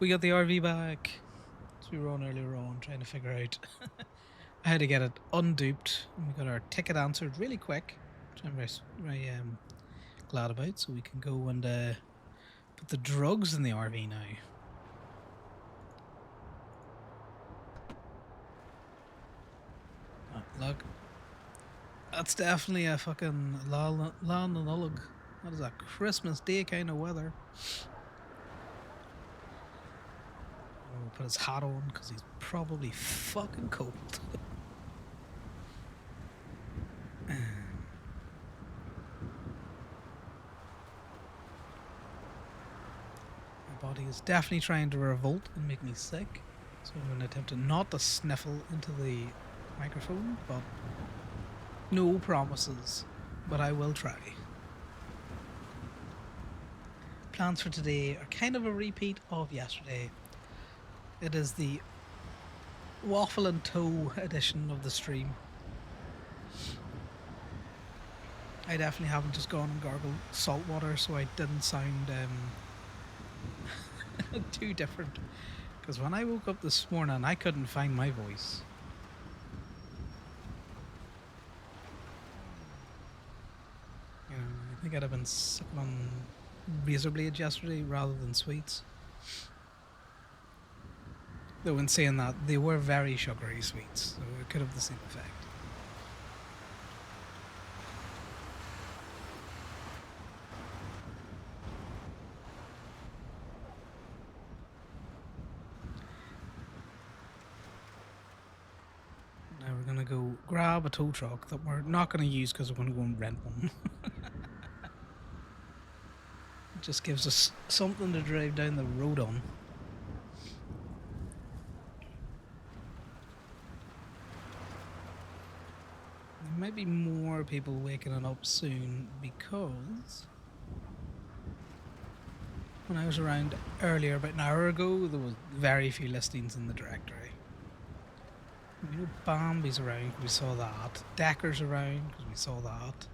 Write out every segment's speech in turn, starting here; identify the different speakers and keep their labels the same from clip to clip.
Speaker 1: We got the RV back. So we were on earlier on trying to figure out. I had to get it unduped, and we got our ticket answered really quick, which I'm very glad about. So we can go and put the drugs in the RV now. Oh, look, that's definitely a fucking Lan and Nollaig. That is a Christmas Day kind of weather. We'll put his hat on because he's probably fucking cold. My body is definitely trying to revolt and make me sick, so I'm going to attempt not to sniffle into the microphone, but no promises, but I will try. Plans for today are kind of a repeat of yesterday. It is the waffle and toe edition of the stream. I definitely haven't just gone and gargled salt water, so I didn't sound too different. Because when I woke up this morning, I couldn't find my voice. You know, I think I'd have been sipping on razor blades yesterday rather than sweets. Though in saying that, they were very sugary sweets, so it could have the same effect. Now we're going to go grab a tow truck that we're not going to use because we're going to go and rent one. It just gives us something to drive down the road on. There might be more people waking up soon because when I was around earlier, about an hour ago, there was very few listings in the directory. You know, Bambi's around because we saw that. Decker's around because we saw that.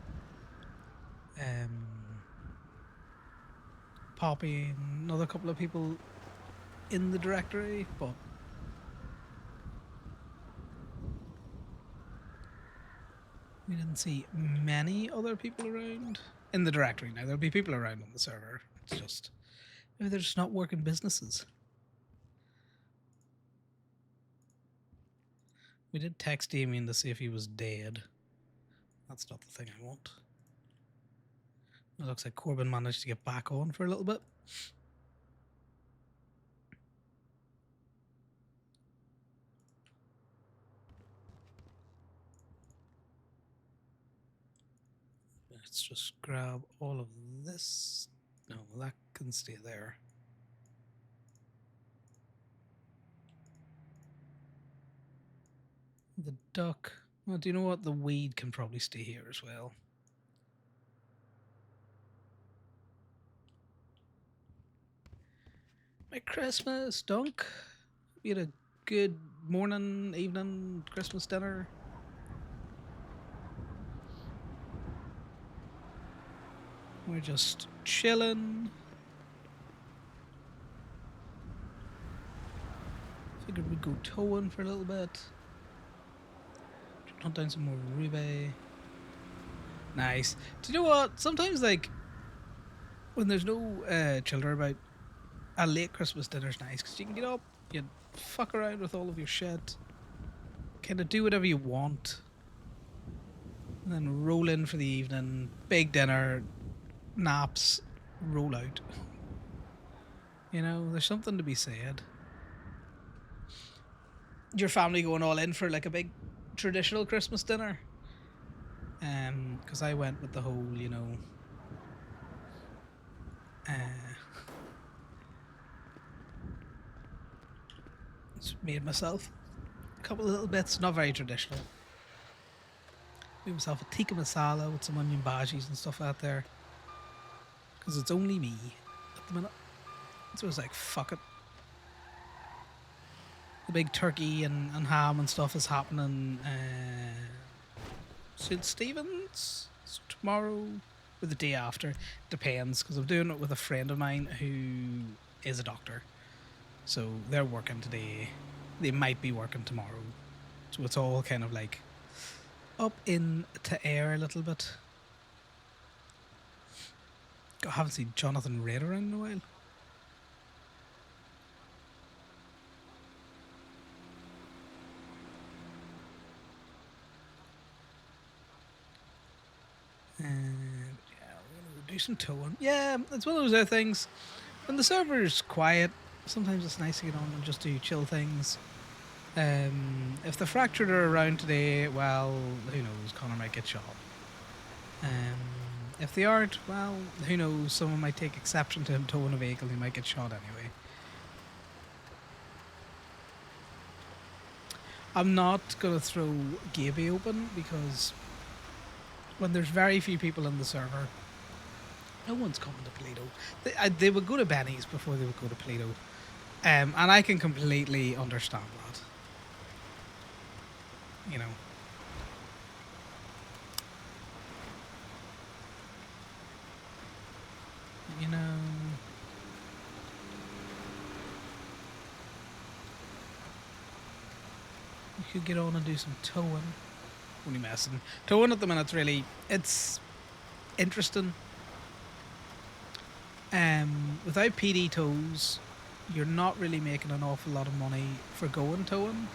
Speaker 1: Poppy and another couple of people in the directory, but we didn't see many other people around in the directory. Now, there'll be people around on the server. It's just, maybe they're just not working businesses. We did text Damien to see if he was dead. That's not the thing I want. It looks like Corbin managed to get back on for a little bit. Let's just grab all of this. No, that can stay there. The duck. Well, do you know what? The weed can probably stay here as well. Merry Christmas, Dunk. You had a good morning, evening, Christmas dinner. We're just chilling. Figured we'd go towing for a little bit. Hunt down some more ruby. Nice. Do you know what? Sometimes, like, when there's no children about, a late Christmas dinner's nice because you can get up, you fuck around with all of your shit, kind of do whatever you want, and then roll in for the evening, big dinner, naps, roll out. You know, there's something to be said. Your family going all in for like a big traditional Christmas dinner? Because I went with the whole, you know, made myself a couple of little bits, not very traditional. Made myself a tikka masala with some onion bhajis and stuff out there. Because it's only me at the minute. So I was like, fuck it. The big turkey and ham and stuff is happening St. Stephen's tomorrow or the day after. Depends, because I'm doing it with a friend of mine who is a doctor. So they're working today. They might be working tomorrow. So it's all kind of like up in to air a little bit. I haven't seen Jonathan Reid around in a while. And yeah, we're gonna do some towing. Yeah, it's one of those other things. When the server's quiet, sometimes it's nice to get on and just do chill things. If the Fractured are around today, well, who knows? Conor might get shot. If they aren't, well, who knows? Someone might take exception to him towing a vehicle. He might get shot anyway. I'm not gonna throw Gaby open because when there's very few people in the server, no one's coming to Polito. They would go to Benny's before they would go to Polito. And I can completely understand that. You know. You know. You could get on and do some towing. Only messing. Towing at the minute's really, it's interesting. Without PD tows, you're not really making an awful lot of money for going towing.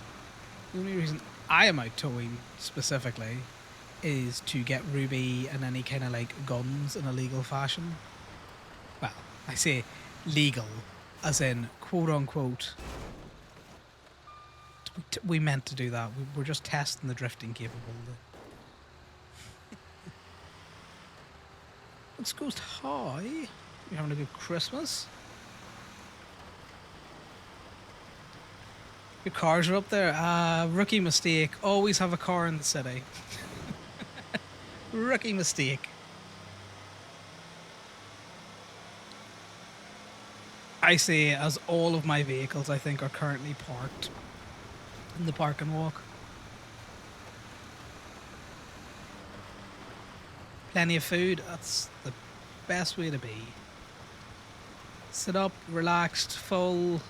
Speaker 1: The only reason I am out towing specifically is to get Ruby and any kind of like guns in a legal fashion. Well, I say legal, as in quote unquote. We meant to do that. We're just testing the drifting capability. Let's Ghost High. You're having a good Christmas. Your cars are up there. Rookie mistake. Always have a car in the city. Rookie mistake. I say as all of my vehicles I think are currently parked in the park and walk. Plenty of food. That's the best way to be. Sit up, relaxed, full.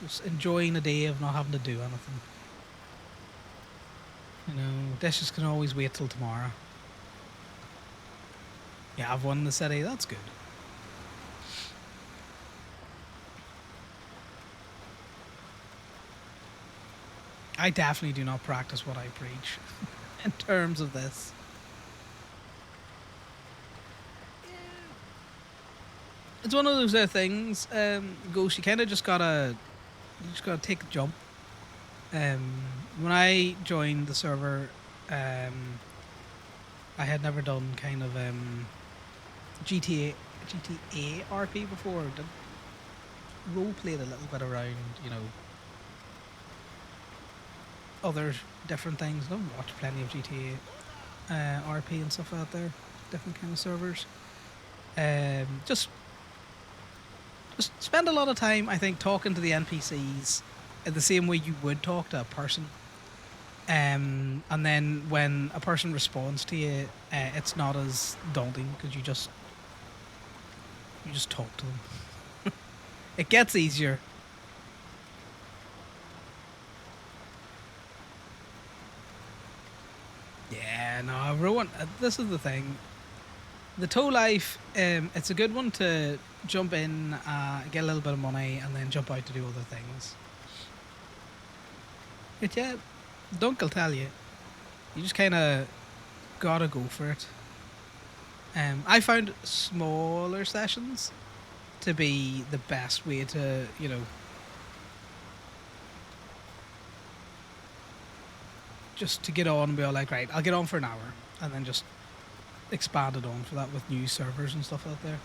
Speaker 1: Just enjoying a day of not having to do anything. You know, dishes can always wait till tomorrow. Yeah, I've won in the city. That's good. I definitely do not practice what I preach in terms of this. It's one of those things, Ghost, you kind of just gotta take a jump. When I joined the server, I had never done kind of GTA RP before. Did role played a little bit around, you know, other different things. I've watched plenty of GTA RP and stuff out there, different kind of servers. Just spend a lot of time, I think, talking to the NPCs in the same way you would talk to a person. And then when a person responds to you, it's not as daunting because you just talk to them. It gets easier. Yeah, no, everyone. This is the thing. The tow life, it's a good one to jump in, get a little bit of money, and then jump out to do other things. But yeah, Dunk will tell you. You just kind of gotta go for it. I found smaller sessions to be the best way to, you know, just to get on and be all like, right, I'll get on for an hour, and then just expand it on for that with new servers and stuff out there.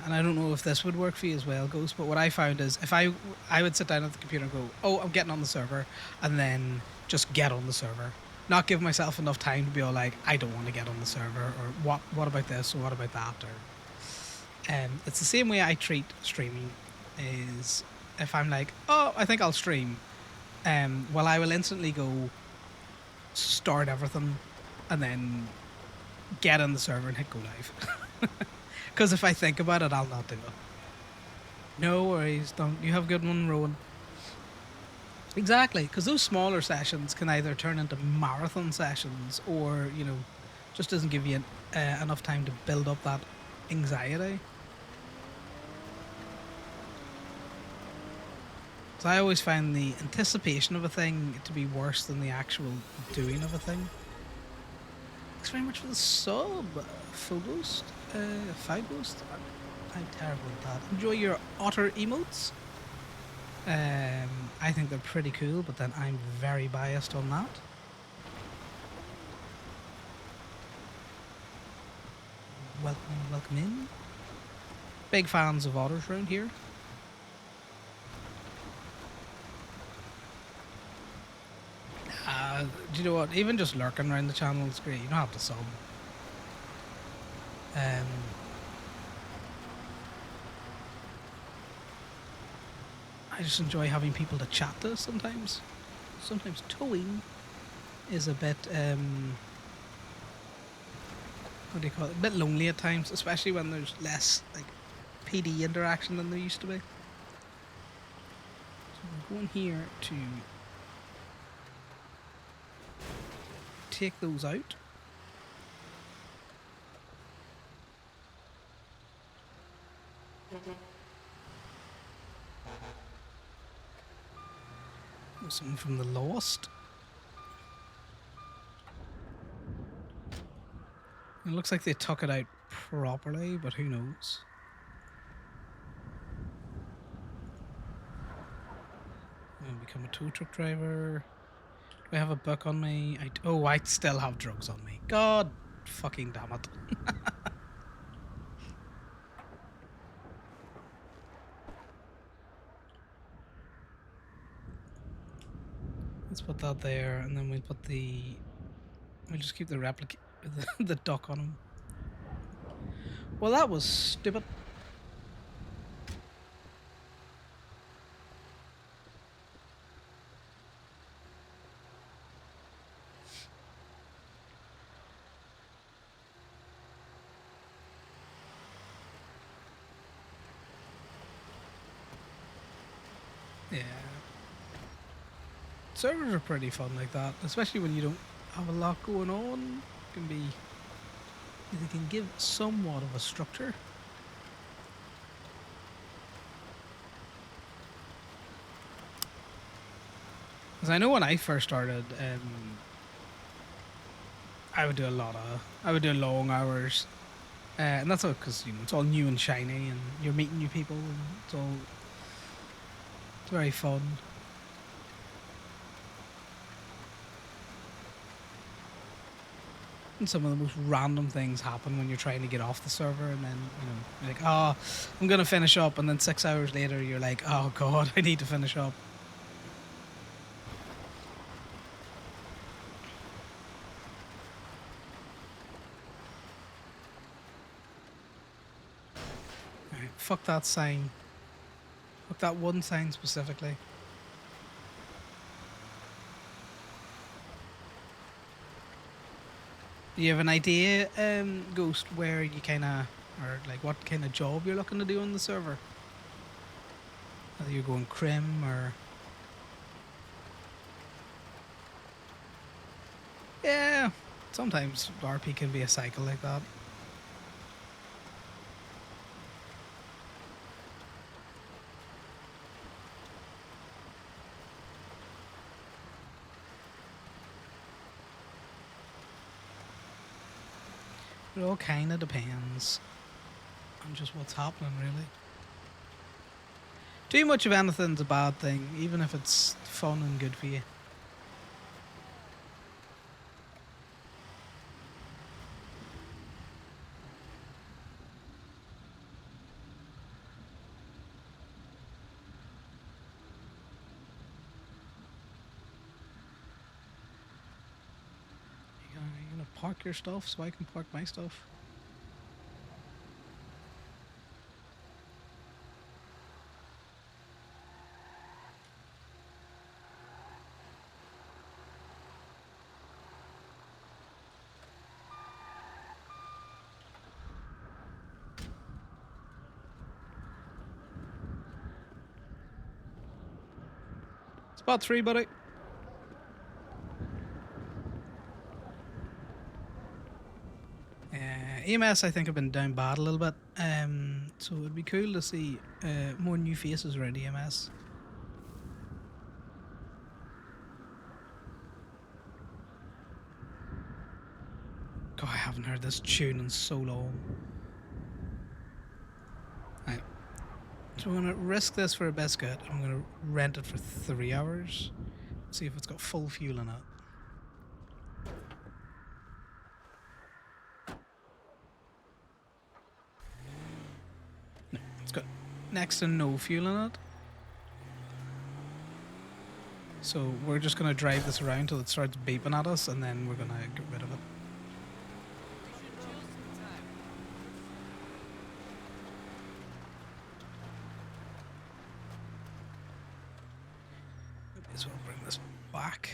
Speaker 1: And I don't know if this would work for you as well, Ghost, but what I found is if I would sit down at the computer and go, oh, I'm getting on the server, and then just get on the server. Not give myself enough time to be all like, I don't want to get on the server, or what about this, or what about that, or it's the same way I treat streaming. Is if I'm like, oh, I think I'll stream, well, I will instantly go, start everything, and then get in the server and hit go live. Because if I think about it, I'll not do it. No worries, don't. You have a good one, Rowan. Exactly, because those smaller sessions can either turn into marathon sessions, or just doesn't give you enough time to build up that anxiety. So I always find the anticipation of a thing to be worse than the actual doing of a thing. Thanks very much for the sub, Phobos. Phibos? I'm terrible at that. Enjoy your otter emotes. I think they're pretty cool, but then I'm very biased on that. Welcome in. Big fans of otters around here. Do you know what? Even just lurking around the channel is great. You don't have to sub. I just enjoy having people to chat to sometimes. Sometimes towing is a bit, what do you call it? A bit lonely at times, especially when there's less like PD interaction than there used to be. So we're going here to take those out. Something from the Lost. It looks like they took it out properly, but who knows? I'm gonna become a tow truck driver. Do I have a book on me? I still have drugs on me. God fucking damn it. Let's put that there, and then we'll just keep the the duck on him. Well, that was stupid. Yeah. Servers are pretty fun like that, especially when you don't have a lot going on. They can give somewhat of a structure. Because I know when I first started, I would do long hours, and that's all because it's all new and shiny, and you're meeting new people, and it's very fun. And some of the most random things happen when you're trying to get off the server, and then you're like, oh, I'm gonna finish up, and then 6 hours later you're like, oh god, I need to finish up. Right, fuck that sign. Fuck that one sign specifically. Do you have an idea, Ghost, where you or like what kind of job you're looking to do on the server? Whether you're going crim or... Yeah, sometimes RP can be a cycle like that. It all kind of depends on just what's happening, really. Too much of anything's a bad thing, even if it's fun and good for you. You gonna park your stuff so I can park my stuff? Spot 3, buddy. EMS, I think, have been down bad a little bit. So it'd be cool to see more new faces around EMS. God, I haven't heard this tune in so long. Right. So we're going to risk this for a biscuit. I'm going to rent it for 3 hours. See if it's got full fuel in it. No, it's got next to no fuel in it. So we're just going to drive this around till it starts beeping at us, and then we're going to get rid of it. So we'll bring this back.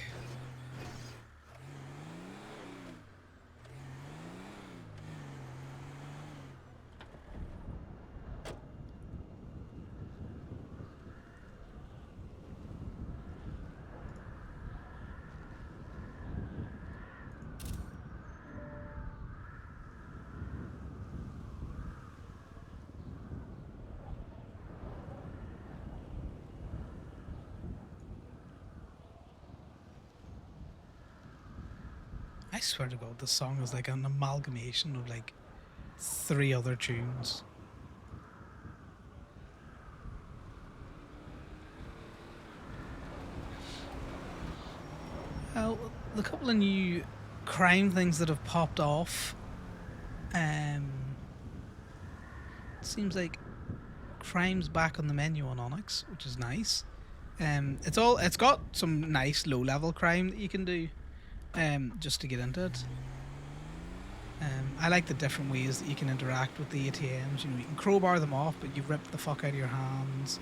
Speaker 1: I swear to God, this song is like an amalgamation of like 3 other tunes. Well, the couple of new crime things that have popped off, seems like crime's back on the menu on Onyx, which is nice. It's got some nice low level crime that you can do. Just to get into it. I like the different ways that you can interact with the ATMs. You know, you can crowbar them off, but you rip the fuck out of your hands.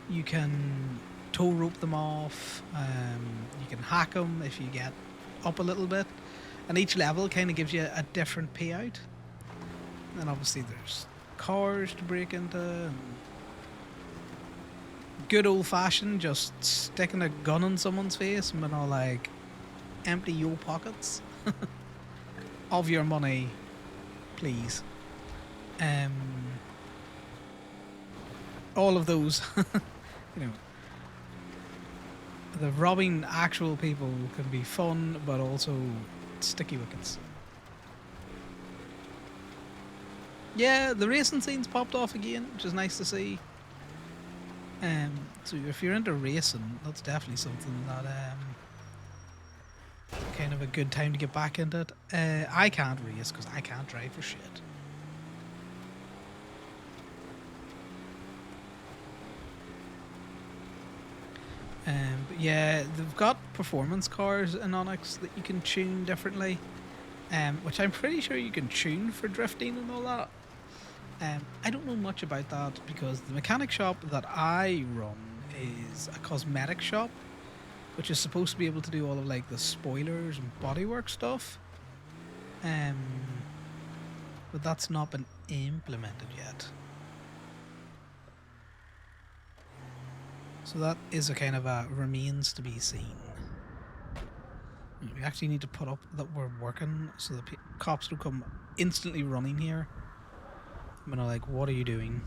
Speaker 1: You can tow rope them off. You can hack them if you get up a little bit. And each level kind of gives you a different payout. And then obviously there's cars to break into. And good old fashioned, just sticking a gun in someone's face and being all like, empty your pockets of your money, please. All of those, you know, the robbing actual people can be fun, but also sticky wickets. Yeah, the racing scene's popped off again, which is nice to see. So if you're into racing, that's definitely something that kind of a good time to get back into it. I can't race because I can't drive for shit. But yeah, they've got performance cars in Onyx that you can tune differently, which I'm pretty sure you can tune for drifting and all that. I don't know much about that because the mechanic shop that I run is a cosmetic shop, which is supposed to be able to do all of like the spoilers and bodywork stuff. But that's not been implemented yet. So that is a kind of a remains to be seen. We actually need to put up that we're working so the cops don't come instantly running here. I'm gonna like, what are you doing?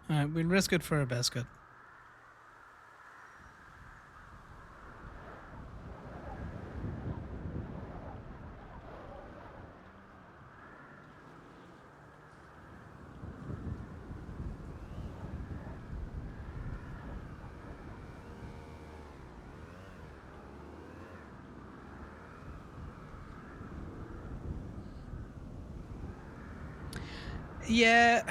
Speaker 1: Alright, we'll risk it for a biscuit. Yeah,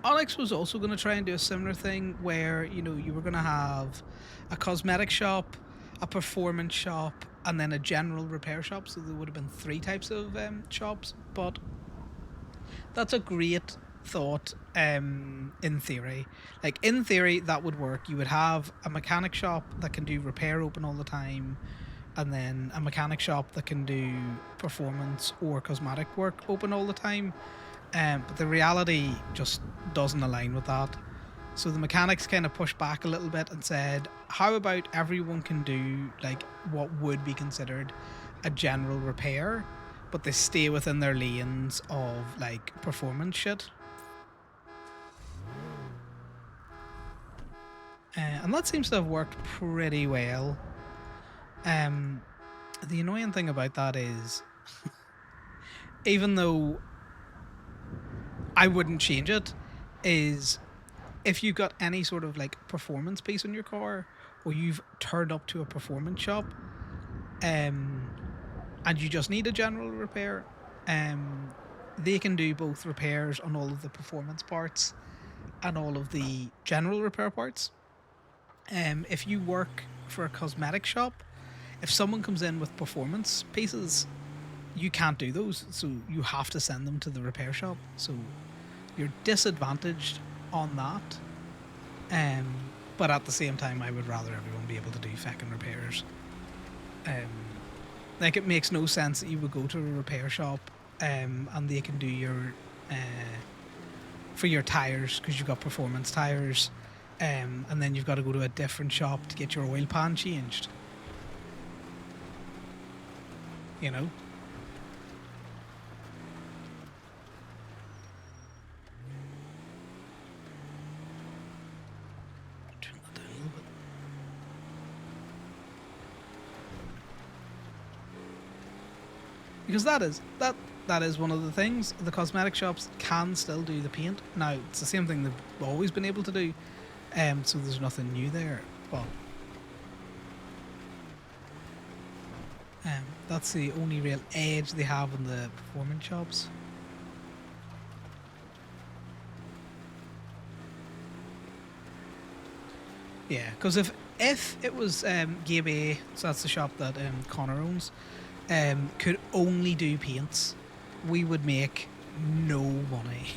Speaker 1: Onyx was also going to try and do a similar thing where, you know, you were going to have a cosmetic shop, a performance shop, and then a general repair shop. So there would have been three types of shops. But that's a great thought in theory. Like, in theory, that would work. You would have a mechanic shop that can do repair open all the time, and then a mechanic shop that can do performance or cosmetic work open all the time. But the reality just doesn't align with that. So the mechanics kind of pushed back a little bit and said, how about everyone can do like what would be considered a general repair, but they stay within their lanes of like performance shit. And that seems to have worked pretty well. The annoying thing about that is, even though I wouldn't change it, is if you've got any sort of like performance piece on your car, or you've turned up to a performance shop, and you just need a general repair, they can do both repairs on all of the performance parts and all of the general repair parts. If you work for a cosmetic shop, if someone comes in with performance pieces, you can't do those, so you have to send them to the repair shop. So you're disadvantaged on that. But at the same time, I would rather everyone be able to do feckin' repairs. Like, it makes no sense that you would go to a repair shop and they can do your for your tires, because you've got performance tires, and then you've got to go to a different shop to get your oil pan changed. You know? Turn that down a little bit. Because that is one of the things. The cosmetic shops can still do the paint. Now, it's the same thing they've always been able to do, so there's nothing new there. But that's the only real edge they have in the performance shops. Yeah, because if it was Gabe, so that's the shop that Conor owns, could only do paints, we would make no money.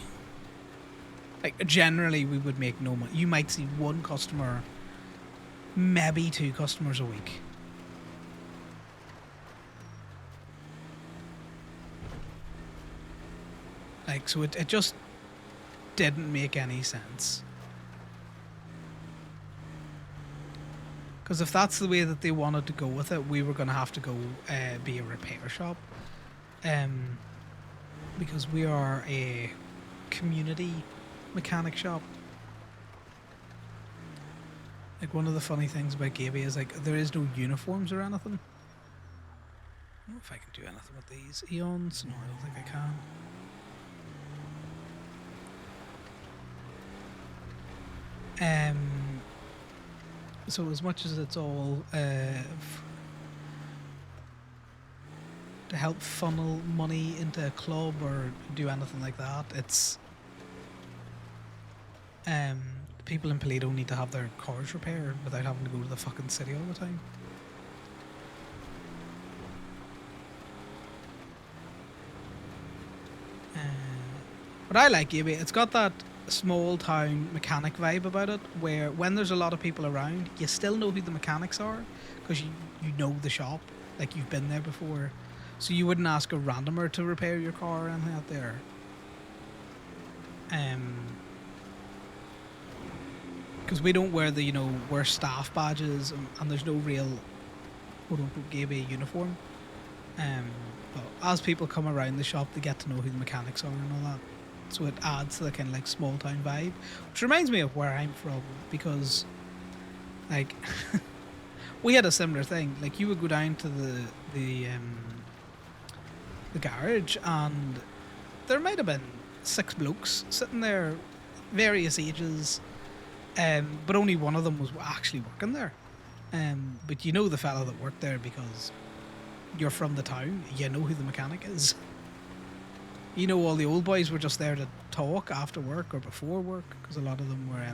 Speaker 1: Like, generally, we would make no money. You might see one customer, maybe two customers a week. Like, so it just didn't make any sense. Because if that's the way that they wanted to go with it, we were going to have to go be a repair shop. Because we are a community mechanic shop. Like, one of the funny things about Gaby is, like, there is no uniforms or anything. I don't know if I can do anything with these eons. No, I don't think I can. So as much as it's all to help funnel money into a club or do anything like that, it's people in Paleto need to have their cars repaired without having to go to the fucking city all the time. But I like Gaby. It's got that small town mechanic vibe about it, where when there's a lot of people around, you still know who the mechanics are, because you know the shop, like, you've been there before, so you wouldn't ask a randomer to repair your car or anything out there. Because we don't wear the, wear staff badges, and there's no real quote-unquote Gaby uniform. But as people come around the shop, they get to know who the mechanics are and all that. So it adds to the kind of like small town vibe, which reminds me of where I'm from, because like we had a similar thing. Like, you would go down to the garage, and there might have been 6 blokes sitting there, various ages, but only one of them was actually working there. But you know the fella that worked there because you're from the town. You know who the mechanic is. You know, all the old boys were just there to talk after work or before work, because a lot of them were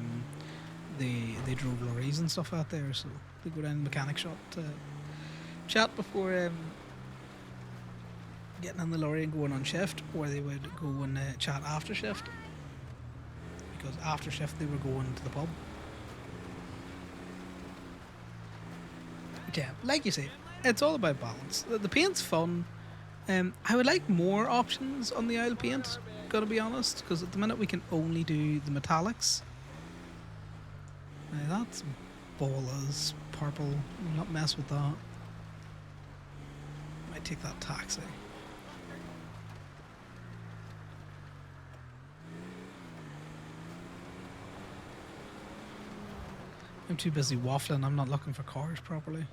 Speaker 1: they drove lorries and stuff out there, so they go down to the mechanic shop to chat before getting in the lorry and going on shift, or they would go and chat after shift, because after shift they were going to the pub. Yeah, like you say, it's all about balance. The paint's fun. I would like more options on the oil paint, gotta be honest, because at the minute we can only do the metallics. Now that's ballas, purple. I'll not mess with that. Might take that taxi. I'm too busy waffling, I'm not looking for cars properly.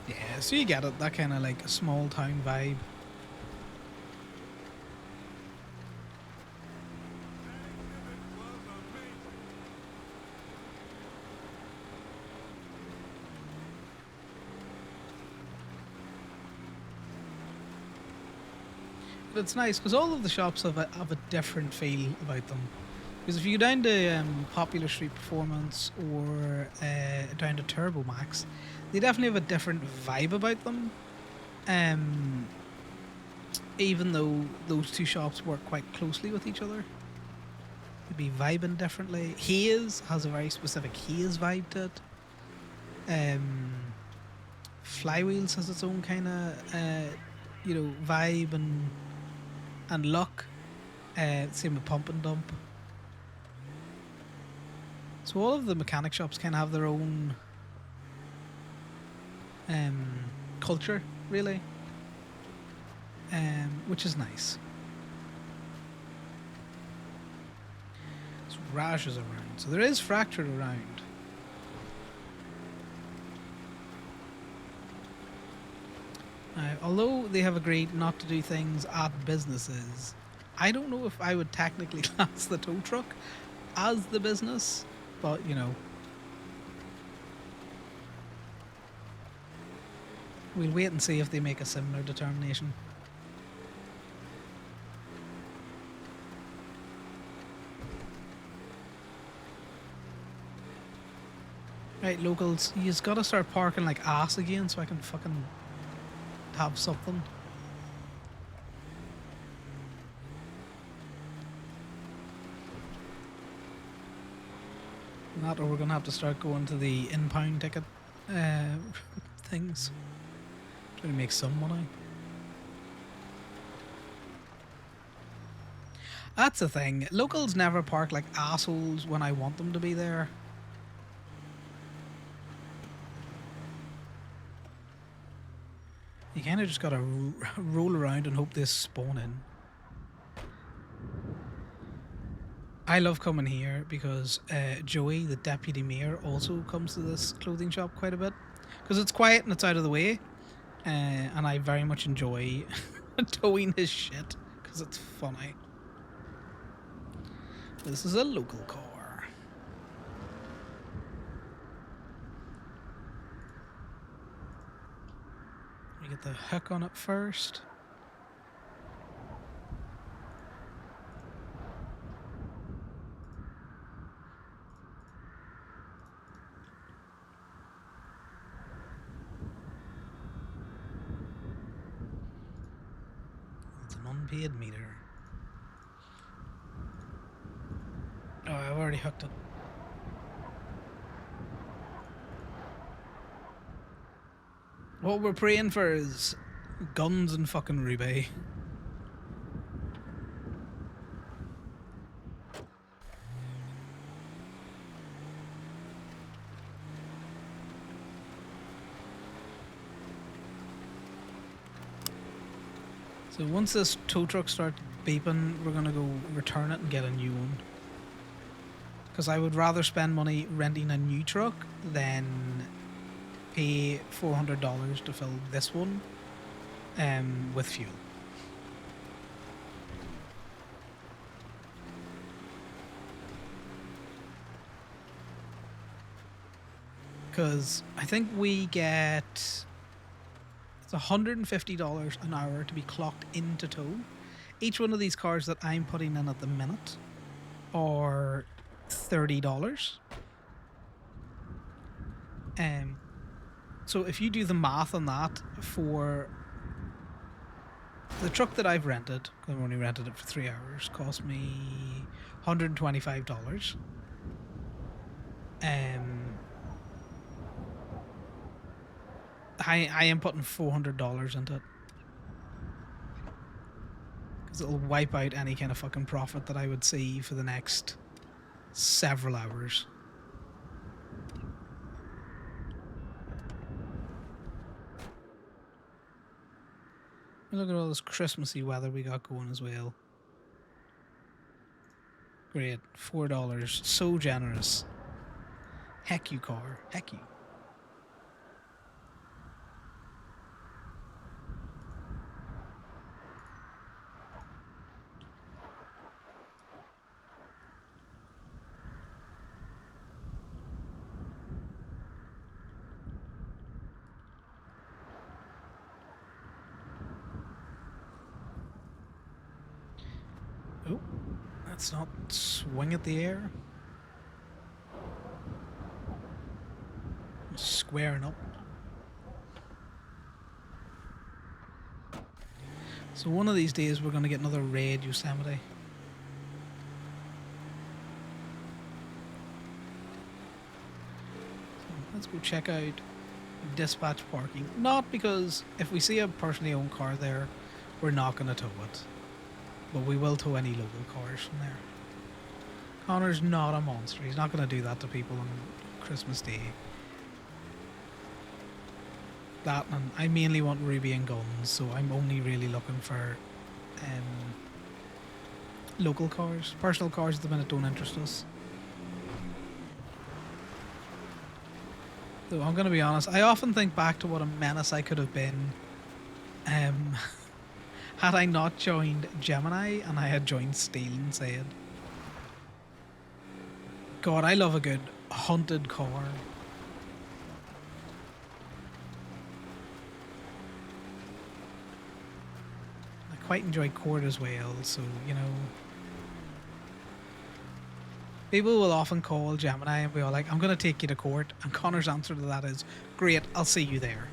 Speaker 1: Yeah, so you get it, that kind of like a small town vibe. But it's nice because all of the shops have a different feel about them. Because if you go down to Popular Street Performance or down to Turbo Max, they definitely have a different vibe about them. Even though those two shops work quite closely with each other, they'd be vibing differently. Haze has a very specific Haze vibe to it. Flywheels has its own kind of vibe and look. Same with Pump and Dump. So all of the mechanic shops kind of have their own culture, really, which is nice. So Raj is around, so there is Fractured around. Although they have agreed not to do things at businesses, I don't know if I would technically class the tow truck as the business, but you know. We'll wait and see if they make a similar determination. Right, locals, you just gotta start parking like ass again so I can fucking have something. That, or we're gonna have to start going to the in-pound ticket things. Trying to make some money. That's the thing. Locals never park like assholes when I want them to be there. You kind of just gotta roll around and hope they spawn in. I love coming here because Joey, the deputy mayor, also comes to this clothing shop quite a bit. Because it's quiet and it's out of the way. And I very much enjoy towing his shit because it's funny. This is a local car. Let me get the hook on it first. It's an unpaid meter. Oh, I've already hooked it. What we're praying for is guns and fucking Ruby. So once this tow truck starts beeping, we're gonna go return it and get a new one. Because I would rather spend money renting a new truck than pay $400 to fill this one with fuel. because I think we get it's $150 an hour to be clocked into tow. Each one of these cars that I'm putting in at the minute are $30. Um, so if you do the math on that for the truck that I've rented, 'cause I've only rented it for 3 hours, cost me $125. I am putting $400 into it because it'll wipe out any kind of fucking profit that I would see for the next several hours. Look at all this Christmassy weather we got going as well. Great, $4, so generous. Heck you, car, heck you. Oh, let's not swing at the air. Squaring up. So one of these days we're going to get another raid Yosemite. So let's go check out dispatch parking. Not because if we see a personally owned car there, we're not going to tow it. But we will tow any local cars from there. Connor's not a monster. He's not going to do that to people on Christmas Day. That, and I mainly want Ruby and guns, so I'm only really looking for local cars. Personal cars at the minute don't interest us. Though I'm going to be honest, I often think back to what a menace I could have been had I not joined Gemini and I had joined Steel and said, God, I love a good hunted car. Quite enjoy court as well, so you know, people will often call Gemini and be all like, I'm going to take you to court, and Connor's answer to that is, great, I'll see you there.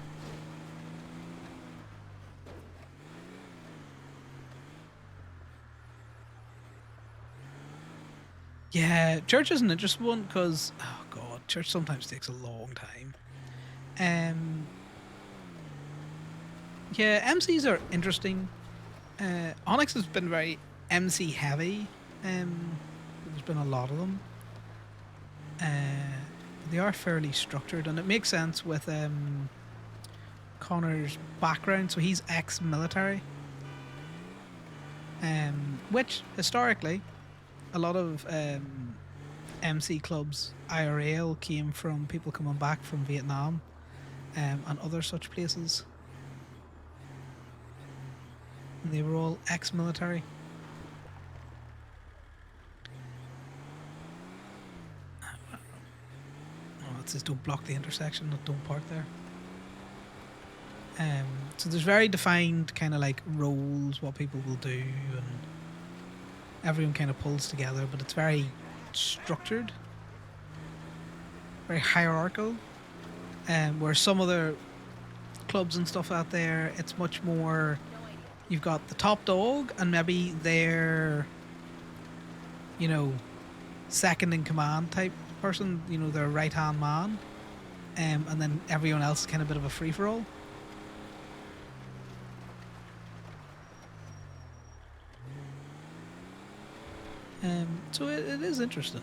Speaker 1: Yeah, church is an interesting one because, oh god, church sometimes takes a long time. Yeah, MCs are interesting. Onyx has been very MC heavy. There's been a lot of them. They are fairly structured, and it makes sense with Connor's background. So he's ex-military, which historically, a lot of MC clubs IRL came from people coming back from Vietnam and other such places. And they were all ex-military. Oh, it says don't block the intersection, not don't park there. So there's very defined kind of like roles, what people will do, and everyone kind of pulls together, but it's very structured, very hierarchical. Where some other clubs and stuff out there, it's much more, you've got the top dog and maybe their, you know, second in command type person, you know, their right hand man, and then everyone else is kind of a bit of a free for all. So it is interesting.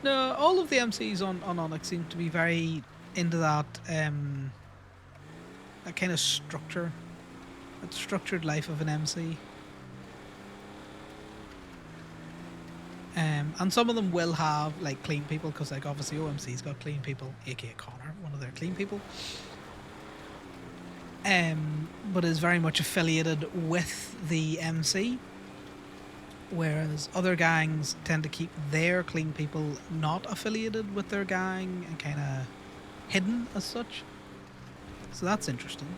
Speaker 1: No, all of the MCs on Onyx seem to be very into that that kind of structure, that structured life of an MC. And some of them will have like clean people, because like obviously OMC's got clean people, aka Connor, one of their clean people. But is very much affiliated with the MC. whereas other gangs tend to keep their clean people not affiliated with their gang and kind of hidden as such. So that's interesting.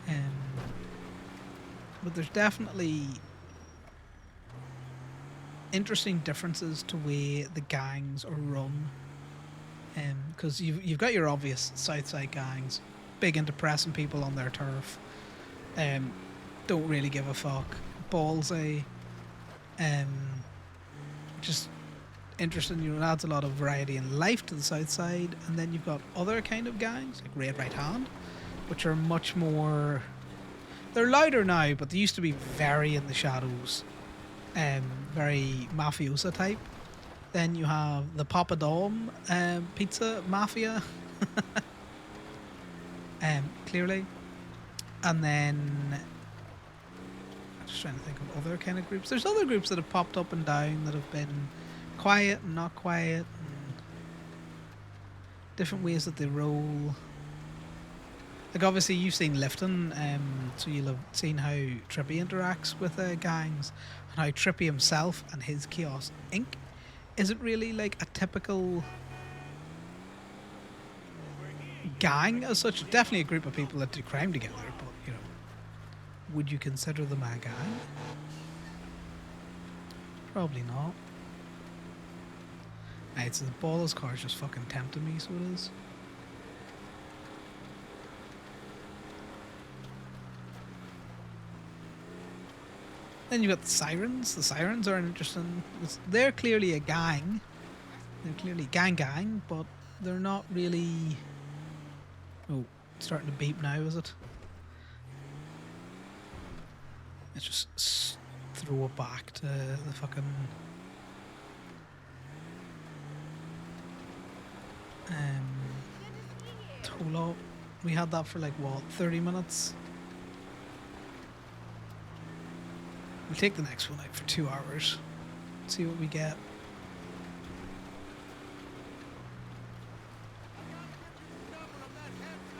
Speaker 1: Um, but there's definitely interesting differences to way the gangs are run. Because you've got your obvious Southside gangs, big into pressing people on their turf. Um, don't really give a fuck. Ballsy. Just interesting. You know, it adds a lot of variety and life to the South Side. And then you've got other kind of gangs like Red Right Hand, which are much more. They're louder now, but they used to be very in the shadows. Very mafiosa type. Then you have the Papa Dom pizza mafia, clearly. And then I'm just trying to think of other kind of groups. There's other groups that have popped up and down that have been quiet and not quiet, and different ways that they roll. Like obviously you've seen Lifton, so you'll have seen how Trippy interacts with gangs, and how Trippy himself and his Chaos Inc. isn't really like a typical gang as such. Definitely a group of people that do crime together, but you know, would you consider them a gang? Probably not. Right, so the Ballas car is just fucking tempting me, so it is. Then you've got the Sirens. The Sirens are interesting. They're clearly a gang. They're clearly gang, but they're not really. Oh, it's starting to beep now, is it? Let's just throw it back to the fucking. Toll up. We had that for like what, 30 minutes? We'll take the next one out for 2 hours. See what we get.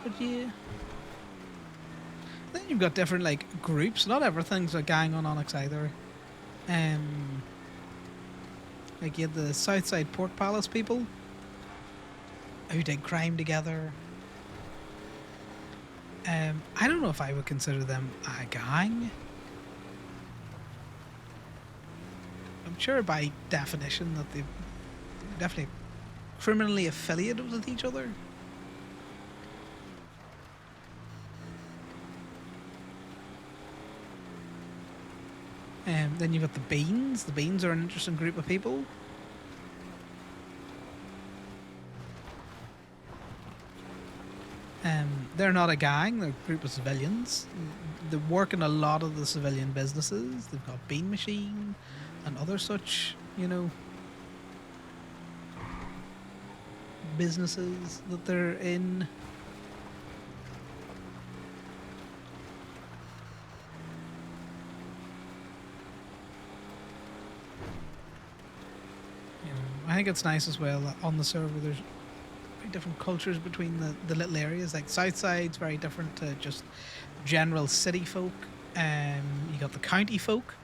Speaker 1: But yeah. Then you've got different like groups. Not everything's a gang on Onyx either. Like you had the Southside Pork Palace people who did crime together. I don't know if I would consider them a gang. I'm sure by definition that they're definitely criminally affiliated with each other. Then you've got the Beans. The Beans are an interesting group of people. They're not a gang, they're a group of civilians. They work in a lot of the civilian businesses. They've got Bean Machine and other such, you know, businesses that they're in. You know, I think it's nice as well that on the server there's different cultures between the little areas. Like Southside's very different to just general city folk. You got the county folk,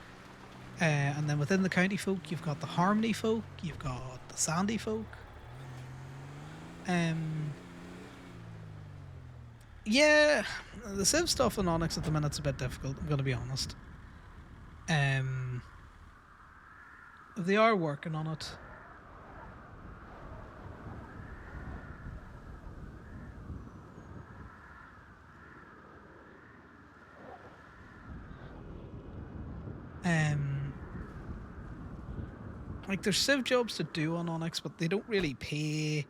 Speaker 1: and then within the county folk you've got the Harmony folk, you've got the Sandy folk. Yeah, the Civ stuff on Onyx at the minute's a bit difficult, I'm gonna be honest. They are working on it. Like there's Civ jobs to do on Onyx, but they don't really pay.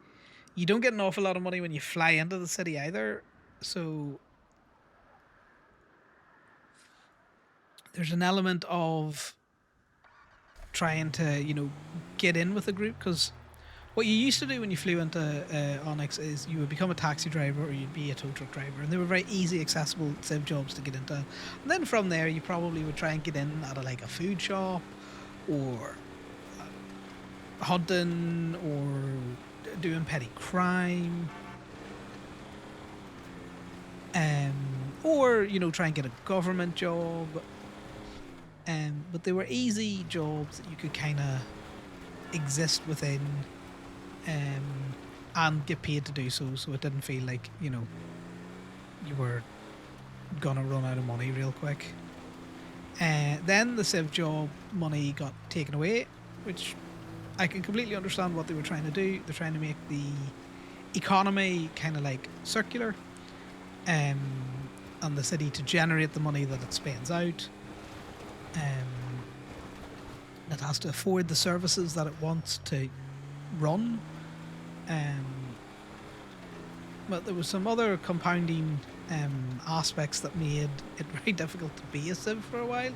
Speaker 1: You don't get an awful lot of money when you fly into the city either. So there's an element of trying to, you know, get in with a group, because what you used to do when you flew into Onyx is you would become a taxi driver or you'd be a tow truck driver, and they were very easy, accessible Civ jobs to get into. And then from there, you probably would try and get in at like a food shop or hunting or doing petty crime, or you know, try and get a government job. but they were easy jobs that you could kind of exist within, um, and get paid to do so. So it didn't feel like you were gonna run out of money real quick. Then the Civ job money got taken away, which I can completely understand what they were trying to do. They're trying to make the economy kind of like circular, um, and the city to generate the money that it spends out. Um, it has to afford the services that it wants to run. Um, but there was some other compounding aspects that made it very difficult to be a Civ for a while.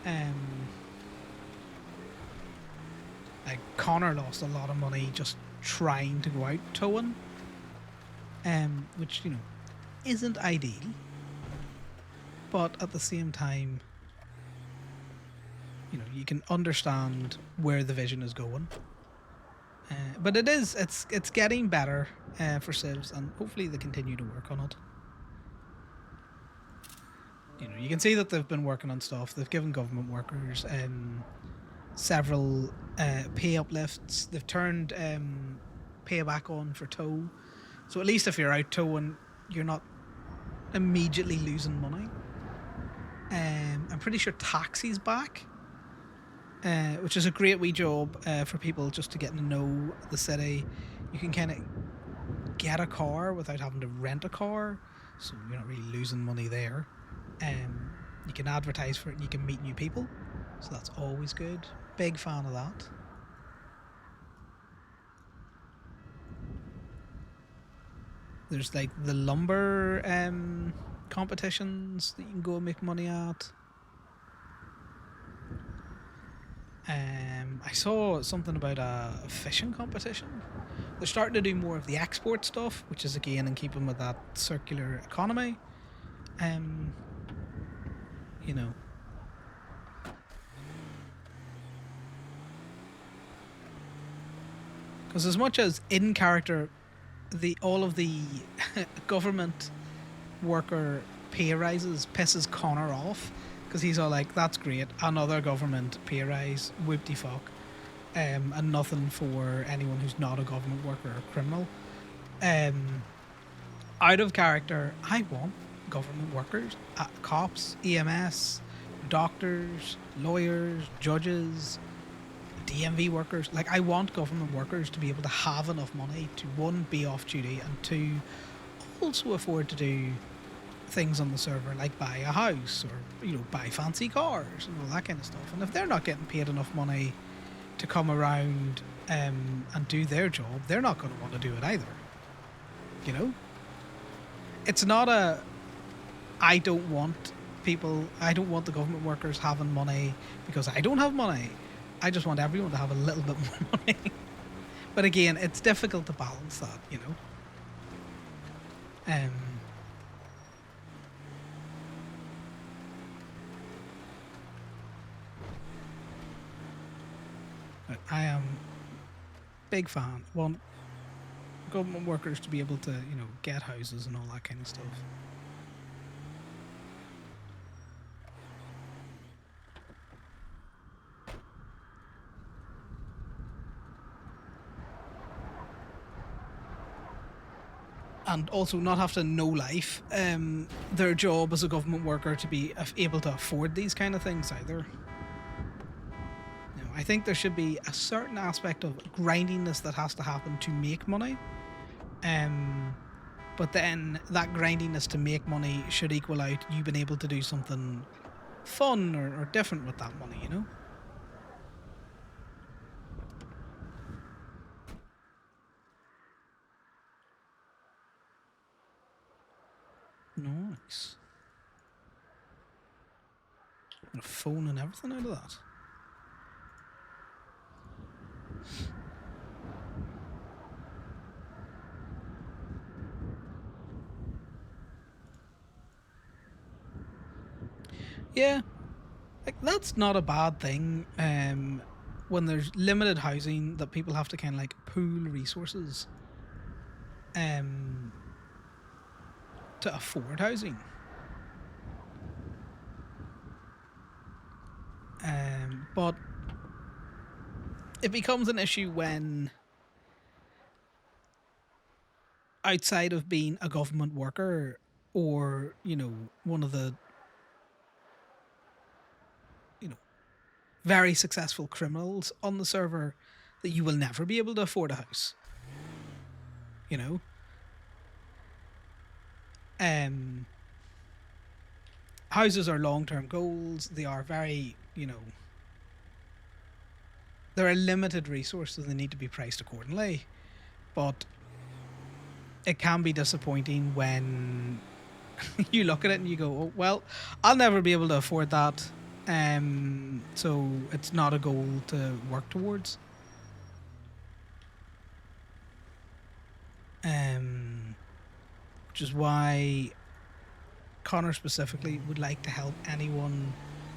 Speaker 1: Um, like Connor lost a lot of money just trying to go out towing, which isn't ideal, but at the same time, you can understand where the vision is going. But it's getting better for Civs, and hopefully they continue to work on it. You can see that they've been working on stuff. They've given government workers several pay uplifts. They've turned pay back on for tow, so at least if you're out towing, you're not immediately losing money. I'm pretty sure taxi's back, which is a great wee job for people just to get to know the city. You can kind of get a car without having to rent a car, so you're not really losing money there. You can advertise for it and you can meet new people, so that's always good. Big fan of that. There's like the lumber competitions that you can go and make money at. I saw something about a fishing competition. They're starting to do more of the export stuff, which is again in keeping with that circular economy. Um, you know, because as much as in character, all of the government worker pay rises pisses Connor off, because he's all like, "That's great, another government pay rise, whoop de fuck." And nothing for anyone who's not a government worker or criminal. Um, Out of character, I want government workers, cops, EMS, doctors, lawyers, judges, DMV workers. Like, I want government workers to be able to have enough money to, one, be off duty, and two, also afford to do things on the server like buy a house or buy fancy cars and all that kind of stuff. And if they're not getting paid enough money to come around and do their job, they're not going to want to do it either. It's not I don't want the government workers having money because I don't have money. I just want everyone to have a little bit more money. But again, it's difficult to balance that. I am big fan. Want government workers to be able to, get houses and all that kind of stuff. And also not have to know life their job as a government worker to be able to afford these kind of things either. I think there should be a certain aspect of grindiness that has to happen to make money. But then that grindiness to make money should equal out you being able to do something fun or different with that money, Nice. Got a phone and everything out of that. Yeah, like that's not a bad thing. When there's limited housing, that people have to kind of like pool resources, um, to afford housing. But it becomes an issue when, outside of being a government worker or, one of the, you know, very successful criminals on the server, that you will never be able to afford a house. You know? Um, Houses are long term goals. They are very, they're a limited resource, so they need to be priced accordingly. But it can be disappointing when you look at it and you go, oh, well, I'll never be able to afford that. So it's not a goal to work towards. Which is why Connor specifically would like to help anyone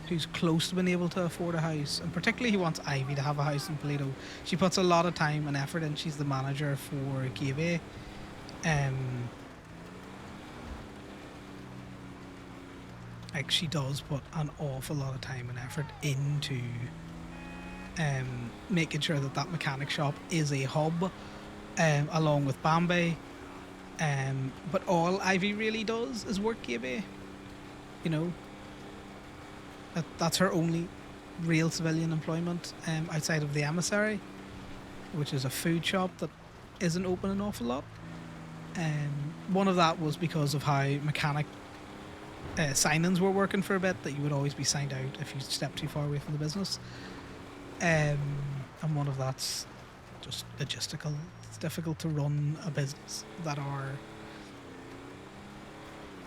Speaker 1: who's close to being able to afford a house, and particularly he wants Ivy to have a house in Toledo. She puts a lot of time and effort in. She's the manager for daoibh. Like, she does put an awful lot of time and effort into making sure that mechanic shop is a hub, along with Bambi. But all Ivy really does is work daoibh. You know, that's her only real civilian employment, outside of the emissary, which is a food shop that isn't open an awful lot. One of that was because of how mechanic sign-ins were working for a bit, that you would always be signed out if you stepped too far away from the business. And one of that's just logistical. It's difficult to run a business that are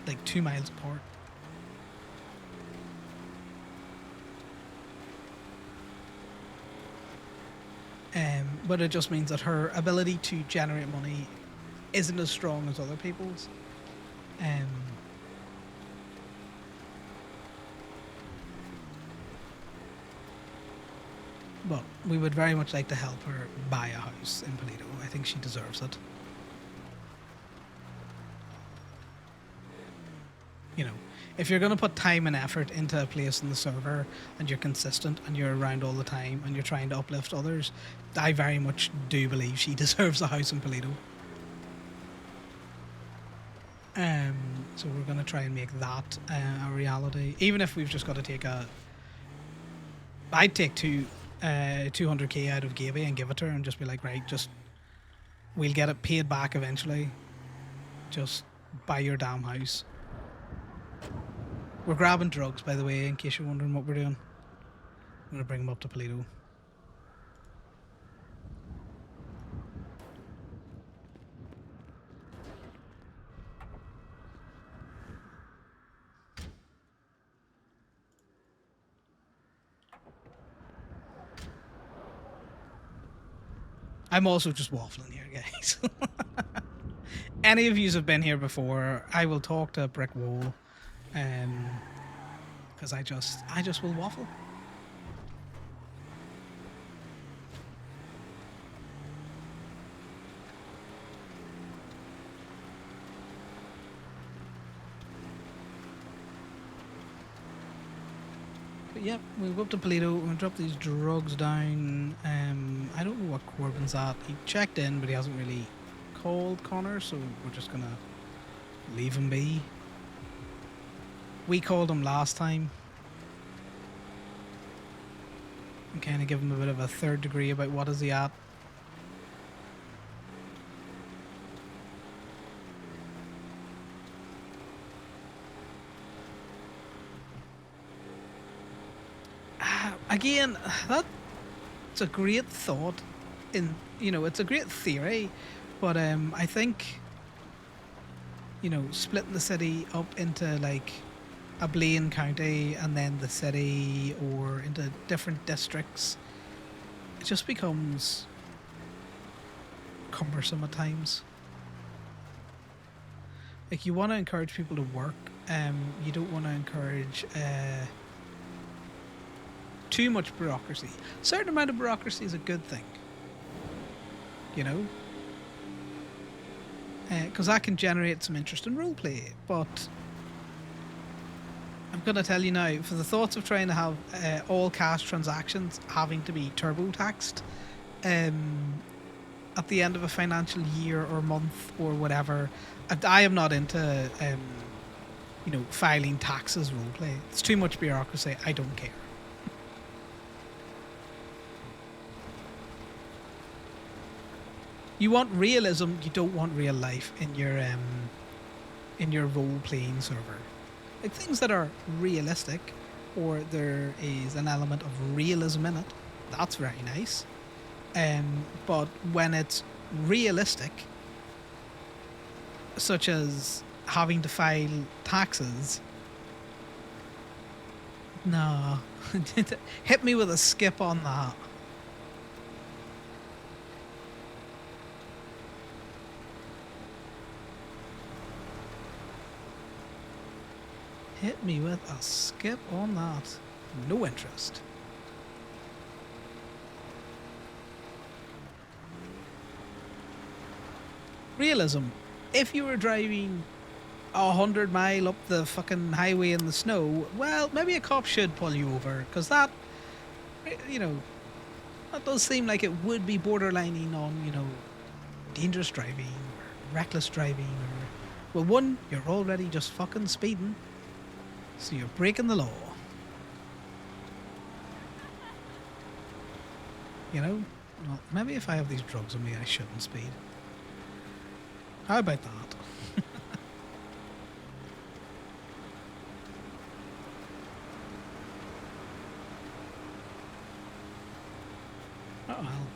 Speaker 1: like 2 miles apart. But it just means that her ability to generate money isn't as strong as other people's. But we would very much like to help her buy a house in Toledo. I think she deserves it. You know, if you're going to put time and effort into a place in the server, and you're consistent and you're around all the time and you're trying to uplift others, I very much do believe she deserves a house in Toledo. So we're going to try and make that a reality. Even if we've just got to take I'd take 200k out of daoibh and give it to her and just be like, right, just, we'll get it paid back eventually. Just buy your damn house. We're grabbing drugs, by the way, in case you're wondering what we're doing. I'm going to bring them up to Toledo. I'm also just waffling here, guys. Any of you have been here before, I will talk to a brick wall, because I just will waffle. But yep, we'll go up to Toledo, we'll drop these drugs down. I don't know what Corbin's at. He checked in, but he hasn't really called Connor, so we're just gonna leave him be. We called him last time and kind of give him a bit of a third degree about what is he at. Again, that's a great thought. It's a great theory, but I think, splitting the city up into like a Blaine County and then the city, or into different districts, it just becomes cumbersome at times. Like, you want to encourage people to work, you don't want to encourage too much bureaucracy. A certain amount of bureaucracy is a good thing, because that can generate some interest in roleplay. But I'm gonna tell you now. For the thoughts of trying to have all cash transactions having to be turbo taxed, um, at the end of a financial year or month or whatever, I am not into filing taxes roleplay. It's too much bureaucracy. I don't care. You want realism. You don't want real life in your role playing server. Like things that are realistic, or there is an element of realism in it. That's very nice. But when it's realistic, such as having to file taxes, no. Hit me with a skip on that. Hit me with a skip on that. No interest. Realism. If you were driving 100 mile up the fucking highway in the snow, well, maybe a cop should pull you over, because that, you know, that does seem like it would be borderlining on, dangerous driving or reckless driving, or, well, one, you're already just fucking speeding, so you're breaking the law. Well, maybe if I have these drugs on me, I shouldn't speed. How about that? Oh well.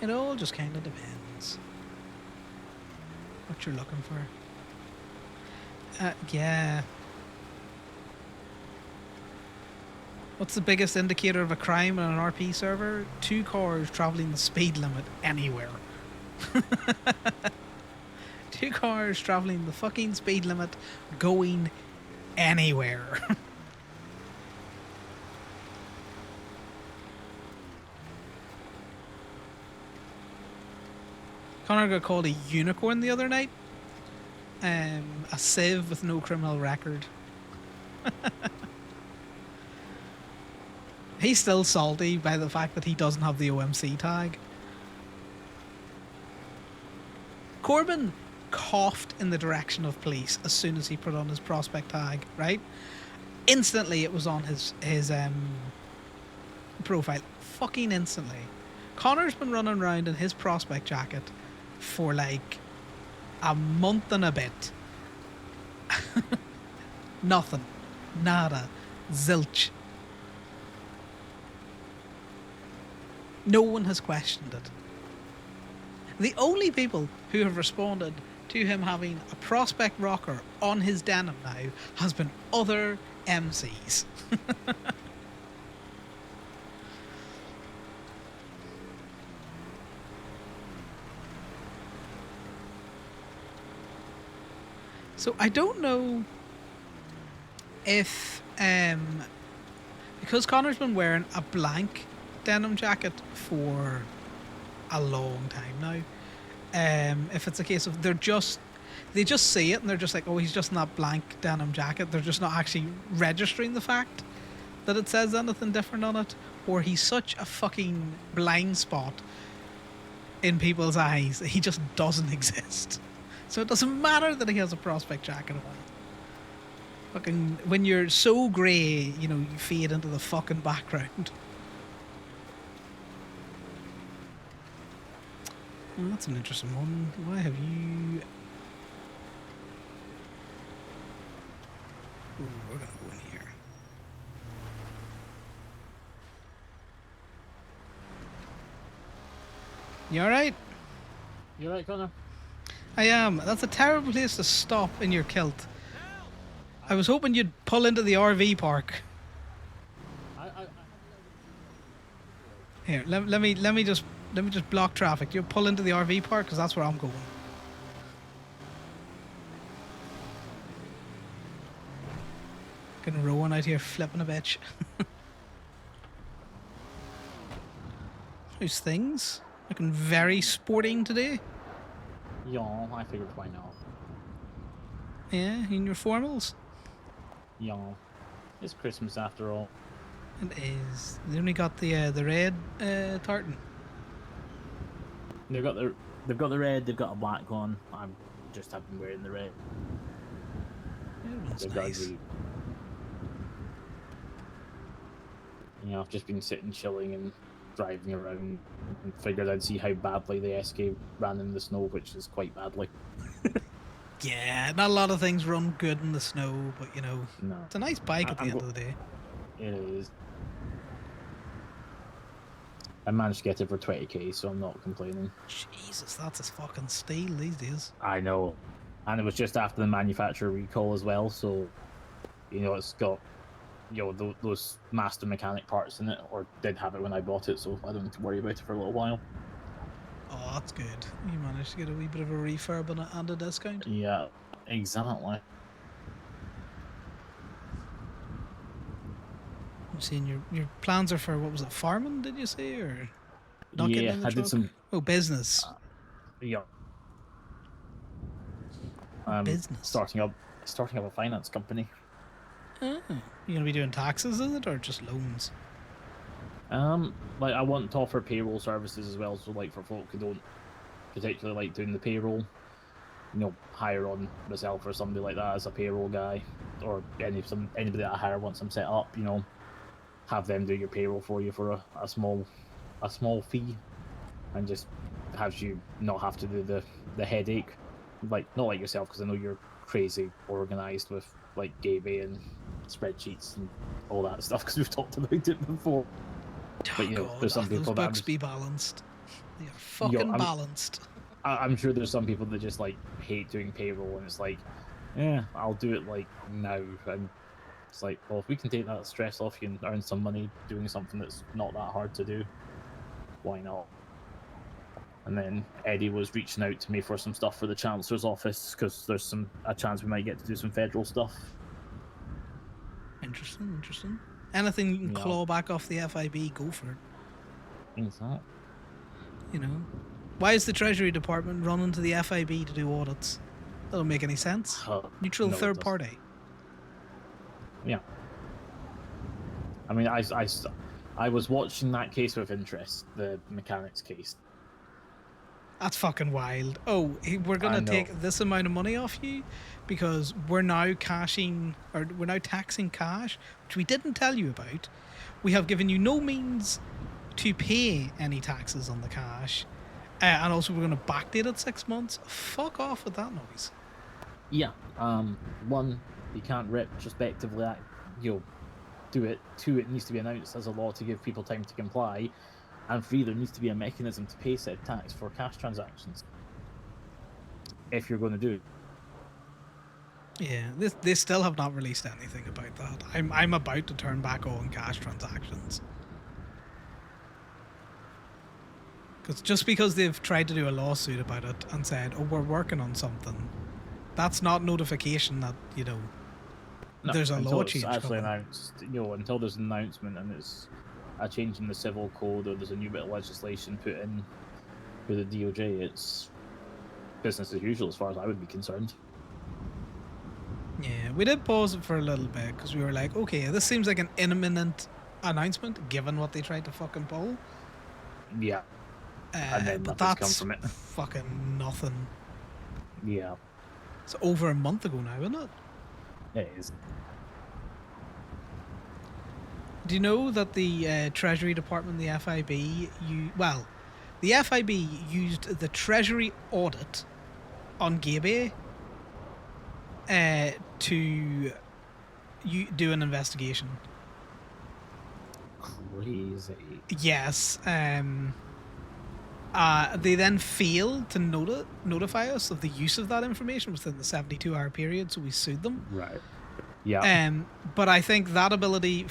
Speaker 1: It all just kind of depends what you're looking for. Yeah. What's the biggest indicator of a crime on an RP server? 2 cars travelling the speed limit anywhere. 2 cars travelling the fucking speed limit going anywhere. Connor got called a unicorn the other night. A civ with no criminal record. He's still salty by the fact that he doesn't have the OMC tag. Corbin coughed in the direction of police as soon as he put on his prospect tag, right? Instantly it was on his profile. Fucking instantly. Connor's been running around in his prospect jacket for like a month and a bit. Nothing. Nada. Zilch. No one has questioned it. The only people who have responded to him having a prospect rocker on his denim now has been other MCs. So I don't know if because Connor's been wearing a blank denim jacket for a long time now. If it's a case of they just see it and they're just like, oh, he's just in that blank denim jacket. They're just not actually registering the fact that it says anything different on it, or he's such a fucking blind spot in people's eyes that he just doesn't exist. So it doesn't matter that he has a prospect jacket on. Fucking when you're so grey, you fade into the fucking background. Well, that's an interesting one. Why have you... Ooh, we're gonna go in here. You alright?
Speaker 2: You alright, Connor?
Speaker 1: I am. That's a terrible place to stop in your kilt. I was hoping you'd pull into the RV park. Here, let me just block traffic. You pull into the RV park because that's where I'm going. Getting Rowan out here flipping a bitch. Those things looking very sporting today.
Speaker 2: Yeah, I figured why not.
Speaker 1: Yeah, in your formals.
Speaker 2: Yeah, it's Christmas after all.
Speaker 1: It is. They only got the red tartan.
Speaker 2: They've got the red, they've got a black one. I'm just have been wearing the red.
Speaker 1: Red one's
Speaker 2: They've got a
Speaker 1: nice.
Speaker 2: green. I've just been sitting chilling and driving around and figured I'd see how badly the SK ran in the snow, which is quite badly.
Speaker 1: Yeah, not a lot of things run good in the snow, but
Speaker 2: No,
Speaker 1: it's a nice bike at the end of the day.
Speaker 2: It is. I managed to get it for 20k, so I'm not complaining.
Speaker 1: Jesus, that's a fucking steal these days.
Speaker 2: I know, and it was just after the manufacturer recall as well, so it's got those master mechanic parts in it, or did have it when I bought it, so I don't need to worry about it for a little while.
Speaker 1: Oh, that's good. You managed to get a wee bit of a refurb and a discount.
Speaker 2: Yeah, exactly.
Speaker 1: I'm seeing your plans are for, what was it, farming? Did you say, or not getting in the
Speaker 2: I
Speaker 1: truck?
Speaker 2: did some.
Speaker 1: Business.
Speaker 2: Yeah.
Speaker 1: Business.
Speaker 2: Starting up a finance company.
Speaker 1: Oh, you gonna be doing taxes, is it, or just loans?
Speaker 2: I want to offer payroll services as well, so for folk who don't particularly like doing the payroll, hire on myself or somebody like that as a payroll guy, or anybody that I hire once I'm set up, have them do your payroll for you for a small fee, and just have you not have to do the headache, not like yourself, because I know you're crazy organized with daoibh and spreadsheets and all that stuff, because we've talked about it before. But
Speaker 1: God,
Speaker 2: there's some people
Speaker 1: those books be balanced. They are fucking balanced.
Speaker 2: I'm sure there's some people that just hate doing payroll, and it's I'll do it now, and it's well, if we can take that stress off you and earn some money doing something that's not that hard to do, why not? And then Eddie was reaching out to me for some stuff for the Chancellor's office, because there's a chance we might get to do some federal stuff.
Speaker 1: Interesting. Anything you can claw back off the FIB, go for it.
Speaker 2: Exactly.
Speaker 1: Why is the Treasury Department running to the FIB to do audits? That don't make any sense. Neutral third party.
Speaker 2: Yeah. I mean, I was watching that case with interest, the mechanics case.
Speaker 1: That's fucking wild. Oh, we're gonna take this amount of money off you because we're now taxing cash, which we didn't tell you about. We have given you no means to pay any taxes on the cash, and also we're gonna backdate it 6 months. Fuck off with that noise.
Speaker 2: Yeah. One, you can't retrospectively do it. Two, it needs to be announced as a law to give people time to comply. And three, there needs to be a mechanism to pay said tax for cash transactions, if you're going to do it.
Speaker 1: Yeah, they still have not released anything about that. I'm about to turn back on cash transactions. Just because they've tried to do a lawsuit about it and said, oh, we're working on something, that's not notification that, there's a law change
Speaker 2: actually announced, until there's an announcement and it's a change in the civil code, or there's a new bit of legislation put in for the DOJ, it's business as usual as far as I would be concerned.
Speaker 1: Yeah, we did pause it for a little bit because we were like, okay, this seems like an imminent announcement given what they tried to fucking pull.
Speaker 2: Yeah. And then
Speaker 1: but
Speaker 2: that's
Speaker 1: that's
Speaker 2: come from it.
Speaker 1: Fucking nothing.
Speaker 2: Yeah.
Speaker 1: It's over a month ago now, isn't it?
Speaker 2: It is.
Speaker 1: Do you know that the Treasury Department, the FIB, the FIB used the Treasury audit on daoibh to do an investigation?
Speaker 2: Crazy.
Speaker 1: Yes. They then failed to notify us of the use of that information within the 72-hour period, so we sued them.
Speaker 2: Right. Yeah.
Speaker 1: But I think that ability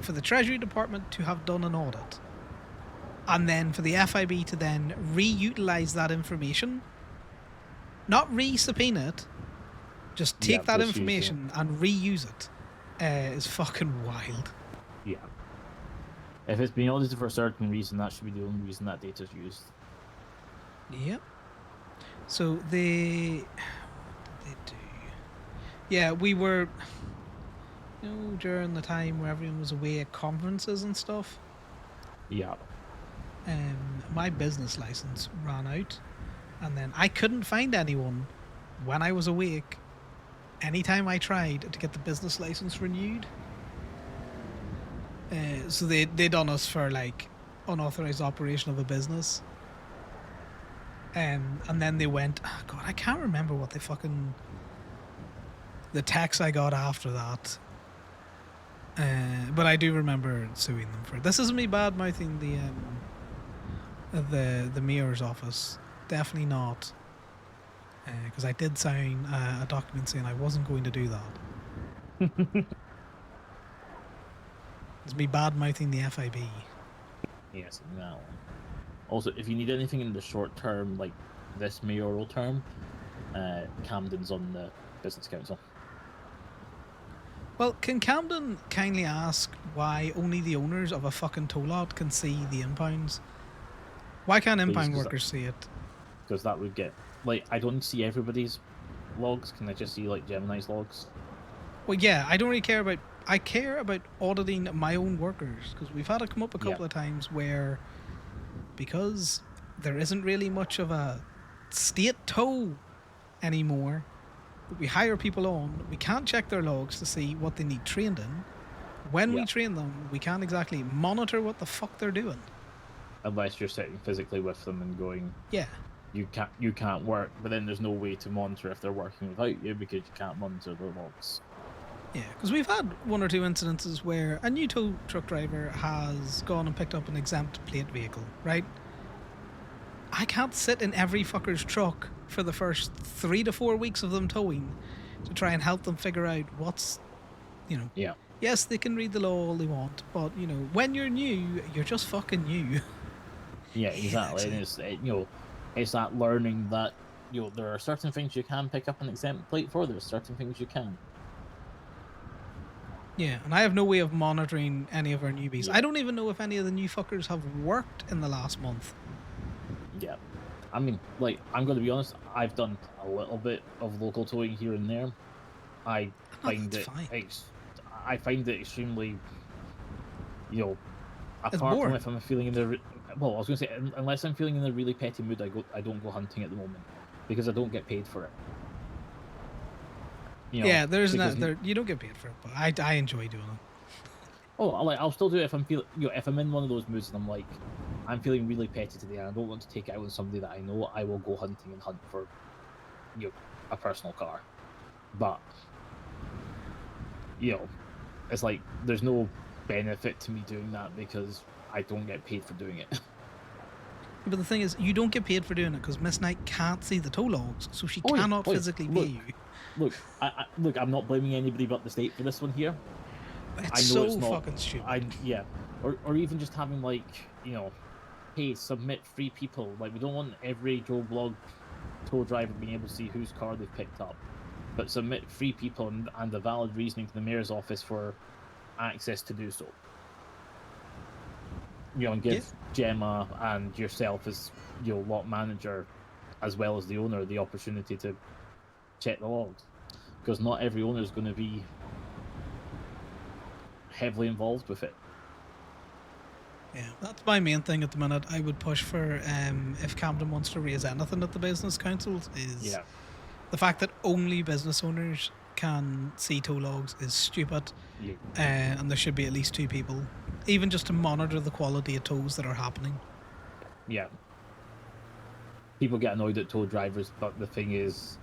Speaker 1: for the Treasury Department to have done an audit, and then for the FIB to then reutilize that information, not re-subpoena it, just take that information and reuse it, is fucking wild.
Speaker 2: Yeah. If it's been audited for a certain reason, that should be the only reason that data is used.
Speaker 1: Yep. So what did they do? Yeah, we were You know, during the time where everyone was away at conferences and stuff,
Speaker 2: Yeah.
Speaker 1: my business license ran out, and then I couldn't find anyone when I was awake. Anytime I tried to get the business license renewed, so they done us for like unauthorized operation of a business, and then they went, oh God, I can't remember what the text I got after that. But I do remember suing them for it. This isn't me bad mouthing the mayor's office. Definitely not. Because I did sign a document saying I wasn't going to do that. It's me bad mouthing the FIB.
Speaker 2: Yes, no. Also, if you need anything in the short term, like this mayoral term, Camden's on the business council.
Speaker 1: Well, can Camden kindly ask why only the owners of a fucking tow lot can see the impounds? Why can't impound workers see it?
Speaker 2: Because that would get, like, I don't see everybody's logs. Can I just see, like, Gemini's logs?
Speaker 1: Well, yeah, I don't really care about... I care about auditing my own workers, because we've had it come up a couple of times where, because there isn't really much of a state tow anymore, we hire people on, we can't check their logs to see what they need trained in. When we train them, we can't exactly monitor what the fuck they're doing.
Speaker 2: Unless you're sitting physically with them and going,
Speaker 1: yeah,
Speaker 2: you can't work, but then there's no way to monitor if they're working without you because you can't monitor their logs.
Speaker 1: Yeah, because we've had one or two incidences where a new tow truck driver has gone and picked up an exempt plate vehicle, right? I can't sit in every fucker's truck for the first 3 to 4 weeks of them towing to try and help them figure out what's,
Speaker 2: Yeah.
Speaker 1: Yes, they can read the law all they want, but, when you're new, you're just fucking new.
Speaker 2: Yeah, exactly. And it's, it's that learning that, there are certain things you can pick up an exempt plate for, there's certain things you can't.
Speaker 1: Yeah, and I have no way of monitoring any of our newbies. Yeah. I don't even know if any of the new fuckers have worked in the last month.
Speaker 2: Yeah. I mean, like, I'm going to be honest, I've done a little bit of local towing here and there. I find it extremely, apart from if I'm feeling in the... Well, I was going to say, unless I'm feeling in a really petty mood, I don't go hunting at the moment, because I don't get paid for it.
Speaker 1: Yeah, there's not there. You don't get paid for it, but I enjoy doing it.
Speaker 2: Oh, I'll still do it if I'm feeling, if I'm in one of those moods and I'm like, I'm feeling really petty today and I don't want to take it out on somebody that I know, I will go hunting and hunt for, a personal car. But, it's like there's no benefit to me doing that because I don't get paid for doing it.
Speaker 1: But the thing is, you don't get paid for doing it because Miss Knight can't see the tow logs, so she cannot physically pay you.
Speaker 2: Look, I'm not blaming anybody but the state for this one here.
Speaker 1: It's so fucking stupid.
Speaker 2: Or even just having, like, hey, submit 3 people. Like, we don't want every Joe Blog tow driver being able to see whose car they've picked up, but submit 3 people and a valid reasoning to the mayor's office for access to do so. And give Gemma and yourself as lot manager, as well as the owner, the opportunity to check the logs, because not every owner is going to be heavily involved with it.
Speaker 1: Yeah, that's my main thing at the minute. I would push for, if Camden wants to raise anything at the business councils, is the fact that only business owners can see tow logs is stupid. And there should be at least 2 people, even just to monitor the quality of tows that are happening.
Speaker 2: Yeah. People get annoyed at tow drivers, but the thing is,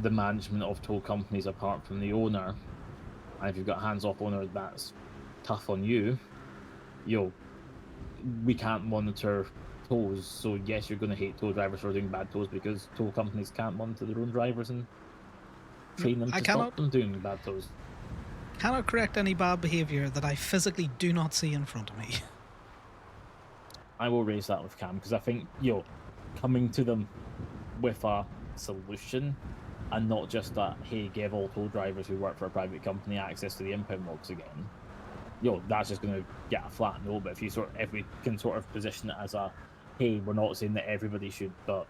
Speaker 2: the management of tow companies, apart from the owner, and if you've got a hands-off owner that's tough on you, we can't monitor tows. So yes, you're going to hate tow drivers for doing bad tows because tow companies can't monitor their own drivers and train them to stop them doing bad tows.
Speaker 1: Cannot correct any bad behaviour that I physically do not see in front of me.
Speaker 2: I will raise that with Cam, because I think, coming to them with a solution and not just that, hey, give all tow drivers who work for a private company access to the impound logs again, that's just going to get a flat no. But if we can sort of position it as a, hey, we're not saying that everybody should, but,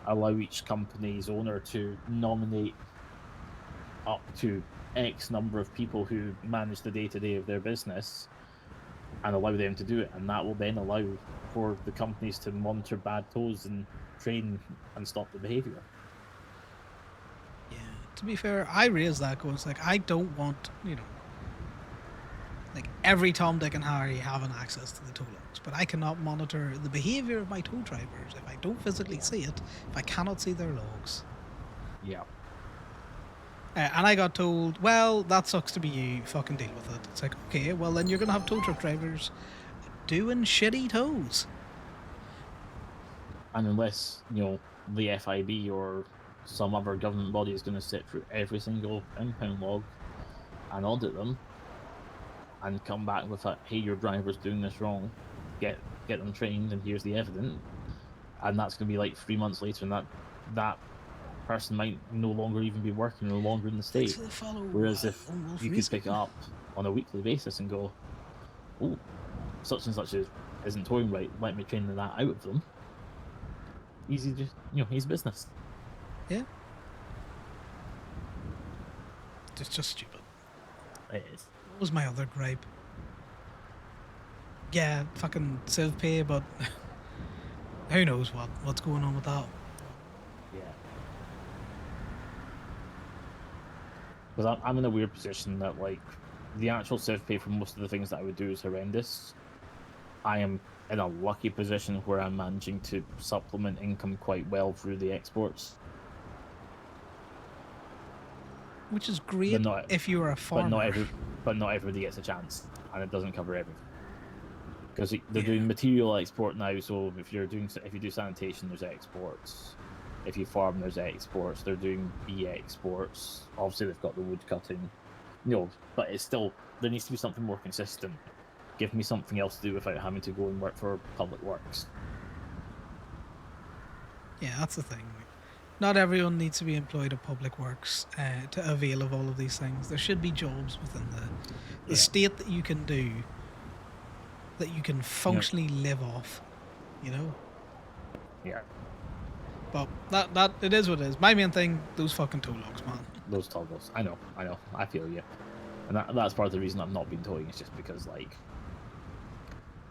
Speaker 2: allow each company's owner to nominate up to X number of people who manage the day-to-day of their business and allow them to do it, and that will then allow for the companies to monitor bad toes and train and stop the behaviour.
Speaker 1: Yeah. To be fair, I raised that goal. It's like I don't want, like every Tom, Dick, and Harry having access to the tow logs, but I cannot monitor the behaviour of my tow drivers if I don't physically see it. If I cannot see their logs.
Speaker 2: Yeah.
Speaker 1: And I got told, well, that sucks to be you. Fucking deal with it. It's like, okay, well then you're gonna have tow truck drivers doing shitty tows.
Speaker 2: And unless, the FIB or some other government body is going to sit through every single impound log and audit them and come back with a, hey, your driver's doing this wrong, get them trained, and here's the evidence, and that's going to be like 3 months later, and that person might no longer even be working, no longer in the state. Whereas if you could pick it up on a weekly basis and go, oh, such and such isn't towing right, let me train that out of them. Easy, just easy business.
Speaker 1: Yeah. It's just stupid.
Speaker 2: It is.
Speaker 1: What was my other gripe? Yeah, fucking civ pay, but who knows what's going on with that.
Speaker 2: Yeah. Because I'm in a weird position that, like, the actual civ pay for most of the things that I would do is horrendous. I am in a lucky position where I'm managing to supplement income quite well through the exports.
Speaker 1: Which is great if you're a farmer.
Speaker 2: But not everybody gets a chance, and it doesn't cover everything. Because they're doing material export now, so if you do sanitation, there's exports. If you farm, there's exports. They're doing bee exports. Obviously, they've got the wood cutting. But it's still, there needs to be something more consistent. Give me something else to do without having to go and work for public works.
Speaker 1: Yeah, that's the thing. Not everyone needs to be employed at public works to avail of all of these things. There should be jobs within the state that you can do, that you can functionally live off,
Speaker 2: Yeah.
Speaker 1: But that it is what it is. My main thing, those fucking tow logs, man.
Speaker 2: Those toggles. I know. I feel you. And that's part of the reason I've not been towing. It's just because, like,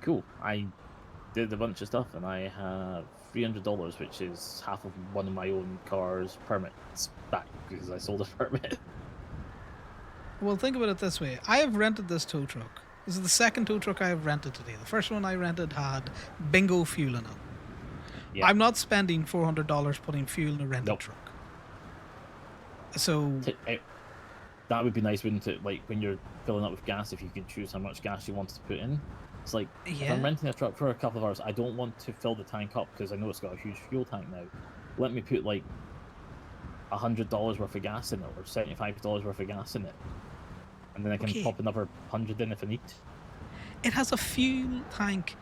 Speaker 2: cool, I did a bunch of stuff and I have $300, which is half of one of my own car's permits back because I sold a permit.
Speaker 1: Well, think about it this way. I have rented this tow truck. This is the second tow truck I have rented today. The first one I rented had bingo fuel in it. Yeah. I'm not spending $400 putting fuel in a rented truck. So
Speaker 2: that would be nice, wouldn't it? Like when you're filling up with gas, if you could choose how much gas you wanted to put in. It's like, if I'm renting a truck for a couple of hours, I don't want to fill the tank up because I know it's got a huge fuel tank now. Let me put like $100 worth of gas in it, or $75 worth of gas in it, and then I can pop another 100 in if I need.
Speaker 1: It has a fuel tank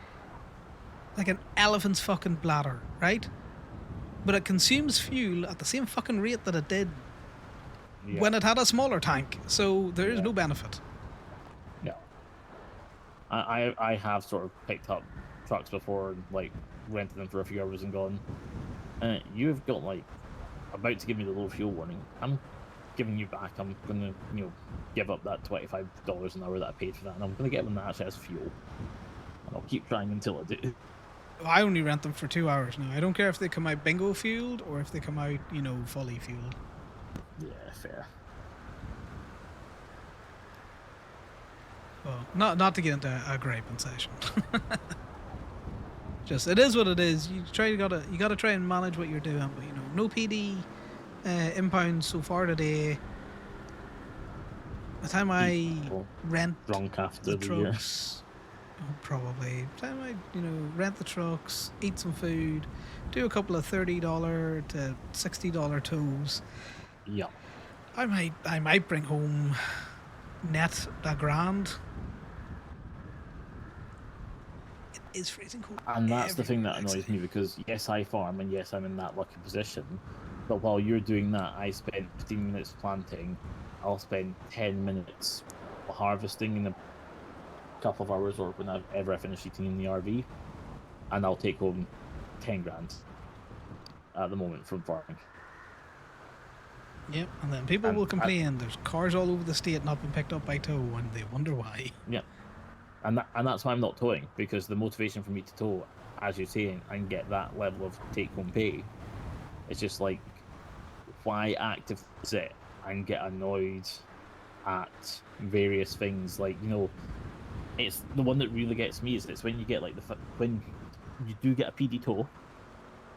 Speaker 1: like an elephant's fucking bladder, right? But it consumes fuel at the same fucking rate that it did when it had a smaller tank, so there is no benefit.
Speaker 2: No. I have sort of picked up trucks before and like rented them for a few hours and gone, you've got like about to give me the low fuel warning. I'm giving you back. I'm gonna give up that $25 an hour that I paid for that, and I'm gonna get one that actually has fuel. And I'll keep trying until I do.
Speaker 1: I only rent them for 2 hours now. I don't care if they come out bingo fueled or if they come out, fully fueled.
Speaker 2: Yeah, fair.
Speaker 1: Well, not to get into a griping session. Just it is what it is. You gotta try and manage what you're doing. But no PD impounds so far today. By the time I rent
Speaker 2: drunk after the
Speaker 1: trucks, probably. By the time I rent the trucks, eat some food, do a couple of $30 to $60 tows.
Speaker 2: Yeah.
Speaker 1: I might bring home net $1,000. It is freezing cold.
Speaker 2: And that's the thing that annoys me, because yes, I farm and yes, I'm in that lucky position. But while you're doing that, I spend 15 minutes planting. I'll spend 10 minutes harvesting in a couple of hours, or whenever I finish eating in the RV, and I'll take home 10 grand at the moment from farming.
Speaker 1: Yep. And then people
Speaker 2: And
Speaker 1: will complain there's cars all over the state not been picked up by tow, and they wonder why.
Speaker 2: yeah, and that's why I'm not towing, because the motivation for me to tow, as you're saying, and get that level of take home pay, it's just like, why actively sit and get annoyed at various things? Like, it's the one that really gets me is it's when you get like when you do get a PD tow,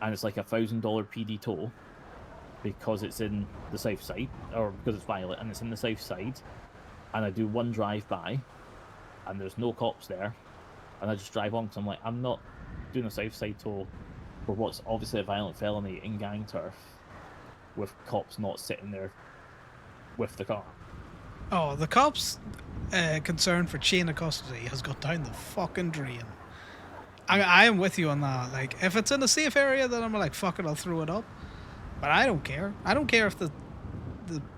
Speaker 2: and it's like $1,000 PD tow because it's in the south side, or because it's Violet and it's in the south side, and I do one drive by and there's no cops there, and I just drive on because I'm like, I'm not doing a south side tow for what's obviously a violent felony in gang turf with cops not sitting there with the car.
Speaker 1: Oh, the cops' concern for chain of custody has got down the fucking drain. I am with you on that. Like, if it's in a safe area, then I'm like, fuck it, I'll throw it up. But I don't care. I don't care if the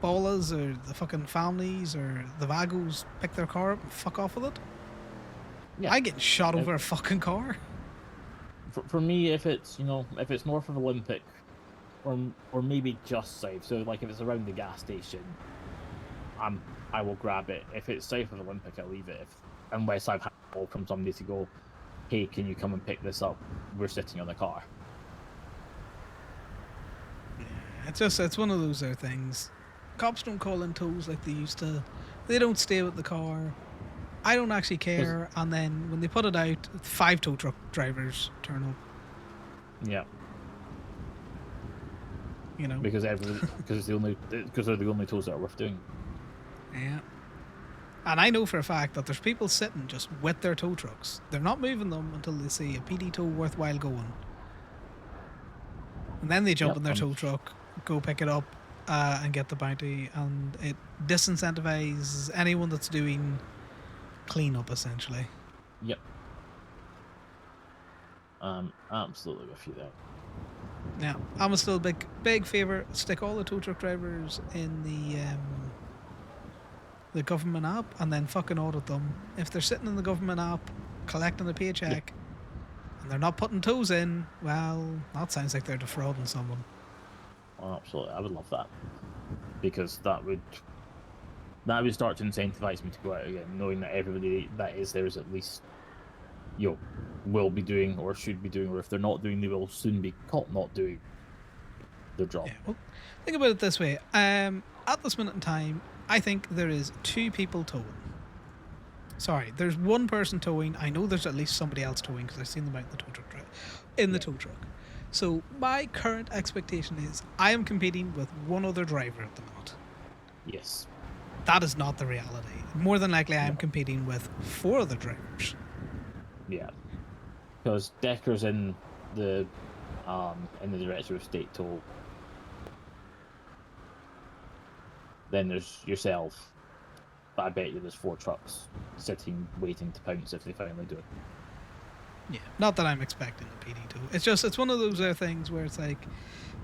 Speaker 1: ballas or the fucking families or the vagos pick their car up and fuck off with it.
Speaker 2: Yeah,
Speaker 1: I get shot over a fucking car.
Speaker 2: for me, if it's if it's north of Olympic, or maybe just south, so like if it's around the gas station, I will grab it. If it's south of Olympic, I'll leave it. Unless I've had a call from somebody to go, hey, can you come and pick this up? We're sitting on the car.
Speaker 1: It's one of those things. Cops don't call in tows like they used to. They don't stay with the car. I don't actually care. And then when they put it out, 5 tow truck drivers turn up.
Speaker 2: Yeah.
Speaker 1: Because
Speaker 2: they're the only tows that are worth doing.
Speaker 1: Yeah. And I know for a fact that there's people sitting just with their tow trucks. They're not moving them until they see a PD tow worthwhile going. And then they jump in their tow truck, go pick it up, and get the bounty. And it disincentivizes anyone that's doing cleanup, essentially.
Speaker 2: Yep. Absolutely with you there.
Speaker 1: Yeah, I'm still a big favourite. Stick all the tow truck drivers in the government app and then fucking audit them. If they're sitting in the government app collecting a paycheck and they're not putting tows in, well, that sounds like they're defrauding someone.
Speaker 2: Oh, absolutely, I would love that, because that would start to incentivize me to go out again, knowing that everybody that is there is at least will be doing or should be doing, or if they're not doing, they will soon be caught not doing their job.
Speaker 1: Yeah, well, think about it this way. At this minute in time, I think there is 2 people towing. Sorry, there's 1 person towing. I know there's at least somebody else towing because I've seen them out in the tow truck. The tow truck. So my current expectation is I am competing with 1 other driver at the minute.
Speaker 2: Yes.
Speaker 1: That is not the reality. More than likely, I am competing with 4 other drivers.
Speaker 2: Yeah, because Decker's in the director of state toll. Then there's yourself, but I bet you there's 4 trucks sitting waiting to pounce if they finally do it.
Speaker 1: Yeah, not that I'm expecting a PD tow. It's one of those things where it's like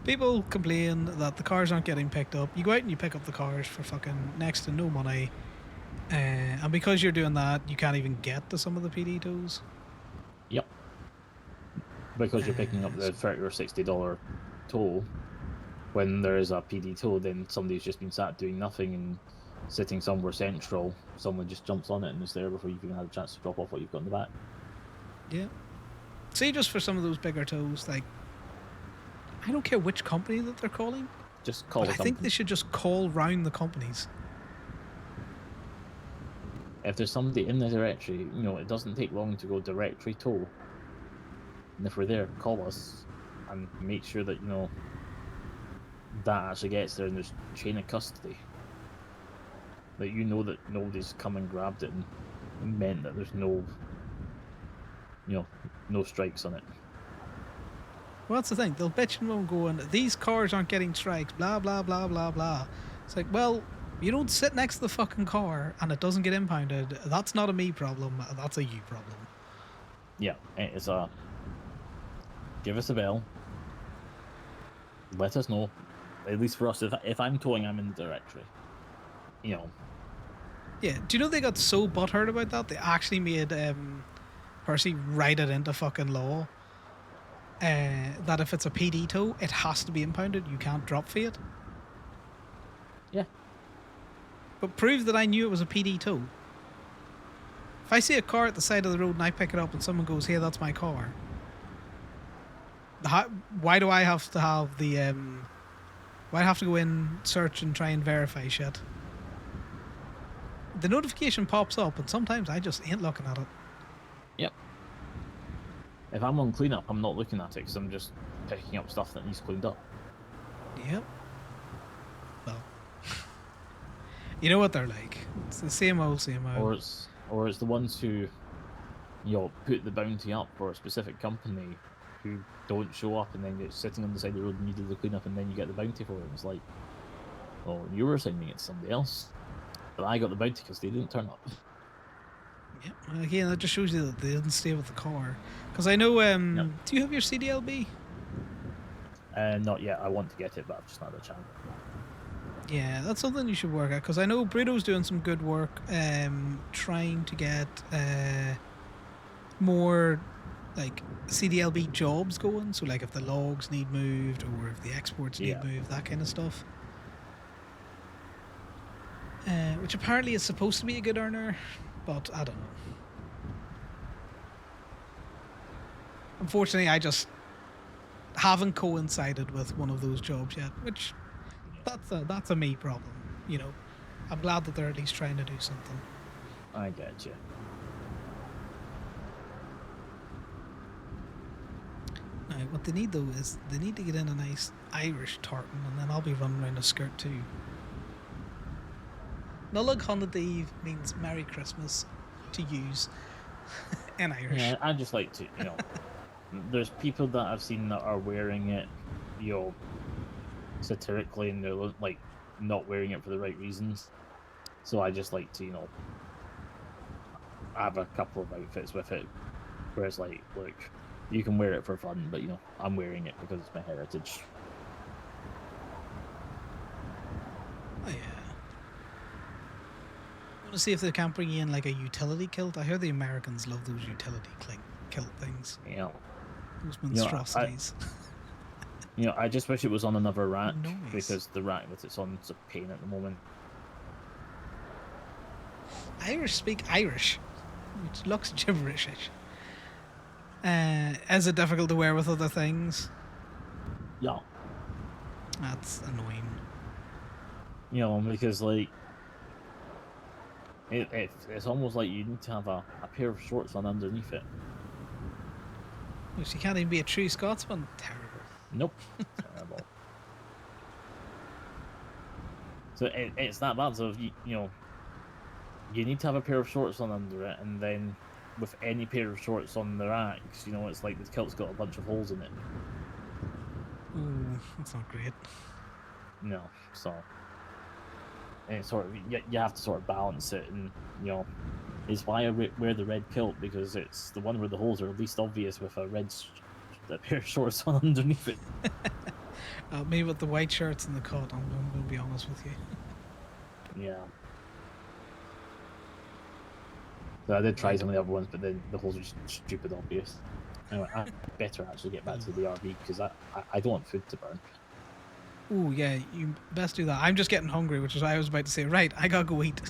Speaker 1: people complain that the cars aren't getting picked up. You go out and you pick up the cars for fucking next to no money, and because you're doing that, you can't even get to some of the PD tows.
Speaker 2: Yep. Because you're picking up the $30 or $60 toll when there is a PD tow, then somebody's just been sat doing nothing and sitting somewhere central. Someone just jumps on it and is there before you've even had a chance to drop off what you've got in the back.
Speaker 1: Yeah. See, just for some of those bigger tows, like, I don't care which company that they're calling.
Speaker 2: Just call. But
Speaker 1: I think they should just call round the companies.
Speaker 2: If there's somebody in the directory, it doesn't take long to go directory tow. And if we're there, call us and make sure that that actually gets there and there's chain of custody. That that nobody's come and grabbed it and meant that there's no strikes on it.
Speaker 1: Well, that's the thing. They'll bitch and moan going, these cars aren't getting strikes, blah, blah, blah, blah, blah. It's like, well, you don't sit next to the fucking car and it doesn't get impounded. That's not a me problem. That's a you problem.
Speaker 2: Yeah, it's a... Give us a bell. Let us know. At least for us, if I'm towing, I'm in the directory.
Speaker 1: Yeah, do you know they got so butthurt about that? They actually made Percy write it into fucking law that if it's a PD tow, it has to be impounded. You can't drop fee it.
Speaker 2: Yeah.
Speaker 1: But prove that I knew it was a PD tow. If I see a car at the side of the road and I pick it up and someone goes, "Hey, that's my car," why do I have to have the why do I have to go in, search, and try and verify shit? The notification pops up, and sometimes I just ain't looking at it.
Speaker 2: Yep. If I'm on cleanup, I'm not looking at it because I'm just picking up stuff that needs cleaned up.
Speaker 1: Yep. Well, you know what they're like. It's the same old, same old.
Speaker 2: Or it's the ones who, put the bounty up for a specific company who don't show up and then it's sitting on the side of the road and you do the cleanup and then you get the bounty for it. It's like, well, you were sending it to somebody else, but I got the bounty because they didn't turn up.
Speaker 1: Yep. Again, that just shows you that they didn't stay with the car. Because I know,
Speaker 2: Yep.
Speaker 1: do you have your CDLB?
Speaker 2: Not yet. I want to get it, but I've just not had a chance.
Speaker 1: Yeah, that's something you should work at. Because I know Burrito's doing some good work trying to get more like CDLB jobs going. So like if the logs need moved or if the exports need moved, that kind of stuff. Which apparently is supposed to be a good earner, but I don't know. Unfortunately, I just haven't coincided with one of those jobs yet, which that's a me problem. I'm glad that they're at least trying to do something.
Speaker 2: I get you.
Speaker 1: Now, what they need though is they need to get in a nice Irish tartan, and then I'll be running around a skirt too. Nollaig daoibh means Merry Christmas to use in Irish.
Speaker 2: Yeah, I just like to, there's people that I've seen that are wearing it, satirically, and they're like not wearing it for the right reasons. So I just like to, have a couple of outfits with it, where it's like, look, you can wear it for fun, but I'm wearing it because it's my heritage.
Speaker 1: Oh yeah. I want to see if they can't bring in like a utility kilt. I hear the Americans love those utility kilt things.
Speaker 2: Yeah.
Speaker 1: Those monstrosities.
Speaker 2: I just wish it was on another rack,
Speaker 1: Nice.
Speaker 2: because the rack that it's on is a pain at the moment.
Speaker 1: Irish speak Irish, which looks gibberish-ish. Is it difficult to wear with other things?
Speaker 2: Yeah.
Speaker 1: That's annoying.
Speaker 2: Because like it's almost like you need to have a pair of shorts on underneath it.
Speaker 1: Which you can't even be a true Scotsman. Terrible.
Speaker 2: Nope. Terrible. So it's that bad. So you need to have a pair of shorts on under it, and then with any pair of shorts on the racks, it's like the kilt's got a bunch of holes in it.
Speaker 1: Ooh, that's not great.
Speaker 2: No, so and it's sort of you have to sort of balance it, and it's why I wear the red kilt, because it's the one where the holes are least obvious with a pair of shorts on underneath it.
Speaker 1: Me with the white shirts and the coat. I'm going to be honest with you.
Speaker 2: Yeah. So I did try some of the other ones, but then the holes are just stupid obvious. Anyway, I better actually get back to the RV because I don't want food to burn.
Speaker 1: Ooh, yeah, you best do that. I'm just getting hungry, which is why I was about to say, right, I gotta go eat.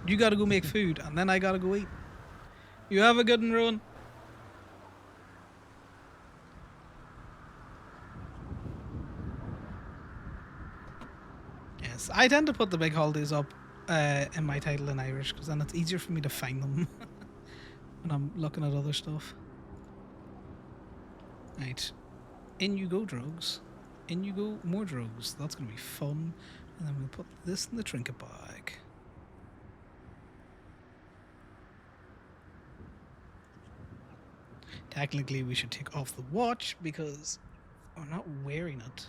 Speaker 1: You gotta go make food, and then I gotta go eat. You have a good one, Rowan. Yes, I tend to put the big holidays up in my title in Irish, because then it's easier for me to find them when I'm looking at other stuff. Right. In you go, drugs. In you go, more drugs. That's going to be fun. And then we'll put this in the trinket bag. Technically, we should take off the watch because we're not wearing it.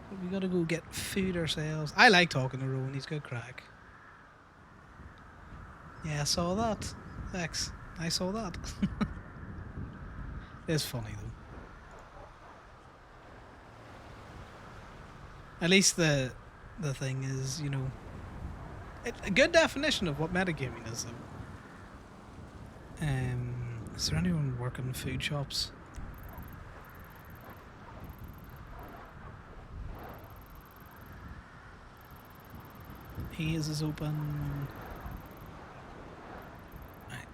Speaker 1: But we gotta go get food ourselves. I like talking to Rowan. He's good crack. Yeah, I saw that. Thanks. I saw that. It's funny though. At least the thing is, a good definition of what metagaming is though. Is there anyone working in food shops? Hayes is open. Right.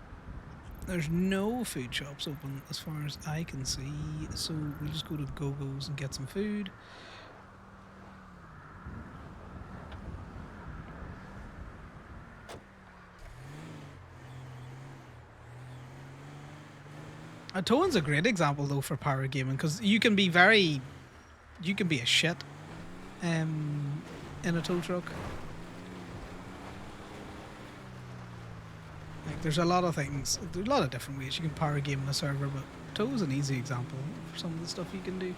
Speaker 1: There's no food shops open as far as I can see, so we'll just go to Go-Go's and get some food. Towan's a great example though for power gaming because you can be a shit in a tow truck. Like there's a lot of things, there's a lot of different ways you can power game in a server, but Tow's an easy example for some of the stuff you can do.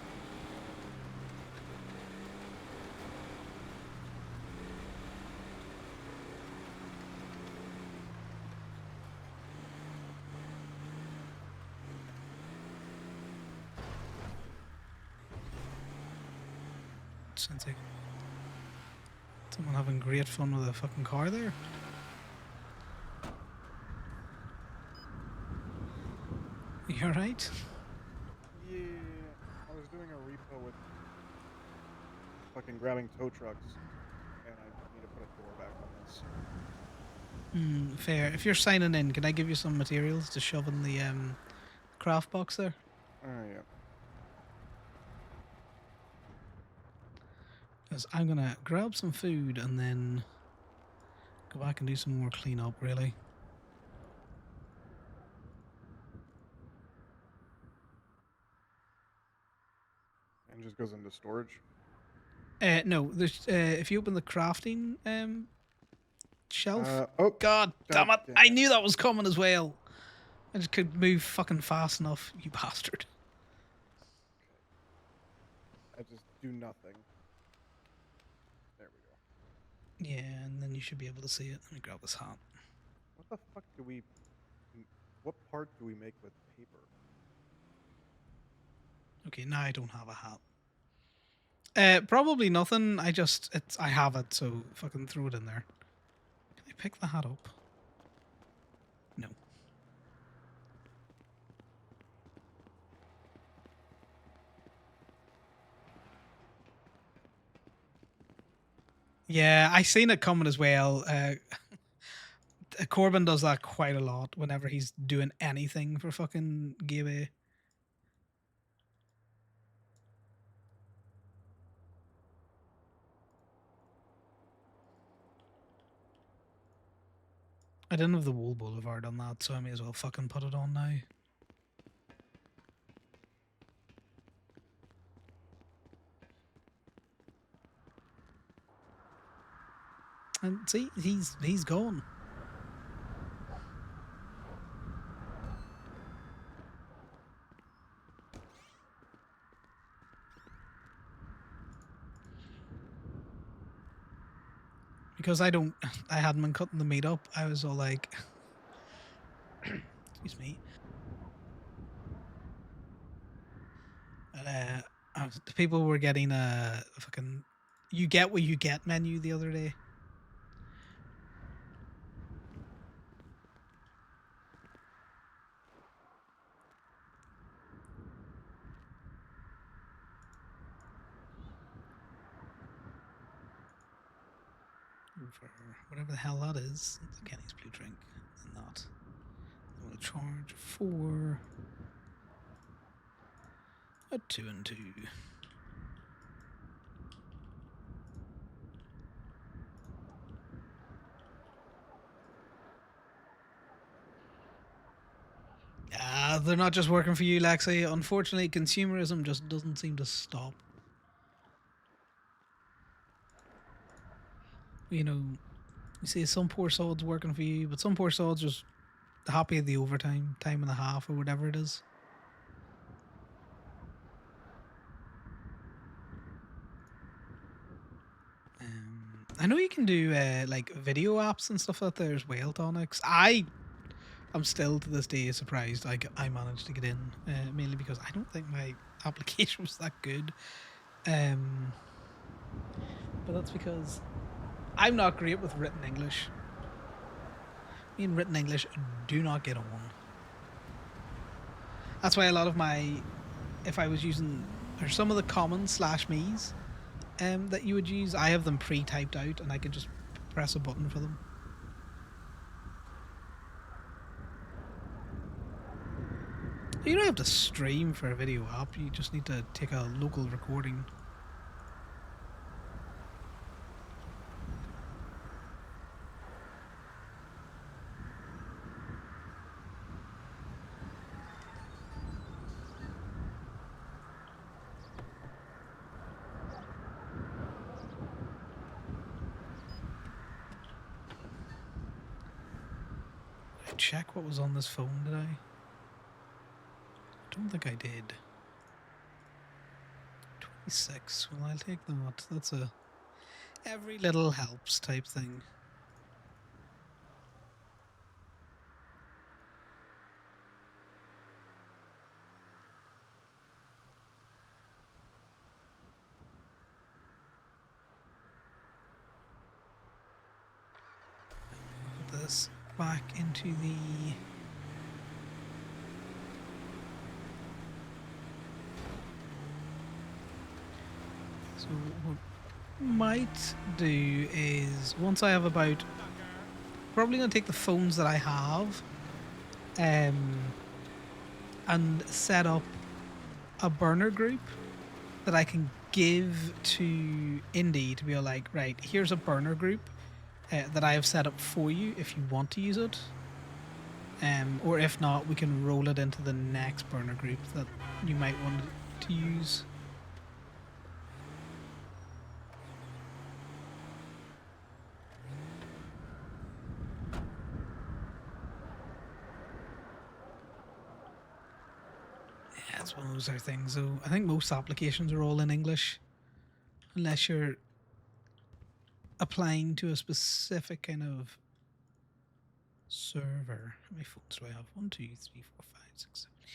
Speaker 1: Sounds like someone having great fun with a fucking car there. You alright?
Speaker 3: Yeah, I was doing a repo with fucking grabbing tow trucks, and I need to put a door back on this.
Speaker 1: Fair. If you're signing in, can I give you some materials to shove in the craft box there?
Speaker 3: Yeah.
Speaker 1: Because I'm gonna grab some food and then go back and do some more cleanup, really.
Speaker 3: And just goes into storage.
Speaker 1: No, there's if you open the crafting shelf.
Speaker 3: Oh,
Speaker 1: God damn it!
Speaker 3: damn
Speaker 1: I
Speaker 3: it.
Speaker 1: knew that was coming as well. I just couldn't move fucking fast enough, you bastard.
Speaker 3: I just do nothing. There we go.
Speaker 1: Yeah, and then you should be able to see it. Let me grab this hat.
Speaker 3: What the fuck do we... What part do we make with paper?
Speaker 1: Okay, now I don't have a hat. Probably nothing. I have it, so fucking throw it in there. Can I pick the hat up? No. Yeah, I seen it coming as well. Corbin does that quite a lot whenever he's doing anything for fucking Gabe. I didn't have the Wool Boulevard on that, so I may as well fucking put it on now. And see, he's gone. Because I hadn't been cutting the meat up, I was all like, excuse me. And, the people were getting a fucking you get what you get menu the other day. For whatever the hell that is. It's a Kenny's blue drink and not. I'm going to charge for a 2 and 2. They're not just working for you, Lexi. Unfortunately, consumerism just doesn't seem to stop. You know, you see some poor sod's working for you, but some poor sod's just happy at the overtime, time and a half or whatever it is. I know you can do like video apps and stuff like that as well, Tonics. I'm still to this day surprised I managed to get in, mainly because I don't think my application was that good. But that's because I'm not great with written English. Me and written English do not get on. That's why a lot of if I was using, or some of the common /me's that you would use, I have them pre-typed out and I can just press a button for them. You don't have to stream for a video app, you just need to take a local recording. Did I check what was on this phone, did I? I don't think I did. 26. Well, I'll take that. That's a every little helps type thing. Put this back into the so what might do is once I have about probably gonna take the phones that I have and set up a burner group that I can give to Indy to be like, right, here's a burner group that I have set up for you if you want to use it. Or if not, we can roll it into the next burner group that you might want to use. Yeah, it's one of those other things. So I think most applications are all in English, unless you're applying to a specific kind of server. How many phones do I have? 1, 2, 3, 4, 5, 6, 7, 8,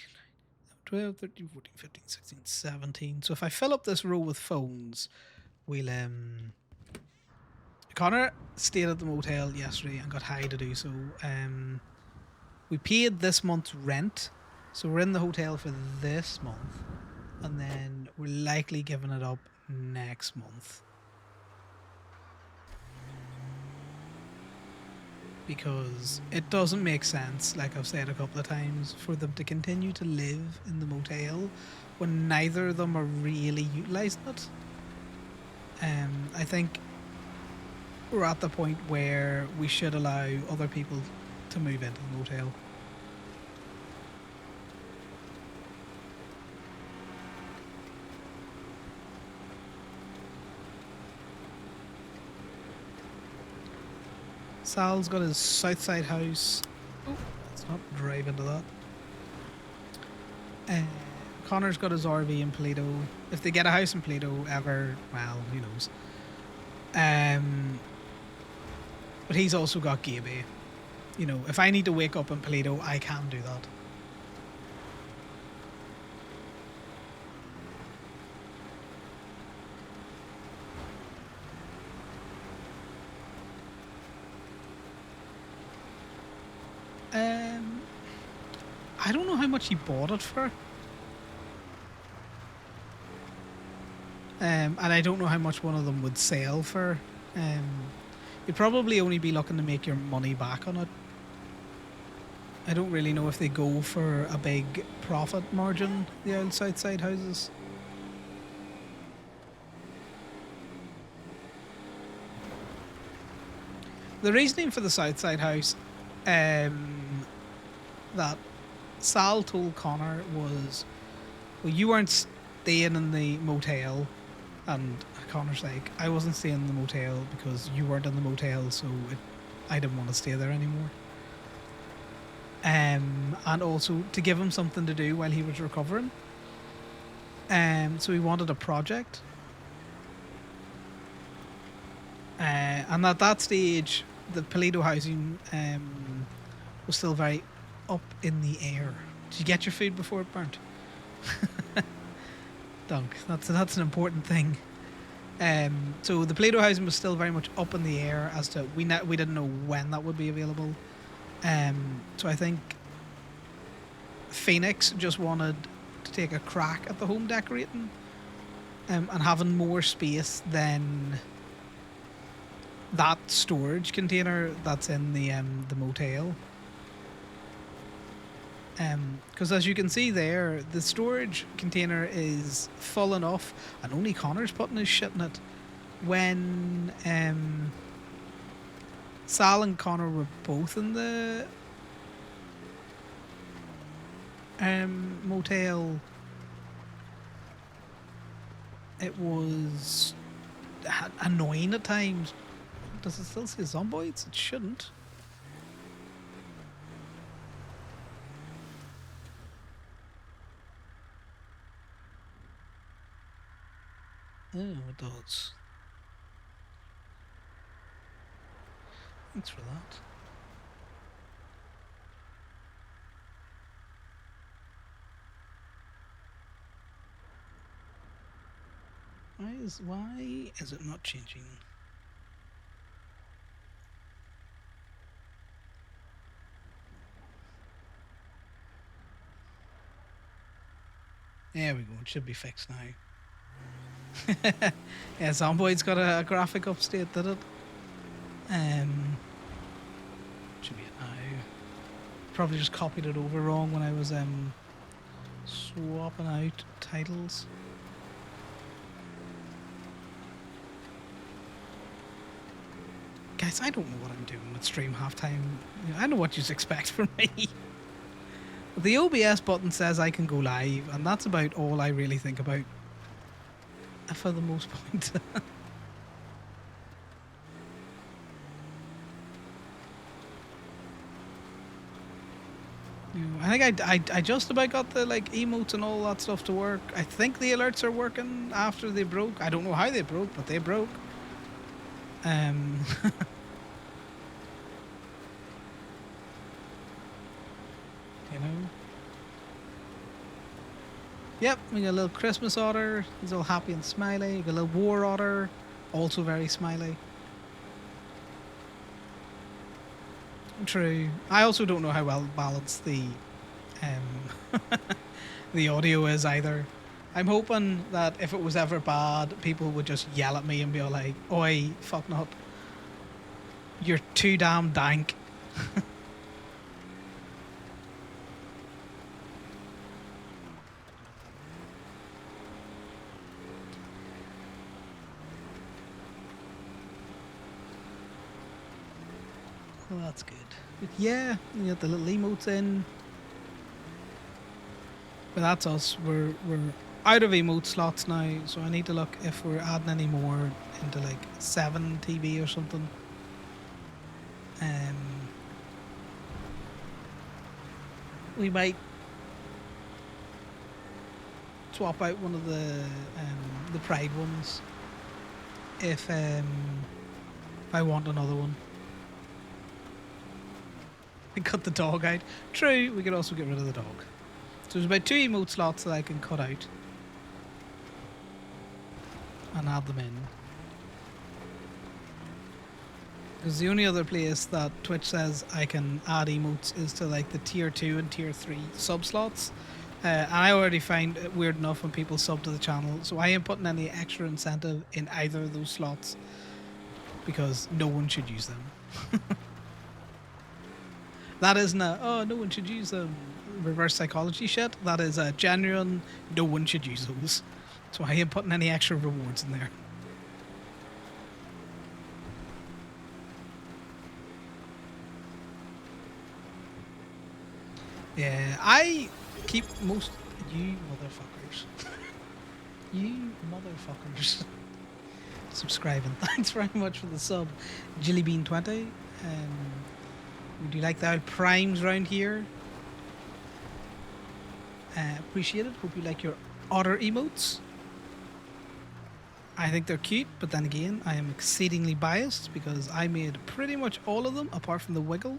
Speaker 1: 9, 12, 13, 14, 15, 16, 17. So if I fill up this row with phones, we'll Connor stayed at the motel yesterday and got high to do so. We paid this month's rent, so we're in the hotel for this month, and then we're likely giving it up next month. Because it doesn't make sense, like I've said a couple of times, for them to continue to live in the motel when neither of them are really utilising it. I think we're at the point where we should allow other people to move into the motel. Sal's got his Southside house. Oh, let's not drive into that. Connor's got his RV in Paleto. If they get a house in Paleto ever, well, who knows. But he's also got Gaby. You know, if I need to wake up in Paleto, I can do that. I don't know how much he bought it for. And I don't know how much one of them would sell for. You'd probably only be looking to make your money back on it. I don't really know if they go for a big profit margin, the old Southside houses. The reasoning for the Southside house that Sal told Connor was, well, you weren't staying in the motel, and Connor's like, I wasn't staying in the motel because you weren't in the motel, so I didn't want to stay there anymore. And also to give him something to do while he was recovering. So he wanted a project. And at that stage, the Paleto housing was still very up in the air. Did you get your food before it burnt? Dunk. That's an important thing. So the Paleto housing was still very much up in the air as to we didn't know when that would be available. So I think Phoenix just wanted to take a crack at the home decorating and having more space than that storage container that's in the motel. Because as you can see there, the storage container is full enough, and only Connor's putting his shit in it. When Sal and Connor were both in the motel, it was annoying at times. Does it still say zomboids? It shouldn't. Oh, it does. Thanks for that. Why is it not changing? There we go. It should be fixed now. Yeah, Zomboid's got a graphic upstate, did it? Should be it now. Probably just copied it over wrong when I was swapping out titles. Guys, I don't know what I'm doing with stream halftime. I know what you expect from me. The OBS button says I can go live, and that's about all I really think about. For the most part. I think I just about got the like emotes and all that stuff to work. I think the alerts are working after they broke. I don't know how they broke, but they broke. You know. Yep, we got a little Christmas otter. He's all happy and smiley. We got a little war otter, also very smiley. True. I also don't know how well balanced the the audio is either. I'm hoping that if it was ever bad, people would just yell at me and be all like, "Oi, fuck not. You're too damn dank." Well, that's good. But yeah, you got the little emotes in. But that's us. We're out of emote slots now, so I need to look if we're adding any more into like 7 TB or something. We might swap out one of the Pride ones if I want another one. We cut the dog out. True, we could also get rid of the dog. So there's about 2 emote slots that I can cut out and add them in. Because the only other place that Twitch says I can add emotes is to like the tier 2 and tier 3 sub slots. And I already find it weird enough when people sub to the channel, so I ain't putting any extra incentive in either of those slots because no one should use them. That isn't a, oh, no one should use them, reverse psychology shit. That is a genuine, no one should use those. So I ain't putting any extra rewards in there. Yeah, I keep most... You motherfuckers. You motherfuckers. Subscribing. Thanks very much for the sub. Jillybean20. Would you like the old primes round here? Appreciate it. Hope you like your otter emotes. I think they're cute, but then again, I am exceedingly biased because I made pretty much all of them apart from the wiggle.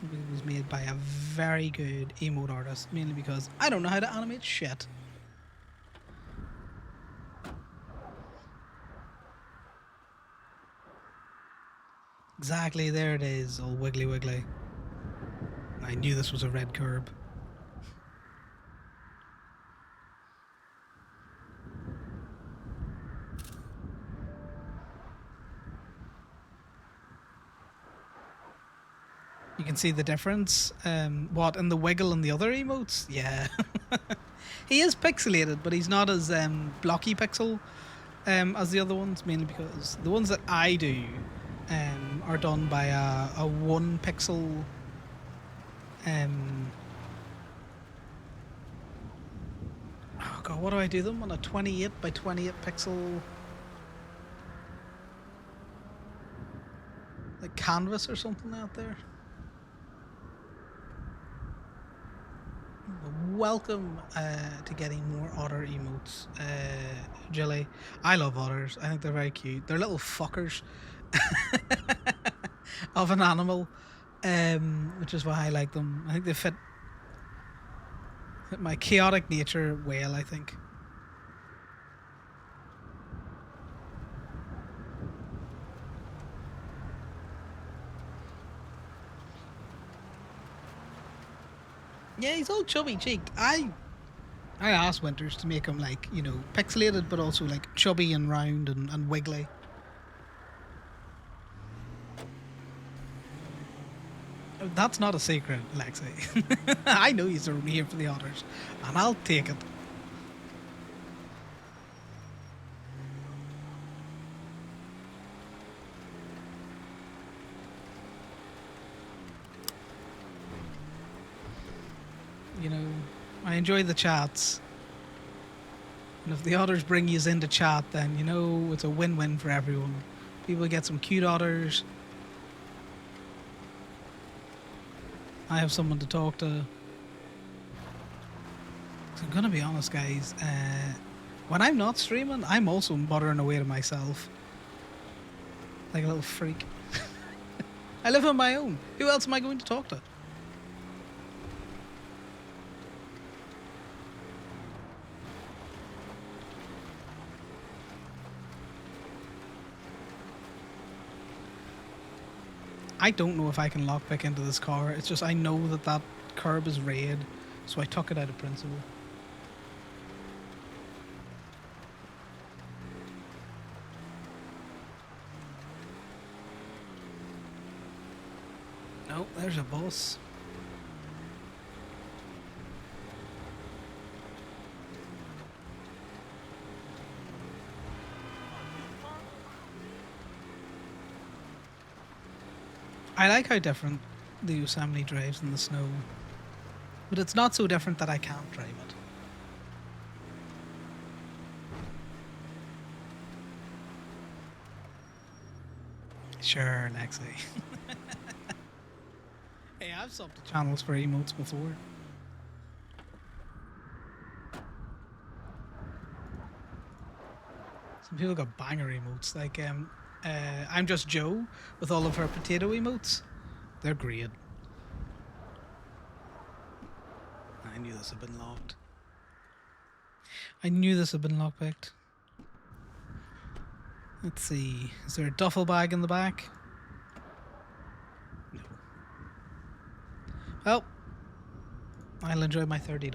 Speaker 1: It was made by a very good emote artist, mainly because I don't know how to animate shit. Exactly, there it is, all wiggly wiggly. I knew this was a red curb. You can see the difference. What in the wiggle and the other emotes? Yeah, he is pixelated, but he's not as blocky pixel as the other ones. Mainly because the ones that I do are done by a 1 pixel. Oh god, what do I do them on a 28 by 28 pixel? Like canvas or something out there. Welcome to getting more otter emotes, Jilly. I love otters. I think they're very cute. They're little fuckers of an animal, which is why I like them. I think they fit my chaotic nature well, I think. Yeah, he's all chubby cheeked. I asked Winters to make him like, pixelated but also like chubby and round and wiggly. That's not a secret, Lexi. I know you're here for the otters, and I'll take it. I enjoy the chats. And if the otters bring you into chat, then it's a win-win for everyone. People get some cute otters. I have someone to talk to. So I'm gonna be honest, guys. When I'm not streaming, I'm also muttering away to myself, like a little freak. I live on my own. Who else am I going to talk to? I don't know if I can lockpick into this car. It's just I know that curb is red, so I took it out of principle. Nope, there's a bus. I like how different the Yosemite drives in the snow, but it's not so different that I can't drive it. Sure, Lexi. Hey, I've subbed to channels for emotes before. Some people got banger emotes, like I'm Just Joe with all of her potato emotes. They're great. I knew this had been locked. I knew this had been lockpicked. Let's see. Is there a duffel bag in the back? No. Well, I'll enjoy my $30.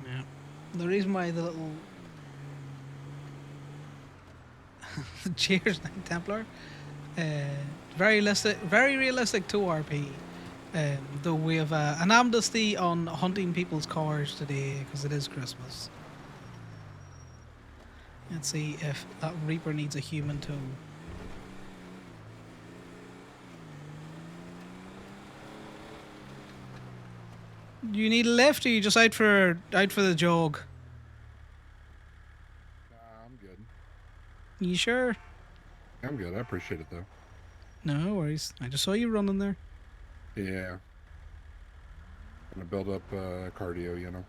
Speaker 1: Yeah. The reason why the little the Cheers Knight Templar, very realistic 2RP. Though we have an amnesty on hunting people's cars today because it is Christmas. Let's see if that Reaper needs a human tow. You need a lift, or you just out for the jog?
Speaker 3: I'm good.
Speaker 1: You sure?
Speaker 3: I'm good. I appreciate it though.
Speaker 1: No worries. I just saw you running there.
Speaker 3: Yeah. Gonna build up cardio, you know.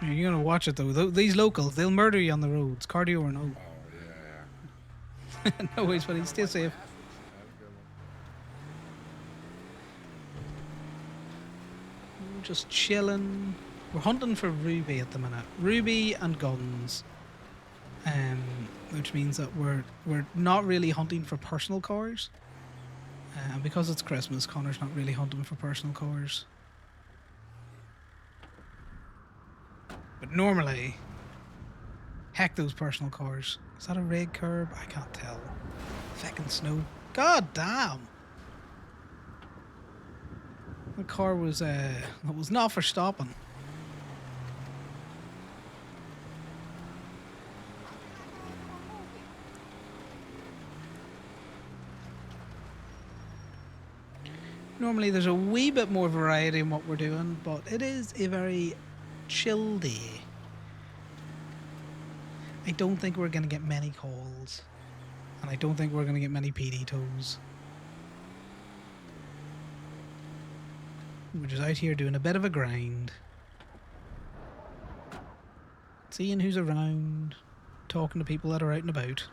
Speaker 1: You're gonna watch it though. These locals, they'll murder you on the roads, cardio or no.
Speaker 3: Oh yeah.
Speaker 1: No worries, buddy. Stay safe.
Speaker 3: Have a good one.
Speaker 1: Just chilling. We're hunting for Ruby at the minute. Ruby and guns. Which means that we're not really hunting for personal cars. And because it's Christmas, Connor's not really hunting for personal cars. But normally, heck those personal cars. Is that a red curb? I can't tell. Feckin' snow. God damn! The car was it was not for stopping. Normally there's a wee bit more variety in what we're doing, but it is a very chill day. I don't think we're going to get many calls. And I don't think we're going to get many PD tows. We're just out here doing a bit of a grind. Seeing who's around. Talking to people that are out and about.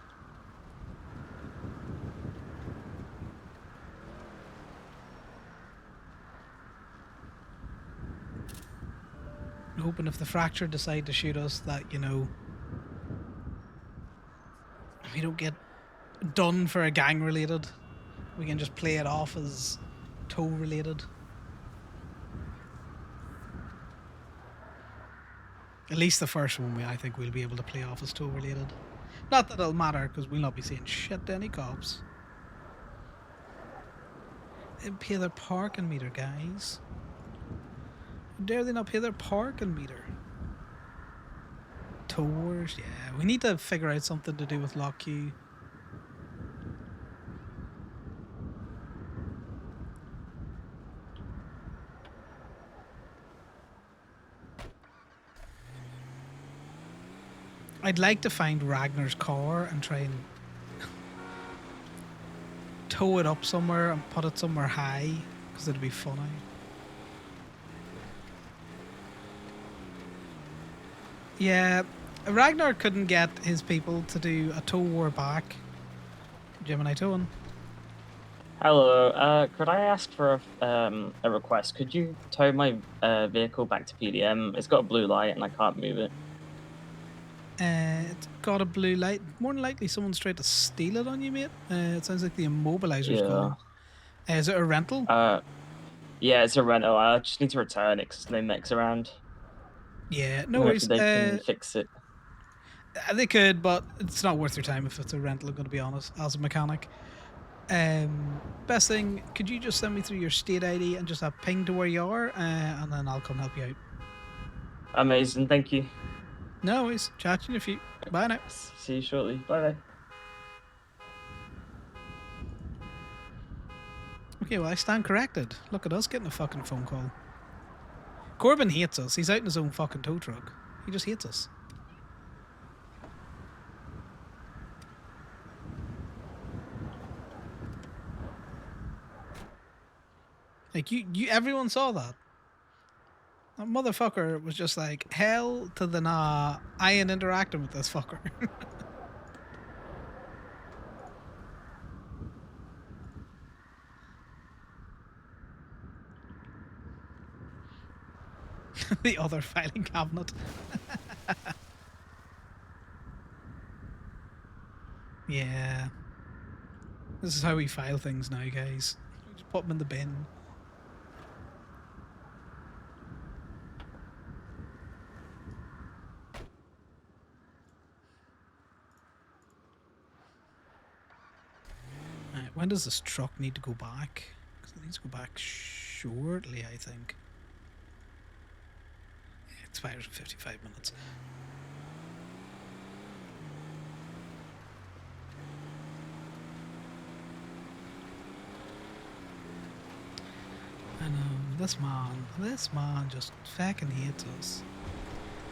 Speaker 1: Hoping if the Fracture decide to shoot us that, you know, we don't get done for a gang related. We can just play it off as tow related. At least the first one, I think we'll be able to play off as tow related. Not that it'll matter, because we'll not be saying shit to any cops. They pay their parking meter, guys. How dare they not pay their parking meter? Towers, yeah. We need to figure out something to do with lock queue. I'd like to find Ragnar's car and try and tow it up somewhere and put it somewhere high, because it'd be funny. Yeah, Ragnar couldn't get his people to do a tow war back. Gemini towing.
Speaker 4: Hello, could I ask for a request? Could you tow my vehicle back to PDM? It's got a blue light and I can't move it.
Speaker 1: It's got a blue light. More than likely someone's tried to steal it on you, mate. It sounds like the immobilizer's gone. Is it a rental?
Speaker 4: Yeah, it's a rental. I just need to return it because there's no mechs around.
Speaker 1: Yeah, no worries.
Speaker 4: They can fix it.
Speaker 1: They could, but it's not worth your time if it's a rental, I'm going to be honest, as a mechanic. Best thing, could you just send me through your state ID and just have ping to where you are, and then I'll come help you out.
Speaker 4: Amazing, thank you.
Speaker 1: No worries. Chat to you in a few. Bye now.
Speaker 4: See you shortly. Bye-bye.
Speaker 1: Okay, well, I stand corrected. Look at us getting a fucking phone call. Corbin hates us. He's out in his own fucking tow truck. He just hates us. Like, everyone saw that. That motherfucker was just like, hell to the nah, I ain't interacting with this fucker. The other filing cabinet. Yeah. This is how we file things now, guys. We just put them in the bin. Right, when does this truck need to go back? Because it needs to go back shortly, I think. It expires in 55 minutes. I know, this man just fucking hates us.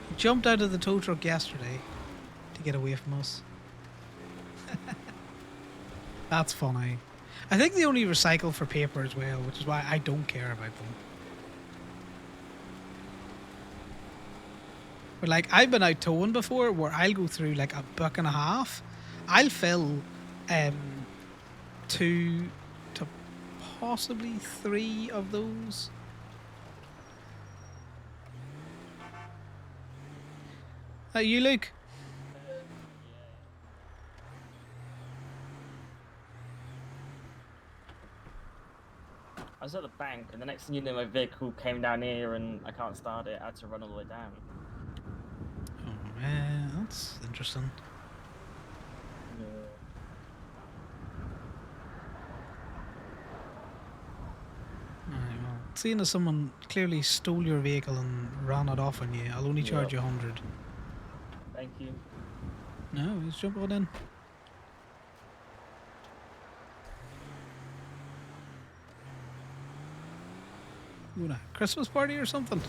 Speaker 1: He jumped out of the tow truck yesterday to get away from us. That's funny. I think they only recycle for paper as well, which is why I don't care about them. But like, I've been out towing before where I'll go through like a buck and a half. I'll fill 2 to possibly 3 of those. You, Luke?
Speaker 4: I was at the bank, and the next thing you know, my vehicle came down here, and I can't start it. I had to run all the way down.
Speaker 1: That's interesting.
Speaker 4: Yeah.
Speaker 1: Alright, well, seeing as someone clearly stole your vehicle and ran it off on you, I'll only charge you
Speaker 4: Yep.
Speaker 1: 100.
Speaker 4: Thank you.
Speaker 1: No, let's jump on in. What, a Christmas party or something?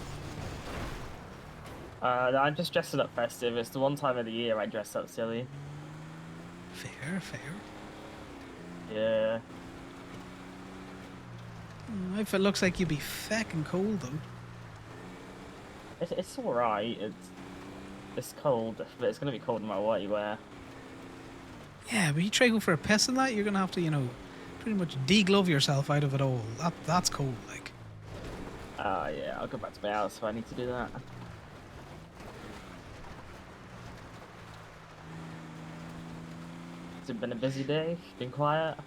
Speaker 4: I'm just dressing up festive. It's the one time of the year I dress up silly.
Speaker 1: Fair, fair.
Speaker 4: Yeah.
Speaker 1: If it looks like you'd be feckin' cold though.
Speaker 4: It's alright. It's cold, but it's gonna be cold no matter what you wear.
Speaker 1: Yeah, but you try to go for a piss and that, you're gonna have to, you know, pretty much de-glove yourself out of it all. That's cold, like.
Speaker 4: Yeah, I'll go back to my house if I need to do that. Has it been a busy day? Been quiet?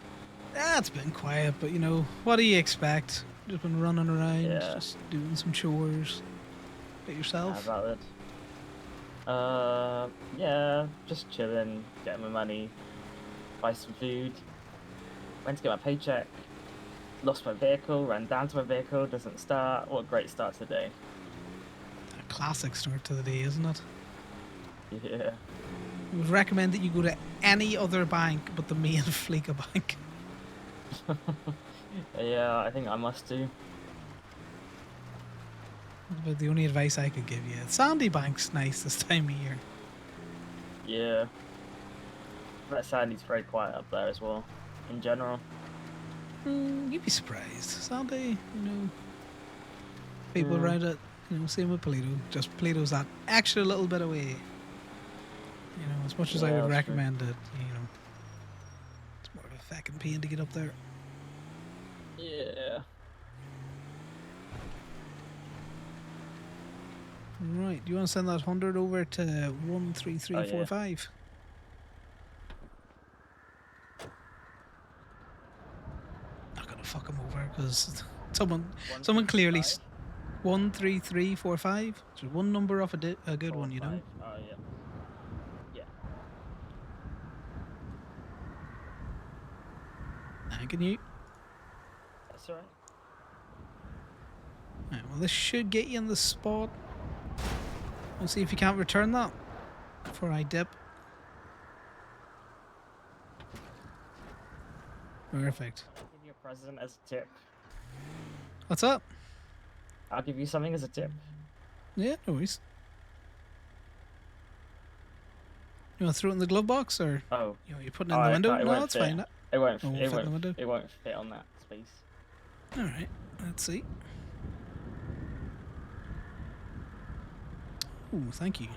Speaker 1: Yeah, it's been quiet, but you know, what do you expect? Just been running around,
Speaker 4: Yeah.
Speaker 1: just doing some chores. Bit
Speaker 4: How
Speaker 1: yourself?
Speaker 4: about it? Yeah, just chilling, getting my money, buy some food. Went to get my paycheck. Lost my vehicle, ran down to my vehicle, doesn't start. What a great start to the day.
Speaker 1: A classic start to the day, isn't it?
Speaker 4: Yeah.
Speaker 1: I would recommend that you go to any other bank but the main Fleeka bank.
Speaker 4: Yeah, I think I must do.
Speaker 1: That's about the only advice I could give you. Sandy Bank's nice this time of year.
Speaker 4: Yeah. That Sandy's very quiet up there as well, in general.
Speaker 1: You'd be surprised. Sandy, you know, people
Speaker 4: Mm.
Speaker 1: around it, you know, same with Polito. Just Polito's that extra little bit away. You know, as much as I
Speaker 4: Yeah,
Speaker 1: would
Speaker 4: that's true.
Speaker 1: recommend it, you know, it's more of a fucking pain to get up there.
Speaker 4: Yeah.
Speaker 1: Right, do you want to send that 100 over to 13345? Not gonna fuck him over because someone clearly 13345. So one number off a good one, you know.
Speaker 4: Oh, yeah. Yeah.
Speaker 1: Thanking you.
Speaker 4: That's alright.
Speaker 1: Right, well, this should get you in the spot. We'll see if you can't return that before I dip. Perfect.
Speaker 4: I'll give you a present as a tip.
Speaker 1: What's up?
Speaker 4: I'll give you something as a tip.
Speaker 1: Yeah, no worries. You want to throw it in the glove box, or
Speaker 4: Oh.
Speaker 1: you know, you're putting it in the window?
Speaker 4: It
Speaker 1: No,
Speaker 4: won't
Speaker 1: that's
Speaker 4: fit.
Speaker 1: fine.
Speaker 4: It won't.
Speaker 1: Oh, won't
Speaker 4: It
Speaker 1: fit in the
Speaker 4: won't.
Speaker 1: window?
Speaker 4: It won't fit on that space.
Speaker 1: All right, let's see. Oh, thank you.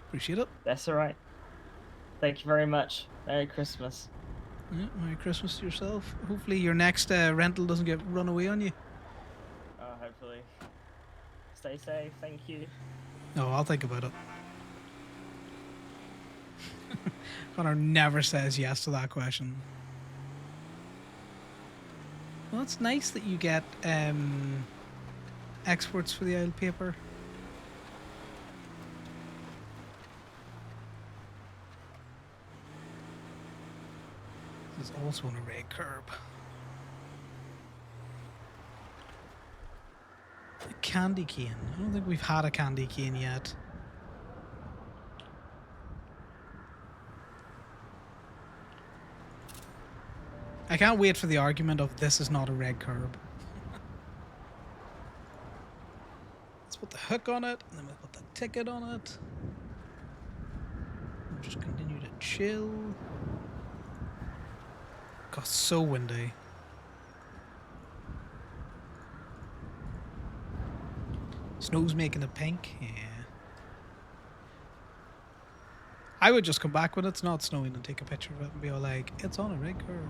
Speaker 1: Appreciate it.
Speaker 4: That's alright. Thank you very much. Merry Christmas.
Speaker 1: Yeah, Merry Christmas to yourself. Hopefully your next rental doesn't get run away on you.
Speaker 4: Hopefully. Stay safe. Thank you.
Speaker 1: No, I'll think about it. Connor never says yes to that question. Well, it's nice that you get exports for the oil paper. There's also on a red curb. A candy cane. I don't think we've had a candy cane yet. I can't wait for the argument of this is not a red curb. Let's put the hook on it, and then we'll put the ticket on it. We'll just continue to chill. God, so windy. Snow's making it pink. Yeah. I would just come back when it's not snowing and take a picture of it and be all like, it's on a red curb.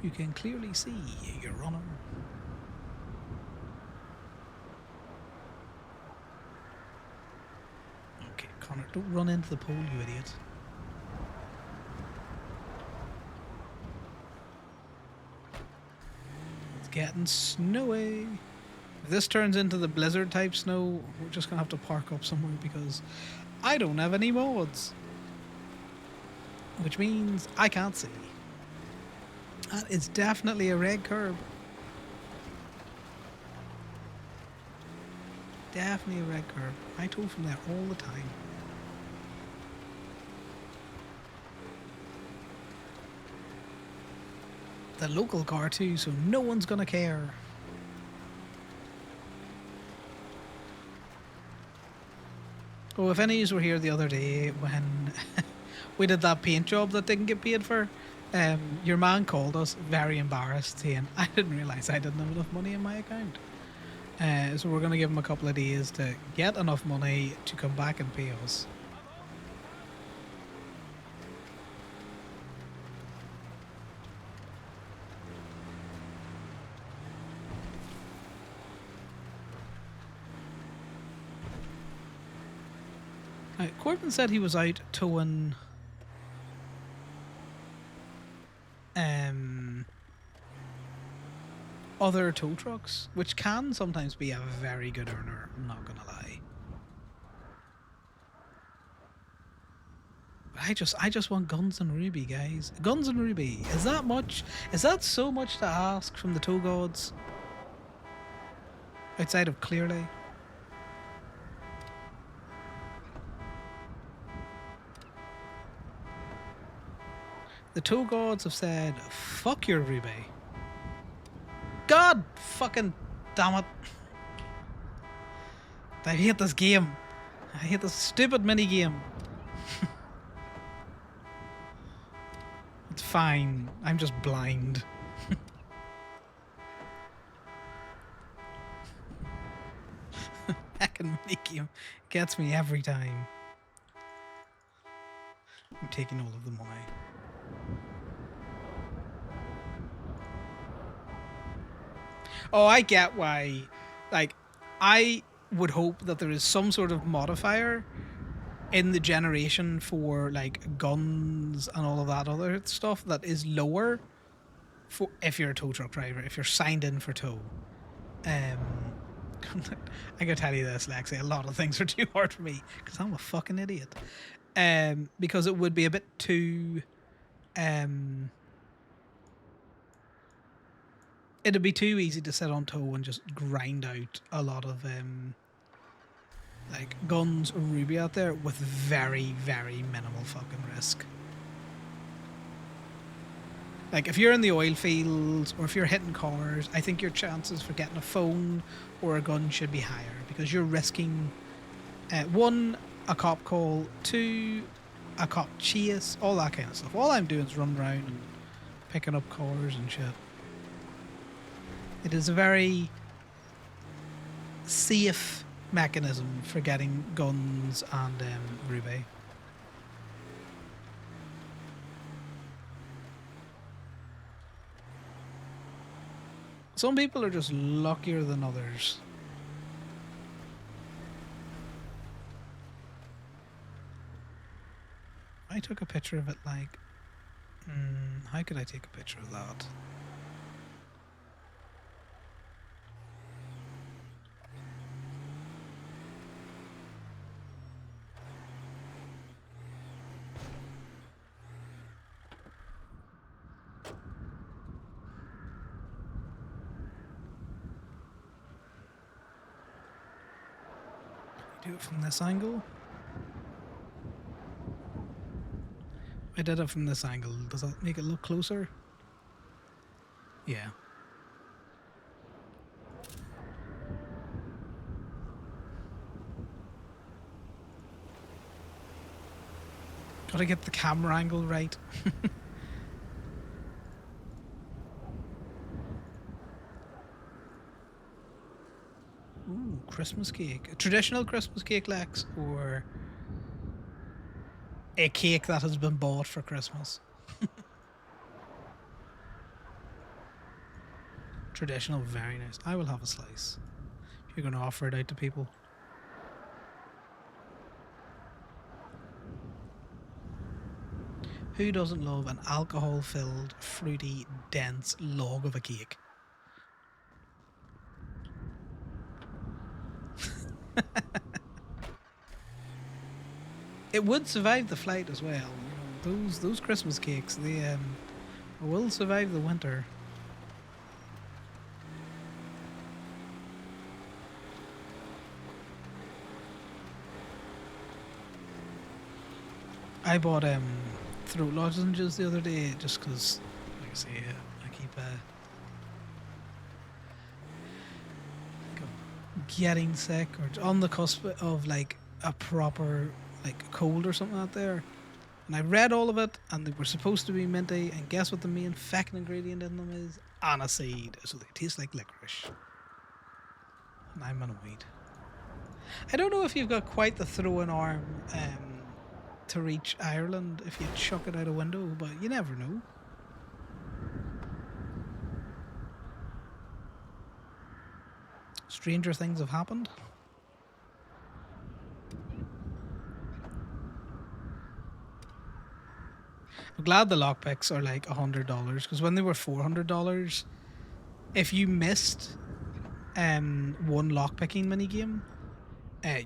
Speaker 1: You can clearly see your runner. Okay, Connor, don't run into the pole, you idiot. Let's getting snowy. If this turns into the blizzard type snow, we're just gonna have to park up somewhere because I don't have any mods. Which means I can't see. That is definitely a red curb. Definitely a red curb. I tow from there all the time. The local car too, so no one's gonna care. Oh, if any of you were here the other day when we did that paint job that didn't get paid for, your man called us very embarrassed saying, I didn't realise I didn't have enough money in my account. So we're going to give him a couple of days to get enough money to come back and pay us. Corbin said he was out towing other tow trucks, which can sometimes be a very good earner, I'm not gonna lie. But I just want Guns and Ruby, guys. Guns and Ruby. Is that much? Is that so much to ask from the tow gods? Outside of Clearly? The tow gods have said, fuck your Ruby. God fucking damn it. I hate this game. I hate this stupid mini game. It's fine. I'm just blind. Heckin' mini game gets me every time. I'm taking all of the money. Oh, I get why. Like, I would hope that there is some sort of modifier in the generation for like guns and all of that other stuff that is lower for if you're a tow truck driver, if you're signed in for tow. I gotta tell you this, Lexi, a lot of things are too hard for me because I'm a fucking idiot. Because it would be a bit too it'd be too easy to sit on tow and just grind out a lot of like guns or Ruby out there with very, very minimal fucking risk. Like if you're in the oil fields or if you're hitting cars, I think your chances for getting a phone or a gun should be higher because you're risking one, a cop call, two, a cop chase, all that kind of stuff. All I'm doing is running around and picking up cars and shit. It is a very safe mechanism for getting guns and Ruby. Some people are just luckier than others. I took a picture of it like... how could I take a picture of that? Do it from this angle. I did it from this angle. Does that make it look closer? Yeah. Gotta get the camera angle right. Ooh, Christmas cake. A traditional Christmas cake, Lex, or a cake that has been bought for Christmas? Traditional, very nice. I will have a slice. If you're going to offer it out to people. Who doesn't love an alcohol-filled, fruity, dense log of a cake? It would survive the flight as well. Those Christmas cakes, they will survive the winter. I bought throat lozenges the other day just because, like I say, I keep getting sick or on the cusp of like a proper like cold or something out there. And I read all of it, and they were supposed to be minty. And guess what the main fucking ingredient in them is? Aniseed. So they taste like licorice. And I'm annoyed. I don't know if you've got quite the throwing arm to reach Ireland if you chuck it out a window, but you never know. Stranger things have happened. I'm glad the lockpicks are like $100 because when they were $400, if you missed one lockpicking minigame,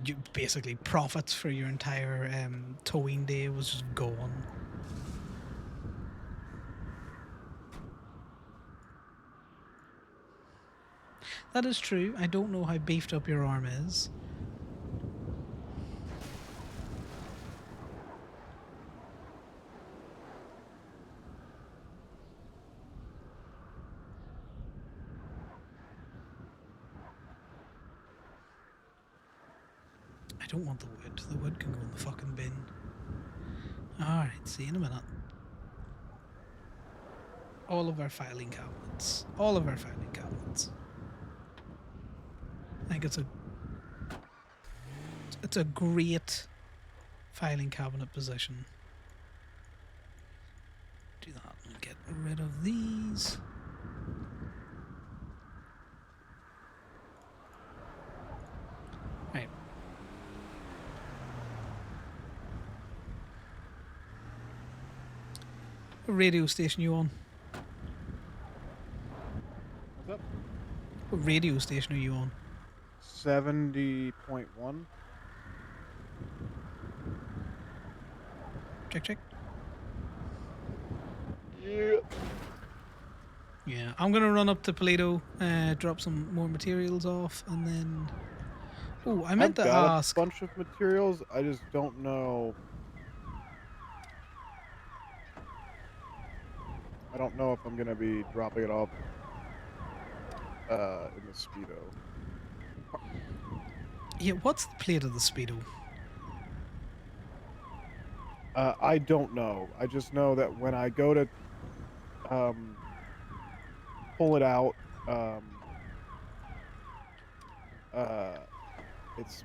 Speaker 1: you basically profits for your entire towing day was just gone. That is true. I don't know how beefed up your arm is. I don't want the wood. The wood can go in the fucking bin. Alright, see you in a minute. All of our filing cabinets. All of our filing cabinets. I think it's a great filing cabinet position. Do that and get rid of these. Right. What radio station you on?
Speaker 3: What's up?
Speaker 1: What radio station are you on?
Speaker 3: 70.1.
Speaker 1: Check, check.
Speaker 3: Yeah.
Speaker 1: Yeah, I'm gonna run up to Paleto, drop some more materials off, and then. Oh, I meant
Speaker 3: I've
Speaker 1: to
Speaker 3: got
Speaker 1: ask.
Speaker 3: a bunch of materials. I just don't know. I don't know if I'm gonna be dropping it off in the Speedo.
Speaker 1: Yeah, what's the plate of the Speedo?
Speaker 3: I don't know. I just know that when I go to pull it out, it's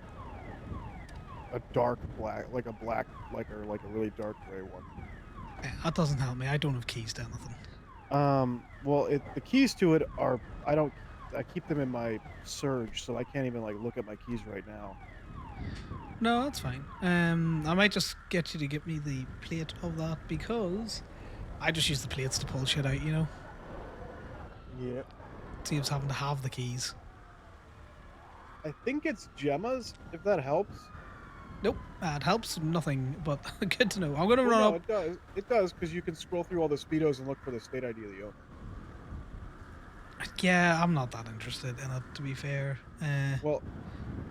Speaker 3: a dark black, like a black, like a really dark gray one.
Speaker 1: That doesn't help me. I don't have keys to anything.
Speaker 3: Well, the keys to it are I keep them in my Surge, so I can't even like look at my keys right now.
Speaker 1: No, that's fine. I might just get you to get me the plate of that because I just use the plates to pull shit out, you know?
Speaker 3: Yeah.
Speaker 1: Saves having to have the keys.
Speaker 3: I think it's Gemma's, if that helps.
Speaker 1: Nope, it helps nothing, but good to know. I'm gonna run
Speaker 3: No,
Speaker 1: up.
Speaker 3: it does. It does, because you can scroll through all the Speedos and look for the state ID of the owner.
Speaker 1: Yeah, I'm not that interested in it, to be fair.
Speaker 3: Well,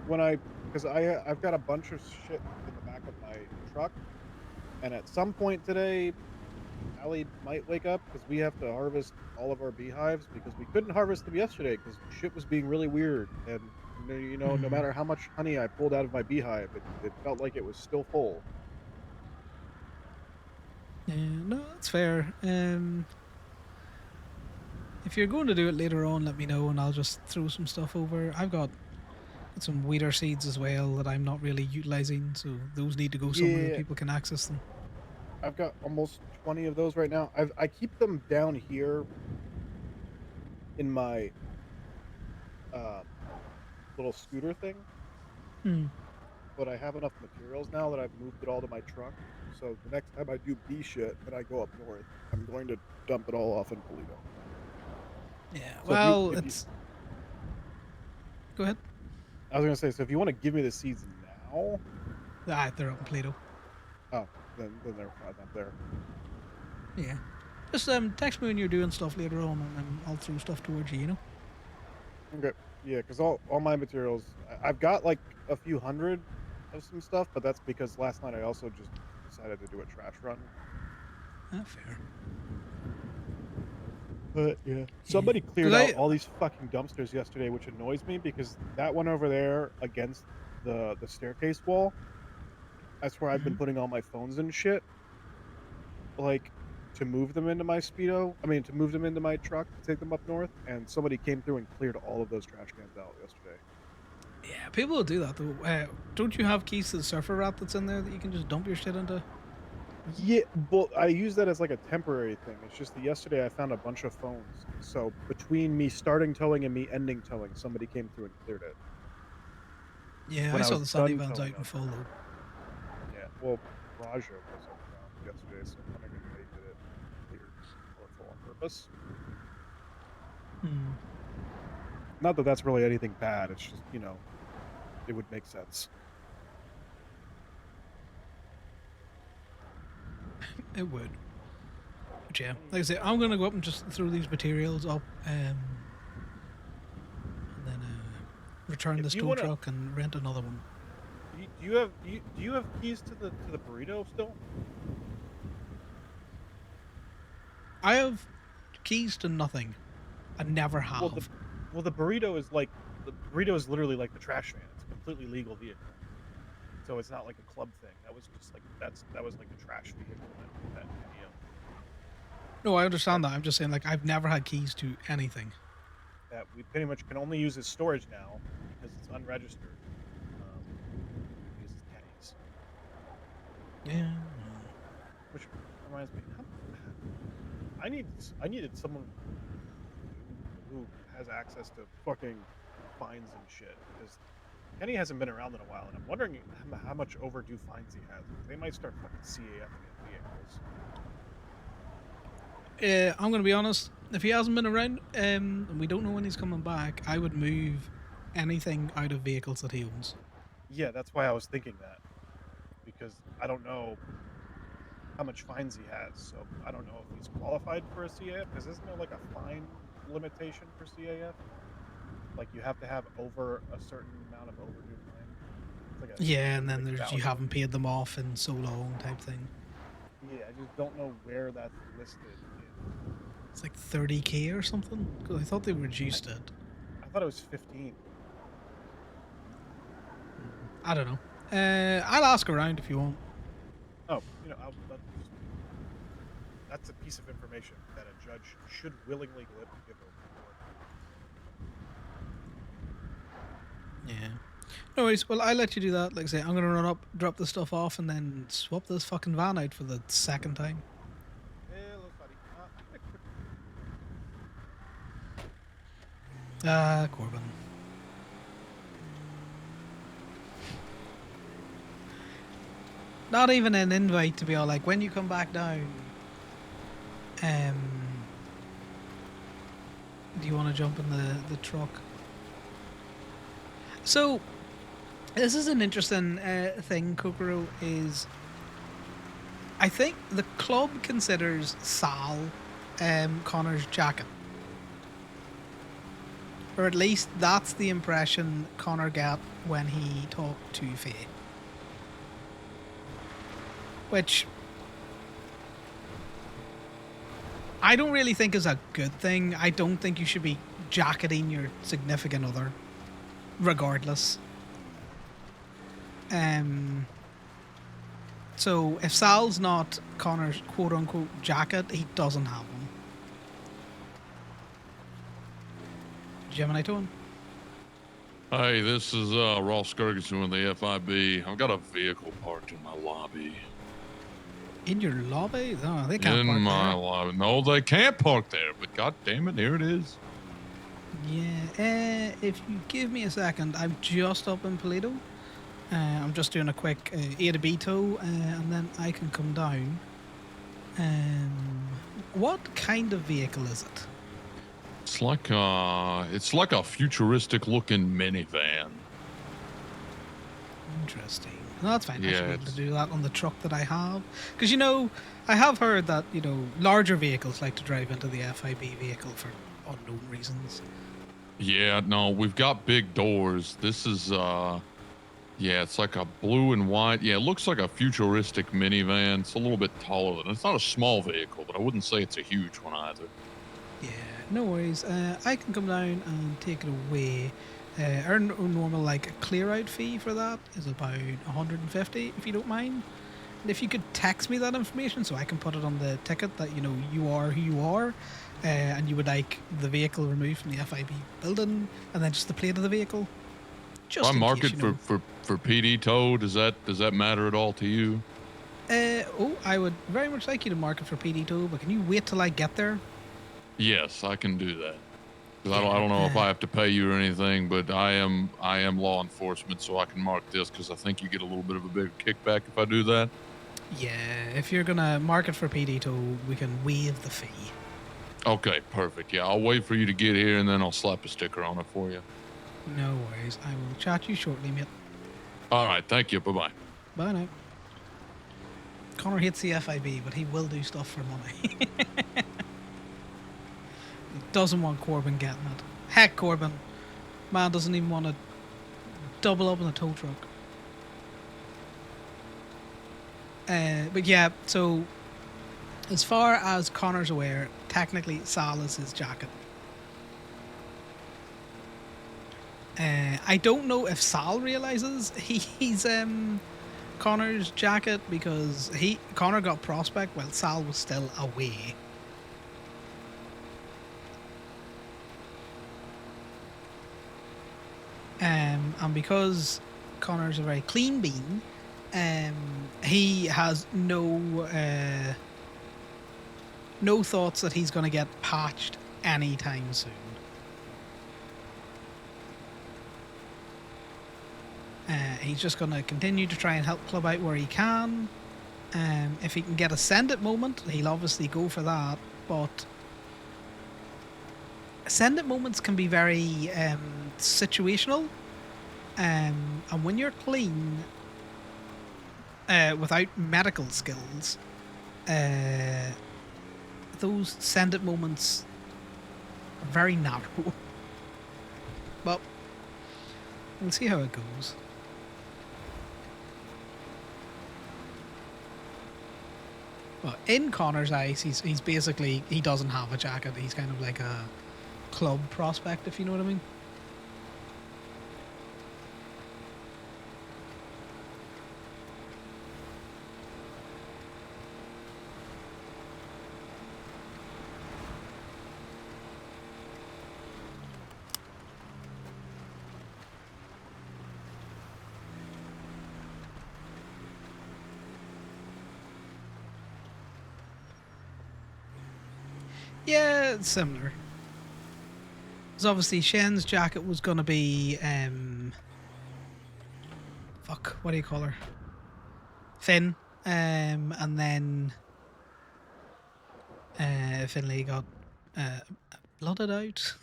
Speaker 3: because I've got a bunch of shit in the back of my truck, and at some point today, Allie might wake up because we have to harvest all of our beehives because we couldn't harvest them yesterday because shit was being really weird, and no matter how much honey I pulled out of my beehive, it felt like it was still full.
Speaker 1: Yeah, no, that's fair. If you're going to do it later on, let me know and I'll just throw some stuff over. I've got some weeder seeds as well that I'm not really utilizing, so those need to go somewhere that
Speaker 3: Yeah.
Speaker 1: people can access them.
Speaker 3: I've got almost 20 of those right now. I keep them down here in my little scooter thing, but I have enough materials now that I've moved it all to my truck. So the next time I do bee shit and I go up north, I'm going to dump it all off in
Speaker 1: Yeah,
Speaker 3: So
Speaker 1: well,
Speaker 3: if you-
Speaker 1: it's. Go ahead.
Speaker 3: I was gonna say, so if you want to give me the seeds now,
Speaker 1: Ah, they're up in Plato.
Speaker 3: oh, then they're fine up there.
Speaker 1: Yeah. Just text me when you're doing stuff later on, and then I'll throw stuff towards you. You know.
Speaker 3: Okay. Yeah, because all my materials, I've got like a few hundred of some stuff, but that's because last night I also just decided to do a trash run.
Speaker 1: Ah, fair.
Speaker 3: But yeah,
Speaker 1: Yeah.
Speaker 3: somebody
Speaker 1: 'Cause
Speaker 3: cleared out all these fucking dumpsters yesterday, which annoys me because that one over there against the staircase wall, that's where I've been
Speaker 1: Mhm.
Speaker 3: putting all my phones and shit. Like to move them into my speedo, I mean to move them into my truck to take them up north, and somebody came through and cleared all of those trash cans out yesterday.
Speaker 1: Yeah, people will do that though. Don't you have keys to the surfer rat that's in there that you can just dump your shit into?
Speaker 3: Yeah, well, I use that as like a temporary thing. It's just that yesterday I found a bunch of phones. So between me starting towing and me ending towing, somebody came through and cleared it.
Speaker 1: Yeah, I
Speaker 3: When I
Speaker 1: saw
Speaker 3: was
Speaker 1: the Sunny
Speaker 3: done
Speaker 1: vans out
Speaker 3: towing
Speaker 1: in
Speaker 3: them,
Speaker 1: full though.
Speaker 3: yeah. Well, Raja wasn't around yesterday, so I'm wondering if they did it cleared or full on purpose.
Speaker 1: Hmm.
Speaker 3: Not that that's really anything bad. It's just it would make sense.
Speaker 1: It would. But yeah, like I say, I'm gonna go up and just throw these materials up, and then return this
Speaker 3: If you
Speaker 1: tow
Speaker 3: want to,
Speaker 1: truck and rent another one.
Speaker 3: do you have keys to the burrito still?
Speaker 1: I have keys to nothing. I never
Speaker 3: Well, the
Speaker 1: have.
Speaker 3: well the burrito is like the burrito is literally like the trash van. It's a completely legal vehicle. So it's not like a club thing. That was just like that was like the trash vehicle that Kenny owned.
Speaker 1: No, I
Speaker 3: That
Speaker 1: understand that. I'm just saying, like, I've never had keys to anything.
Speaker 3: that we pretty much can only use as storage now because it's unregistered. Because it's Kenny's.
Speaker 1: Yeah.
Speaker 3: Which reminds me, I needed someone who has access to fucking fines and shit because Kenny hasn't been around in a while, and I'm wondering how much overdue fines he has. They might start fucking CAFing his vehicles.
Speaker 1: I'm gonna be honest. If he hasn't been around, and we don't know when he's coming back, I would move anything out of vehicles that he owns.
Speaker 3: Yeah, that's why I was thinking that because I don't know how much fines he has, so I don't know if he's qualified for a CAF because isn't there like a fine limitation for CAF? Like you have to have over a certain amount of overdue fine. It's like a
Speaker 1: Yeah, and then
Speaker 3: specific
Speaker 1: there's you
Speaker 3: value.
Speaker 1: haven't paid them off in so long type thing.
Speaker 3: Yeah, I just don't know where that's listed in.
Speaker 1: It's like 30K or something. Because I thought they reduced it.
Speaker 3: I thought it was 15.
Speaker 1: I don't know. I'll ask around if you want.
Speaker 3: Oh, that's a piece of information that a judge should willingly give over.
Speaker 1: Yeah. No worries. Well, I'll let you do that. Like I say, I'm gonna run up, drop the stuff off, and then swap this fucking van out for the second time.
Speaker 3: Hello, buddy. I got a quick
Speaker 1: Ah, Corbin. Not even an invite to be all like, when you come back down, do you want to jump in the truck? So, this is an interesting thing, Kokoro, is I think the club considers Sal Connor's jacket. Or at least that's the impression Connor got when he talked to Faye. Which I don't really think is a good thing. I don't think you should be jacketing your significant other, regardless. So if Sal's not Connor's quote unquote jacket, he doesn't have one. Gemini tone.
Speaker 5: Hey, this is Ross Gergensen with the FIB. I've got a vehicle parked in my lobby.
Speaker 1: In your lobby? No, they can't
Speaker 5: In
Speaker 1: park
Speaker 5: my
Speaker 1: there.
Speaker 5: lobby. No, they can't park there, but god damn it, here it is.
Speaker 1: Yeah, if you give me a second, I'm just up in Toledo. I'm just doing a quick A to B tow, and then I can come down. What kind of vehicle is it?
Speaker 5: It's like a futuristic looking minivan.
Speaker 1: Interesting. No, that's fine. I
Speaker 5: Yeah,
Speaker 1: should be able to
Speaker 5: it's-
Speaker 1: do that on the truck that I have. Because, I have heard that, larger vehicles like to drive into the FIB vehicle for unknown reasons.
Speaker 5: Yeah, no, we've got big doors. This is, yeah, it's like a blue and white. Yeah, it looks like a futuristic minivan. It's a little bit taller than, it's not a small vehicle, but I wouldn't say it's a huge one either.
Speaker 1: Yeah, no worries. I can come down and take it away. Our normal, clear out fee for that is about 150, if you don't mind. And if you could text me that information so I can put it on the ticket that, you are who you are, and you would like the vehicle removed from the FIB building, and then just the plate of the vehicle. Just
Speaker 5: I
Speaker 1: in
Speaker 5: mark
Speaker 1: case,
Speaker 5: it for PD tow. Does that matter at all to you?
Speaker 1: I would very much like you to mark it for PD tow, but can you wait till I get there?
Speaker 5: Yes, I can do that. 'Cause I
Speaker 1: Yeah,
Speaker 5: don't know if I have to pay you or anything, but I am law enforcement, so I can mark this because I think you get a little bit of a bigger kickback if I do that.
Speaker 1: Yeah, if you're gonna mark it for PD tow, we can waive the fee.
Speaker 5: Okay, perfect. Yeah, I'll wait for you to get here and then I'll slap a sticker on it for you.
Speaker 1: No worries. I will chat you shortly, mate.
Speaker 5: All right, thank you. Bye-bye.
Speaker 1: Bye now. Connor hates the FIB, but he will do stuff for money. He doesn't want Corbin getting it. Heck, Corbin. Man doesn't even want to double up in a tow truck. But yeah, so as far as Connor's aware, technically Sal is his jacket. I don't know if Sal realizes he's Connor's jacket because Connor got prospect while Sal was still away. And because Connor's a very clean bean, he has no thoughts that he's going to get patched anytime soon. He's just going to continue to try and help Club out where he can. If he can get a send it moment, he'll obviously go for that. But send it moments can be very situational. And when you're clean, without medical skills, those send it moments are very narrow. But we'll see how it goes. Well, in Connor's eyes, he's basically, he doesn't have a jacket. He's kind of like a club prospect, if you know what I mean. Yeah, it's similar. Because obviously Shen's jacket was going to be, fuck, what do you call her? Finn. And then Finlay got blooded out.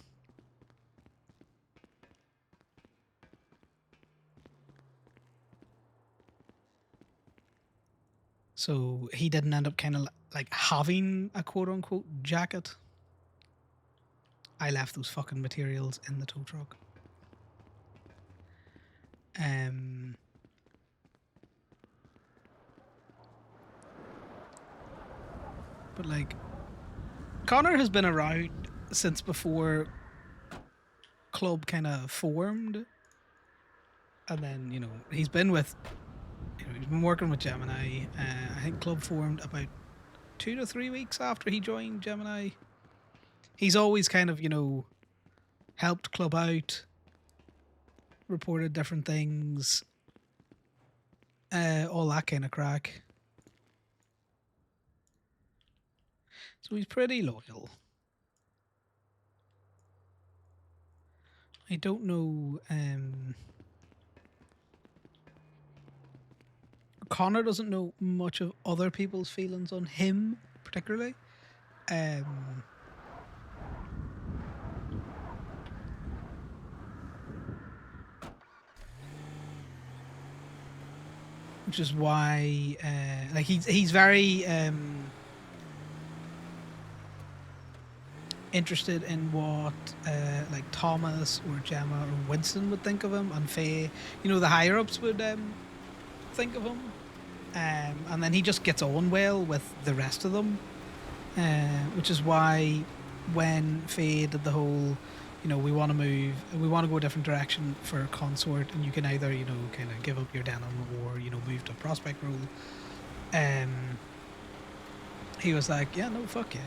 Speaker 1: So he didn't end up kind of like having a quote unquote jacket. I left those fucking materials in the tow truck. But like, Connor has been around since before Club kind of formed. And then, he's been with, he's been working with Gemini. I think Club formed about 2 to 3 weeks after he joined Gemini. He's always kind of, helped Club out, reported different things, all that kind of crack. So he's pretty loyal. I don't know. Connor doesn't know much of other people's feelings on him, particularly. which is why like he's very interested in what like Thomas or Gemma or Winston would think of him, and Faye, you know, the higher ups would think of him, and then he just gets on well with the rest of them, which is why when Faye did the whole, you know, we want to go a different direction for a consort, and you can either, you know, kind of give up your denim or, you know, move to a prospect role. He was like, yeah, no, fuck yeah,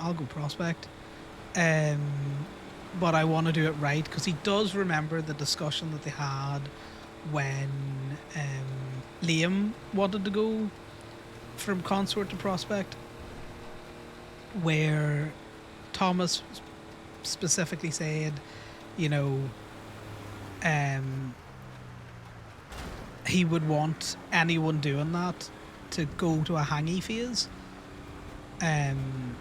Speaker 1: I'll go prospect. But I want to do it right, because he does remember the discussion that they had when Liam wanted to go from consort to prospect, where Thomas specifically said, you know, he would want anyone doing that to go to a hangy phase,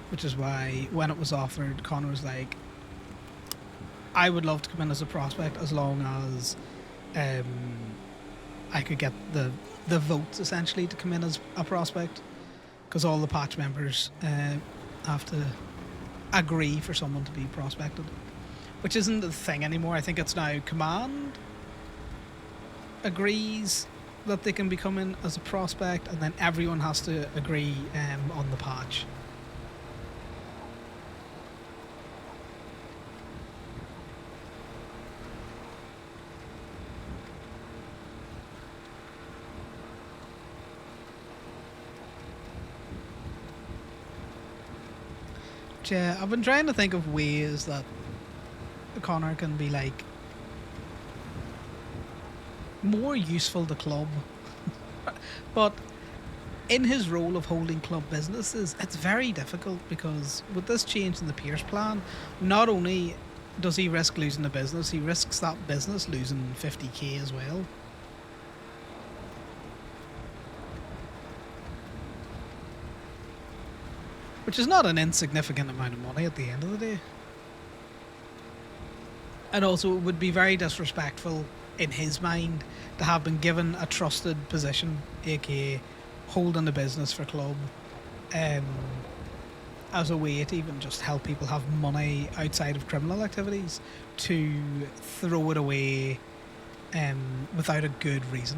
Speaker 1: which is why when it was offered, Conor was like, I would love to come in as a prospect as long as I could get the votes essentially to come in as a prospect, because all the patch members have to agree for someone to be prospected, which isn't the thing anymore. I think it's now command agrees that they can become in as a prospect, and then everyone has to agree on the patch. Yeah, I've been trying to think of ways that Conor can be like more useful to club, but in his role of holding club businesses, it's very difficult, because with this change in the Pierce plan, not only does he risk losing the business, he risks that business losing 50k as well. Which is not an insignificant amount of money at the end of the day. And also, it would be very disrespectful in his mind to have been given a trusted position, aka holding the business for club, as a way to even just help people have money outside of criminal activities, to throw it away without a good reason.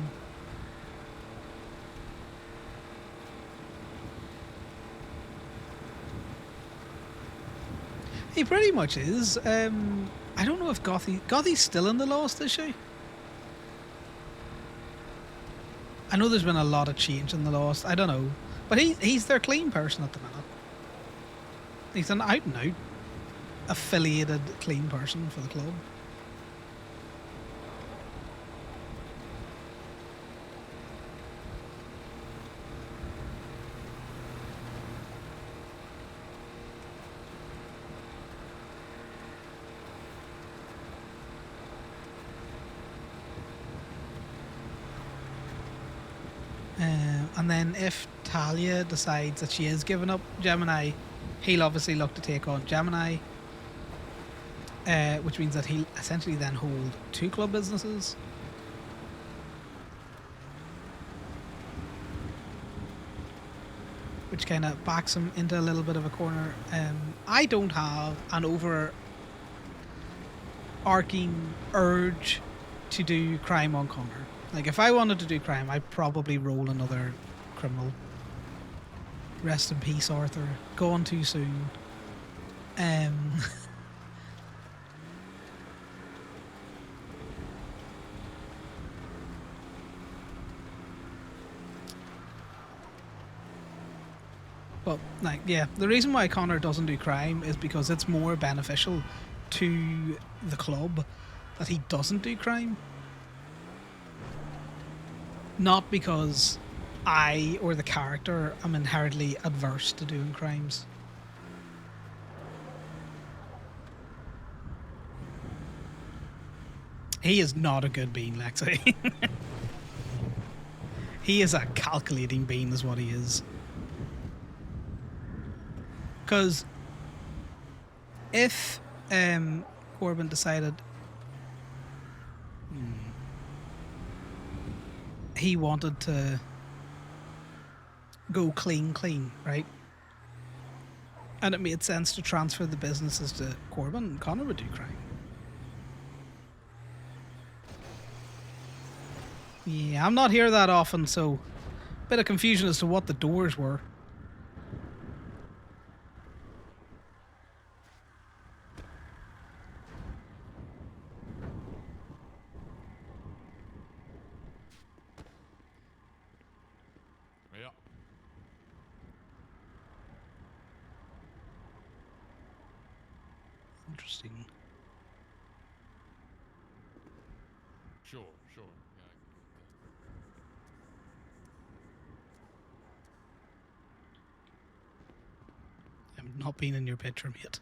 Speaker 1: He pretty much is. I don't know if Gothy's still in the Lost, is she? I know there's been a lot of change in the Lost. I don't know, but he's their clean person at the minute. He's an out and out affiliated clean person for the club. And then if Talia decides that she is giving up Gemini, he'll obviously look to take on Gemini, which means that he'll essentially then hold two club businesses. Which kind of backs him into a little bit of a corner. I don't have an overarching urge to do crime on Conor. Like, if I wanted to do crime, I'd probably roll another criminal. Rest in peace, Arthur. Gone too soon. But, like, yeah, the reason why Conor doesn't do crime is because it's more beneficial to the club that he doesn't do crime. Not because I or the character am inherently adverse to doing crimes. He is not a good bean, Lexi. He is a calculating bean is what he is. Because if Corbin decided he wanted to go clean, right? And it made sense to transfer the businesses to Corbin. Conor would do crime. Yeah, I'm not here that often, so a bit of confusion as to what the doors were.
Speaker 5: Yeah.
Speaker 1: Interesting.
Speaker 5: Sure. Yeah.
Speaker 1: I'm not being in your bedroom yet.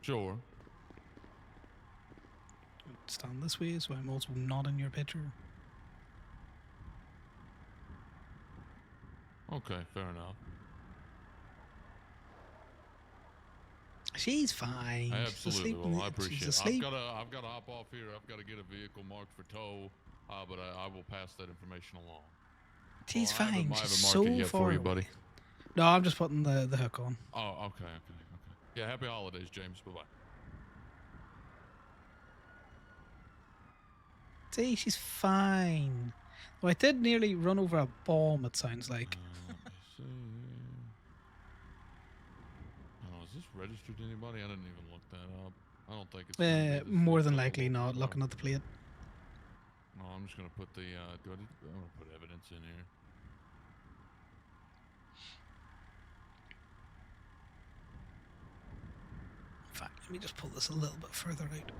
Speaker 5: Sure.
Speaker 1: Stand this way, so I'm also not in your picture.
Speaker 5: Okay, fair enough.
Speaker 1: She's fine.
Speaker 5: Absolutely. Well, I appreciate
Speaker 1: She's
Speaker 5: it.
Speaker 1: asleep.
Speaker 5: I've got to hop off here. I've got to get a vehicle marked for tow, but I will pass that information along.
Speaker 1: She's
Speaker 5: Well,
Speaker 1: fine.
Speaker 5: I haven't
Speaker 1: She's
Speaker 5: marked
Speaker 1: so
Speaker 5: it yet
Speaker 1: far
Speaker 5: for you,
Speaker 1: away.
Speaker 5: buddy.
Speaker 1: No, I'm just putting the hook on.
Speaker 5: Oh, okay. Yeah, happy holidays, James. Bye-bye.
Speaker 1: See, she's fine. Well, I did nearly run over a bomb, it sounds like.
Speaker 5: Let me see. Oh, is this registered to anybody? I didn't even look that up. I don't think it's gonna be the
Speaker 1: More than
Speaker 5: same
Speaker 1: likely
Speaker 5: level.
Speaker 1: not, looking at the plate.
Speaker 5: No, I'm just gonna put the I'm gonna put evidence in here.
Speaker 1: In fact, let me just pull this a little bit further out.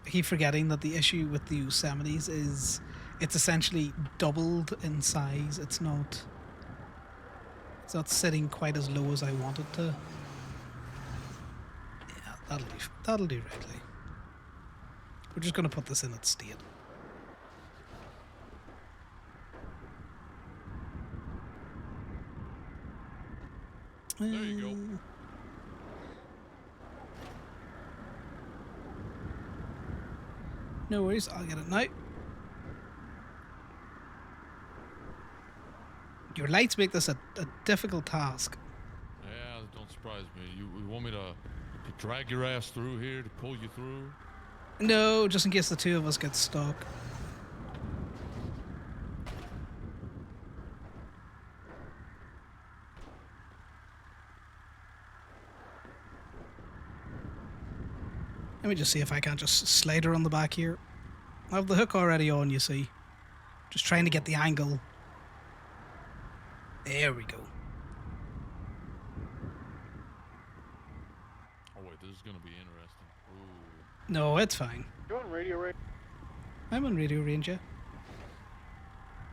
Speaker 1: I keep forgetting that the issue with the Yosemites is it's essentially doubled in size. It's not sitting quite as low as I want it to. Yeah, that'll do rightly. We're just gonna put this in its state.
Speaker 5: There you go.
Speaker 1: No worries, I'll get it now. Your lights make this a difficult task.
Speaker 5: Yeah, don't surprise me. You want me to drag your ass through here, to pull you through?
Speaker 1: No, just in case the two of us get stuck. Let me just see if I can't just slide her on the back here. I have the hook already on, you see. Just trying to get the angle. There we go.
Speaker 5: Oh wait, this is gonna be interesting. Ooh.
Speaker 1: No, it's fine.
Speaker 3: You on radio range?
Speaker 1: I'm on radio range, yeah.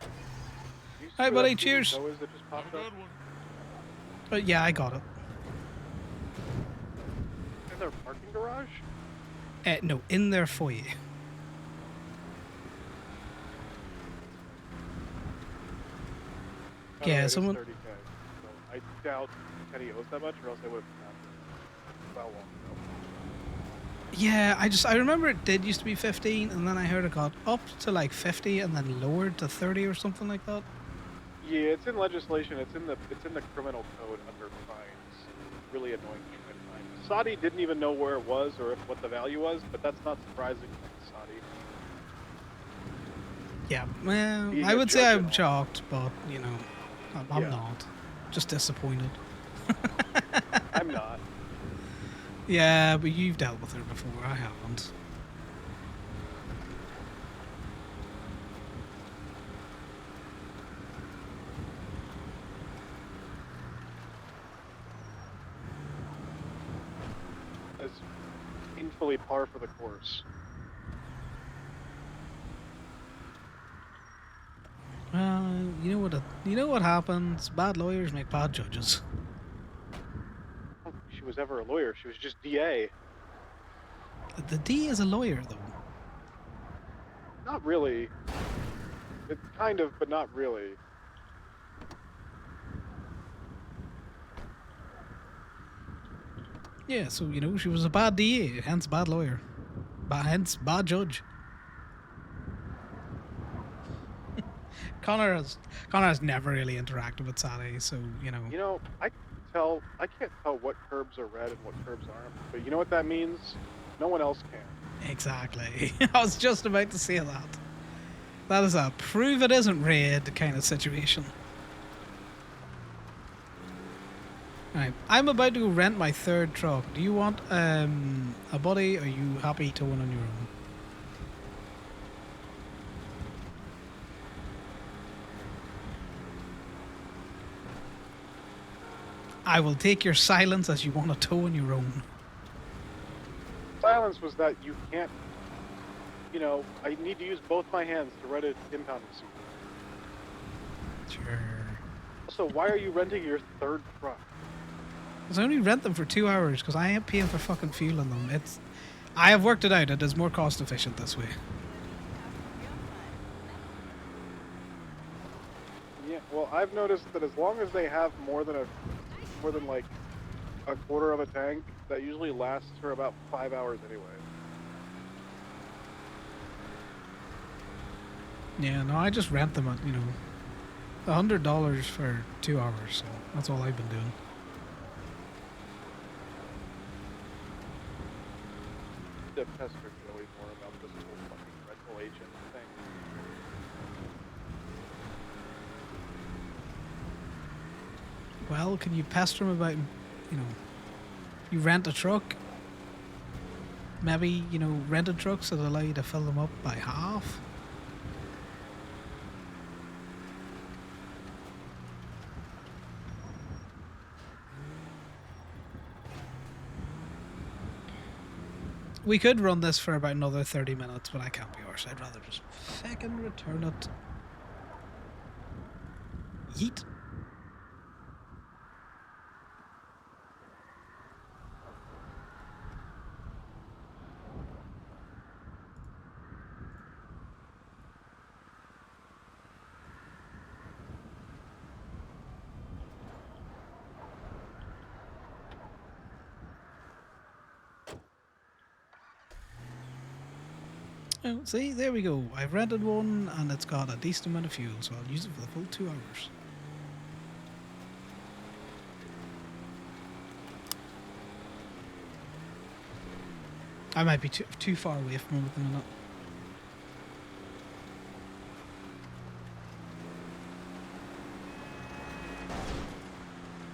Speaker 3: You see
Speaker 1: Hi,
Speaker 3: what
Speaker 1: buddy,
Speaker 3: that
Speaker 1: cheers.
Speaker 3: noise that just
Speaker 5: Have
Speaker 3: popped
Speaker 5: a
Speaker 3: up?
Speaker 5: good one.
Speaker 1: But yeah, I got it.
Speaker 3: In their parking garage?
Speaker 1: No, in there for you.
Speaker 3: By the way,
Speaker 1: Yeah,
Speaker 3: it is
Speaker 1: someone.
Speaker 3: 30K, so I doubt Kenny owes that much, or else I would have about long ago.
Speaker 1: Yeah, I remember it did used to be 15, and then I heard it got up to like 50, and then lowered to 30 or something like that.
Speaker 3: Yeah, it's in legislation. It's in the criminal code under fines. Really annoying thing I find. Saudi didn't even know where it was or what the value was, but that's not surprising to Saudi.
Speaker 1: Yeah, well,
Speaker 3: Being
Speaker 1: I
Speaker 3: a
Speaker 1: would say
Speaker 3: judge
Speaker 1: I'm
Speaker 3: and all.
Speaker 1: shocked, but you know, I'm
Speaker 3: Yeah.
Speaker 1: not. Just disappointed.
Speaker 3: I'm not.
Speaker 1: Yeah, but you've dealt with her before. I haven't.
Speaker 3: It's painfully par for the course.
Speaker 1: You know what happens. Bad lawyers make bad judges.
Speaker 3: I don't think she was ever a lawyer. She was just DA.
Speaker 1: The D is a lawyer, though.
Speaker 3: Not really. It's kind of, but not really.
Speaker 1: Yeah, so, you know, she was a bad DA, hence bad lawyer. Hence bad judge. Connor has never really interacted with Sally, so, you know.
Speaker 3: You know, I can't tell what curbs are red and what curbs aren't. But you know what that means? No one else can.
Speaker 1: Exactly. I was just about to say that. That is a prove it isn't red kind of situation. Right, I'm about to go rent my third truck. Do you want a buddy, or are you happy to one on your own? I will take your silence as you want to tow on your own.
Speaker 3: Silence was that you can't. You know, I need to use both my hands to rent an impound receipt.
Speaker 1: Sure.
Speaker 3: Also, why are you renting your third truck?
Speaker 1: Because I only rent them for 2 hours because I ain't paying for fucking fuel on them. I have worked it out. It is more cost efficient this way.
Speaker 3: Yeah, well, I've noticed that as long as they have more than like a quarter of a tank, that usually lasts for about 5 hours anyway.
Speaker 1: Yeah, no, I just rent them at, you know, $100 for 2 hours. So that's all I've been doing.
Speaker 3: To pester Joey more about this whole fucking rental agent thing.
Speaker 1: Well, can you pester him about, you know, you rent a truck? Maybe, you know, rented trucks that allow you to fill them up by half? We could run this for about another 30 minutes, but I can't be arsed. I'd rather just fucking return it. Yeet. Oh, see, there we go. I've rented one and it's got a decent amount of fuel, so I'll use it for the full 2 hours. I might be too far away from him at the minute.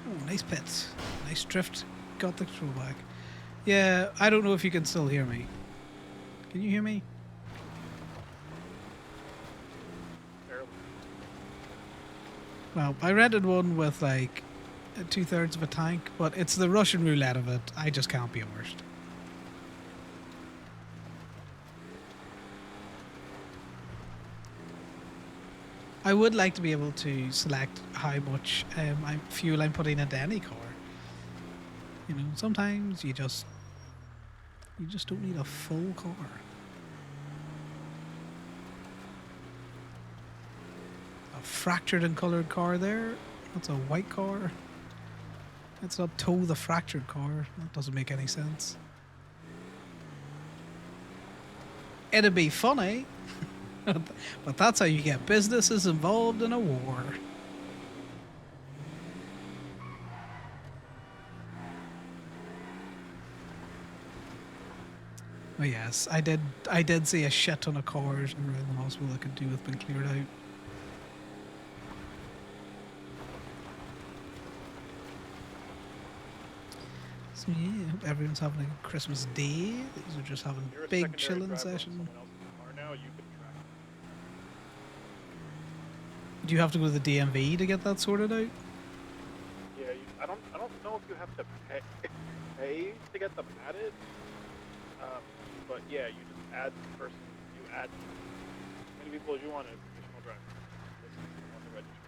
Speaker 1: Oh, nice pits. Nice drift. Got the throwback. Yeah, I don't know if you can still hear me. Can you hear me?
Speaker 3: Barely.
Speaker 1: Well, I rented one with like 2/3 of a tank, but it's the Russian roulette of it. I just can't be arsed. I would like to be able to select how much fuel I'm putting into any car. You know, sometimes you just don't need a full car. A fractured and coloured car there. That's a white car. Let's not tow the fractured car. That doesn't make any sense. It'd be funny, but that's how you get businesses involved in a war. Oh yes, I did see a shit ton of cars around the hospital that could do with being cleared out. So yeah, hope everyone's having a Christmas day. These are just having
Speaker 3: You're a
Speaker 1: big
Speaker 3: secondary
Speaker 1: chilling
Speaker 3: driver on
Speaker 1: session.
Speaker 3: someone else's car now, you can track it.
Speaker 1: Do you have to go to the DMV to get that sorted out?
Speaker 3: Yeah, I don't know if you have to pay to get them added. But yeah, you just add the person. You add as many people as you want as additional drivers. On the registry.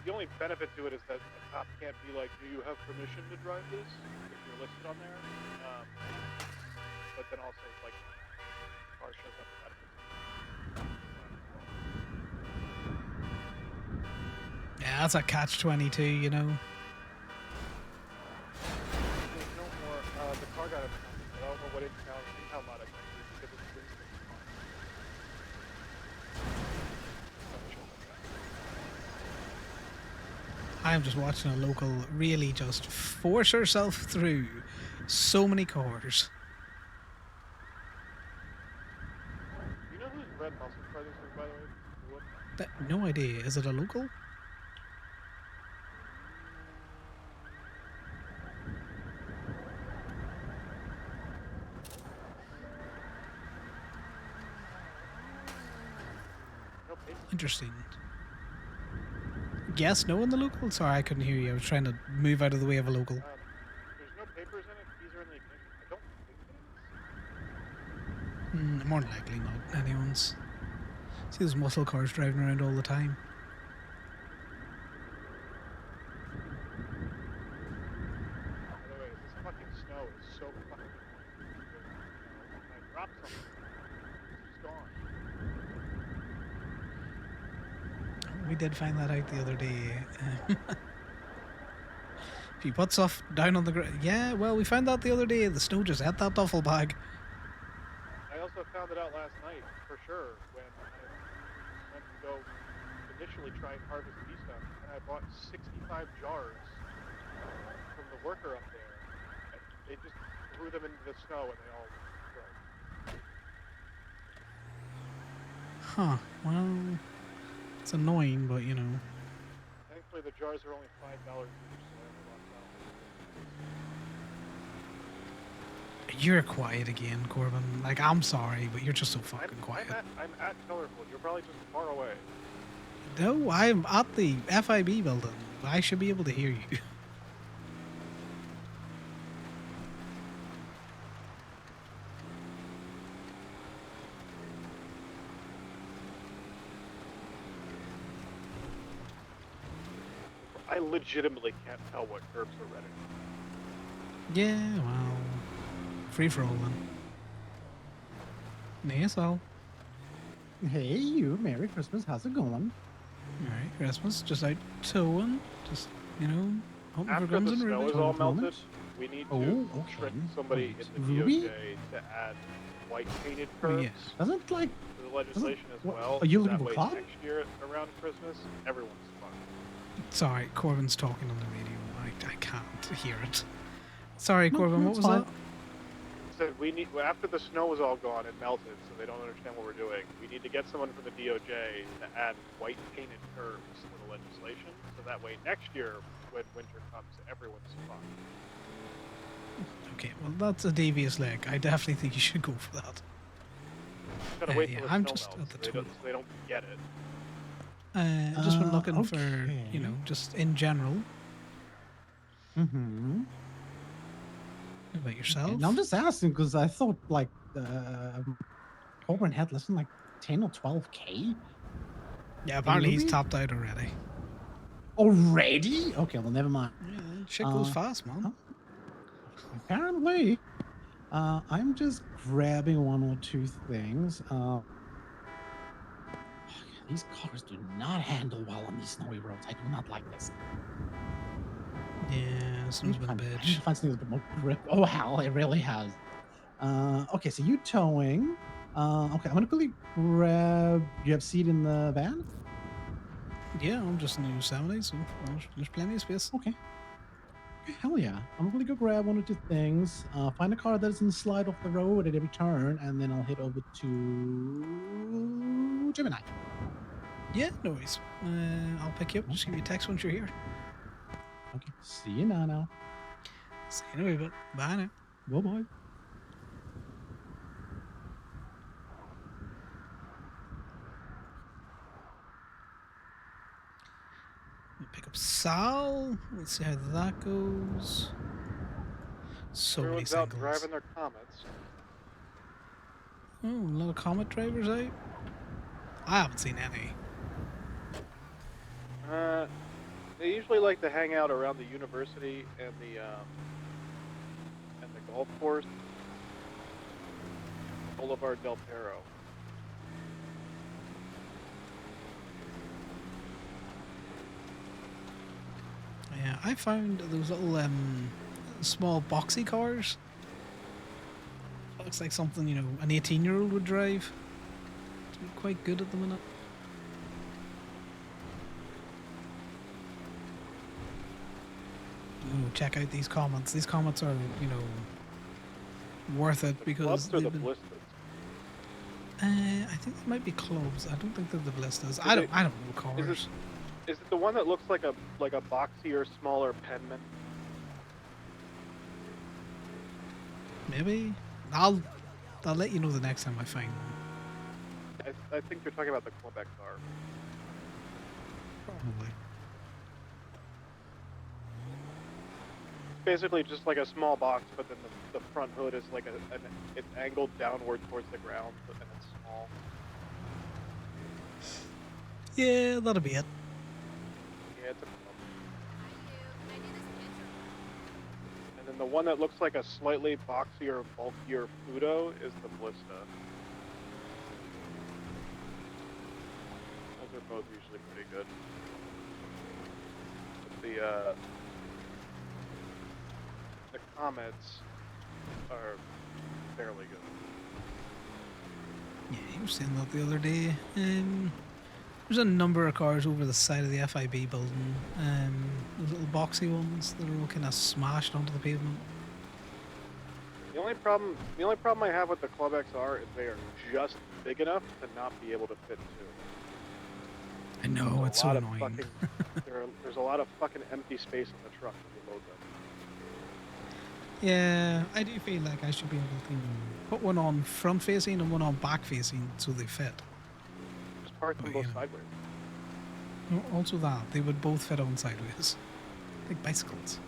Speaker 3: The only benefit to it is that a cop can't be like, "Do you have permission to drive this?" if you're listed on there. But then also, like, the car shows up with that.
Speaker 1: Yeah, that's a catch-22, you know. I'm just watching a local really just force herself through so many cars.
Speaker 3: You know whose Red Muscle car this is, by the way? What?
Speaker 1: No idea. Is it a local?
Speaker 3: No papers.
Speaker 1: Interesting. Yes, no in the local? Sorry, I couldn't hear you. I was trying to move out of the way of a local.
Speaker 3: There's no papers in it. Keys are in the ignition. I don't think it is.
Speaker 1: More than likely not anyone's. See those muscle cars driving around all the time.
Speaker 3: By the way, this fucking snow is so fucking annoying. I dropped something. It's gone.
Speaker 1: We did find that out the other day. If you put stuff down on the ground. Yeah, well, we found that the other day. The snow just ate that duffel bag.
Speaker 3: I also found it out last night, for sure, when I went to go initially try and harvest bee stuff, and I bought 65 jars from the worker up there. And they just threw them into the snow, and they all broke.
Speaker 1: Huh. Well, it's annoying, but you know.
Speaker 3: Thankfully, the jars are only $5 each, so I only lost out.
Speaker 1: You're quiet again, Corbin. Like, I'm sorry, but you're just so fucking quiet.
Speaker 3: I'm at Colorful. You're probably just far away.
Speaker 1: No, I'm at the FIB building. I should be able to hear you.
Speaker 3: I legitimately can't tell what curbs are ready.
Speaker 1: Yeah, well, free for all then. Yes, all.
Speaker 6: Hey, you. Merry Christmas. How's it going?
Speaker 1: Alright, Christmas, just out towing, just, you know, hoping for
Speaker 3: After
Speaker 1: guns
Speaker 3: the
Speaker 1: and
Speaker 3: snow
Speaker 1: rubies.
Speaker 3: is all
Speaker 6: Hold on a
Speaker 3: melted,
Speaker 6: moment.
Speaker 3: we need
Speaker 6: Oh,
Speaker 3: to
Speaker 6: okay.
Speaker 3: trick somebody in the
Speaker 6: Ruby?
Speaker 3: DOJ to add white painted
Speaker 1: Oh,
Speaker 3: curbs
Speaker 1: yes.
Speaker 6: Doesn't like.
Speaker 3: to the legislation as
Speaker 6: what-
Speaker 3: well.
Speaker 6: are you
Speaker 3: so
Speaker 6: looking
Speaker 3: that
Speaker 6: for
Speaker 3: way
Speaker 6: clout?
Speaker 3: next year around Christmas, everyone's fucked.
Speaker 1: Sorry, Corbin's talking on the radio. I can't hear it. Sorry,
Speaker 6: No,
Speaker 1: Corbin,
Speaker 6: no,
Speaker 1: what
Speaker 6: it's
Speaker 1: was
Speaker 6: fine.
Speaker 1: that?
Speaker 3: Said we need after the snow is all gone and melted, so they don't understand what we're doing. We need to get someone from the DOJ to add white painted curbs to the legislation, so that way next year when winter comes, everyone's fucked.
Speaker 1: Okay, well, that's a devious leg. I definitely think you should go for that.
Speaker 3: Gotta wait
Speaker 1: yeah,
Speaker 3: till the
Speaker 1: I'm
Speaker 3: snow
Speaker 1: just
Speaker 3: melts,
Speaker 1: at the
Speaker 3: so
Speaker 1: total.
Speaker 3: they don't get it.
Speaker 1: Just been looking for,
Speaker 6: okay.
Speaker 1: you know, just in general.
Speaker 6: Mm-hmm.
Speaker 1: What about yourself?
Speaker 6: And I'm just asking because I thought like Corbin had less than like 10 or 12K
Speaker 1: Yeah, apparently he's
Speaker 6: Ruby?
Speaker 1: topped out already.
Speaker 6: already. Okay, well, never mind.
Speaker 1: Yeah, shit goes
Speaker 6: Uh,
Speaker 1: fast, man.
Speaker 6: huh? Apparently, I'm just grabbing one or two things. These cars do not handle well on these snowy roads. I do not like this.
Speaker 1: Yeah, this one's been a
Speaker 6: I need to
Speaker 1: bitch.
Speaker 6: find something with a bit more grip. Oh, hell, it really has. Okay, so you towing. Okay, I'm gonna quickly grab. Do you have seat in the van?
Speaker 1: Yeah, I'm just in the 70, so there's plenty of space.
Speaker 6: Okay. Hell yeah. I'm gonna go grab one or two things. Find a car that doesn't slide off the road at every turn, and then I'll head over to Gemini.
Speaker 1: Yeah, no worries. I'll pick you up. Just give me a text once you're here.
Speaker 6: Okay. See you now.
Speaker 1: See you in a wee bit. Bye now.
Speaker 6: Bye bye.
Speaker 1: We'll pick up Sal. Let's see how that goes. So many
Speaker 3: Everyone's out
Speaker 1: singles.
Speaker 3: driving their Comets.
Speaker 1: Oh, a lot of Comet drivers out. I haven't seen any.
Speaker 3: They usually like to hang out around the university and the golf course. Boulevard Del Perro.
Speaker 1: Yeah, I found those little small boxy cars. Looks like something, you know, an 18-year-old would drive. It's been quite good at the minute. check out these comments. These comments are, worth it
Speaker 3: The
Speaker 1: because
Speaker 3: clubs or the
Speaker 1: they've been.
Speaker 3: blisters?
Speaker 1: I think they might be clubs. I don't think they're the blisters. I don't know cars.
Speaker 3: Is it the one that looks like a boxier, smaller Penman?
Speaker 1: Maybe. I'll let you know the next time I find one.
Speaker 3: I think you're talking about the Club XR.
Speaker 1: Probably.
Speaker 3: Basically, just like a small box, but then the front hood is like it's angled downward towards the ground, but then it's small.
Speaker 1: Yeah, that'll be it.
Speaker 3: Yeah, it's a club. And then the one that looks like a slightly boxier, bulkier Pluto is the Blista. Those are both usually pretty good. But the Comets are fairly good.
Speaker 1: Yeah, you were saying that the other day. There's a number of cars over the side of the FIB building. Those little boxy ones that are all kind of smashed onto the pavement.
Speaker 3: The only problem I have with the Club XR is they are just big enough to not be able to fit two.
Speaker 1: I know, it's so annoying.
Speaker 3: There's a lot of fucking empty space on the truck when you load them.
Speaker 1: Yeah, I do feel like I should be able to put one on front facing and one on back facing so they fit.
Speaker 3: Just park them both sideways.
Speaker 1: Also that, they would both fit on sideways. Like bicycles.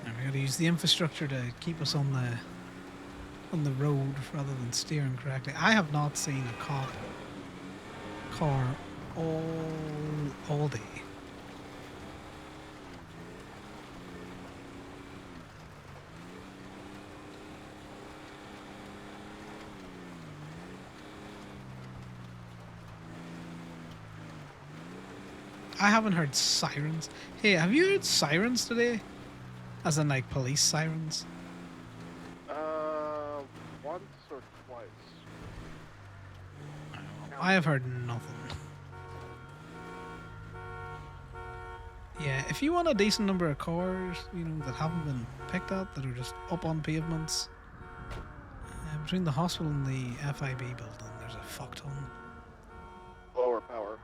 Speaker 1: And we gotta use the infrastructure to keep us on the road rather than steering correctly. I have not seen a cop car all day. I haven't heard sirens. Hey, have you heard sirens today? As in like police sirens?
Speaker 3: Once or twice.
Speaker 1: I have heard nothing. Yeah, if you want a decent number of cars, that haven't been picked up, that are just up on pavements, between the hospital and the FIB building, there's a fuck ton.
Speaker 3: Lower power.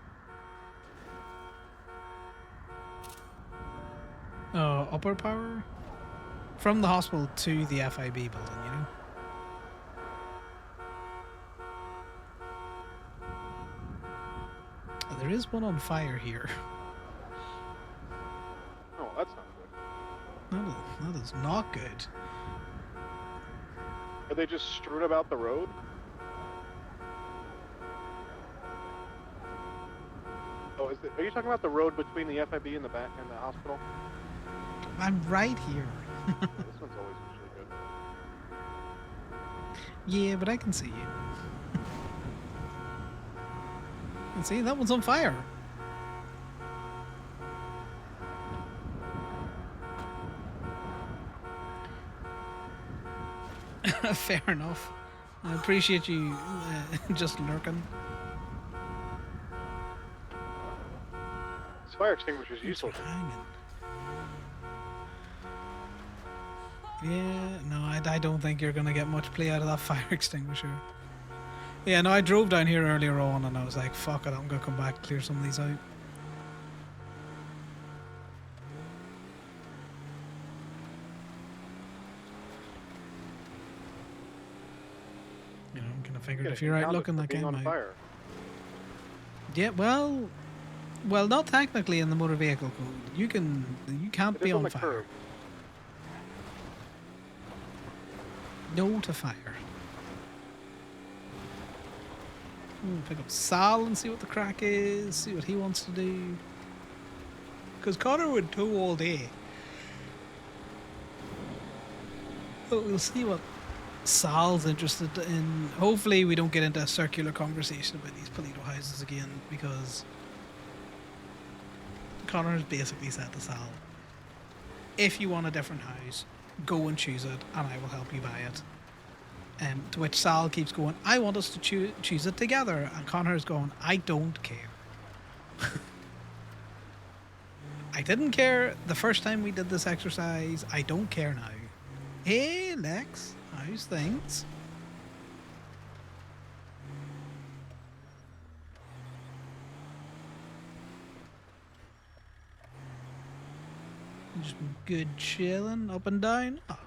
Speaker 1: Upper power? From the hospital to the FIB building, There is one on fire here.
Speaker 3: Oh, that's not good.
Speaker 1: That is not good.
Speaker 3: Are they just strewn about the road? Oh, are you talking about the road between the FIB and the back and the hospital?
Speaker 1: I'm right here.
Speaker 3: This one's always usually good.
Speaker 1: Yeah, but I can see you. And see, that one's on fire. Fair enough. I appreciate you just lurking.
Speaker 3: This fire extinguisher's useless.
Speaker 1: Hanging. Yeah, no, I don't think you're gonna get much play out of that fire extinguisher. Yeah, no, I drove down here earlier on and I was like, fuck it, I'm gonna come back and clear some of these out. I'm kind of figured if you're out looking like I might.
Speaker 3: Fire.
Speaker 1: Yeah, well, not technically in the motor vehicle code. You can't be on fire.
Speaker 3: Curb.
Speaker 1: No to fire. Pick up Sal and see what the crack is, see what he wants to do. Because Conor would tow all day. But we'll see what Sal's interested in. Hopefully we don't get into a circular conversation about these Polito houses again, because Conor has basically said to Sal, if you want a different house, go and choose it and I will help you buy it. To which Sal keeps going, I want us to choose it together. And Connor is going, I don't care. I didn't care the first time we did this exercise. I don't care now. Hey, Lex, how's things? Just good chilling, up and down. Oh,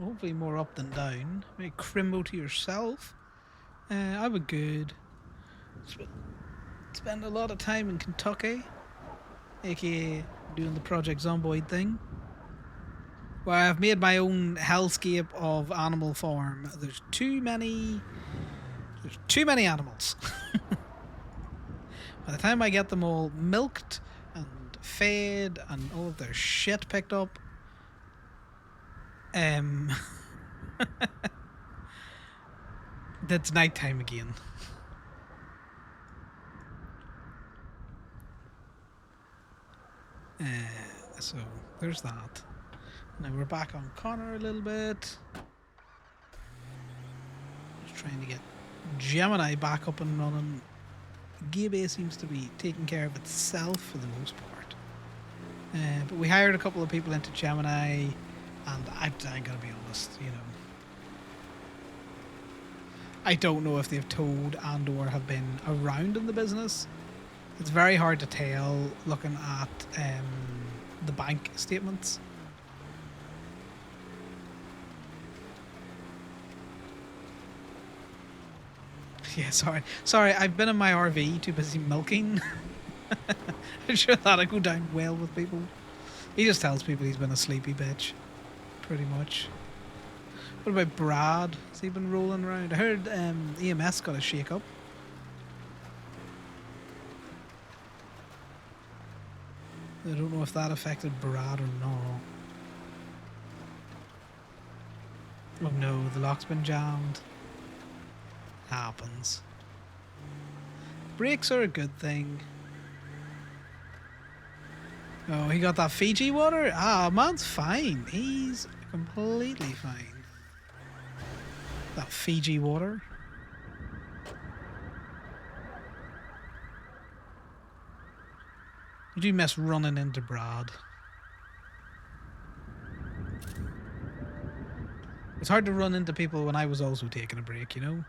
Speaker 1: hopefully more up than down. Very crimbo to yourself. I was good. Spend a lot of time in Kentucky, aka doing the Project Zomboid thing, where I've made my own hellscape of animal farm. There's too many animals. By the time I get them all milked and fed and all of their shit picked up, that's nighttime again. So there's that. Now we're back on Connor a little bit. Just trying to get Gemini back up and running. Gabe seems to be taking care of itself for the most part. But we hired a couple of people into Gemini, and I gotta be honest, you know, I don't know if they've told and or have been around in the business. It's very hard to tell looking at the bank statements. Yeah, sorry. I've been in my RV, too busy milking. I'm sure that'll go down well with people. He just tells people he's been a sleepy bitch, pretty much. What about Brad? Has he been rolling around? I heard EMS got a shake up. I don't know if that affected Brad or not. Oh no, the lock's been jammed. Happens. Brakes are a good thing. Oh, he got that Fiji water? Ah, man's fine. He's completely fine. That Fiji water. You do miss running into Brad. It's hard to run into people when I was also taking a break, you know?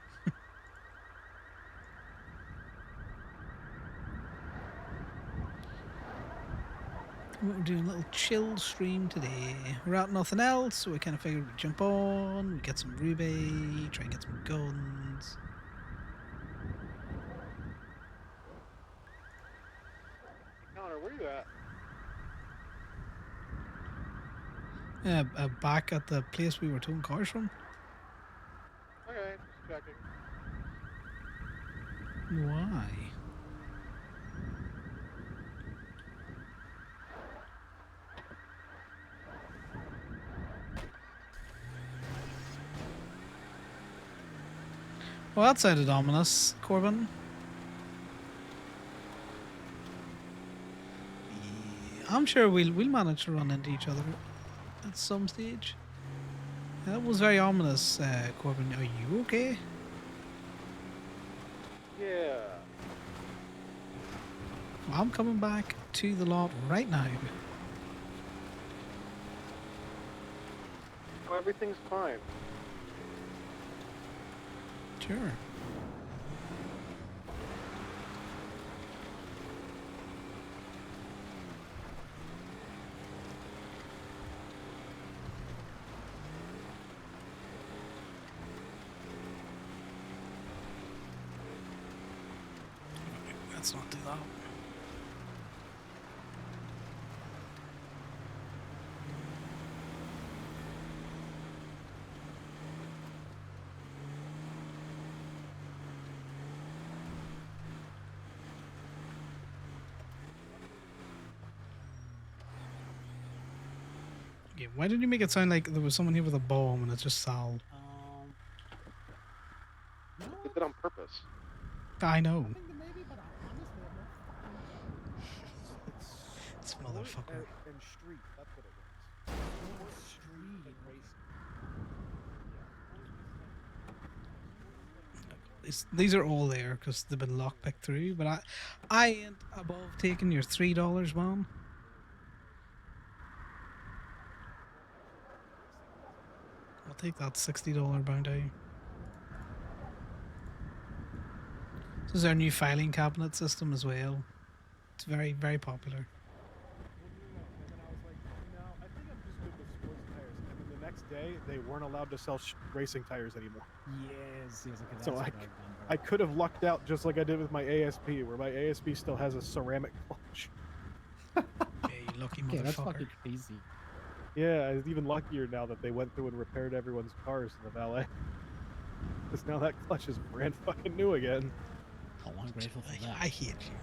Speaker 1: We're doing a little chill stream today. We're at nothing else, so we kind of figured we'd jump on, we get some ruby, try and get some guns.
Speaker 3: Connor, where you at?
Speaker 1: Back at the place we were towing cars from.
Speaker 3: Okay, just checking.
Speaker 1: Why? Well, that sounded ominous, Corbin. Yeah, I'm sure we'll manage to run into each other at some stage. That was very ominous, Corbin. Are you okay?
Speaker 3: Yeah.
Speaker 1: Well, I'm coming back to the lot right now.
Speaker 3: Oh, everything's fine.
Speaker 1: Sure. Let's not do that. Yeah, why did you make it sound like there was someone here with a bomb and it's just Sal?
Speaker 6: You know
Speaker 3: Did
Speaker 6: what?
Speaker 3: that on purpose.
Speaker 1: I know.
Speaker 6: I think that maybe, but honestly,
Speaker 1: This motherfucker.
Speaker 3: And street, that's what it was.
Speaker 6: street.
Speaker 3: And racing.
Speaker 1: these are all there because they've been lockpicked through. But I ain't above taking your $3, man. I'll take that $60 bounty. This is our new filing cabinet system as well. It's very, very popular.
Speaker 3: And then I was like, no, I think I'm just good with sports tires. And then the next day, they weren't allowed to sell racing tires anymore.
Speaker 6: Yes, yes, okay,
Speaker 3: So
Speaker 6: that's what
Speaker 3: I
Speaker 6: remember.
Speaker 3: I could have lucked out just like I did with my ASP, where my ASP still has a ceramic clutch.
Speaker 1: Yeah, you lucky
Speaker 6: Okay, that's
Speaker 1: motherfucker.
Speaker 6: fucking crazy.
Speaker 3: Yeah, it's even luckier now that they went through and repaired everyone's cars in the valet. Because now that clutch is brand fucking new again.
Speaker 6: Oh, I'm grateful for that.
Speaker 1: I hate you.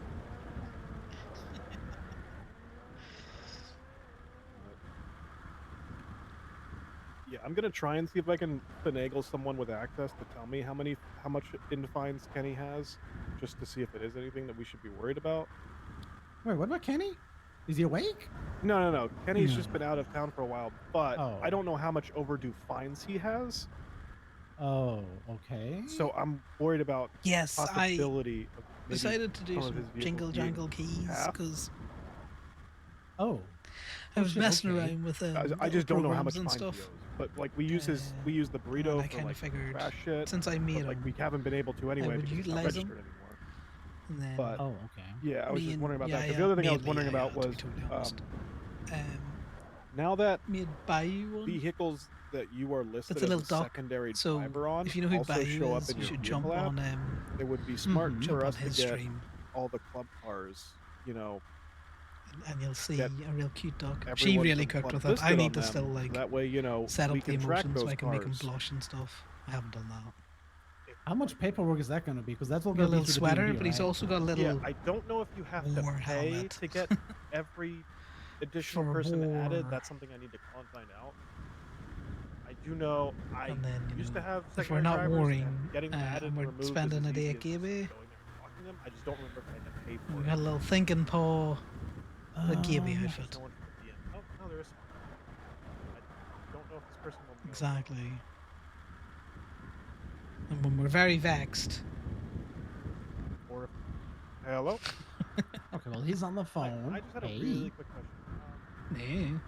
Speaker 3: Yeah, I'm gonna try and see if I can finagle someone with access to tell me how much in fines Kenny has, just to see if it is anything that we should be worried about.
Speaker 6: Wait, what about Kenny? Is he awake?
Speaker 3: No. Kenny's just been out of town for a while, but
Speaker 6: Oh.
Speaker 3: I don't know how much overdue fines he has.
Speaker 6: Oh, okay.
Speaker 3: So I'm worried about
Speaker 1: Yes, I
Speaker 3: possibility of maybe
Speaker 1: decided to do
Speaker 3: some of
Speaker 1: some
Speaker 3: his vehicles
Speaker 1: jingle
Speaker 3: being
Speaker 1: jangle keys
Speaker 3: half.
Speaker 1: because
Speaker 6: Oh.
Speaker 1: I was
Speaker 6: shit,
Speaker 1: messing
Speaker 6: okay.
Speaker 1: around with
Speaker 3: I just don't know how much
Speaker 1: programs and
Speaker 3: fines he
Speaker 1: stuff.
Speaker 3: owes. But like we use the
Speaker 1: And
Speaker 3: burrito
Speaker 1: I
Speaker 3: for
Speaker 1: kind
Speaker 3: like
Speaker 1: of figured
Speaker 3: trash shit.
Speaker 1: since I made
Speaker 3: But like
Speaker 1: them,
Speaker 3: we haven't been able to anyway
Speaker 1: would
Speaker 3: because it's not
Speaker 1: utilize 'em.
Speaker 3: registered anymore.
Speaker 1: and then
Speaker 3: But
Speaker 6: Oh, okay.
Speaker 3: yeah, I was
Speaker 1: me
Speaker 3: just
Speaker 1: and
Speaker 3: wondering about that. Because
Speaker 1: Yaya-
Speaker 3: the other thing I was
Speaker 1: mainly
Speaker 3: wondering
Speaker 1: Yaya,
Speaker 3: about
Speaker 1: to be
Speaker 3: was
Speaker 1: totally honest.
Speaker 3: now that
Speaker 1: Made Bayou one.
Speaker 3: vehicles that you are listed
Speaker 1: It's a
Speaker 3: as
Speaker 1: little
Speaker 3: a
Speaker 1: duck.
Speaker 3: secondary
Speaker 1: So
Speaker 3: driver on
Speaker 1: if you know who
Speaker 3: also
Speaker 1: Bayou
Speaker 3: show up
Speaker 1: is,
Speaker 3: in
Speaker 1: you
Speaker 3: your
Speaker 1: should jump
Speaker 3: vehicle app,
Speaker 1: on
Speaker 3: it would be smart
Speaker 1: jump
Speaker 3: for
Speaker 1: on
Speaker 3: us to
Speaker 1: his
Speaker 3: get
Speaker 1: stream,
Speaker 3: all the club cars, you know,
Speaker 1: and you'll see
Speaker 3: get
Speaker 1: a real cute duck. She
Speaker 3: everyone
Speaker 1: really
Speaker 3: from
Speaker 1: cooked
Speaker 3: club
Speaker 1: with it.
Speaker 3: listed
Speaker 1: I
Speaker 3: on
Speaker 1: need to
Speaker 3: them,
Speaker 1: still
Speaker 3: so
Speaker 1: like
Speaker 3: that way, you know,
Speaker 1: set
Speaker 3: we
Speaker 1: up the
Speaker 3: can track
Speaker 1: emotions so
Speaker 3: those
Speaker 1: I can make him
Speaker 3: cars.
Speaker 1: blush and stuff. I haven't done that.
Speaker 6: How much paperwork is that going to be? Because that's all
Speaker 1: He's got a
Speaker 6: going to be
Speaker 1: little
Speaker 6: through the
Speaker 1: sweater,
Speaker 6: DMV,
Speaker 1: but he's
Speaker 6: right?
Speaker 1: also got a little
Speaker 3: Yeah, I don't know if you have to
Speaker 1: war
Speaker 3: pay
Speaker 1: helmet.
Speaker 3: to get every additional
Speaker 1: For
Speaker 3: person added.
Speaker 1: war.
Speaker 3: That's something I need to call and find out. I do know I
Speaker 1: And then, you
Speaker 3: used
Speaker 1: know,
Speaker 3: to have
Speaker 1: if we're
Speaker 3: secondary
Speaker 1: not
Speaker 3: drivers,
Speaker 1: warring,
Speaker 3: and getting them added
Speaker 1: and
Speaker 3: and
Speaker 1: we're
Speaker 3: removed is
Speaker 1: spending
Speaker 3: as
Speaker 1: a day
Speaker 3: easy
Speaker 1: at
Speaker 3: as just
Speaker 1: Gaby,
Speaker 3: going there and talking to them. I just don't remember if I had to pay for
Speaker 1: we
Speaker 3: it.
Speaker 1: got a little thinking paw, the Gaby
Speaker 3: There's
Speaker 1: outfit.
Speaker 3: no one from the DM. Oh, no, there is someone. I don't know if this person will be
Speaker 1: Exactly. And when we're very vexed,
Speaker 3: or if... Hello?
Speaker 6: Okay, well, he's on the
Speaker 3: Hi,
Speaker 6: phone.
Speaker 3: I just had a
Speaker 6: Hey.
Speaker 3: really quick question.
Speaker 1: yeah.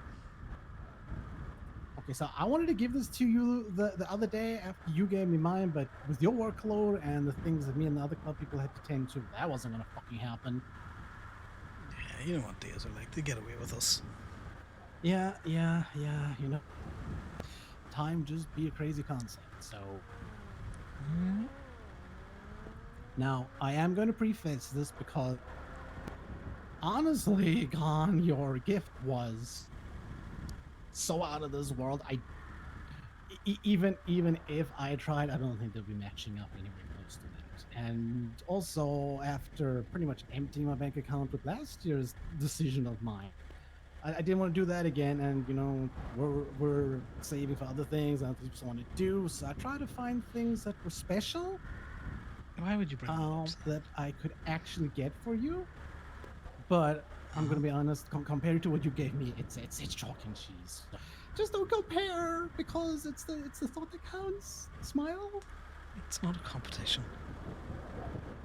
Speaker 6: Okay, so I wanted to give this to you the other day after you gave me mine, but with your workload and the things that me and the other club people had to tend to, that wasn't going to fucking happen.
Speaker 1: Yeah, you know what days are like. They get away with us.
Speaker 6: Yeah, you know, time just be a crazy concept. So now I am going to preface this because honestly, Gon, your gift was so out of this world. Even if I tried, I don't think they'll be matching up anywhere close to that. And also, after pretty much emptying my bank account with last year's decision of mine, I didn't want to do that again. And you know, we're saving for other things and other people want to do. So I tried to find things that were special,
Speaker 1: Why would you bring that up?
Speaker 6: that I could actually get for you. But I'm gonna be honest, compared to what you gave me, it's chalk and cheese. So just don't compare because it's the thought that counts. Smile.
Speaker 1: It's not a competition.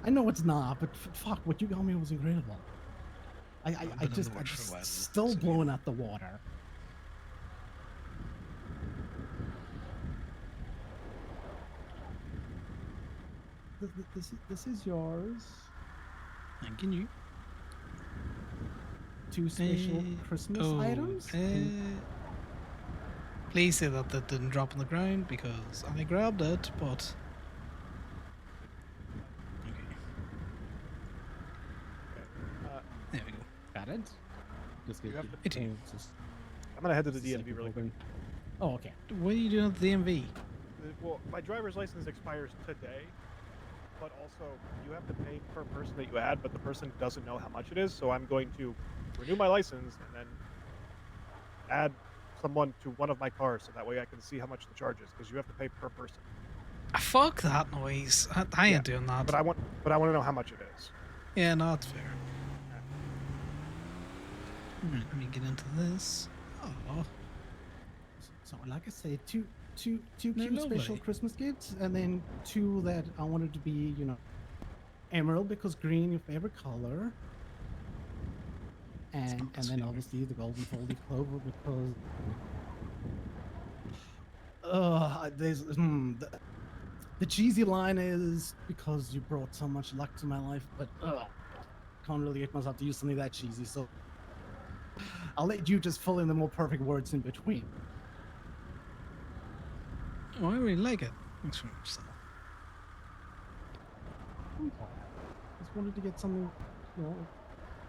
Speaker 6: I know it's not, but fuck, what you got me was incredible. I
Speaker 1: been in the
Speaker 6: just
Speaker 1: woods for a while,
Speaker 6: still
Speaker 1: so,
Speaker 6: blowing out the water. This is yours.
Speaker 1: Thank you.
Speaker 6: 2 special Christmas items.
Speaker 1: Please say that didn't drop on the ground because I grabbed it, but. Okay. There we go.
Speaker 6: Got it. Just
Speaker 3: You have
Speaker 6: get-
Speaker 3: to-
Speaker 1: It is.
Speaker 6: just-
Speaker 3: I'm gonna head to the
Speaker 6: just a
Speaker 3: DMV
Speaker 6: second,
Speaker 3: really quick.
Speaker 6: Hogan. Oh, okay.
Speaker 1: What are you doing at the DMV?
Speaker 3: Well, my driver's license expires today, but also you have to pay per person that you add, but the person doesn't know how much it is, so I'm going to renew my license and then add someone to one of my cars so that way I can see how much the charge is, because you have to pay per person.
Speaker 1: Fuck that noise. I ain't doing that.
Speaker 3: But I want to know how much it is.
Speaker 1: Yeah, no, that's fair. Right, let me get into this. Oh,
Speaker 6: So, like I say, two two
Speaker 1: They're
Speaker 6: cute special
Speaker 1: lovely.
Speaker 6: Christmas gifts, and then two that I wanted to be, emerald because green your favorite color, and
Speaker 1: not his
Speaker 6: then
Speaker 1: favorite.
Speaker 6: obviously the golden four-leaf clover because the cheesy line is because you brought so much luck to my life, but can't really get myself to use something that cheesy, so I'll let you just fill in the more perfect words in between.
Speaker 1: Oh, I really like it. Thanks for yourself.
Speaker 6: Just wanted to get something,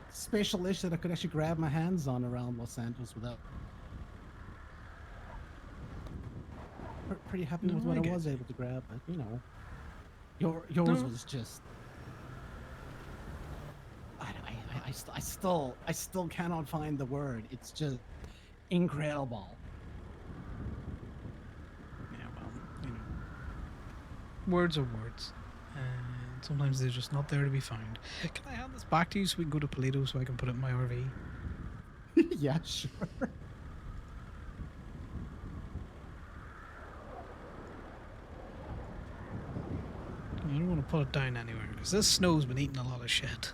Speaker 6: special-ish that I could actually grab my hands on around Los Angeles without. Pretty happy
Speaker 1: No,
Speaker 6: with what
Speaker 1: I
Speaker 6: I
Speaker 1: get
Speaker 6: was
Speaker 1: you.
Speaker 6: able to grab, but yours
Speaker 1: No.
Speaker 6: was just. I still cannot find the word. It's just incredible.
Speaker 1: Yeah, well, words are words. And sometimes they're just not there to be found. Can I hand this back to you so we can go to Toledo so I can put it in my RV?
Speaker 6: Yeah, sure.
Speaker 1: I don't want to put it down anywhere because this snow's been eating a lot of shit.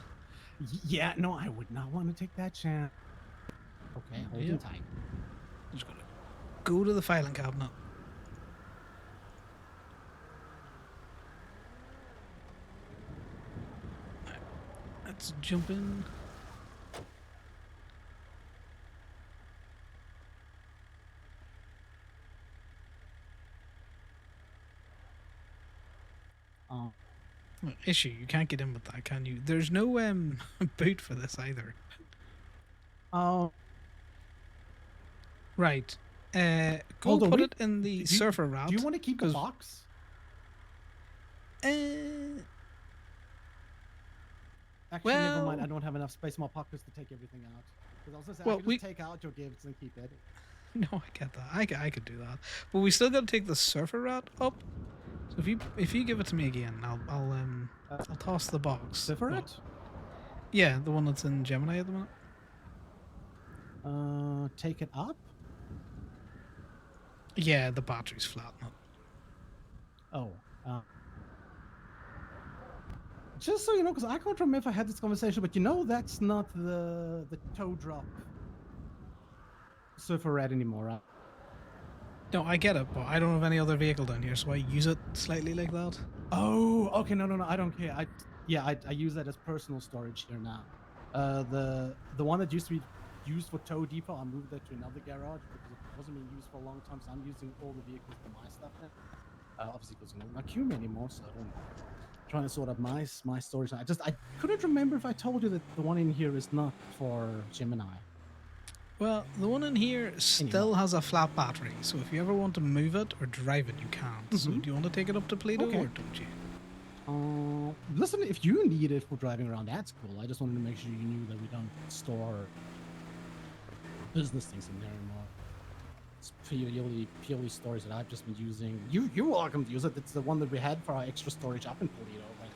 Speaker 6: Yeah, no, I would not want to take that chance. Okay, holding
Speaker 1: Yep.
Speaker 6: tight.
Speaker 1: Just gotta go to the filing cabinet. Right, let's jump in.
Speaker 6: Oh,
Speaker 1: Well, issue, you can't get in with that, can you? There's no boot for this either.
Speaker 6: oh,
Speaker 1: Right. Go
Speaker 6: hold on,
Speaker 1: put
Speaker 6: wait.
Speaker 1: it in the surfer route.
Speaker 6: Do you want to keep the
Speaker 1: 'cause,
Speaker 6: box? Actually, never mind.
Speaker 1: well,
Speaker 6: I don't have enough space in my pockets to take everything out. Because I was gonna say,
Speaker 1: Well,
Speaker 6: I could just take out your gifts and keep it.
Speaker 1: no, I get that. I could do that, but we still got to take the surfer route up. So if you give it to me again, I'll toss the box.
Speaker 6: Cipher
Speaker 1: Well,
Speaker 6: it?
Speaker 1: Yeah, the one that's in Gemini at the minute.
Speaker 6: Take it up?
Speaker 1: Yeah, the battery's flat.
Speaker 6: Oh. Just so you know, because I can't remember if I had this conversation, but that's not the toe drop surfer rat anymore, right?
Speaker 1: No, I get it, but I don't have any other vehicle down here, so I use it slightly like that.
Speaker 6: Oh, okay, no, I don't care. I use that as personal storage here now. The one that used to be used for tow depot, I moved that to another garage because it wasn't being used for a long time, so I'm using all the vehicles for my stuff now. Obviously because I'm not queuing anymore, so I don't trying to sort out my storage. I couldn't remember if I told you that the one in here is not for Gemini.
Speaker 1: Well, the one in here still has a flat battery, so if you ever want to move it or drive it, you can't. So do you want to take it up to Toledo
Speaker 6: Okay.
Speaker 1: or don't you?
Speaker 6: Listen, if you need it for driving around, that's cool. I just wanted to make sure you knew that we don't store business things in there anymore. It's purely storage that I've just been using. You're welcome to use it. It's the one that we had for our extra storage up in Toledo. Like,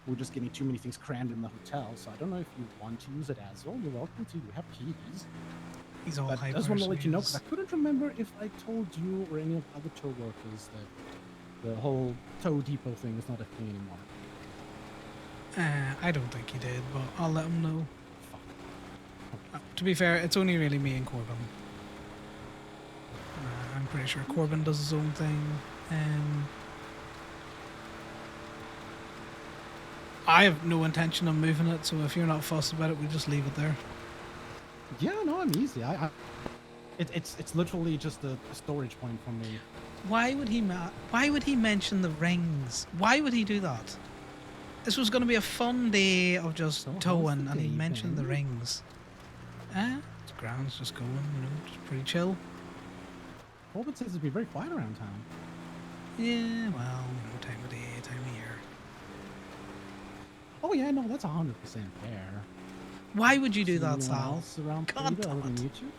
Speaker 6: we're just getting too many things crammed in the hotel, so I don't know if you want to use it as well. You're welcome to. You have keys.
Speaker 1: He's all
Speaker 6: But I
Speaker 1: hyper.
Speaker 6: just want to
Speaker 1: so
Speaker 6: let you know, because
Speaker 1: he's-
Speaker 6: I couldn't remember if I told you or any of the other tow workers that the whole tow depot thing is not a thing anymore.
Speaker 1: I don't think he did, but I'll let him know.
Speaker 6: Fuck.
Speaker 1: To be fair, it's only really me and Corbin. I'm pretty sure Corbin does his own thing. I have no intention of moving it, so if you're not fussed about it, we'll just leave it there.
Speaker 6: Yeah, no, I'm easy. It's literally just a storage point for me.
Speaker 1: Why would he mention the rings? Why would he do that? This was going to be a fun day of just
Speaker 6: So how's
Speaker 1: towing,
Speaker 6: the
Speaker 1: and he
Speaker 6: day,
Speaker 1: mentioned the
Speaker 6: Ben?
Speaker 1: rings. It's grand, it's just going, just pretty chill.
Speaker 6: Corbin says it'd be very quiet around town.
Speaker 1: Yeah, well, time of day, time of year.
Speaker 6: Oh yeah, no, that's 100% fair.
Speaker 1: Why would you do
Speaker 6: See
Speaker 1: that,
Speaker 6: anyone
Speaker 1: Sal?
Speaker 6: else around
Speaker 1: God
Speaker 6: Toledo
Speaker 1: damn
Speaker 6: other than
Speaker 1: it.
Speaker 6: you two?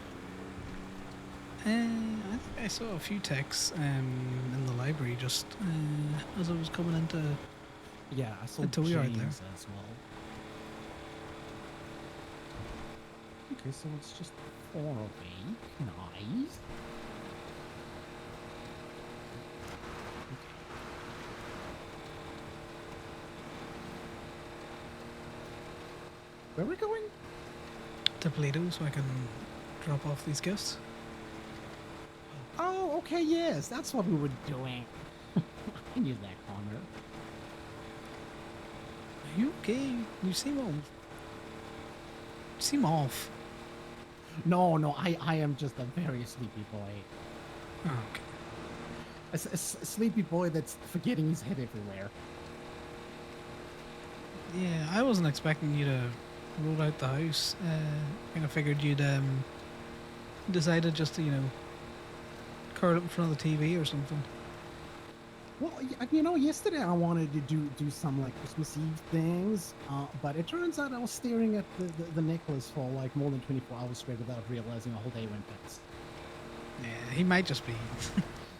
Speaker 1: I think I saw a few texts in the library just as I was coming into.
Speaker 6: Yeah, I saw
Speaker 1: Until we are
Speaker 6: James
Speaker 1: there.
Speaker 6: as well. Okay, so it's just 4 a week. Nice. Where are we going?
Speaker 1: To Toledo so I can drop off these gifts.
Speaker 6: Oh, okay, yes, that's what we were doing. I knew that, Connor.
Speaker 1: Are you okay? You seem off. You seem off.
Speaker 6: No, I am just a very sleepy boy.
Speaker 1: Oh, okay.
Speaker 6: A sleepy boy that's forgetting his head everywhere.
Speaker 1: Yeah, I wasn't expecting you to roll out the house. Kind of figured you'd decided just to, curl up in front of the TV or something.
Speaker 6: Well, yesterday I wanted to do some like Christmas Eve things, but it turns out I was staring at the necklace for like more than 24 hours straight without realizing a whole day went past.
Speaker 1: Yeah, he might just be.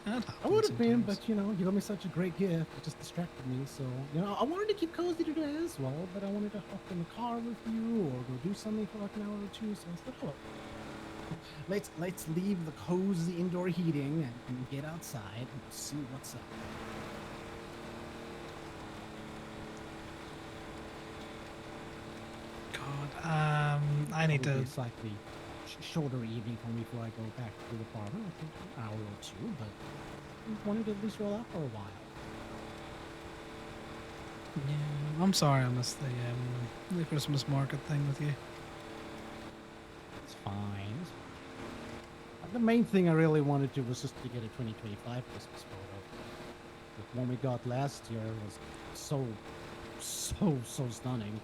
Speaker 1: That
Speaker 6: I would
Speaker 1: happens
Speaker 6: have been,
Speaker 1: sometimes.
Speaker 6: but you got me such a great gift. It just distracted me. So I wanted to keep cozy today as well, but I wanted to hop in the car with you or go do something for like an hour or two. So I said, oh, let's leave the cozy indoor heating and get outside and see what's up.
Speaker 1: God, I need
Speaker 6: It'll be
Speaker 1: to.
Speaker 6: a slightly shorter evening for me before I go back to the apartment. I think an hour or two, but I wanted to at least roll out for a while.
Speaker 1: Yeah, I'm sorry I missed the Christmas market thing with you.
Speaker 6: It's fine. The main thing I really wanted to was just to get a 2025 Christmas photo. The one we got last year was so stunning.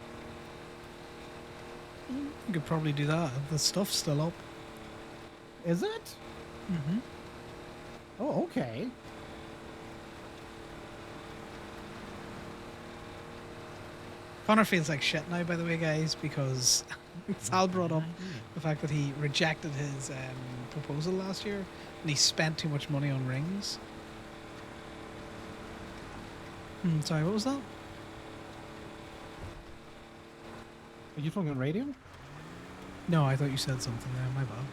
Speaker 1: You could probably do that. The stuff's still up.
Speaker 6: Is it?
Speaker 1: Mm-hmm.
Speaker 6: Oh, okay.
Speaker 1: Connor feels like shit now, by the way, guys, because Sal brought up the fact that he rejected his proposal last year and he spent too much money on rings. Sorry, what was that?
Speaker 6: Are you talking on radio?
Speaker 1: No, I thought you said something there. My bad.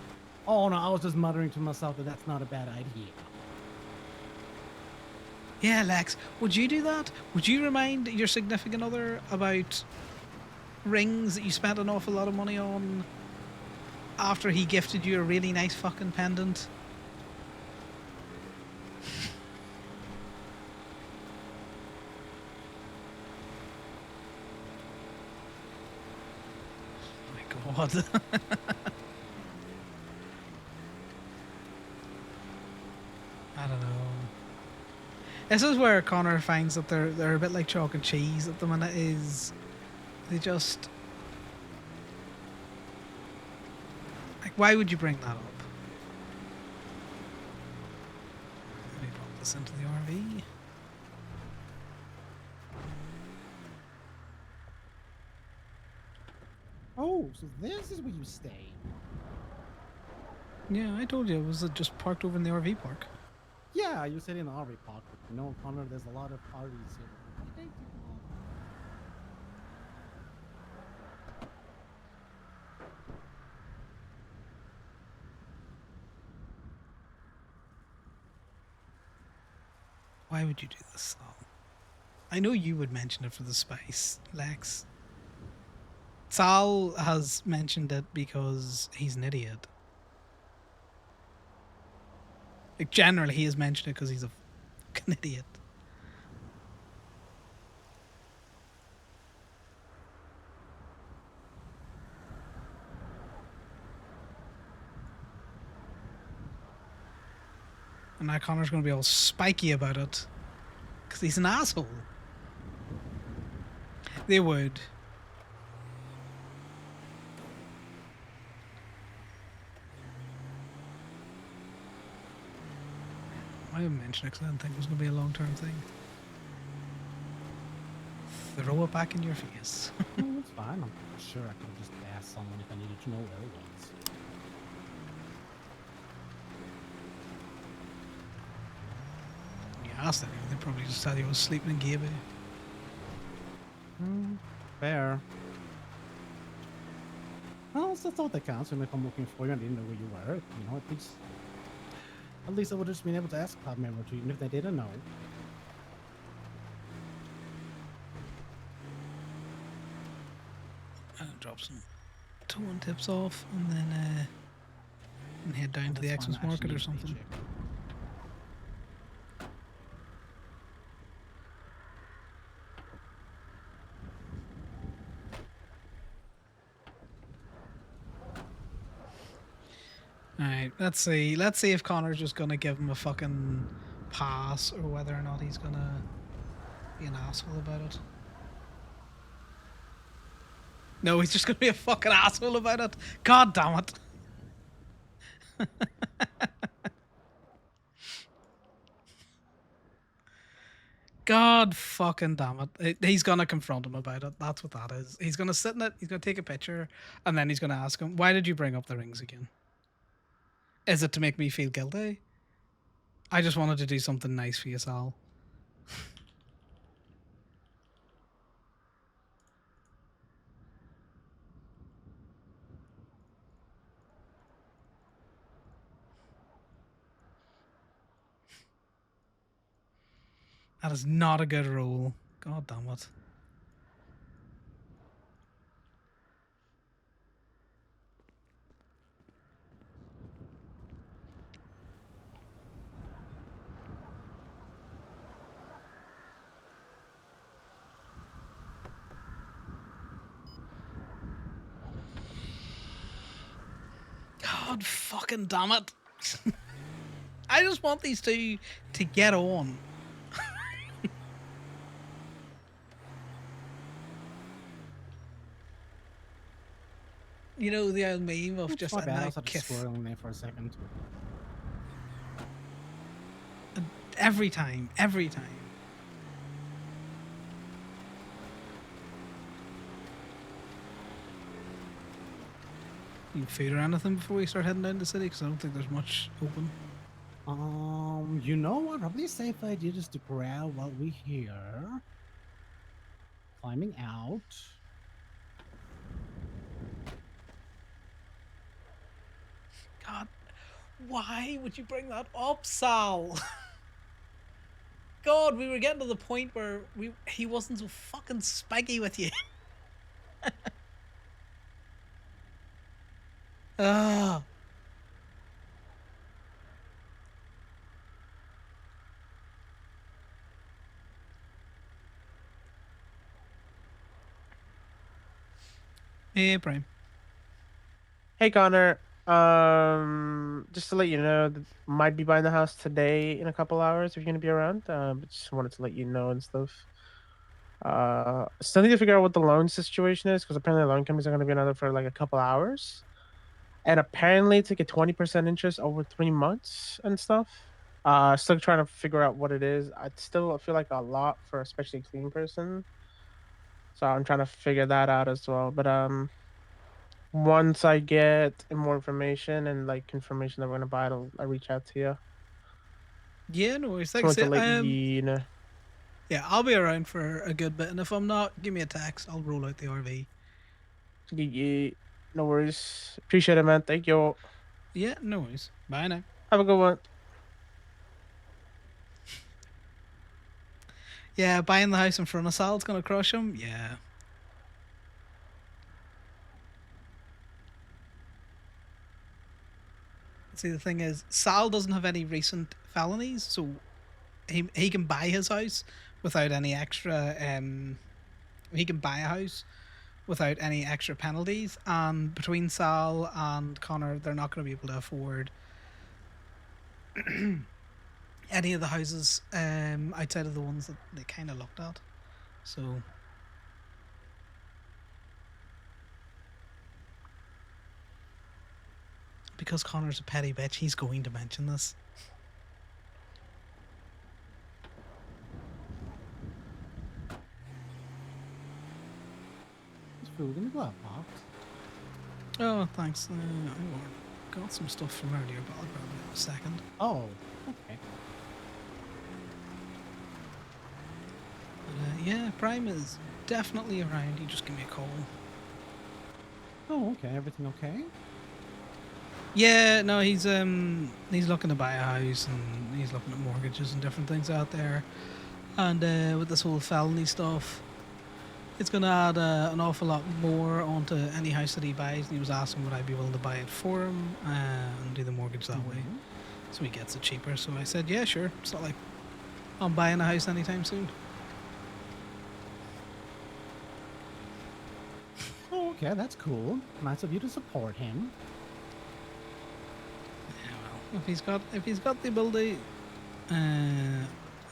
Speaker 6: Oh no, I was just muttering to myself that that's not a bad idea.
Speaker 1: Yeah, Lex, would you do that? Would you remind your significant other about rings that you spent an awful lot of money on after he gifted you a really nice fucking pendant? Oh my god. I don't know. This is where Connor finds that they're a bit like chalk and cheese at the minute. Is they just like, why would you bring that up? Let me drop this into the RV.
Speaker 6: Oh, so this is where you stay.
Speaker 1: Yeah, I told you it was just parked over in the RV park.
Speaker 6: Yeah, you said in the RV park. Connor, there's a lot of RVs here. Thank you.
Speaker 1: Why would you do this, Sal? I know you would mention it for the spice, Lex. Sal has mentioned it because he's an idiot. Like, generally, he has mentioned it because he's a fucking idiot. And now Connor's going to be all spiky about it because he's an asshole. They would. I didn't mention it because I didn't think it was going to be a long-term thing. Throw it back in your face.
Speaker 6: No, it's fine. I'm sure I could just ask someone if I needed to know where it was.
Speaker 1: You asked them, they'd probably just tell you I was sleeping in Gaby.
Speaker 6: Fair. Well, that's all that counts. And if I'm looking for you and I didn't know where you were, at least I would have just been able to ask a club member to, even if they didn't know.
Speaker 1: drop some towing tips off, and then and head down to the
Speaker 6: That's fine,
Speaker 1: Xmas
Speaker 6: I actually
Speaker 1: market
Speaker 6: need
Speaker 1: or
Speaker 6: a
Speaker 1: something.
Speaker 6: paycheck.
Speaker 1: Alright, let's see. Let's see if Connor's just gonna give him a fucking pass or whether or not he's gonna be an asshole about it. No, he's just gonna be a fucking asshole about it. God damn it. God fucking damn it. He's gonna confront him about it. That's what that is. He's gonna sit in it, he's gonna take a picture, and then he's gonna ask him, why did you bring up the rings again? Is it to make me feel guilty? I just wanted to do something nice for you, Sal. That is not a good rule. God damn it. God fucking damn it. I just want these two to get on. You know, the old meme of
Speaker 6: Oops,
Speaker 1: just
Speaker 6: my
Speaker 1: a
Speaker 6: bad. I
Speaker 1: nice
Speaker 6: was just
Speaker 1: kiss.
Speaker 6: swirling there for a second.
Speaker 1: Every time, every time. Need food or anything before we start heading down to the city? Because I don't think there's much open.
Speaker 6: You know what? Probably a safe idea just to grab what we hear. Climbing out.
Speaker 1: God, why would you bring that up, Sal? God, we were getting to the point where he wasn't so fucking spiky with you. Ah. Hey, Prime.
Speaker 7: Hey Connor, just to let you know, might be buying the house today in a couple hours if you're gonna be around. But just wanted to let you know and stuff. Still need to figure out what the loan situation is because apparently the loan companies are gonna be another for like a couple hours, and apparently take a 20% interest over 3 months and stuff. Still trying to figure out what it is. I still feel like a lot for especially a clean person, so I'm trying to figure that out as well. But once I get more information and like confirmation that we're gonna buy it, I'll reach out to you.
Speaker 1: Yeah, no worries.
Speaker 7: Just
Speaker 1: Like I
Speaker 7: wanted to
Speaker 1: said,
Speaker 7: let you know.
Speaker 1: yeah, I'll be around for a good bit, and if I'm not, give me a text. I'll roll out the RV.
Speaker 7: Yeah, no worries. Appreciate it, man. Thank you.
Speaker 1: Yeah, no worries. Bye now.
Speaker 7: Have a good one.
Speaker 1: Yeah, buying the house in front of Sal's gonna crush him. Yeah. See, the thing is, Sal doesn't have any recent felonies, so he can buy his house without any extra. He can buy a house without any extra penalties. And between Sal and Connor, they're not going to be able to afford any of the houses outside of the ones that they kind of looked at. So because Connor's a petty bitch, he's going to mention this.
Speaker 6: There's food in the glove box.
Speaker 1: Oh, thanks. I got some stuff from earlier, but I'll grab it in a second.
Speaker 6: Oh, okay.
Speaker 1: But, yeah, Prime is definitely around. You just give me a call.
Speaker 6: Oh, okay. Everything okay?
Speaker 1: Yeah, no, he's looking to buy a house and he's looking at mortgages and different things out there. And with this whole felony stuff, It's going to add an awful lot more onto any house that he buys. And he was asking would I be willing to buy it for him and do the mortgage that way.
Speaker 6: Mhm.
Speaker 1: So he gets it cheaper. So I said, yeah, sure. It's not like I'm buying a house anytime soon.
Speaker 6: Oh, okay, that's cool. Nice of you to support him.
Speaker 1: Yeah, well, if he's got the ability,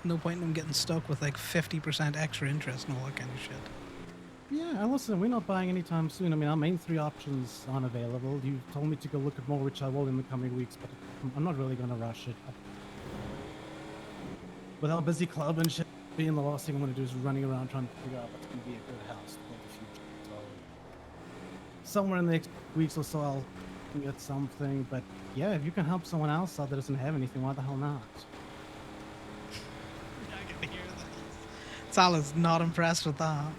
Speaker 1: no point in him getting stuck with like 50% extra interest and all that kind of shit.
Speaker 6: Yeah, and listen, we're not buying anytime soon. I mean, our main 3 options aren't available. You told me to go look at more, which I will in the coming weeks, but I'm not really going to rush it. With our busy club and shit, being the last thing I want to do is running around trying to figure out what's going to be a good house for the future. So, somewhere in the next weeks or so, I'll get something. But yeah, if you can help someone else out that doesn't have anything, why the hell not?
Speaker 1: I can hear that. Sal is not impressed with that.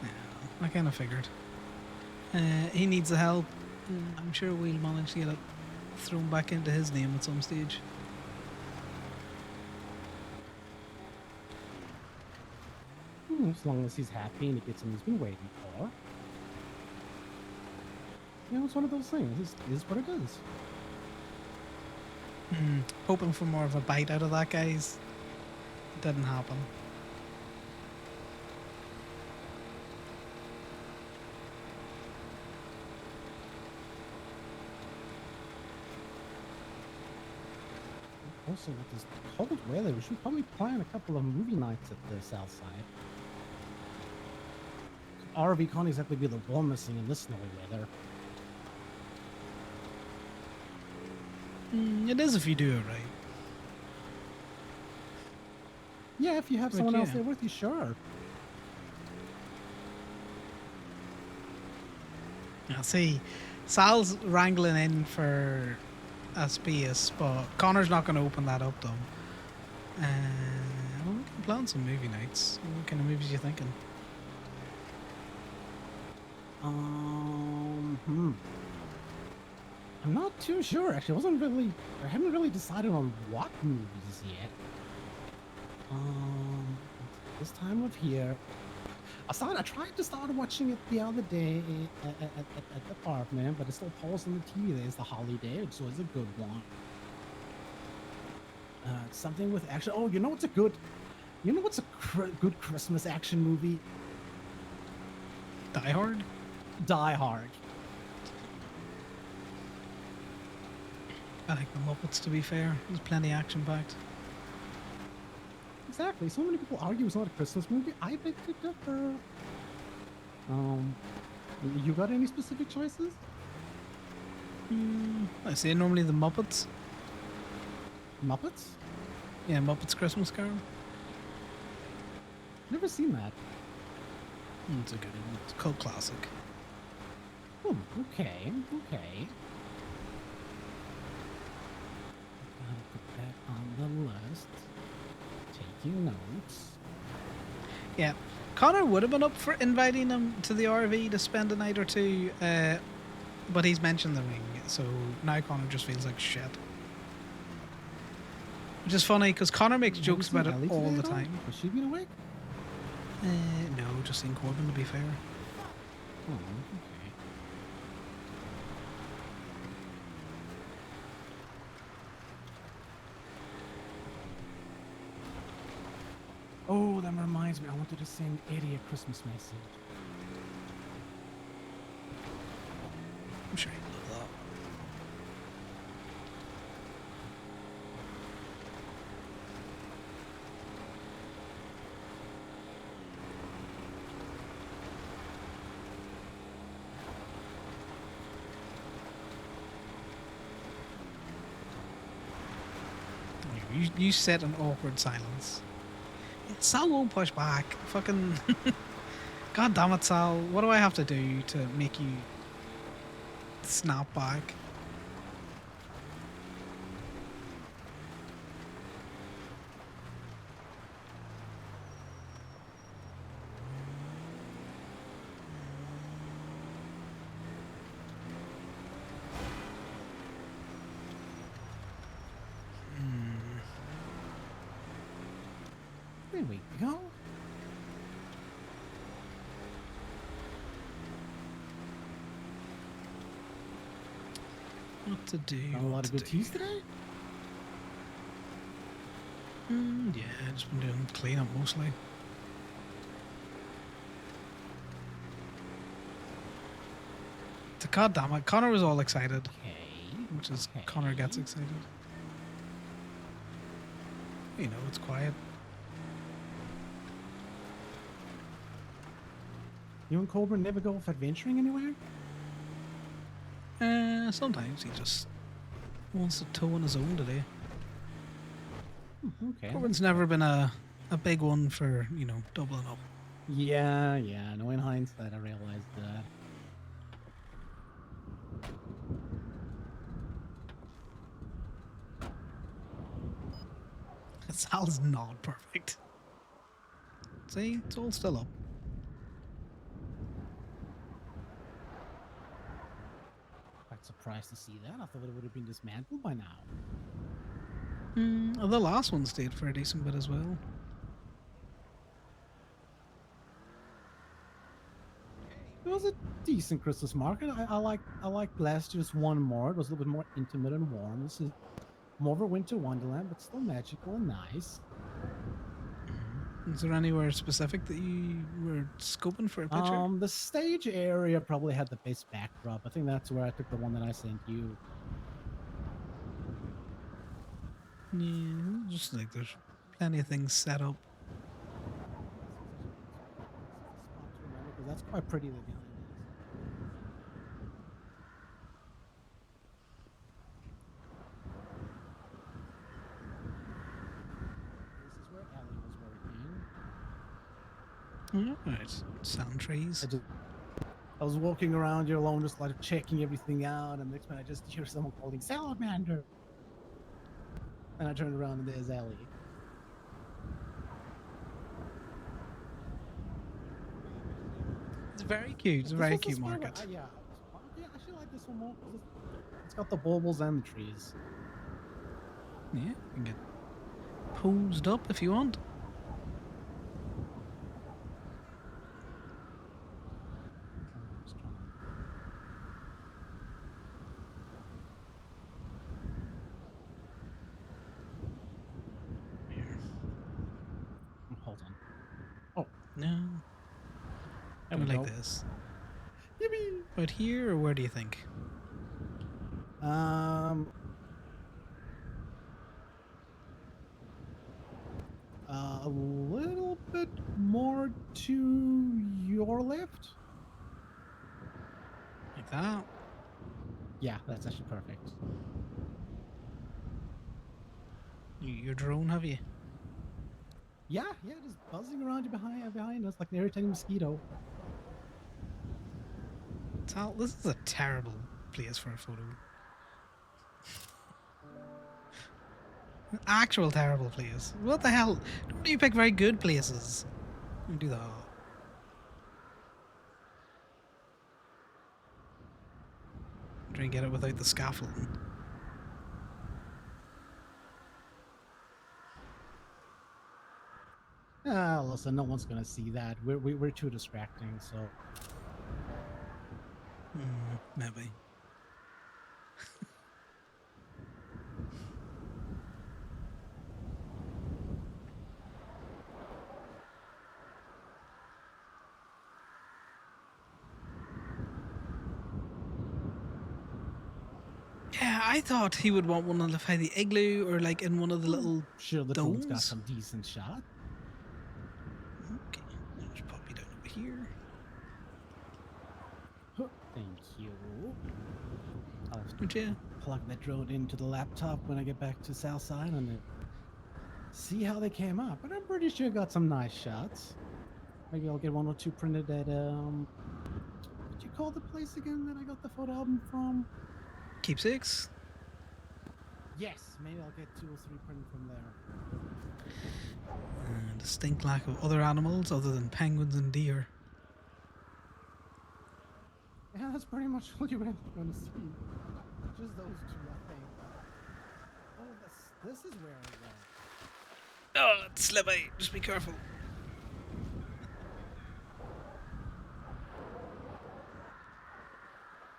Speaker 1: Yeah, I kind of figured. He needs the help. I'm sure we'll manage to get it thrown back into his name at some stage.
Speaker 6: As long as he's happy and he gets what he's been waiting for. You know, it's one of those things. It is what it is.
Speaker 1: Hoping for more of a bite out of that, guys. It didn't happen.
Speaker 6: Also, with this cold weather, we should probably plan a couple of movie nights at the south side. RV can't exactly be the warmest thing in this snowy weather.
Speaker 1: It is if you do it right.
Speaker 6: Yeah, if you have
Speaker 1: But
Speaker 6: someone else
Speaker 1: yeah.
Speaker 6: there with you, sure.
Speaker 1: Yeah, see, Sal's wrangling in for a space, but Connor's not going to open that up though. Well, we can plan some movie nights. What kind of movies are you thinking?
Speaker 6: I'm not too sure actually. I haven't really decided on what movies yet. This time of year, I tried to start watching it the other day at the apartment, but it still paused on the TV. There's the holiday, which was a good one. Something with action. Oh, you know what's a good Christmas action movie?
Speaker 1: Die Hard?
Speaker 6: Die Hard.
Speaker 1: I like the Muppets, to be fair. There's plenty action packed.
Speaker 6: Exactly. So many people argue it's not a Christmas movie. I beg to differ. You got any specific choices?
Speaker 1: I say normally the Muppets.
Speaker 6: Muppets?
Speaker 1: Yeah, Muppets Christmas Carol.
Speaker 6: Never seen that.
Speaker 1: It's a good one. It's a cult classic.
Speaker 6: Oh, okay. Gotta put that on the list. Taking notes.
Speaker 1: Yeah. Connor would have been up for inviting him to the RV to spend a night or two, but he's mentioned the ring, so now Connor just feels like shit. Which is funny, because Connor makes
Speaker 6: Have you
Speaker 1: jokes
Speaker 6: seen
Speaker 1: about
Speaker 6: Ellie
Speaker 1: it all
Speaker 6: today
Speaker 1: the
Speaker 6: at all?
Speaker 1: time.
Speaker 6: Has she been awake?
Speaker 1: No, just seen Corbin, to be fair.
Speaker 6: Oh, okay. Oh, that reminds me. I wanted to send Eddie a Christmas message.
Speaker 1: I'm sure he'd love that. You set an awkward silence. Sal won't push back. Fucking. God damn it, Sal. What do I have to do to make you snap back?
Speaker 6: There we go.
Speaker 1: What to do?
Speaker 6: Done a lot
Speaker 1: what
Speaker 6: of
Speaker 1: to
Speaker 6: good
Speaker 1: do.
Speaker 6: teas today.
Speaker 1: Yeah, just been doing cleanup mostly. God damn it, Connor was all excited,
Speaker 6: Okay.
Speaker 1: which is Connor gets excited. You know, it's quiet.
Speaker 6: You and Cobra never go off adventuring anywhere?
Speaker 1: Sometimes he just wants to toe on his own today.
Speaker 6: Okay.
Speaker 1: Corbin's never been a big one for, doubling up.
Speaker 6: Yeah. No, in hindsight, I realized that.
Speaker 1: Sal's not perfect. See, it's all still up.
Speaker 6: Quite surprised to see that. I thought it would have been dismantled by now.
Speaker 1: The last one stayed for a decent bit as well.
Speaker 6: It was a decent Christmas market. I liked last year's one more. It was a little bit more intimate and warm. This is more of a winter wonderland, but still magical and nice.
Speaker 1: Is there anywhere specific that you were scoping for a picture?
Speaker 6: The stage area probably had the best backdrop. I think that's where I took the one that I sent you.
Speaker 1: Yeah, just like there's plenty of things set up.
Speaker 6: Because that's quite pretty there behind us. This is where Ellie was working.
Speaker 1: Alright, sound trees.
Speaker 6: I was walking around here alone, just like checking everything out, and next minute I just hear someone calling Salamander. And I turned around and there's Ellie.
Speaker 1: It's very cute. It's a
Speaker 6: This
Speaker 1: very
Speaker 6: was the
Speaker 1: cute
Speaker 6: spot where-
Speaker 1: market.
Speaker 6: yeah, I actually like this one more because it's got the baubles and the trees.
Speaker 1: Yeah, you can get posed up if you want.
Speaker 6: Hold on. Oh,
Speaker 1: No.
Speaker 6: there
Speaker 1: Do
Speaker 6: we
Speaker 1: it like
Speaker 6: go.
Speaker 1: this.
Speaker 6: Yippee!
Speaker 1: Out here, or where do you think?
Speaker 6: A little bit more to your left.
Speaker 1: Like that?
Speaker 6: Yeah, that's actually perfect.
Speaker 1: Your drone, have you?
Speaker 6: Yeah, just buzzing around you behind us like an irritating mosquito.
Speaker 1: Sal, this is a terrible place for a photo. An actual terrible place. What the hell? Don't you pick very good places? You do that. Try and get it without the scaffolding.
Speaker 6: Ah, listen, no one's gonna see that. We're too distracting, so.
Speaker 1: Maybe. Yeah, I thought he would want one on the the igloo or like in one of the little
Speaker 6: Sure, the phone's got
Speaker 1: domes.
Speaker 6: some decent shot.
Speaker 1: Okay, there's Poppy down over here.
Speaker 6: Thank you. I'll have to
Speaker 1: Would you?
Speaker 6: plug that drone into the laptop when I get back to Southside and then see how they came up. But I'm pretty sure I got some nice shots. Maybe I'll get one or two printed at what you call the place again that I got the photo album from?
Speaker 1: Keepsakes?
Speaker 6: Yes, maybe I'll get 2 or 3 printed from there.
Speaker 1: Distinct lack of other animals other than penguins and deer.
Speaker 6: Yeah, that's pretty much all you're going to see. Just those 2, I think. Oh, this is where I went.
Speaker 1: Oh, it's slippery. Just be careful.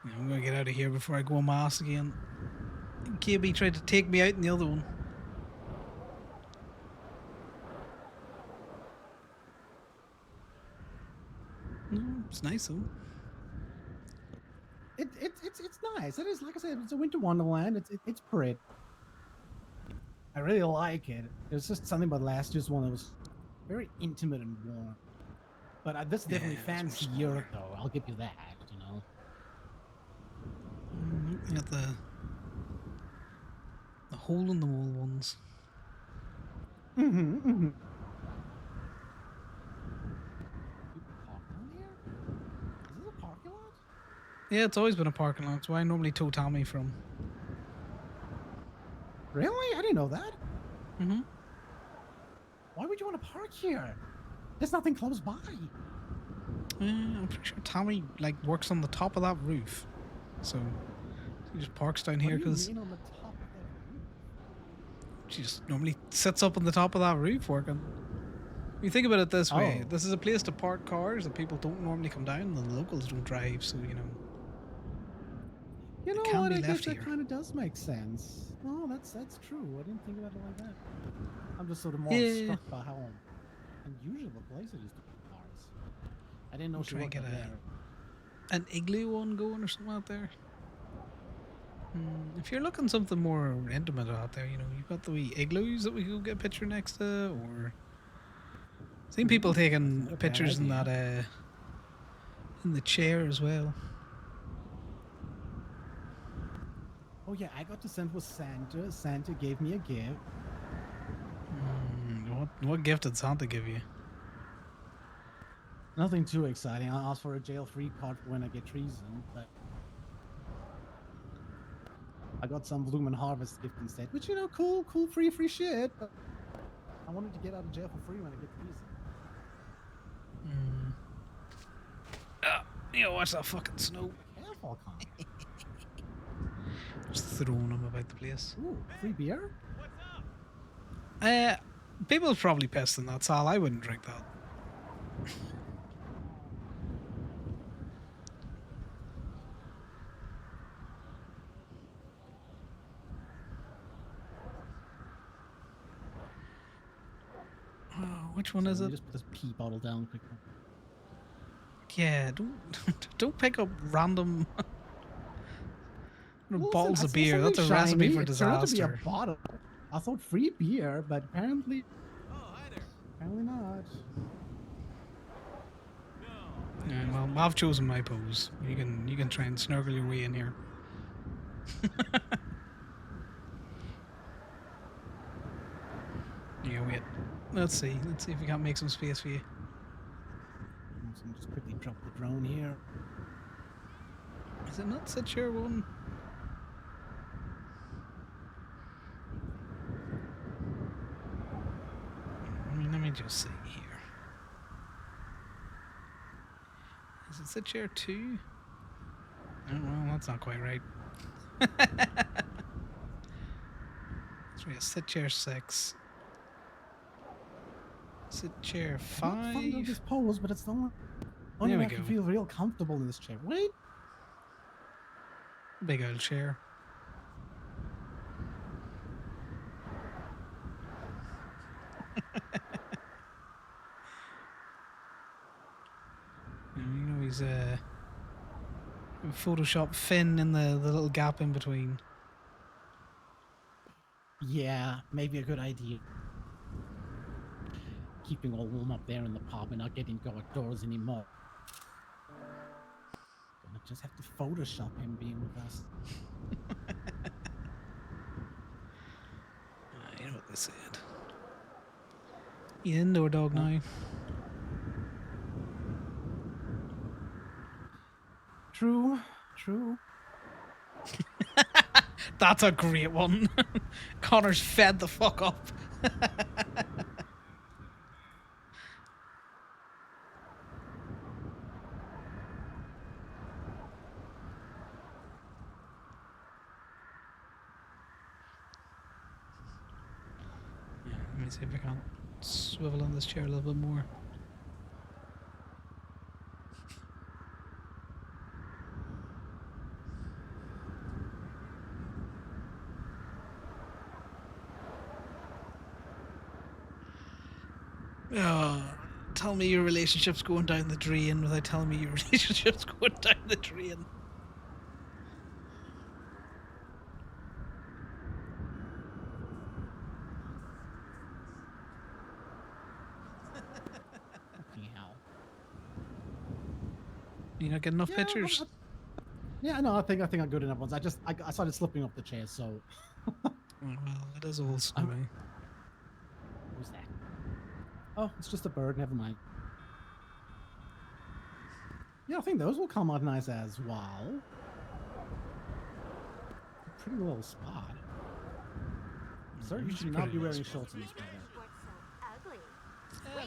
Speaker 1: Yeah, I'm going to to get out of here before I go mass again. KB tried to take me out in the other one. No, it's nice though.
Speaker 6: It's nice. It is, like I said, it's a winter wonderland. It's pretty. I really like it. There's just something about last year's one that was very intimate and warm. But this definitely
Speaker 1: Yeah, it's much
Speaker 6: fancier
Speaker 1: smaller.
Speaker 6: though. I'll give you that. You know.
Speaker 1: You got the hole in the wall ones.
Speaker 6: Mm-hmm. Mm-hmm. People park down here? Is this a parking lot?
Speaker 1: Yeah, it's always been a parking lot. It's where I normally tow Tommy from.
Speaker 6: Really? I didn't know that.
Speaker 1: Mm-hmm.
Speaker 6: Why would you want to park here? There's nothing close by.
Speaker 1: I'm pretty sure Tommy like works on the top of that roof, so he just parks down here
Speaker 6: What do you
Speaker 1: because
Speaker 6: mean on the top of that roof?
Speaker 1: she just normally sits up on the top of that roof working. You think about it this way:
Speaker 6: Oh.
Speaker 1: this is a place to park cars that people don't normally come down, and the locals don't drive, so you know.
Speaker 6: You know
Speaker 1: can
Speaker 6: what?
Speaker 1: be
Speaker 6: I guess
Speaker 1: left
Speaker 6: that
Speaker 1: here.
Speaker 6: kind of does make sense. No, that's true. I didn't think about it like that. I'm just sort of more
Speaker 1: Yeah.
Speaker 6: struck by how unusual a place it is to put cars. I didn't know
Speaker 1: I'll
Speaker 6: she
Speaker 1: try and
Speaker 6: worked
Speaker 1: get
Speaker 6: up there.
Speaker 1: an igloo one going or something out there. If you're looking something more intimate out there, you know, you've got the wee igloos that we could get a picture next to, or seen people
Speaker 6: That's
Speaker 1: taking
Speaker 6: not a bad
Speaker 1: pictures in
Speaker 6: idea.
Speaker 1: that in the chair as well.
Speaker 6: Oh yeah, I got to send with Santa. Santa gave me a gift.
Speaker 1: What gift did Santa give you?
Speaker 6: Nothing too exciting. I asked for a jail-free card for when I get treason, but I got some Bloom & Harvest gift instead. Which, you know, cool, free shit. But I wanted to get out of jail for free when I get treason.
Speaker 1: You know, watch that fucking snow.
Speaker 6: Careful, Connor.
Speaker 1: Just throwing them about the place.
Speaker 6: Ooh, free beer?
Speaker 1: People are probably pissed in that, Sal. I wouldn't drink that. Which one is
Speaker 6: Let
Speaker 1: it?
Speaker 6: me just put this pee bottle down quickly.
Speaker 1: Yeah, don't pick up random
Speaker 6: Listen,
Speaker 1: bottles
Speaker 6: I
Speaker 1: of
Speaker 6: saw
Speaker 1: beer. That's a
Speaker 6: something
Speaker 1: recipe
Speaker 6: shiny.
Speaker 1: for
Speaker 6: It turned out to be a
Speaker 1: disaster.
Speaker 6: bottle. I thought free beer, but apparently, apparently not.
Speaker 1: Yeah, well, I've chosen my pose. You can try and snuggle your way in here. Yeah, wait. Let's see if we can't make some space for you.
Speaker 6: So I'm just quickly drop the drone here.
Speaker 1: Is it not such your one? Let me just see here. Is it sit chair 2? Oh, well, that's not quite right. So we have sit chair 6. Sit chair
Speaker 6: I'm not fond of
Speaker 1: 5.
Speaker 6: this pose, but it's the only
Speaker 1: There we
Speaker 6: I can
Speaker 1: go.
Speaker 6: feel real comfortable in this chair. Wait.
Speaker 1: Big old chair. You know, he's Photoshop Finn in the little gap in between.
Speaker 6: Yeah, maybe a good idea. Keeping all warm up there in the pub and not getting to go outdoors anymore. Gonna just have to Photoshop him being with us.
Speaker 1: You know what they said. You indoor dog now.
Speaker 6: True, true.
Speaker 1: That's a great one. Connor's fed the fuck up. Yeah, let me see if I can swivel on this chair a little bit more. Oh, tell me your relationship's going down the drain without telling me your relationship's going down the drain.
Speaker 6: Fucking hell.
Speaker 1: You not get enough
Speaker 6: Yeah,
Speaker 1: pictures?
Speaker 6: Yeah, no, I think I'm good enough ones. I started slipping off the chair, so
Speaker 1: Oh, well, it is all snowy.
Speaker 6: who's that? Oh, it's just a bird. Never mind. Yeah, I think those will come out nice as well. Pretty little spot. Sir, you should not be wearing shorts in this weather.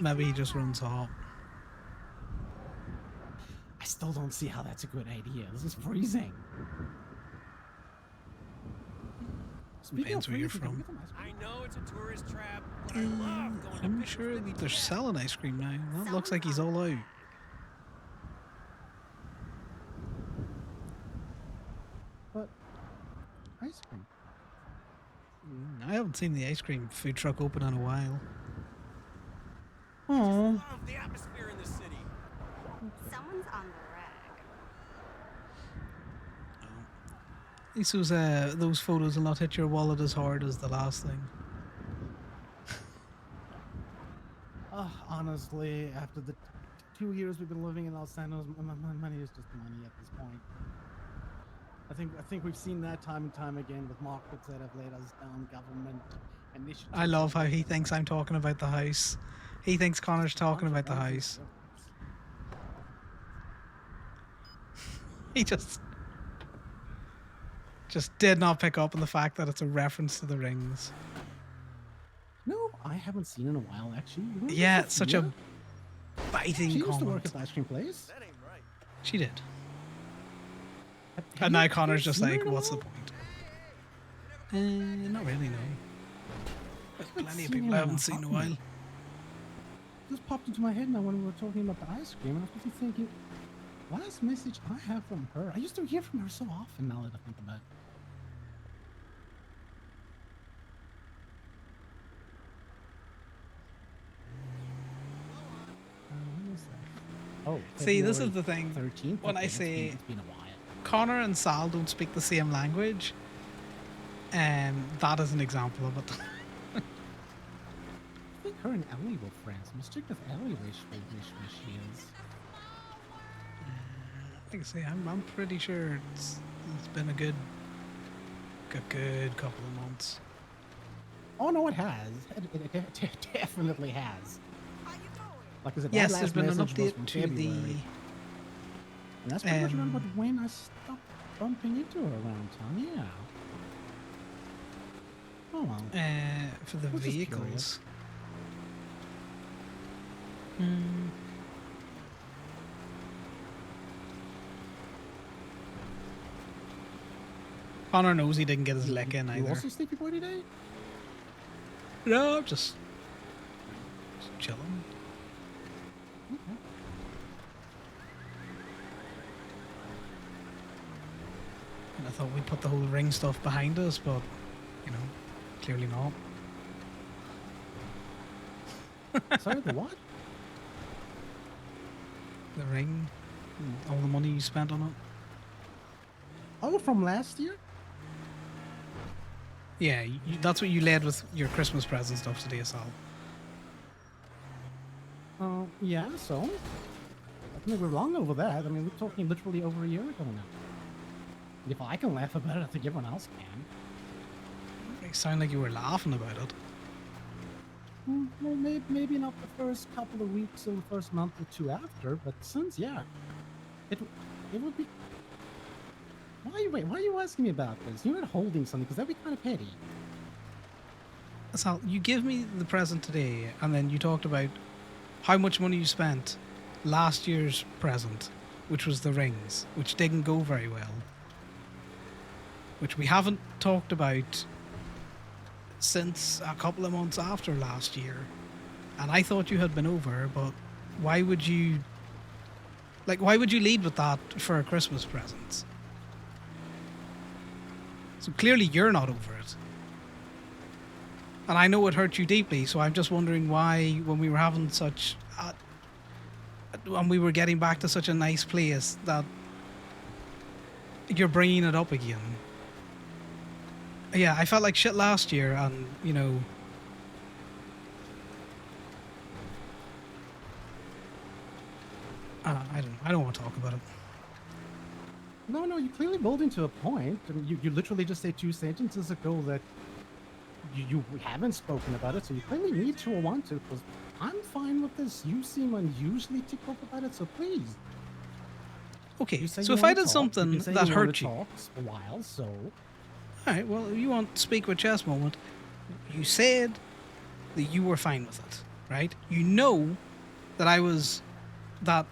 Speaker 1: Maybe he just runs hot.
Speaker 6: I still don't see how that's a good idea. This is freezing.
Speaker 1: Depends where you're from.
Speaker 8: I know it's a tourist trap, but I love going to
Speaker 1: I'm
Speaker 8: picnics
Speaker 1: sure
Speaker 8: with
Speaker 1: they're selling ice cream now. That looks like he's all out.
Speaker 6: But ice cream.
Speaker 1: I haven't seen the ice cream food truck open in a while.
Speaker 6: Oh,
Speaker 8: love the atmosphere in the city.
Speaker 9: Someone's on the rag.
Speaker 1: At least those photos will not hit your wallet as hard as the last thing.
Speaker 6: honestly, after the 2 years we've been living in Los Santos, money is just money at this point. I think we've seen that time and time again with markets that have let us down, government initiatives.
Speaker 1: I love how he thinks I'm talking about the house. He thinks Connor's talking about the house. He just did not pick up on the fact that it's a reference to the rings.
Speaker 6: No, I haven't seen in a while actually. Remember
Speaker 1: Yeah, it's such a
Speaker 6: Sophia?
Speaker 1: biting
Speaker 6: She used to work
Speaker 1: comment.
Speaker 6: at the ice cream place.
Speaker 8: That ain't right.
Speaker 1: She did.
Speaker 6: Have
Speaker 1: And
Speaker 6: you
Speaker 1: now Connor's just
Speaker 6: seen her
Speaker 1: like,
Speaker 6: in a
Speaker 1: what's the
Speaker 6: while?
Speaker 1: point? Not really, no.
Speaker 6: haven't
Speaker 1: Plenty of
Speaker 6: seen
Speaker 1: people
Speaker 6: him
Speaker 1: I
Speaker 6: in
Speaker 1: haven't
Speaker 6: a
Speaker 1: seen in a
Speaker 6: hot
Speaker 1: while.
Speaker 6: minute. Just popped into my head now when we were talking about the ice cream, and I was just thinking, last message I have from her. I used to hear from her so often. Now that I think about it. When was that? Oh,
Speaker 1: See, this is
Speaker 6: February
Speaker 1: the thing.
Speaker 6: 13th.
Speaker 1: When I
Speaker 6: Okay, it's
Speaker 1: say
Speaker 6: it's been a while.
Speaker 1: Connor and Sal don't speak the same language, that is an example of it.
Speaker 6: I think her and Ellie were friends. I'm strict with Ellie where she is.
Speaker 1: Like I say, I'm pretty sure it's been a good couple of months.
Speaker 6: Oh no, it has. It definitely has. Like I said, that
Speaker 1: Yes,
Speaker 6: last
Speaker 1: there's been an
Speaker 6: message was
Speaker 1: update
Speaker 6: from
Speaker 1: to
Speaker 6: February. And that's pretty much around
Speaker 1: um,
Speaker 6: when I stopped bumping into her around town. Yeah. Oh well.
Speaker 1: For the
Speaker 6: I was just
Speaker 1: vehicles.
Speaker 6: curious.
Speaker 1: Connor knows he didn't get his lick in
Speaker 6: You
Speaker 1: either.
Speaker 6: also sleepy boy today?
Speaker 1: No, just chilling.
Speaker 6: Okay.
Speaker 1: And I thought we'd put the whole ring stuff behind us, but clearly not.
Speaker 6: Sorry, the what?
Speaker 1: The ring, all the money you spent on it.
Speaker 6: Oh, from last year?
Speaker 1: Yeah, that's what you led with your Christmas present stuff today, Sal.
Speaker 6: Yeah, so? I think we're wrong over that. I mean, we're talking literally over a year ago now. And if I can laugh about it, I think everyone else can.
Speaker 1: You sound like you were laughing about it.
Speaker 6: Well, maybe not the first couple of weeks or the first month or two after, but since, yeah. It would be... Why are you asking me about this? You're not holding something, because that'd be kind of petty.
Speaker 1: Sal, you give me the present today, and then you talked about how much money you spent last year's present, which was the rings, which didn't go very well. Which we haven't talked about since a couple of months after last year. And I thought you had been over, but why would you lead with that for a Christmas present? So clearly you're not over it. and I know it hurt you deeply. So I'm just wondering why, when we were having when we were getting back to such a nice place, that you're bringing it up again. Yeah, I felt like shit last year, and I don't want to talk about it.
Speaker 6: No, you clearly build into a point. I mean, you literally just said 2 sentences ago that you haven't spoken about it, so you clearly need to or want to, because I'm fine with this. You seem unusually ticked off about it, so please.
Speaker 1: Okay,
Speaker 6: You say
Speaker 1: so
Speaker 6: you
Speaker 1: if I
Speaker 6: want to
Speaker 1: did
Speaker 6: talk.
Speaker 1: something
Speaker 6: You say
Speaker 1: that
Speaker 6: you want
Speaker 1: hurt
Speaker 6: to
Speaker 1: you,
Speaker 6: talk a while, so
Speaker 1: all right, well, you want speak with chess moment. You said that you were fine with it, right? You know that that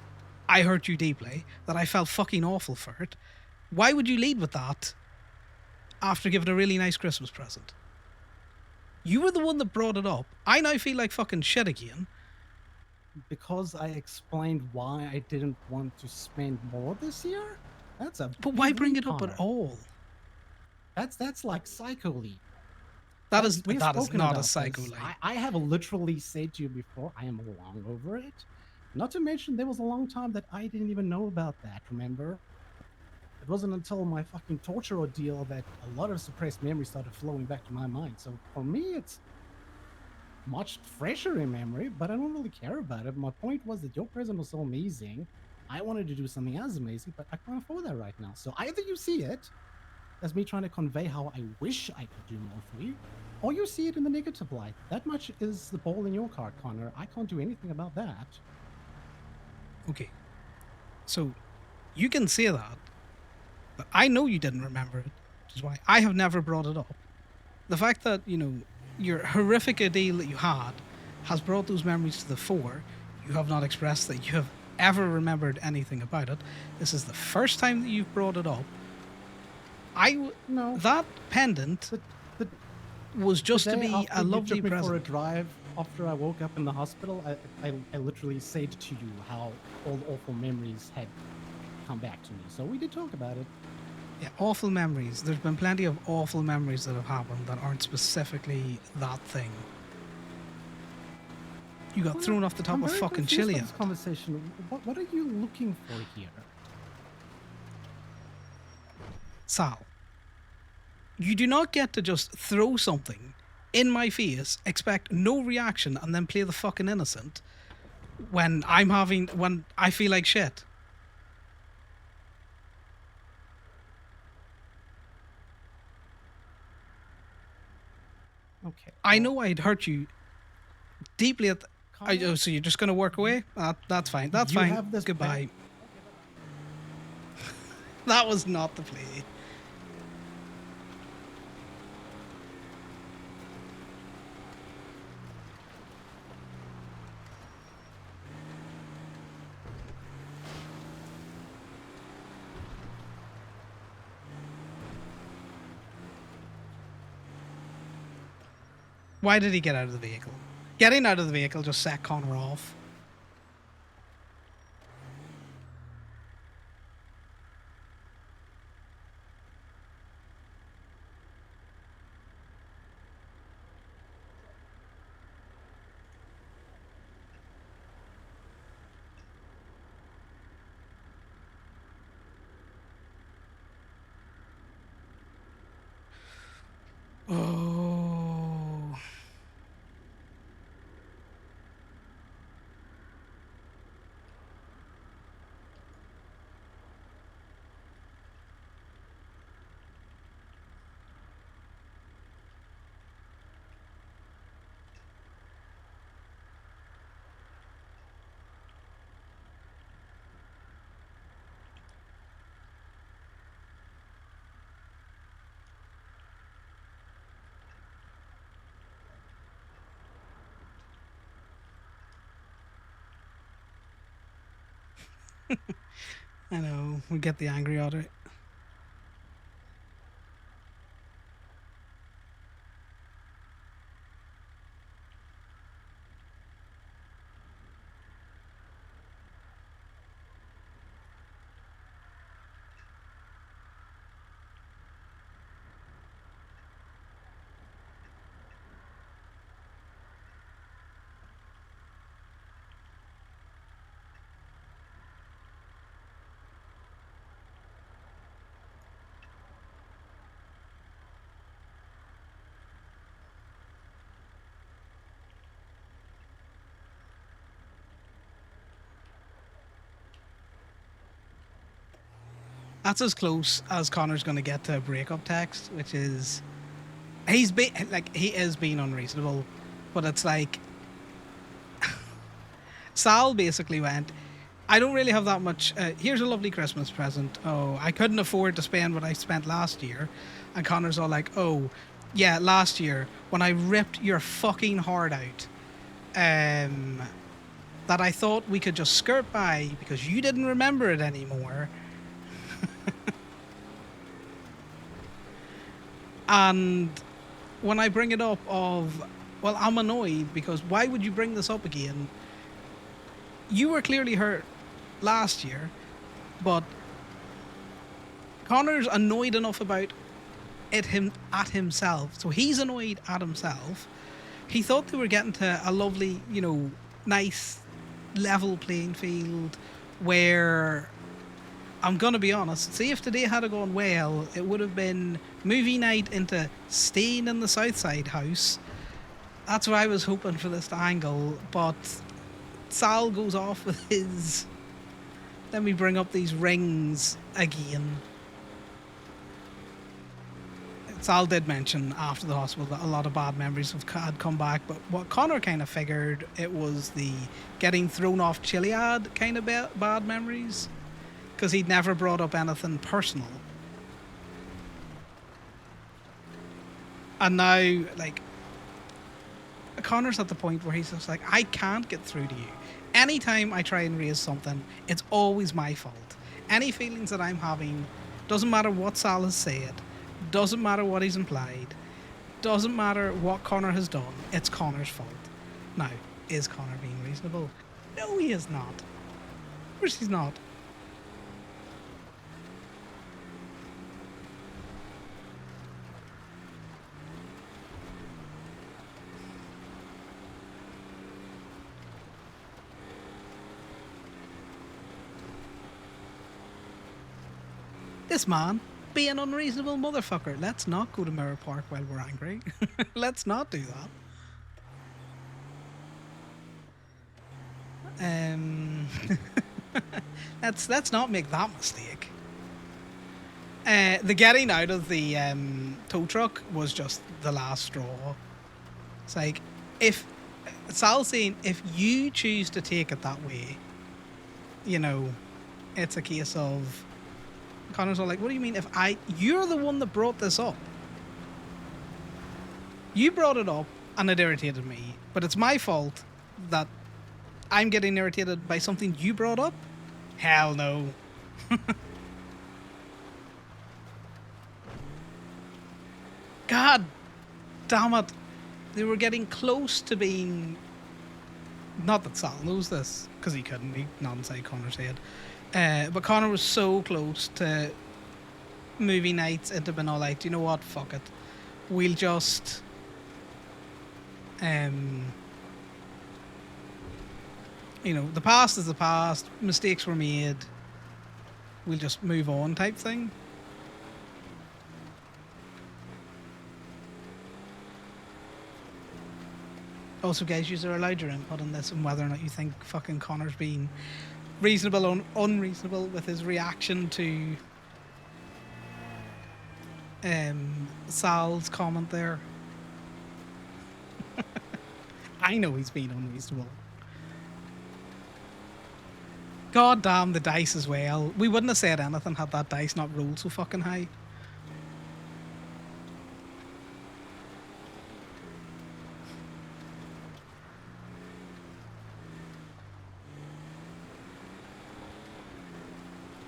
Speaker 1: I hurt you deeply, that I felt fucking awful for it. Why would you lead with that after giving a really nice Christmas present? You were the one that brought it up. I now feel like fucking shit again.
Speaker 6: because I explained why I didn't want to spend more this year, that's a
Speaker 1: But
Speaker 6: big
Speaker 1: why bring
Speaker 6: leap,
Speaker 1: it up at
Speaker 6: Connor.
Speaker 1: all?
Speaker 6: That's like psycho leap.
Speaker 1: That is
Speaker 6: We've
Speaker 1: that is
Speaker 6: spoken
Speaker 1: not a
Speaker 6: about
Speaker 1: psycho
Speaker 6: this.
Speaker 1: leap.
Speaker 6: I have literally said to you before, I am long over it. Not to mention, there was a long time that I didn't even know about that. Remember, it wasn't until my fucking torture ordeal that a lot of suppressed memories started flowing back to my mind. So for me, it's much fresher in memory, but I don't really care about it. My point was that your present was so amazing. I wanted to do something as amazing, but I can't afford that right now. So either you see it as me trying to convey how I wish I could do more for you, or you see it in the negative light. That much is the ball in your court, Connor. I can't do anything about that.
Speaker 1: Okay. So you can say that, but I know you didn't remember it, which is why I have never brought it up. The fact that, your horrific ordeal that you had has brought those memories to the fore. You have not expressed that you have ever remembered anything about it. This is the first time that you've brought it up.
Speaker 6: No,
Speaker 1: That pendant
Speaker 6: the
Speaker 1: was just to
Speaker 6: day
Speaker 1: be
Speaker 6: after
Speaker 1: a
Speaker 6: you
Speaker 1: lovely
Speaker 6: took me for a
Speaker 1: present.
Speaker 6: drive after I woke up in the hospital, I literally said to you how all the awful memories had come back to me. So we did talk about it.
Speaker 1: Yeah, awful memories. There's been plenty of awful memories that have happened that aren't specifically that thing. You got
Speaker 6: Well,
Speaker 1: thrown off the top
Speaker 6: I'm
Speaker 1: of
Speaker 6: very
Speaker 1: fucking
Speaker 6: confused by
Speaker 1: Chiliad.
Speaker 6: this conversation. What are you looking for here?
Speaker 1: Sal, you do not get to just throw something in my face, expect no reaction, and then play the fucking innocent when when I feel like shit.
Speaker 6: Okay.
Speaker 1: I
Speaker 6: well,
Speaker 1: know I'd hurt you deeply at
Speaker 6: Connor,
Speaker 1: so you're just going to work away? That's fine. That's
Speaker 6: you
Speaker 1: fine.
Speaker 6: have this
Speaker 1: Goodbye.
Speaker 6: Okay, bye-bye.
Speaker 1: That was not the play. Why did he get out of the vehicle? Getting out of the vehicle just set Conor off. Oh. I know. We get the angry otter. That's as close as Connor's going to get to a breakup text, which is he is being unreasonable, but it's like Sal basically went, I don't really have that much. Here's a lovely Christmas present. Oh, I couldn't afford to spend what I spent last year. And Connor's all like, oh, yeah, last year when I ripped your fucking heart out, that I thought we could just skirt by because you didn't remember it anymore. And when I bring it up well, I'm annoyed because why would you bring this up again? You were clearly hurt last year, but Connor's annoyed enough about it at himself. So he's annoyed at himself. He thought they were getting to a lovely, nice level playing field where I'm gonna be honest, see if today had gone well, it would have been movie night into staying in the Southside house. That's what I was hoping for this angle, but Sal goes off with his let me bring up these rings again. Sal did mention after the hospital that a lot of bad memories had come back, but what Connor kind of figured, it was the getting thrown off Chiliad kind of bad memories, because he'd never brought up anything personal. And now, like, Connor's at the point where he's just like, I can't get through to you. Anytime I try and raise something, it's always my fault. Any feelings that I'm having, doesn't matter what Sal has said, doesn't matter what he's implied, doesn't matter what Connor has done, it's Connor's fault. Now, is Connor being reasonable? No, he is not. Of course he's not. This man, be an unreasonable motherfucker. Let's not go to Mirror Park while we're angry. Let's not do that. Let's not make that mistake. The getting out of the tow truck was just the last straw. It's like, if Sal's saying, if you choose to take it that way, it's a case of Connor's all like, what do you mean you're the one that brought this up. You brought it up and it irritated me, but it's my fault that I'm getting irritated by something you brought up? Hell no. God damn it. They were getting close to being... Not that Sal knows this, because he couldn't. He not inside Connor's head. But Connor was so close to movie nights into being all like, do you know what? Fuck it. We'll just... the past is the past. Mistakes were made. We'll just move on type thing. Also, guys, you are allowed your input on this and whether or not you think fucking Connor's being reasonable or unreasonable with his reaction to Sal's comment there. I know he's being unreasonable. God damn the dice as well. We wouldn't have said anything had that dice not rolled so fucking high.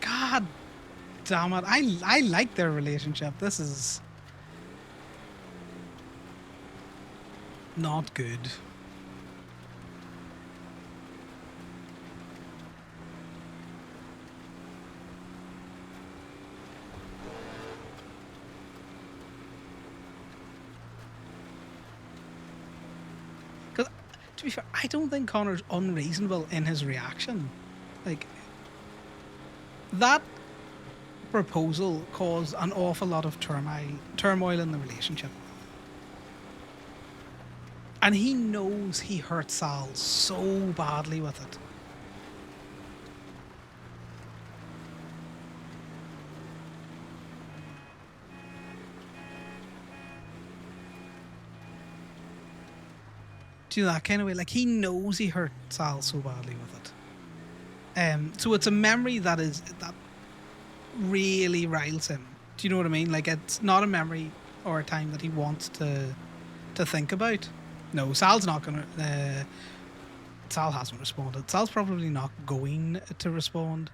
Speaker 1: God damn it. I like their relationship. This is not good. Because, to be fair, I don't think Connor's unreasonable in his reaction. Like, that proposal caused an awful lot of turmoil in the relationship. And he knows he hurt Sal so badly with it. Do you know that kind of way? Like he knows he hurt Sal so badly with it. So it's a memory that really riles him. Do you know what I mean? Like it's not a memory or a time that he wants to think about. No, Sal's not gonna. Sal hasn't responded. Sal's probably not going to respond.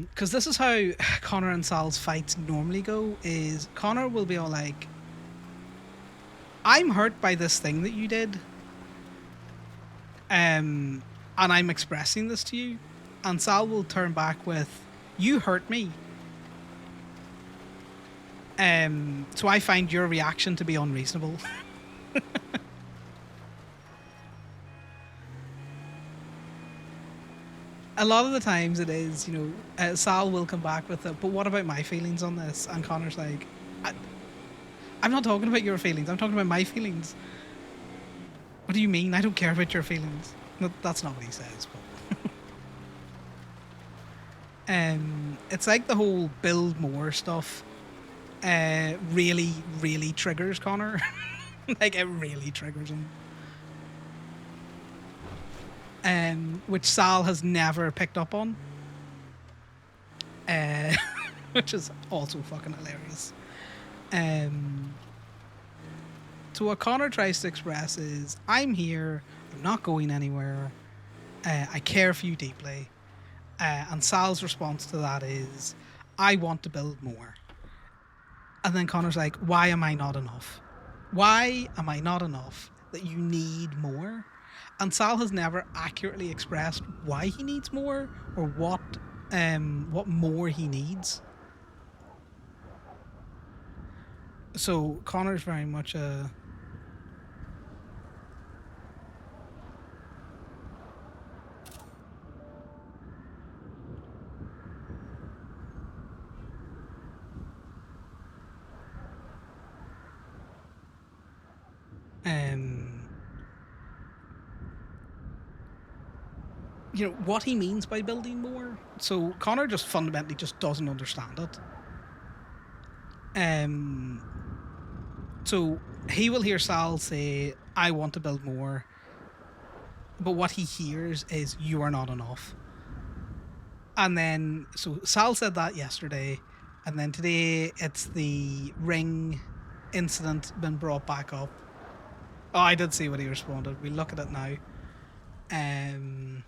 Speaker 1: Because this is how Connor and Sal's fights normally go. Is Connor will be all like, "I'm hurt by this thing that you did, and I'm expressing this to you," and Sal will turn back with, "You hurt me." So I find your reaction to be unreasonable. A lot of the times it is, Sal will come back with it, but what about my feelings on this? And Connor's like, I'm not talking about your feelings, I'm talking about my feelings. What do you mean? I don't care about your feelings. No, that's not what he says, but it's like the whole build more stuff really, really triggers Connor. Like it really triggers him. Which Sal has never picked up on. Which is also fucking hilarious. So what Connor tries to express is, I'm here, I'm not going anywhere, I care for you deeply. And Sal's response to that is, I want to build more. And then Connor's like, why am I not enough? Why am I not enough that you need more? And Sal has never accurately expressed why he needs more or what more he needs. So Connor's very much a what he means by building more. So Connor just fundamentally just doesn't understand it. So he will hear Sal say, I want to build more. But what he hears is, you are not enough. And then, so Sal said that yesterday. And then today, it's the ring incident been brought back up. Oh, I did see what he responded. We'll look at it now. Um,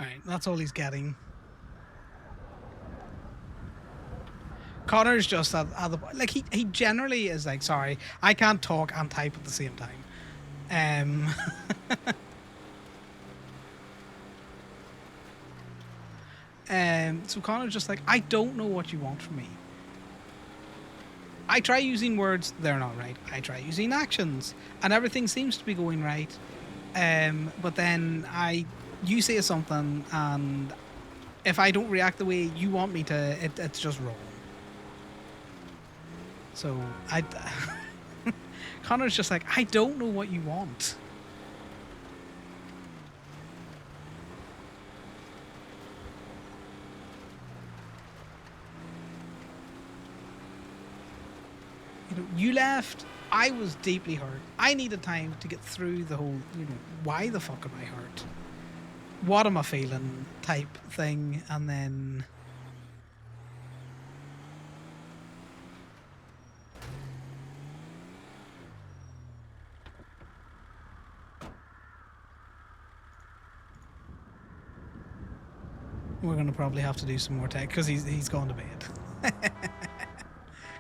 Speaker 1: Alright, that's all he's getting. Connor's just at the like he generally is like, sorry, I can't talk and type at the same time. So Connor's just like, I don't know what you want from me. I try using words, they're not right. I try using actions, and everything seems to be going right. But then you say something, and if I don't react the way you want me to, it's just wrong. So Connor's just like, I don't know what you want. You left. I was deeply hurt. I needed time to get through the whole, why the fuck am I hurt? What am I feeling type thing, and then we're gonna probably have to do some more tech because he's gone to bed.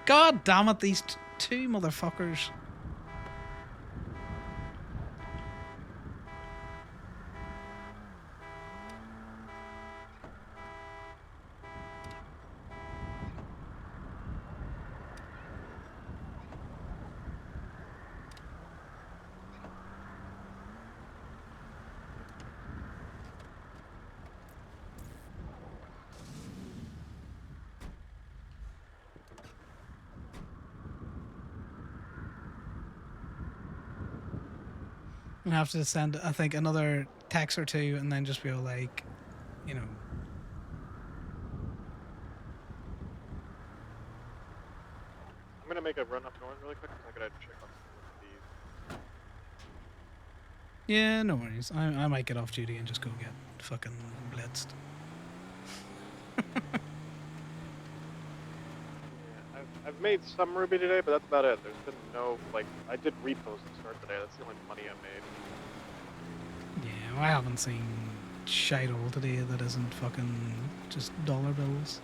Speaker 1: God damn it, these two motherfuckers. I'm gonna have to send, I think, another text or two, and then just be all like,
Speaker 3: I'm gonna make a run up north really quick because I gotta check on some of these.
Speaker 1: yeah, no worries. I might get off duty and just go get fucking blitzed.
Speaker 3: Yeah, I've made some ruby today, but that's about it. There's been no, like, I did repost to start today. That's the only money I made.
Speaker 1: Yeah, I haven't seen shite all today that isn't fucking just dollar bills.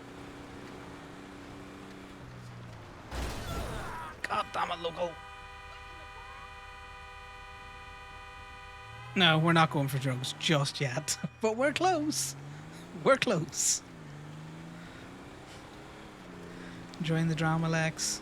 Speaker 1: God damn it, local. No, we're not going for drugs just yet, but we're close. We're close. Enjoying the drama, Lex.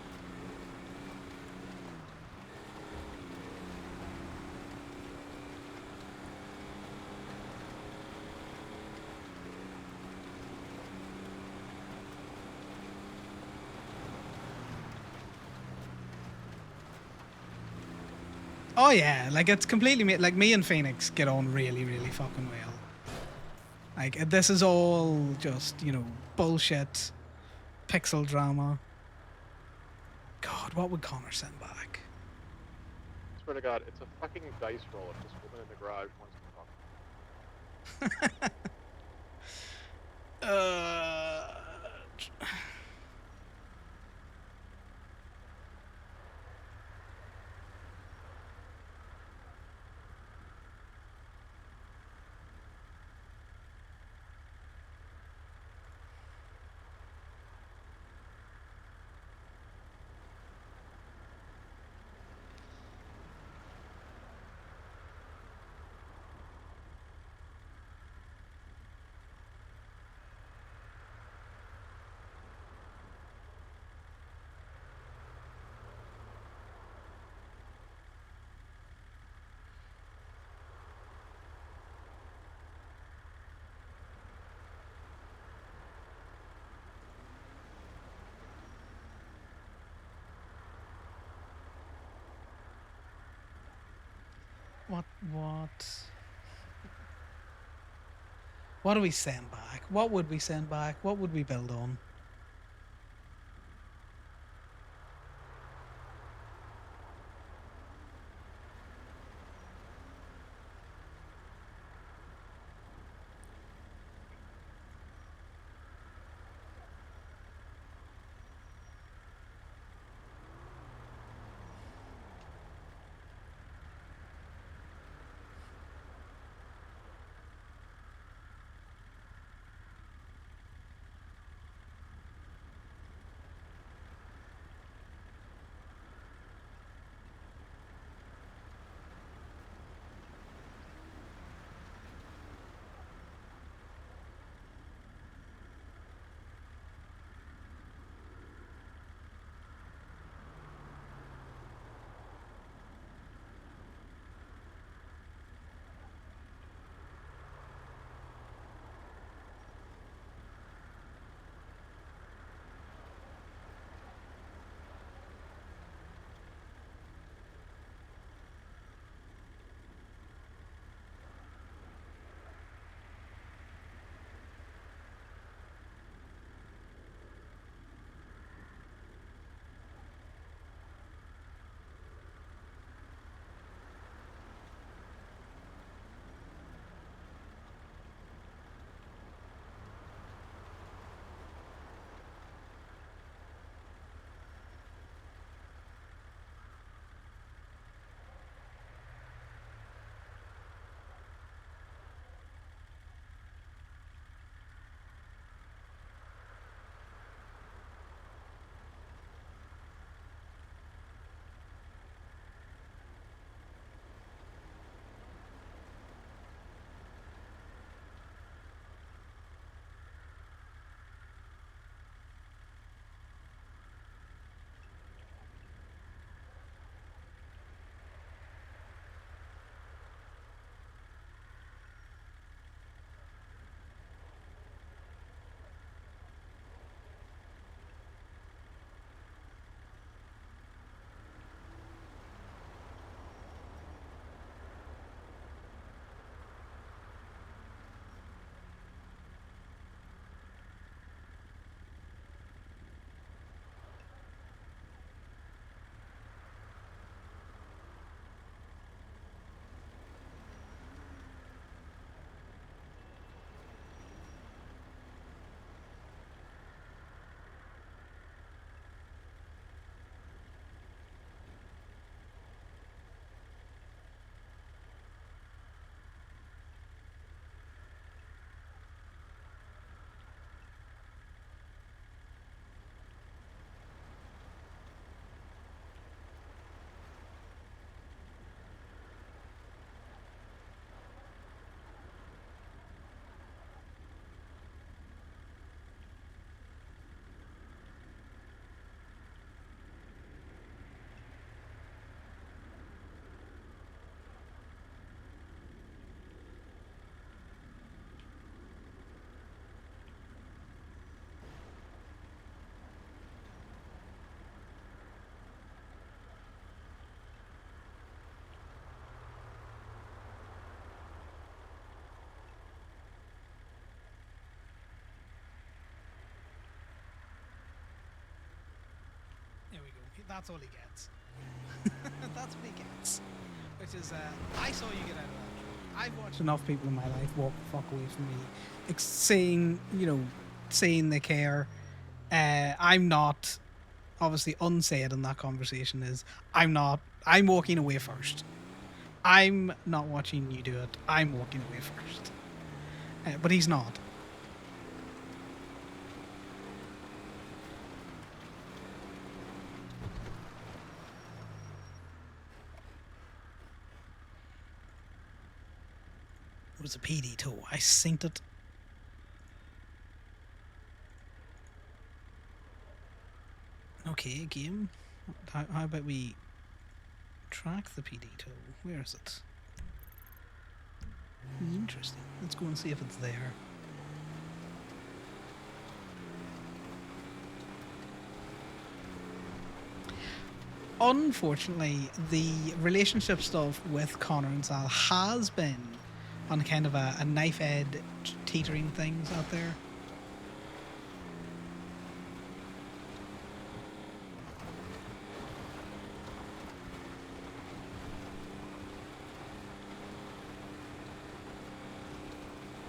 Speaker 1: Oh yeah, like it's completely like me and Phoenix get on really, really fucking well. Like this is all just bullshit, pixel drama. God, what would Connor send back?
Speaker 3: I swear to God, it's a fucking dice roll if this woman in the garage wants to talk.
Speaker 1: uh. What do we send back? What would we send back? What would we build on? That's all he gets. That's what he gets. Which is, I saw you get out of that. I've watched enough people in my life walk the fuck away from me, saying, saying they care. I'm not, obviously unsaid in that conversation is, I'm walking away first. I'm not watching you do it. I'm walking away first. But he's not. It was a PD tow. I synced it. Okay, game. How about we track the PD tow? Where is it? Interesting. Let's go and see if it's there. Unfortunately, the relationship stuff with Conor and Sal has been on kind of a knife edge teetering things out there.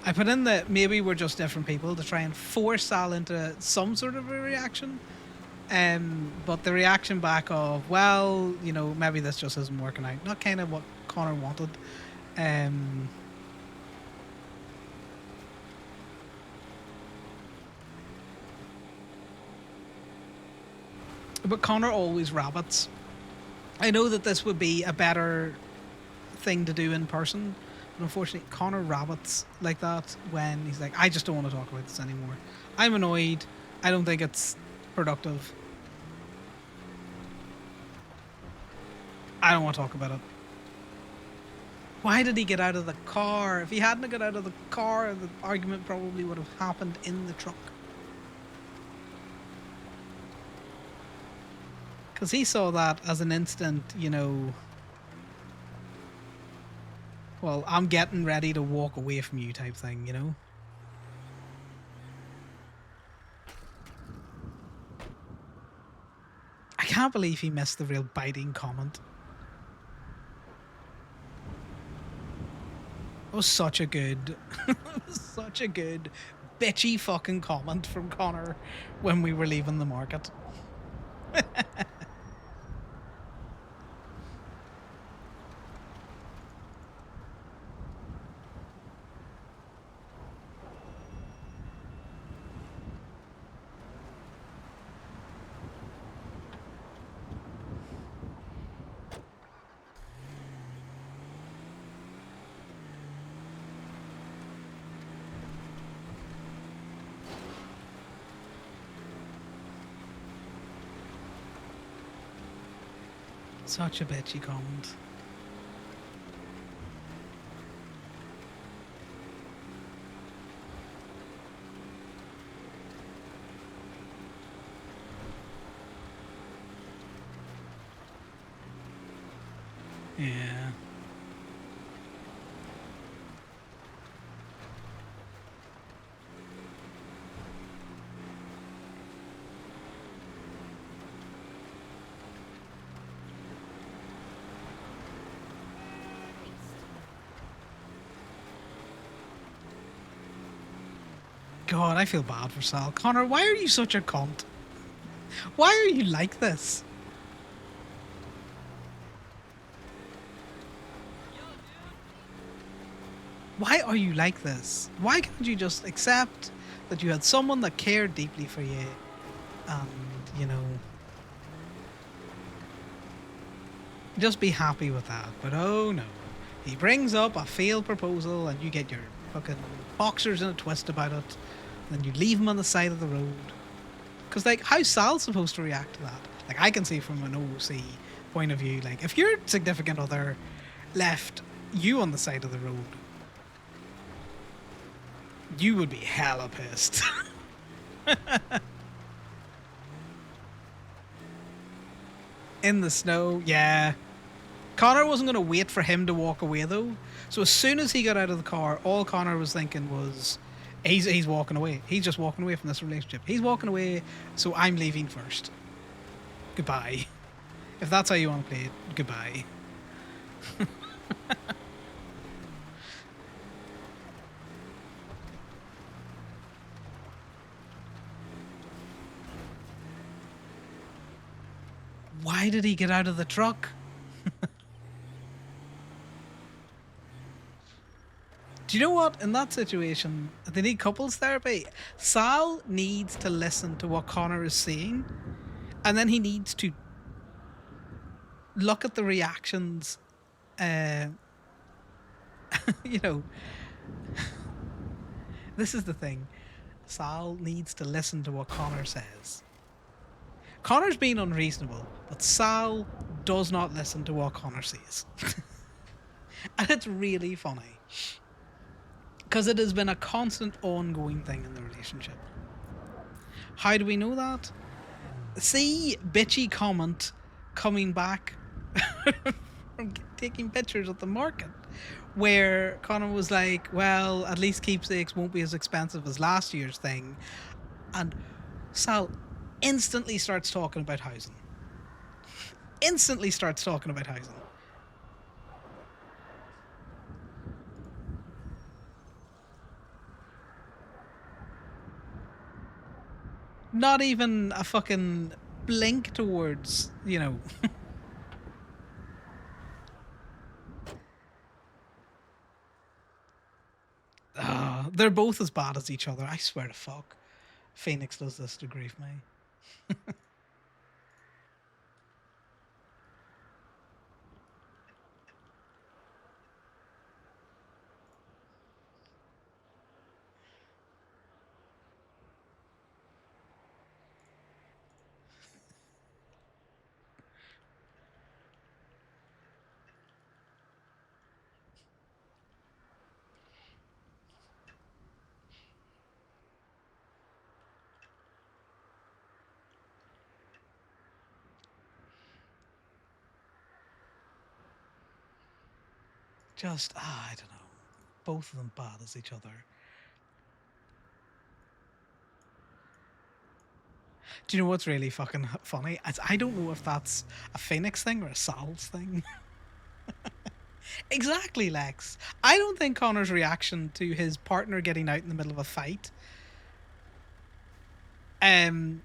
Speaker 1: I put in that maybe we're just different people to try and force Sal into some sort of a reaction. But the reaction back of, well, maybe this just isn't working out. Not kind of what Conor wanted. But Conor always rabbits. I know that this would be a better thing to do in person, but unfortunately Conor rabbits like that when he's like, I just don't want to talk about this anymore. I'm annoyed. I don't think it's productive. I don't want to talk about it. Why did he get out of the car? If he hadn't got out of the car, the argument probably would have happened in the truck. Because he saw that as an instant, well, I'm getting ready to walk away from you type thing, I can't believe he missed the real biting comment. It was such a good, bitchy fucking comment from Conor when we were leaving the market. Such a bitchy comment. Yeah. God, I feel bad for Sal. Conor, why are you such a cunt? Why are you like this? Why are you like this? Why can't you just accept that you had someone that cared deeply for you and, just be happy with that? But oh no. He brings up a failed proposal and you get your fucking boxers in a twist about it. Then you leave him on the side of the road. Because, how's Sal supposed to react to that? I can see from an OC point of view, if your significant other left you on the side of the road, you would be hella pissed. In the snow, yeah. Conor wasn't going to wait for him to walk away, though. So as soon as he got out of the car, all Conor was thinking was, he's walking away. He's just walking away from this relationship. He's walking away, so I'm leaving first. Goodbye. If that's how you want to play it, goodbye. Why did he get out of the truck? Do you know what? In that situation, they need couples therapy. Sal needs to listen to what Connor is saying, and then he needs to look at the reactions. You know, this is the thing. Sal needs to listen to what Connor says. Connor's being unreasonable, but Sal does not listen to what Connor says. And it's really funny. Because it has been a constant ongoing thing in the relationship. How do we know that? See bitchy comment coming back from taking pictures at the market, where Connor was like, well, at least keepsakes won't be as expensive as last year's thing. And Sal instantly starts talking about housing. Instantly starts talking about housing. Not even a fucking blink towards, you know. They're both as bad as each other. I swear to fuck. Phoenix does this to grief me. Just, I don't know. Both of them bad as each other. Do you know what's really fucking funny? I don't know if that's a Phoenix thing or a Sal's thing. Exactly, Lex. I don't think Connor's reaction to his partner getting out in the middle of a fight an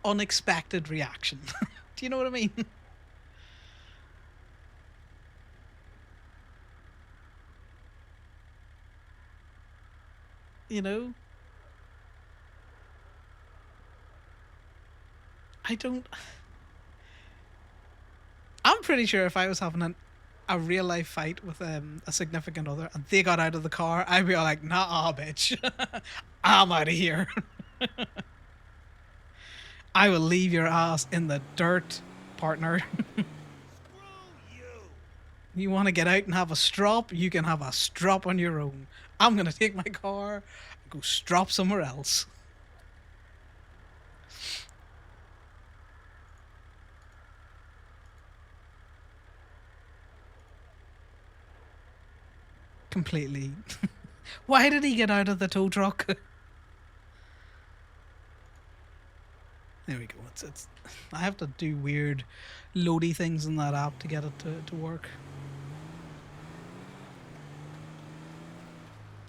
Speaker 1: unexpected reaction. Do you know what I mean? You know? I'm pretty sure if I was having a real life fight with a significant other and they got out of the car, I'd be all like, nah, bitch. I'm out of here. I will leave your ass in the dirt, partner. You want to get out and have a strop? You can have a strop on your own. I'm going to take my car and go strop somewhere else. Completely. Why did he get out of the tow truck? There we go. It's. I have to do weird loady things in that app to get it to work.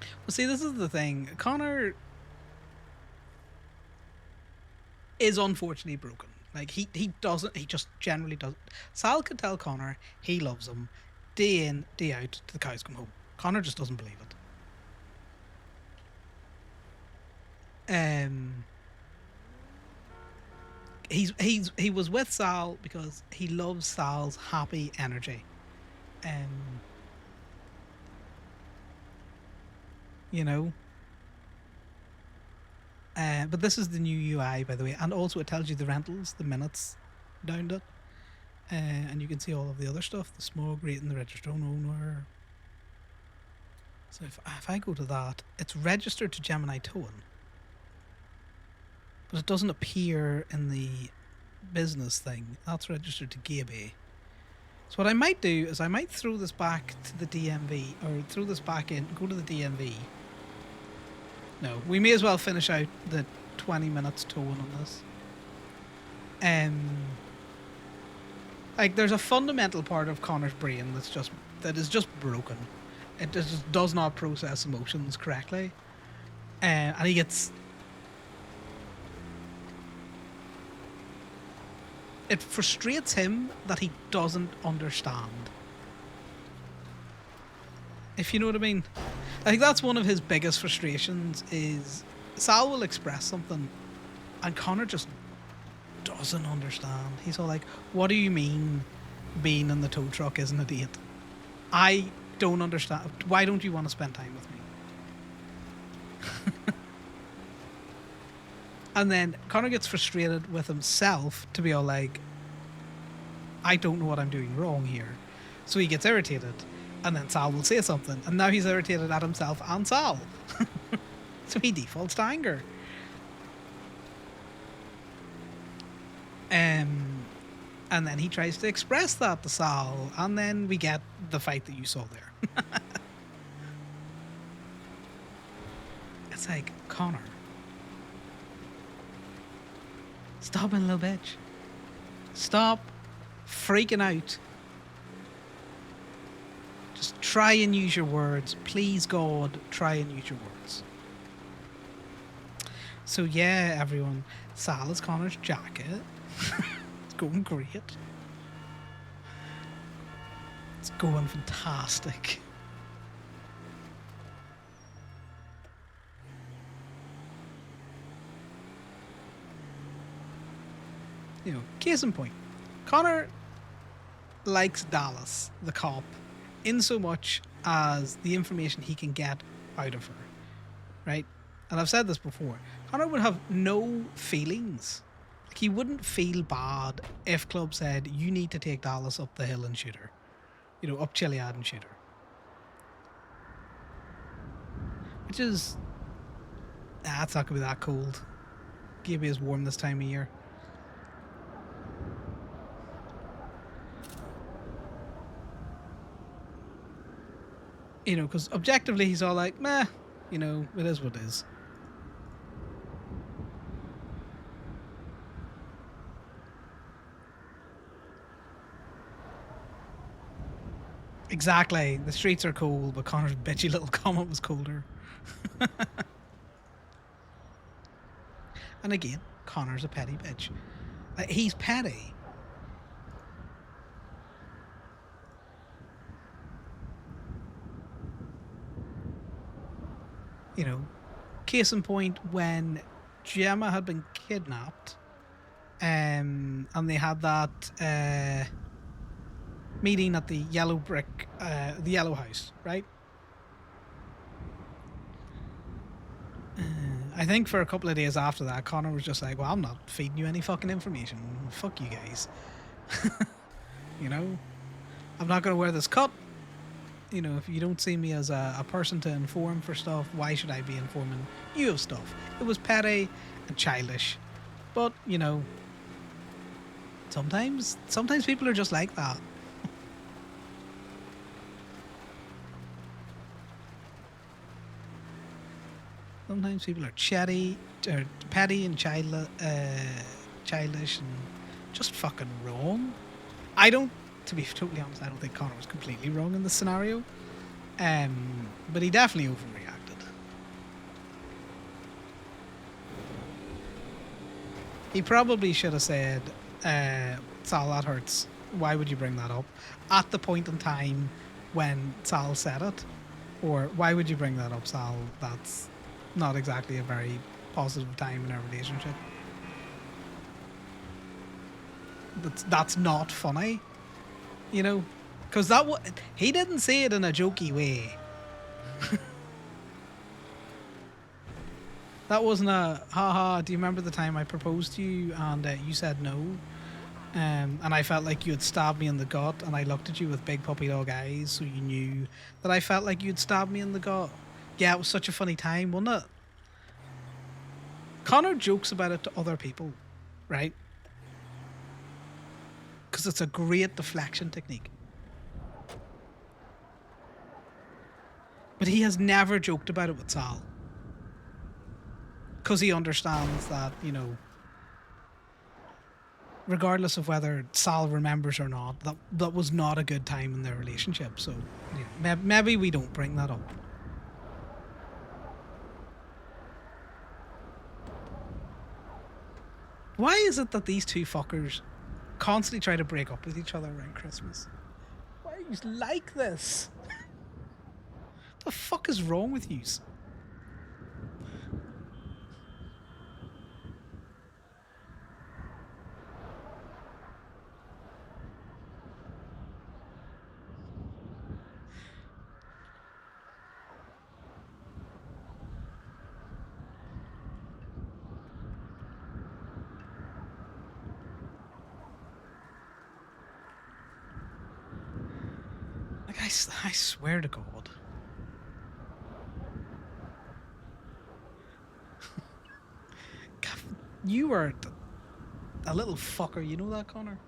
Speaker 1: Well, see, this is the thing. Connor is unfortunately broken. Like, he just generally doesn't. Sal could tell Connor he loves him day in, day out till the cows come home. Connor just doesn't believe it. He was with Sal because he loves Sal's happy energy. You know. But this is the new UI, by the way, and also it tells you the rentals, the minutes down it, and you can see all of the other stuff, the smog rate and the registered owner. So if I go to that, it's registered to Gemini Towing, but it doesn't appear in the business thing. That's registered to Gaby. So what I might do is I might throw this back to the DMV, or throw this back in, go to the DMV. No, we may as well finish out the 20 minutes towing on this. Like there's a fundamental part of Connor's brain that is just broken. It just does not process emotions correctly, and he gets. It frustrates him that he doesn't understand. If you know what I mean. I think that's one of his biggest frustrations is Sal will express something and Connor just doesn't understand. He's all like, what do you mean being in the tow truck isn't a date? I don't understand. Why don't you want to spend time with me? And then Connor gets frustrated with himself to be all like, I don't know what I'm doing wrong here. So he gets irritated. And then Sal will say something. And now he's irritated at himself and Sal. So he defaults to anger. And then he tries to express that to Sal. And then we get the fight that you saw there. It's like, Connor. Stop being a little bitch. Stop freaking out. Just try and use your words. Please, God, try and use your words. So yeah, everyone. Sal is Connor's jacket. It's going great. It's going fantastic. You know, case in point, Connor likes Dallas, the cop, in so much as the information he can get out of her, right? And I've said this before. Connor would have no feelings. Like, he wouldn't feel bad if Club said, you need to take Dallas up the hill and shoot her. You know, up Chiliad and shoot her. Which is... it's not going to be that cold. Gibby is warm this time of year. You know, because objectively he's all like, meh, you know, it is what it is. Exactly. The streets are cold, but Connor's bitchy little comment was colder. And again, Connor's a petty bitch. He's petty. You know, case in point, when Gemma had been kidnapped, and they had that meeting at the yellow brick, the yellow house, right? I think for a couple of days after that, Connor was just like, well, I'm not feeding you any fucking information. Fuck you guys. You know? I'm not going to wear this cut. You know, if you don't see me as a person to inform for stuff, why should I be informing you of stuff? It was petty and childish. But, you know, sometimes people are just like that. Sometimes people are chatty, or petty and childish and just fucking wrong. To be totally honest, I don't think Connor was completely wrong in this scenario. But he definitely overreacted. He probably should have said, Sal, that hurts. Why would you bring that up? At the point in time when Sal said it. Or, why would you bring that up, Sal? That's not exactly a very positive time in our relationship. That's not funny. You know, because he didn't say it in a jokey way. That wasn't a haha. Do you remember the time I proposed to you and you said no? And I felt like you had stabbed me in the gut, and I looked at you with big puppy dog eyes, so you knew that I felt like you'd stabbed me in the gut. Yeah, it was such a funny time, wasn't it? Connor jokes about it to other people, right? Because it's a great deflection technique. But he has never joked about it with Sal. because he understands that, you know, regardless of whether Sal remembers or not, that was not a good time in their relationship. So yeah, maybe we don't bring that up. Why is it that these two fuckers constantly try to break up with each other around Christmas? Why are you like this? The fuck is wrong with you? Like, I swear to God. You are a little fucker, you know that, Connor?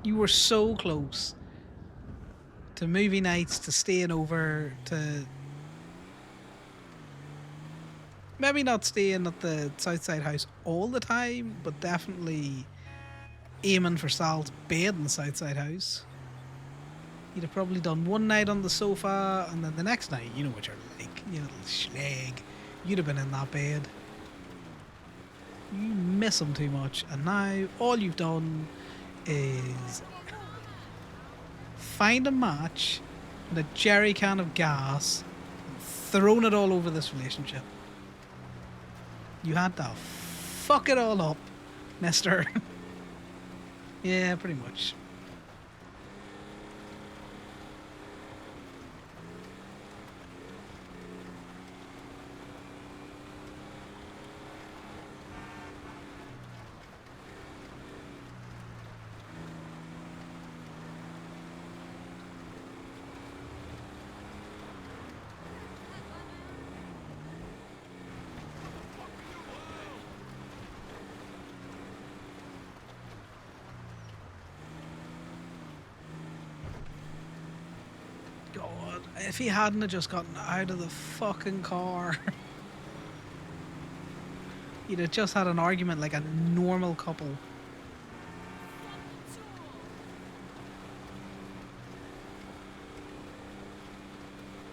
Speaker 1: You were so close to movie nights, to staying over, to maybe not staying at the Southside house all the time, but definitely aiming for Sal's bed in the Southside house. You'd have probably done one night on the sofa, and then the next night, you know what you're like, you little schleg. You'd have been in that bed. You miss him too much, and now all you've done is find a match and a jerry can of gas and thrown it all over this relationship. You had to fuck it all up, mister. Yeah, pretty much. God, if he hadn't have just gotten out of the fucking car, he'd have just had an argument like a normal couple.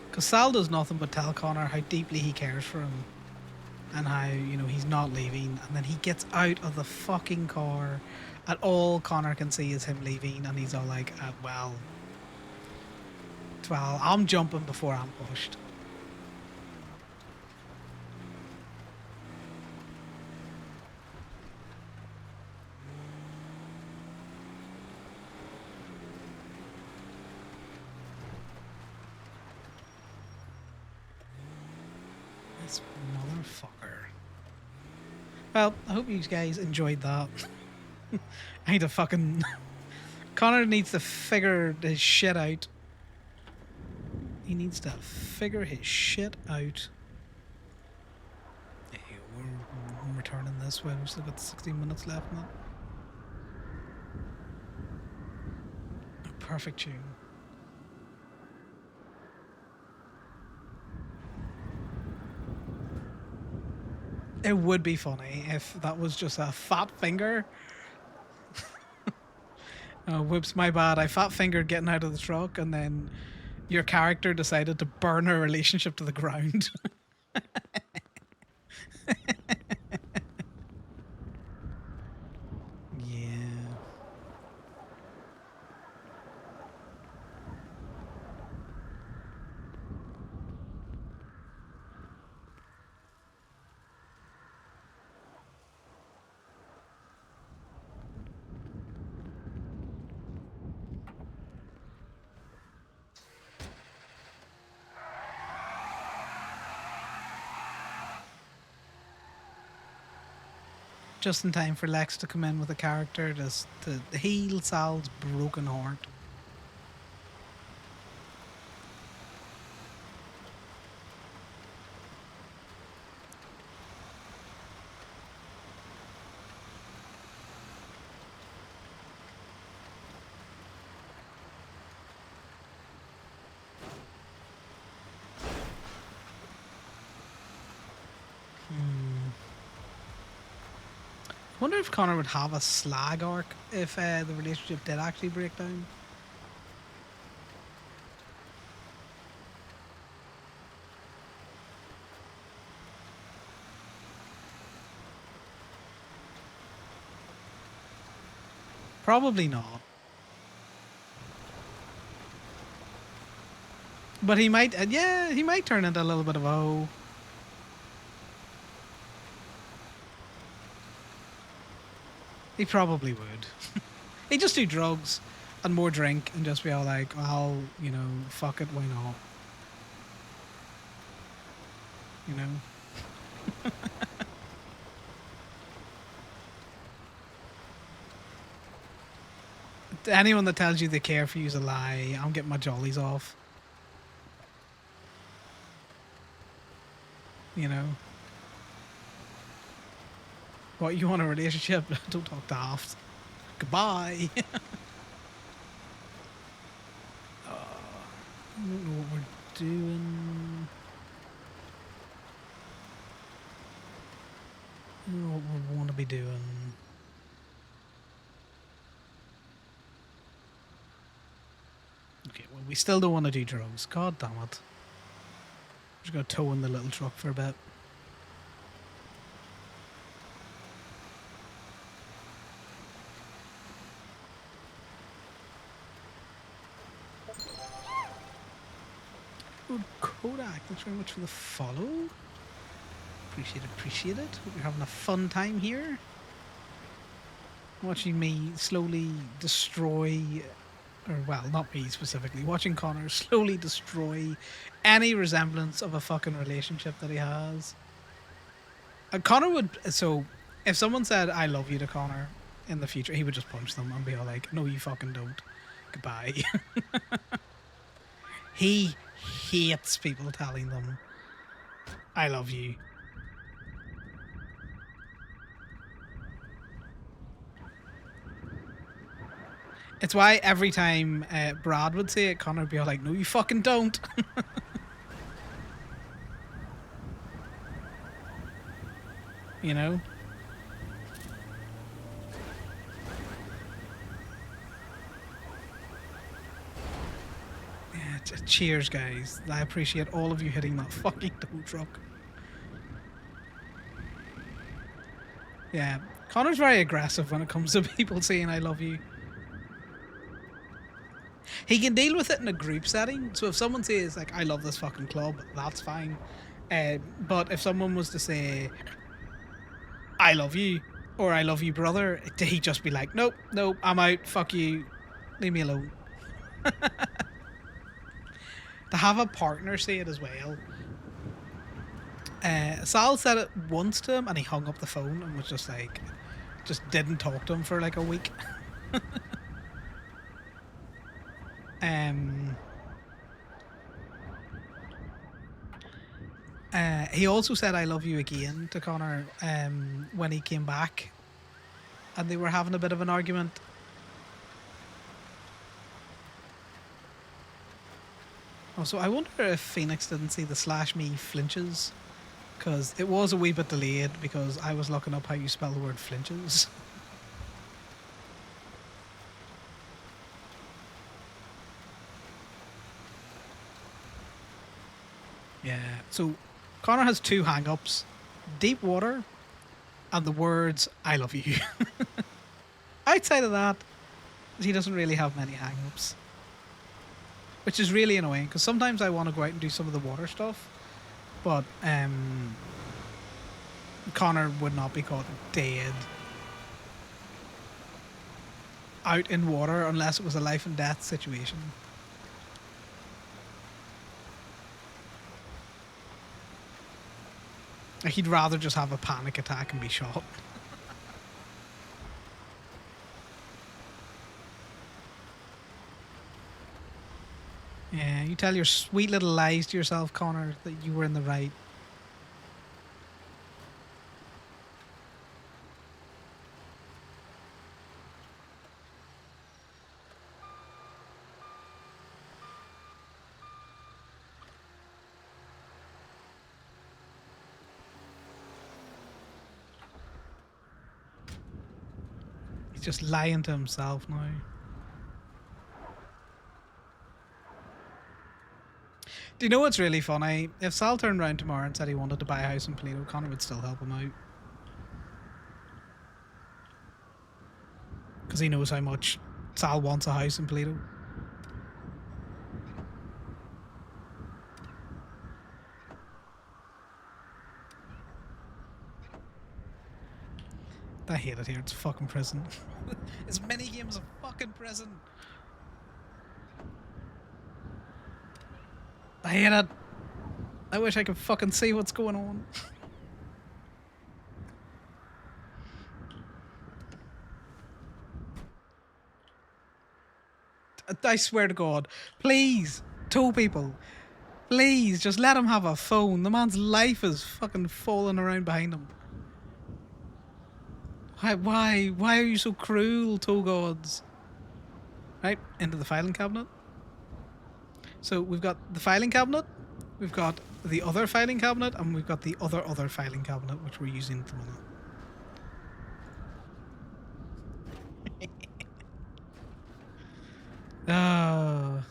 Speaker 1: Because Sal does nothing but tell Connor how deeply he cares for him and how, you know, he's not leaving. And then he gets out of the fucking car, and all Connor can see is him leaving. And he's all like, well, I'm jumping before I'm pushed. This motherfucker. Well, I hope you guys enjoyed that. I need to fucking... Connor needs to figure his shit out. He needs to figure his shit out. Hey, we're returning this way. We've still got 16 minutes left now. A perfect tune. It would be funny if that was just a fat finger. Whoops, my bad. I fat fingered getting out of the truck, and then your character decided to burn a relationship to the ground. Yeah. Just in time for Lex to come in with a character to heal Sal's broken heart. wonder if Connor would have a slag arc if the relationship did actually break down. Probably not. But he might, yeah, he might turn into a little bit of a hoe. He probably would. He'd just do drugs and more drink and just be all like, well, you know, fuck it, why not? You know? Anyone that tells you they care for you is a lie. I'm getting my jollies off. You know? What, you want a relationship? Don't talk daft. Goodbye. I don't know what we're doing. I don't know what we want to be doing. Okay, well, we still don't want to do drugs. God damn it. We're just going to tow in the little truck for a bit. Good Kodak, thanks very much for the follow. Appreciate it. Hope you're having a fun time here. Watching me slowly destroy, or well, not me specifically, watching Connor slowly destroy any resemblance of a fucking relationship that he has. And Connor would, so if someone said I love you to Connor in the future, he would just punch them and be all like, no, you fucking don't. Goodbye. He hates people telling them I love you. It's why every time Brad would say it, Connor would be all like, no, you fucking don't. You know? Yeah, cheers, guys. I appreciate all of you hitting that fucking tow truck. Yeah, Connor's very aggressive when it comes to people saying I love you. He can deal with it in a group setting. So if someone says like I love this fucking club, that's fine. But if someone was to say I love you or I love you, brother, he'd just be like, nope, nope, I'm out. Fuck you. Leave me alone. To have a partner say it as well. Sal said it once to him and he hung up the phone and was just like, just didn't talk to him for like a week. He also said I love you again to Connor when he came back and they were having a bit of an argument. Also, I wonder if Phoenix didn't see the /me flinches, because it was a wee bit delayed because I was looking up how you spell the word flinches. Yeah, so Connor has two hang-ups. Deep water and the words I love you. Outside of that, he doesn't really have many hang-ups. Which is really annoying, because sometimes I want to go out and do some of the water stuff, but Connor would not be caught dead out in water unless it was a life and death situation. Like, he'd rather just have a panic attack and be shot. Yeah, you tell your sweet little lies to yourself, Connor, that you were in the right. just lying to himself now. Do you know what's really funny? If Sal turned around tomorrow and said he wanted to buy a house in Toledo, Connor would still help him out. Because he knows how much Sal wants a house in Toledo. I hate it here. It's a fucking prison. This minigame is a fucking prison. I hate it. I wish I could fucking see what's going on. I swear to God, please, tow people, please, just let him have a phone. The man's life is fucking falling around behind him. Why are you so cruel, tow gods? Right, into the filing cabinet. So we've got the filing cabinet, we've got the other filing cabinet, and we've got the other filing cabinet, which we're using at the moment. Ah.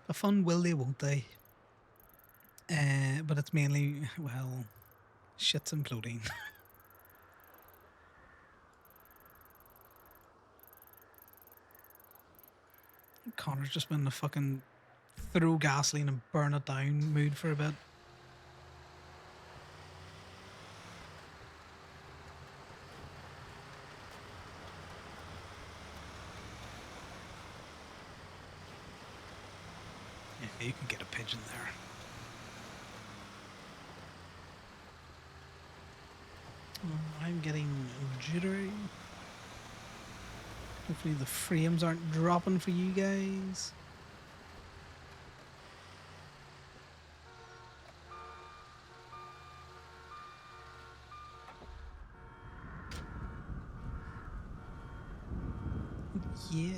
Speaker 1: A fun will they, won't they? But it's mainly, well, shit's imploding. Connor's just been in a fucking throw gasoline and burn it down mood for a bit. Yeah, you can get a pigeon there. I'm getting jittery. Hopefully the frames aren't dropping for you guys. Yeah.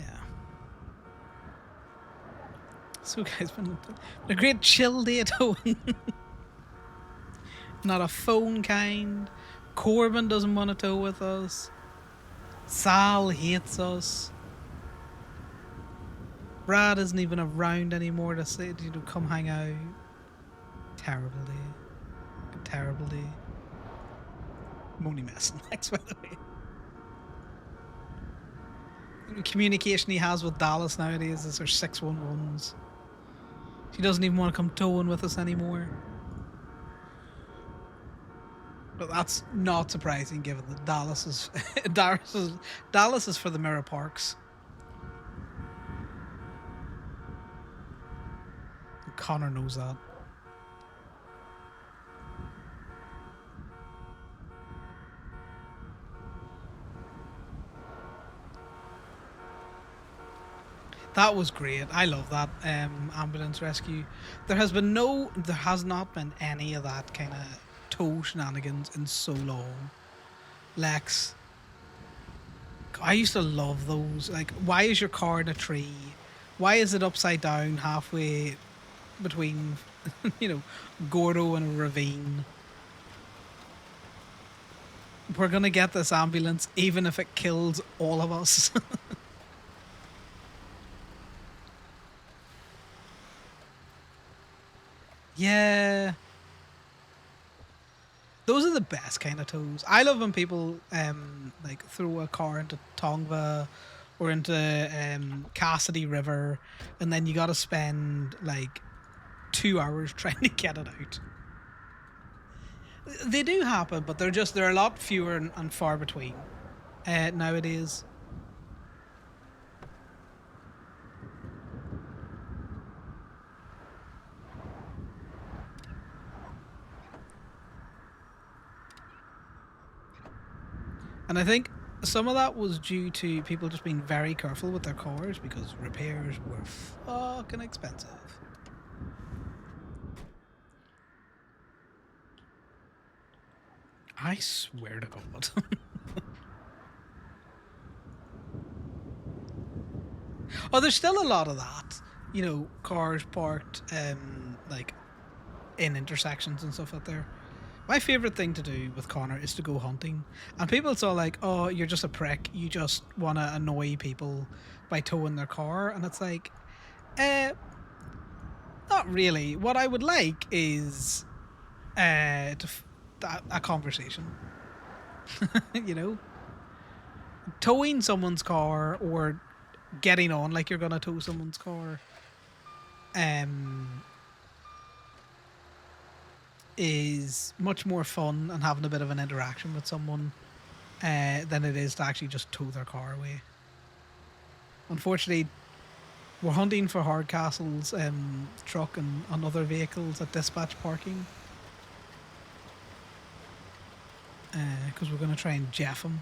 Speaker 1: So guys, been a great chill day at home. Not a phone kind. Corbin doesn't want to tow with us. Sal hates us. Brad isn't even around anymore to say, come hang out. Terrible day. A terrible day. I'm only messing, Max, by the way. The communication he has with Dallas nowadays is her 611s. She doesn't even want to come towing with us anymore. But that's not surprising given that Dallas is for the Mirror Parks. And Connor knows that. That was great. I love that ambulance rescue. There has not been any of that kind of tow shenanigans in so long. Lex, I used to love those. Like, why is your car in a tree? Why is it upside down halfway between, Gordo and a ravine? We're gonna get this ambulance even if it kills all of us. Yeah. Those are the best kind of tows. I love when people like throw a car into Tongva or into Cassidy River, and then you got to spend like 2 hours trying to get it out. They do happen, but they're a lot fewer and far between nowadays. And I think some of that was due to people just being very careful with their cars because repairs were fucking expensive. I swear to God. Oh, there's still a lot of that. You know, cars parked like in intersections and stuff out there. My favorite thing to do with Connor is to go hunting. And people it's all like, "Oh, you're just a prick. You just want to annoy people by towing their car." And it's like, uh not really. What I would like is a conversation. You know, towing someone's car or getting on like you're gonna tow someone's car is much more fun and having a bit of an interaction with someone than it is to actually just tow their car away. Unfortunately, we're hunting for Hardcastle's truck and other vehicles at dispatch parking because we're going to try and jeff them.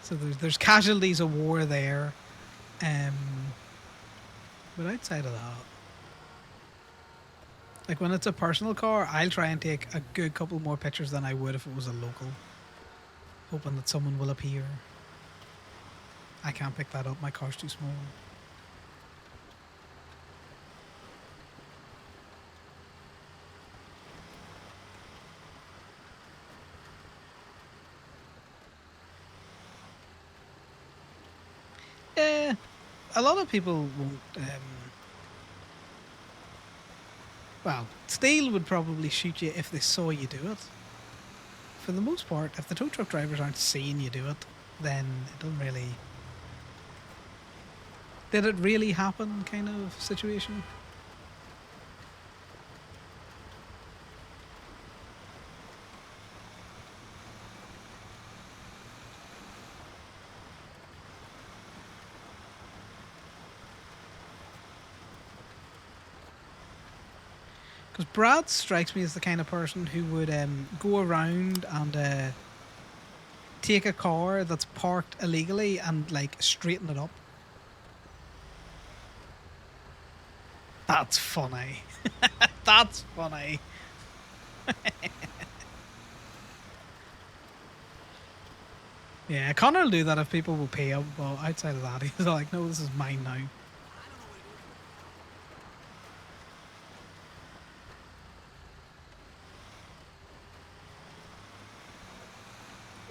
Speaker 1: So there's casualties of war there, but outside of that, like when it's a personal car, I'll try and take a good couple more pictures than I would if it was a local, hoping that someone will appear. I can't pick that up, my car's too small. A lot of people won't. Well, Steel would probably shoot you if they saw you do it. For the most part, if the tow truck drivers aren't seeing you do it, then it doesn't really. Did it really happen kind of situation? Because Brad strikes me as the kind of person who would go around and take a car that's parked illegally and like straighten it up. That's funny. That's funny. Yeah, Connor will do that if people will pay him, but outside of that, he's like, no, this is mine now.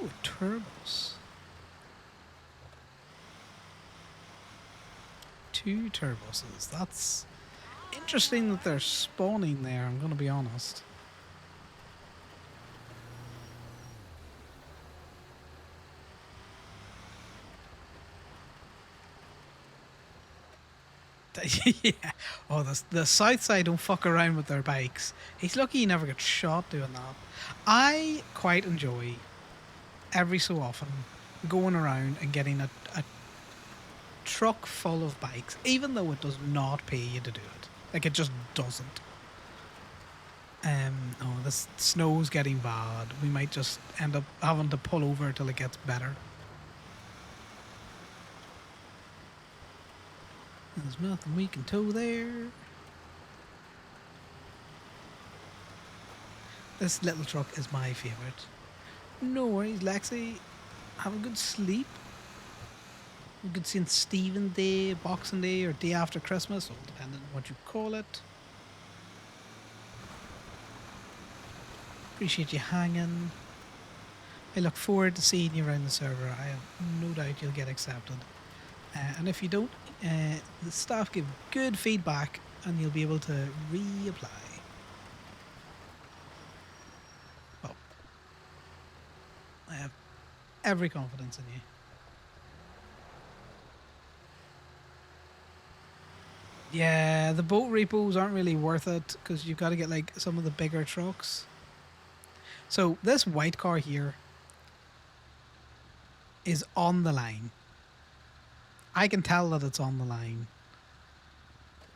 Speaker 1: Oh, turbos. 2 turboses. That's interesting that they're spawning there, I'm going to be honest. Yeah. Oh, the south side don't fuck around with their bikes. He's lucky he never gets shot doing that. I quite enjoy every so often going around and getting a truck full of bikes, even though it does not pay you to do it. Like, it just doesn't. Oh, this snow's getting bad. We might just end up having to pull over till it gets better. There's nothing we can tow there. This little truck is my favourite. No worries, Lexi. Have a good sleep. We could see Stephen Day, Boxing Day, or day after Christmas, all depending on what you call it. Appreciate you hanging. I look forward to seeing you around the server. I have no doubt you'll get accepted. And if you don't, the staff give good feedback and you'll be able to reapply. Well, I have every confidence in you. Yeah, the boat repos aren't really worth it because you've got to get like some of the bigger trucks. So this white car here is on the line. I can tell that it's on the line.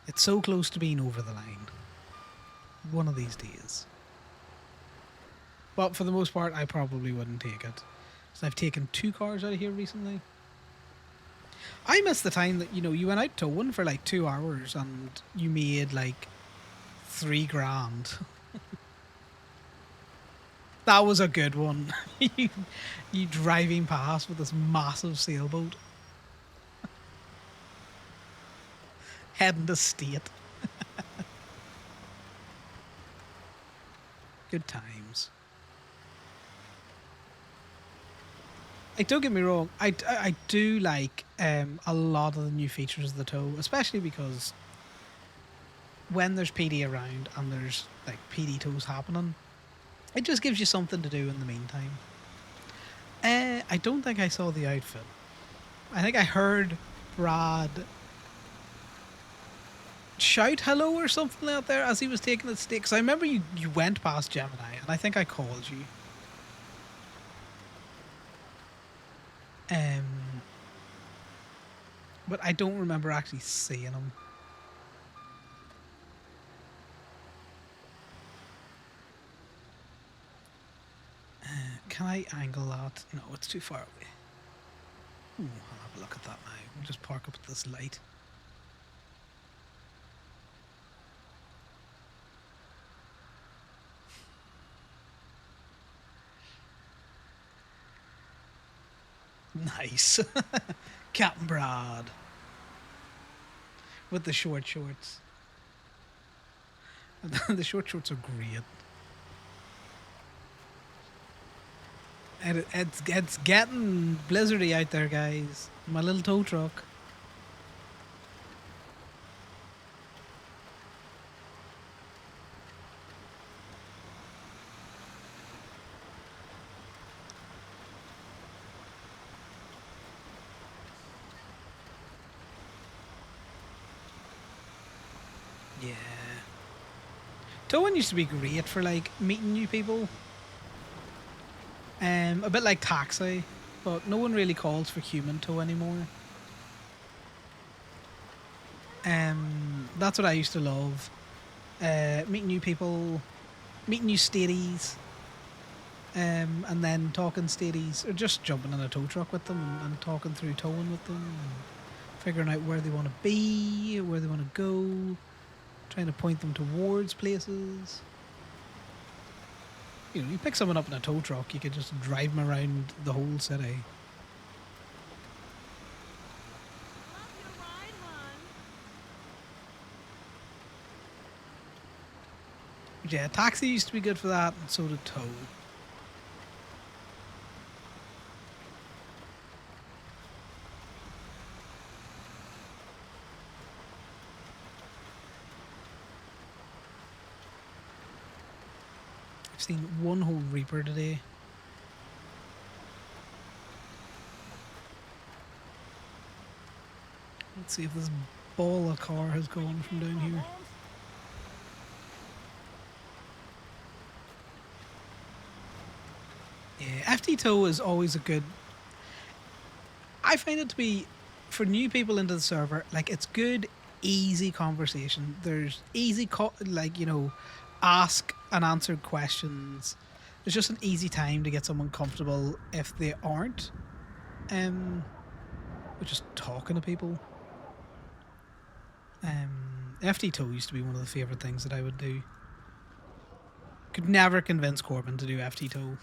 Speaker 1: It's so close to being over the line. One of these days. But for the most part, I probably wouldn't take it. So I've taken 2 cars out of here recently. I miss the time that, you know, you went out towing for like 2 hours and you made like 3 grand. That was a good one. you driving past with this massive sailboat. Heading to state. Good times. Like, don't get me wrong, I do like a lot of the new features of the tow, especially because when there's PD around and there's like PD tows happening, it just gives you something to do in the meantime. I don't think I saw the outfit. I think I heard Brad shout hello or something out there as he was taking the stick. Because I remember you went past Gemini, and I think I called you. But I don't remember actually seeing him. Can I angle that? No, it's too far away. Ooh, I'll have a look at that now. We'll just park up at this light. Nice. Captain Brad. With the short shorts. The short shorts are great. And it's getting blizzardy out there, guys. My little tow truck. Yeah. Towing used to be great for like meeting new people. A bit like taxi, but no one really calls for human tow anymore. That's what I used to love. Meeting new people, meeting new stadies, and then talking stadies, or just jumping in a tow truck with them and talking through towing with them, and figuring out where they want to be, where they want to go, trying to point them towards places. You know, you pick someone up in a tow truck, you could just drive them around the whole city. Yeah, taxi used to be good for that, and so did tow. I've seen one whole Reaper today. Let's see if this ball of car has gone from down here. Yeah, FT tow is always a good. I find it to be, for new people into the server, like it's good, easy conversation. There's easy, like, you know, ask and answered questions. It's just an easy time to get someone comfortable if they aren't. With just talking to people. FT tow used to be one of the favorite things that I would do. Could never convince Corbin to do FT tow.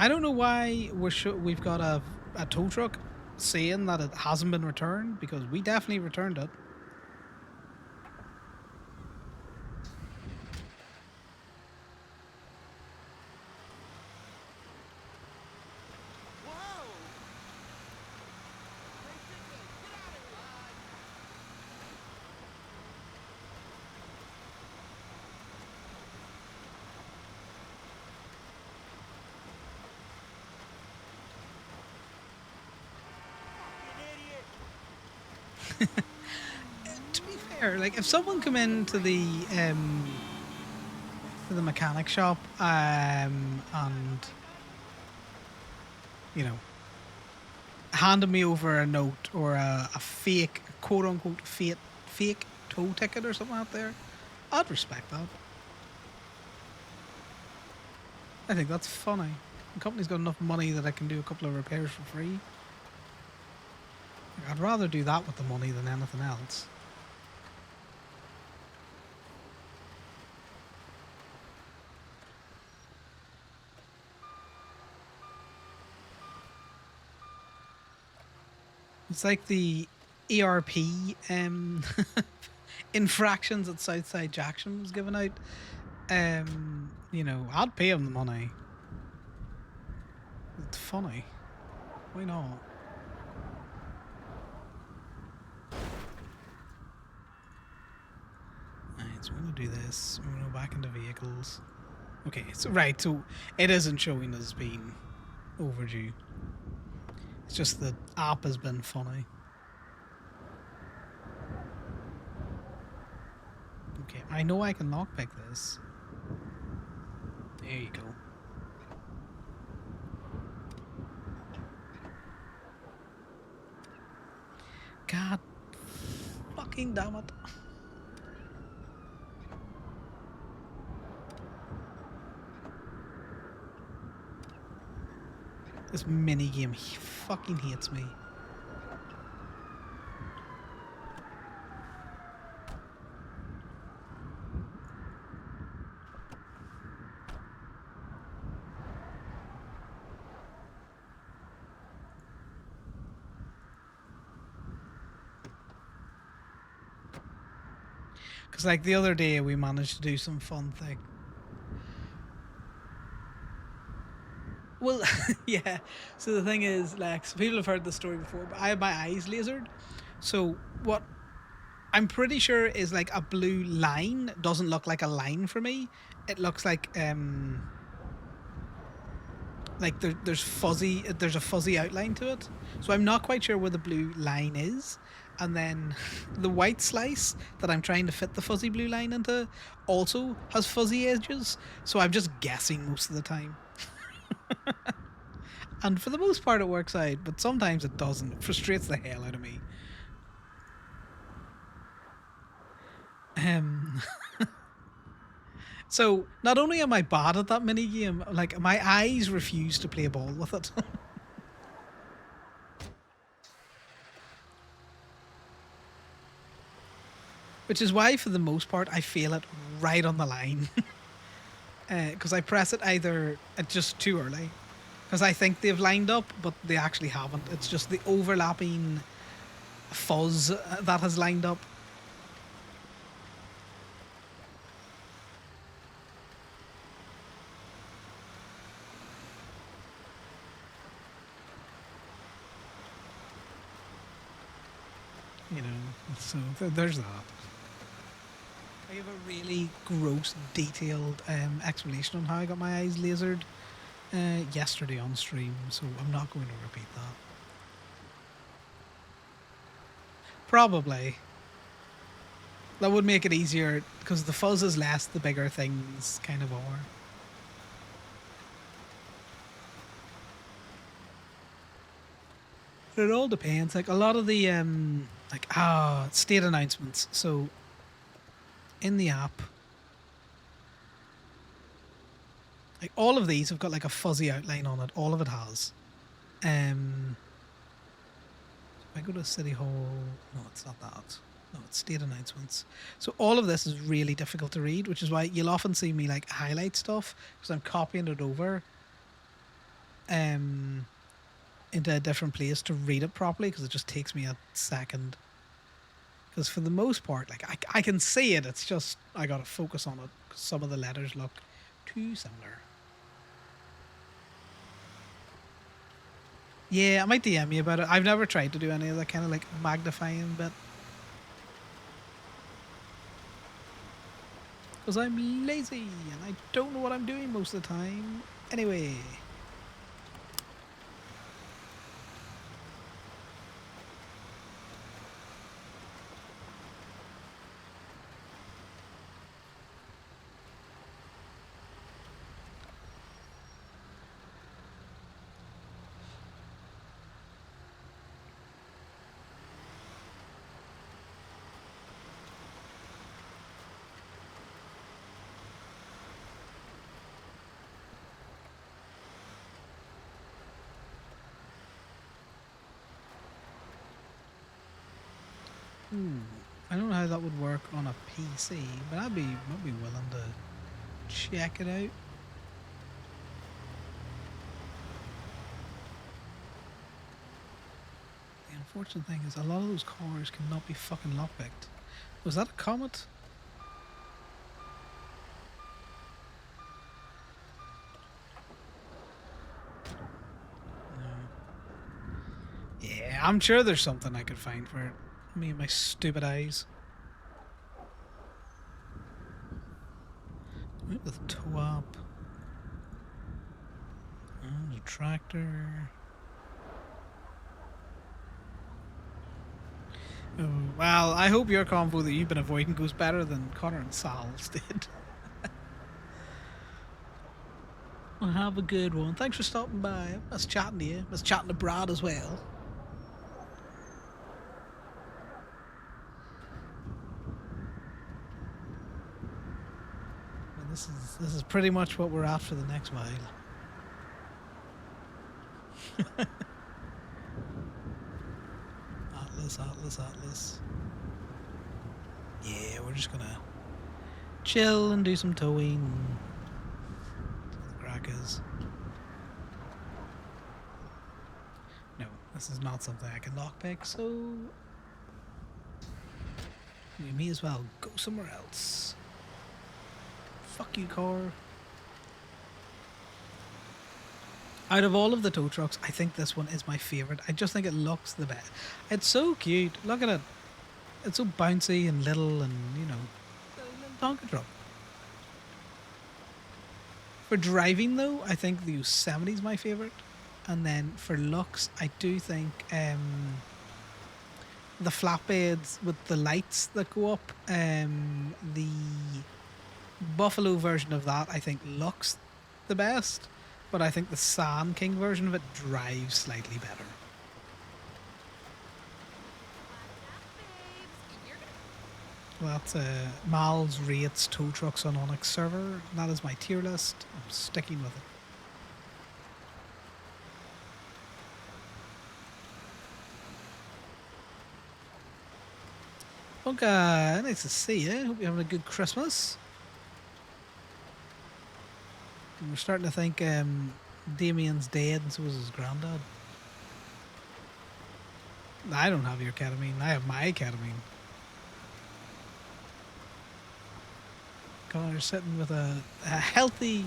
Speaker 1: I don't know why we've got a tow truck saying that it hasn't been returned, because we definitely returned it. To be fair, like if someone come into the mechanic shop and you know handed me over a note or a fake quote unquote fake tow ticket or something out there, I'd respect that. I think that's funny. The company's got enough money that I can do a couple of repairs for free. I'd rather do that with the money than anything else. It's like the ERP infractions that Southside Jackson was giving out. You know, I'd pay him the money. It's funny. Why not? Alright, so we're gonna do this. We're gonna go back into vehicles. Okay, so right, so it isn't showing as being overdue. It's just the app has been funny. Okay, I know I can lockpick this. There you go. God fucking damn it. This minigame fucking hates me. Because like the other day we managed to do some fun thing. Well, yeah. So the thing is, like, so people have heard the story before, but I have my eyes lasered. So what I'm pretty sure is like a blue line doesn't look like a line for me. It looks like there's a fuzzy outline to it. So I'm not quite sure where the blue line is. And then the white slice that I'm trying to fit the fuzzy blue line into also has fuzzy edges. So I'm just guessing most of the time. And for the most part it works out, but sometimes it doesn't. It frustrates the hell out of me. So not only am I bad at that mini game, like my eyes refuse to play ball with it. Which is why, for the most part, I fail it right on the line. Because I press it either just too early. Because I think they've lined up, but they actually haven't. It's just the overlapping fuzz that has lined up. You know, so there's that. I have a really gross, detailed explanation on how I got my eyes lasered yesterday on stream, so I'm not going to repeat that. Probably. That would make it easier, because the fuzz is less, the bigger things kind of are. It all depends. Like a lot of the state announcements. So in the app, like all of these have got like a fuzzy outline on it. All of it has. If I go to City Hall, no, it's not that. No, it's state announcements. So all of this is really difficult to read, which is why you'll often see me like highlight stuff because I'm copying it over into a different place to read it properly, because it just takes me a second. Because for the most part, like I can see it, it's just I gotta focus on it because some of the letters look too similar. Yeah, I might DM you about it. I've never tried to do any of that kind of like magnifying bit. Because I'm lazy and I don't know what I'm doing most of the time. Anyway. Ooh, I don't know how that would work on a PC, but I'd be willing to check it out. The unfortunate thing is a lot of those cars cannot be fucking lockpicked. Was that a comet? Yeah, I'm sure there's something I could find for it. Me and my stupid eyes. Right, with toe up. And a tractor. Oh, well, I hope your convo that you've been avoiding goes better than Connor and Sal's did. Well, have a good one. Thanks for stopping by. Nice chatting to you. Nice chatting to Brad as well. And this is pretty much what we're at for the next while. Atlas. Yeah, we're just gonna chill and do some towing. The crack is. No, this is not something I can lockpick, so we may as well go somewhere else. Fuck you, car. Out of all of the tow trucks, I think this one is my favourite. I just think it looks the best. It's so cute. Look at it. It's so bouncy and little and, you know, a little Tonka truck. For driving, though, I think the Yosemite is my favourite. And then for looks, I do think the flatbeds with the lights that go up, the Buffalo version of that, I think looks the best. But I think the Sand King version of it drives slightly better. That's Mal's rates tow trucks on Onyx server. That is my tier list. I'm sticking with it. Okay, nice to see you. Hope you're having a good Christmas. We're starting to think Damien's dead and so is his granddad. I don't have your ketamine. I have my ketamine. Connor's sitting with a healthy,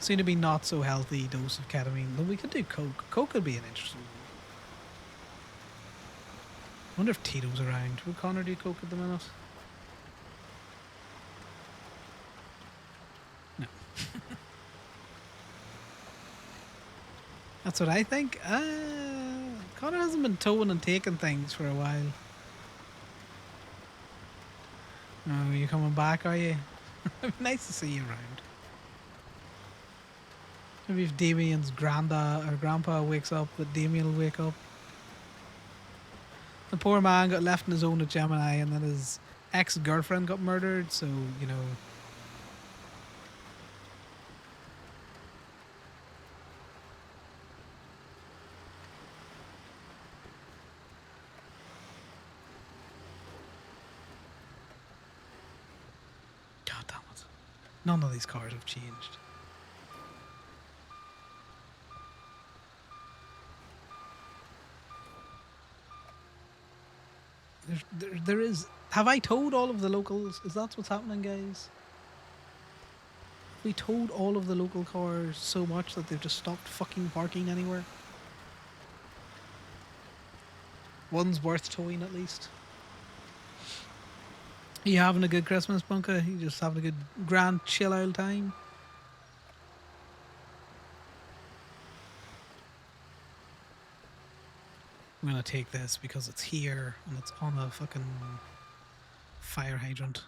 Speaker 1: soon to be not so healthy dose of ketamine. Though we could do coke. Coke could be an interesting one. I wonder if Tito's around. Would Connor do coke at the minute? No. That's what I think. Connor hasn't been towing and taking things for a while. Oh, you coming back, are you? Nice to see you around. Maybe if Damien's granddad or grandpa wakes up, that Damien will wake up. The poor man got left on his own at Gemini, and then his ex-girlfriend got murdered, so, you know. God damn it. None of these cars have changed. There is. Have I towed all of the locals? Is that what's happening, guys? We towed all of the local cars so much that they've just stopped fucking parking anywhere. One's worth towing at least. You having a good Christmas, Bunker? You just having a good grand chill out time? I'm gonna take this because it's here and it's on a fucking fire hydrant.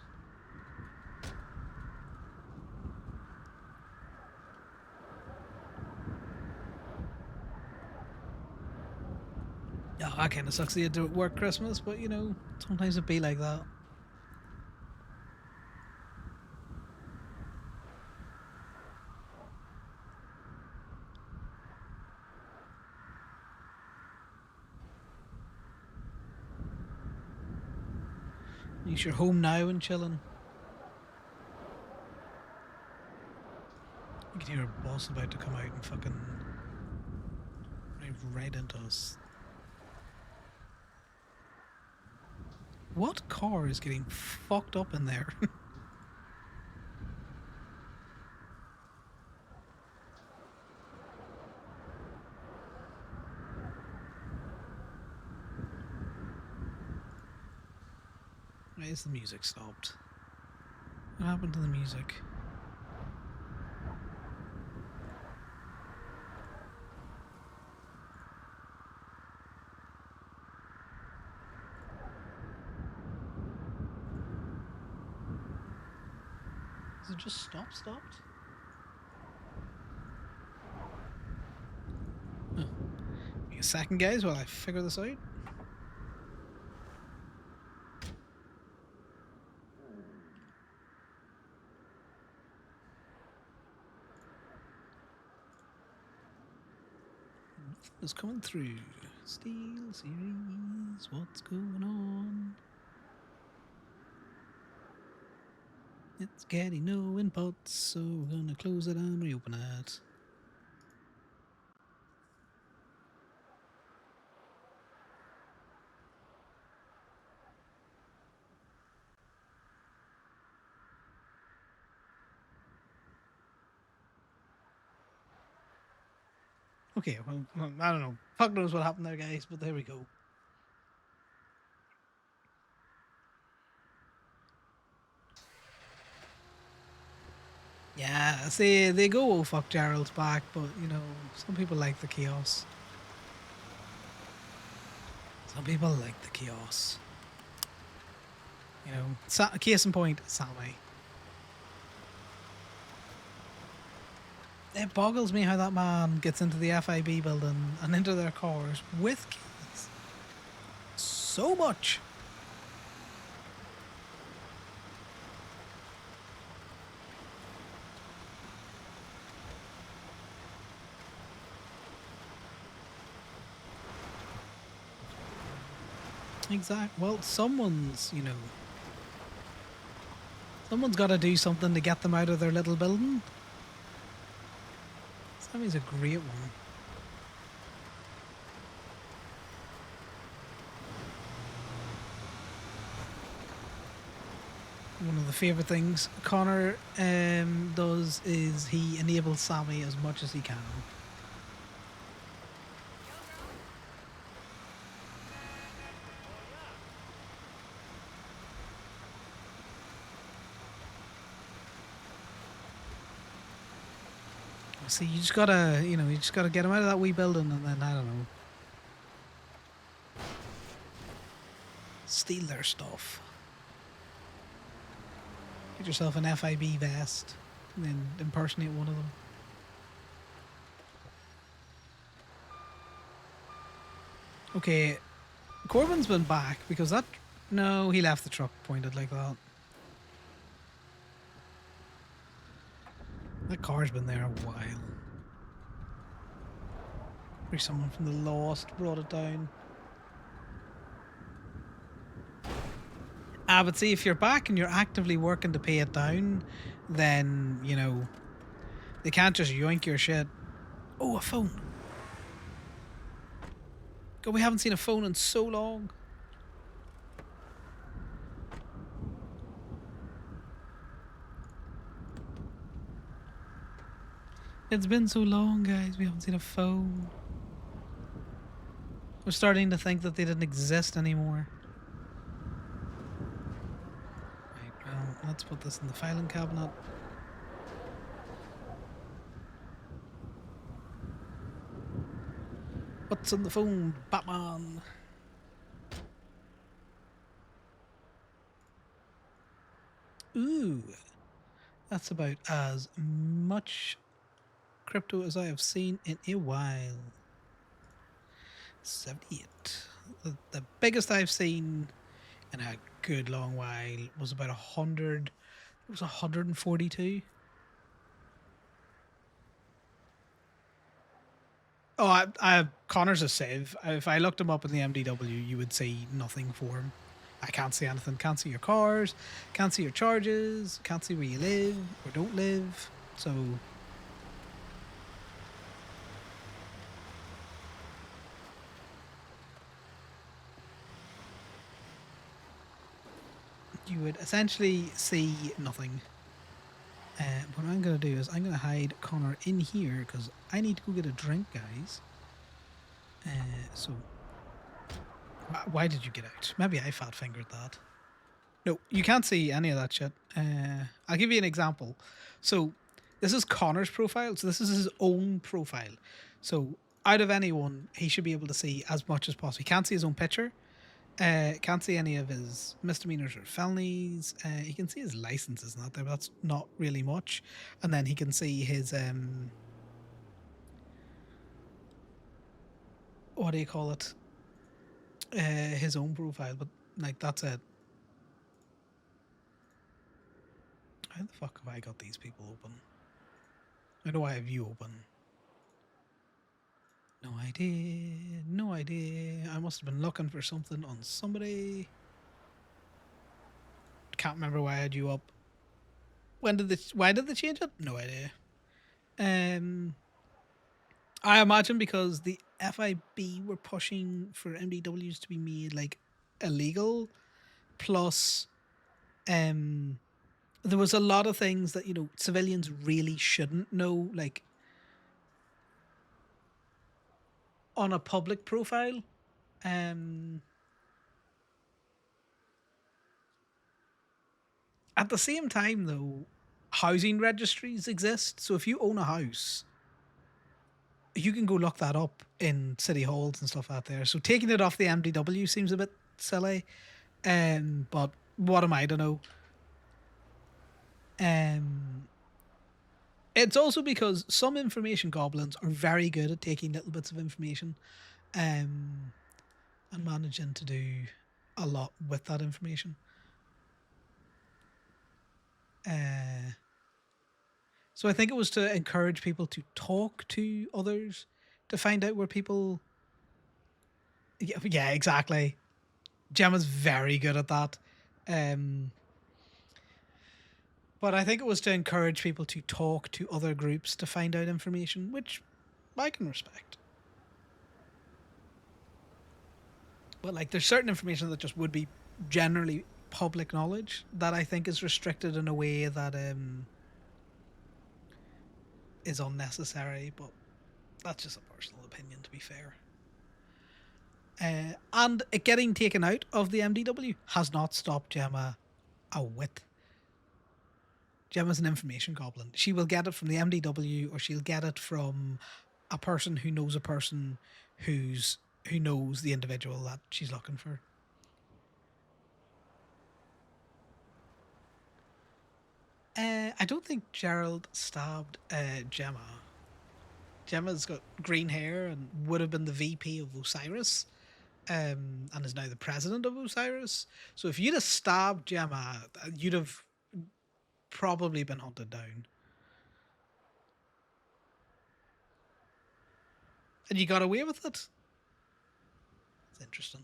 Speaker 1: Yeah, that kind of sucks that you had to work Christmas, but you know, sometimes it be like that. You're home now and chilling. You can hear a boss about to come out and fucking drive right into us. What car is getting fucked up in there? Why is the music stopped? What happened to the music? Is it just stopped? Oh. Give me a second, guys, while I figure this out. Nothing is coming through. Steel series, what's going on? It's getting no inputs, so we're gonna close it and reopen it. Okay, well, I don't know. Fuck knows what happened there, guys, but there we go. Yeah, see, they go, oh fuck Gerald's back, but, you know, some people like the chaos. Some people like the chaos. You know, case in point, Sammy. It boggles me how that man gets into the FIB building and into their cars with keys. So much. Exactly. Well, someone's got to do something to get them out of their little building. Sammy's a great one. One of the favourite things Conor does is he enables Sammy as much as he can. See, you just gotta get him out of that wee building and then, I don't know, steal their stuff. Get yourself an FIB vest and then impersonate one of them. Okay, Corbin's been back because no, he left the truck pointed like that. That car's been there a while. Maybe someone from the Lost brought it down. But see, if you're back and you're actively working to pay it down, then, you know, they can't just yoink your shit. Oh, a phone. God, we haven't seen a phone in so long. It's been so long, guys. We haven't seen a phone. We're starting to think that they didn't exist anymore. Right, well, let's put this in the filing cabinet. What's on the phone, Batman? Ooh, that's about as much crypto as I have seen in a while. 78. The biggest I've seen in a good long while was about 100. It was 142. Oh, Connor's a sieve. If I looked him up in the MDW, you would see nothing for him. I can't see anything. Can't see your cars. Can't see your charges. Can't see where you live or don't live. So you would essentially see nothing. What I'm going to do is I'm going to hide Connor in here because I need to go get a drink, guys. So, why did you get out? Maybe I fat fingered that. No, you can't see any of that shit. I'll give you an example. So, this is Connor's profile. So, this is his own profile. So, out of anyone, he should be able to see as much as possible. He can't see his own picture. Can't see any of his misdemeanors or felonies. He can see his licenses not there, but that's not really much. And then he can see his what do you call it? His own profile, but like that's it. How the fuck have I got these people open? How do I have you open? No idea. No idea. I must have been looking for something on somebody. Can't remember why I had you up. Why did they change it? No idea. I imagine because the FIB were pushing for MDWs to be made like illegal, plus there was a lot of things that civilians really shouldn't know, like on a public profile. At the same time, though, housing registries exist, so if you own a house, you can go look that up in city halls and stuff out there. So taking it off the MDW seems a bit silly, but what am I to know? It's also because some information goblins are very good at taking little bits of information, and managing to do a lot with that information. So I think it was to encourage people to talk to others to find out where people. Yeah, exactly. Gemma's very good at that. But I think it was to encourage people to talk to other groups to find out information, which I can respect. But like, there's certain information that just would be generally public knowledge that I think is restricted in a way that is unnecessary. But that's just a personal opinion, to be fair. And it getting taken out of the MDW has not stopped Gemma a whit. Gemma's an information goblin. She will get it from the MDW, or she'll get it from a person who knows a person who knows the individual that she's looking for. I don't think Gerald stabbed Gemma. Gemma's got green hair and would have been the VP of Osiris, and is now the president of Osiris. So if you'd have stabbed Gemma, you'd have probably been hunted down. And you got away with it? It's interesting.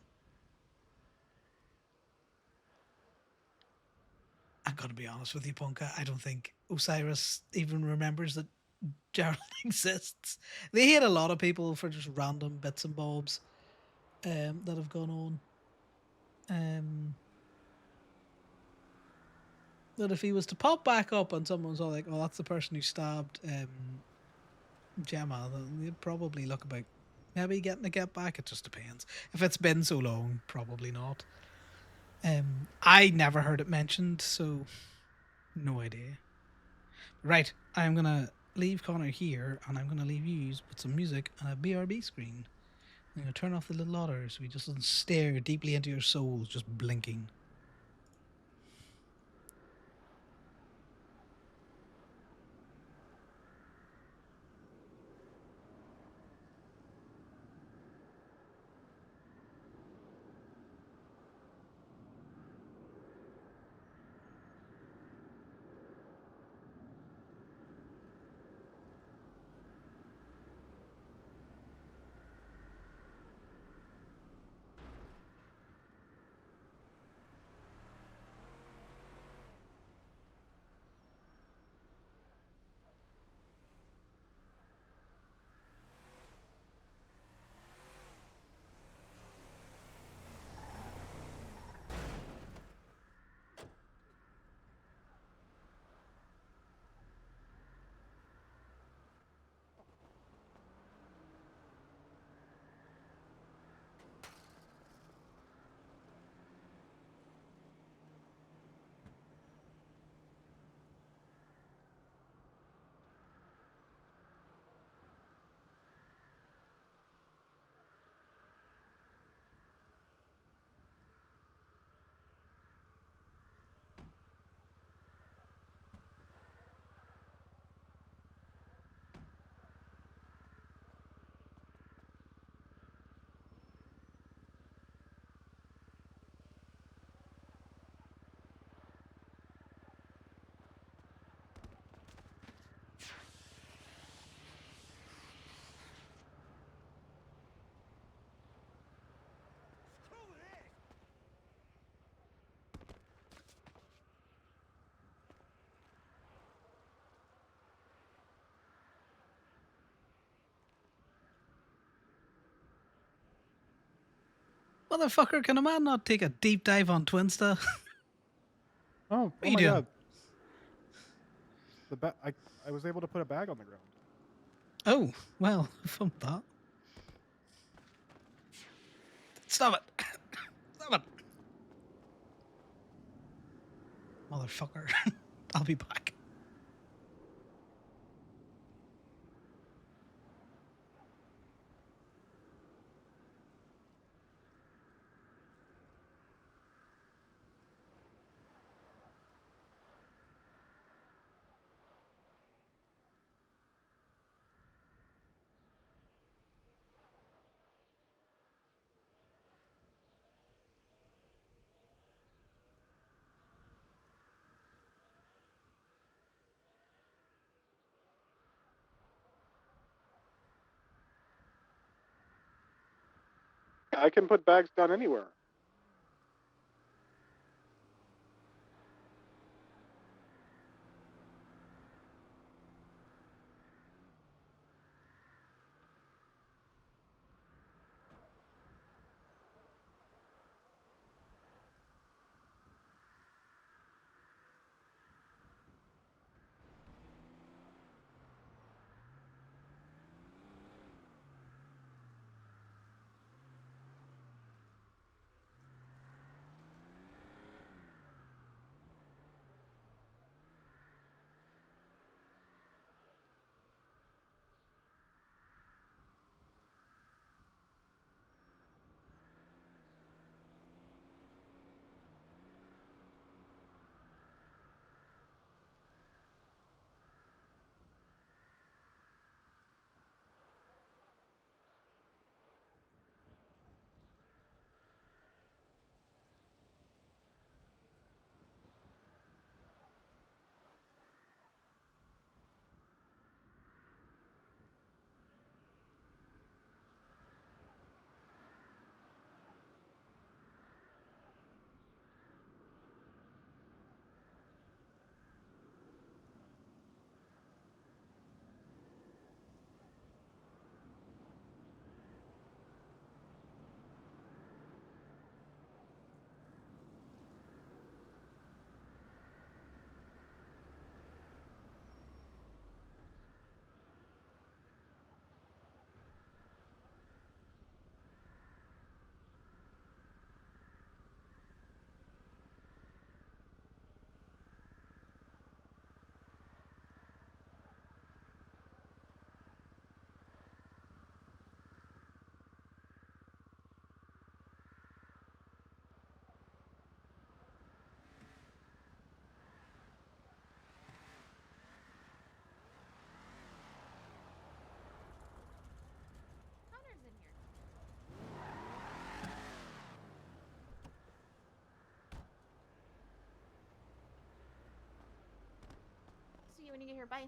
Speaker 1: I'm going to be honest with you, Punka. I don't think Osiris even remembers that Gerald exists. They hate a lot of people for just random bits and bobs that have gone on. That if he was to pop back up and someone's all like, "Oh, that's the person who stabbed Gemma," then you'd probably look about maybe getting a get back. It just depends. If it's been so long, probably not. I never heard it mentioned, so no idea. Right, I'm gonna leave Connor here, and I'm gonna leave you with some music and a BRB screen. I'm gonna turn off the little otter so he just doesn't stare deeply into your soul, just blinking. Motherfucker, can a man not take a deep dive on Twinsta?
Speaker 3: Oh,
Speaker 1: you
Speaker 3: my
Speaker 1: doing?
Speaker 3: god. I was able to put a bag on the ground.
Speaker 1: Oh, well, from that. Stop it. Stop it. Motherfucker. I'll be back.
Speaker 3: I can put bags down anywhere.
Speaker 9: Connor's in here. See you when you get here. Bye.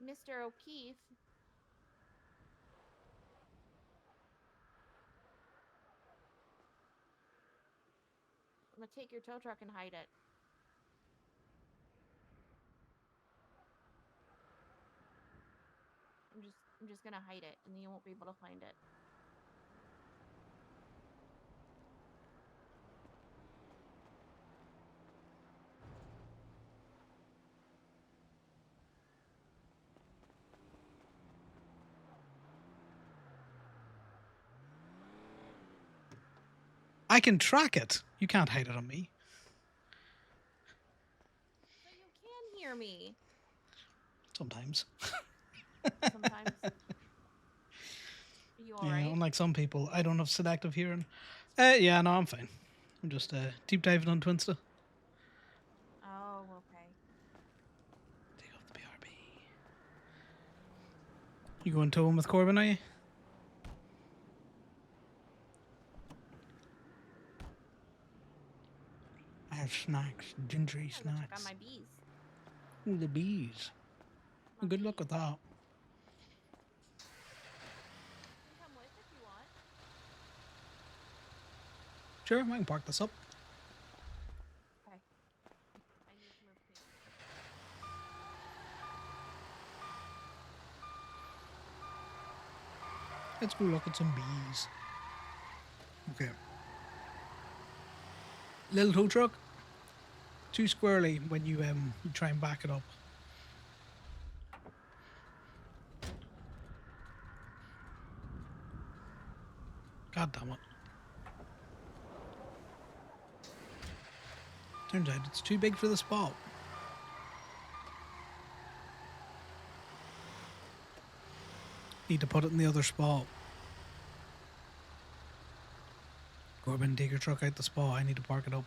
Speaker 9: Mr. O'Keefe. I'm gonna take your tow truck and hide it. I'm just gonna hide it, and then you won't be able to find it.
Speaker 1: I can track it. You can't hide it on me.
Speaker 9: So you can hear me
Speaker 1: Sometimes.
Speaker 9: sometimes. Are you
Speaker 1: Yeah,
Speaker 9: alright?
Speaker 1: unlike some people, I don't have selective hearing. Yeah, no, I'm fine. I'm just deep diving on Twinsta.
Speaker 9: Oh, okay.
Speaker 1: Take off the BRB. You going towing with Corbin, are you? I have snacks, gingery
Speaker 9: I'm gonna go check on
Speaker 1: snacks.
Speaker 9: my bees.
Speaker 1: Ooh, the bees.
Speaker 9: My
Speaker 1: Good luck with
Speaker 9: bees.
Speaker 1: that.
Speaker 9: You can come with if you want.
Speaker 1: Sure, I can park this up. Let's go look at some bees. Okay. Little tow truck. Too squirrely when you try and back it up. God damn it. Turns out it's too big for the spot. Need to put it in the other spot. Corbin, take your truck out the spot. I need to park it up.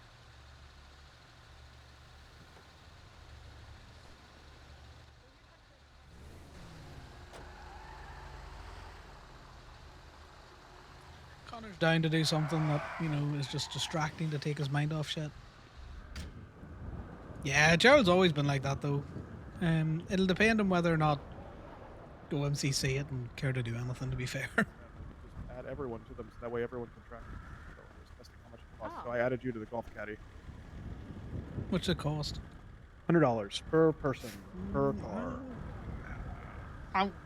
Speaker 1: Connor's down to do something that, is just distracting to take his mind off shit. Yeah, Gerald's always been like that though. It'll depend on whether or not OMC see it and care to do anything, to be fair.
Speaker 3: Just add everyone to them, so that way everyone can track. So I was testing how much it costs. So I added you to the golf caddy.
Speaker 1: What's it cost?
Speaker 3: $100 per person per car.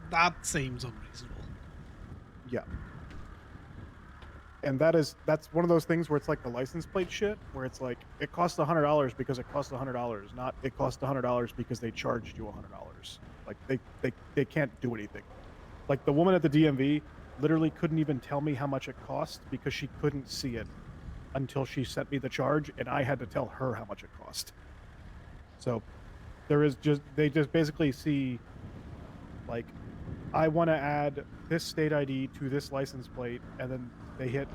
Speaker 1: That seems unreasonable.
Speaker 3: Yeah. And that's one of those things where it's like the license plate shit, where it's like it costs $100 because it costs $100, not it costs $100 because they charged you $100. Like they can't do anything. Like the woman at the DMV literally couldn't even tell me how much it cost because she couldn't see it until she sent me the charge, and I had to tell her how much it cost. So they just basically see like, I want to add this state ID to this license plate, and then they hit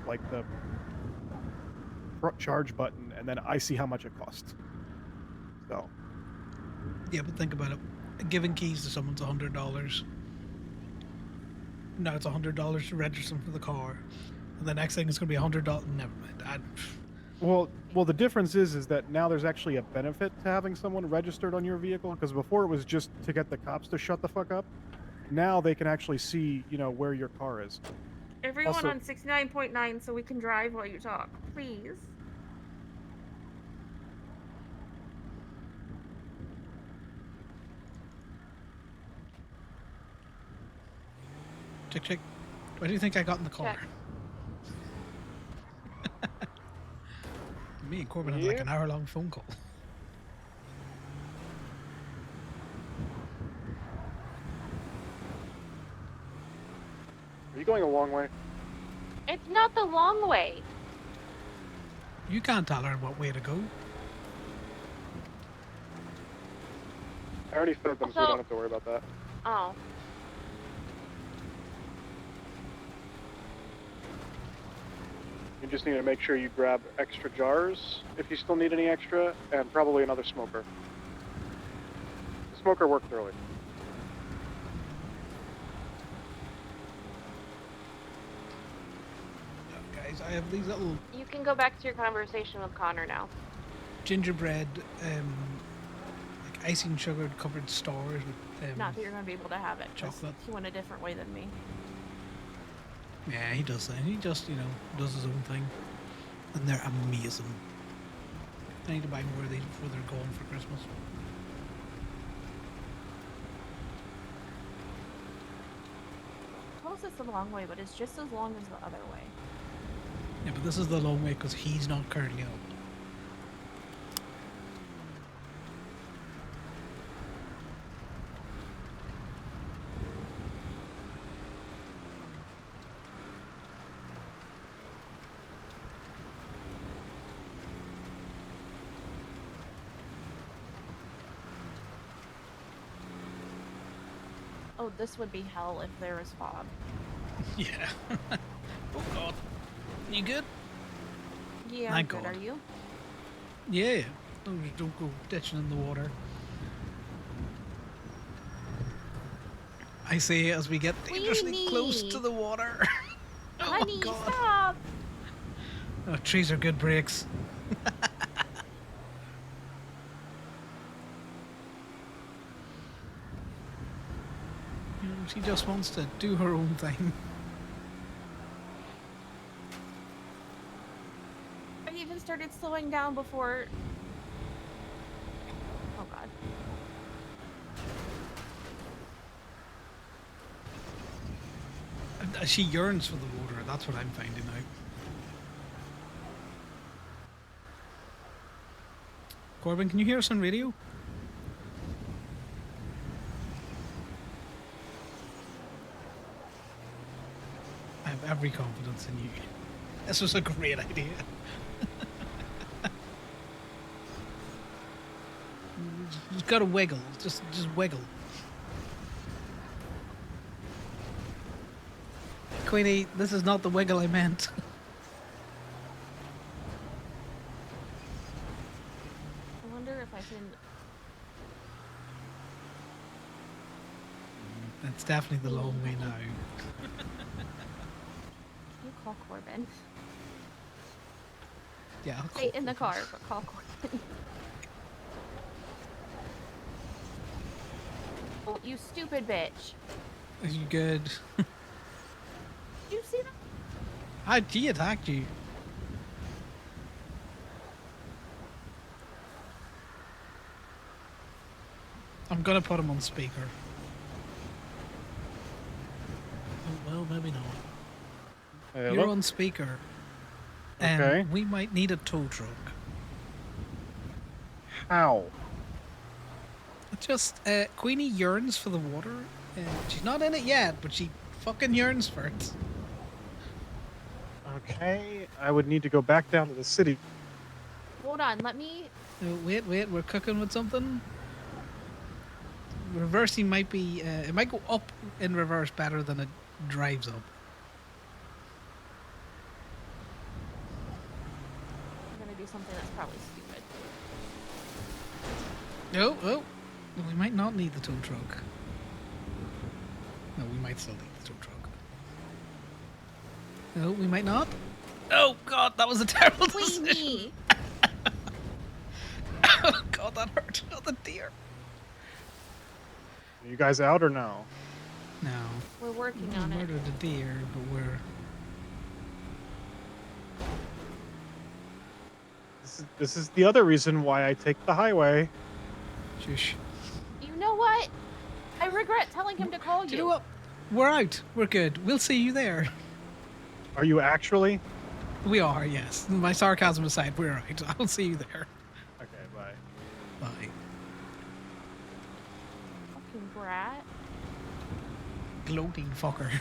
Speaker 3: like the charge button, and then I see how much it costs. So
Speaker 1: Yeah, but think about it. Giving keys to someone's $100. Now it's $100 to register them for the car, and the next thing is going to be $100. Never mind.
Speaker 3: Well, the difference is that now there's actually a benefit to having someone registered on your vehicle, because before it was just to get the cops to shut the fuck up. Now they can actually see, where your car is.
Speaker 9: Everyone
Speaker 3: Also-
Speaker 9: on 69.9 so we can drive while you talk, please.
Speaker 1: Check. What do you think I got in the car?
Speaker 9: Check.
Speaker 1: Me and Corbin had like an hour-long phone call.
Speaker 3: Are you going a long way?
Speaker 9: It's not the long way.
Speaker 1: You can't tell her what way to go.
Speaker 3: I already fed them, so we don't have to worry about that.
Speaker 9: Oh.
Speaker 3: You just need to make sure you grab extra jars if you still need any extra, and probably another smoker. The smoker worked early.
Speaker 1: Guys, I have these little
Speaker 9: You can go back to your conversation with Connor now.
Speaker 1: gingerbread, like icing sugar covered stars with
Speaker 9: Not that you're going to be able to have it. 'cause
Speaker 1: chocolate.
Speaker 9: He went a different way than me.
Speaker 1: Yeah, he does that. He just, does his own thing. And they're amazing. I need to buy more of these before they're gone for Christmas.
Speaker 9: Well, it's the long way, but it's just as long as the other way.
Speaker 1: Yeah, but this is the long way because he's not currently up.
Speaker 9: Oh, this would be hell if there was fog.
Speaker 1: Yeah. Oh god. You good?
Speaker 9: Yeah,
Speaker 1: Thank
Speaker 9: I'm good.
Speaker 1: God.
Speaker 9: Are you?
Speaker 1: Yeah. Don't go ditching in the water. I say as we get dangerously close to the water. Oh
Speaker 9: Honey,
Speaker 1: god.
Speaker 9: stop!
Speaker 1: Oh, trees are good brakes. She just wants to do her own thing.
Speaker 9: I even started slowing down before... Oh god.
Speaker 1: She yearns for the water. That's what I'm finding out. Corbin, can you hear us on radio? I have every confidence in you. This was a great idea. Just gotta wiggle. Just wiggle. Queenie, this is not the wiggle I meant.
Speaker 9: I wonder if I can.
Speaker 1: That's definitely the long way now.
Speaker 9: Can you call Corbin?
Speaker 1: Yeah, I'll
Speaker 9: Stay in the car, but call Corbin. Oh, you stupid bitch.
Speaker 1: Are you good?
Speaker 9: Did you see that?
Speaker 1: How he attacked you? I'm gonna put him on speaker. Oh, well, maybe not.
Speaker 3: Hello?
Speaker 1: You're on speaker.
Speaker 3: Okay.
Speaker 1: We might need a tow truck.
Speaker 3: How?
Speaker 1: Just, Queenie yearns for the water. She's not in it yet, but she fucking yearns for it.
Speaker 3: Okay, I would need to go back down to the city.
Speaker 9: Hold on, let me.
Speaker 1: Wait, we're cooking with something. Reversing might be, it might go up in reverse better than it drives up.
Speaker 9: I'm gonna do something that's probably stupid.
Speaker 1: Oh, we might not need the tow truck. No, we might still need the tow truck. No, we might not. Oh god, that was a terrible decision.
Speaker 9: Queenie!
Speaker 1: Oh god, that hurt. Oh, the deer.
Speaker 3: Are you guys out or no?
Speaker 1: No.
Speaker 9: We're working
Speaker 1: We
Speaker 9: on it.
Speaker 1: murdered a deer, but we're...
Speaker 3: This is the other reason why I take the highway.
Speaker 1: Shush.
Speaker 9: You know what? I regret telling him to call you.
Speaker 1: Do you know what? We're out. We're good. We'll see you there.
Speaker 3: Are you actually?
Speaker 1: We are, yes. My sarcasm aside, we're out. I'll see you there.
Speaker 3: Okay, bye.
Speaker 1: Bye.
Speaker 9: Fucking brat.
Speaker 1: Gloating fucker.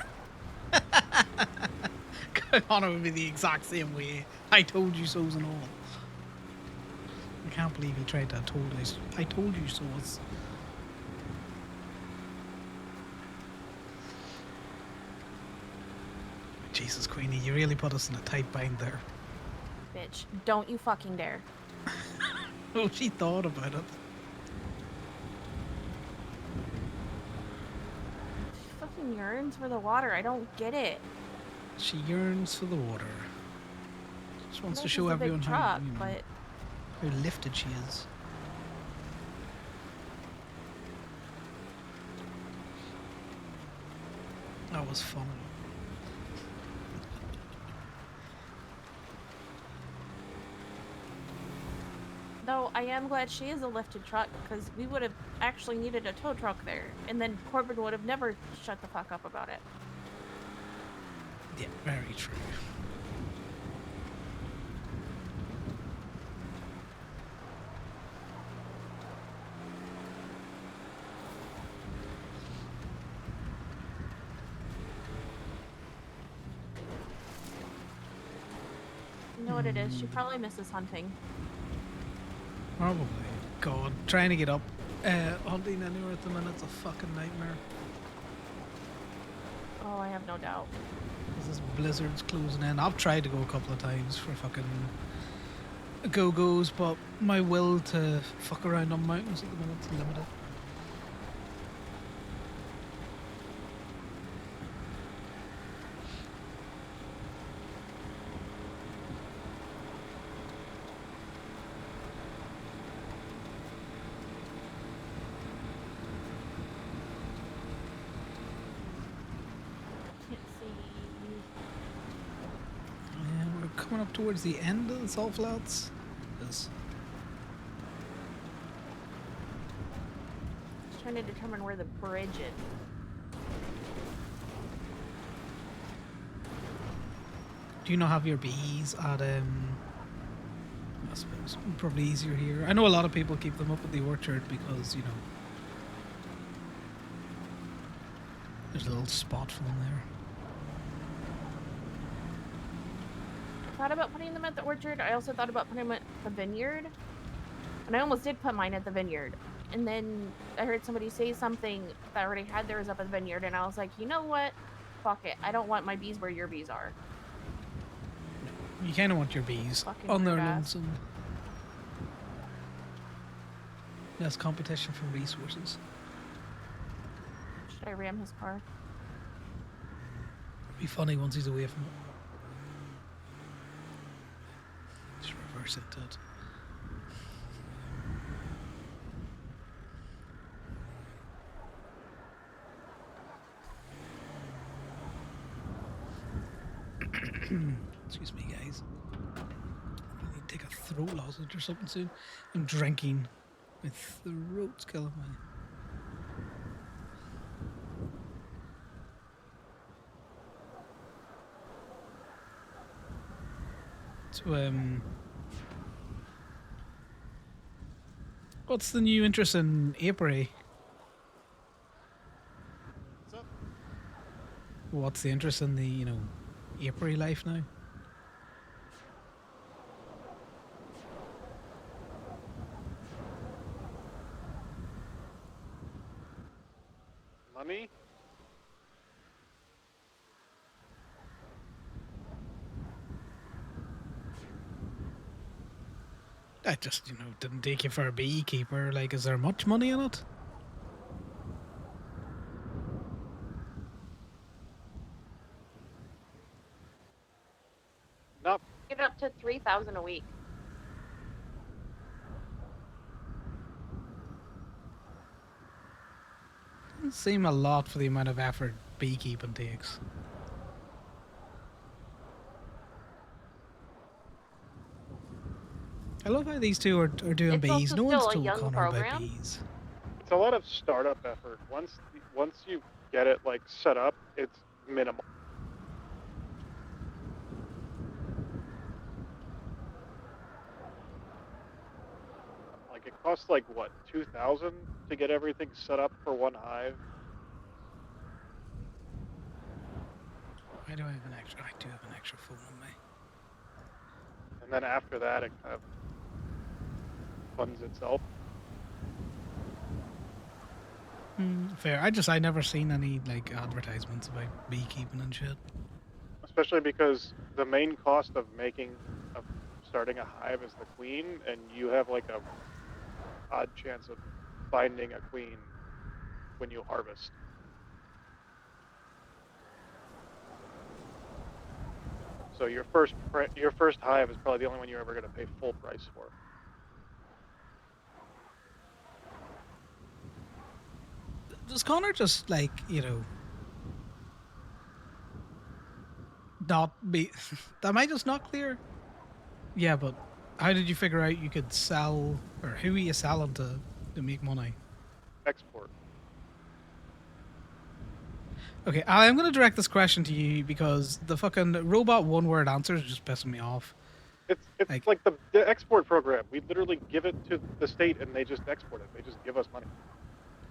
Speaker 1: Connor would be the exact same way. I told you so's and all. I can't believe he tried that. I told you so's. Jesus, Queenie, you really put us in a tight bind there.
Speaker 9: Bitch, don't you fucking dare.
Speaker 1: Oh, she thought about it.
Speaker 9: She fucking yearns for the water. I don't get it.
Speaker 1: She yearns for the water. Just wants
Speaker 9: I know
Speaker 1: to
Speaker 9: she's
Speaker 1: show
Speaker 9: a
Speaker 1: everyone
Speaker 9: big
Speaker 1: how,
Speaker 9: truck,
Speaker 1: you know,
Speaker 9: but
Speaker 1: how lifted she is. That was fun.
Speaker 9: though I am glad she is a lifted truck because we would have actually needed a tow truck there, and then Corbin would have never shut the fuck up about it.
Speaker 1: Yeah, very true.
Speaker 9: You know what it is? She probably misses hunting.
Speaker 1: Probably. God, trying to get up hunting anywhere at the minute's a fucking nightmare.
Speaker 9: Oh, I have no doubt.
Speaker 1: 'Cause this blizzard's closing in. I've tried to go a couple of times for fucking go-go's, but my will to fuck around on mountains at the minute's limited.
Speaker 9: Can't see.
Speaker 1: Yeah, we're coming up towards the end of the salt flats. Yes.
Speaker 9: Just trying to determine where the bridge is.
Speaker 1: Do you not have your bees at I suppose probably easier here. I know a lot of people keep them up at the orchard because there's a little spot for them there.
Speaker 9: I thought about putting them at the orchard. I also thought about putting them at the vineyard. And I almost did put mine at the vineyard. And then I heard somebody say something that already had theirs up at the vineyard, and I was like, you know what? Fuck it. I don't want my bees where your bees are.
Speaker 1: You kind of want your bees
Speaker 9: Fucking
Speaker 1: on their
Speaker 9: rude ass.
Speaker 1: lonesome. Less competition for resources.
Speaker 9: Should I ram his car?
Speaker 1: It'd be funny once he's away from it. Just reverse into it. Excuse me, guys. I need to take a throat lozenge or something soon. I'm drinking. My throat's killing me. So, what's the new interest in apiary?
Speaker 3: What's up?
Speaker 1: What's the interest in the, apiary life now?
Speaker 3: Money?
Speaker 1: I just, didn't take you for a beekeeper. Like, is there much money in it?
Speaker 3: Not
Speaker 9: Get up to 3,000 a week.
Speaker 1: Doesn't seem a lot for the amount of effort beekeeping takes. I love how these two are doing
Speaker 9: It's
Speaker 1: bees.
Speaker 9: also
Speaker 1: No one's
Speaker 9: still a
Speaker 1: told
Speaker 9: young
Speaker 1: Connor about
Speaker 9: program.
Speaker 1: bees.
Speaker 3: it's a lot of startup effort. Once you get it like set up, it's minimal. Like it costs like what, 2,000 to get everything set up for one hive.
Speaker 1: Why do I have an extra? I do have an extra phone on me.
Speaker 3: And then after that it kind of funds itself.
Speaker 1: Fair. I never seen any like advertisements about beekeeping and shit.
Speaker 3: Especially because the main cost of starting a hive is the queen, and you have like a odd chance of finding a queen when you harvest. So your first hive is probably the only one you're ever going to pay full price for.
Speaker 1: Does Connor just like not be? Am I just not clear? Yeah, but how did you figure out you could sell, or who are you selling to make money?
Speaker 3: Export.
Speaker 1: Okay, I'm going to direct this question to you because the fucking robot one-word answers are just pissing me off.
Speaker 3: It's like the export program. We literally give it to the state, and they just export it. They just give us money.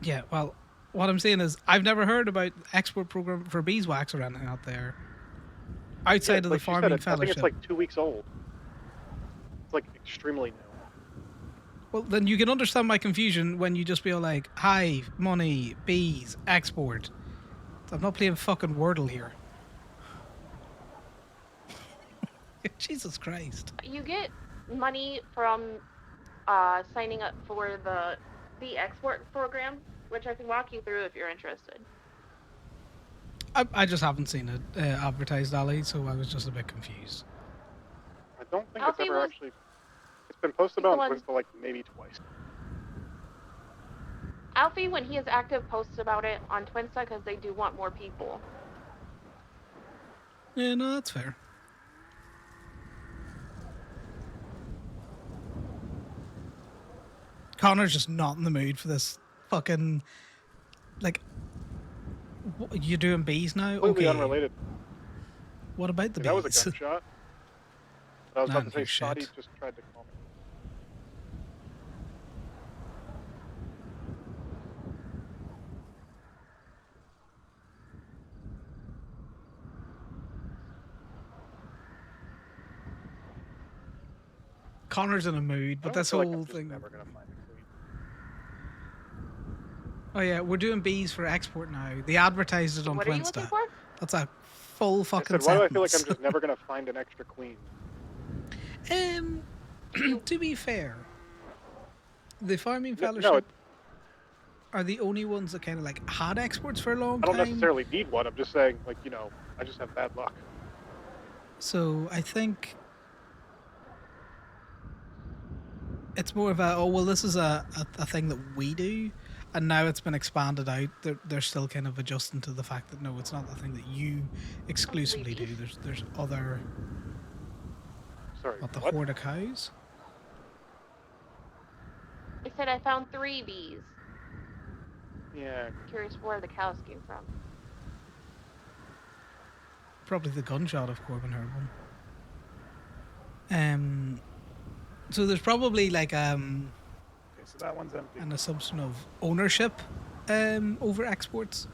Speaker 1: Yeah, well, what I'm saying is I've never heard about export program for beeswax or anything out there outside of
Speaker 3: like
Speaker 1: the
Speaker 3: she said,
Speaker 1: farming
Speaker 3: I think
Speaker 1: fellowship.
Speaker 3: it's like 2 weeks old. It's like extremely new.
Speaker 1: Well, then you can understand my confusion when you just be all like, hive, money, bees, export. I'm not playing fucking Wordle here. Jesus Christ.
Speaker 9: You get money from signing up for the bee export program, which I can walk you through if you're interested.
Speaker 1: I just haven't seen it advertised, Ali, so I was just a bit confused.
Speaker 3: I don't think
Speaker 9: Alfie
Speaker 3: it's ever
Speaker 9: was-
Speaker 3: actually. It's been posted
Speaker 9: He's the
Speaker 3: on
Speaker 9: one-
Speaker 3: Twinsta like maybe twice.
Speaker 9: Alfie, when he is active, posts about it on Twinsta because they do want more people.
Speaker 1: Yeah, no, that's fair. Connor's just not in the mood for this fucking, like, what, you doing bees now?
Speaker 3: Completely
Speaker 1: Okay.
Speaker 3: unrelated.
Speaker 1: What about the
Speaker 3: That was a
Speaker 1: bees?
Speaker 3: gunshot. But I was
Speaker 1: None
Speaker 3: about to say,
Speaker 1: your
Speaker 3: Scotty
Speaker 1: shit.
Speaker 3: just tried to call me.
Speaker 1: Connor's in a mood,
Speaker 3: I
Speaker 1: but
Speaker 3: don't
Speaker 1: this
Speaker 3: feel like
Speaker 1: whole
Speaker 3: I'm just
Speaker 1: thing.
Speaker 3: never gonna find a queen.
Speaker 1: Oh yeah, we're doing bees for export now. They advertised it on
Speaker 9: What are you looking
Speaker 1: Twinsta.
Speaker 9: for?
Speaker 1: That's a full
Speaker 3: I
Speaker 1: fucking
Speaker 3: said, why do I feel like I'm
Speaker 1: sentence.
Speaker 3: just never gonna find an extra queen?
Speaker 1: To be fair, the farming
Speaker 3: No,
Speaker 1: fellowship are the only ones that kind of like had exports for a long
Speaker 3: I don't
Speaker 1: time.
Speaker 3: necessarily need one. I'm just saying, like, I just have bad luck.
Speaker 1: So I think it's more of a, oh well, this is a thing that we do, and now it's been expanded out. They're still kind of adjusting to the fact that no, it's not the thing that you exclusively do. There's other.
Speaker 3: Sorry,
Speaker 1: What, the
Speaker 3: what?
Speaker 1: horde of cows?
Speaker 9: I said I found 3 bees.
Speaker 3: Yeah.
Speaker 9: Curious where the cows came from.
Speaker 1: Probably the gunshot if Corbin heard one. So there's probably like
Speaker 3: Okay, so that one's empty.
Speaker 1: an assumption of ownership over exports.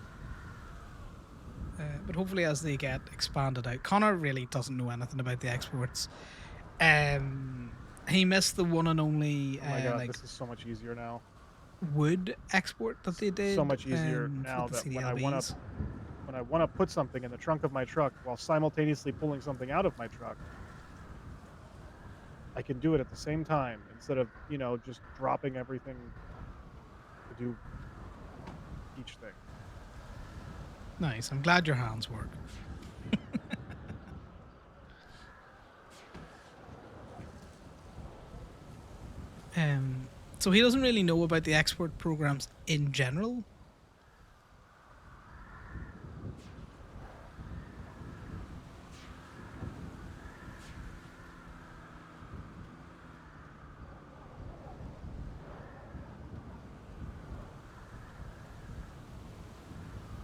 Speaker 1: But hopefully as they get expanded out. Connor really doesn't know anything about the exports. He missed the one and only
Speaker 3: Oh my god,
Speaker 1: like
Speaker 3: this is so much easier now.
Speaker 1: wood export that they did.
Speaker 3: So much easier now
Speaker 1: with the
Speaker 3: that when I want to put something in the trunk of my truck while simultaneously pulling something out of my truck, I can do it at the same time instead of, just dropping everything to do each thing.
Speaker 1: Nice. I'm glad your hands work. So he doesn't really know about the export programs in general.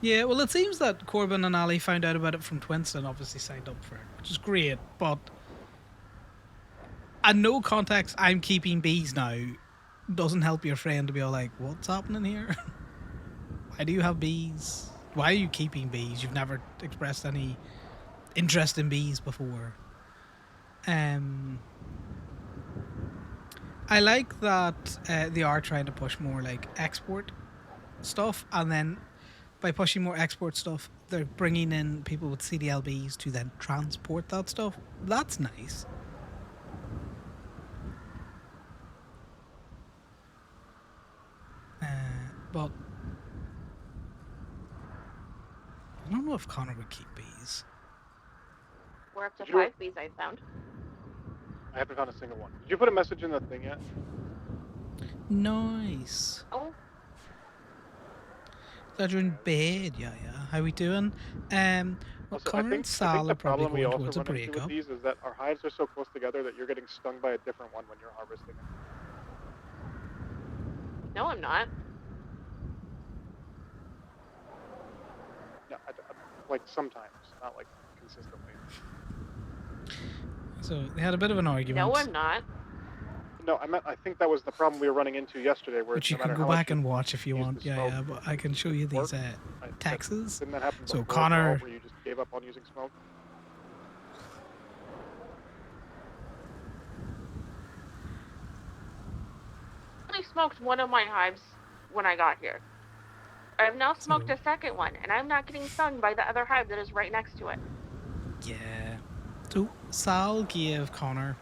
Speaker 1: Yeah, well, it seems that Corbin and Ali found out about it from Twinsta and obviously signed up for it, which is great. But at no context, I'm keeping bees now doesn't help your friend to be all like, what's happening here? Why do you have bees? Why are you keeping bees? You've never expressed any interest in bees before. I like that they are trying to push more like export stuff, and then by pushing more export stuff, they're bringing in people with CDLBs to then transport that stuff. That's nice. But I don't know if Connor would keep bees.
Speaker 9: We're up to 5 bees I found.
Speaker 3: I haven't found a single one. Did you put a message in the thing yet?
Speaker 1: Nice.
Speaker 9: Oh.
Speaker 1: Glad you're in bed. Yeah. How we doing? Well,
Speaker 3: Also,
Speaker 1: Connor and Sal are probably
Speaker 3: we
Speaker 1: going
Speaker 3: also
Speaker 1: towards a
Speaker 3: run into with
Speaker 1: breakup.
Speaker 3: these is that our hives are so close together that you're getting stung by a different one when you're harvesting it.
Speaker 9: No, I'm not.
Speaker 3: No, like sometimes, not like consistently.
Speaker 1: So they had a bit of an argument.
Speaker 9: No, I'm not.
Speaker 3: No, I think that was the problem we were running into yesterday. Where
Speaker 1: Which you
Speaker 3: no
Speaker 1: can
Speaker 3: matter
Speaker 1: go
Speaker 3: how much
Speaker 1: back and watch if you
Speaker 3: use
Speaker 1: want.
Speaker 3: the
Speaker 1: Yeah,
Speaker 3: smoke,
Speaker 1: but I can show you these texts.
Speaker 3: Didn't that happen
Speaker 1: So
Speaker 3: before,
Speaker 1: Connor,
Speaker 3: where you just gave up on using smoke?
Speaker 9: I only smoked one of my hives when I got here. I've now smoked a second one, and I'm not getting stung by the other hive that is right next to it.
Speaker 1: yeah. So Sal gave Connor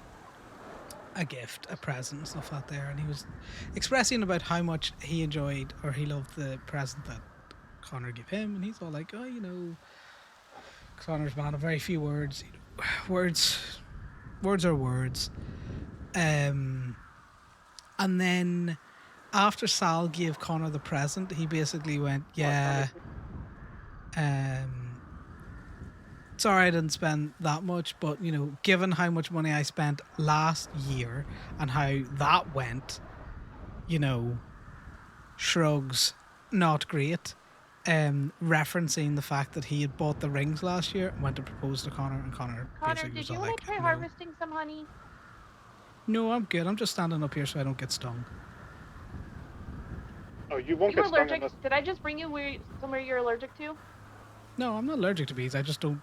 Speaker 1: a gift, a present, stuff like there, and he was expressing about how much he enjoyed or he loved the present that Connor gave him, and he's all like, oh, Connor's man of very few words. Words are words. And then after Sal gave Connor the present, he basically went, yeah, sorry I didn't spend that much, but given how much money I spent last year and how that went, shrugs, not great. referencing the fact that he had bought the rings last year and went to propose to Connor, and Connor
Speaker 9: Connor,
Speaker 1: basically
Speaker 9: did
Speaker 1: was
Speaker 9: you
Speaker 1: all
Speaker 9: want
Speaker 1: like,
Speaker 9: to try
Speaker 1: no.
Speaker 9: harvesting some honey?
Speaker 1: No, I'm good. I'm just standing up here so I don't get stung.
Speaker 3: Oh, you won't
Speaker 9: You were
Speaker 3: get stung
Speaker 9: allergic.
Speaker 3: unless.
Speaker 9: Did I just bring you somewhere you're allergic to?
Speaker 1: No, I'm not allergic to bees. I just don't,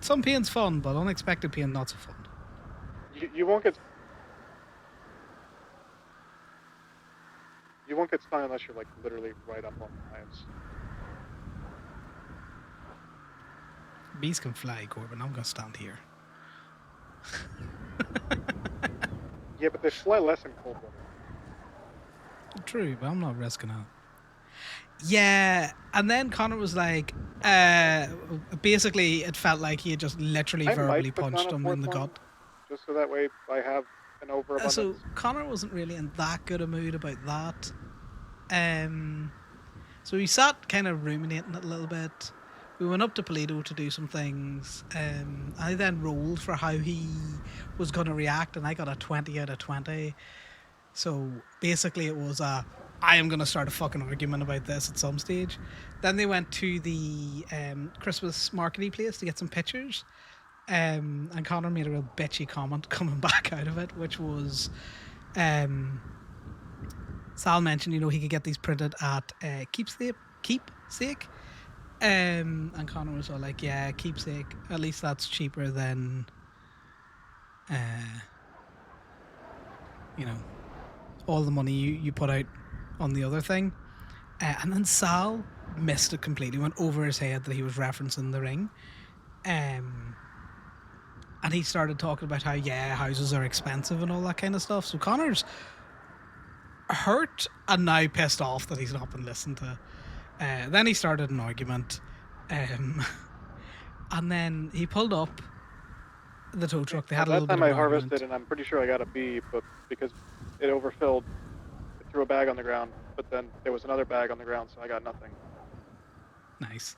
Speaker 1: Some pain's fun, but unexpected pain not so fun.
Speaker 3: You won't get. You won't get stung unless you're like literally right up on the hives.
Speaker 1: Bees can fly, Corbin. I'm gonna stand here.
Speaker 3: Yeah, but they fly less in cold weather.
Speaker 1: True, but I'm not risking it. Yeah, and then Connor was like, basically, it felt like he had just literally
Speaker 3: I
Speaker 1: verbally
Speaker 3: might put
Speaker 1: punched
Speaker 3: down a
Speaker 1: him
Speaker 3: fourth
Speaker 1: in the
Speaker 3: one,
Speaker 1: gut.
Speaker 3: just so that way I have an overabundance.
Speaker 1: So Connor wasn't really in that good a mood about that. So we sat kind of ruminating it a little bit. We went up to Polito to do some things. I then rolled for how he was going to react, and I got a 20 out of 20. So basically it was I am going to start a fucking argument about this at some stage. Then they went to the Christmas markety place to get some pictures. And Connor made a real bitchy comment coming back out of it, which was Sal mentioned, he could get these printed at Keepsake. And Connor was all like, yeah, Keepsake, at least that's cheaper than all the money you put out on the other thing. And then Sal missed it completely, went over his head that he was referencing the ring. And he started talking about how, houses are expensive and all that kind of stuff. So Connor's hurt and now pissed off that he's not been listened to. Then he started an argument. And then he pulled up the tow truck. They had a little bit of
Speaker 3: that
Speaker 1: an
Speaker 3: time I harvested,
Speaker 1: argument.
Speaker 3: and I'm pretty sure I got a B, but because it overfilled, it threw a bag on the ground. But then there was another bag on the ground, so I got nothing.
Speaker 1: Nice.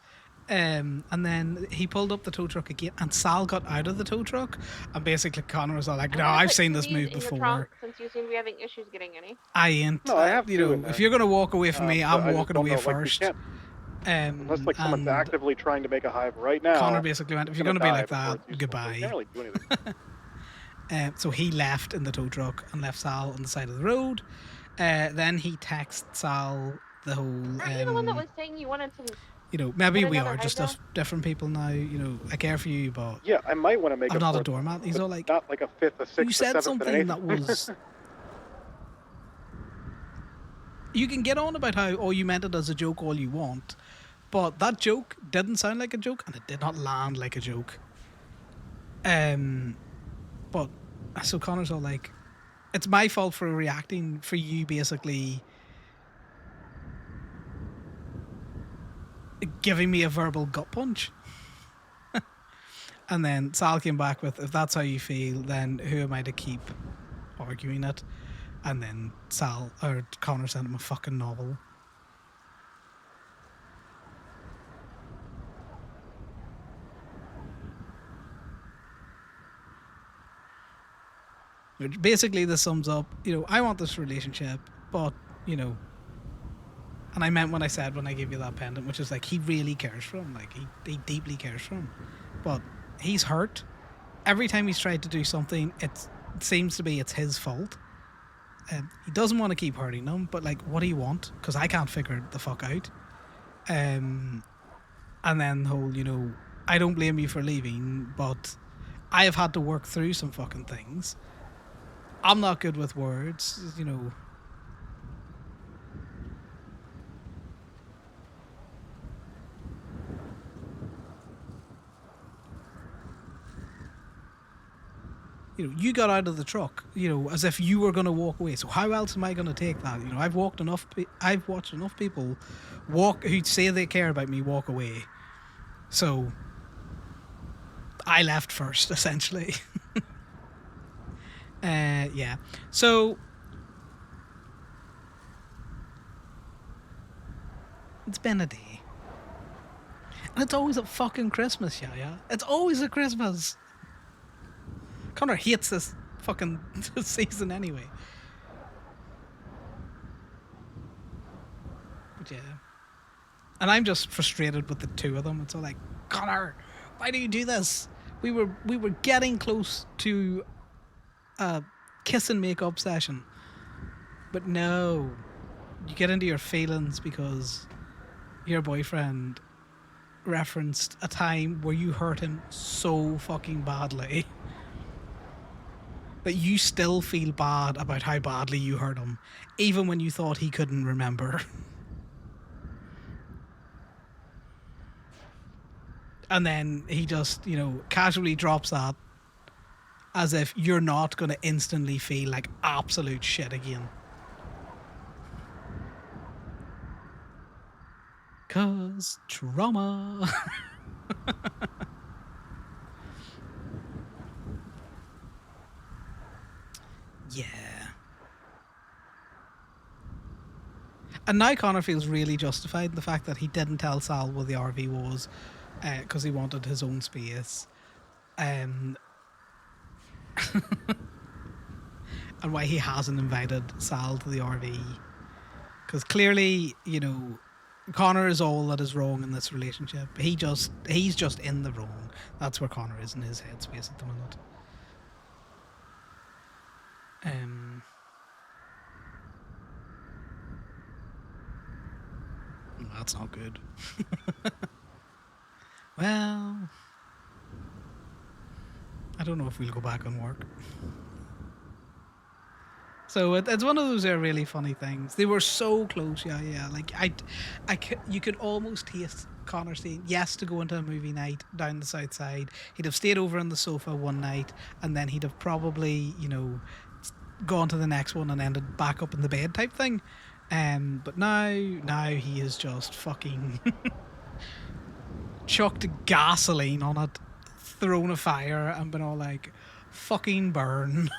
Speaker 1: And then he pulled up the tow truck again, and Sal got out of the tow truck, and basically Connor was all like, "No, I've seen this move before.
Speaker 9: Since you seem to be having issues getting any."
Speaker 1: I ain't.
Speaker 3: No, I have two in
Speaker 1: if
Speaker 3: there.
Speaker 1: you're gonna walk away from me,
Speaker 3: But
Speaker 1: I'm
Speaker 3: I just
Speaker 1: walking
Speaker 3: don't
Speaker 1: away
Speaker 3: know, like, we
Speaker 1: first.
Speaker 3: can't- Unless someone's
Speaker 1: and
Speaker 3: actively trying to make a hive right now.
Speaker 1: Connor basically went, "If you're gonna be like that,
Speaker 3: You
Speaker 1: goodbye."
Speaker 3: can't really do anything.
Speaker 1: So he left in the tow truck and left Sal on the side of the road. Then he texted Sal the whole.
Speaker 9: Aren't you the one that was saying you wanted some?
Speaker 1: Maybe
Speaker 9: put
Speaker 1: we
Speaker 9: another
Speaker 1: are just
Speaker 9: hive
Speaker 1: different people now. I care for you, but
Speaker 3: Yeah, I might want to make
Speaker 1: I'm
Speaker 3: a
Speaker 1: not a
Speaker 3: fourth
Speaker 1: doormat.
Speaker 3: one,
Speaker 1: He's
Speaker 3: but
Speaker 1: all like,
Speaker 3: not like a fifth, a sixth,
Speaker 1: you
Speaker 3: a
Speaker 1: said
Speaker 3: seventh,
Speaker 1: something
Speaker 3: and
Speaker 1: that
Speaker 3: eighth.
Speaker 1: was. You can get on about how, you meant it as a joke all you want, but that joke didn't sound like a joke, and it did not land like a joke. But so Connor's all like, it's my fault for reacting, for you basically giving me a verbal gut punch. And then Sal came back with, if that's how you feel, then who am I to keep arguing it? And then Connor sent him a fucking novel. Which basically this sums up, I want this relationship, but, and I meant when I said when I gave you that pendant, which is like, he really cares for him. Like, he deeply cares for him. But he's hurt. Every time he's tried to do something, it seems to be it's his fault. He doesn't want to keep hurting him, but like, what do you want? Because I can't figure the fuck out. And then the whole, I don't blame you for leaving, but I have had to work through some fucking things. I'm not good with words, you got out of the truck, as if you were going to walk away. So how else am I going to take that? I've watched enough people who say they care about me walk away. So I left first, essentially. Yeah. So it's been a day. And it's always a fucking Christmas, yeah. It's always a Christmas. Connor hates this fucking season anyway. But yeah. And I'm just frustrated with the two of them. It's all like, Connor, why do you do this? We were getting close to a kiss and make up session. But no. You get into your feelings because your boyfriend referenced a time where you hurt him so fucking badly that you still feel bad about how badly you hurt him, even when you thought he couldn't remember. And then he just, casually drops that as if you're not going to instantly feel like absolute shit again. 'Cause trauma. Yeah. And now Connor feels really justified in the fact that he didn't tell Sal where the RV was because he wanted his own space. And why he hasn't invited Sal to the RV. Because clearly, Connor is all that is wrong in this relationship. He's just in the wrong. That's where Connor is in his headspace at the minute. That's not good. Well, I don't know if we'll go back on work. So it's one of those really funny things. They were so close, yeah. Like you could almost taste Connor saying yes to go into a movie night down the south side. He'd have stayed over on the sofa one night, and then he'd have probably, gone to the next one and ended back up in the bed type thing. But now he is just fucking chucked gasoline on it, thrown a fire, and been all like, fucking burn.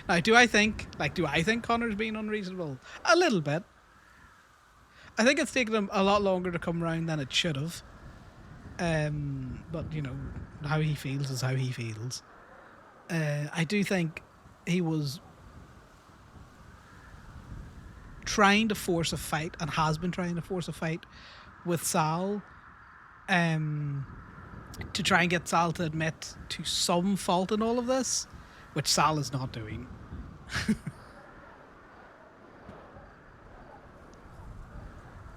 Speaker 1: Now, do I think Connor's being unreasonable? A little bit. I think it's taken him a lot longer to come around than it should have. But, how he feels is how he feels. I do think he was trying to force a fight and has been trying to force a fight with Sal to try and get Sal to admit to some fault in all of this, which Sal is not doing.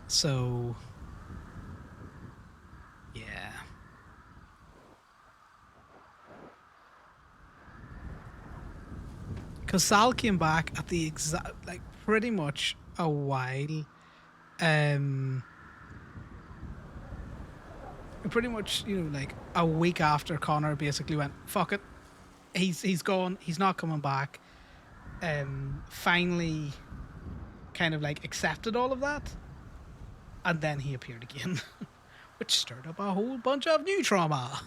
Speaker 1: So, yeah. Because Sal came back at the exact, pretty much a while. Pretty much, a week after Connor basically went, fuck it. He's gone. He's not coming back. Finally kind of accepted all of that. And then he appeared again, which stirred up a whole bunch of new trauma.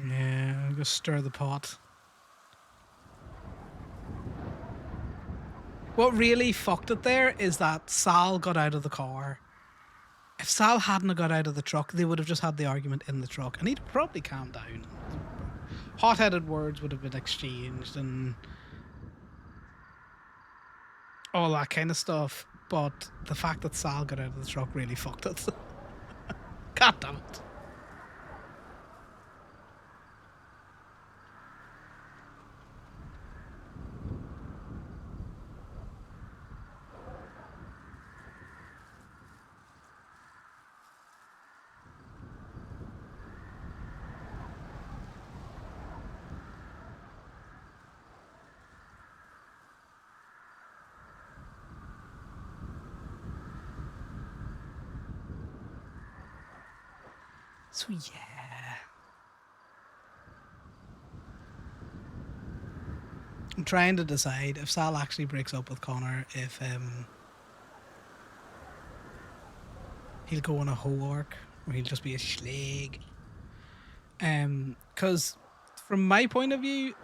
Speaker 1: Yeah, just stir the pot. What really fucked it there is that Sal got out of the car. If Sal hadn't got out of the truck, they would have just had the argument in the truck, and he'd probably calmed down. Hot-headed words would have been exchanged and all that kind of stuff. But the fact that Sal got out of the truck really fucked it. God damn it. So yeah. I'm trying to decide if Sal actually breaks up with Connor, if he'll go on a whole arc or he'll just be a schleg. Because from my point of view,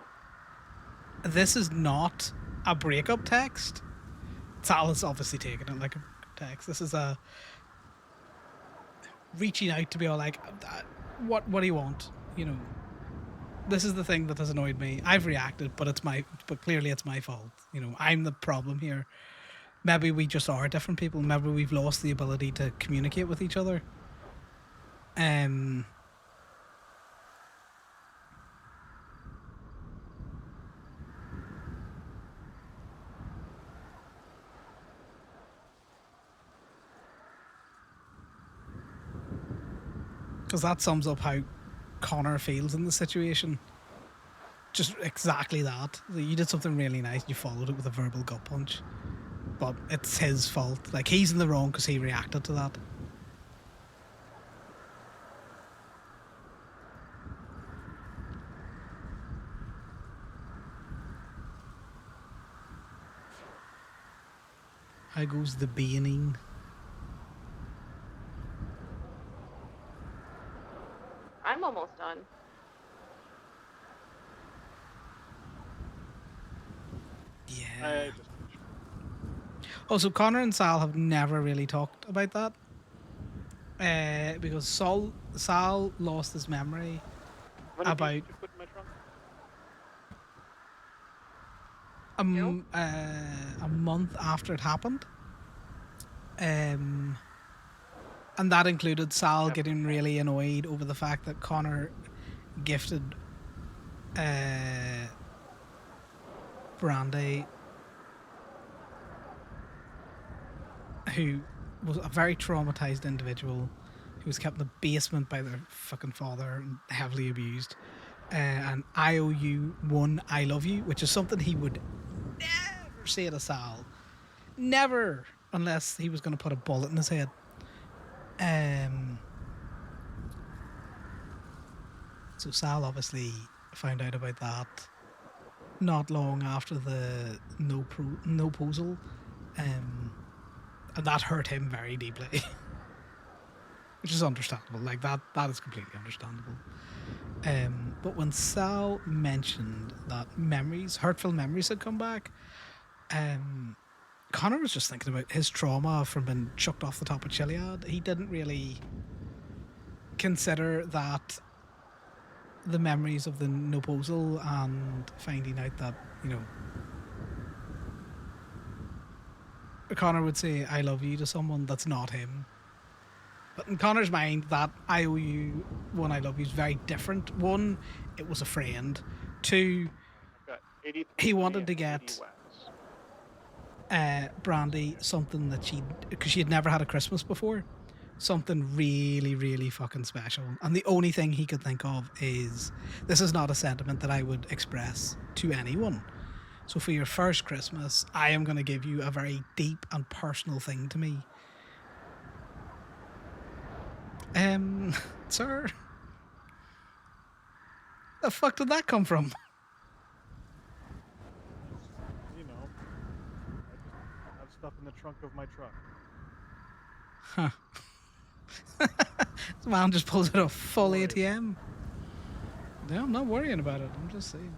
Speaker 1: this is not a breakup text. Sal is obviously taking it like a text. This is a reaching out to be all like, what do you want? You know, this is the thing that has annoyed me. I've reacted, but clearly it's my fault. You know, I'm the problem here. Maybe we just are different people. Maybe we've lost the ability to communicate with each other. Because that sums up how Connor feels in the situation. Just exactly that. You did something really nice. You followed it with a verbal gut punch. But it's his fault. Like, he's in the wrong because he reacted to that. How goes the beaning?
Speaker 9: I'm almost done.
Speaker 1: Yeah.
Speaker 3: Just
Speaker 1: Also, Connor and Sal have never really talked about that. Because Sal lost his memory
Speaker 3: How many
Speaker 1: about
Speaker 3: bees did you put in my trunk?
Speaker 1: a month after it happened. And that included Sal getting really annoyed over the fact that Connor gifted Brandy, who was a very traumatized individual who was kept in the basement by their fucking father and heavily abused. And I owe you one I love you, which is something he would never say to Sal. Never, unless he was going to put a bullet in his head. So Sal obviously found out about that not long after the no posal, and that hurt him very deeply, which is understandable. Like that is completely understandable. But when Sal mentioned that hurtful memories had come back, Connor was just thinking about his trauma from being chucked off the top of Chiliad. He didn't really consider that the memories of the noposal and finding out that, you know, Connor would say I love you to someone that's not him. But in Connor's mind, that I owe you one I love you is very different. One, it was a friend. Two,
Speaker 3: I've got 83
Speaker 1: he wanted to
Speaker 3: and 80
Speaker 1: get
Speaker 3: wax.
Speaker 1: Brandy something that because she had never had a Christmas before, something really, really fucking special. And the only thing he could think of is, this is not a sentiment that I would express to anyone. So for your first Christmas, I am going to give you a very deep and personal thing to me. Sir, the fuck did that come from?
Speaker 3: You know, I just have stuff in the trunk of my truck.
Speaker 1: Huh. This man just pulls out a full ATM. No, I'm not worrying about it. I'm just saying.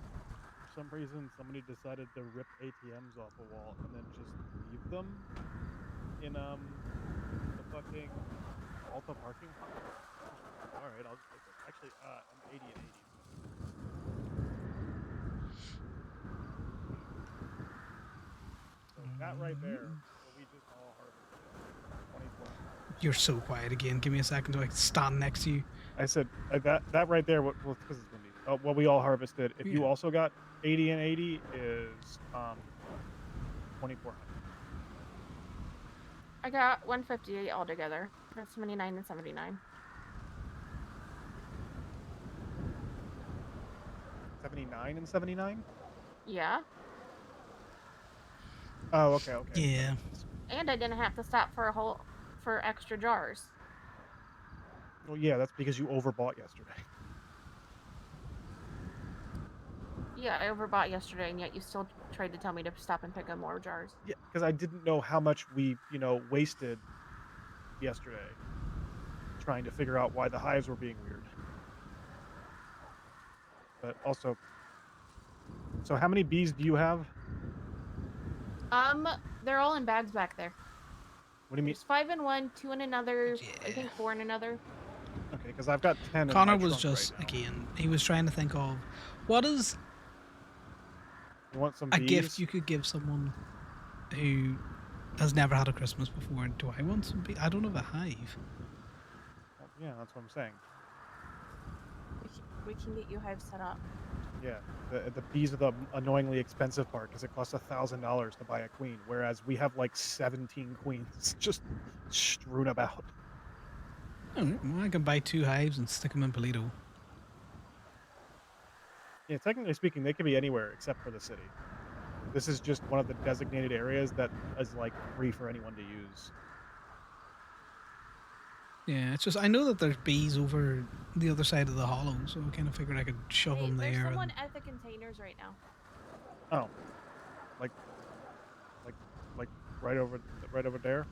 Speaker 3: For some reason, somebody decided to rip ATMs off a wall and then just leave them in the fucking Alta parking lot. All right, I'll just take it. Actually, I'm 80 and 80. So that right there, what we just all harvested, 24.
Speaker 1: You're so quiet again. Give me a second so I can stand next to you.
Speaker 3: I said that right there. Well, because it's windy. What we all harvested. If you also got 80 and 80, is 2,400.
Speaker 9: I got 158 altogether. That's 79 and 79.
Speaker 3: 79 and 79.
Speaker 9: Yeah.
Speaker 3: Oh, okay.
Speaker 1: Yeah.
Speaker 9: And I didn't have to stop for extra jars.
Speaker 3: Well, yeah, that's because you overbought yesterday.
Speaker 9: Yeah, I overbought yesterday, and yet you still tried to tell me to stop and pick up more jars.
Speaker 3: Yeah, because I didn't know how much we, wasted yesterday trying to figure out why the hives were being weird. But also, so how many bees do you have?
Speaker 9: They're all in bags back there.
Speaker 3: What do you mean?
Speaker 9: There's 5 in one, 2 in another, I
Speaker 1: Yeah.
Speaker 9: think 4 in another.
Speaker 3: Okay, because I've got 10 in
Speaker 1: Connor
Speaker 3: my
Speaker 1: was
Speaker 3: trunk
Speaker 1: just
Speaker 3: right now.
Speaker 1: again. He was trying to think of what is
Speaker 3: You want some
Speaker 1: a
Speaker 3: bees?
Speaker 1: gift you could give someone who has never had a Christmas before. Do I want some bees? I don't have a hive.
Speaker 3: Well, yeah, that's what I'm saying.
Speaker 9: We can get you hives set up.
Speaker 3: Yeah, the bees are the annoyingly expensive part because it costs $1,000 to buy a queen, whereas we have like 17 queens just strewn about.
Speaker 1: Oh, well, I can buy 2 hives and stick them in Polito.
Speaker 3: Yeah, technically speaking, they could be anywhere except for the city. This is just one of the designated areas that is like free for anyone to use.
Speaker 1: Yeah, it's just I know that there's bees over the other side of the hollow, so I kind of figured I could shove
Speaker 9: Hey,
Speaker 1: them
Speaker 9: there's
Speaker 1: there.
Speaker 9: someone
Speaker 1: And...
Speaker 9: at the containers right now.
Speaker 3: Oh, like, like right over there.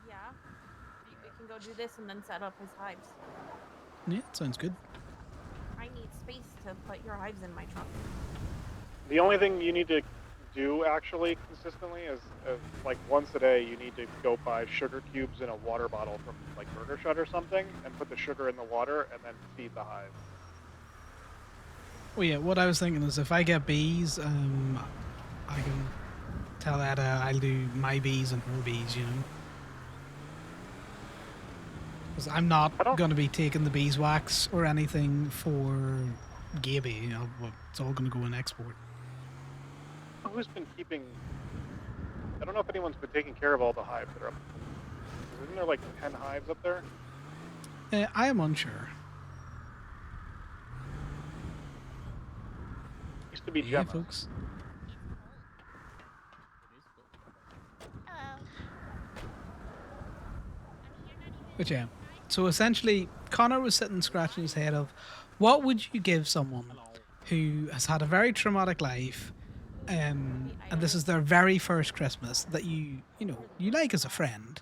Speaker 9: Yeah. We can go do this and then set up his hives.
Speaker 1: Yeah, sounds good.
Speaker 9: I need space to put your hives in my trunk.
Speaker 3: The only thing you need to do actually consistently is like once a day you need to go buy sugar cubes in a water bottle from like Burger Shut or something and put the sugar in the water and then feed the hive.
Speaker 1: Well, yeah, what I was thinking is if I get bees, I can tell Ada I'll do my bees and her bees, you know. Because I'm not going to be taking the beeswax or anything for Gaby. You know, it's all going to go in export.
Speaker 3: Who's been keeping? I don't know if anyone's been taking care of all the hives that are up. Isn't there like 10 hives up there?
Speaker 1: I am unsure.
Speaker 3: Used to be
Speaker 1: Hey,
Speaker 3: Gemma.
Speaker 1: folks. But yeah, so essentially, Connor was sitting scratching his head of, what would you give someone who has had a very traumatic life, and this is their very first Christmas that you like as a friend?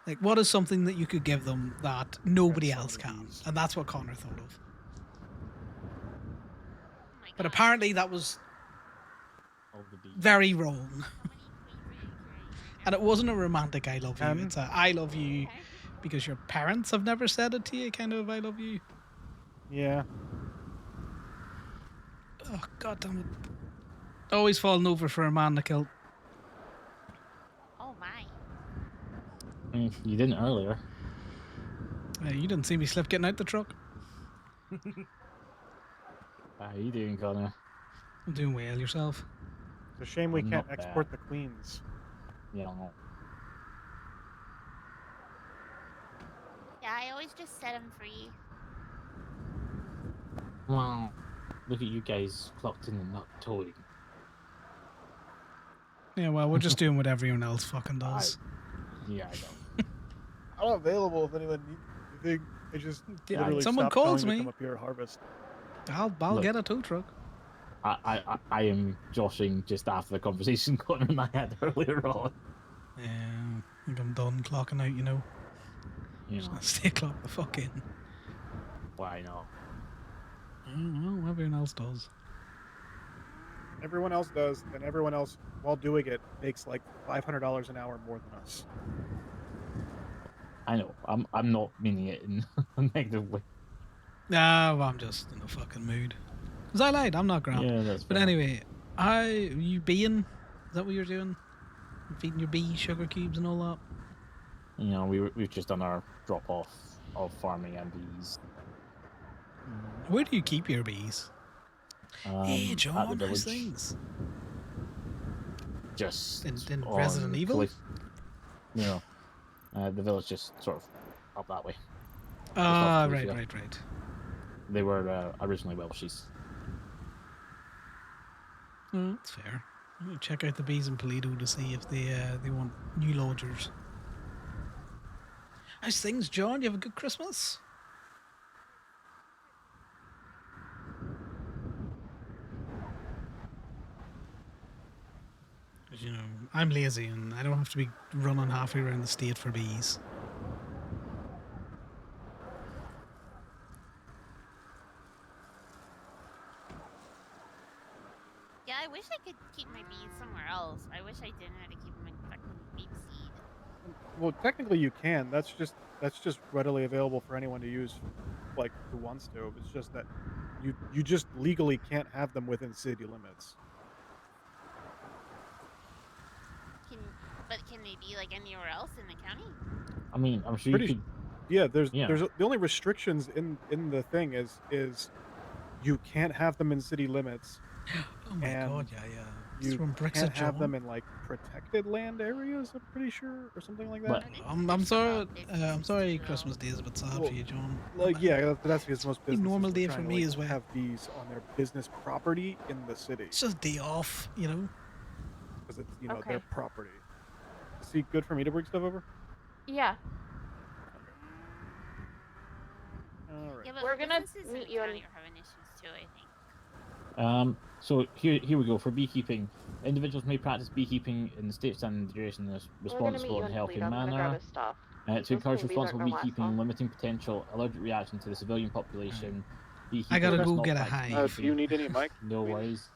Speaker 1: Like, what is something that you could give them that nobody else can? And that's what Connor thought of. But apparently that was very wrong. And it wasn't a romantic I love you. It's a I love you because your parents have never said it to you kind of I love you.
Speaker 3: Yeah.
Speaker 1: Oh, god damn it. Always falling over for a man in a kilt.
Speaker 9: Oh my.
Speaker 2: You didn't earlier.
Speaker 1: You didn't see me slip getting out the truck.
Speaker 2: How are you doing, Connor?
Speaker 1: I'm doing well, yourself.
Speaker 3: It's a shame we
Speaker 2: I'm
Speaker 3: can't
Speaker 2: not
Speaker 3: export
Speaker 2: bad.
Speaker 3: the queens.
Speaker 2: Yeah, I'm not.
Speaker 10: Yeah, I always just set them free.
Speaker 2: Well, look at you guys clocked in and not towing.
Speaker 1: Yeah, well, we're just doing what everyone else fucking does.
Speaker 2: Yeah, I know.
Speaker 3: I'm available if anyone needs anything. I just literally
Speaker 1: someone
Speaker 3: stopped
Speaker 1: calls
Speaker 3: telling
Speaker 1: me.
Speaker 3: to come up here and harvest.
Speaker 1: I'll
Speaker 2: Look.
Speaker 1: get a tow truck.
Speaker 2: I am joshing just after the conversation Connor and I had earlier on.
Speaker 1: Yeah, I think I'm done clocking out, you know.
Speaker 2: You
Speaker 1: Just
Speaker 2: know,
Speaker 1: gonna stay clocked the fuck in.
Speaker 2: why not?
Speaker 1: Well, everyone else does.
Speaker 3: Everyone else does, and everyone else, while doing it, makes like $500 an hour more than us.
Speaker 2: I know. I'm not meaning it in a negative way.
Speaker 1: Nah, well, I'm just in a fucking mood. Because I lied, I'm not grand.
Speaker 2: Yeah, that's
Speaker 1: But
Speaker 2: fair.
Speaker 1: anyway, you being? Is that what you're doing? Feeding your bees sugar cubes and all that?
Speaker 2: You know, we've just done our drop off of farming and bees.
Speaker 1: Where do you keep your bees? Hey,
Speaker 2: At
Speaker 1: John,
Speaker 2: the
Speaker 1: how's
Speaker 2: village.
Speaker 1: things?
Speaker 2: Just
Speaker 1: In
Speaker 2: on
Speaker 1: Resident Evil?
Speaker 2: You know, the village just sort of up that way.
Speaker 1: Ah,
Speaker 2: off
Speaker 1: right.
Speaker 2: Calicia. They were originally Welshies.
Speaker 1: That's fair. I'm gonna check out the bees in Polito to see if they want new lodgers. How's things, John? You have a good Christmas? You know, I'm lazy and I don't have to be running halfway around the state for bees.
Speaker 10: Yeah, I wish I could keep my bees somewhere else. I wish I didn't have to keep them in fucking beef seed.
Speaker 3: Well, technically you can. That's just readily available for anyone to use, like who wants to. It's just that you just legally can't have them within city limits.
Speaker 10: But can they be like anywhere else in the county?
Speaker 2: I mean, I'm sure
Speaker 3: Pretty
Speaker 2: you could.
Speaker 3: Yeah, there's
Speaker 2: Yeah.
Speaker 3: the only restrictions in the thing is you can't have them in city limits.
Speaker 1: Oh my god,
Speaker 3: And
Speaker 1: yeah.
Speaker 3: you
Speaker 1: Throwing bricks
Speaker 3: can't
Speaker 1: at
Speaker 3: have
Speaker 1: John.
Speaker 3: them in like protected land areas. I'm pretty sure, or something like that.
Speaker 2: But
Speaker 10: No, they
Speaker 1: I'm
Speaker 10: push them
Speaker 1: sorry.
Speaker 10: out businesses
Speaker 1: I'm sorry.
Speaker 10: too, though.
Speaker 1: Christmas Day is a bit sad
Speaker 3: Well,
Speaker 1: for you, John.
Speaker 3: Like, yeah, that's because most
Speaker 1: a
Speaker 3: businesses
Speaker 1: normal
Speaker 3: were
Speaker 1: day
Speaker 3: trying
Speaker 1: for
Speaker 3: to,
Speaker 1: me
Speaker 3: like,
Speaker 1: as well.
Speaker 3: have bees on their business property in the city
Speaker 1: It's just a day off, you know.
Speaker 3: because it's their
Speaker 9: Okay.
Speaker 3: property. Is it good for me to bring stuff over?
Speaker 9: Yeah.
Speaker 3: All right.
Speaker 10: Yeah, but
Speaker 9: We're gonna
Speaker 10: businesses in
Speaker 9: meet
Speaker 10: the
Speaker 9: you in-
Speaker 10: county are having issues too, I think.
Speaker 2: So here we go for beekeeping. Individuals may practice beekeeping in the state standard duration in a
Speaker 9: We're gonna meet
Speaker 2: responsible
Speaker 9: you
Speaker 2: and
Speaker 9: in
Speaker 2: healthy
Speaker 9: Toledo. I'm gonna grab
Speaker 2: manner.
Speaker 9: his stuff.
Speaker 2: To
Speaker 9: Those
Speaker 2: encourage
Speaker 9: queen bees aren't
Speaker 2: responsible
Speaker 9: gonna last
Speaker 2: beekeeping,
Speaker 9: long.
Speaker 2: limiting potential allergic reaction to the civilian population.
Speaker 1: I gotta
Speaker 2: Beekeepers
Speaker 1: go
Speaker 2: not
Speaker 1: get a
Speaker 2: practice
Speaker 1: hive.
Speaker 3: Do you need any mic?
Speaker 2: No
Speaker 3: Queen?
Speaker 2: worries.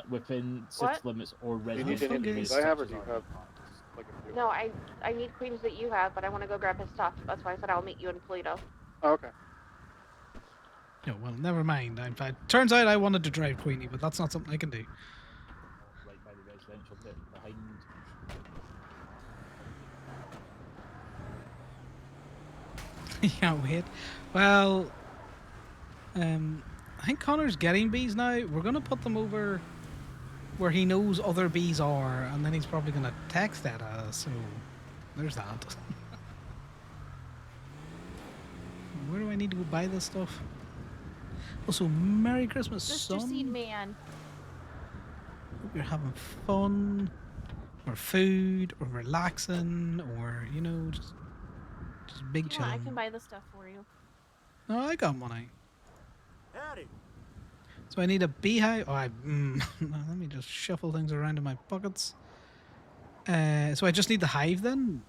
Speaker 2: Within
Speaker 9: What?
Speaker 2: city limits or
Speaker 3: Do you
Speaker 2: residential
Speaker 3: need any
Speaker 1: okay.
Speaker 3: bees
Speaker 2: areas
Speaker 3: I have, or
Speaker 2: such
Speaker 3: do you
Speaker 2: as
Speaker 3: have
Speaker 2: RV
Speaker 3: like a few?
Speaker 9: No, I need queens that you have, but I want to go grab his stuff. That's why I said I'll meet you in Toledo.
Speaker 3: Oh, okay.
Speaker 1: No, well, never mind. Turns out I wanted to drive Queenie, but that's not something I can do.
Speaker 2: right by the residential bit behind.
Speaker 1: Yeah, wait. Well, I think Connor's getting bees now. We're gonna put them over where he knows other bees are, and then he's probably gonna text at us. So there's that. Where do I need to go buy this stuff? Also, Merry Christmas,
Speaker 9: Sister
Speaker 1: son.
Speaker 9: Seed Man.
Speaker 1: Hope you're having fun, or food, or relaxing, or just big
Speaker 9: If you want, I
Speaker 1: chilling.
Speaker 9: can buy the stuff for you.
Speaker 1: Oh, I got money.
Speaker 8: Howdy.
Speaker 1: So I need a beehive. Oh, let me just shuffle things around in my pockets. So I just need the hive then.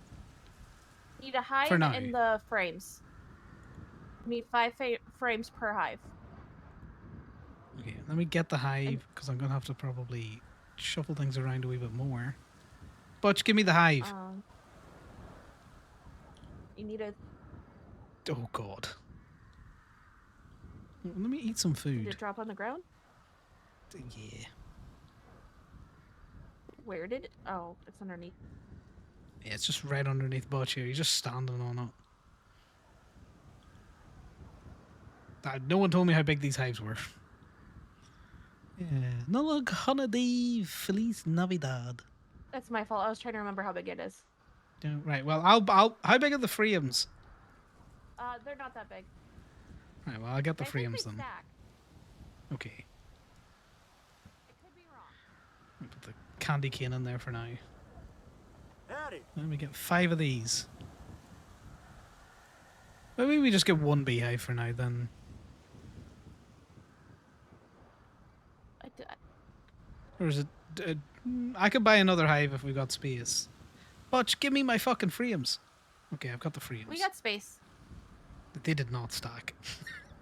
Speaker 9: Need a hive
Speaker 1: For now.
Speaker 9: and the frames. Need 5 frames per hive.
Speaker 1: Okay, let me get the hive because I'm gonna have to probably shuffle things around a wee bit more. Butch, give me the hive.
Speaker 9: You need a.
Speaker 1: Oh God. Let me eat some
Speaker 9: Did
Speaker 1: food.
Speaker 9: it drop on the ground?
Speaker 1: Yeah.
Speaker 9: Where did it? Oh, it's underneath.
Speaker 1: Yeah, it's just right underneath Butch here. He's just standing on it. No one told me how big these hives were. Yeah. Nollaig Holiday Feliz Navidad.
Speaker 9: That's my fault. I was trying to remember how big it is.
Speaker 1: Yeah, right. Well, I'll. How big are the freeums?
Speaker 9: They're not that big.
Speaker 1: Right. Well, I'll get the
Speaker 9: I think
Speaker 1: freeums
Speaker 9: they
Speaker 1: then.
Speaker 9: stack.
Speaker 1: Okay.
Speaker 9: I could be wrong.
Speaker 1: Let me put the candy cane in there for now.
Speaker 8: Howdy.
Speaker 1: Let me get 5 of these. Maybe we just get 1 beehive for now then. Or is it? I could buy another hive if we got space. Butch, give me my fucking freeums. Okay, I've got the freeums.
Speaker 9: We got space.
Speaker 1: They did not stack.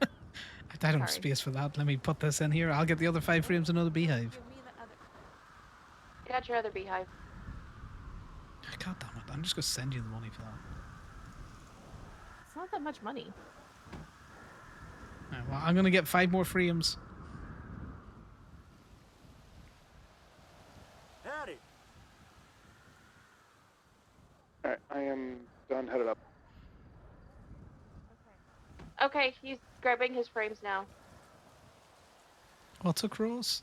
Speaker 1: I don't have
Speaker 9: Sorry.
Speaker 1: space for that. Let me put this in here. I'll get the other 5 frames and another beehive.
Speaker 9: Give me the other. I got your other beehive.
Speaker 1: God damn it. I'm just going to send you the money for that.
Speaker 9: It's not that much money.
Speaker 1: Right, well, I'm going to get 5 more frames.
Speaker 8: Howdy.
Speaker 3: All right, I am done. Headed up.
Speaker 9: Okay, he's grabbing his frames now.
Speaker 1: Autocross?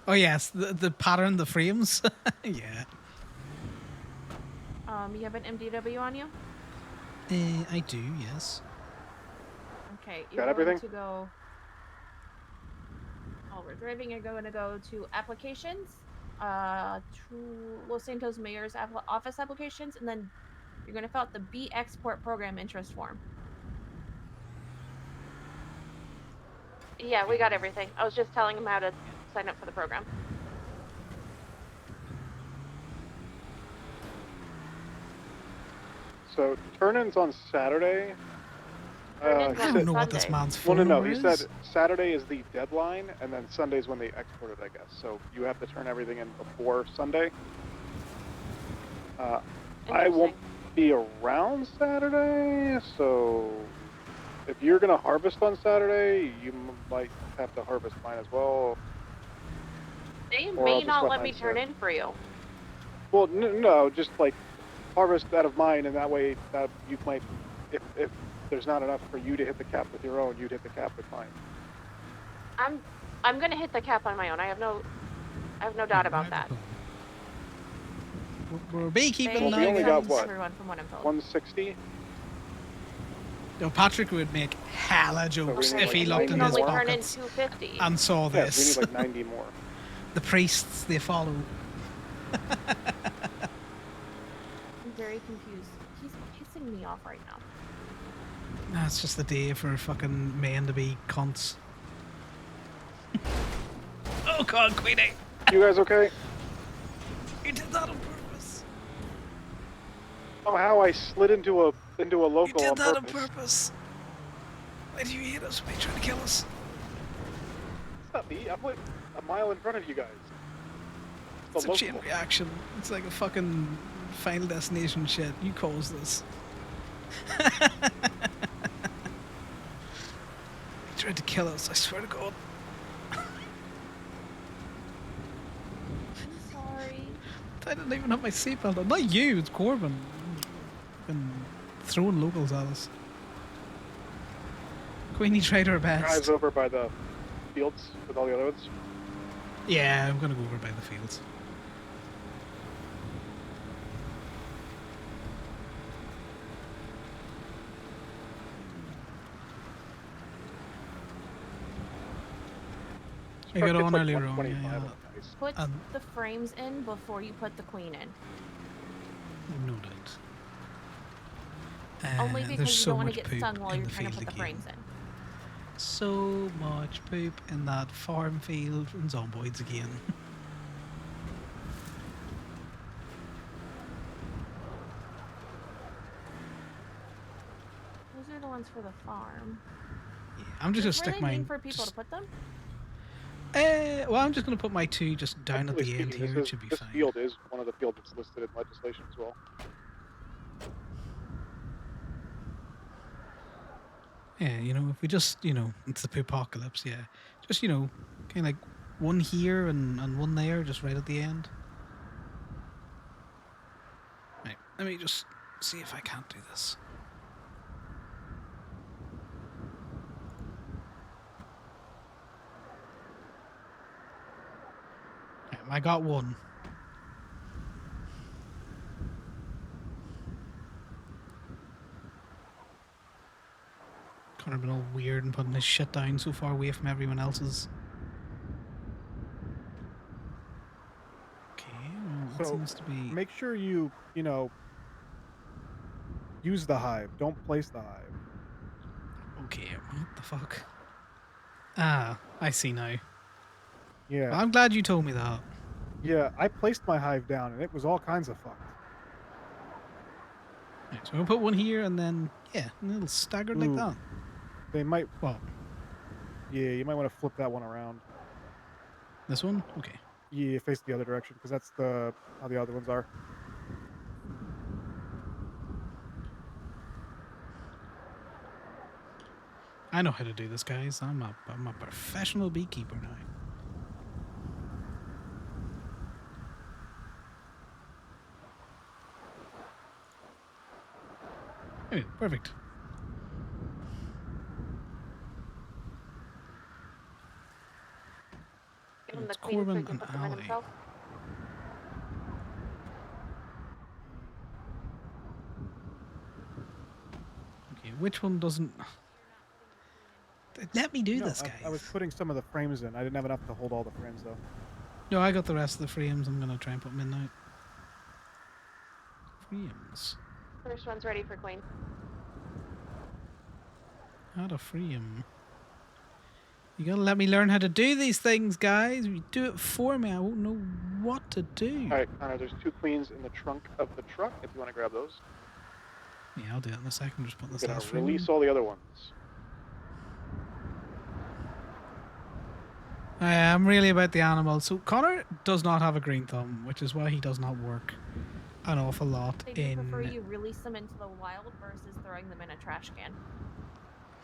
Speaker 1: Oh yes, the pattern, the frames. Yeah.
Speaker 9: You have an MDW on you?
Speaker 1: I do, yes.
Speaker 9: Okay, you're
Speaker 3: Got
Speaker 9: going
Speaker 3: everything?
Speaker 9: to go. While we're driving, you're going to go to applications, to Los Santos Mayor's office applications, and then you're going to fill out the Bee Export Program interest form. Yeah, we got everything. I was just telling him how to sign up for the program.
Speaker 3: So turn-ins on Saturday.
Speaker 9: turn in
Speaker 3: he
Speaker 1: I
Speaker 9: on
Speaker 1: don't know what this
Speaker 9: Sunday.
Speaker 1: man's
Speaker 3: Well,
Speaker 1: phone
Speaker 3: no,
Speaker 1: number
Speaker 3: he
Speaker 1: is.
Speaker 3: said Saturday is the deadline, and then Sunday's when they export it, I guess. So you have to turn everything in before Sunday. I won't be around Saturday, so if you're gonna harvest on Saturday, you might have to harvest mine as well.
Speaker 9: They
Speaker 3: Or I'll
Speaker 9: may
Speaker 3: just
Speaker 9: not
Speaker 3: let
Speaker 9: let
Speaker 3: mine
Speaker 9: me turn
Speaker 3: sit.
Speaker 9: in for you.
Speaker 3: Well, no, just like harvest out of mine, and that way that you might, if there's not enough for you to hit the cap with your own, you'd hit the cap with mine.
Speaker 9: I'm gonna hit the cap on my own. I have no doubt about that.
Speaker 1: We're beekeeping
Speaker 9: They
Speaker 1: now,
Speaker 3: we only got
Speaker 1: guys.
Speaker 3: what?
Speaker 9: everyone from what I'm told.
Speaker 3: 160.
Speaker 1: Yo, Patrick would make hella jokes
Speaker 3: need
Speaker 1: if
Speaker 3: like
Speaker 1: he looked
Speaker 9: You
Speaker 1: in
Speaker 9: can
Speaker 1: his
Speaker 9: only turn in
Speaker 1: pockets
Speaker 9: 250.
Speaker 1: and saw
Speaker 3: Yeah,
Speaker 1: this.
Speaker 3: we need like 90 more.
Speaker 1: The priests they follow.
Speaker 9: I'm very confused. He's pissing me off right now.
Speaker 1: That's just the day for fucking men to be cunts. Oh god, Queenie!
Speaker 3: You guys okay?
Speaker 1: You did that on purpose.
Speaker 3: Oh, how I slid into a local
Speaker 1: You did
Speaker 3: on
Speaker 1: that
Speaker 3: purpose.
Speaker 1: on purpose. Why do you hate us? Why are you trying to kill us?
Speaker 3: It's not me. I'm like a mile in front of you guys.
Speaker 1: It's
Speaker 3: The
Speaker 1: a chain
Speaker 3: local.
Speaker 1: reaction. It's like a fucking Final Destination shit. You caused this. You tried to kill us, I swear to God.
Speaker 9: I'm sorry.
Speaker 1: I didn't even have my seatbelt on. Not you, it's Corbin. Fucking throwing locals at us. Queenie tried her
Speaker 3: Guys
Speaker 1: best.
Speaker 3: over by the fields with all the other ones.
Speaker 1: Yeah, I'm gonna go over by the fields. I got on earlier on. Yeah,
Speaker 9: Put
Speaker 1: Um,
Speaker 9: the frames in before you put the queen in.
Speaker 1: no doubt.
Speaker 9: Only
Speaker 1: There's
Speaker 9: because you
Speaker 1: so
Speaker 9: don't want
Speaker 1: much
Speaker 9: to get
Speaker 1: poop
Speaker 9: stung while
Speaker 1: in
Speaker 9: you're
Speaker 1: the
Speaker 9: trying to
Speaker 1: field
Speaker 9: put the
Speaker 1: again.
Speaker 9: frames in.
Speaker 1: So much poop in that farm field and zomboids again.
Speaker 9: Those are the ones for the farm.
Speaker 1: Yeah, I'm just
Speaker 9: Where
Speaker 1: gonna
Speaker 9: they
Speaker 1: stick
Speaker 9: mean
Speaker 1: mine.
Speaker 9: for people to put them?
Speaker 1: Well, I'm just gonna put my two just down at
Speaker 3: Technically
Speaker 1: the end
Speaker 3: speaking,
Speaker 1: here. It should be
Speaker 3: this
Speaker 1: fine.
Speaker 3: field is one of the fields that's listed in legislation as well.
Speaker 1: Yeah, you know, if we just, it's the apocalypse, yeah. Just, kind of like one here and one there, just right at the end. Right, let me just see if I can't do this. Right, I got one. Connor been all weird and putting his shit down so far away from everyone else's. Okay, well, that
Speaker 3: So
Speaker 1: seems to be...
Speaker 3: make sure you use the hive. Don't place the hive.
Speaker 1: Okay, what the fuck? Ah, I see now.
Speaker 3: Yeah.
Speaker 1: Well, I'm glad you told me that.
Speaker 3: Yeah, I placed my hive down and it was all kinds of fucked.
Speaker 1: Right, so we'll put one here and then, yeah, and it'll stagger like
Speaker 3: Ooh.
Speaker 1: that.
Speaker 3: They might.
Speaker 1: Well,
Speaker 3: Yeah, you might want to flip that one around.
Speaker 1: this one? Okay.
Speaker 3: Yeah, face the other direction because that's how the other ones are.
Speaker 1: I know how to do this, guys. I'm a professional beekeeper now. Anyway, perfect.
Speaker 9: Give him the
Speaker 1: It's
Speaker 9: queen so he
Speaker 1: Corbin
Speaker 9: can
Speaker 1: and
Speaker 9: put them in
Speaker 1: Ali.
Speaker 9: himself.
Speaker 1: Okay, which one doesn't... Let me do
Speaker 3: No,
Speaker 1: this, guys.
Speaker 3: I was putting some of the frames in. I didn't have enough to hold all the frames though.
Speaker 1: No, I got the rest of the frames. I'm going to try and put them in now. Frames.
Speaker 9: First one's ready for queen.
Speaker 1: Add a frame. You gotta let me learn how to do these things, guys. If you do it for me, I won't know what to do.
Speaker 3: All right, Connor. There's 2 queens in the trunk of the truck. If you want to grab those.
Speaker 1: Yeah, I'll do it in a second. Just put
Speaker 3: We're
Speaker 1: this
Speaker 3: gonna
Speaker 1: last frame
Speaker 3: release
Speaker 1: on.
Speaker 3: all the other ones.
Speaker 1: I'm really about the animals. So Connor does not have a green thumb, which is why he does not work an awful lot
Speaker 9: They do prefer
Speaker 1: in.
Speaker 9: you release them into the wild versus throwing them in a trash can.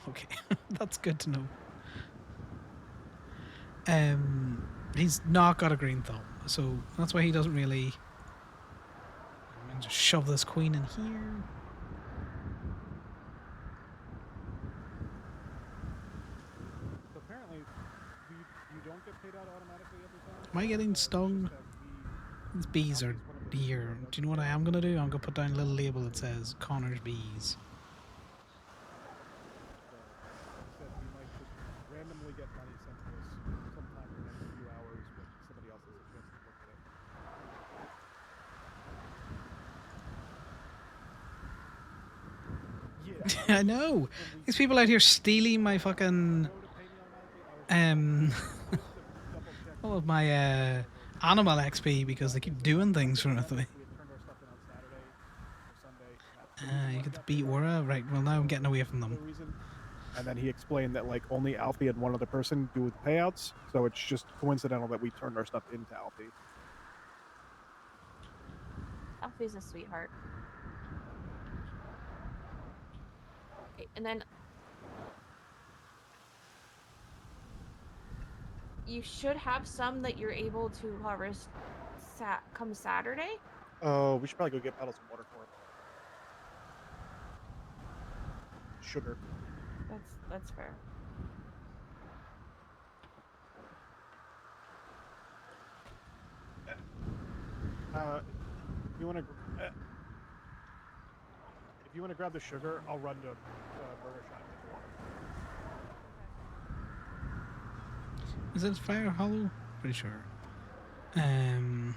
Speaker 1: Okay, that's good to know. He's not got a green thumb, so that's why he doesn't really. I'm gonna just shove this queen in here.
Speaker 3: So apparently, you don't get paid out automatically every time.
Speaker 1: Am I getting stung? These bees are here. Do you know what I am gonna do? I'm gonna put down a little label that says Connor's bees.
Speaker 3: He said we might just randomly get money sent to us sometime in the next few hours when somebody else has a chance to look at it. Yeah.
Speaker 1: I know. These people out here stealing my fucking all of my animal XP because they keep doing things for nothing. You get the beat Aura, right? Well, now I'm getting away from them.
Speaker 3: And then he explained that like only Alfie and one other person do the payouts, so it's just coincidental that we turned our stuff into Alfie.
Speaker 9: Alfie's a sweetheart. Okay, and then you should have some that you're able to harvest come Saturday.
Speaker 3: Oh, we should probably go get bottles of water for it. Sugar.
Speaker 9: That's fair.
Speaker 3: You want to? If you want to grab the sugar, I'll run to Burger Shop and get the water.
Speaker 1: Is it Fire Hollow? Pretty sure. I'm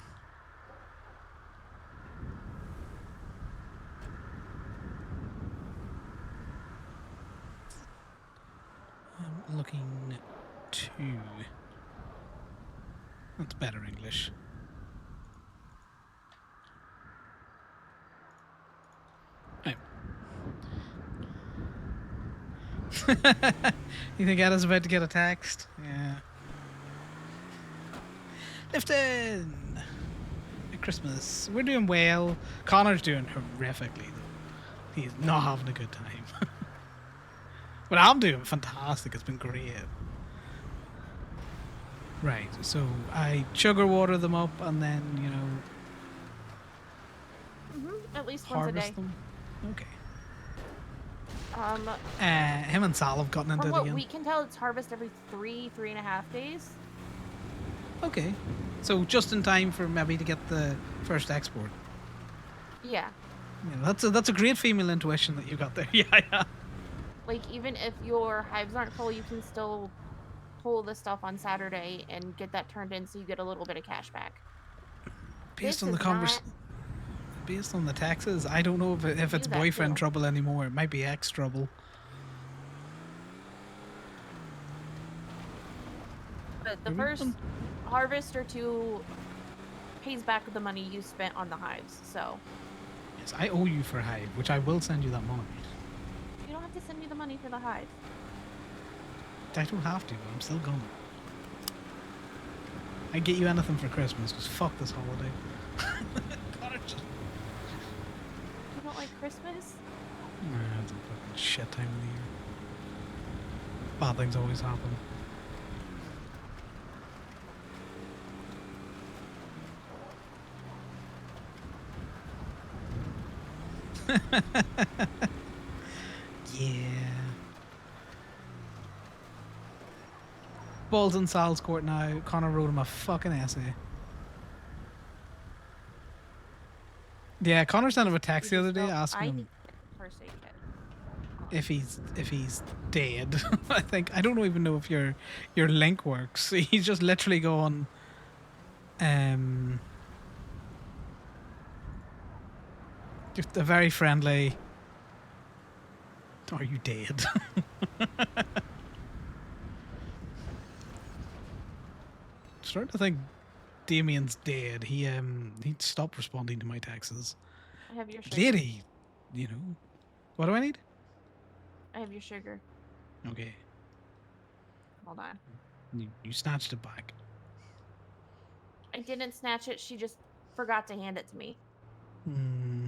Speaker 1: looking to. That's better English. Right. You think Anna's about to get a text? Yeah. Lifton! At Christmas. We're doing well. Connor's doing horrifically, though. He's not having a good time. But I'm doing fantastic. It's been great. Right, so I sugar water them up and then, you know,
Speaker 9: At least once a
Speaker 1: harvest
Speaker 9: day.
Speaker 1: them. Okay.
Speaker 9: Him
Speaker 1: and Sal have gotten into
Speaker 9: From
Speaker 1: it
Speaker 9: what
Speaker 1: again.
Speaker 9: we can tell, it's harvest every 3.5 days.
Speaker 1: Okay. So just in time for maybe to get the first export.
Speaker 9: Yeah.
Speaker 1: Yeah, that's a great female intuition that you got there. Yeah, yeah.
Speaker 9: Like, even if your hives aren't full, you can still pull the stuff on Saturday and get that turned in so you get a little bit of cash back.
Speaker 1: Based
Speaker 9: This
Speaker 1: on the
Speaker 9: is
Speaker 1: based on the taxes, I don't know if it's
Speaker 9: that
Speaker 1: boyfriend
Speaker 9: too.
Speaker 1: trouble anymore. It might be ex trouble.
Speaker 9: But the
Speaker 1: Mhm.
Speaker 9: first harvest or two pays back the money you spent on the hives, so
Speaker 1: Yes, I owe you for a hive, which I will send you that money.
Speaker 9: you don't have to send me the money for the hive.
Speaker 1: I don't have to, but I'm still going. I get you anything for Christmas, because fuck this holiday.
Speaker 9: You don't like Christmas?
Speaker 1: Nah, it's a fucking shit time of the year. Bad things always happen. Yeah. Balls in Sal's court now. Connor wrote him a fucking essay. Yeah, Connor sent him a text the other day asking him
Speaker 9: First aid kit.
Speaker 1: if he's dead. I don't even know if your link works. He's just literally going just a very friendly "Are you dead?" Starting to think Damien's dead. He stopped responding to my texts.
Speaker 9: I have your shirt.
Speaker 1: Lady, you know. What do I need?
Speaker 9: I have your sugar.
Speaker 1: Okay.
Speaker 9: Hold on.
Speaker 1: You snatched it back.
Speaker 9: I didn't snatch it. She just forgot to hand it to me.
Speaker 1: Hmm.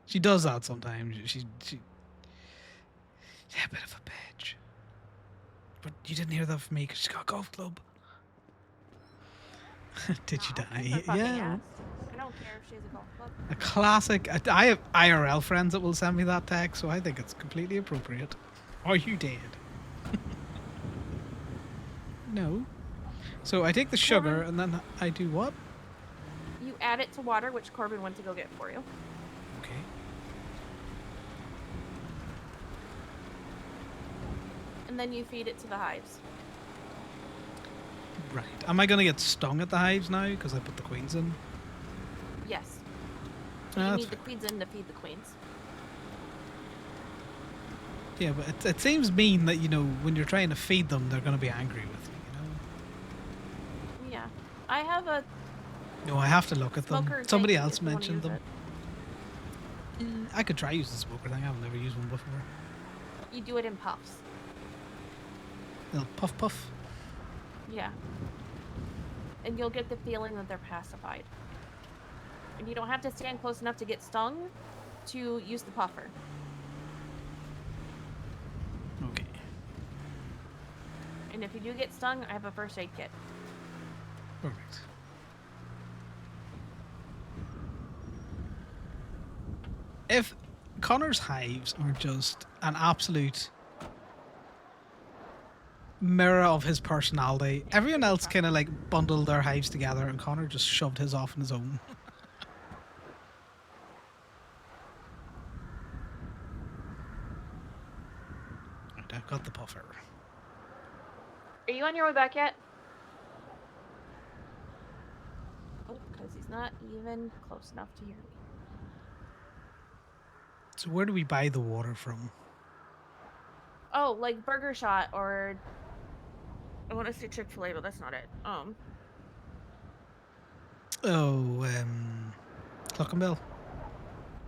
Speaker 1: She does that sometimes. She's a bit of a bitch. But you didn't hear that from me because she got golf club. Did you
Speaker 9: Nah, I'll kick
Speaker 1: die?
Speaker 9: her fucking
Speaker 1: Yeah.
Speaker 9: ass. I don't care if she has a golf club.
Speaker 1: A classic. I have IRL friends that will send me that text, so I think it's completely appropriate. Are you dead? No. So I take the sugar
Speaker 9: Corbin.
Speaker 1: and then I do what?
Speaker 9: You add it to water, which Corbin went to go get for you.
Speaker 1: Okay.
Speaker 9: And then you feed it to the hives.
Speaker 1: Right. Am I going to get stung at the hives now because I put the queens in?
Speaker 9: Yes.
Speaker 1: Ah,
Speaker 9: You
Speaker 1: that's
Speaker 9: need the
Speaker 1: fair.
Speaker 9: queens in to feed the queens.
Speaker 1: Yeah, but it seems mean that, when you're trying to feed them, they're going to be angry with you,
Speaker 9: Yeah. I have a
Speaker 1: No, I have to look at them.
Speaker 9: smoker
Speaker 1: Somebody
Speaker 9: thing
Speaker 1: else
Speaker 9: if you wanna
Speaker 1: mentioned
Speaker 9: use
Speaker 1: them.
Speaker 9: it.
Speaker 1: I could try use the smoker thing. I've never used one before.
Speaker 9: You do it in puffs.
Speaker 1: Little puff puff.
Speaker 9: Yeah. And you'll get the feeling that they're pacified. And you don't have to stand close enough to get stung to use the puffer.
Speaker 1: Okay.
Speaker 9: And if you do get stung, I have a first aid kit.
Speaker 1: Perfect. If Connor's hives are just an absolute mirror of his personality, everyone else kind of like bundled their hives together and Connor just shoved his off on his own. Right, I've got the puffer.
Speaker 9: Are you on your way back yet? Oh, because he's not even close enough to hear me.
Speaker 1: So where do we buy the water from?
Speaker 9: Oh, like Burger Shot or I want to say Chick-fil-A, but that's not it.
Speaker 1: Oh, Cluckenbill.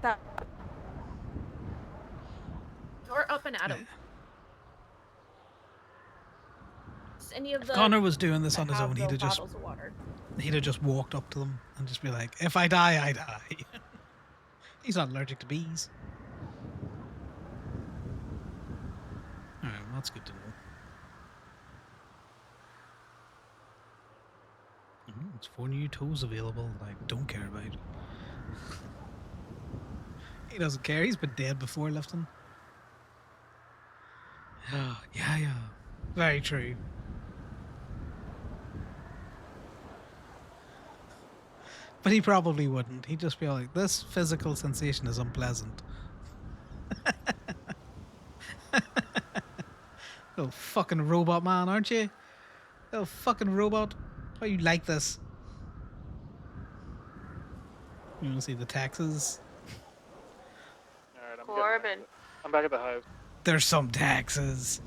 Speaker 9: That or Up and Adam.
Speaker 1: Yeah.
Speaker 9: Just any of
Speaker 1: If
Speaker 9: the
Speaker 1: Connor was doing this on his
Speaker 9: have
Speaker 1: own,
Speaker 9: the
Speaker 1: he'd have
Speaker 9: bottles of water.
Speaker 1: just walked up to them and just be like, "If I die, I die." He's not allergic to bees. All right, well, that's good to know. It's 4 new tools available that I don't care about. He doesn't care. He's been dead before lifting. Yeah. Very true. But he probably wouldn't. He'd just be like, this physical sensation is unpleasant. Little fucking robot man, aren't you? Little fucking robot. Why you like this? You want to see the taxes?
Speaker 3: Alright,
Speaker 9: Corbin.
Speaker 3: I'm back at the hive.
Speaker 1: There's some taxes.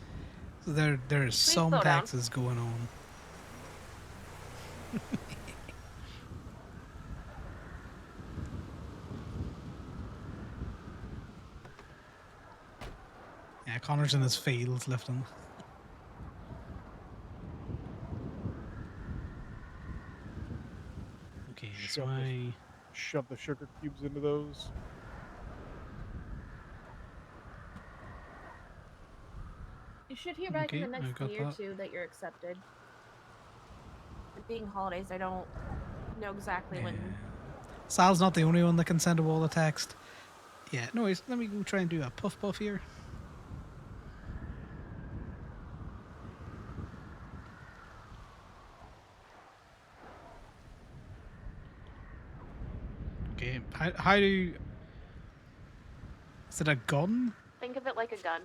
Speaker 1: There's some
Speaker 9: slow down.
Speaker 1: taxes going on. Yeah, Connor's in his fields lifting. Okay, so
Speaker 3: Shove the sugar cubes into those.
Speaker 9: You should hear back in
Speaker 1: Okay,
Speaker 9: the
Speaker 1: I
Speaker 9: next
Speaker 1: got
Speaker 9: day or
Speaker 1: that.
Speaker 9: two that you're accepted. It being holidays, I don't know exactly when.
Speaker 1: Sal's not the only one that can send a wall of text. Yeah, no worries. Let me go try and do a puff puff here. Okay, how do... Is it a gun?
Speaker 9: Think of it like a gun.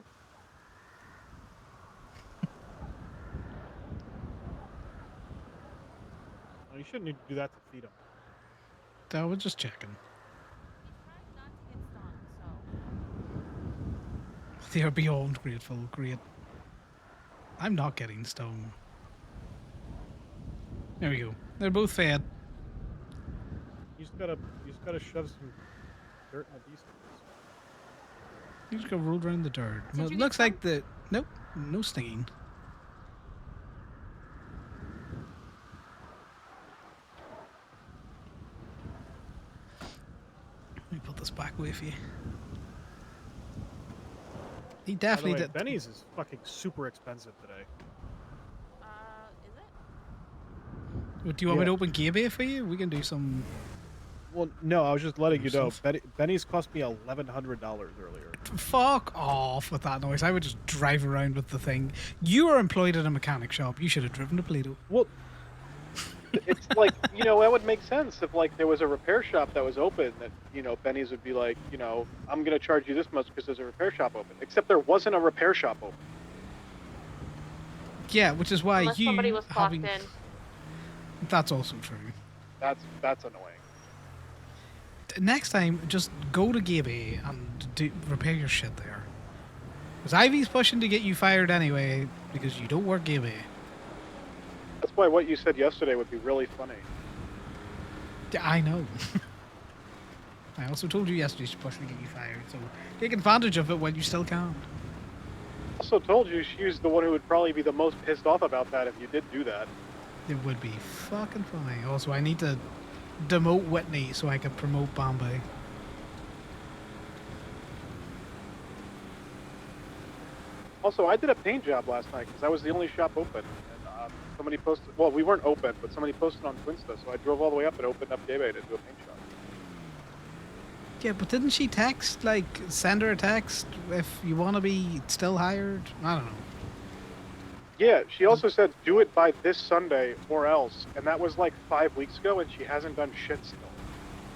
Speaker 3: Oh, you shouldn't need to do that to feed them.
Speaker 1: I was just checking.
Speaker 9: He tried not to get stung, so.
Speaker 1: They are beyond grateful. Great. I'm not getting stung. There we go. They're both fed.
Speaker 3: You just gotta shove some dirt in the beast.
Speaker 1: You just got rolled around the dirt.
Speaker 9: Did
Speaker 1: Well,
Speaker 9: you
Speaker 1: it
Speaker 9: get
Speaker 1: looks like the nope, no stinging. Let me put this back away for you. He
Speaker 3: By the
Speaker 1: definitely
Speaker 3: way,
Speaker 1: did.
Speaker 3: Benny's is fucking super expensive today.
Speaker 9: Is it?
Speaker 1: Do you want me to
Speaker 3: Yeah.
Speaker 1: open Gabe for you? We can do some.
Speaker 3: Well, no, I was just letting you know.
Speaker 1: Stuff.
Speaker 3: Benny's cost me $1,100 earlier.
Speaker 1: Fuck off with that noise. I would just drive around with the thing. You are employed at a mechanic shop. You should have driven to Plato.
Speaker 3: Well, it's like, you know, that would make sense if like there was a repair shop that was open that, you know, Benny's would be like, you know, I'm going to charge you this much because there's a repair shop open. Except there wasn't a repair shop open.
Speaker 1: Yeah, which is why
Speaker 9: Unless
Speaker 1: you
Speaker 9: somebody was clocked
Speaker 1: having.
Speaker 9: in.
Speaker 1: That's also true.
Speaker 3: That's annoying.
Speaker 1: Next time, just go to Gabe and repair your shit there. Because Ivy's pushing to get you fired anyway because you don't work Gabe.
Speaker 3: That's why what you said yesterday would be really funny.
Speaker 1: I know. I also told you yesterday she's pushing to get you fired, so take advantage of it while you still can.
Speaker 3: Also told you she's the one who would probably be the most pissed off about that if you did do that.
Speaker 1: It would be fucking funny. Also, I need to demote Whitney so I can promote Bombay.
Speaker 3: Also, I did a paint job last night because I was the only shop open. And somebody posted, well, we weren't open, but somebody posted on Twinsta, so I drove all the way up and opened up Gabe to do a paint job.
Speaker 1: Yeah, but didn't she text, like, send her a text if you want to be still hired? I don't know.
Speaker 3: Yeah, she also said do it by this Sunday or else, and that was like 5 weeks ago, and she hasn't done shit still.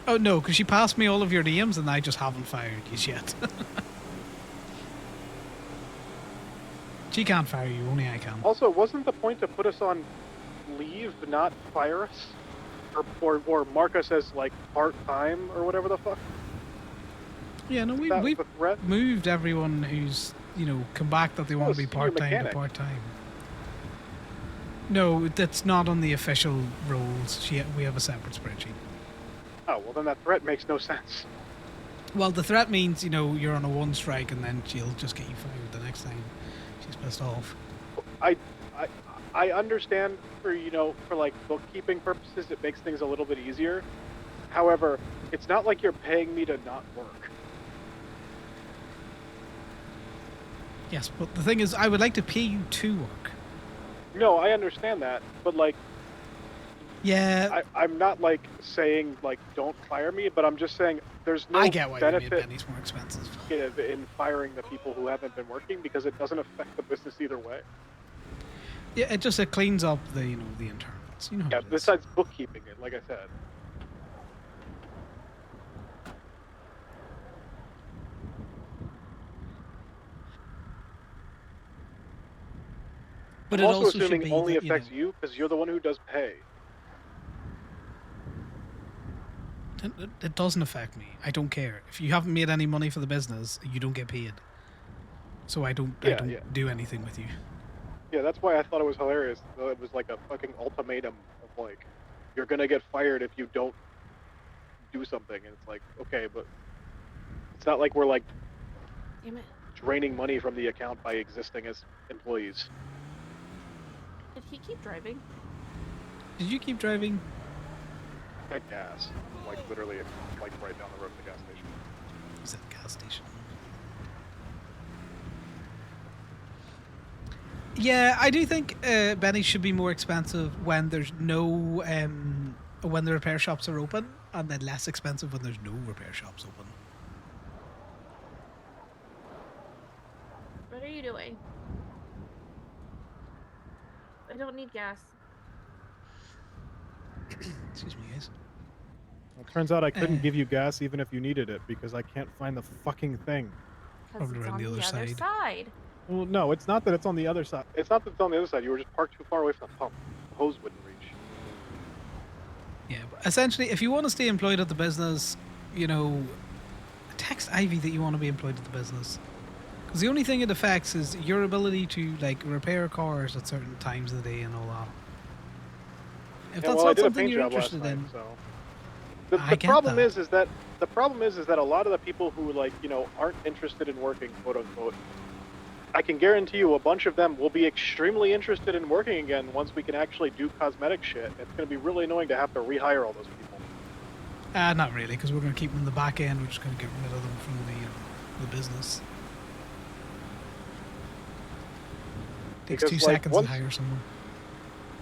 Speaker 1: Oh, no, because she passed me all of your DMs and I just haven't fired you yet. She can't fire you, only I can.
Speaker 3: Also, wasn't the point to put us on leave, not fire us? Or mark us as, like, part-time or whatever the fuck?
Speaker 1: Yeah, no,
Speaker 3: That
Speaker 1: we've
Speaker 3: was the threat?
Speaker 1: moved everyone who's, you know, come back that they want to be
Speaker 3: senior
Speaker 1: part-time to
Speaker 3: mechanic.
Speaker 1: part-time. No, that's not on the official roles. We have a separate spreadsheet.
Speaker 3: Oh, well then that threat makes no sense.
Speaker 1: Well, the threat means, you know, you're on a one strike and then she'll just get you fired the next time she's pissed off.
Speaker 3: I understand for, you know, for like bookkeeping purposes, it makes things a little bit easier. However, it's not like you're paying me to not work.
Speaker 1: Yes, but the thing is, I would like to pay you to work.
Speaker 3: No, I understand that, but like,
Speaker 1: Yeah,
Speaker 3: I'm not like saying like don't fire me, but I'm just saying there's no
Speaker 1: I get why they made
Speaker 3: benefit
Speaker 1: Benny's more expensive.
Speaker 3: in firing the people who haven't been working because it doesn't affect the business either way.
Speaker 1: Yeah, it cleans up the, you know, the internals. You know how
Speaker 3: Yeah,
Speaker 1: it is.
Speaker 3: besides bookkeeping it, like I said.
Speaker 1: But
Speaker 3: I'm
Speaker 1: it
Speaker 3: also
Speaker 1: also should
Speaker 3: assuming
Speaker 1: be
Speaker 3: it only
Speaker 1: that,
Speaker 3: affects you because you're the one who does pay.
Speaker 1: It doesn't affect me. I don't care. If you haven't made any money for the business, you don't get paid. So I don't
Speaker 3: Yeah.
Speaker 1: do anything with you.
Speaker 3: Yeah, that's why I thought it was hilarious. It was like a fucking ultimatum of like, you're gonna get fired if you don't do something, and it's like, okay, but it's not like we're like
Speaker 9: Damn it.
Speaker 3: draining money from the account by existing as employees.
Speaker 9: Did he keep driving?
Speaker 1: Did you keep driving?
Speaker 3: At gas, like literally, like right down the road to the gas station.
Speaker 1: Is at the gas station? Yeah, I do think Benny should be more expensive when there's no when the repair shops are open, and then less expensive when there's no repair shops open.
Speaker 9: What are you doing? I don't need gas.
Speaker 1: Excuse me, guys.
Speaker 3: Well, it turns out I couldn't give you gas even if you needed it because I can't find the fucking thing.
Speaker 9: Because
Speaker 1: Probably
Speaker 9: it's
Speaker 1: around
Speaker 9: on
Speaker 1: the
Speaker 9: the
Speaker 1: other
Speaker 9: other
Speaker 1: side.
Speaker 9: side.
Speaker 3: Well, no, it's not that it's on the other side. It's not that it's on the other side. You were just parked too far away from the pump. The hose wouldn't reach.
Speaker 1: Yeah, but essentially, if you want to stay employed at the business, you know, text Ivy that you want to be employed at the business. Because the only thing it affects is your ability to, like, repair cars at certain times of the day and all that. If
Speaker 3: Yeah,
Speaker 1: that's
Speaker 3: well, I
Speaker 1: not
Speaker 3: did a
Speaker 1: something
Speaker 3: paint
Speaker 1: you're
Speaker 3: job last
Speaker 1: interested
Speaker 3: night,
Speaker 1: in,
Speaker 3: so.
Speaker 1: I
Speaker 3: The
Speaker 1: get
Speaker 3: problem
Speaker 1: that.
Speaker 3: is that the problem is that a lot of the people who like aren't interested in working, quote unquote, I can guarantee you a bunch of them will be extremely interested in working again once we can actually do cosmetic shit. It's going to be really annoying to have to rehire all those people.
Speaker 1: Not really, because we're going to keep them in the back end. We're just going to get rid of them from the business. Takes
Speaker 3: Because,
Speaker 1: 2
Speaker 3: like,
Speaker 1: seconds
Speaker 3: once-
Speaker 1: to hire someone.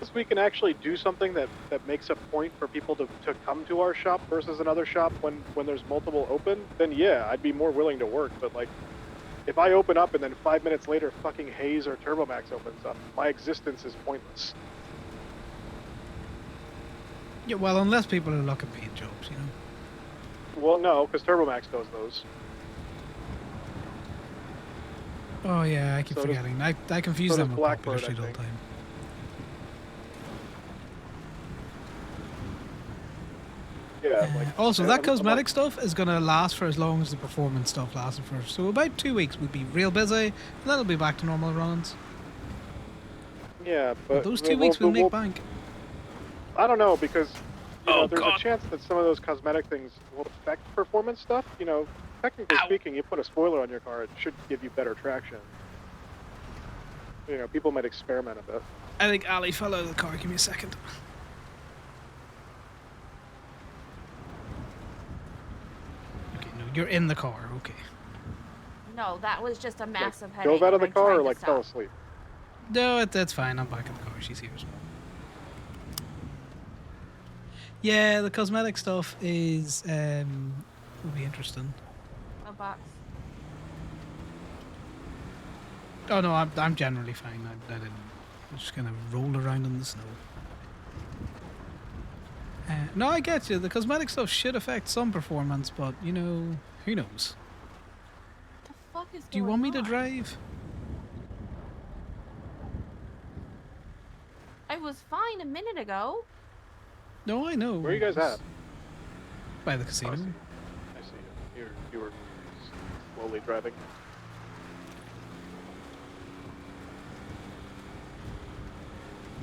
Speaker 3: Once we can actually do something that makes a point for people to come to our shop versus another shop when there's multiple open, then yeah, I'd be more willing to work. But like, if I open up and then 5 minutes later fucking Haze or TurboMax opens up, my existence is pointless.
Speaker 1: Yeah, well, unless people are looking paid jobs, you know.
Speaker 3: Well, no, because TurboMax does those.
Speaker 1: Oh yeah, I keep
Speaker 3: So does-
Speaker 1: forgetting. I confuse
Speaker 3: so
Speaker 1: them
Speaker 3: does
Speaker 1: with Popular
Speaker 3: Blackbird, I
Speaker 1: Street all the
Speaker 3: think.
Speaker 1: time.
Speaker 3: Yeah, like
Speaker 1: Also,
Speaker 3: I'm-
Speaker 1: that
Speaker 3: I'm
Speaker 1: cosmetic
Speaker 3: like-
Speaker 1: stuff is going to last for as long as the performance stuff lasted for. So about 2 weeks we'll be real busy, and then it'll be back to normal runs.
Speaker 3: Yeah,
Speaker 1: But
Speaker 3: but
Speaker 1: those 2 weeks we'll make bank.
Speaker 3: I don't know because
Speaker 1: Oh,
Speaker 3: there's
Speaker 1: God.
Speaker 3: a chance that some of those cosmetic things will affect performance stuff. Technically speaking, you put a spoiler on your car, it should give you better traction. People might experiment a bit.
Speaker 1: I think Ali fell out of the car. Give me a second. Okay, no, you're in the car. Okay.
Speaker 9: No, that was just a massive headache.
Speaker 3: Dove out of
Speaker 9: and
Speaker 3: the
Speaker 9: I
Speaker 3: car
Speaker 9: tried
Speaker 3: or
Speaker 9: to
Speaker 3: like fell
Speaker 9: stop.
Speaker 3: asleep.
Speaker 1: No, that's fine. I'm back in the car. She's here as well. Yeah, the cosmetic stuff is will be interesting.
Speaker 9: A box.
Speaker 1: Oh no, I'm generally fine. I didn't. I'm just gonna roll around in the snow. No, I get you. The cosmetic stuff should affect some performance, but who knows?
Speaker 9: What the fuck is
Speaker 1: Do you
Speaker 9: going
Speaker 1: want me to
Speaker 9: on?
Speaker 1: drive?
Speaker 9: I was fine a minute ago.
Speaker 1: No, I know.
Speaker 3: Where are you guys at?
Speaker 1: By the casino.
Speaker 3: I see you. You were slowly driving.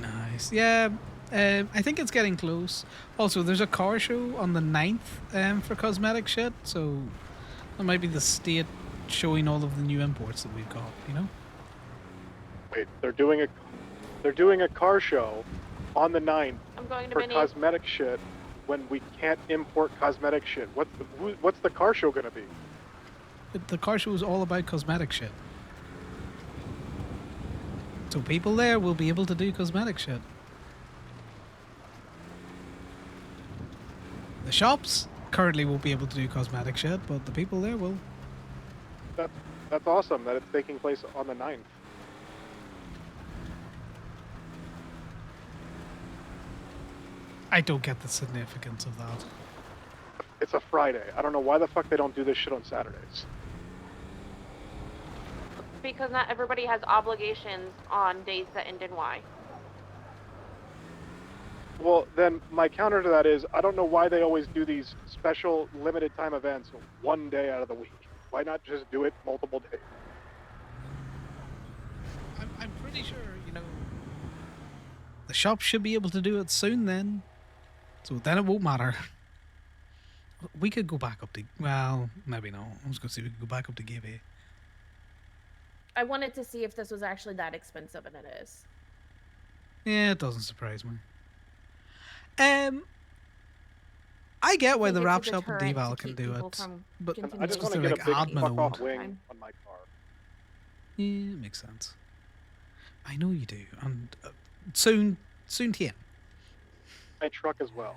Speaker 1: Nice. Yeah, I think it's getting close. Also, there's a car show on the 9th for cosmetic shit, so that might be the state showing all of the new imports that we've got,
Speaker 3: Wait, they're doing a car show on the 9th
Speaker 9: I'm going to
Speaker 3: for
Speaker 9: Mini.
Speaker 3: cosmetic shit when we can't import cosmetic shit. What's the car show gonna be?
Speaker 1: The car show is all about cosmetic shit. So people there will be able to do cosmetic shit. The shops currently won't be able to do cosmetic shit, but the people there will.
Speaker 3: That's awesome that it's taking place on the 9th.
Speaker 1: I don't get the significance of that.
Speaker 3: It's a Friday. I don't know why the fuck they don't do this shit on Saturdays.
Speaker 9: Because not everybody has obligations on days that end in Y.
Speaker 3: Well, then my counter to that is I don't know why they always do these special limited time events one day out of the week. Why not just do it multiple days?
Speaker 1: I'm pretty sure, the shop should be able to do it soon then. So then it won't matter. We could go back up to, well, maybe not. I was going to say we could go back up to Gibby.
Speaker 9: I wanted to see if this was actually that expensive, and it is.
Speaker 1: Yeah, it doesn't surprise me. I get why
Speaker 9: think
Speaker 1: the
Speaker 9: it's a
Speaker 1: wrap shop and
Speaker 9: deterrent to
Speaker 1: Deval can
Speaker 9: keep
Speaker 1: do
Speaker 9: people
Speaker 1: it,
Speaker 9: from
Speaker 1: but
Speaker 9: continuing
Speaker 3: I
Speaker 1: it's
Speaker 3: just
Speaker 1: just
Speaker 3: want to
Speaker 1: they're
Speaker 3: get
Speaker 1: like
Speaker 3: a big
Speaker 1: admin
Speaker 3: fuck
Speaker 1: owned.
Speaker 3: off wing
Speaker 9: Time.
Speaker 3: on my car.
Speaker 1: Yeah, makes sense. I know you do, and soon TM.
Speaker 3: My truck as well.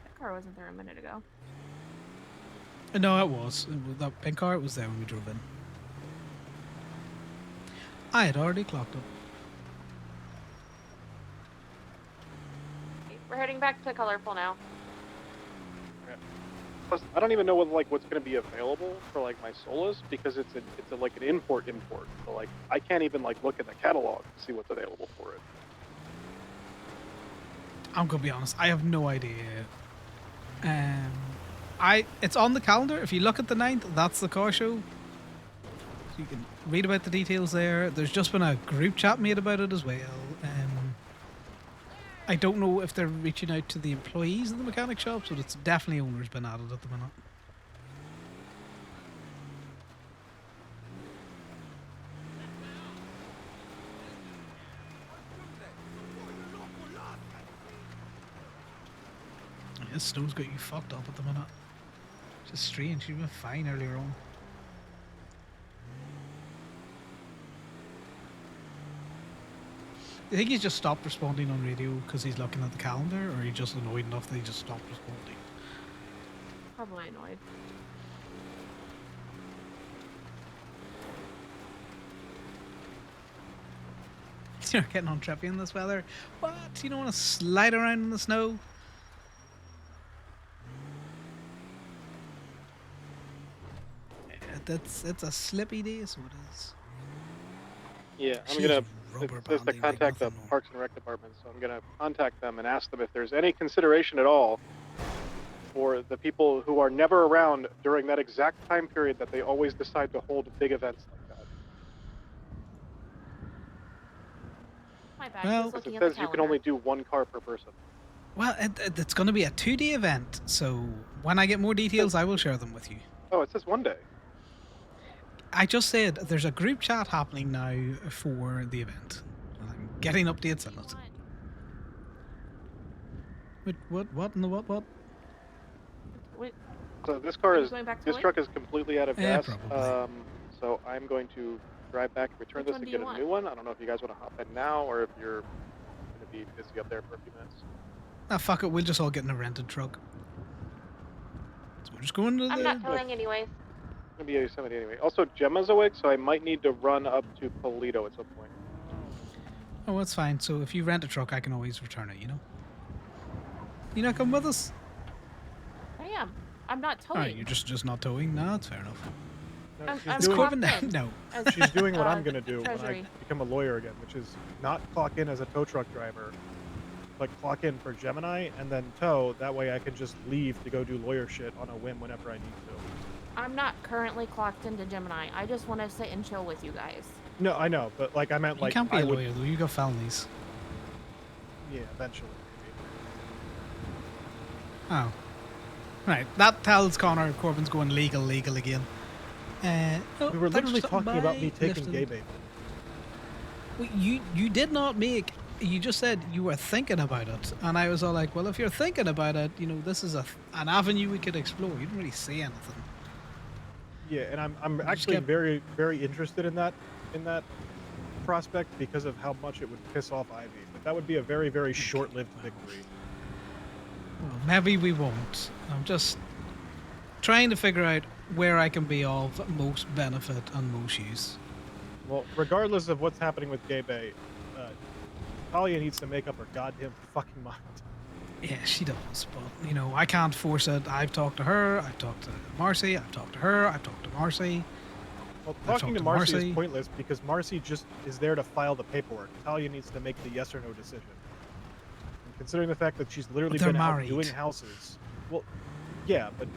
Speaker 9: That car wasn't there a minute ago.
Speaker 1: No, it was. That pink car, it was there when we drove in. I had already clocked it.
Speaker 9: We're heading back to colorful now.
Speaker 3: Plus, I don't even know what's going to be available for my Solas because it's an import. So I can't even look at the catalog to see what's available for it.
Speaker 1: I'm gonna be honest. I have no idea. It's on the calendar. If you look at the 9th, that's the car show. You can read about the details there. There's just been a group chat made about it as well. I don't know if they're reaching out to the employees of the mechanic shops, but it's definitely owners been at it at the minute. This snow's got you fucked up at the minute. Just strange. You've been fine earlier on. Do you think he's just stopped responding on radio because he's looking at the calendar, or are you just annoyed enough that he just stopped responding?
Speaker 9: Probably annoyed.
Speaker 1: You're getting on trippy in this weather. What? You don't want to slide around in the snow? It's a slippy day, so it is.
Speaker 3: Yeah, I'm
Speaker 1: Jeez,
Speaker 3: gonna.
Speaker 1: rubber
Speaker 3: It says to
Speaker 1: banding like
Speaker 3: contact the
Speaker 1: nothing more.
Speaker 3: Parks and Rec department, so I'm gonna contact them and ask them if there's any consideration at all for the people who are never around during that exact time period that they always decide to hold big events like that.
Speaker 9: My bad.
Speaker 1: Well,
Speaker 9: Who's
Speaker 3: Because
Speaker 9: looking
Speaker 3: it
Speaker 9: at the
Speaker 3: says you can
Speaker 9: calendar?
Speaker 3: only do 1 car per person.
Speaker 1: Well, it's going to be a 2-day event, so when I get more details, I will share them with you.
Speaker 3: Oh, it says 1 day.
Speaker 1: I just said there's a group chat happening now for the event. I'm getting updates on it.
Speaker 9: What?
Speaker 1: Wait, what in the what?
Speaker 9: Wait,
Speaker 3: So this car
Speaker 9: are you
Speaker 3: is
Speaker 9: going back to
Speaker 3: this
Speaker 9: Lee?
Speaker 3: truck is completely out of
Speaker 1: Yeah,
Speaker 3: gas.
Speaker 1: probably.
Speaker 3: So I'm going to drive back and return
Speaker 9: Which
Speaker 3: this
Speaker 9: one
Speaker 3: and
Speaker 9: do
Speaker 3: get
Speaker 9: you
Speaker 3: a
Speaker 9: want?
Speaker 3: new one. I don't know if you guys want to hop in now or if you're going to be busy up there for a few minutes.
Speaker 1: Ah, fuck it. We'll just all get in a rented truck. So we're just going to
Speaker 9: I'm
Speaker 1: the.
Speaker 9: not towing anyways.
Speaker 3: It's going to be Yosemite anyway. Also, Gemma's awake, so I might need to run up to Polito at some point.
Speaker 1: Oh, that's fine. So if you rent a truck, I can always return it. You not come with us?
Speaker 9: I am. I'm not
Speaker 1: All
Speaker 9: towing.
Speaker 1: right, you're just not towing. No, that's fair enough.
Speaker 3: No,
Speaker 9: I'm
Speaker 1: It's
Speaker 9: clocked
Speaker 1: Corbin
Speaker 9: in
Speaker 1: No.
Speaker 9: as,
Speaker 3: She's doing what I'm going to do when I
Speaker 9: Treasury.
Speaker 3: become a lawyer again, which is not clock in as a tow truck driver, but clock in for Gemini and then tow. That way I can just leave to go do lawyer shit on a whim whenever I need to.
Speaker 9: I'm not currently clocked into Gemini. I just want to sit and chill with you guys.
Speaker 3: No, I know, but like I meant
Speaker 1: You
Speaker 3: like
Speaker 1: can't be
Speaker 3: I
Speaker 1: a
Speaker 3: would,
Speaker 1: lawyer though. You got felonies.
Speaker 3: yeah, eventually.
Speaker 1: Oh. Right. That tells Connor Corbin's going legal again. Oh,
Speaker 3: We were
Speaker 1: thanks
Speaker 3: literally
Speaker 1: for stopping
Speaker 3: talking about
Speaker 1: by,
Speaker 3: me taking
Speaker 1: Lifton.
Speaker 3: gay bait.
Speaker 1: Well, you did not make. You just said you were thinking about it, and I was all like, "Well, if you're thinking about it, this is an avenue we could explore." You didn't really say anything.
Speaker 3: Yeah, and I'm
Speaker 1: just
Speaker 3: actually
Speaker 1: kept-
Speaker 3: very interested in that prospect because of how much it would piss off Ivy. But that would be a very short-lived victory.
Speaker 1: Well, maybe we won't. I'm just trying to figure out where I can be of most benefit and most use.
Speaker 3: Well, regardless of what's happening with gay bait, Talia needs to make up her goddamn fucking mind.
Speaker 1: Yeah, she does, but I can't force it. I've talked to her. I've talked to Marcy. I've talked to her. I've talked to Marcy.
Speaker 3: Well,
Speaker 1: I've
Speaker 3: talking
Speaker 1: talked
Speaker 3: to
Speaker 1: to
Speaker 3: Marcy
Speaker 1: Marcy.
Speaker 3: is pointless because Marcy just is there to file the paperwork. Talia needs to make the yes or no decision. And considering the fact that she's literally
Speaker 1: But they're
Speaker 3: been out
Speaker 1: married.
Speaker 3: doing houses, well, yeah, but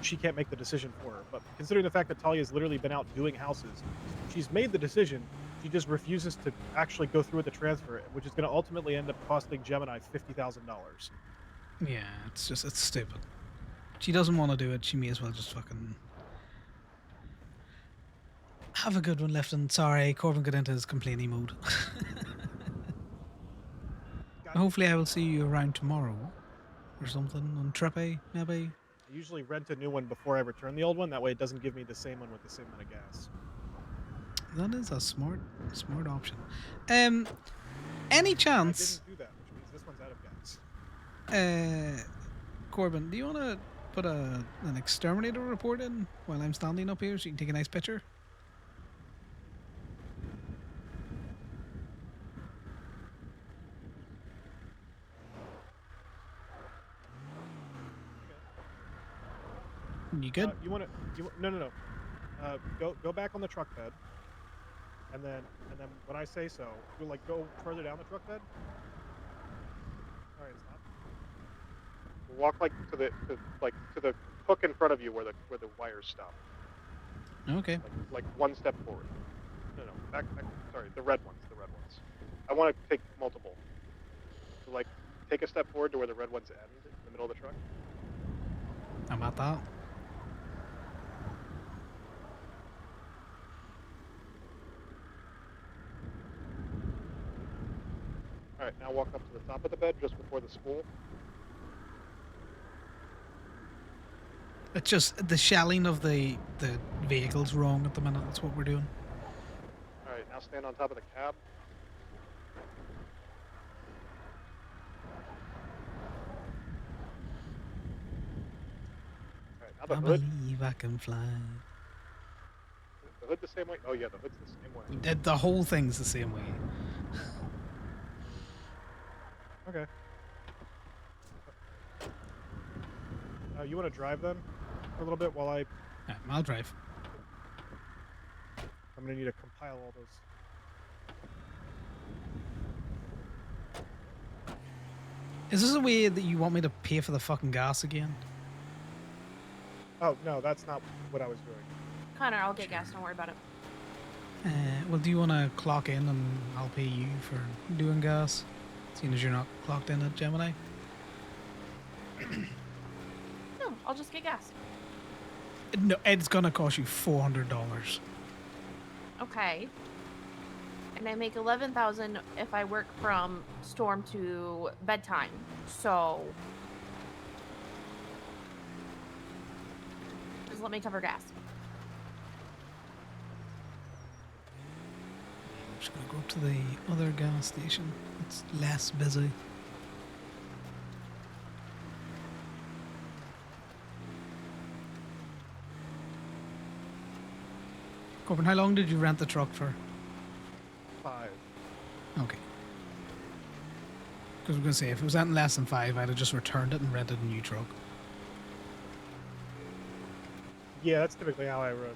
Speaker 3: she can't make the decision for her. But considering the fact that Talia's literally been out doing houses, she's made the decision. She just refuses to actually go through with the transfer, which is going to ultimately end up costing Gemini $50,000.
Speaker 1: Yeah, it's stupid. She doesn't want to do it. She may as well just fucking have a good one, Lifton. Sorry, Corbin got into his complaining mode. Hopefully, I will see you around tomorrow or something on Trippy, maybe.
Speaker 3: I usually rent a new one before I return the old one. That way, it doesn't give me the same one with the same amount of gas.
Speaker 1: That is a smart option. Any
Speaker 3: I
Speaker 1: chance,
Speaker 3: didn't do that, which means this one's out of gas.
Speaker 1: Corbin, do you want to put an exterminator report in while I'm standing up here so you can take a nice picture? You good?
Speaker 3: You want to? No. Go back on the truck bed, and then when I say so, you'll go further down the truck bed. All right, stop. Walk to the hook in front of you where the wires stop.
Speaker 1: Okay.
Speaker 3: Like one step forward. No, back. Sorry, the red ones. I want to take multiple. So like, take a step forward to where the red ones end in the middle of the truck.
Speaker 1: I'm at that.
Speaker 3: All right, now walk up to the top of the bed just before the spool.
Speaker 1: It's just the shelling of the vehicle's wrong at the minute. That's what we're doing.
Speaker 3: All right, now stand on top of the cab. All right, now
Speaker 1: I
Speaker 3: the hood.
Speaker 1: believe I can fly.
Speaker 3: The hood the same way? Oh yeah, the hood's the same way.
Speaker 1: The whole thing's the same way.
Speaker 3: Okay. You want to drive then for a little bit while
Speaker 1: I'll drive.
Speaker 3: I'm gonna need to compile all those.
Speaker 1: Is this a way that you want me to pay for the fucking gas again?
Speaker 3: Oh no, that's not what I was doing.
Speaker 9: Connor, I'll get gas. Don't worry about it.
Speaker 1: Well, do you want to clock in and I'll pay you for doing gas? Seeing as you're not clocked in at Gemini.
Speaker 9: No, I'll just get gas.
Speaker 1: No, it's gonna cost you $400.
Speaker 9: Okay. And I make 11,000 if I work from storm to bedtime. So just let me cover gas.
Speaker 1: I'm just gonna go up to the other gas station. It's less busy. Corbin, how long did you rent the truck for?
Speaker 3: 5.
Speaker 1: Okay. Because I was going to say, if it was anything less than 5, I'd have just returned it and rented a new truck.
Speaker 3: Yeah, that's typically how I run.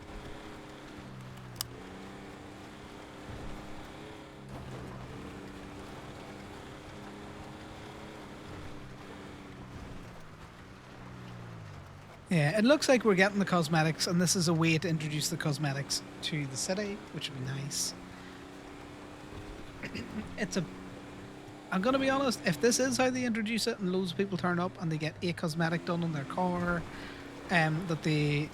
Speaker 1: Yeah, it looks like we're getting the cosmetics, and this is a way to introduce the cosmetics to the city, which would be nice. I'm gonna be honest, if this is how they introduce it and loads of people turn up and they get a cosmetic done on their car, that they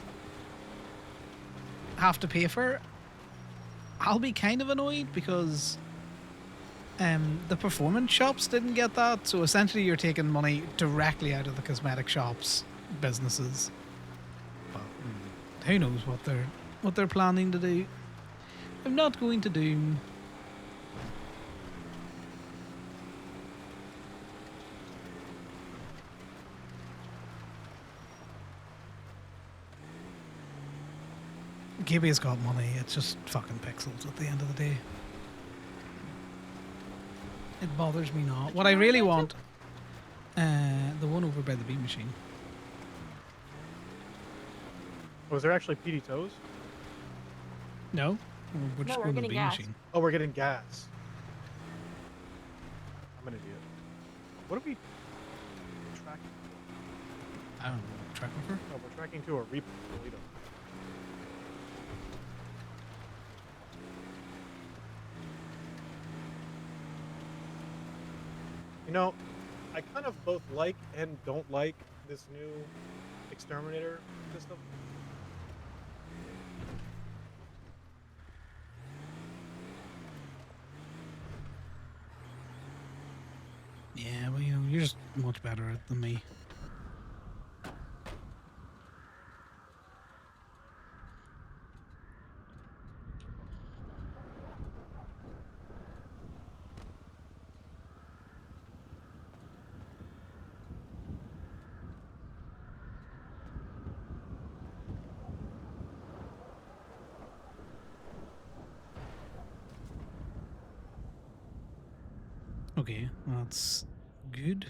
Speaker 1: have to pay for, I'll be kind of annoyed because the performance shops didn't get that, so essentially you're taking money directly out of the cosmetic shops businesses. But who knows what they're planning to do. I'm not going to doom. KB's got money, it's just fucking pixels at the end of the day. It bothers me not. What I really want, the one over by the beam machine.
Speaker 3: Was there actually PD toes?
Speaker 1: No, we're just going to the
Speaker 9: getting
Speaker 1: beam
Speaker 9: gas.
Speaker 1: machine.
Speaker 3: Oh, we're getting gas. I'm an idiot. What are we tracking?
Speaker 1: I don't know. Tracking for?
Speaker 3: No, we're tracking to a Reaper Toledo. You know, I kind of both like and don't like this new exterminator system.
Speaker 1: Yeah, well, you know, you're just much better at it than me. Okay, that's good.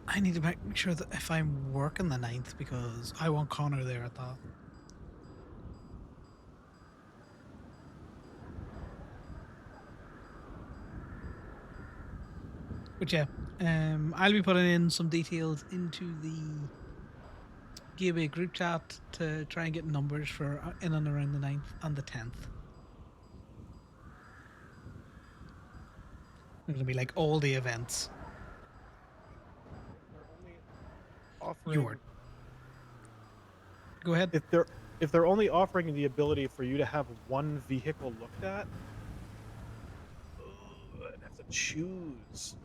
Speaker 1: I need to make sure that if I'm working the 9th, because I want Connor there at that. But yeah, I'll be putting in some details into the gave a group chat to try and get numbers for in and around the 9th and the 10th. They're going to be like all the events.
Speaker 3: They're only offering.
Speaker 1: Your. Go ahead.
Speaker 3: If they're only offering the ability for you to have one vehicle looked at, I'd have to choose.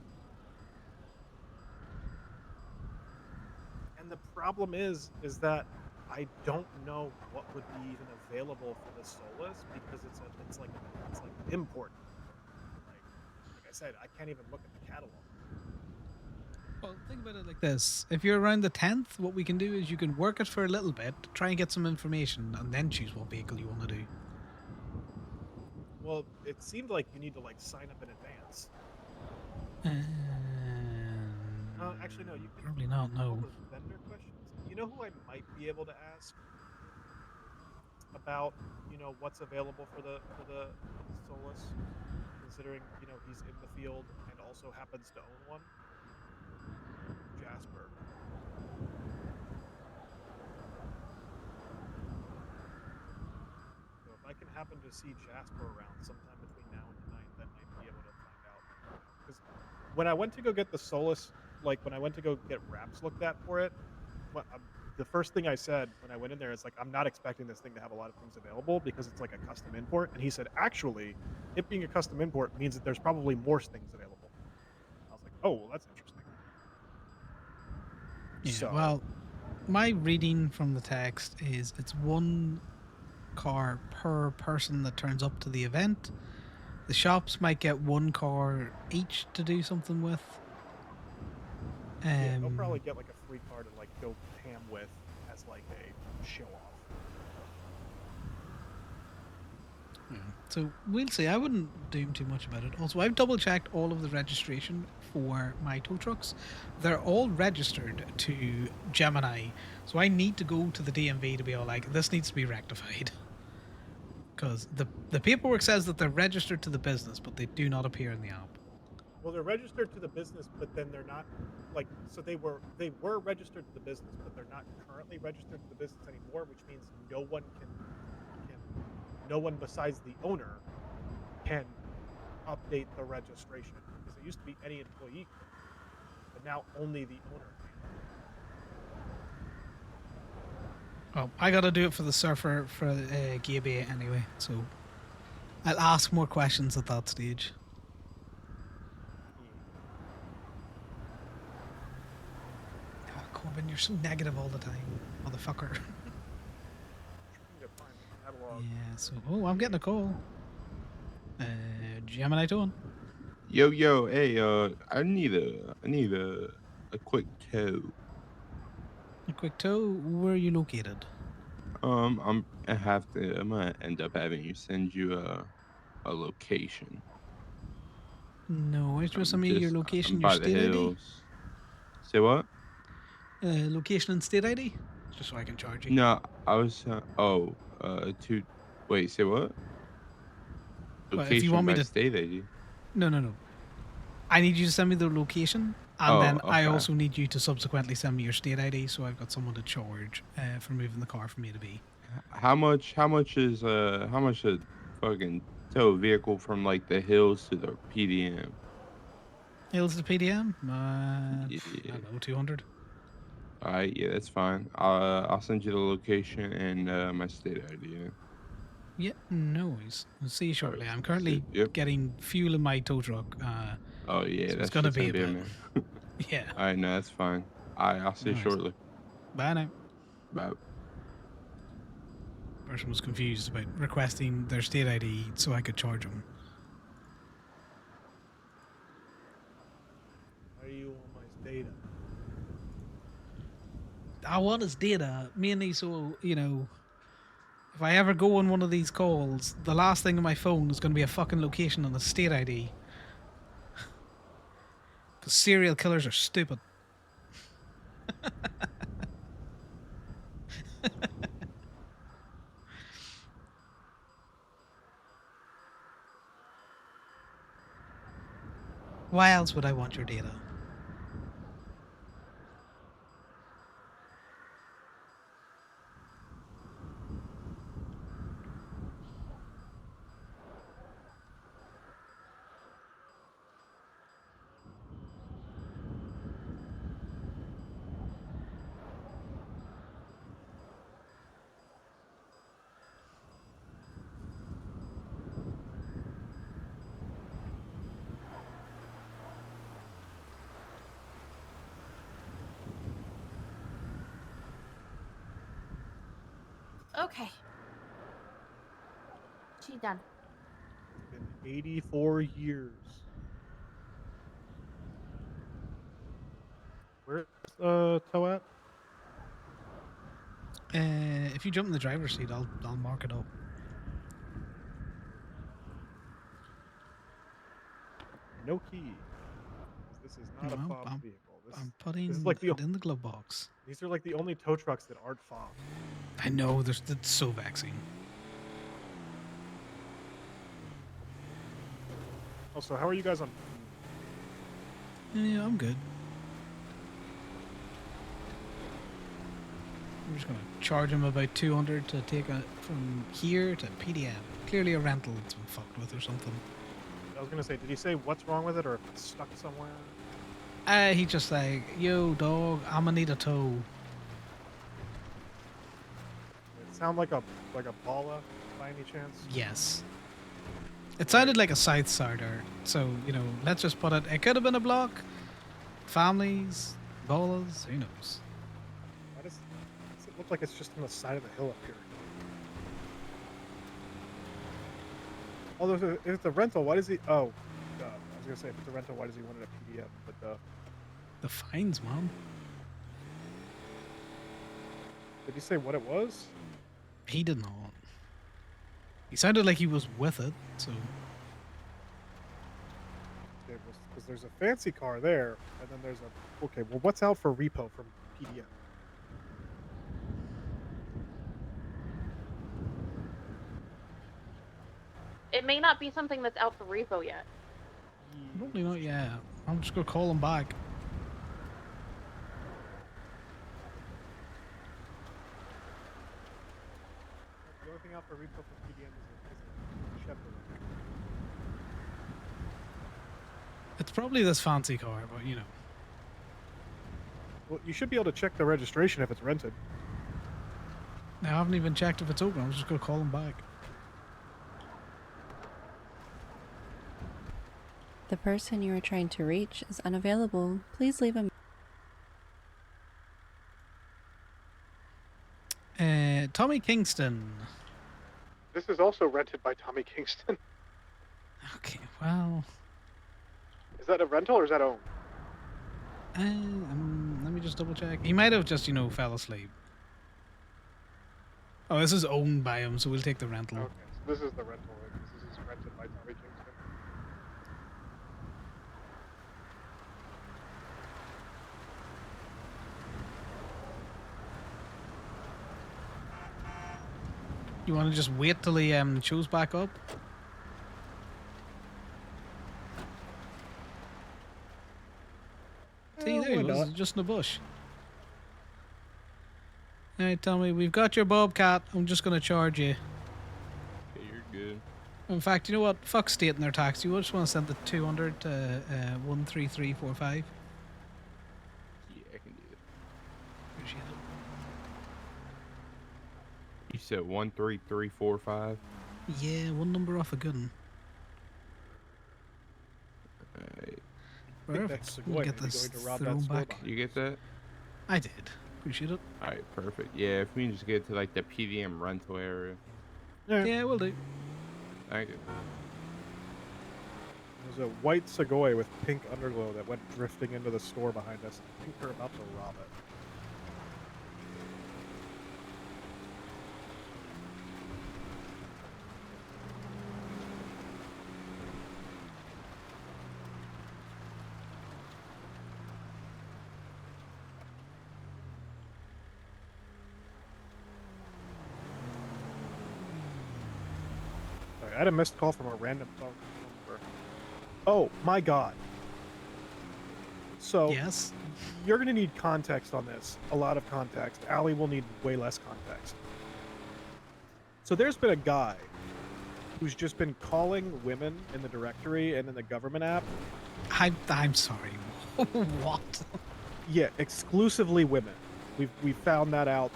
Speaker 3: And the problem is that I don't know what would be even available for the Solus because it's like import. Like I said, I can't even look at the catalog.
Speaker 1: Well, think about it like this. If you're around the 10th, what we can do is you can work it for a little bit, try and get some information, and then choose what vehicle you want to do.
Speaker 3: Well, it seemed like you need to like sign up in advance. Actually, no. You can
Speaker 1: Probably not. No.
Speaker 3: What was vendor questions? You know who I might be able to ask about what's available for the Solus, considering he's in the field and also happens to own one. Jasper. So if I can happen to see Jasper around sometime between now and the 9th, I might be able to find out. Because when I went to go get the Solus, like when I went to go get wraps looked at for it, the first thing I said when I went in there is like, I'm not expecting this thing to have a lot of things available because it's like a custom import. And he said, actually, it being a custom import means that there's probably more things available. I was like, oh, well, that's interesting.
Speaker 1: Yeah,
Speaker 3: So,
Speaker 1: well, my reading from the text is it's one car per person that turns up to the event. The shops might get one car each to do something with.
Speaker 3: yeah, they'll probably get like a free car to like go ham with as like a show off.
Speaker 1: So we'll see. I wouldn't doom too much about it. Also, I've double checked all of the registration for my tow trucks. They're all registered to Gemini. So I need to go to the DMV to be all like, this needs to be rectified. Because the paperwork says that they're registered to the business, but they do not appear in the app.
Speaker 3: Well, they're registered to the business, but then they're not like, so they were registered to the business, but they're not currently registered to the business anymore, which means no one besides the owner can update the registration, because it used to be any employee could, but now only the owner can.
Speaker 1: Oh, I gotta do it for the surfer for Gabe anyway, so I'll ask more questions at that stage. Oh, Corbin, you're so negative all the time, motherfucker. Yeah, so I'm getting a call. Gemini tone.
Speaker 11: Yo, hey, I need a quick tow.
Speaker 1: A quick tow. Where are you located?
Speaker 11: I'm gonna end up having you send you a location.
Speaker 1: No, it's just send me your location,
Speaker 11: I'm
Speaker 1: your
Speaker 11: by the
Speaker 1: state ID.
Speaker 11: hills. Say what?
Speaker 1: Location and state ID, just so I can charge you.
Speaker 11: No, I was wait, say what?
Speaker 1: Well, if you want me to
Speaker 11: state ID.
Speaker 1: No. I need you to send me the location, and then I
Speaker 11: okay.
Speaker 1: also need you to subsequently send me your state ID, so I've got someone to charge for moving the car from A to B.
Speaker 11: How much is a fucking tow vehicle from like the hills to the PDM?
Speaker 1: Hills to PDM?
Speaker 11: Yeah.
Speaker 1: I don't know, 200.
Speaker 11: All right, yeah, that's fine. I'll send you the location and my state ID.
Speaker 1: Yeah, no worries. I'll see you shortly. I'm currently
Speaker 11: Yep.
Speaker 1: getting fuel in my tow truck.
Speaker 11: Oh yeah,
Speaker 1: so
Speaker 11: that's
Speaker 1: it's gonna be a
Speaker 11: bit.
Speaker 1: bit. Yeah.
Speaker 11: All right, no, that's fine. I'll see you shortly.
Speaker 1: Bye now.
Speaker 11: Bye.
Speaker 1: Person was confused about requesting their state ID so I could charge them.
Speaker 3: Why do you want my data?
Speaker 1: I want his data mainly so, if I ever go on one of these calls, the last thing on my phone is going to be a fucking location and a state ID. Because serial killers are stupid. Why else would I want your data?
Speaker 9: Okay. She's done.
Speaker 3: It's been 84 years. Where's Toe at?
Speaker 1: If you jump in the driver's seat, I'll mark it up.
Speaker 3: No key. This is not a
Speaker 1: No,
Speaker 3: fob vehicle.
Speaker 1: I'm
Speaker 3: This is
Speaker 1: putting
Speaker 3: like
Speaker 1: it in the glove box.
Speaker 3: these are like the only tow trucks that aren't fob.
Speaker 1: I know, it's so vexing.
Speaker 3: Also, how are you guys on?
Speaker 1: Yeah, I'm good. I'm just gonna charge him about 200 to take it from here to PDM. Clearly a rental that's been fucked with or something.
Speaker 3: I was gonna say, did he say what's wrong with it or if it's stuck somewhere?
Speaker 1: He just like, yo dog, I'ma need a tow.
Speaker 3: It sound like a balla by any chance?
Speaker 1: Yes. It sounded like a scythe starter, so let's just put it. It could have been a block. Families, bolas, who knows?
Speaker 3: Why does it look like it's just on the side of the hill up here? Although if it's a rental, why does he? Oh, I was gonna say if it's a rental, why does he want it at PDF? But
Speaker 1: The fines, mom.
Speaker 3: did he say what it was?
Speaker 1: He did not. He sounded like he was with it, so.
Speaker 3: Because there's a fancy car there, and then there's a. Okay, well, what's out for repo from PDF?
Speaker 9: It may not be something that's out for repo yet.
Speaker 1: Probably not yet. I'm just gonna call him back.
Speaker 3: The only thing out for repo from PDM is a Chevrolet.
Speaker 1: It's probably this fancy car, but
Speaker 3: Well, you should be able to check the registration if it's rented.
Speaker 1: I haven't even checked if it's open. I'm just gonna call him back.
Speaker 12: The person you are trying to reach is unavailable. Please leave a
Speaker 1: Tommy Kingston.
Speaker 3: This is also rented by Tommy Kingston.
Speaker 1: Okay, well.
Speaker 3: Is that a rental or is that owned?
Speaker 1: Let me just double check. He might have just, fell asleep. Oh, this is owned by him, so we'll take the rental.
Speaker 3: Okay, so this is the rental. This is rented by Tommy Kingston.
Speaker 1: You want to just wait till he shows back up? See, there he was, just in the bush. Alright, tell me, we've got your Bobcat. I'm just going to charge you.
Speaker 11: Okay, you're good.
Speaker 1: In fact, you know what? Fuck state and their tax. You just want to send the 200 to 13345.
Speaker 11: Yeah, I can do it.
Speaker 1: Appreciate it.
Speaker 11: You said 13345.
Speaker 1: Yeah, one number off a good one.
Speaker 11: Alright.
Speaker 1: Perfect. We'll get this thrown back.
Speaker 11: You get that?
Speaker 1: I did. Appreciate it.
Speaker 11: Alright, perfect. Yeah, if we can just get to like the PDM rental area.
Speaker 1: Yeah, we'll do.
Speaker 11: Thank you.
Speaker 3: There's a white Segoy with pink underglow that went drifting into the store behind us. I think they're about to rob it. I had a missed call from a random phone number. Oh my god. So
Speaker 1: yes,
Speaker 3: you're gonna need context on this. A lot of context. Allie will need way less context. So there's been a guy who's just been calling women in the directory and in the government app.
Speaker 1: I'm sorry. What?
Speaker 3: Yeah, exclusively women. We've found that out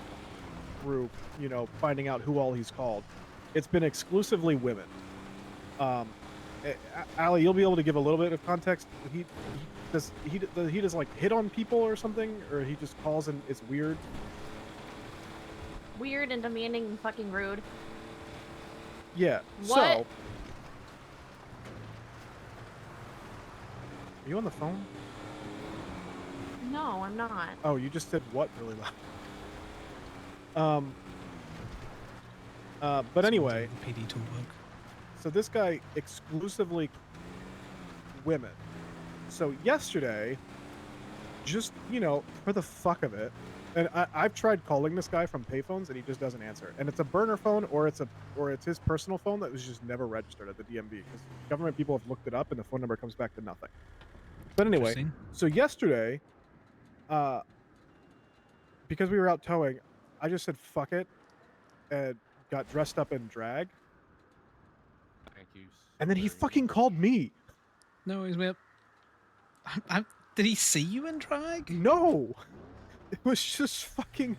Speaker 3: through finding out who all he's called. It's been exclusively women. Allie, you'll be able to give a little bit of context. He does like hit on people or something, or he just calls and it's weird.
Speaker 9: weird and demanding and fucking rude.
Speaker 3: Yeah.
Speaker 9: What?
Speaker 3: So. Are you on the phone?
Speaker 9: No, I'm not.
Speaker 3: Oh, you just said what really loud. But anyway.
Speaker 1: The PD toolbook.
Speaker 3: So this guy exclusively women. So yesterday, just, you know, for the fuck of it, and I've tried calling this guy from payphones and he just doesn't answer. And it's a burner phone or it's his personal phone that was just never registered at the DMV because government people have looked it up and the phone number comes back to nothing. But anyway,
Speaker 1: Interesting.
Speaker 3: so yesterday, because we were out towing, I just said fuck it and got dressed up in drag.
Speaker 11: Thank you.
Speaker 3: And then he fucking called me.
Speaker 1: No, he's well. Did he see you in drag?
Speaker 3: No, it was just fucking,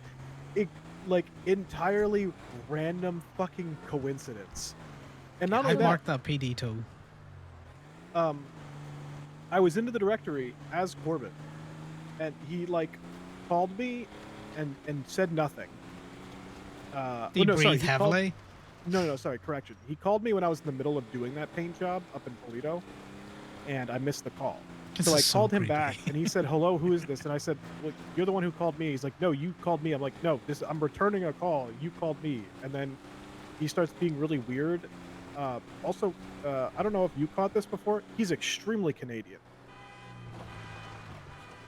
Speaker 3: like entirely random fucking coincidence. And not
Speaker 1: I
Speaker 3: only
Speaker 1: marked that PD tow.
Speaker 3: I was into the directory as Corbin, and he like called me and said nothing.
Speaker 1: Did he breathe
Speaker 3: he
Speaker 1: heavily?
Speaker 3: No, sorry, correction. He called me when I was in the middle of doing that paint job up in Toledo, and I missed the call. So I called him back, and he said, "Hello, who is this?" And I said, "Well, you're the one who called me." He's like, "No, you called me." I'm like, "No, I'm returning a call. You called me." And then he starts being really weird. Also, I don't know if you caught this before. He's extremely Canadian.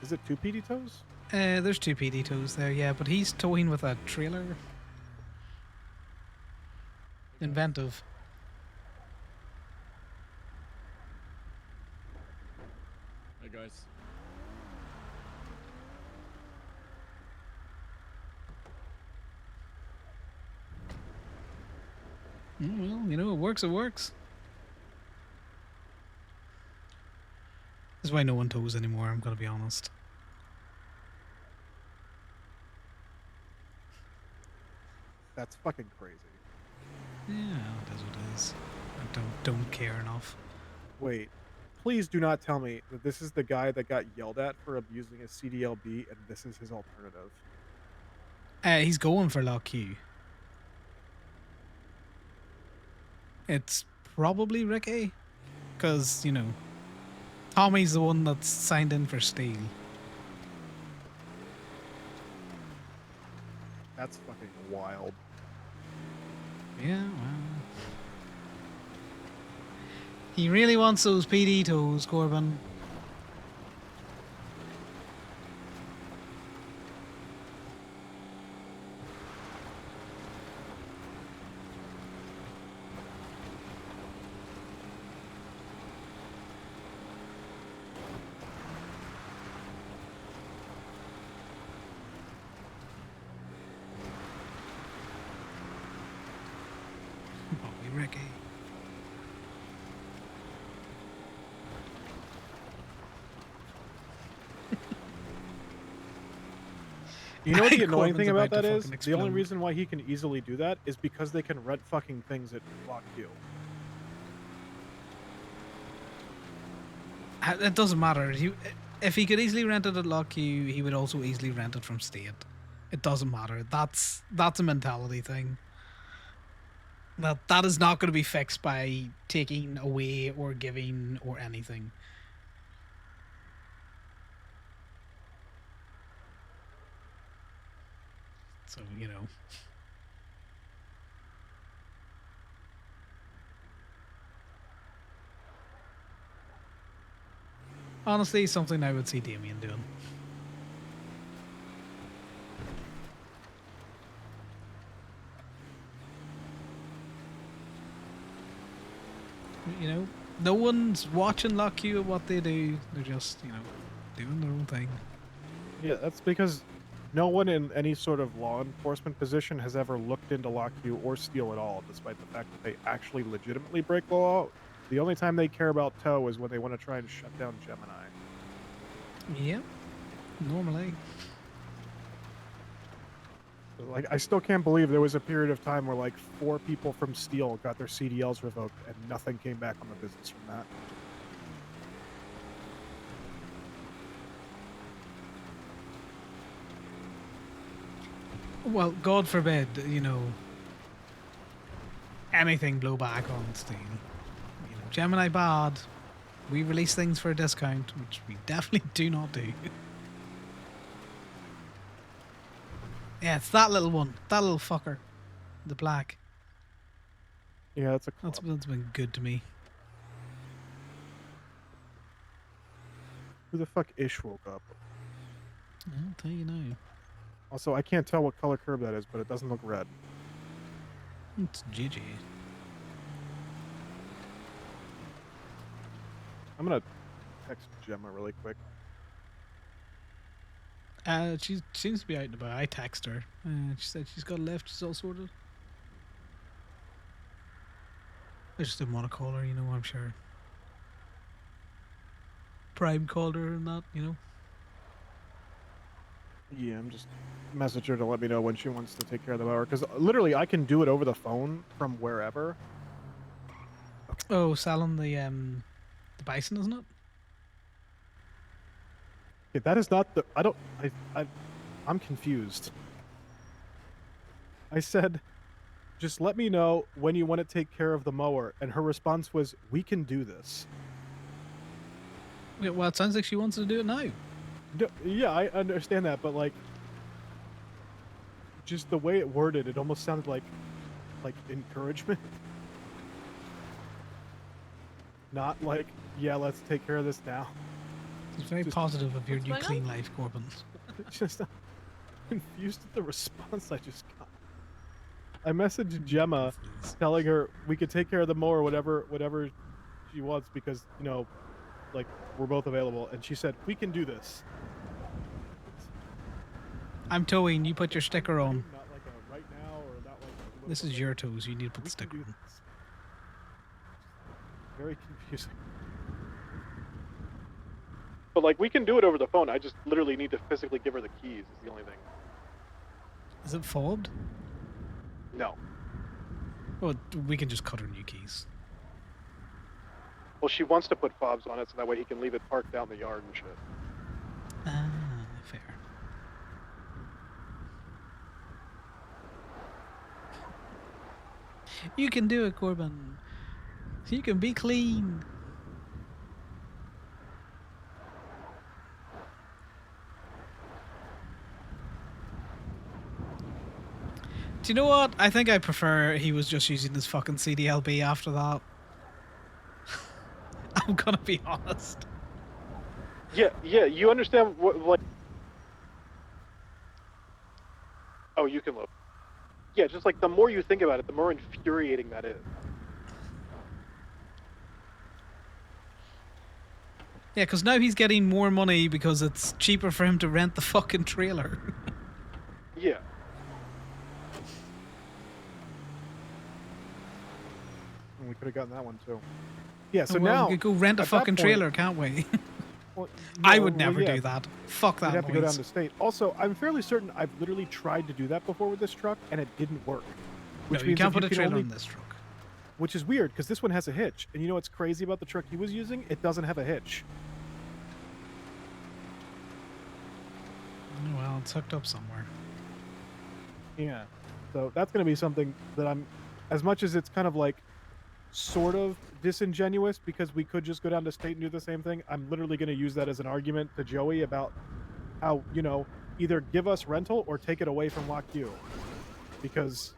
Speaker 3: Is it 2 PD tows?
Speaker 1: There's 2 PD tows there, yeah, but he's towing with a trailer. Inventive.
Speaker 13: Hey guys.
Speaker 1: Well, you know, it works, it works. This is why no one tows anymore, I'm gonna be honest.
Speaker 3: That's fucking crazy.
Speaker 1: Yeah, it is what it is. I don't care enough.
Speaker 3: Wait, please do not tell me that this is the guy that got yelled at for abusing his CDLB and this is his alternative.
Speaker 1: He's going for Lock Q. It's probably Ricky, because, you know, Tommy's the one that's signed in for Steel.
Speaker 3: That's fucking wild.
Speaker 1: Yeah, well. He really wants those PD toes, Corbin. Ricky.
Speaker 3: You know what the annoying
Speaker 1: Corbin's
Speaker 3: thing about
Speaker 1: about
Speaker 3: that
Speaker 1: to
Speaker 3: is?
Speaker 1: fucking
Speaker 3: The only
Speaker 1: explode.
Speaker 3: reason why he can easily do that is because they can rent fucking things at Lock Q.
Speaker 1: It doesn't matter. If he could easily rent it at Lock Q, he would also easily rent it from State. It doesn't matter. That's a mentality thing. That is not going to be fixed by taking away or giving or anything. So, you know. Honestly, something I would see Damien doing. You know, no one's watching Lock Q at what they do. They're just, you know, doing their own thing.
Speaker 3: Yeah, that's because no one in any sort of law enforcement position has ever looked into Lock Q or Steel at all, despite the fact that they actually legitimately break law. The only time they care about tow is when they want to try and shut down Gemini.
Speaker 1: Yep. Normally.
Speaker 3: Like, I still can't believe there was a period of time where like 4 people from Steel got their CDLs revoked and nothing came back on the business from that.
Speaker 1: Well, God forbid, anything blow back on Steam. Gemini bad. We release things for a discount, which we definitely do not do. Yeah, it's that little one. That little fucker. The black.
Speaker 3: Yeah, that's
Speaker 1: that's been good to me.
Speaker 3: Who the fuck Ish woke up?
Speaker 1: I'll tell you now.
Speaker 3: Also, I can't tell what color curb that is, but it doesn't look red.
Speaker 1: It's GG.
Speaker 3: I'm gonna text Gemma really quick.
Speaker 1: She seems to be out and about. I text her. She said she's got a lift. She's all sorted. I just didn't want to call her, I'm sure. Prime called her and that,
Speaker 3: Yeah, I'm just message her to let me know when she wants to take care of the mower. Because literally, I can do it over the phone from wherever.
Speaker 1: Oh, selling the bison, isn't it?
Speaker 3: Okay, that is not the. I'm confused. I said, just let me know when you want to take care of the mower, and her response was, "We can do this."
Speaker 1: Yeah, well, it sounds like she wants to do it now.
Speaker 3: Yeah, I understand that, but like, just the way it worded, it almost sounded like encouragement. Not like, yeah, let's take care of this now.
Speaker 1: It's very positive of your new clean life, Corbin.
Speaker 3: Just confused at the response I just got. I messaged Gemma telling her we could take care of the mower, whatever she wants, because like we're both available, and she said we can do this.
Speaker 1: I'm towing. You put your sticker on.
Speaker 3: Not like a right now, or not like.
Speaker 1: This is your toes. You need to put the sticker on.
Speaker 3: Very confusing. But like, we can do it over the phone. I just literally need to physically give her the keys. Is the only thing.
Speaker 1: Is it fobbed?
Speaker 3: No.
Speaker 1: Well, we can just cut her new keys.
Speaker 3: Well, she wants to put fobs on it, so that way he can leave it parked out in the yard and shit.
Speaker 1: Ah, fair. You can do it, Corbin. You can be clean. Do you know what? I think I prefer he was just using this fucking CDLB after that. I'm gonna be honest.
Speaker 3: Yeah, you understand what, like... Oh, you can look. Yeah, just like, the more you think about it, the more infuriating that is.
Speaker 1: Yeah, because now he's getting more money because it's cheaper for him to rent the fucking trailer.
Speaker 3: Yeah. We could have gotten that one too. Yeah, so
Speaker 1: well,
Speaker 3: now
Speaker 1: we could go rent a fucking trailer, can't we?
Speaker 3: Well,
Speaker 1: I would never do that. Fuck that.
Speaker 3: You'd have to go down to state. Also, I'm fairly certain I've literally tried to do that before with this truck, and it didn't work.
Speaker 1: Which means you can't put a trailer on this truck.
Speaker 3: Which is weird, because this one has a hitch. And you know what's crazy about the truck he was using? It doesn't have a hitch.
Speaker 1: Well, it's hooked up somewhere.
Speaker 3: Yeah. So that's going to be something that I'm... As much as it's kind of like sort of disingenuous, because we could just go down to state and do the same thing, I'm literally going to use that as an argument to Joey about how, either give us rental or take it away from Lock U. Because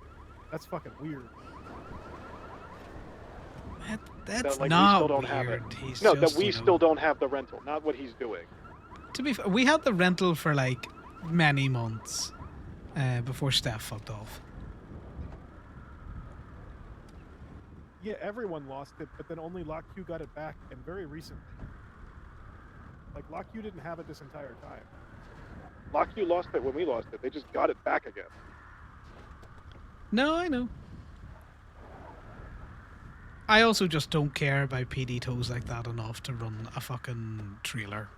Speaker 3: that's fucking weird.
Speaker 1: That's
Speaker 3: that,
Speaker 1: not
Speaker 3: we still don't
Speaker 1: weird.
Speaker 3: Have it.
Speaker 1: He's
Speaker 3: no,
Speaker 1: just,
Speaker 3: that we still don't have the rental, not what he's doing.
Speaker 1: To be fair, we had the rental for like many months before Steph fucked off.
Speaker 3: Yeah, everyone lost it, but then only Lock Q got it back, and very recently. Like, Lock Q didn't have it this entire time. Lock Q lost it when we lost it. They just got it back again.
Speaker 1: No, I know. I also just don't care about PD tows like that enough to run a fucking trailer.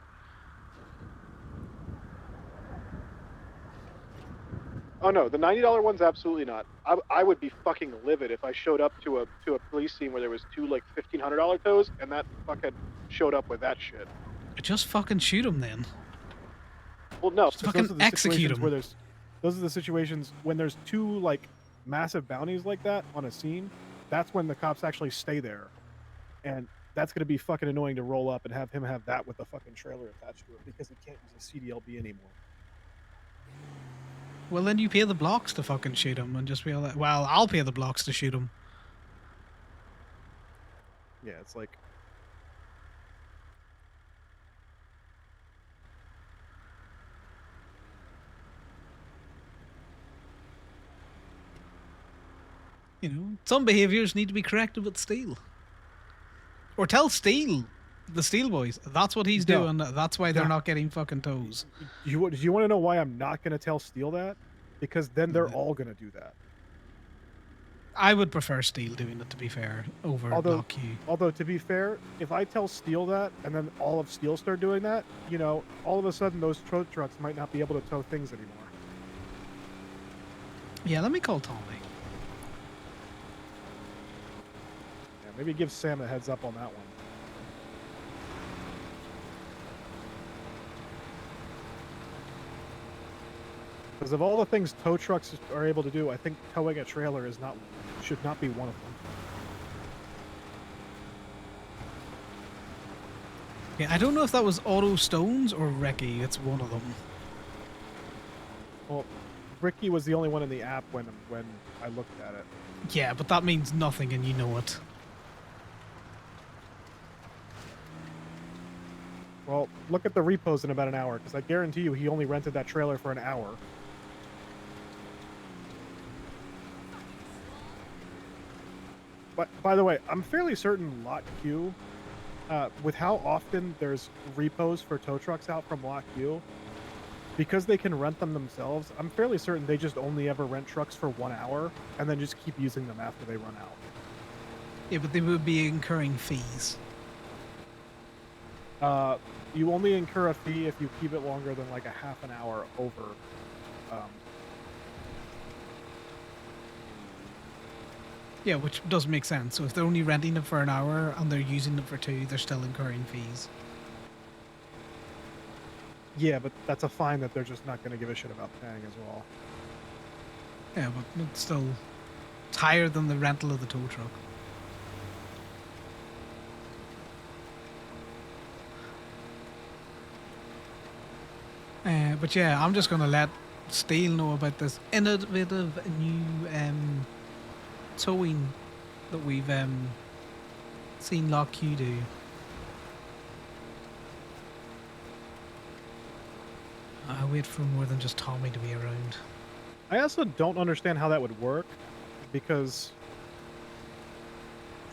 Speaker 3: Oh no, the $90 one's absolutely not. I would be fucking livid if I showed up to a police scene where there was two like $1,500 tows, and that fucking showed up with that shit.
Speaker 1: Just fucking shoot him then.
Speaker 3: Well, no,
Speaker 1: just fucking execute him.
Speaker 3: Where those are the situations when there's two like massive bounties like that on a scene. That's when the cops actually stay there, and that's gonna be fucking annoying to roll up and have him have that with the fucking trailer attached to it because he can't use a CDLB anymore.
Speaker 1: Well, then you pay the blocks to fucking shoot him and just be like, well, I'll pay the blocks to shoot him.
Speaker 3: Yeah, it's like
Speaker 1: You know, some behaviors need to be corrected with steel. Or tell Steel, the Steel Boys, that's what he's
Speaker 3: No.
Speaker 1: doing. That's why they're
Speaker 3: No.
Speaker 1: not getting fucking toes.
Speaker 3: do you want to know why I'm not gonna tell Steel that? Because then they're
Speaker 1: Mm.
Speaker 3: all gonna do that.
Speaker 1: I would prefer Steel doing it, to be fair, over Block Q.
Speaker 3: Although to be fair, if I tell Steel that and then all of Steel start doing that, you know, all of a sudden those tow trucks might not be able to tow things anymore.
Speaker 1: Yeah, let me call Tommy.
Speaker 3: Yeah, maybe give Sam a heads up on that one. Because of all the things tow trucks are able to do, I think towing a trailer should not be one of them.
Speaker 1: Yeah, I don't know if that was Auto Stones or Reki. It's one of them.
Speaker 3: Well, Ricky was the only one in the app when I looked at it.
Speaker 1: Yeah, but that means nothing, and you know it.
Speaker 3: Well, look at the repos in about an hour, because I guarantee you he only rented that trailer for an hour. But, by the way, I'm fairly certain Lot Q, with how often there's repos for tow trucks out from Lot Q, because they can rent them themselves, I'm fairly certain they just only ever rent trucks for 1 hour, and then just keep using them after they run out.
Speaker 1: Yeah, but they would be incurring fees.
Speaker 3: You only incur a fee if you keep it longer than like a half an hour over.
Speaker 1: Yeah, which does make sense. So if they're only renting it for an hour and they're using it for 2, they're still incurring fees.
Speaker 3: Yeah, but that's a fine that they're just not going to give a shit about paying as well.
Speaker 1: Yeah, but it's still it's higher than the rental of the tow truck. But yeah, I'm just going to let Steele know about this innovative new towing that we've seen Lock Q do. I wait for more than just Tommy to be around.
Speaker 3: I also don't understand how that would work, because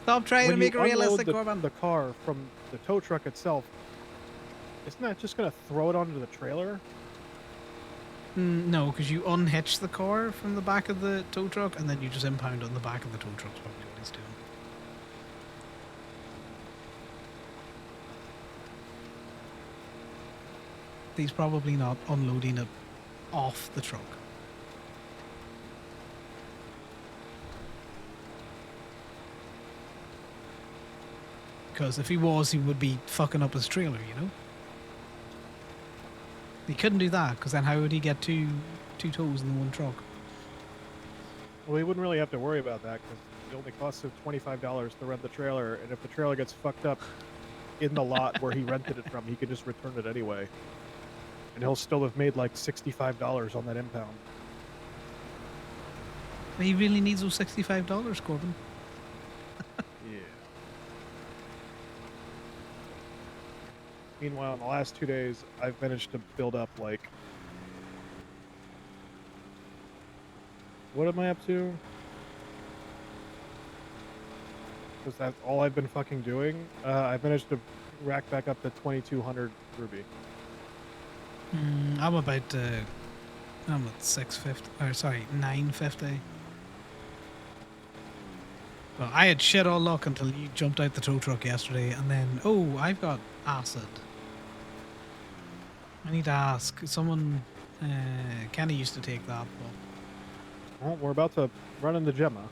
Speaker 1: stop trying to
Speaker 3: when
Speaker 1: make
Speaker 3: you
Speaker 1: a realistic
Speaker 3: unload
Speaker 1: Corbin.
Speaker 3: the car from the tow truck itself, isn't that just going to throw it onto the trailer?
Speaker 1: No, because you unhitch the car from the back of the tow truck and then you just impound on the back of the tow truck. Is probably what he's doing. He's probably not unloading it off the truck. Because if he was, he would be fucking up his trailer, you know? He couldn't do that, because then how would he get two tows in the one truck?
Speaker 3: Well, he wouldn't really have to worry about that, because it only costs him $25 to rent the trailer, and if the trailer gets fucked up in the lot where he rented it from, he could just return it anyway. And he'll still have made like $65 on that impound.
Speaker 1: He really needs those $65, Corbin.
Speaker 3: Yeah. Meanwhile, in the last 2 days, I've managed to build up like... What am I up to? Because that's all I've been fucking doing. I've managed to rack back up to 2,200 ruby.
Speaker 1: I'm about, I'm at 650, or sorry, 950. Well, I had shit all luck until you jumped out the tow truck yesterday, and then, oh, I've got acid. I need to ask. Someone, Kenny used to take that, but...
Speaker 3: Well, we're about to run into Gemma.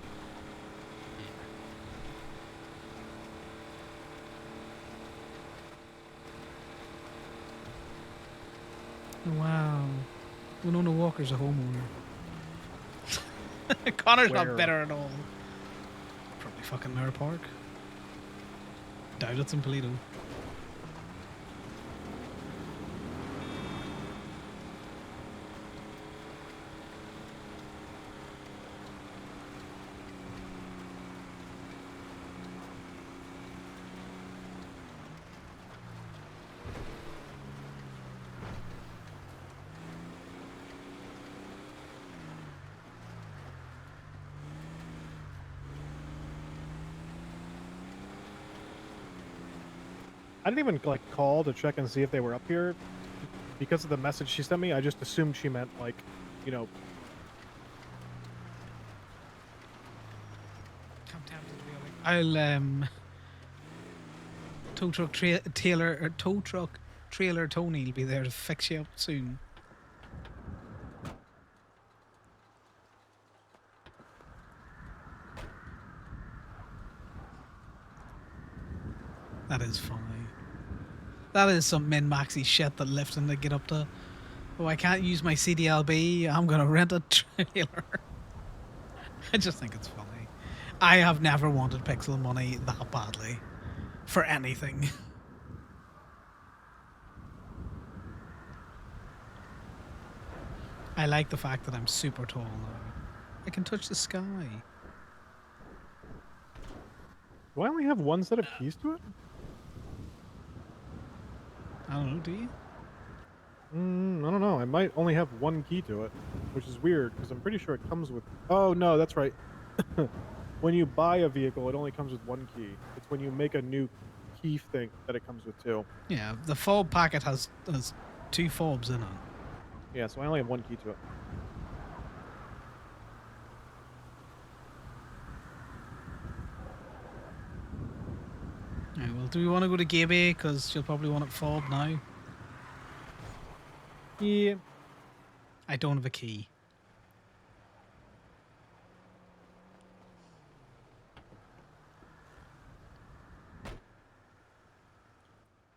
Speaker 1: Wow. Winona Walker's a homeowner. Connor's
Speaker 3: Where?
Speaker 1: not better at all. Probably fucking Mirror Park. Doubt it's in Toledo.
Speaker 3: I didn't even like call to check and see if they were up here because of the message she sent me. I just assumed she meant like, you know.
Speaker 1: I'll tow truck tow truck trailer Tony will be there to fix you up soon. That is funny. That is some min-maxy shit that lifting to get up to. Oh, I can't use my CDLB. I'm gonna rent a trailer. I just think it's funny. I have never wanted pixel money that badly for anything. I like the fact that I'm super tall now. I can touch the sky.
Speaker 3: Do I only have one set of keys to it?
Speaker 1: I don't know, do you?
Speaker 3: I don't know. I might only have one key to it, which is weird because I'm pretty sure it comes with. Oh no, that's right. When you buy a vehicle, it only comes with one key. It's when you make a new key thing that it comes with two.
Speaker 1: Yeah, the fob packet has 2 fobs in it.
Speaker 3: Yeah, so I only have one key to it.
Speaker 1: Right, well, do we want to go to Gaby? Because she'll probably want it fobbed now.
Speaker 3: Yeah.
Speaker 1: I don't have a key.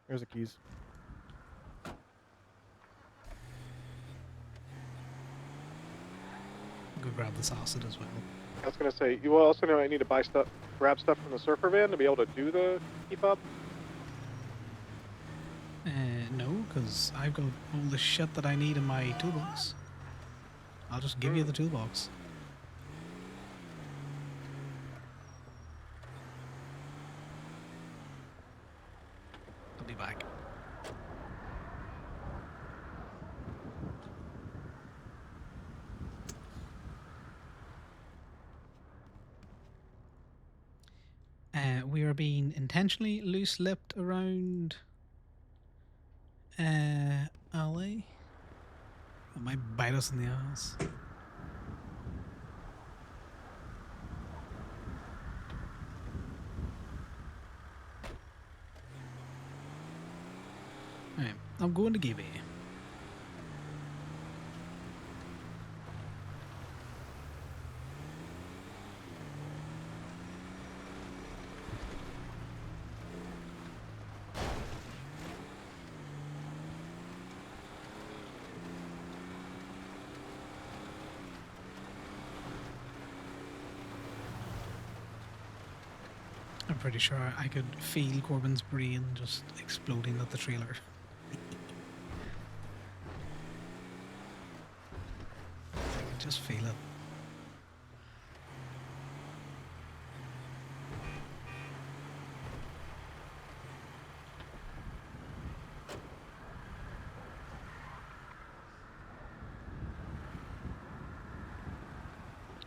Speaker 3: There's the keys.
Speaker 1: Go grab the sausage as well.
Speaker 3: I was gonna say, you also know I need to buy stuff, grab stuff from the surfer van to be able to do the keep up.
Speaker 1: No, because I've got all the shit that I need in my toolbox. I'll just give you the toolbox. I'll be back. We are being intentionally loose-lipped around alley. It might bite us in the ass. Alright, I'm going to Gibby. I'm pretty sure I could feel Corbin's brain just exploding at the trailer. I could just feel it.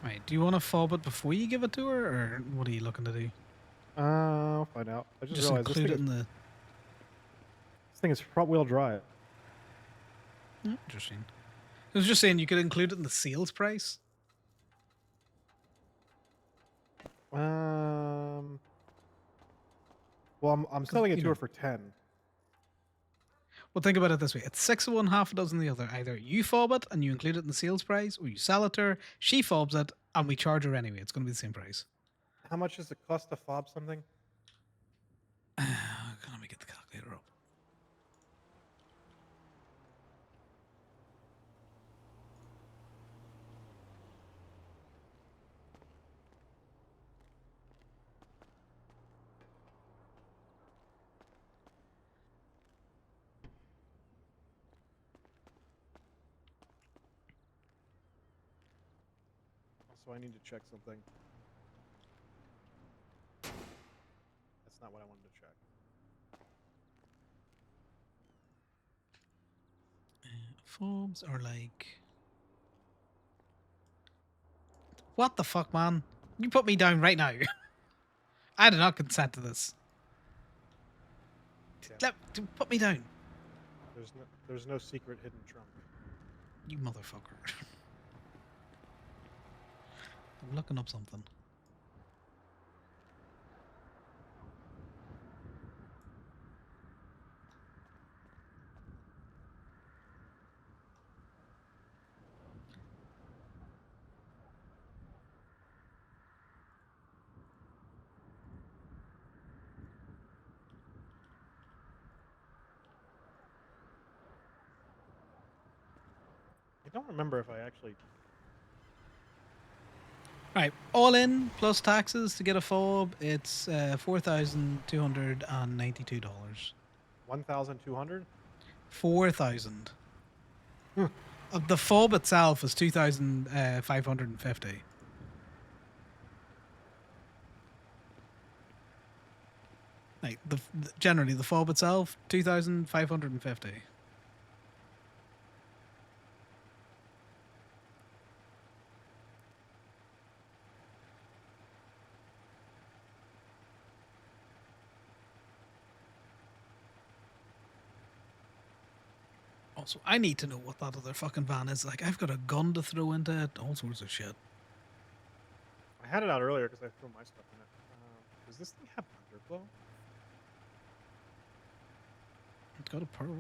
Speaker 1: Right, do you want to fob it before you give it to her, or what are you looking to do?
Speaker 3: I'll find out. I just realized
Speaker 1: include it in the...
Speaker 3: This thing is front-wheel drive.
Speaker 1: Interesting. I was just saying you could include it in the sales price.
Speaker 3: Well, I'm selling it to her for 10.
Speaker 1: Well, think about it this way. It's 6 of one, half a dozen of the other. Either you fob it and you include it in the sales price, or you sell it to her, she fobs it, and we charge her anyway. It's going to be the same price.
Speaker 3: How much does it cost to fob something?
Speaker 1: Let me get the calculator up.
Speaker 3: so I need to check something. That's not what I wanted to check.
Speaker 1: Phobes are like... What the fuck, man? You put me down right now. I did not consent to this. Put me down.
Speaker 3: There's no secret hidden trunk.
Speaker 1: You motherfucker. I'm looking up something.
Speaker 3: I don't remember if I actually.
Speaker 1: Right, all in plus taxes to get a fob, it's $4,292.
Speaker 3: $1,200.
Speaker 1: 4,000. The fob itself is 2,550. Like generally the fob itself 2,550. Also, I need to know what that other fucking van is. Like, I've got a gun to throw into it, all sorts of shit.
Speaker 3: I had it out earlier because I threw my stuff in it. Does this thing have underglow?
Speaker 1: It's got a pearl.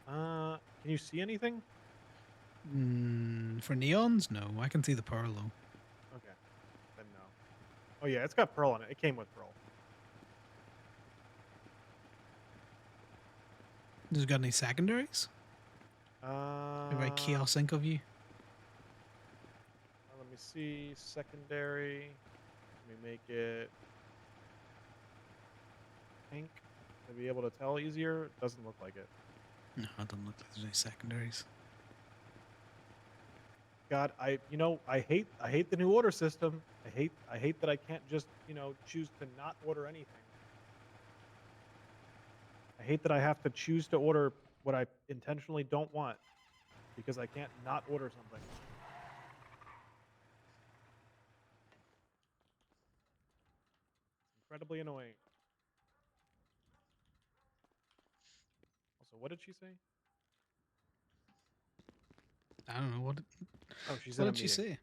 Speaker 3: Can you see anything?
Speaker 1: For neons? No, I can see the pearl though.
Speaker 3: Okay, then no. Oh yeah, it's got pearl in it. It came with pearl.
Speaker 1: Does it got any secondaries? Maybe Chaos Inc of you?
Speaker 3: Let me see. Secondary. Let me make it pink to be able to tell easier. It doesn't look like it.
Speaker 1: No, it doesn't look like there's any secondaries.
Speaker 3: God, I hate the new order system. I hate that I can't just, choose to not order anything. I hate that I have to choose to order what I intentionally don't want because I can't not order something. It's incredibly annoying. Also, what did she say?
Speaker 1: I don't know what.
Speaker 3: Oh, she's
Speaker 1: What
Speaker 3: in a
Speaker 1: did she
Speaker 3: meeting.
Speaker 1: say?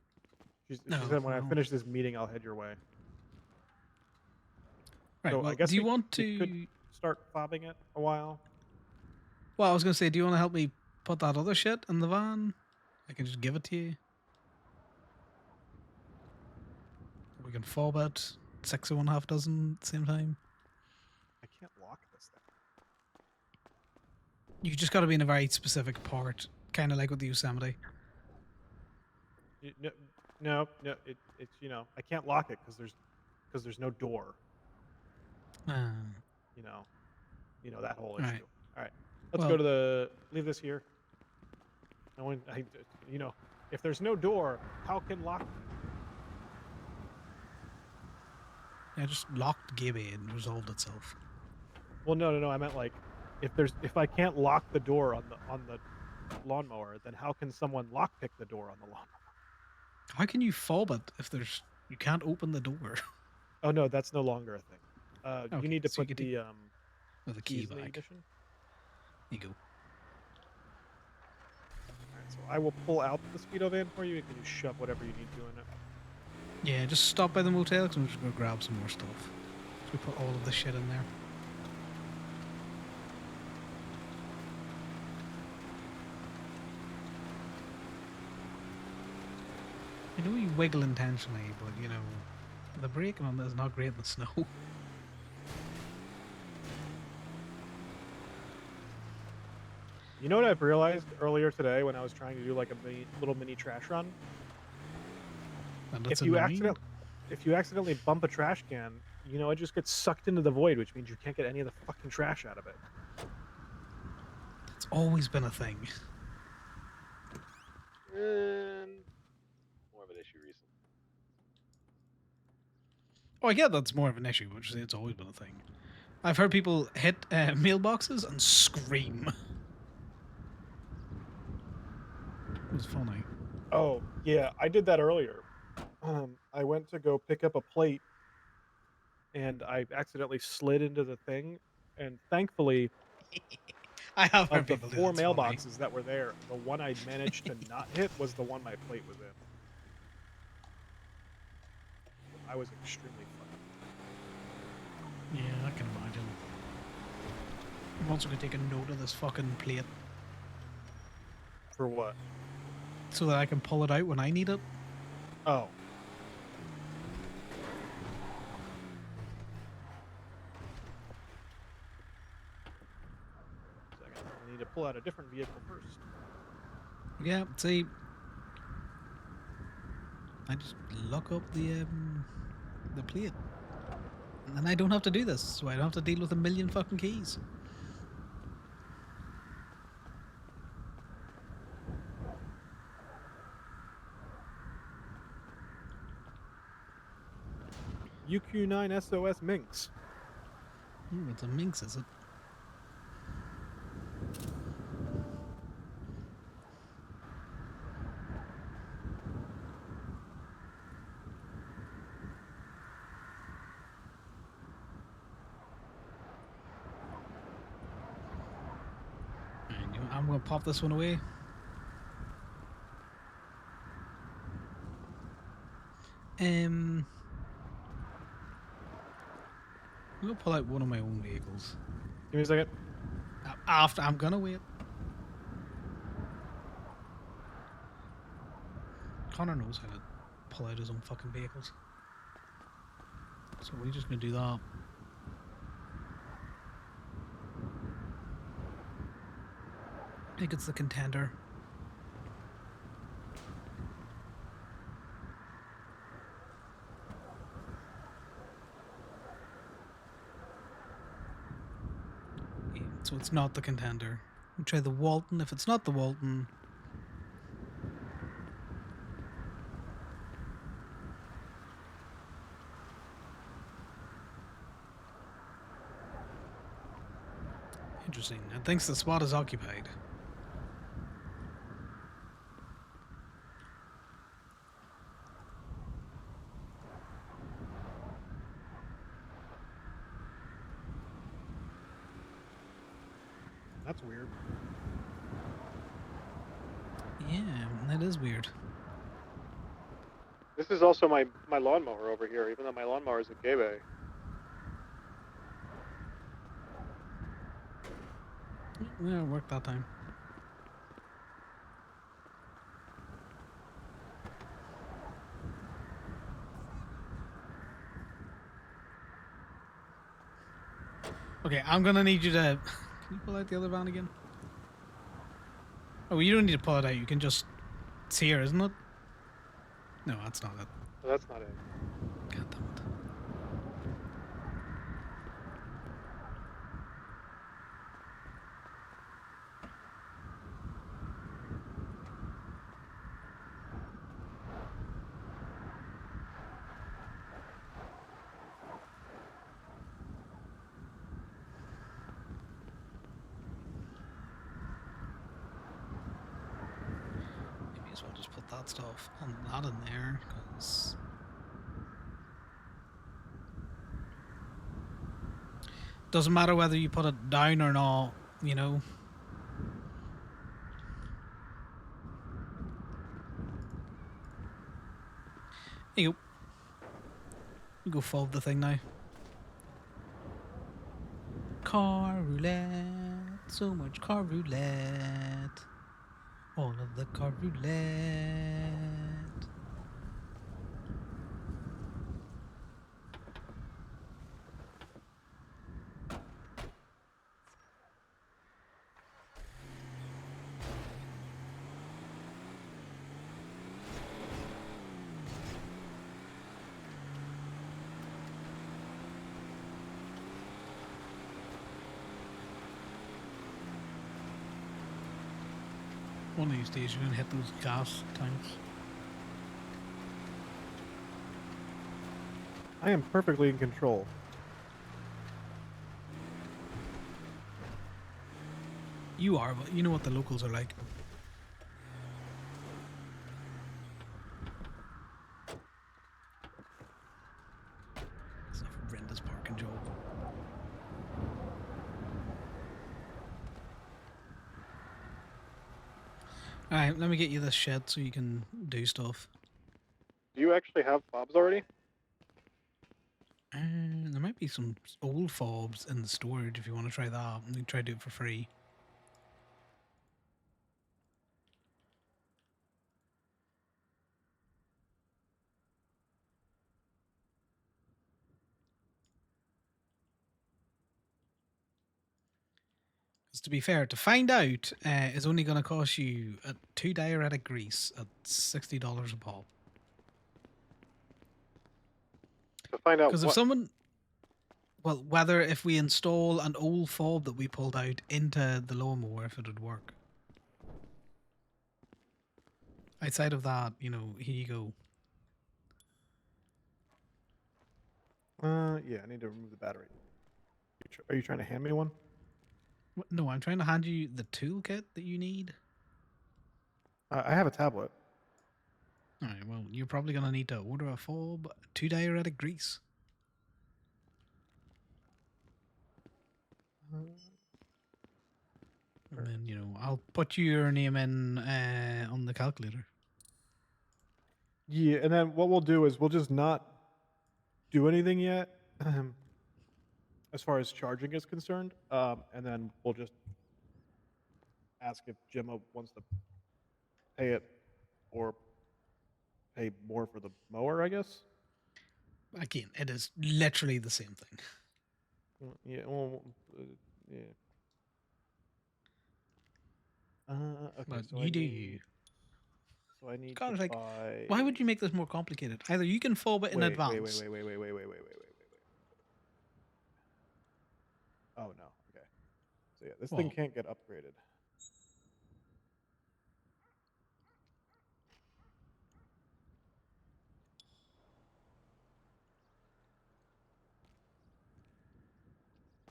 Speaker 3: She said when I finish this meeting, I'll head your way.
Speaker 1: Right.
Speaker 3: So
Speaker 1: Well,
Speaker 3: I guess
Speaker 1: do you
Speaker 3: we
Speaker 1: want
Speaker 3: could
Speaker 1: to
Speaker 3: start fobbing it a while?
Speaker 1: Well, I was gonna say, do you want to help me put that other shit in the van? I can just give it to you. We can fob it 6 of 1/2 dozen at the same time.
Speaker 3: I can't lock this thing.
Speaker 1: You just got to be in a very specific part, kind of like with the Yosemite.
Speaker 3: No, it's I can't lock it because there's no door. That whole issue.
Speaker 1: Right.
Speaker 3: All right, let's go to leave this here. If there's no door, how can lock?
Speaker 1: Yeah, just locked Gibby and resolved itself.
Speaker 3: Well, no. I meant like, if I can't lock the door on the lawnmower, then how can someone lockpick the door on the lawnmower?
Speaker 1: How can you fob it if you can't open the door?
Speaker 3: Oh no, that's no longer a thing.
Speaker 1: Okay,
Speaker 3: you need to
Speaker 1: so you
Speaker 3: put
Speaker 1: could
Speaker 3: the
Speaker 1: key
Speaker 3: keys in the
Speaker 1: back.
Speaker 3: ignition.
Speaker 1: There you go.
Speaker 3: Alright, so I will pull out the speedo van for you. You can just shove whatever you need to in it.
Speaker 1: Yeah, just stop by the motel because I'm just going to grab some more stuff. So we put all of the shit in there. I know you wiggle intentionally, but the braking on this is not great in the snow.
Speaker 3: You know what I've realized earlier today when I was trying to do like a little mini trash run?
Speaker 1: And that's
Speaker 3: If you
Speaker 1: annoying.
Speaker 3: accidentally bump a trash can, it just gets sucked into the void, which means you can't get any of the fucking trash out of it.
Speaker 1: It's always been a thing.
Speaker 3: More of an issue recently.
Speaker 1: Oh, I get that's more of an issue, but it's always been a thing. I've heard people hit mailboxes and scream. It was funny.
Speaker 3: Oh yeah, I did that earlier. I went to go pick up a plate, and I accidentally slid into the thing, and thankfully,
Speaker 1: I have heard
Speaker 3: of the
Speaker 1: people do
Speaker 3: 4
Speaker 1: that. It's funny.
Speaker 3: mailboxes that were there, the one I managed to not hit was the one my plate was in. I was extremely funny.
Speaker 1: Yeah, I can imagine. I'm also gonna take a note of this fucking plate
Speaker 3: For what?
Speaker 1: so that I can pull it out when I need it.
Speaker 3: Oh. Second, I need to pull out a different vehicle first.
Speaker 1: Yeah, see, I just lock up the plate, and then I don't have to do this, so I don't have to deal with a million fucking keys.
Speaker 3: UQ9 SOS Minx.
Speaker 1: It's a minx, is it? I'm gonna pop this one away. I'm gonna pull out one of my own vehicles.
Speaker 3: Give me a second.
Speaker 1: After I'm gonna wait. Connor knows how to pull out his own fucking vehicles, so we're just gonna do that. I think it's the contender. Yeah, so it's not the contender. We'll try the Walton. If it's not the Walton, interesting. It thinks the spot is occupied.
Speaker 3: That's weird.
Speaker 1: Yeah, that is weird.
Speaker 3: This is also my lawnmower over here, even though my lawnmower is a gay bay.
Speaker 1: Yeah, it worked that time. Okay, I'm gonna need you to. Can you pull out the other van again? Oh, you don't need to pull it out. You can just. It's here, isn't it? No, that's not it.
Speaker 3: No, that's not it.
Speaker 1: God damn it. Maybe as well just put that stuff on that in there, because. Doesn't matter whether you put it down or not, you know. Here you go. We go fold the thing now. Car roulette, so much car roulette. All of the car roulette. One of these days you're gonna hit those gas tanks.
Speaker 3: I am perfectly in control.
Speaker 1: You are, but you know what the locals are like. It's a horrendous parking job. Alright, let me get you this shed so you can do stuff.
Speaker 3: Do you actually have fobs already?
Speaker 1: There might be some old fobs in the storage if you want to try that. You can try to do it for free. Because to be fair, to find out is only going to cost you 2 diuretic grease at $60 a pop.
Speaker 3: To find out
Speaker 1: Because if someone, well, whether if we install an old fob that we pulled out into the lawnmower, if it would work. Outside of that, you know, here you go.
Speaker 3: Yeah, I need to remove the battery. Are you trying to hand me one?
Speaker 1: No, I'm trying to hand you the toolkit that you need.
Speaker 3: I have a tablet.
Speaker 1: Alright, well, you're probably going to need to order a fob, 2 diuretic grease. And then, you know, I'll put your name in on the calculator.
Speaker 3: Yeah, and then what we'll do is we'll just not do anything yet, as far as charging is concerned, and then we'll just ask if Gemma wants to pay it or pay more for the mower, I guess.
Speaker 1: Again, it is literally the same thing.
Speaker 3: Yeah, well, yeah. Okay,
Speaker 1: But
Speaker 3: so
Speaker 1: you do you.
Speaker 3: So I need
Speaker 1: God,
Speaker 3: to
Speaker 1: like,
Speaker 3: buy.
Speaker 1: why would you make this more complicated? Either you can fob it in
Speaker 3: Wait.
Speaker 1: advance.
Speaker 3: Oh no. Okay. So yeah, this
Speaker 1: Well,
Speaker 3: thing can't get upgraded.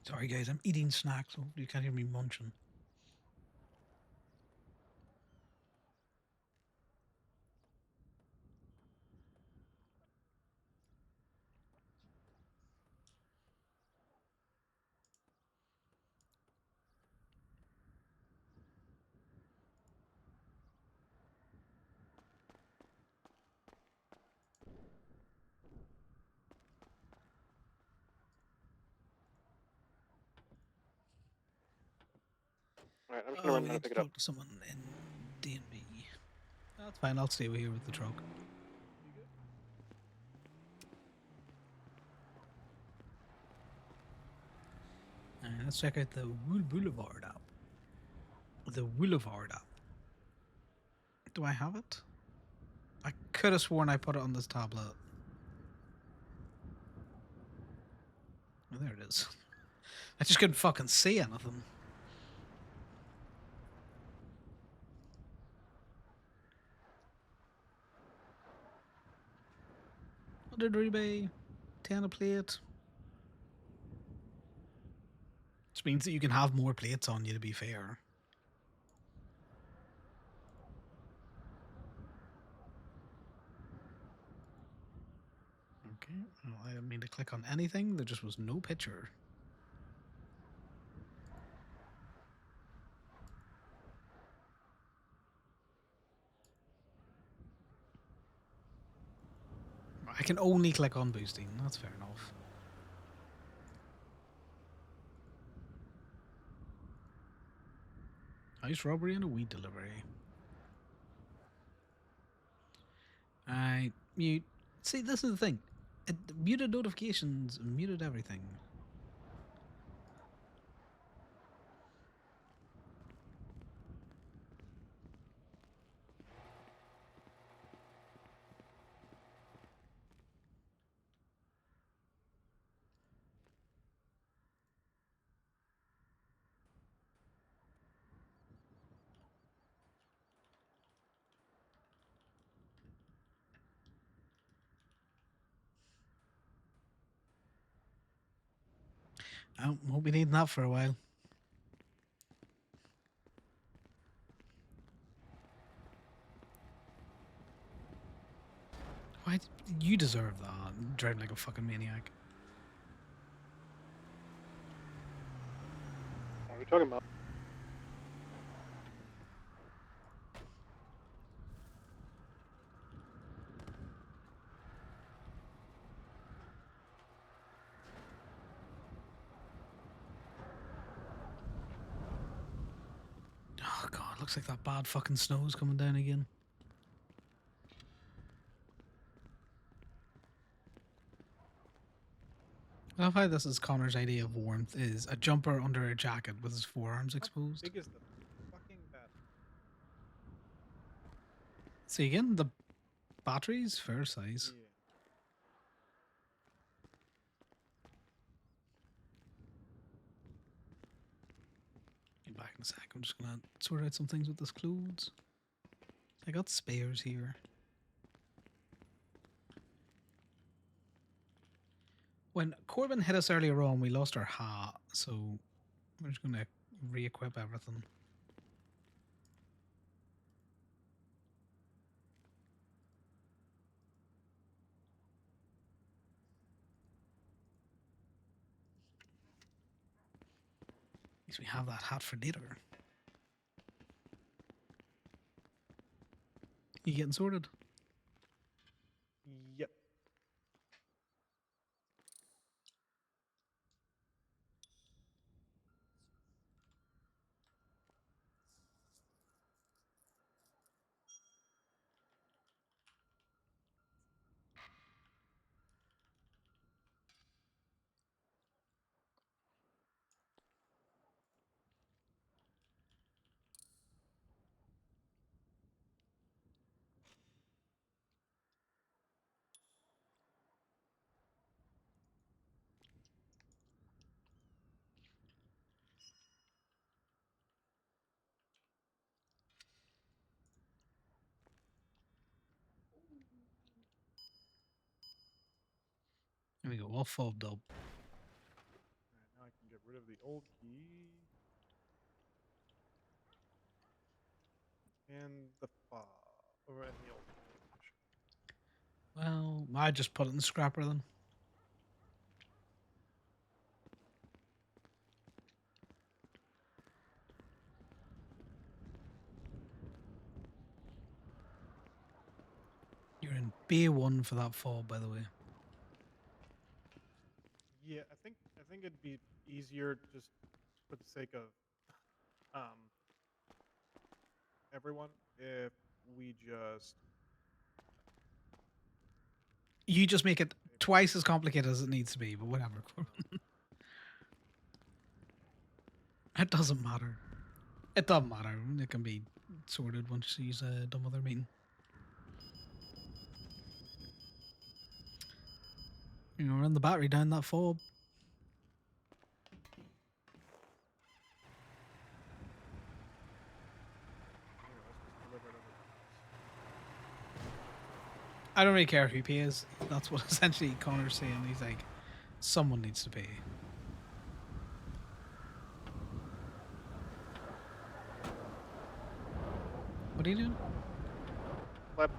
Speaker 1: sorry, guys, I'm eating snacks, so you can't hear me munching.
Speaker 3: All right, I'm just
Speaker 1: Oh,
Speaker 3: gonna run
Speaker 1: we
Speaker 3: down
Speaker 1: need
Speaker 3: and
Speaker 1: to
Speaker 3: pick it up.
Speaker 1: talk to someone in D&B. That's fine, I'll stay over here with the truck. Alright, let's check out the Boulevard app. The Boulevard app. Do I have it? I could have sworn I put it on this tablet. Oh, there it is. I just couldn't fucking see anything. $100 rebate, 10 a plate. Which means that you can have more plates on you, to be fair. Okay, well, I didn't mean to click on anything. There just was no picture. I can only click on boosting. That's fair enough. House robbery and a weed delivery. I mute. See, this is the thing. It muted notifications, muted everything. I won't be needing that for a while. Why? You deserve that. Driving like a fucking maniac.
Speaker 3: What are we talking about?
Speaker 1: Oh god, looks like that bad fucking snow's coming down again. I love how this is Connor's idea of warmth is a jumper under a jacket with his forearms exposed.
Speaker 3: How big is the fucking bat?
Speaker 1: See again, the battery's fair size.
Speaker 3: Yeah.
Speaker 1: Get back in a sec. I'm just gonna sort out some things with this clothes. I got spares here. When Corbin hit us earlier on, we lost our hat, so we're just gonna re-equip everything. At least we have that hat for later. You getting sorted?
Speaker 3: Yep.
Speaker 1: There we go, all fobbed up.
Speaker 3: Alright, now I can get rid of the old key. And the fob. Or and the old key.
Speaker 1: Well, I just put it in the scrapper then. You're in B1 for that fob, by the way.
Speaker 3: Yeah, I think it'd be easier just for the sake of everyone if we just
Speaker 1: You just make it twice as complicated as it needs to be, but whatever, Corbin. It doesn't matter. It doesn't matter. It can be sorted once she's done with her meeting. You know, run the battery down that fob. I don't really care who pays. That's what essentially Connor's saying. He's like, someone needs to pay. What are you doing?
Speaker 3: flap.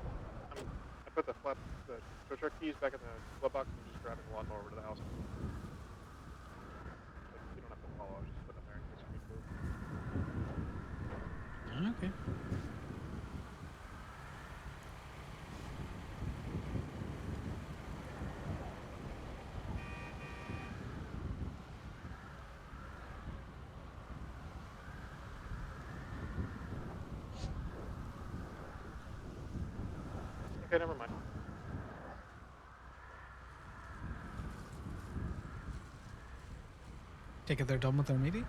Speaker 3: I put the tow truck keys back in the glove box and just driving the lawnmower over to the house. But you don't have to follow. I was just putting them there in case we need to.
Speaker 1: Okay.
Speaker 3: Okay, never mind.
Speaker 1: Take it they're done with their meeting?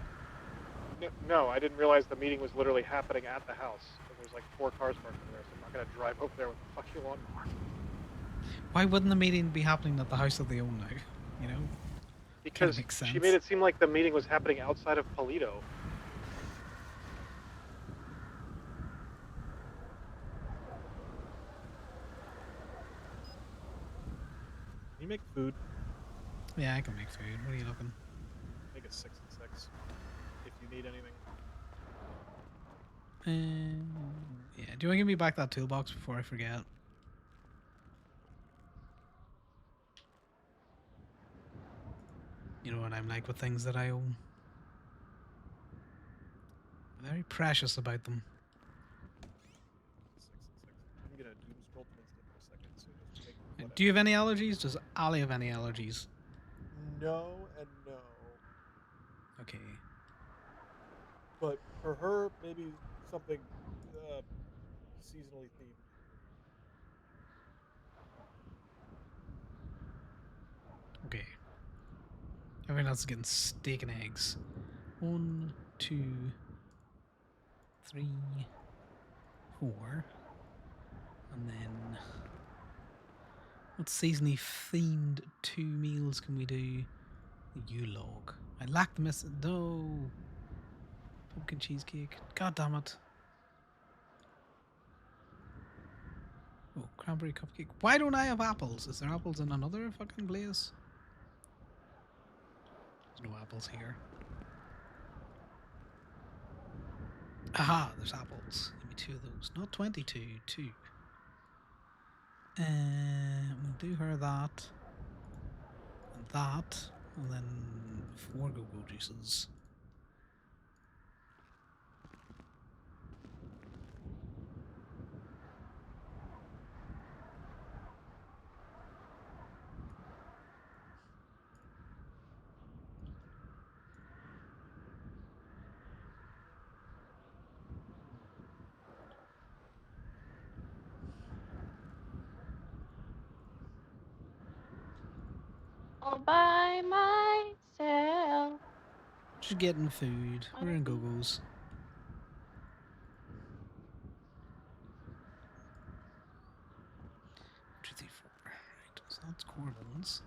Speaker 3: No, I didn't realize the meeting was literally happening at the house. And there's like 4 cars parked in there, so I'm not gonna drive over there with the fucking lawnmower.
Speaker 1: Why wouldn't the meeting be happening at the house that they own now? You know?
Speaker 3: Because she made it seem like the meeting was happening outside of Polito. Can you make food?
Speaker 1: Yeah, I can make food. What are you looking?
Speaker 3: Make a 6 and 6. If you need anything.
Speaker 1: Yeah. Do you want to give me back that toolbox before I forget? You know what I'm like with things that I own. Very precious about them.
Speaker 3: 6 and 6. I'm gonna doom scroll twins it for a second. So just pick whatever.
Speaker 1: Do you have any allergies? Does Ali have any allergies?
Speaker 3: No and no.
Speaker 1: Okay.
Speaker 3: But for her, maybe something seasonally themed.
Speaker 1: Okay. Everyone else is getting steak and eggs. 1, 2, 3, 4. And then what seasonally themed 2 meals can we do? The Yule-log. I lack the no. Pumpkin cheesecake. God damn it. Oh, cranberry cupcake. Why don't I have apples? Is there apples in another fucking place? There's no apples here. Aha, there's apples. Give me 2 of those. Not 22, 2. We'll do her that. And that. And then 4 go-go juices.
Speaker 9: All by myself.
Speaker 1: Just getting food. We're in go-go's. 2, 3, 4. Right, so that's Corbin's.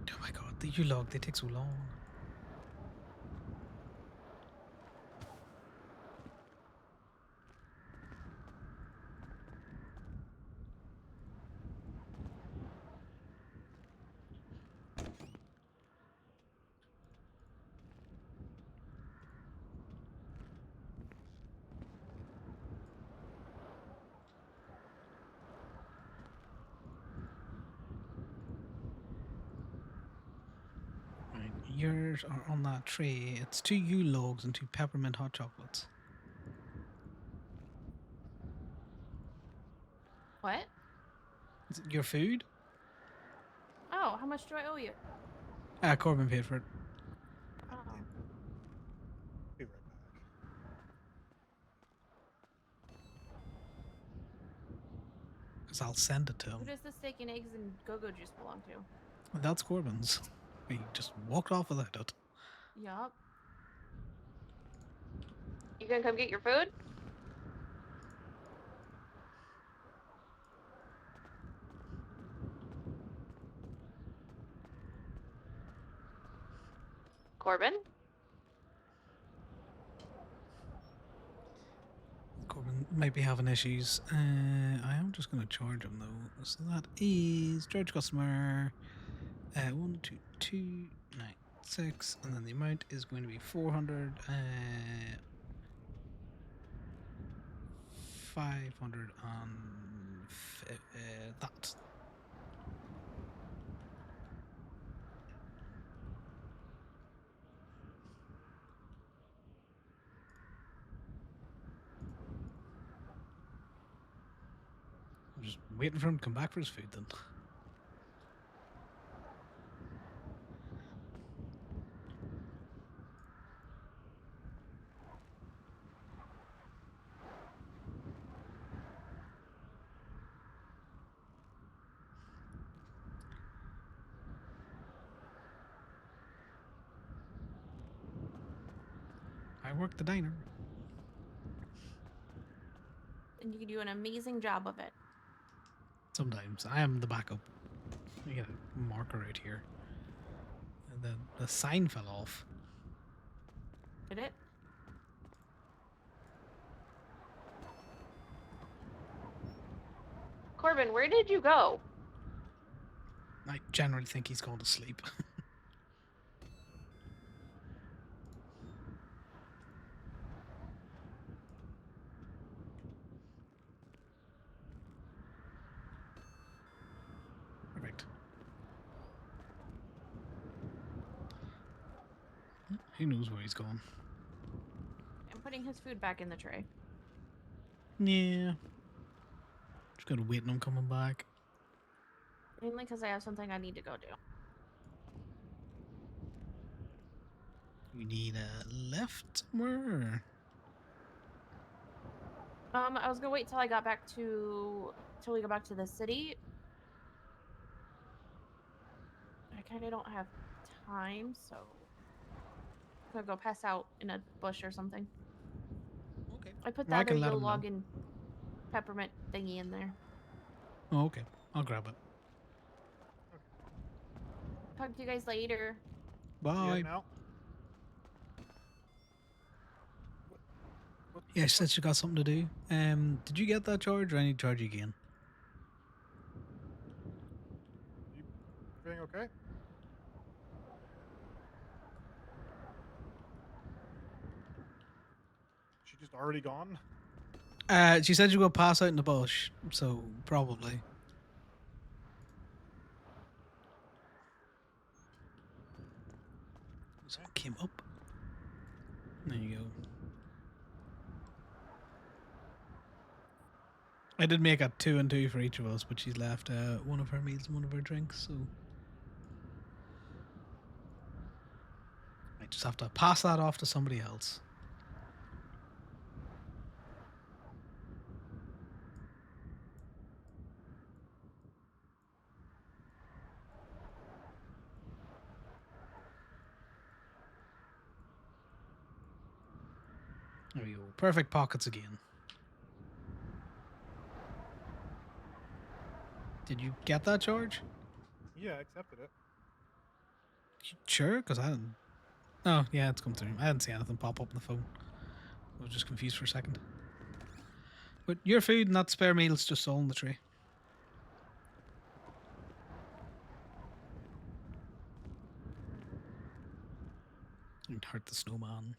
Speaker 1: Oh my god, the Yule-log, they take so long. Right, yours are on that tray. It's 2 Yule-logs and 2 peppermint hot chocolates.
Speaker 9: What?
Speaker 1: Is it your food?
Speaker 9: Oh, how much do I owe you?
Speaker 1: Corbin paid for it.
Speaker 9: Oh.
Speaker 3: Be right back.
Speaker 1: Because I'll send it to
Speaker 9: Who
Speaker 1: him.
Speaker 9: does the steak and eggs and go-go juice belong to?
Speaker 1: That's Corbin's. He just walked off without it.
Speaker 9: Yup. You gonna come get your food? Corbin?
Speaker 1: Corbin might be having issues. I am just going to charge him though. So that is charge customer 1, 2, 2, 9, 6, and then the amount is going to be 400. 500 on that. I'm just waiting for him to come back for his food then. I work the diner.
Speaker 9: And you do an amazing job of it.
Speaker 1: Sometimes I am the backup. You get a marker out here. And the sign fell off.
Speaker 9: Did it? Corbin, where did you go?
Speaker 1: I generally think he's going to sleep. Perfect. Who knows where he's going?
Speaker 9: I'm putting his food back in the tray.
Speaker 1: Yeah. Just gotta wait on him coming back.
Speaker 9: Mainly because I have something I need to go do.
Speaker 1: We need a lift somewhere.
Speaker 9: I was gonna wait till we got back to the city. I kind of don't have time, so I'm gonna go pass out in a bush or something.
Speaker 1: Okay.
Speaker 9: I put
Speaker 1: Well, I
Speaker 9: that
Speaker 1: can
Speaker 9: other
Speaker 1: let
Speaker 9: yellow
Speaker 1: him know.
Speaker 9: log and peppermint thingy in there.
Speaker 1: Oh, okay. I'll grab it.
Speaker 9: Talk to you guys later.
Speaker 1: Bye.
Speaker 3: Now.
Speaker 1: Yeah, she said she got something to do. Did you get that charge or I need to charge you again?
Speaker 3: Everything okay? She just already gone?
Speaker 1: She said you were gonna pass out in the bush, so probably. Someone came up. There you go. I did make a 2 and 2 for each of us, but she's left one of her meals and one of her drinks, so I just have to pass that off to somebody else. There we go. Perfect pockets again. Did you get that charge?
Speaker 3: Yeah, I accepted it.
Speaker 1: Sure, because I didn't. Oh, yeah, it's come through. I didn't see anything pop up on the phone. I was just confused for a second. But your food and that spare meal's just all in the tray. And hurt the snowman.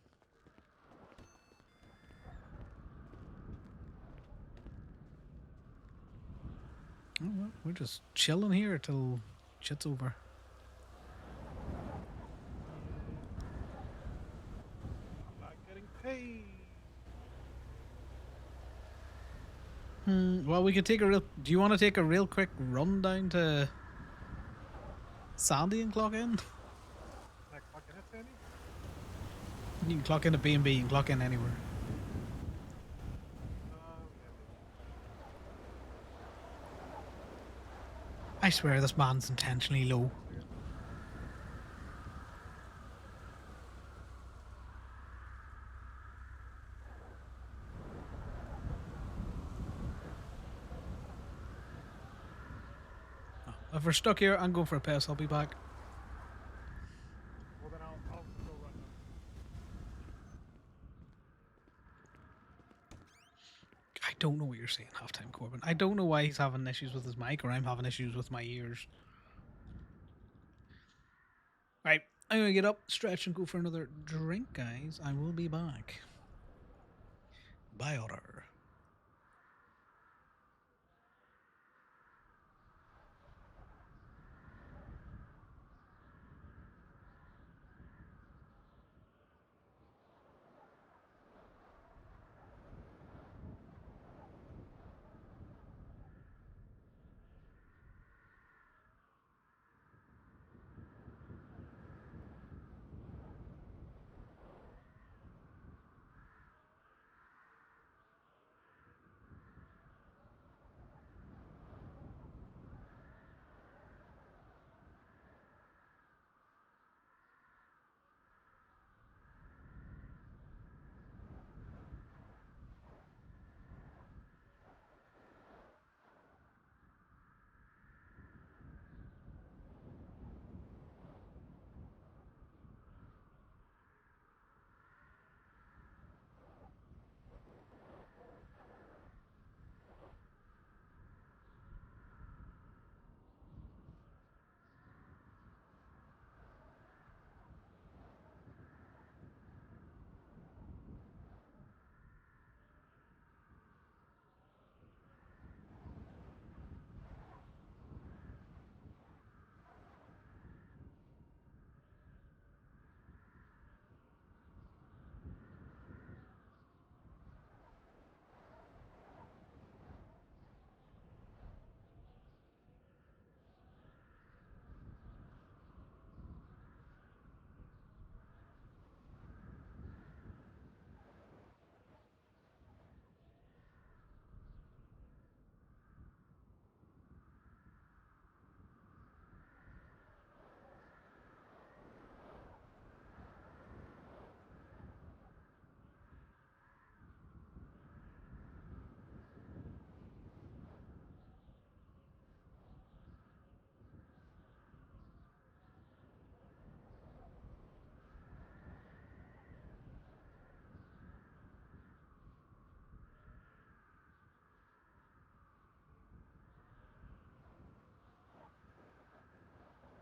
Speaker 1: Oh, well, we're just chilling here till shit's over.
Speaker 3: I'm not getting paid.
Speaker 1: Well, we could take a real. Do you want to take a real quick run down to Sandy and clock in?
Speaker 3: Can I clock in at Sandy?
Speaker 1: You can clock in at B&B. You can clock in anywhere. I swear this man's intentionally low. Oh, if we're stuck here, I'm going for a piss. I'll be back.
Speaker 3: Well, then I'll go run them.
Speaker 1: I don't know what you're saying, halftime Corbin. I don't know why he's having issues with his mic or I'm having issues with my ears. Right, I'm gonna get up, stretch, and go for another drink, guys. I will be back. By order.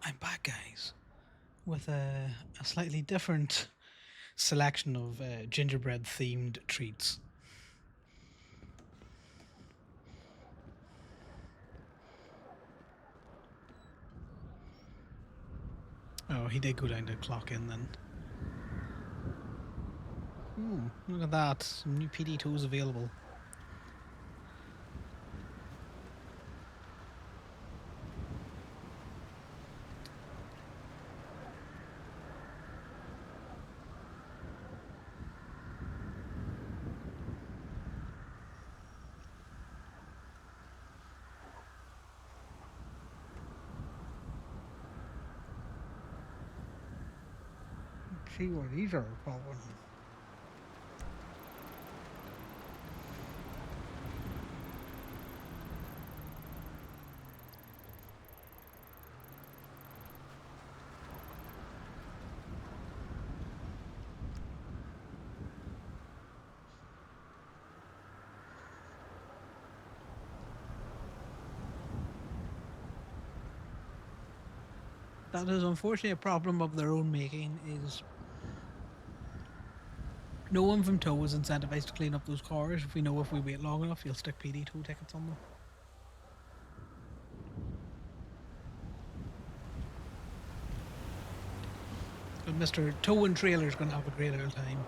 Speaker 1: I'm back, guys, with a slightly different selection of gingerbread themed treats. Oh, he did go down to clock in then. Ooh, look at that. Some new PD2s available. Let's see what these are called. That is unfortunately a problem of their own making, is no one from Tow is incentivized to clean up those cars. If we know if we wait long enough, he'll stick PD2 tickets on them. But Mr. Tow and Trailer's going to have a great old time.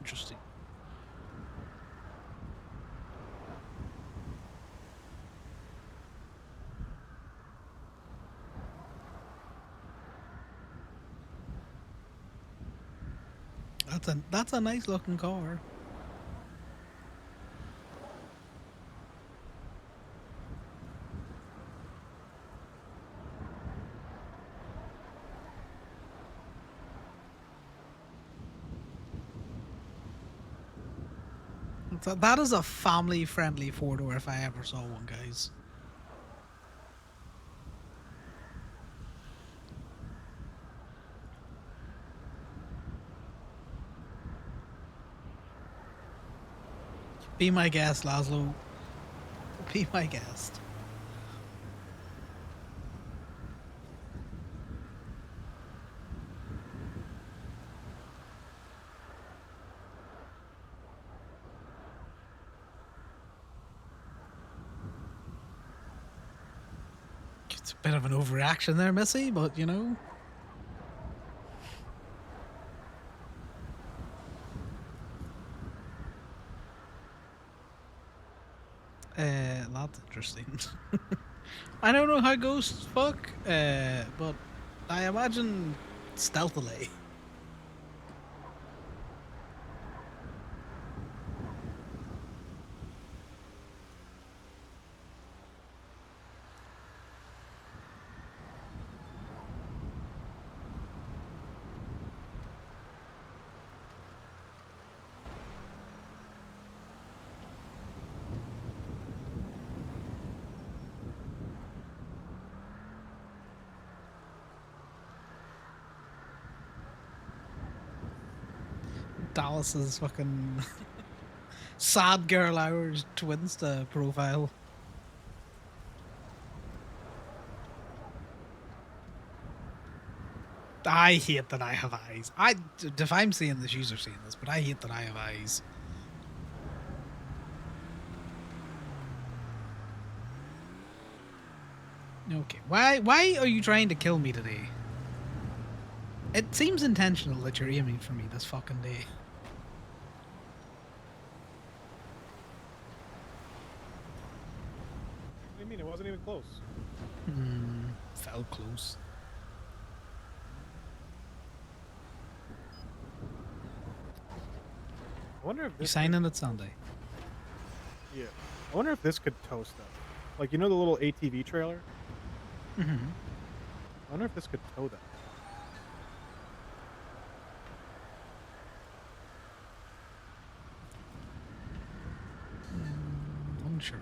Speaker 1: Interesting. That's a nice looking car. That is a family friendly four door if I ever saw one, guys. Be my guest, Laszlo. Be my guest. It's a bit of an overreaction there, Missy, but you know. That's interesting. I don't know how ghosts fuck, but I imagine stealthily. Dallas's fucking sad girl hours Twinsta profile. I hate that I have eyes. If I'm seeing this, you're seeing this, but I hate that I have eyes. Okay, why are you trying to kill me today? It seems intentional that you're aiming for me this fucking day.
Speaker 3: What do you mean? It wasn't even close.
Speaker 1: Felt close.
Speaker 3: I wonder if
Speaker 1: You
Speaker 3: this
Speaker 1: signing it Sunday?
Speaker 3: Yeah. I wonder if this could tow stuff. Like, you know the little ATV trailer?
Speaker 1: Mm-hmm.
Speaker 3: I wonder if this could tow that.
Speaker 1: Unsure.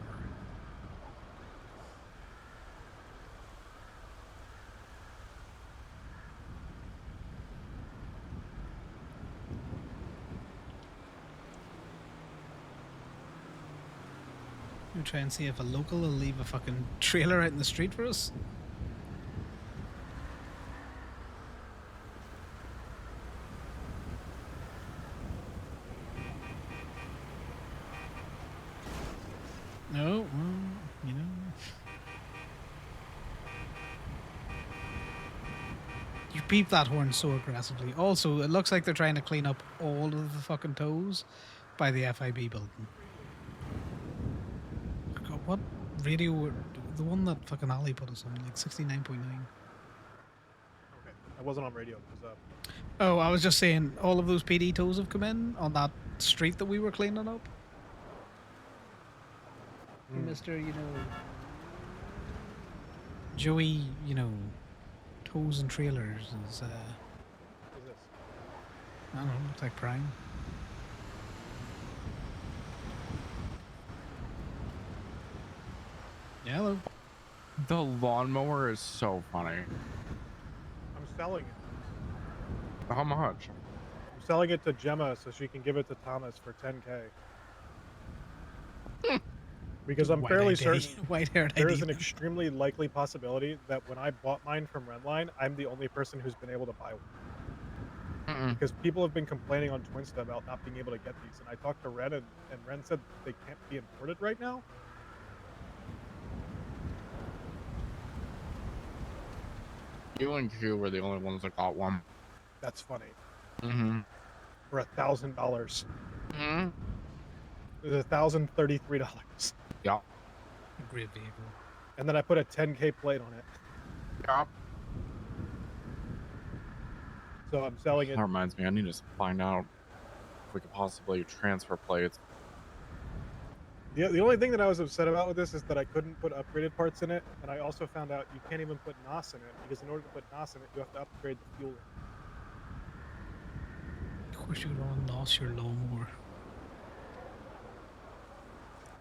Speaker 1: We'll try and see if a local will leave a fucking trailer out in the street for us. No, well, you know. You beep that horn so aggressively. Also, it looks like they're trying to clean up all of the fucking toes by the FIB building. God, what radio? The one that fucking Ali put us on, like 69.9.
Speaker 3: Okay, I wasn't on radio. It was
Speaker 1: Oh, I was just saying, all of those PD toes have come in on that street that we were cleaning up. Mr. You know, Joey, you know, toes and trailers is,
Speaker 3: Who's this?
Speaker 1: I don't know, looks like Prime. Yeah, hello.
Speaker 14: The lawnmower is so funny.
Speaker 3: I'm selling it.
Speaker 14: How much?
Speaker 3: I'm selling it to Gemma so she can give it to Thomas for 10K. Because I'm fairly certain there is an extremely likely possibility that when I bought mine from Redline, I'm the only person who's been able to buy one. Because people have been complaining on Twinsta about not being able to get these, and I talked to Ren, and Ren said they can't be imported right now.
Speaker 14: You and Q were the only ones that got one.
Speaker 3: That's funny.
Speaker 14: Mm-hmm.
Speaker 3: For $1,000.
Speaker 14: Mm-hmm.
Speaker 3: It was $1,033.
Speaker 14: Yeah.
Speaker 1: Great vehicle.
Speaker 3: And then I put a 10K plate on it.
Speaker 14: Yeah.
Speaker 3: So I'm selling it.
Speaker 14: That reminds me, I need to find out if we could possibly transfer plates.
Speaker 3: The only thing that I was upset about with this is that I couldn't put upgraded parts in it, and I also found out you can't even put NOS in it, because in order to put NOS in it, you have to upgrade the fuel.
Speaker 1: Of course you don't NOS your lawnmower.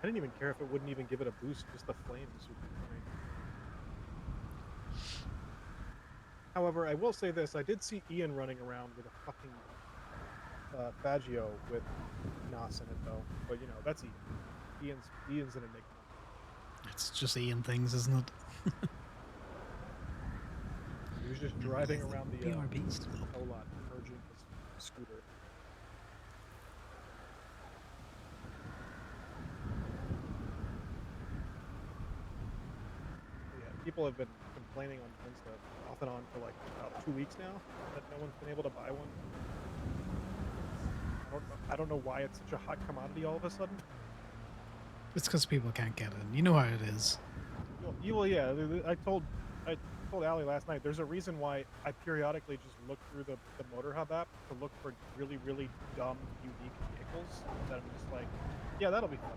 Speaker 3: I didn't even care if it wouldn't even give it a boost, just the flames would be fine. However, I will say this, I did see Ian running around with a fucking Faggio with NOS in it, though. But, you know, that's Ian. Ian's an enigma.
Speaker 1: It's just Ian things, isn't it?
Speaker 3: He was just driving around the
Speaker 1: BRBs.
Speaker 3: lot, purging his scooter. Yeah, people have been complaining on Insta off and on for like about 2 weeks now that no one's been able to buy one. I don't know why it's such a hot commodity all of a sudden.
Speaker 1: It's because people can't get in. You know how it is.
Speaker 3: Well, yeah. I told Ali last night. There's a reason why I periodically just look through the Motor Hub app to look for really, really dumb, unique vehicles that I'm just like, yeah, that'll be funny.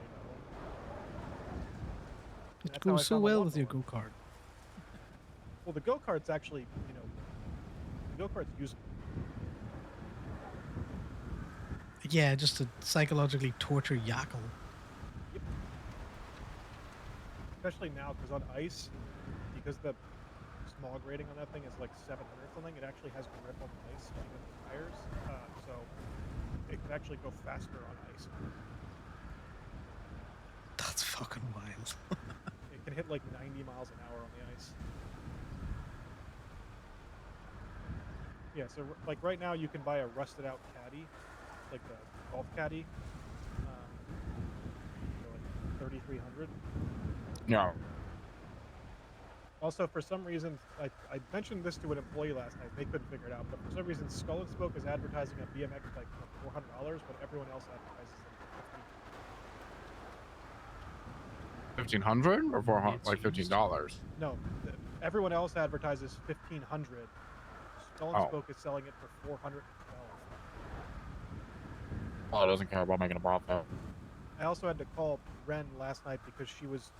Speaker 1: It goes so well with your go-kart.
Speaker 3: Well, the go-kart's actually, you know, the go-kart's usable.
Speaker 1: Yeah, just to psychologically torture Yackle.
Speaker 3: Yep. Especially now, because on ice, because the smog rating on that thing is like 700 something, it actually has grip on the ice, even with tires, so it can actually go faster on ice.
Speaker 1: That's fucking wild.
Speaker 3: It can hit like 90 miles an hour on the ice. Yeah, so like right now you can buy a rusted out caddy, like the golf caddy, for like 3,300.
Speaker 14: Yeah.
Speaker 3: Also, for some reason, I mentioned this to an employee last night. They couldn't figure it out, but for some reason, Skull and Spoke is advertising a BMX like for $400, but everyone else advertises them for
Speaker 14: $1,500 or $400, like $15?
Speaker 3: No, everyone else advertises $1,500. Skull and Spoke is selling it for $412.
Speaker 14: Oh, it doesn't care about making a profit.
Speaker 3: I also had to call Ren last night because she was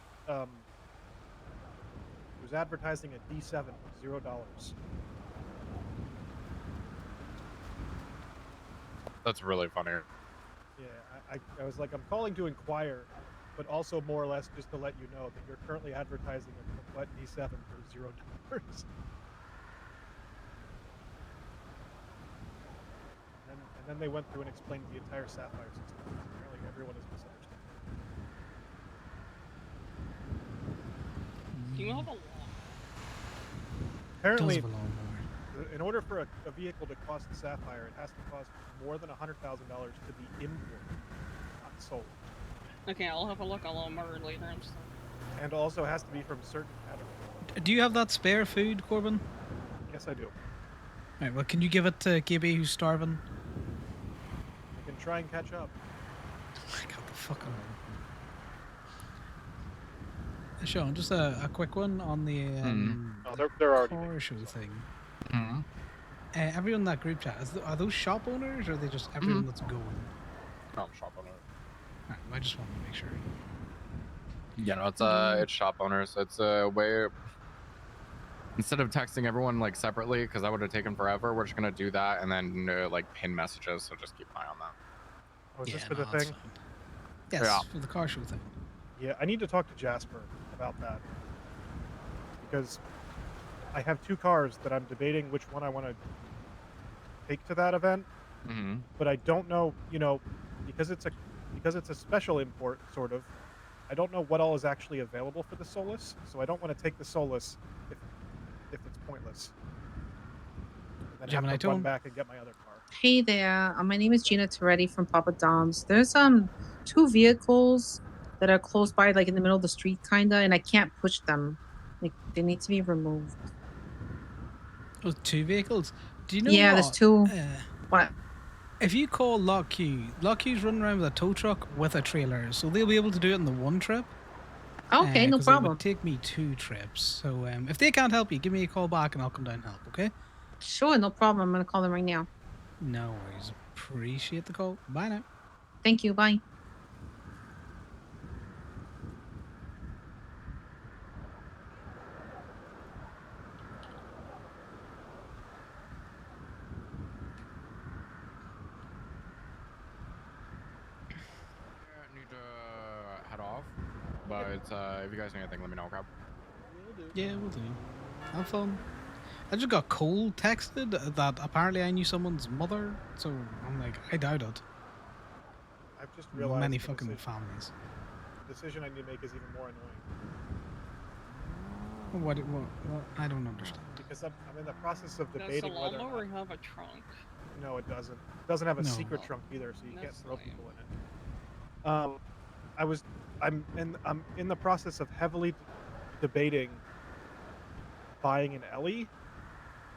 Speaker 3: was advertising a D7 for $0.
Speaker 14: That's really funny.
Speaker 3: Yeah, I was like, I'm calling to inquire, but also more or less just to let you know that you're currently advertising a complete D7 for $0. And then they went through and explained the entire Sapphire system. Apparently everyone is misunderstanding.
Speaker 15: Do you have a law?
Speaker 3: Apparently,
Speaker 1: Does belong more.
Speaker 3: in order for a vehicle to cost the Sapphire, it has to cost more than $100,000 to be imported, not sold.
Speaker 15: Okay, I'll have a look. I'll murder later. I'm sorry.
Speaker 3: And also has to be from certain categories.
Speaker 1: Do you have that spare food, Corbin?
Speaker 3: Yes, I do.
Speaker 1: Right, well, can you give it to KB who's starving?
Speaker 3: I can try and catch up.
Speaker 1: I got the fucking. Sean, just a quick one on the
Speaker 3: Oh, they're already
Speaker 1: car show thing.
Speaker 5: Mhm.
Speaker 1: Everyone in that group chat, are those shop owners or are they just everyone that's going?
Speaker 14: No, I'm shop owner.
Speaker 1: Right, I just wanted to make sure.
Speaker 14: Yeah, no, it's shop owners. It's a way. Instead of texting everyone like separately, because that would have taken forever, we're just gonna do that and then like pin messages. So just keep an eye on that.
Speaker 3: Oh, is
Speaker 1: Yeah,
Speaker 3: this for
Speaker 1: no,
Speaker 3: the
Speaker 1: that's
Speaker 3: thing?
Speaker 1: fine. Yes,
Speaker 14: Yeah.
Speaker 1: for the car show thing.
Speaker 3: Yeah, I need to talk to Jasper about that. Because I have 2 cars that I'm debating which one I want to take to that event.
Speaker 14: Mm-hmm.
Speaker 3: But I don't know, because it's a special import, sort of. I don't know what all is actually available for the Solus, so I don't want to take the Solus if it's pointless. And then
Speaker 1: Gemini
Speaker 3: have to run
Speaker 1: Tone.
Speaker 3: back and get my other car.
Speaker 16: Hey there, my name is Gina Toretti from Papa Dom's. There's 2 vehicles that are close by, like in the middle of the street, kinda, and I can't push them. Like they need to be removed.
Speaker 1: Oh, 2 vehicles. Do you know
Speaker 16: Yeah,
Speaker 1: what?
Speaker 16: there's 2. What?
Speaker 1: If you call Lock Q's running around with a tow truck with a trailer, so they'll be able to do it in the one trip.
Speaker 16: Okay, no
Speaker 1: 'cause
Speaker 16: problem.
Speaker 1: It would take me 2 trips. So if they can't help you, give me a call back and I'll come down and help. Okay?
Speaker 16: Sure, no problem. I'm gonna call them right now.
Speaker 1: No worries. Appreciate the call. Bye now.
Speaker 16: Thank you. Bye.
Speaker 14: I need to head off, but if you guys need anything, let me know. Okay.
Speaker 1: Yeah, we'll do. Have fun. I just got cold texted that apparently I knew someone's mother, so I'm like, I doubt it.
Speaker 3: I've just realized
Speaker 1: Many
Speaker 3: the
Speaker 1: fucking
Speaker 3: decision,
Speaker 1: families.
Speaker 3: the decision I need to make is even more annoying.
Speaker 1: What I don't understand.
Speaker 3: Because I'm in the process of
Speaker 15: Does the
Speaker 3: debating whether or
Speaker 15: lawnmower
Speaker 3: not...
Speaker 15: have a trunk?
Speaker 3: No, it doesn't. It doesn't have a
Speaker 1: No.
Speaker 3: secret
Speaker 15: Oh,
Speaker 3: trunk either, so you can't
Speaker 15: that's
Speaker 3: throw
Speaker 15: lame.
Speaker 3: people in it. I'm in the process of heavily debating buying an Ellie,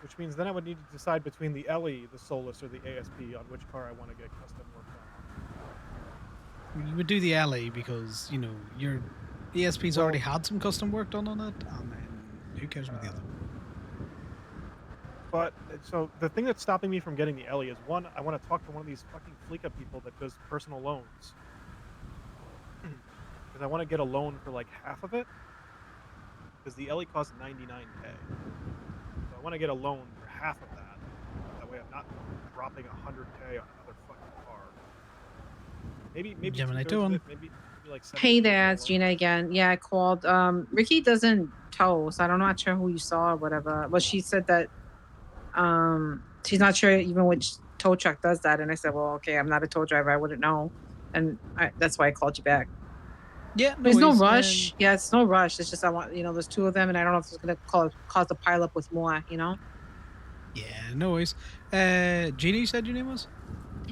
Speaker 3: which means then I would need to decide between the Ellie, the Solus, or the ASP on which car I want to get custom work on.
Speaker 1: You would do the alley because, your ESP's already had some custom work done on it, and then who cares about the other?
Speaker 3: But so the thing that's stopping me from getting the Ellie is, one, I want to talk to one of these fucking Fleeka people that does personal loans. Because I want to get a loan for like half of it. Because the Ellie costs $99K. So I want to get a loan for half of that. That way I'm not dropping $100K on another fucking car. Maybe
Speaker 1: Gemini
Speaker 3: 2/3 of
Speaker 1: doing.
Speaker 3: it, maybe like 70%
Speaker 16: Hey there,
Speaker 3: of
Speaker 16: it's
Speaker 3: the loan.
Speaker 16: Gina again. Yeah, I called. Ricky doesn't tow, so I'm not sure who you saw or whatever. But she said that she's not sure even which tow truck does that. And I said, well, okay, I'm not a tow driver. I wouldn't know. And that's why I called you back.
Speaker 1: Yeah,
Speaker 16: There's no
Speaker 1: worries.
Speaker 16: rush. Yeah, it's no rush. It's just I want, there's 2 of them, and I don't know if it's gonna cause a pile up with more.
Speaker 1: Yeah, no worries. Gina, you said your name was?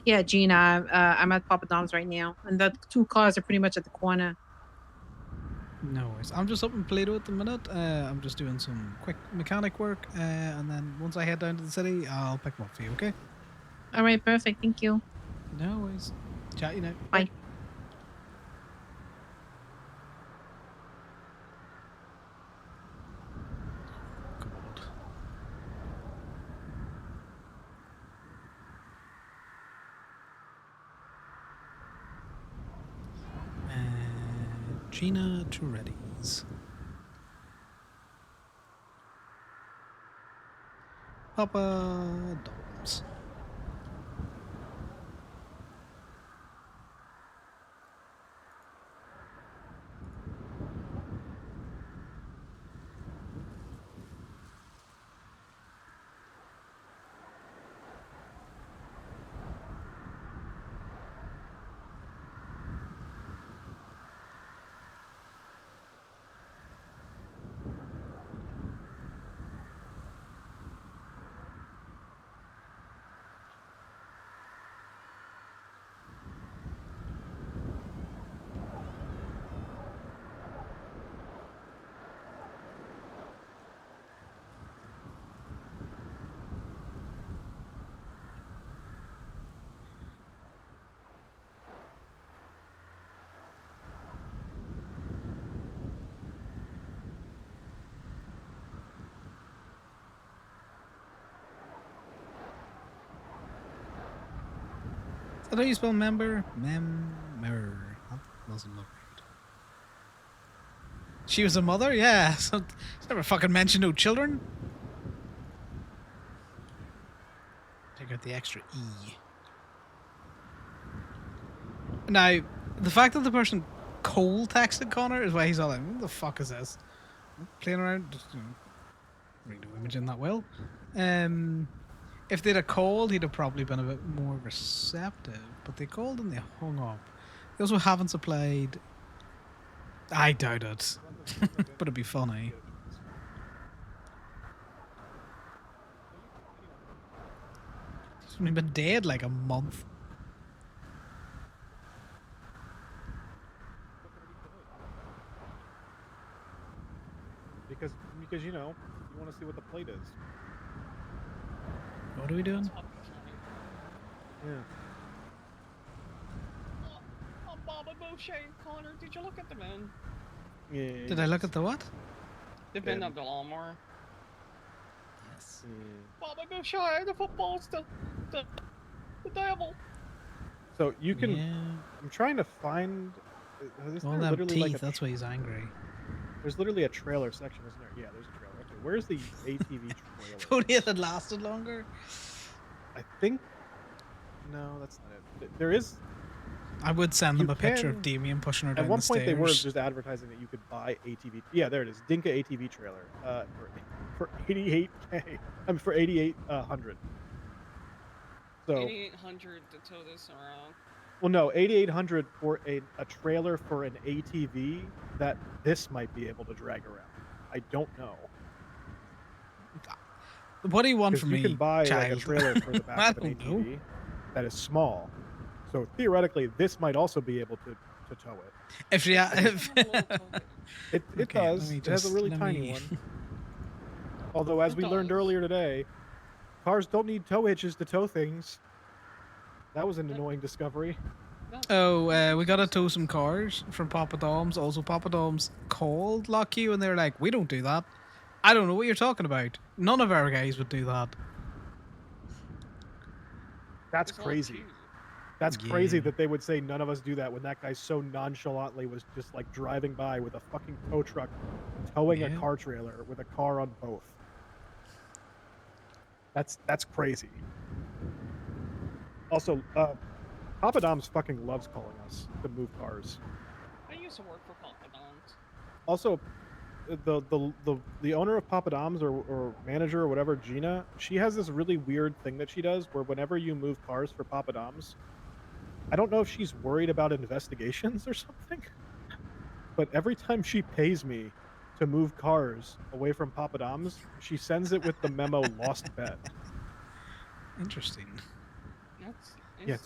Speaker 16: Yeah, Gina. I'm at Papa Dom's right now, and the 2 cars are pretty much at the corner.
Speaker 1: No worries. I'm just up in Plato at the minute. I'm just doing some quick mechanic work, and then once I head down to the city, I'll pick them up for you, okay?
Speaker 16: All right, perfect. Thank you.
Speaker 1: No worries. Chat you now.
Speaker 16: Bye.
Speaker 1: God. Gina Toretti's. Papa Doms. Is that how you spell member? Member. That doesn't look right. She was a mother? Yeah. So, she's never fucking mentioned no children. Take out the extra E. Now, the fact that the person cold texted Connor is why he's all like, what the fuck is this? Playing around, just, read no image in that well. If they'd have called, he'd have probably been a bit more receptive. But they called and they hung up. They also haven't supplied. I doubt it. But it'd be funny. He's only been dead like a month.
Speaker 3: Because you know, you want to see what the plate is.
Speaker 1: What are we doing?
Speaker 3: Yeah.
Speaker 15: Oh, Baba Boucher, Connor, did you look at the men?
Speaker 3: Yeah.
Speaker 1: Did I look at the what?
Speaker 15: The bin of the lawnmower.
Speaker 1: Yes.
Speaker 15: Baba Boucher, the football's the devil.
Speaker 3: So you can.
Speaker 1: Yeah.
Speaker 3: I'm trying to find. Isn't
Speaker 1: All
Speaker 3: there
Speaker 1: them
Speaker 3: literally
Speaker 1: teeth,
Speaker 3: like a,
Speaker 1: that's why he's angry.
Speaker 3: There's literally a trailer section, isn't there? Yeah, there's a trailer. Okay, where's the ATV trailer?
Speaker 1: If only it had lasted longer.
Speaker 3: I think. No, that's not it. There is.
Speaker 1: I would send them
Speaker 3: You
Speaker 1: a picture of
Speaker 3: can-
Speaker 1: Damien pushing her down
Speaker 3: At one
Speaker 1: the
Speaker 3: point,
Speaker 1: stairs.
Speaker 3: they were just advertising that you could buy ATV. Yeah, there it is. Dinka ATV trailer. For 88K. I mean, for 8,800. So.
Speaker 15: 8,800 to tow this around.
Speaker 3: Well, no, 8,800 for a trailer for an ATV that this might be able to drag around. I don't know.
Speaker 1: What do you want
Speaker 3: 'Cause
Speaker 1: from
Speaker 3: you
Speaker 1: me,
Speaker 3: can buy like a
Speaker 1: child?
Speaker 3: trailer for the
Speaker 1: I
Speaker 3: back of an
Speaker 1: don't know.
Speaker 3: ATV that is small. So theoretically, this might also be able to tow it.
Speaker 1: If yeah, if
Speaker 3: It
Speaker 1: Okay,
Speaker 3: does.
Speaker 1: let me
Speaker 3: It has a
Speaker 1: just-
Speaker 3: really
Speaker 1: let
Speaker 3: tiny
Speaker 1: me-
Speaker 3: one. Although, as we learned earlier today, cars don't need tow hitches to tow things. That was an annoying discovery.
Speaker 1: Oh, we gotta tow some cars from Papa Dom's. Also, Papa Dom's called Lockheed and they're like, we don't do that. I don't know what you're talking about. None of our guys would do that.
Speaker 3: That's crazy. That's crazy that they would say none of us do that when that guy so nonchalantly was just like driving by with a fucking tow truck towing a car trailer with a car on both. That's crazy. Also, Papa Dom's fucking loves calling us to move cars.
Speaker 15: I used to work for Papa Don's.
Speaker 3: Also, the owner of Papa Dom's or manager or whatever, Gina, she has this really weird thing that she does where whenever you move cars for Papa Dom's, I don't know if she's worried about investigations or something, but every time she pays me to move cars away from Papa Dom's, she sends it with the memo "lost bet."
Speaker 1: Interesting.
Speaker 15: That's
Speaker 3: Yeah,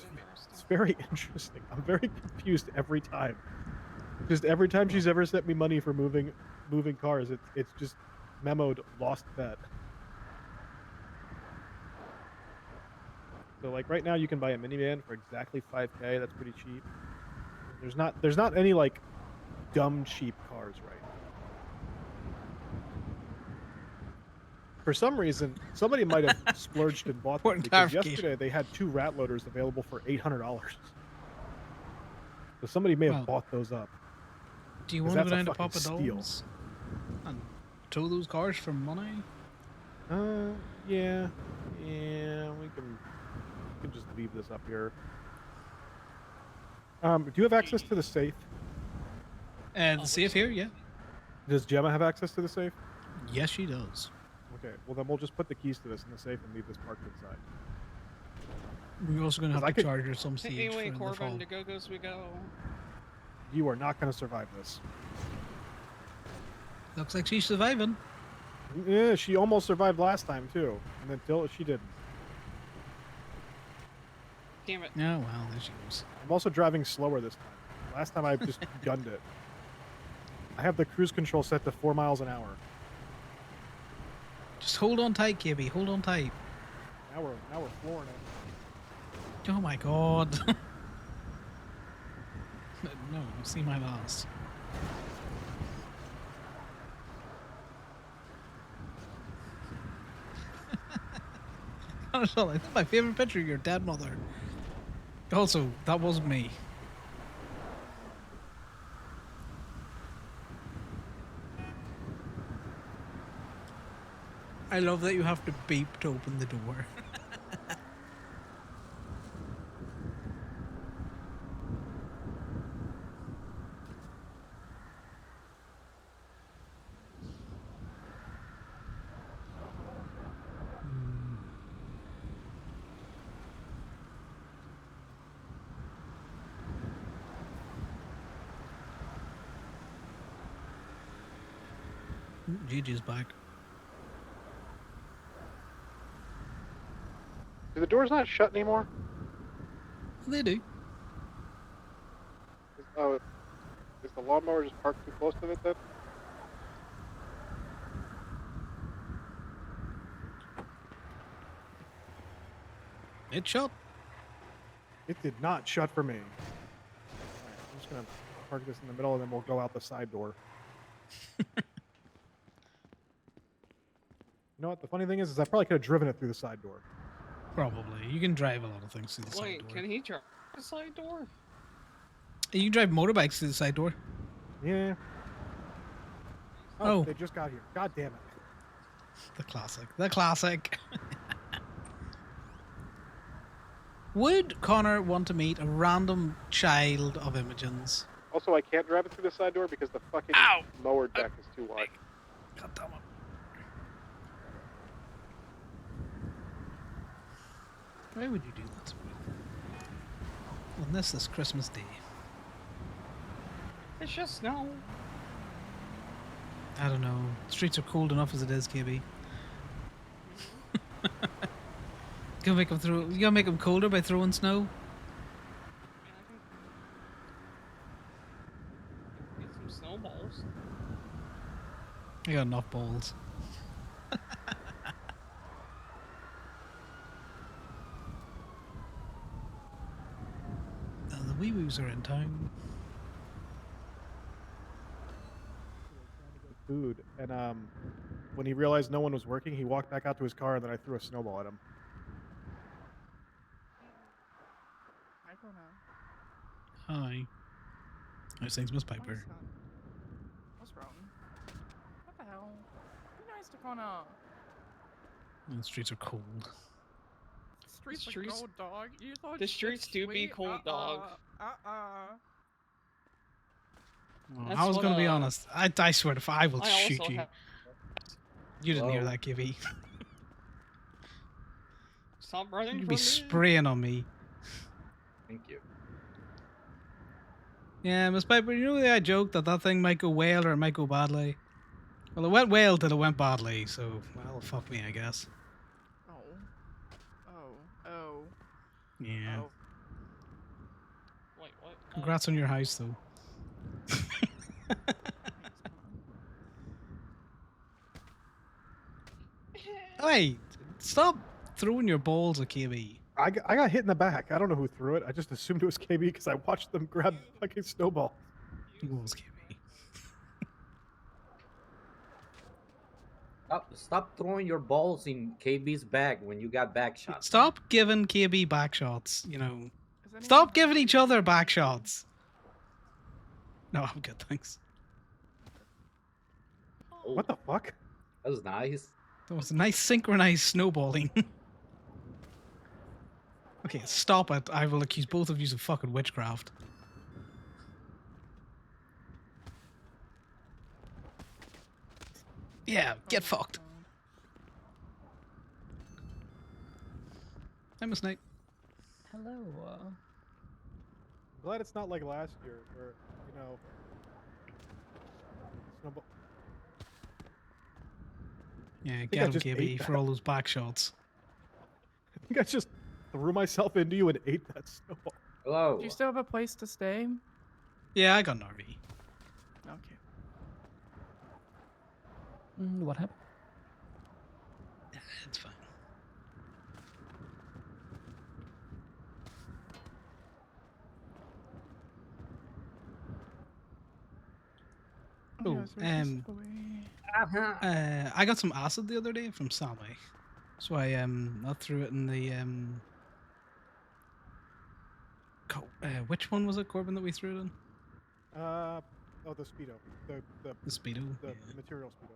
Speaker 3: it's very interesting. I'm very confused every time. Just every time she's ever sent me money for moving cars, it's just memoed "lost bet." So like right now, you can buy a minivan for exactly 5K. That's pretty cheap. There's not any like dumb cheap cars right now. For some reason, somebody might have splurged and bought them
Speaker 1: Important
Speaker 3: because
Speaker 1: clarification.
Speaker 3: yesterday they had 2 rat loaders available for $800. So somebody may have
Speaker 1: Well,
Speaker 3: bought those up.
Speaker 1: Do you
Speaker 3: 'Cause
Speaker 1: want to go
Speaker 3: that's a
Speaker 1: down to
Speaker 3: fucking
Speaker 1: Papa
Speaker 3: steal.
Speaker 1: Dom's and tow those cars for money?
Speaker 3: Yeah, we can just leave this up here. Do you have access to the safe?
Speaker 1: The safe here, yeah.
Speaker 3: Does Gemma have access to the safe?
Speaker 1: Yes, she does.
Speaker 3: Okay, well then we'll just put the keys to this in the safe and leave this parked inside.
Speaker 1: We're also going to
Speaker 3: 'Cause
Speaker 1: have
Speaker 3: I
Speaker 1: to
Speaker 3: could-
Speaker 1: charge her some stage
Speaker 15: Anyway,
Speaker 1: for the fall.
Speaker 15: Corbin, to go goes we go.
Speaker 3: You are not going to survive this.
Speaker 1: Looks like she's surviving.
Speaker 3: Yeah, she almost survived last time too, and then she didn't.
Speaker 15: Damn it.
Speaker 1: Oh, well, there she goes.
Speaker 3: I'm also driving slower this time. Last time I just gunned it. I have the cruise control set to 4 miles an hour.
Speaker 1: Just hold on tight, KB. Hold on tight.
Speaker 3: Now we're flooring it.
Speaker 1: Oh my god. No, see my last. I think my favorite picture of your dead mother. Also, that wasn't me. I love that you have to beep to open the door. Gigi's back.
Speaker 3: Do the doors not shut anymore?
Speaker 1: They do.
Speaker 3: Is the lawnmower just parked too close to it then?
Speaker 1: It shut.
Speaker 3: It did not shut for me. Alright, I'm just gonna park this in the middle and then we'll go out the side door. You know what? The funny thing is I probably could have driven it through the side door.
Speaker 1: Probably. You can drive a lot of things through the side
Speaker 15: Wait,
Speaker 1: door.
Speaker 15: can he drive the side door?
Speaker 1: You can drive motorbikes through the side door.
Speaker 3: Yeah.
Speaker 1: Oh.
Speaker 3: They just got here. God damn it.
Speaker 1: The classic. The classic. Would Connor want to meet a random child of Imogen's?
Speaker 3: Also, I can't drive it through the side door because the fucking mower deck is too wide.
Speaker 1: God damn it. Why would you do that to me? On this Christmas Day.
Speaker 15: It's just snow.
Speaker 1: I don't know. Streets are cold enough as it is, KB. You gotta make them colder by throwing snow.
Speaker 15: Get some snowballs.
Speaker 1: I got enough balls. The wee woos are in town.
Speaker 3: Food, and when he realized no one was working, he walked back out to his car, and then I threw a snowball at him.
Speaker 1: Hi. How's things, Miss Piper?
Speaker 17: What's wrong? What the hell? Be nice to Connor.
Speaker 1: The streets are cold.
Speaker 17: Streets are
Speaker 15: streets-
Speaker 17: cold, dog. You thought
Speaker 15: the
Speaker 17: you
Speaker 15: streets
Speaker 17: said
Speaker 15: do be
Speaker 17: sweet?
Speaker 15: cold, dog.
Speaker 1: Well, I was gonna be honest. I swear to I will
Speaker 15: I
Speaker 1: shoot
Speaker 15: also
Speaker 1: you.
Speaker 15: have-
Speaker 1: You didn't hear
Speaker 2: Whoa.
Speaker 1: that, Gibby.
Speaker 15: Stop running
Speaker 1: You'd
Speaker 15: from
Speaker 1: be
Speaker 15: me.
Speaker 1: spraying on me.
Speaker 2: Thank you.
Speaker 1: Yeah, Miss Piper, you know the joke that thing might go well or it might go badly? Well, it went well till it went badly, so, well, fuck me, I guess.
Speaker 17: Oh.
Speaker 1: Yeah.
Speaker 17: Oh.
Speaker 15: Wait, what?
Speaker 1: Congrats on your house, though. Hey, stop throwing your balls at KB.
Speaker 3: I got hit in the back. I don't know who threw it. I just assumed it was KB because I watched them grab fucking snowball.
Speaker 1: It was KB.
Speaker 18: Stop throwing your balls in KB's bag when you got back shots.
Speaker 1: Stop giving KB back shots, you know. Stop giving each other back shots. No, I'm good, thanks.
Speaker 18: Oh,
Speaker 3: What the fuck?
Speaker 18: that was nice.
Speaker 1: That was a nice synchronized snowballing. Okay, stop it. I will accuse both of you of fucking witchcraft. Yeah, get fucked. Hi, Miss Knight.
Speaker 15: Hello.
Speaker 3: I'm glad it's not like last year where, snowball.
Speaker 1: Yeah,
Speaker 3: think
Speaker 1: get
Speaker 3: I
Speaker 1: him,
Speaker 3: just
Speaker 1: Gibby,
Speaker 3: ate
Speaker 1: for
Speaker 3: that.
Speaker 1: all those back shots.
Speaker 3: I think I just threw myself into you and ate that snowball.
Speaker 18: Hello.
Speaker 17: Do you still have a place to stay?
Speaker 1: Yeah, I got an RV.
Speaker 17: Okay.
Speaker 15: What happened?
Speaker 1: It's fine. Oh, I got some acid the other day from Sally, so I threw it in the which one was it, Corbin, that we threw it in?
Speaker 3: The speedo,
Speaker 1: The speedo,
Speaker 3: the material speedo.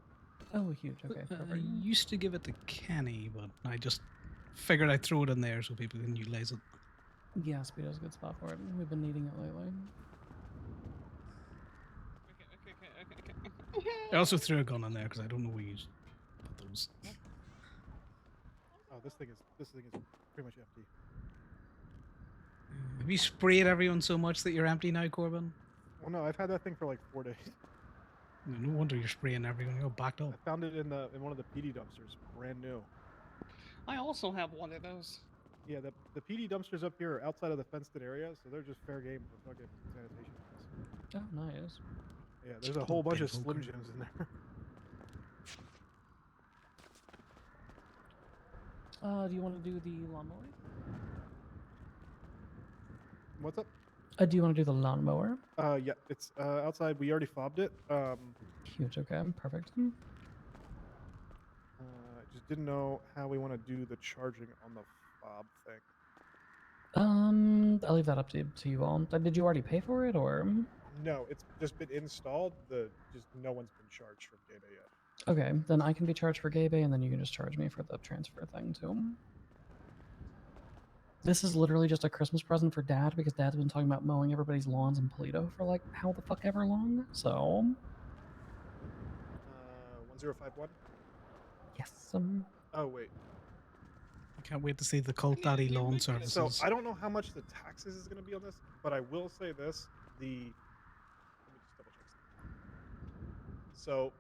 Speaker 15: Oh, huge. Okay.
Speaker 1: I used to give it to Kenny, but I just figured I'd throw it in there so people can utilize it.
Speaker 15: Yeah, Speedo's a good spot for it. We've been needing it lately.
Speaker 1: I also threw a gun in there because I don't know where you put those.
Speaker 3: Oh, this thing is pretty much empty.
Speaker 1: Have you sprayed everyone so much that you're empty now, Corbin?
Speaker 3: Well, no, I've had that thing for like 4 days.
Speaker 1: No wonder you're spraying everyone. You're backed up.
Speaker 3: I found it in one of the PD dumpsters, brand new.
Speaker 15: I also have one of those.
Speaker 3: Yeah, the PD dumpsters up here are outside of the fenced-in area, so they're just fair game for fucking sanitation.
Speaker 15: Oh, nice.
Speaker 3: Yeah, there's a whole bunch of Slim Jims in there.
Speaker 15: Do you want to do the lawnmower?
Speaker 3: What's up?
Speaker 15: Do you want to do the lawnmower?
Speaker 3: Yeah, it's outside. We already fobbed it.
Speaker 15: Huge. Okay, perfect.
Speaker 3: I just didn't know how we want to do the charging on the fob thing.
Speaker 15: I'll leave that up to you all. Did you already pay for it, or?
Speaker 3: No, it's just been installed. Just no one's been charged from Gay Bay yet.
Speaker 15: Okay, then I can be charged for Gay Bay, and then you can just charge me for the transfer thing too. This is literally just a Christmas present for Dad because Dad's been talking about mowing everybody's lawns in Polito for like how the fuck ever long. So.
Speaker 3: 1051.
Speaker 15: Yes.
Speaker 3: Oh wait.
Speaker 1: I can't wait to see the Cult Daddy lawn services.
Speaker 3: So I don't know how much the taxes is going to be on this, but I will say this: let me just double check something. So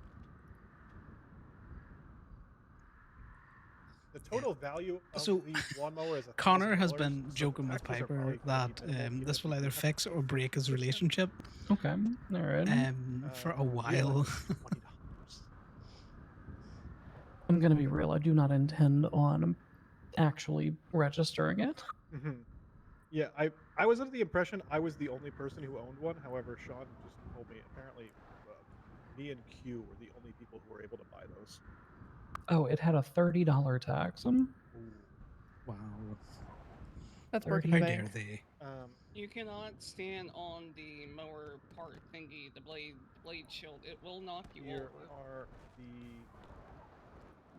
Speaker 3: the total value of the lawnmower is
Speaker 1: Connor has
Speaker 3: $1,000,
Speaker 1: been
Speaker 3: so
Speaker 1: joking with
Speaker 3: taxes are
Speaker 1: Piper
Speaker 3: probably
Speaker 1: that
Speaker 3: gonna be minimal,
Speaker 1: this will
Speaker 3: even
Speaker 1: either
Speaker 3: if
Speaker 1: fix or break his relationship.
Speaker 15: Okay, all right.
Speaker 1: For a while.
Speaker 15: I'm gonna be real. I do not intend on actually registering it.
Speaker 3: Mm-hmm. Yeah, I was under the impression I was the only person who owned one. However, Sean just told me apparently me and Q were the only people who were able to buy those.
Speaker 15: Oh, it had a $30 tax.
Speaker 1: Wow.
Speaker 17: That's
Speaker 15: How
Speaker 17: working
Speaker 15: dare
Speaker 17: bank.
Speaker 1: they?
Speaker 17: You cannot stand on the mower part thingy, the blade shield. It will knock you
Speaker 3: Here
Speaker 17: over.
Speaker 3: are the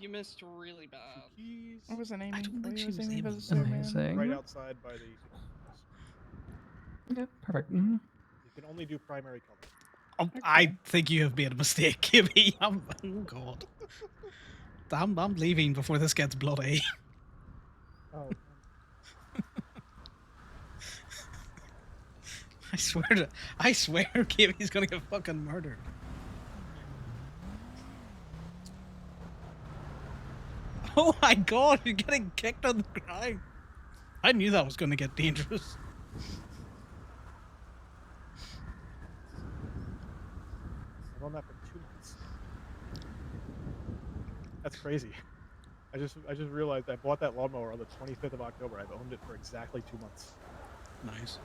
Speaker 17: You missed really bad.
Speaker 3: keys.
Speaker 17: What was it, Amy?
Speaker 1: I don't think she was
Speaker 17: Amy
Speaker 1: able
Speaker 17: versus
Speaker 1: to.
Speaker 17: Superman?
Speaker 15: Amazing.
Speaker 3: Right outside by the.
Speaker 15: Okay, perfect.
Speaker 3: You can only do primary color.
Speaker 1: Oh, I think you have made a mistake, Gibby. Oh God. I'm leaving before this gets bloody.
Speaker 3: Oh.
Speaker 1: I swear Gibby's gonna get fucking murdered. Oh my God, you're getting kicked on the ground. I knew that was gonna get dangerous.
Speaker 3: I've owned that for 2 months. That's crazy. I just realized I bought that lawnmower on the 25th of October. I've owned it for exactly 2 months.
Speaker 1: Nice.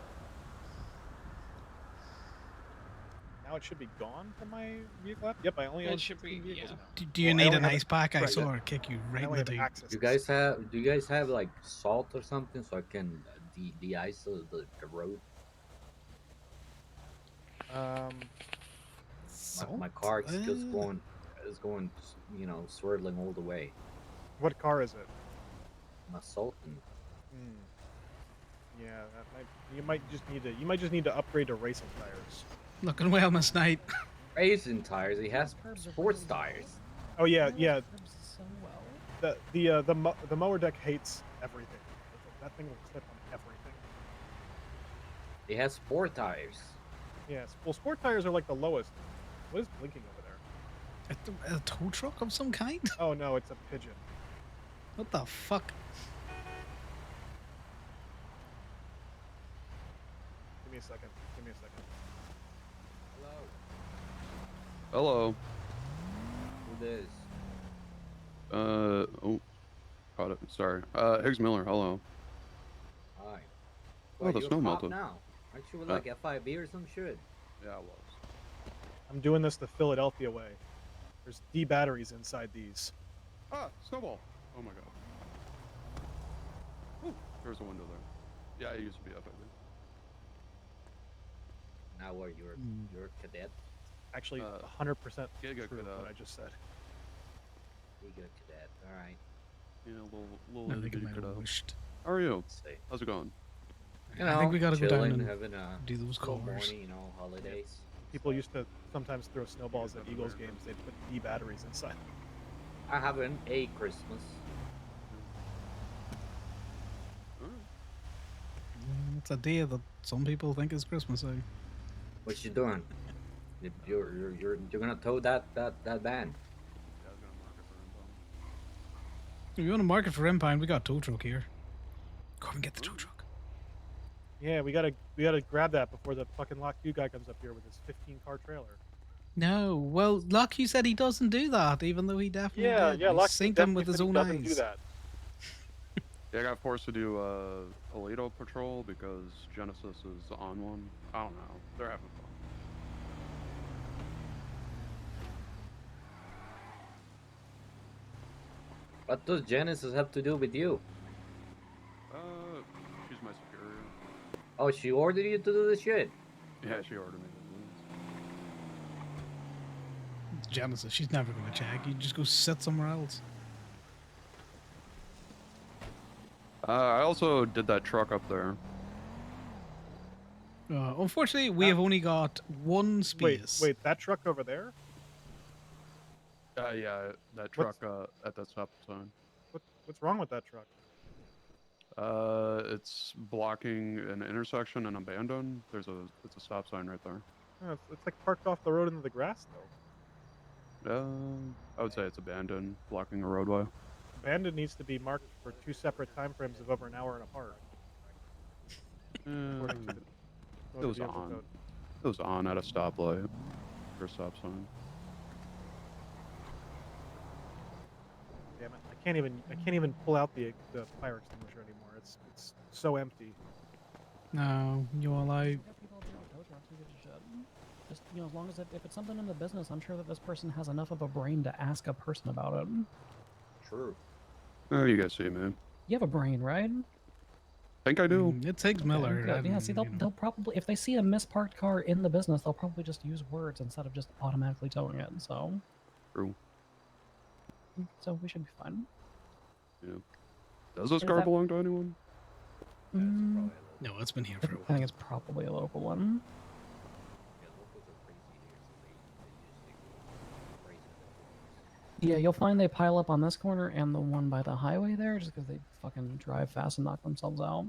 Speaker 3: Now it should be gone from my vehicle app. Yep, I only own 16 vehicles now.
Speaker 1: Do you
Speaker 3: Well, I
Speaker 1: need
Speaker 3: only
Speaker 1: an
Speaker 3: have
Speaker 1: ice pack? I
Speaker 3: right,
Speaker 1: saw her kick you right
Speaker 3: I
Speaker 1: in
Speaker 3: only
Speaker 1: the
Speaker 3: have
Speaker 1: dick.
Speaker 3: access.
Speaker 18: Do you guys have like salt or something so I can de-ice the road?
Speaker 3: Um,
Speaker 18: My car is just going. It's going, you know, swirling all the way.
Speaker 3: What car is it?
Speaker 18: An Sultan.
Speaker 3: Yeah, that might. You might just need to upgrade to racing tires.
Speaker 1: Looking well, Miss Knight.
Speaker 18: Racing tires. He has sports tires.
Speaker 3: Oh yeah, yeah.
Speaker 15: So well.
Speaker 3: The mower deck hates everything. That thing will clip on everything.
Speaker 18: He has sport tires.
Speaker 3: Yes. Well, sport tires are like the lowest. What is blinking over there?
Speaker 1: A tow truck of some kind?
Speaker 3: Oh no, it's a pigeon.
Speaker 1: What the fuck?
Speaker 3: Give me a second. Give me a second.
Speaker 19: Hello.
Speaker 18: Who this?
Speaker 19: Oh, caught it. Sorry. Higgs Miller. Hello.
Speaker 18: Hi.
Speaker 19: Oh, the
Speaker 18: you're
Speaker 19: snow
Speaker 18: a cop
Speaker 19: melted.
Speaker 18: now. Aren't you like FIB or some shit?
Speaker 19: Yeah, I was.
Speaker 3: I'm doing this the Philadelphia way. There's D batteries inside these.
Speaker 19: Ah, snowball. Oh my god. Ooh, there's a window there. Yeah, it used to be FIB.
Speaker 18: Now what? You're a cadet.
Speaker 3: Actually, 100%
Speaker 19: Giga
Speaker 3: true
Speaker 19: cadet.
Speaker 3: what I just said.
Speaker 18: Giga cadet. All right.
Speaker 19: Yeah, little
Speaker 1: I think
Speaker 19: itty
Speaker 1: it might have
Speaker 19: cadet.
Speaker 1: wished.
Speaker 19: How are you?
Speaker 18: Let's see.
Speaker 19: How's it going?
Speaker 18: You
Speaker 1: I think we gotta go down
Speaker 18: chilling,
Speaker 1: and
Speaker 18: having a
Speaker 1: do those
Speaker 18: cool
Speaker 1: cars.
Speaker 18: morning, you know, holidays.
Speaker 3: People used to sometimes throw snowballs at Eagles games. They'd put D batteries inside.
Speaker 18: I haven't a Christmas.
Speaker 1: It's a day that some people think is Christmas.
Speaker 18: What you doing? You're gonna tow that van.
Speaker 1: If you want to market for Empire, we got a tow truck here. Come and get the tow truck.
Speaker 3: Yeah, we gotta grab that before the fucking Lock Q guy comes up here with his 15-car trailer.
Speaker 1: No, well, Lucky said he doesn't do that, even though he definitely did.
Speaker 3: Yeah,
Speaker 1: He
Speaker 3: Lock
Speaker 1: synced him with his own eyes.
Speaker 3: Do that.
Speaker 19: Yeah, I got forced to do Alito patrol because Genesis is on one. I don't know. They're having fun.
Speaker 18: What does Genesis have to do with you?
Speaker 19: She's my superior.
Speaker 18: Oh, she ordered you to do this shit.
Speaker 19: Yeah, she ordered me.
Speaker 1: Genesis, she's never going to check. You just go sit somewhere else.
Speaker 19: I also did that truck up there.
Speaker 1: Unfortunately, we have only got one space.
Speaker 3: Wait, that truck over there?
Speaker 19: Yeah, that truck at that stop sign.
Speaker 3: What's wrong with that truck?
Speaker 19: It's blocking an intersection and abandoned. It's a stop sign right there.
Speaker 3: Oh, it's like parked off the road into the grass, though.
Speaker 19: I would say it's abandoned, blocking a roadway.
Speaker 3: Abandoned needs to be marked for 2 separate time frames of over an hour and apart. According to the
Speaker 19: It
Speaker 3: motor
Speaker 19: was
Speaker 3: vehicle
Speaker 19: on.
Speaker 3: code.
Speaker 19: It was on at a stoplight. Or stop sign.
Speaker 3: Damn it! I can't even pull out the fire extinguisher anymore. It's so empty.
Speaker 1: No, you allow.
Speaker 15: Just, as long as if it's something in the business, I'm sure that this person has enough of a brain to ask a person about it.
Speaker 18: True.
Speaker 19: Oh, you guys see me.
Speaker 15: You have a brain, right?
Speaker 19: Think I do.
Speaker 1: It takes Miller.
Speaker 15: Good. Yeah, see, they'll probably, if they see a misparked car in the business, they'll probably just use words instead of just automatically towing it. So.
Speaker 19: True.
Speaker 15: So we should be fine.
Speaker 19: Yeah. Does this car belong to anyone?
Speaker 1: No, it's been here for a while.
Speaker 15: I think it's probably a local one. Yeah, you'll find they pile up on this corner and the one by the highway there just because they fucking drive fast and knock themselves out.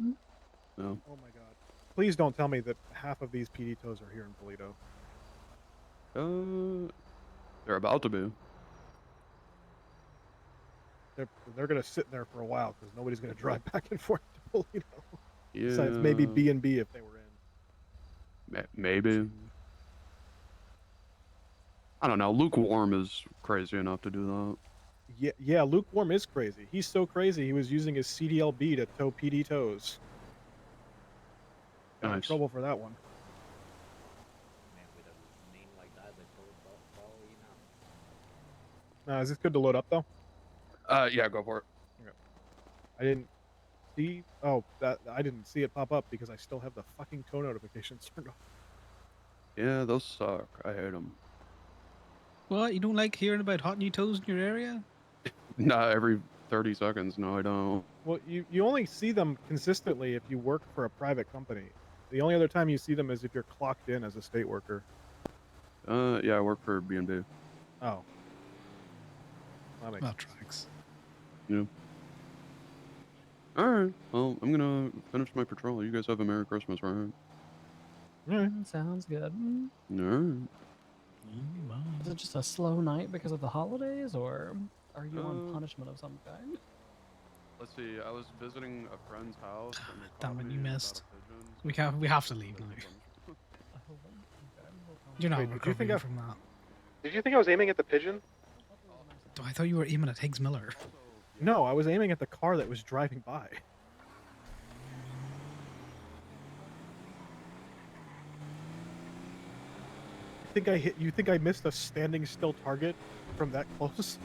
Speaker 19: No.
Speaker 3: Oh my god. Please don't tell me that half of these PD tows are here in Polito.
Speaker 19: They're about to be.
Speaker 3: They're gonna sit there for a while because nobody's gonna drive back and forth to Polito.
Speaker 19: Yeah.
Speaker 3: Besides maybe B&B if they were in.
Speaker 19: Maybe. I don't know. Lukewarm is crazy enough to do that.
Speaker 3: Yeah, Lukewarm is crazy. He's so crazy he was using his CDLB to tow PD tows. Got in
Speaker 19: Nice.
Speaker 3: trouble for that one.
Speaker 18: Man, with a name like that, they probably you know.
Speaker 3: Is this good to load up though?
Speaker 19: Yeah, go for it.
Speaker 3: Okay. I didn't see. Oh, I didn't see it pop up because I still have the fucking tow notifications turned off.
Speaker 19: Yeah, those suck. I hate them.
Speaker 1: What? You don't like hearing about hot new toes in your area?
Speaker 19: Not every 30 seconds. No, I don't.
Speaker 3: Well, you only see them consistently if you work for a private company. The only other time you see them is if you're clocked in as a state worker.
Speaker 19: Yeah, I work for B&B.
Speaker 3: Oh. That makes
Speaker 1: That
Speaker 3: sense.
Speaker 1: tracks.
Speaker 19: Yeah. All right. Well, I'm gonna finish my patrol. You guys have a Merry Christmas, right?
Speaker 15: Sounds good.
Speaker 19: All right.
Speaker 15: Is it just a slow night because of the holidays, or are you on
Speaker 19: Uh,
Speaker 15: punishment of some kind?
Speaker 19: Let's see. I was visiting a friend's house and they
Speaker 1: Damn
Speaker 19: caught
Speaker 1: it,
Speaker 19: me
Speaker 1: you
Speaker 19: without
Speaker 1: missed.
Speaker 19: a pigeon.
Speaker 1: We
Speaker 19: so
Speaker 1: can't. We have to
Speaker 19: that's
Speaker 1: leave
Speaker 19: the
Speaker 1: now.
Speaker 19: punishment.
Speaker 1: You're not
Speaker 3: Wait, did you think
Speaker 1: recovering
Speaker 3: I-
Speaker 1: from that.
Speaker 3: Did you think I was aiming at the pigeon?
Speaker 1: Oh, I thought you were aiming at Higgs Miller.
Speaker 3: No, I was aiming at the car that was driving by. You think I missed a standing still target from that close?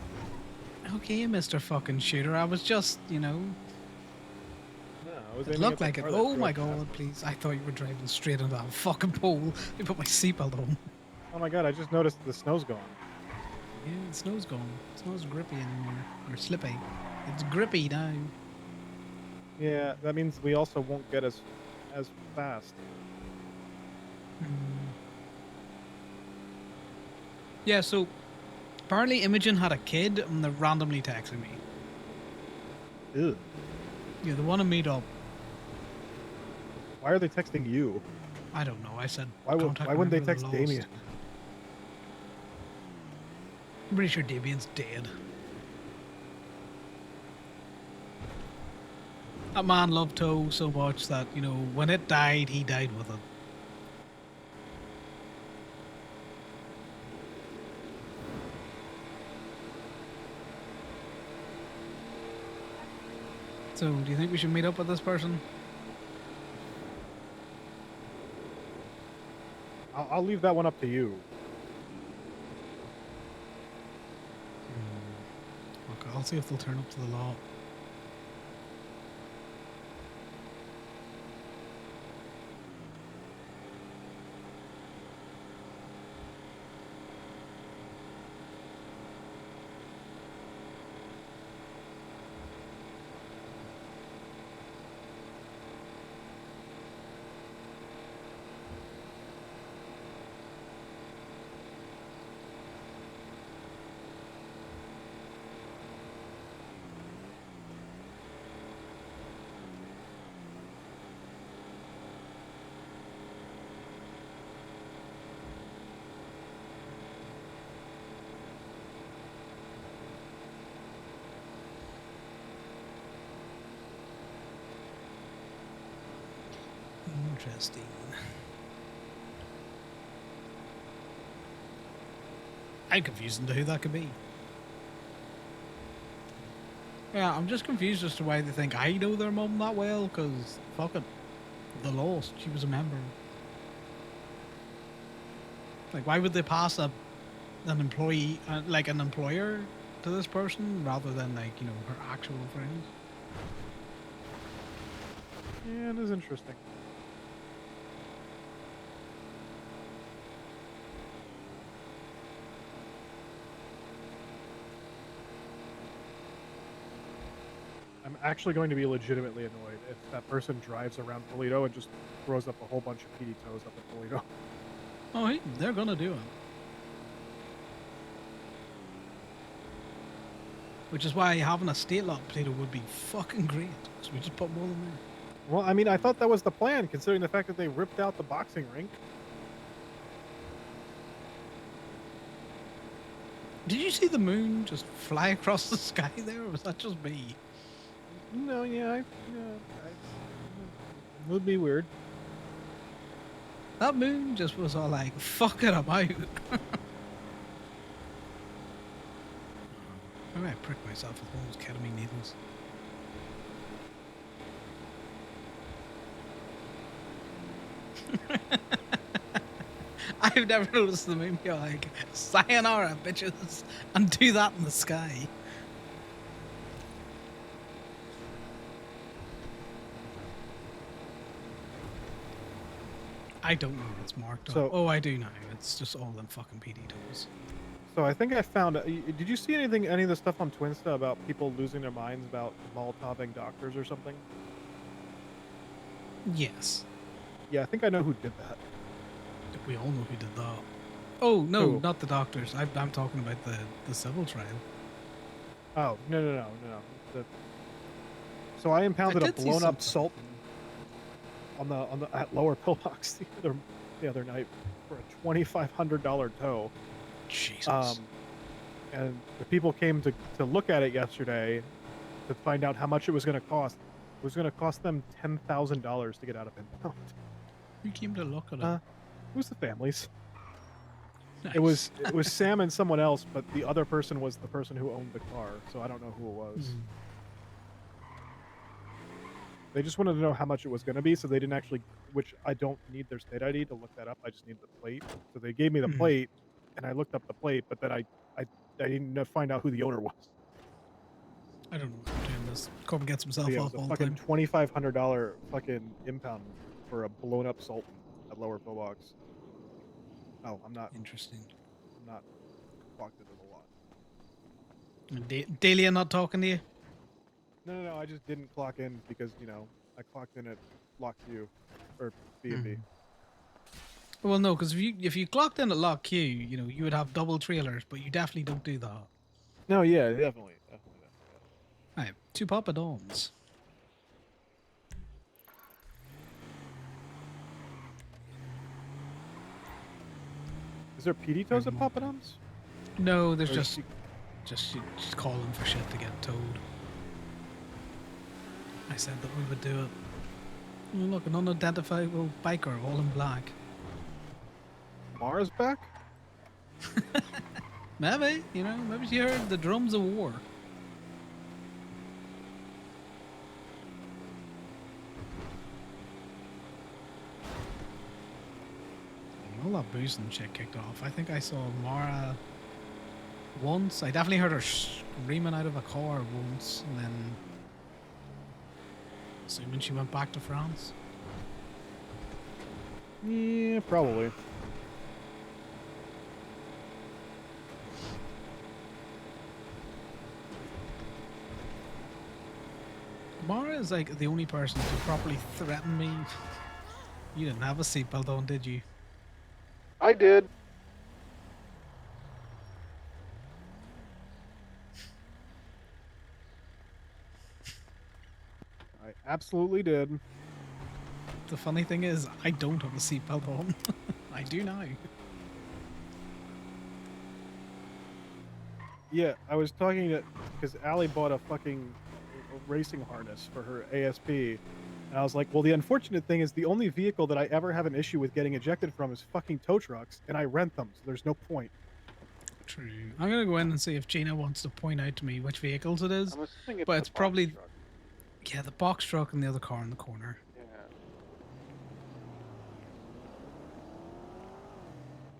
Speaker 1: Okay, Mr. Fucking Shooter. I was just, you know.
Speaker 3: No, I was
Speaker 1: It
Speaker 3: aiming
Speaker 1: looked
Speaker 3: at the
Speaker 1: like it.
Speaker 3: car that
Speaker 1: Oh my
Speaker 3: drove past
Speaker 1: god,
Speaker 3: us.
Speaker 1: please. I thought you were driving straight into that fucking pole. I put my seatbelt on.
Speaker 3: Oh my god, I just noticed the snow's gone.
Speaker 1: Yeah, the snow's gone. It's not as grippy anymore. Or slippy. It's grippy now.
Speaker 3: Yeah, that means we also won't get as fast.
Speaker 1: Yeah, so apparently Imogen had a kid and they're randomly texting me.
Speaker 3: Ew.
Speaker 1: Yeah, they want to meet up.
Speaker 3: Why are they texting you?
Speaker 1: I don't know. I said
Speaker 3: Why wouldn't they
Speaker 1: remember
Speaker 3: text
Speaker 1: lost.
Speaker 3: Damien?
Speaker 1: I'm pretty sure Damien's dead. That man loved Toe so much that, you know, when it died, he died with it. So, do you think we should meet up with this person?
Speaker 3: I'll leave that one up to you.
Speaker 1: Okay, I'll see if they'll turn up to the law. Interesting. I'm confused into who that could be. Yeah, I'm just confused as to why they think I know their mum that well, because, fuck it. The Lost, she was a member. Like, why would they pass an employee, like an employer to this person, rather than, like, you know, her actual friends?
Speaker 3: Yeah, it is interesting. I'm actually going to be legitimately annoyed if that person drives around Toledo and just throws up a whole bunch of PD toes up at Toledo.
Speaker 1: Oh, hey, they're gonna do it. Which is why having a state lot potato would be fucking great. So we just put more in there.
Speaker 3: Well, I mean, I thought that was the plan, considering the fact that they ripped out the boxing rink.
Speaker 1: Did you see the moon just fly across the sky there, or was that just me?
Speaker 3: No, it would be weird.
Speaker 1: That moon just was all like, fuck it, I'm out. Maybe I pricked myself with one of those ketamine needles. I've never noticed the moon go like, sayonara, bitches, and do that in the sky. I don't know what's marked up.
Speaker 3: So-
Speaker 1: Oh, I do now. It's just all them fucking PD tools.
Speaker 3: So I think I found. Did you see any of the stuff on Twinsta about people losing their minds about Molotoving doctors or something?
Speaker 1: Yes.
Speaker 3: Yeah, I think I know who did that.
Speaker 1: We all know who did that. Oh no,
Speaker 3: Who?
Speaker 1: not the doctors. I'm talking about the civil trial.
Speaker 3: Oh no. So I impounded a
Speaker 1: did see
Speaker 3: blown up
Speaker 1: something.
Speaker 3: Sultan on the at Lower Pillbox the other night for a $2,500 tow.
Speaker 1: Jesus.
Speaker 3: And the people came to look at it yesterday to find out how much it was going to cost. It was going to cost them $10,000 to get out of impound.
Speaker 1: Who came to look at it?
Speaker 3: It was the families.
Speaker 1: Nice.
Speaker 3: It was Sam and someone else, but the other person was the person who owned the car, so I don't know who it was. They just wanted to know how much it was going to be, so they didn't actually. Which I don't need their state ID to look that up. I just need the plate. So they gave me the plate, and I looked up the plate, but then I didn't find out who the owner was.
Speaker 1: I don't know what I'm doing this. Corbin gets himself
Speaker 3: So yeah, it
Speaker 1: off
Speaker 3: was a
Speaker 1: all the
Speaker 3: fucking
Speaker 1: time.
Speaker 3: $2,500 fucking impound for a blown up Sultan at Lower Pillbox. Oh, I'm not
Speaker 1: interesting.
Speaker 3: I'm not clocked into the lot.
Speaker 1: Delia not talking to you?
Speaker 3: No. I just didn't clock in because I clocked in at Lock Q or B&B.
Speaker 1: Well, no, because if you clocked in at Lock Q, you would have double trailers, but you definitely don't do that.
Speaker 3: No, yeah, definitely.
Speaker 1: Right, 2 Papa Dons.
Speaker 3: Is there PD tows at Papa Dom's?
Speaker 1: No, there's
Speaker 3: Or is
Speaker 1: just calling for shit to get towed. I said that we would do it. Oh, look, an unidentifiable biker, all in black.
Speaker 3: Mara's back?
Speaker 1: Maybe, maybe she heard the drums of war. All that boozing shit kicked off. I think I saw Mara once. I definitely heard her screaming out of a car once, and then assuming she went back to France.
Speaker 3: Yeah, probably.
Speaker 1: Mara is like the only person to properly threaten me. You didn't have a seatbelt on, did you?
Speaker 3: I did. I absolutely did.
Speaker 1: The funny thing is, I don't have a seatbelt on. I do now.
Speaker 3: Yeah, I was talking to because Allie bought a fucking racing harness for her ASP, and I was like, well, the unfortunate thing is the only vehicle that I ever have an issue with getting ejected from is fucking tow trucks, and I rent them, so there's no point.
Speaker 1: True. I'm gonna go in and see if Gina wants to point out to me which vehicles it is.
Speaker 3: I'm assuming
Speaker 1: but
Speaker 3: the
Speaker 1: it's
Speaker 3: box
Speaker 1: probably
Speaker 3: truck.
Speaker 1: yeah, the box truck and the other car in the corner.
Speaker 3: Yeah.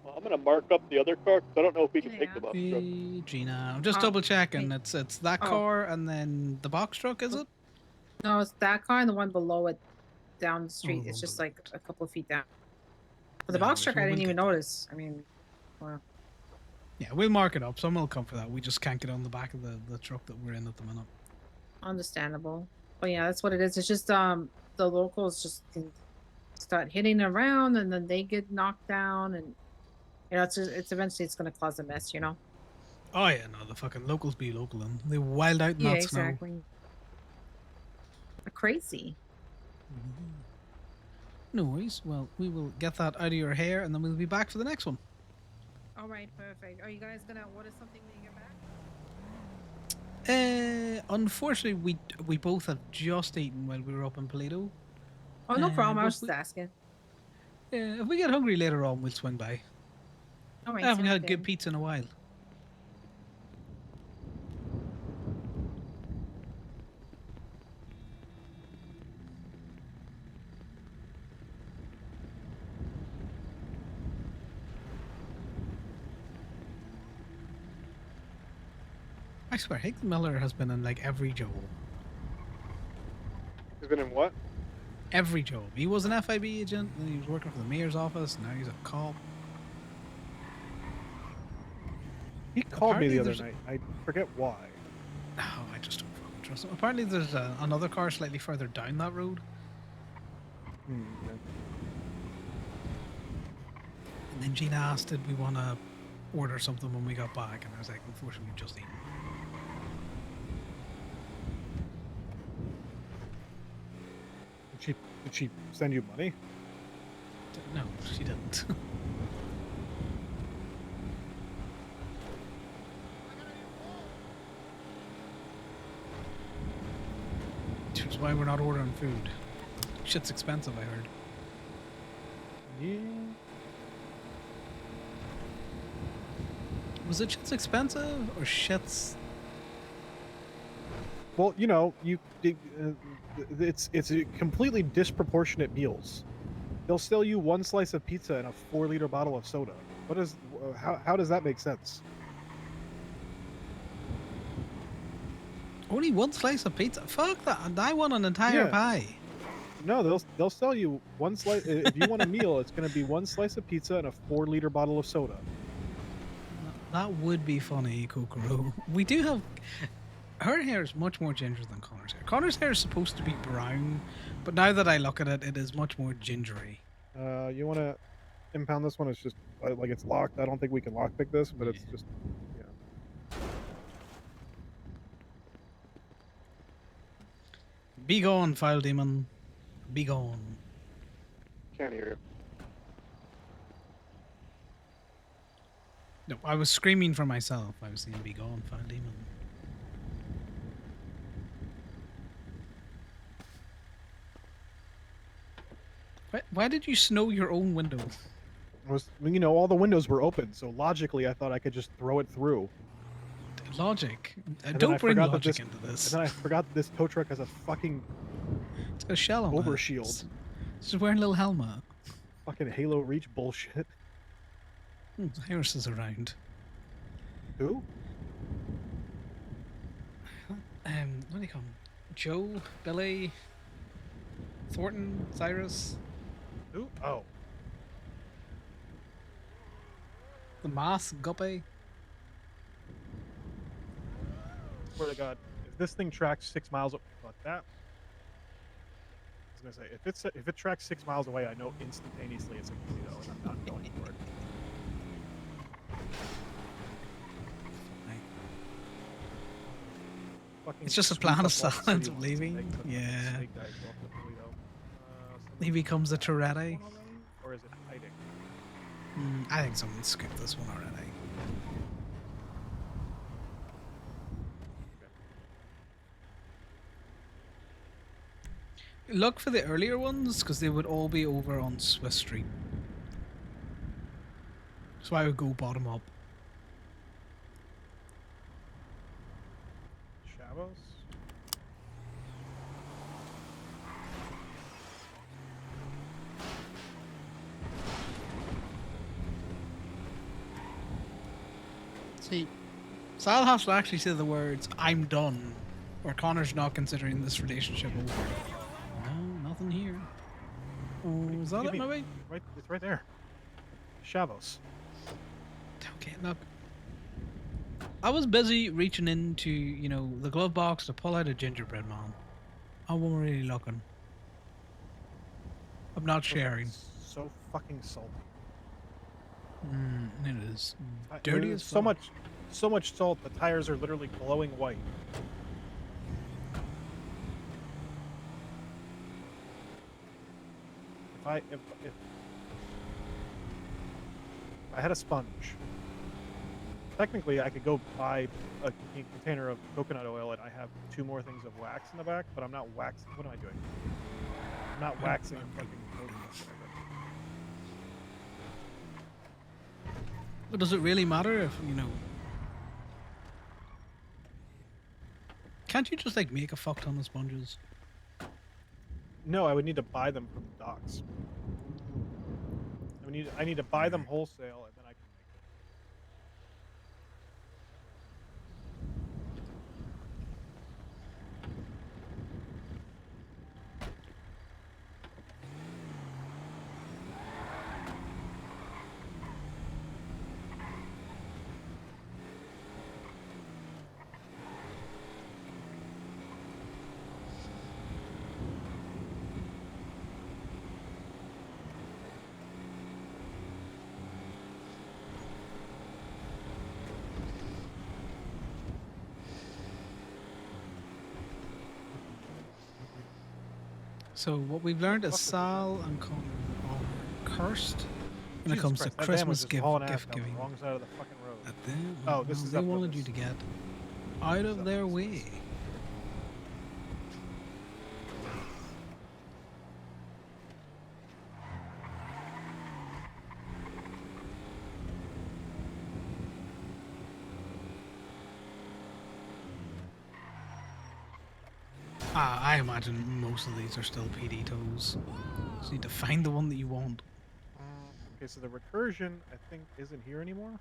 Speaker 3: Well, I'm gonna mark up the other car because I don't know if we can take the box truck.
Speaker 1: Gina, I'm just double checking. It's that car and then the box truck, is it?
Speaker 16: No, it's that car and the one below it down the street. It's just like a couple of feet down. But the box truck, I didn't even notice. I mean, wow.
Speaker 1: Yeah, we'll mark it up. Someone will come for that. We just can't get on the back of the truck that we're in at the minute.
Speaker 16: Understandable. But yeah, that's what it is. It's just the locals just can start hitting around and then they get knocked down and it's eventually it's gonna cause a mess,
Speaker 1: Oh yeah, no, the fucking locals be local and they wild out in
Speaker 16: Yeah,
Speaker 1: that snow.
Speaker 16: exactly. They're crazy.
Speaker 1: No worries. Well, we will get that out of your hair and then we'll be back for the next one.
Speaker 16: All right, perfect. Are you guys gonna order something when you get back?
Speaker 1: Unfortunately, we both had just eaten while we were up in Paleto.
Speaker 16: Oh, no problem. I
Speaker 1: but
Speaker 16: was just asking.
Speaker 1: Yeah, if we get hungry later on, we'll swing by.
Speaker 16: All right,
Speaker 1: I haven't
Speaker 16: sounds
Speaker 1: had good
Speaker 16: good.
Speaker 1: pizza in a while. I swear, Hick Miller has been in like every job.
Speaker 3: He's been in what?
Speaker 1: Every job. He was an FIB agent, then he was working for the mayor's office, now he's a cop.
Speaker 3: He called me
Speaker 1: Apparently
Speaker 3: the other
Speaker 1: there's-
Speaker 3: night. I forget why.
Speaker 1: Oh, I just don't fucking trust him. Apparently, there's another car slightly further down that road.
Speaker 3: Okay.
Speaker 1: And then Gina asked, did we want to order something when we got back? And I was like, unfortunately, we've just eaten.
Speaker 3: Did she send you money?
Speaker 1: No, she didn't. Which is why we're not ordering food. Shit's expensive, I heard.
Speaker 3: Yeah.
Speaker 1: Was it shit's expensive or shit's?
Speaker 3: Well, it's completely disproportionate meals. They'll sell you one slice of pizza and a 4-liter bottle of soda. How does that make sense?
Speaker 1: Only one slice of pizza? Fuck that! I want an entire pie.
Speaker 3: No, they'll sell you one slice. If you want a meal, it's going to be one slice of pizza and a 4-liter bottle of soda.
Speaker 1: That would be funny, Kokoro. We do have. Her hair is much more ginger than Connor's hair. Connor's hair is supposed to be brown, but now that I look at it, it is much more gingery.
Speaker 3: You want to impound this one? It's just like it's locked. I don't think we can lockpick this, but it's just
Speaker 1: Be gone, file demon. Be gone.
Speaker 3: Can't hear you.
Speaker 1: No, I was screaming for myself. I was saying, be gone, file demon. Why did you snow your own window?
Speaker 3: All the windows were open, so logically I thought I could just throw it through.
Speaker 1: Logic?
Speaker 3: And
Speaker 1: Don't
Speaker 3: then I
Speaker 1: bring
Speaker 3: forgot that
Speaker 1: logic into this.
Speaker 3: And then I forgot that this tow truck has a fucking
Speaker 1: It's got a shell on
Speaker 3: overshield.
Speaker 1: It's just wearing a little helmet.
Speaker 3: Fucking Halo Reach bullshit.
Speaker 1: Harris is around.
Speaker 3: Who?
Speaker 1: What do you call him? Joe, Billy, Thornton, Cyrus.
Speaker 3: Who? Oh.
Speaker 1: The Mask, Guppy.
Speaker 3: Swear to God, if this thing tracks 6 miles, like that. I was gonna say, if it tracks 6 miles away, I know instantaneously it's a tornado, and I'm not going for it.
Speaker 1: It's just a plan of silence of leaving. Yeah. He becomes a Tourette.
Speaker 3: Or is it hiding?
Speaker 1: I think someone skipped this one already. Look for the earlier ones, because they would all be over on Swiss Street. So I would go bottom up.
Speaker 3: Shavos?
Speaker 1: See, Sal has to actually say the words, I'm done, or Connor's not considering this relationship over. No, nothing here. Oh, is that it, maybe?
Speaker 3: Right, it's right there. Shavos.
Speaker 1: Okay, look. I was busy reaching into, the glove box to pull out a gingerbread man. I wasn't really looking. I'm not sharing.
Speaker 3: So fucking salty.
Speaker 1: It is. Dirty as
Speaker 3: so much salt. The tires are literally glowing white. If I had a sponge, technically I could go buy a container of coconut oil, and I have 2 more things of wax in the back. But I'm not waxing. What am I doing? I'm not waxing a fucking coconut.
Speaker 1: But does it really matter if, Can't you just, make a fuck ton of sponges?
Speaker 3: No, I would need to buy them from the docks. I need to buy them wholesale, and then I can make them.
Speaker 1: So what we've learned is
Speaker 3: Fuck is it?
Speaker 1: Sal and Connor are cursed when it
Speaker 3: Jesus
Speaker 1: comes
Speaker 3: Christ,
Speaker 1: to
Speaker 3: that van was
Speaker 1: Christmas
Speaker 3: just hauling ass
Speaker 1: gift
Speaker 3: down
Speaker 1: giving.
Speaker 3: the wrong side of the fucking road.
Speaker 1: Them,
Speaker 3: Oh, this
Speaker 1: well,
Speaker 3: is
Speaker 1: they
Speaker 3: up with
Speaker 1: wanted
Speaker 3: this.
Speaker 1: you to get out
Speaker 3: This is
Speaker 1: of
Speaker 3: up
Speaker 1: their
Speaker 3: this
Speaker 1: way. I imagine most of these are still PD tows. So you need to find the one that you want.
Speaker 3: Okay, so the recursion I think isn't here anymore.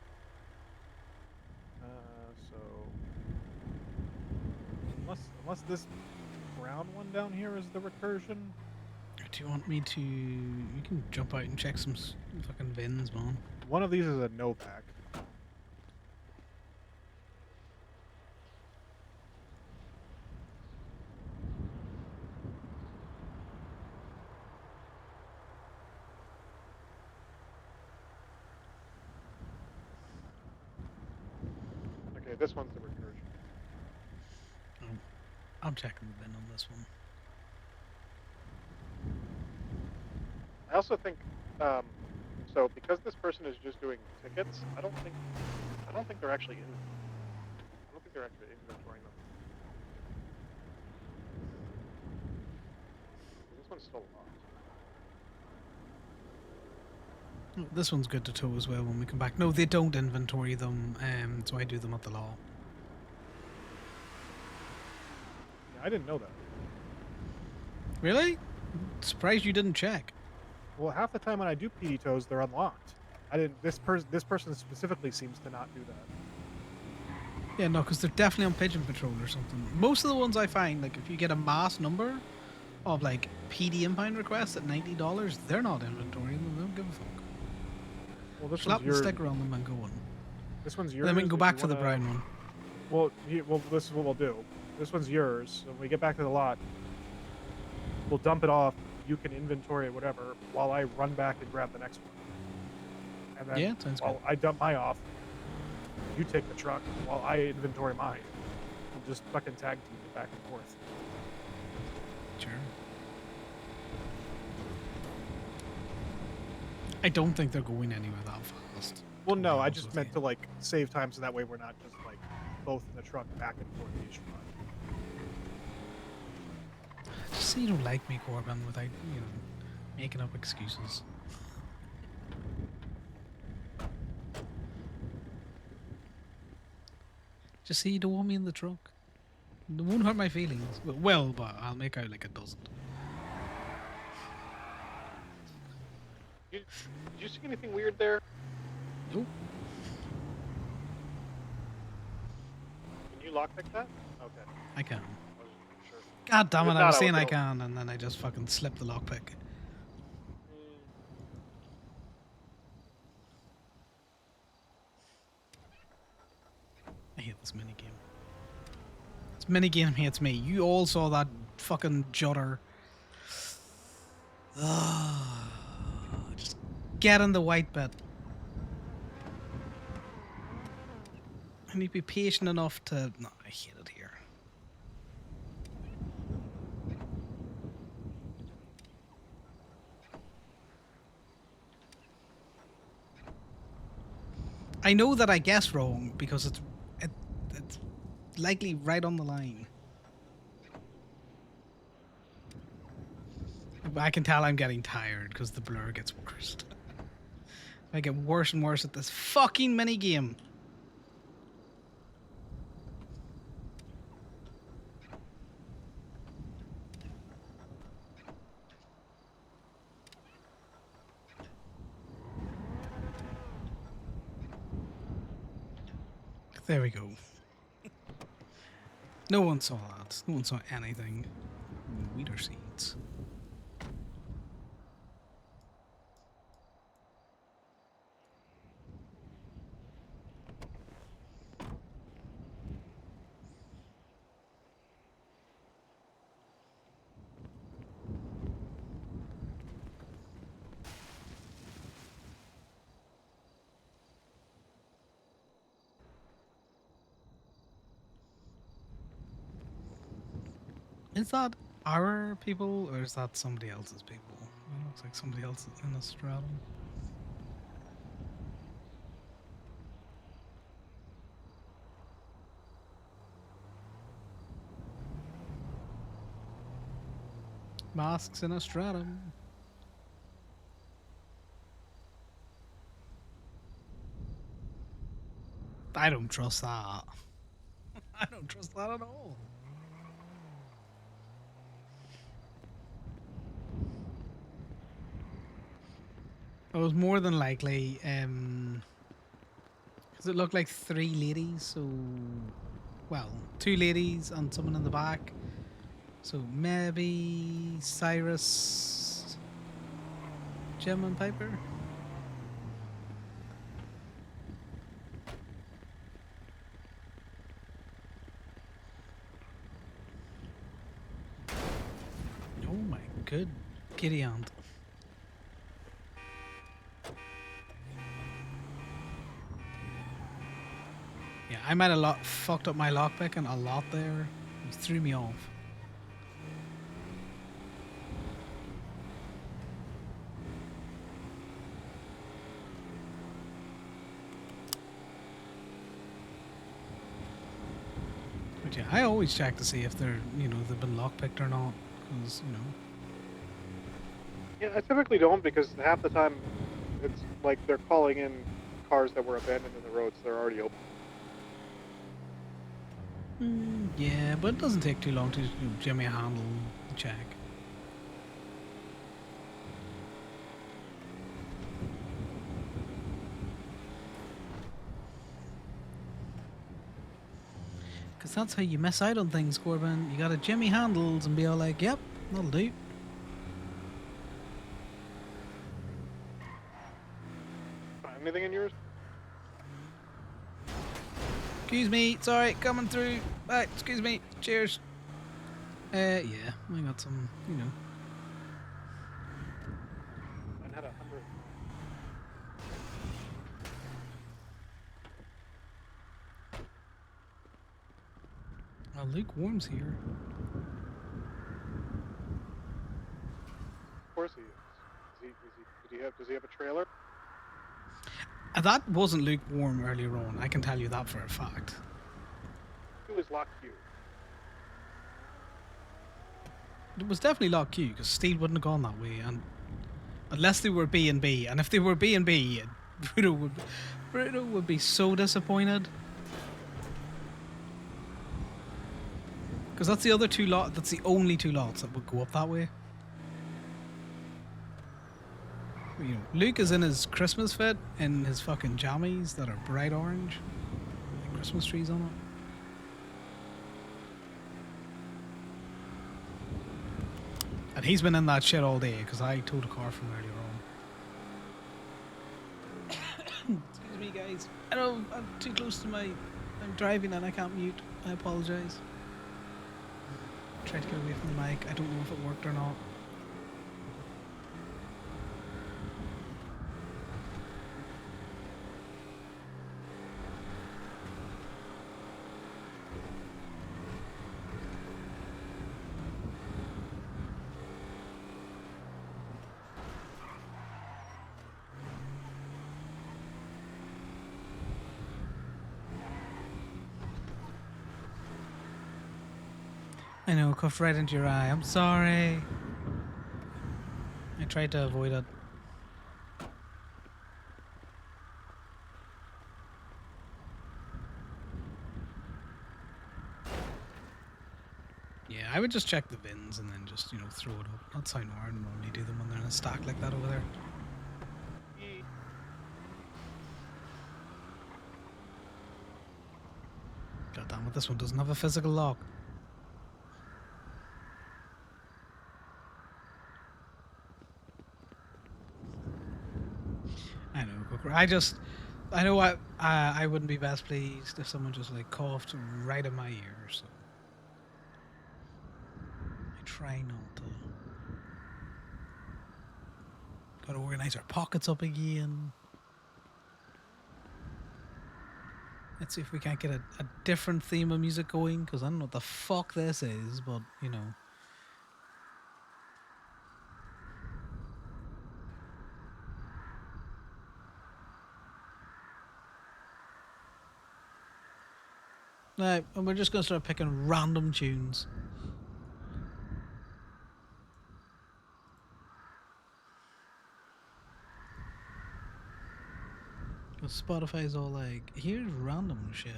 Speaker 3: So unless this brown one down here is the recursion.
Speaker 1: Do you want me to? You can jump out and check some fucking VINs, man.
Speaker 3: One of these is a Novak. Okay, this one's the recursion.
Speaker 1: I'm checking the VIN on this one.
Speaker 3: I also think, so because this person is just doing tickets, I don't think they're actually in. I don't think they're actually inventorying them. This one's still locked.
Speaker 1: This one's good to tow as well when we come back. No, they don't inventory them, so I do them at the law.
Speaker 3: Yeah, I didn't know that.
Speaker 1: Really? Surprised you didn't check.
Speaker 3: Well, half the time when I do PD tows, they're unlocked. I didn't. This person specifically seems to not do that.
Speaker 1: Yeah, no, because they're definitely on pigeon patrol or something. Most of the ones I find, like if you get a mass number of like PD impound requests at $90, they're not inventorying them. They don't give a fuck.
Speaker 3: Well, this
Speaker 1: Slap
Speaker 3: one's
Speaker 1: the
Speaker 3: yours.
Speaker 1: sticker on them and go on.
Speaker 3: This one's yours.
Speaker 1: Then we can go
Speaker 3: if
Speaker 1: back
Speaker 3: you
Speaker 1: for the
Speaker 3: wanna-
Speaker 1: brown one.
Speaker 3: Well, this is what we'll do. This one's yours. So when we get back to the lot, we'll dump it off. You can inventory it, whatever, while I run back and grab the next one. And then
Speaker 1: Yeah, sounds
Speaker 3: while I dump my off, you take the truck while I inventory mine. We'll just fucking tag team it back and forth.
Speaker 1: Sure. I don't think they're going anywhere that fast.
Speaker 3: Well, no, I just meant to like save time so that way we're not just like both in the truck back and forth each run.
Speaker 1: Just say you don't like me, Corbin, without, you know, making up excuses. Just say you don't want me in the truck. It won't hurt my feelings. Well, but I'll make out like it doesn't.
Speaker 3: Did you see anything weird there?
Speaker 1: Nope.
Speaker 3: Can you lockpick that? Okay.
Speaker 1: I can.
Speaker 3: Sure.
Speaker 1: God damn it,
Speaker 3: If
Speaker 1: I
Speaker 3: not,
Speaker 1: was
Speaker 3: I'll
Speaker 1: saying I
Speaker 3: go.
Speaker 1: can, and then I just fucking slipped the lockpick. I hate this minigame. This minigame hates me. You all saw that fucking judder. Just get in the white bit. I need to be patient enough to... No, I hate it here. I know that I guessed wrong because it's likely right on the line. But I can tell I'm getting tired because the blur gets worse. I get worse and worse at this fucking minigame. There we go. No one saw that. No one saw anything. Weeder seeds. Is that our people, or is that somebody else's people? It looks like somebody else in the stratum. Masks in a stratum. I don't trust that. I don't trust that at all. It was more than likely, because it looked like 3 ladies, so, well, 2 ladies and someone in the back. So maybe Cyrus, Jim, and Piper. Oh my good kitty aunt. Yeah, I might have fucked up my lockpicking a lot there. It threw me off. But yeah, I always check to see if they're, they've been lockpicked or not. Because,
Speaker 3: Yeah, I typically don't because half the time it's like they're calling in cars that were abandoned in the roads. They're already open.
Speaker 1: Yeah, but it doesn't take too long to jimmy a handle and check. Because that's how you miss out on things, Corbin. You gotta jimmy handles and be all like, yep, that'll do.
Speaker 3: Anything in yours?
Speaker 1: Excuse me, sorry, coming through. Excuse me, cheers. Yeah, I got some,
Speaker 3: Mine had 100.
Speaker 1: Lukewarm's here.
Speaker 3: Of course he is. Does he have a trailer?
Speaker 1: That wasn't lukewarm earlier on. I can tell you that for a fact.
Speaker 3: It was locked you.
Speaker 1: It was definitely locked Q because Steel wouldn't have gone that way, and unless they were B and B, and if they were B and B, Bruno would be so disappointed. Because that's the other 2 lots. That's the only 2 lots that would go up that way. Luke is in his Christmas fit in his fucking jammies that are bright orange, with Christmas trees on it. And he's been in that shit all day because I towed a car from earlier on. Excuse me, guys. I know I'm too close to I'm driving and I can't mute. I apologize. Tried to get away from the mic. I don't know if it worked or not. I know, cuffed right into your eye. I'm sorry. I tried to avoid it. Yeah, I would just check the bins and then just, throw it up. That's how I normally do them when they're in a stack like that over there. God damn it, this one doesn't have a physical lock. I know, Cooker. I know I wouldn't be best pleased if someone just like coughed right in my ear, so I try not to. Gotta organize our pockets up again. Let's see if we can't get a different theme of music going, because I don't know what the fuck this is, but Right, and we're just gonna start picking random tunes. Spotify's all like, here's random shit.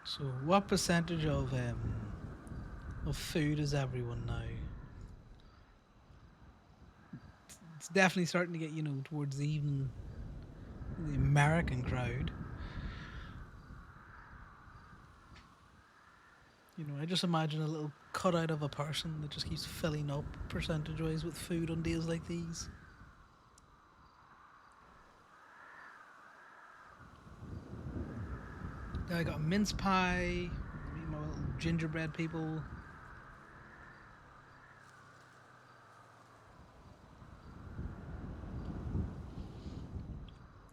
Speaker 1: So, what percentage of food is everyone now? It's definitely starting to get, towards even the American crowd. I just imagine a little cutout of a person that just keeps filling up percentage-wise with food on days like these. Then I got mince pie, my little gingerbread people.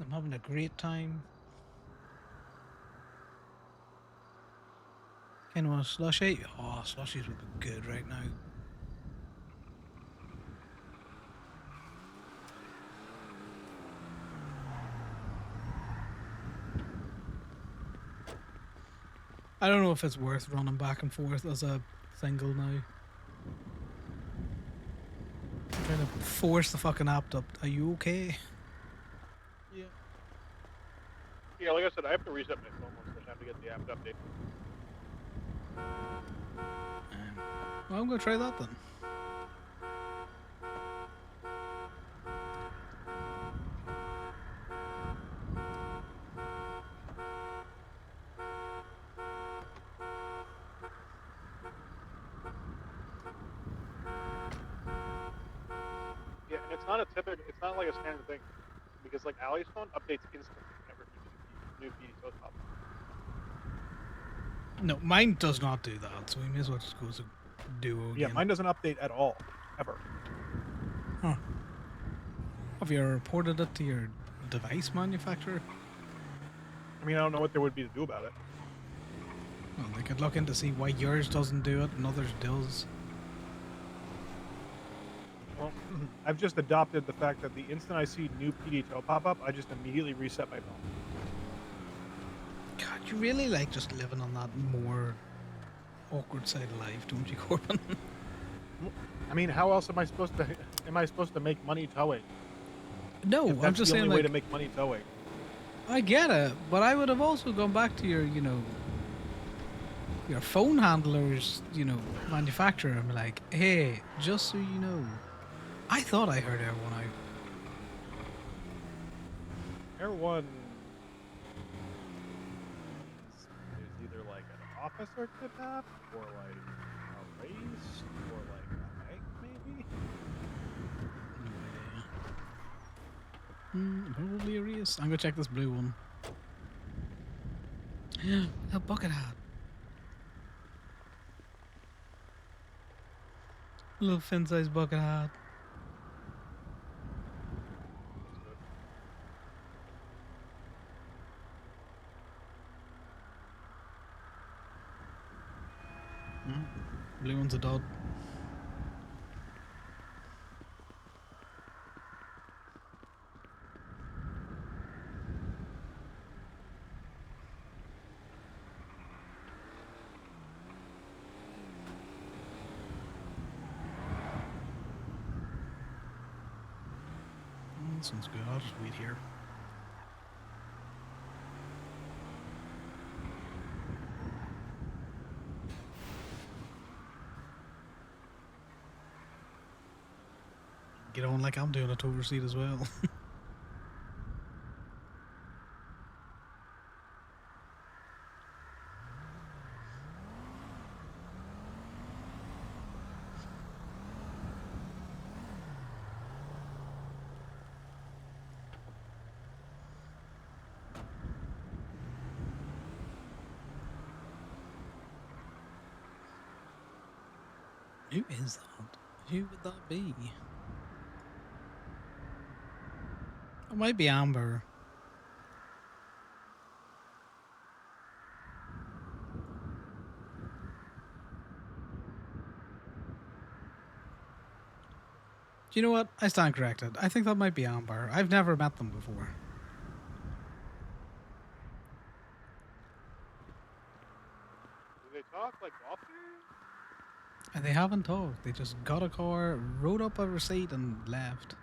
Speaker 1: I'm having a great time. Kind of want a slushie? Oh, slushies would be good right now. I don't know if it's worth running back and forth as a single now. I'm trying to force the fucking app up. Are you okay?
Speaker 3: Yeah. Yeah, like I said, I have to reset my phone once I have to get the app update.
Speaker 1: Well, I'm gonna try that then.
Speaker 3: Yeah, and it's not a typical. It's not like a standard thing, because like Allie's phone updates instantly whenever new PD shows up.
Speaker 1: No, mine does not do that, so we may as well just go to Duo again.
Speaker 3: Yeah, mine doesn't update at all, ever.
Speaker 1: Huh. Have you reported it to your device manufacturer?
Speaker 3: I mean, I don't know what there would be to do about it.
Speaker 1: Well, they could look into see why yours doesn't do it and others does.
Speaker 3: Well, I've just adopted the fact that the instant I see new PDTO pop up, I just immediately reset my phone.
Speaker 1: God, you really like just living on that more awkward side of life, don't you, Corbin?
Speaker 3: I mean, how else am I supposed to make money towing?
Speaker 1: No,
Speaker 3: If that's
Speaker 1: I'm just
Speaker 3: the
Speaker 1: saying,
Speaker 3: only way
Speaker 1: like,
Speaker 3: to make money towing.
Speaker 1: I get it, but I would have also gone back to your, your phone handler's, manufacturer and be like, hey, just so you know, I thought I heard everyone out.
Speaker 3: Air One is either like an officer kidnapped, or like a race, or like a bank, maybe.
Speaker 1: Probably a race. I'm gonna check this blue one. A bucket hat. Little fin-sized bucket hat. Blue one's a dog. This one's good. I'll just wait here. Get on like I'm doing a tow seat as well. Who is that? Who would that be? It might be Amber. Do you know what? I stand corrected. I think that might be Amber. I've never met them before.
Speaker 3: Do they talk like often?
Speaker 1: And they haven't talked. They just got a car, wrote up a receipt, and left.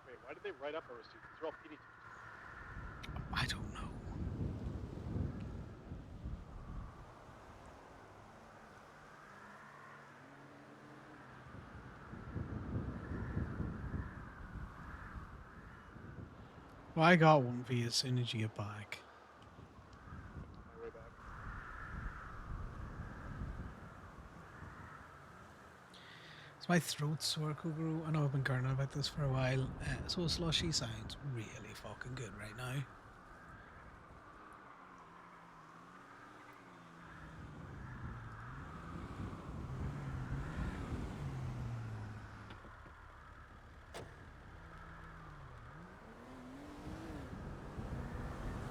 Speaker 3: Wait, why did they write up a receipt? These are all PD.
Speaker 1: I don't know. Well, I got one for you as soon as you get back.
Speaker 3: On my way back.
Speaker 1: So my throat's sore, Kuguru. I know I've been curling about this for a while. So a slushy sounds really fucking good right now.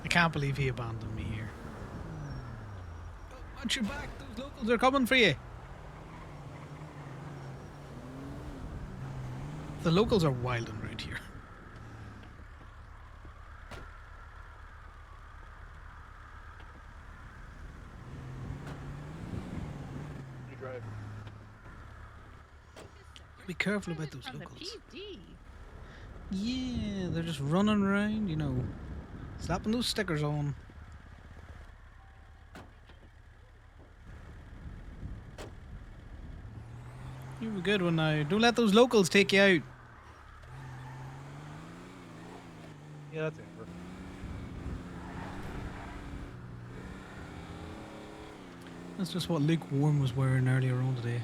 Speaker 1: I can't believe he abandoned me here. Oh, watch your back. Those locals are coming for you. The locals are wilding around here.
Speaker 3: You drive.
Speaker 1: Be careful about those
Speaker 10: From the
Speaker 1: locals.
Speaker 10: PD.
Speaker 1: Yeah, they're just running around, you know, slapping those stickers on. You have a good one now. Don't let those locals take you out.
Speaker 3: Yeah, that's Amber.
Speaker 1: That's just what Lukewarm was wearing earlier on today.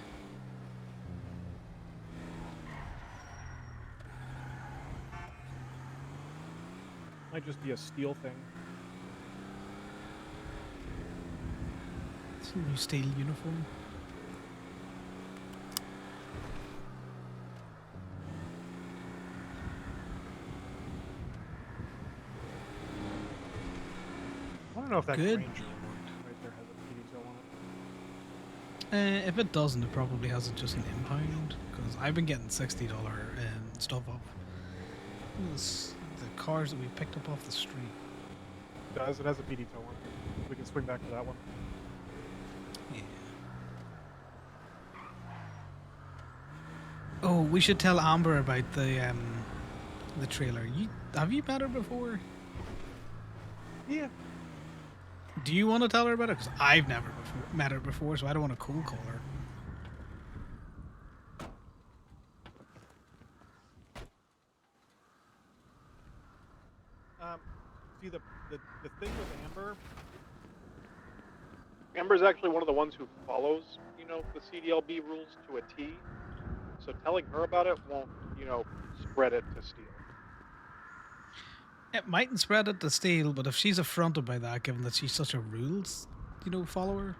Speaker 3: Might just be a steel thing.
Speaker 1: It's a new steel uniform.
Speaker 3: I don't know if that
Speaker 1: Good.
Speaker 3: Granger right there has a PD tail on it.
Speaker 1: If it doesn't, it probably has it just an impound. Because I've been getting $60 stuff off the cars that we picked up off the street.
Speaker 3: It does. It has a PD tail on it. We can swing back to that one.
Speaker 1: Yeah. Oh, we should tell Amber about the trailer. Have you met her before?
Speaker 3: Yeah.
Speaker 1: Do you want to tell her about it? Because I've never met her before, so I don't want to cold call her.
Speaker 3: See the thing with Amber. Amber's actually one of the ones who follows, you know, the CDLB rules to a T. So telling her about it won't, you know, spread it to Steel.
Speaker 1: It mightn't spread it to Steel, but if she's affronted by that, given that she's such a rules, you know, follower.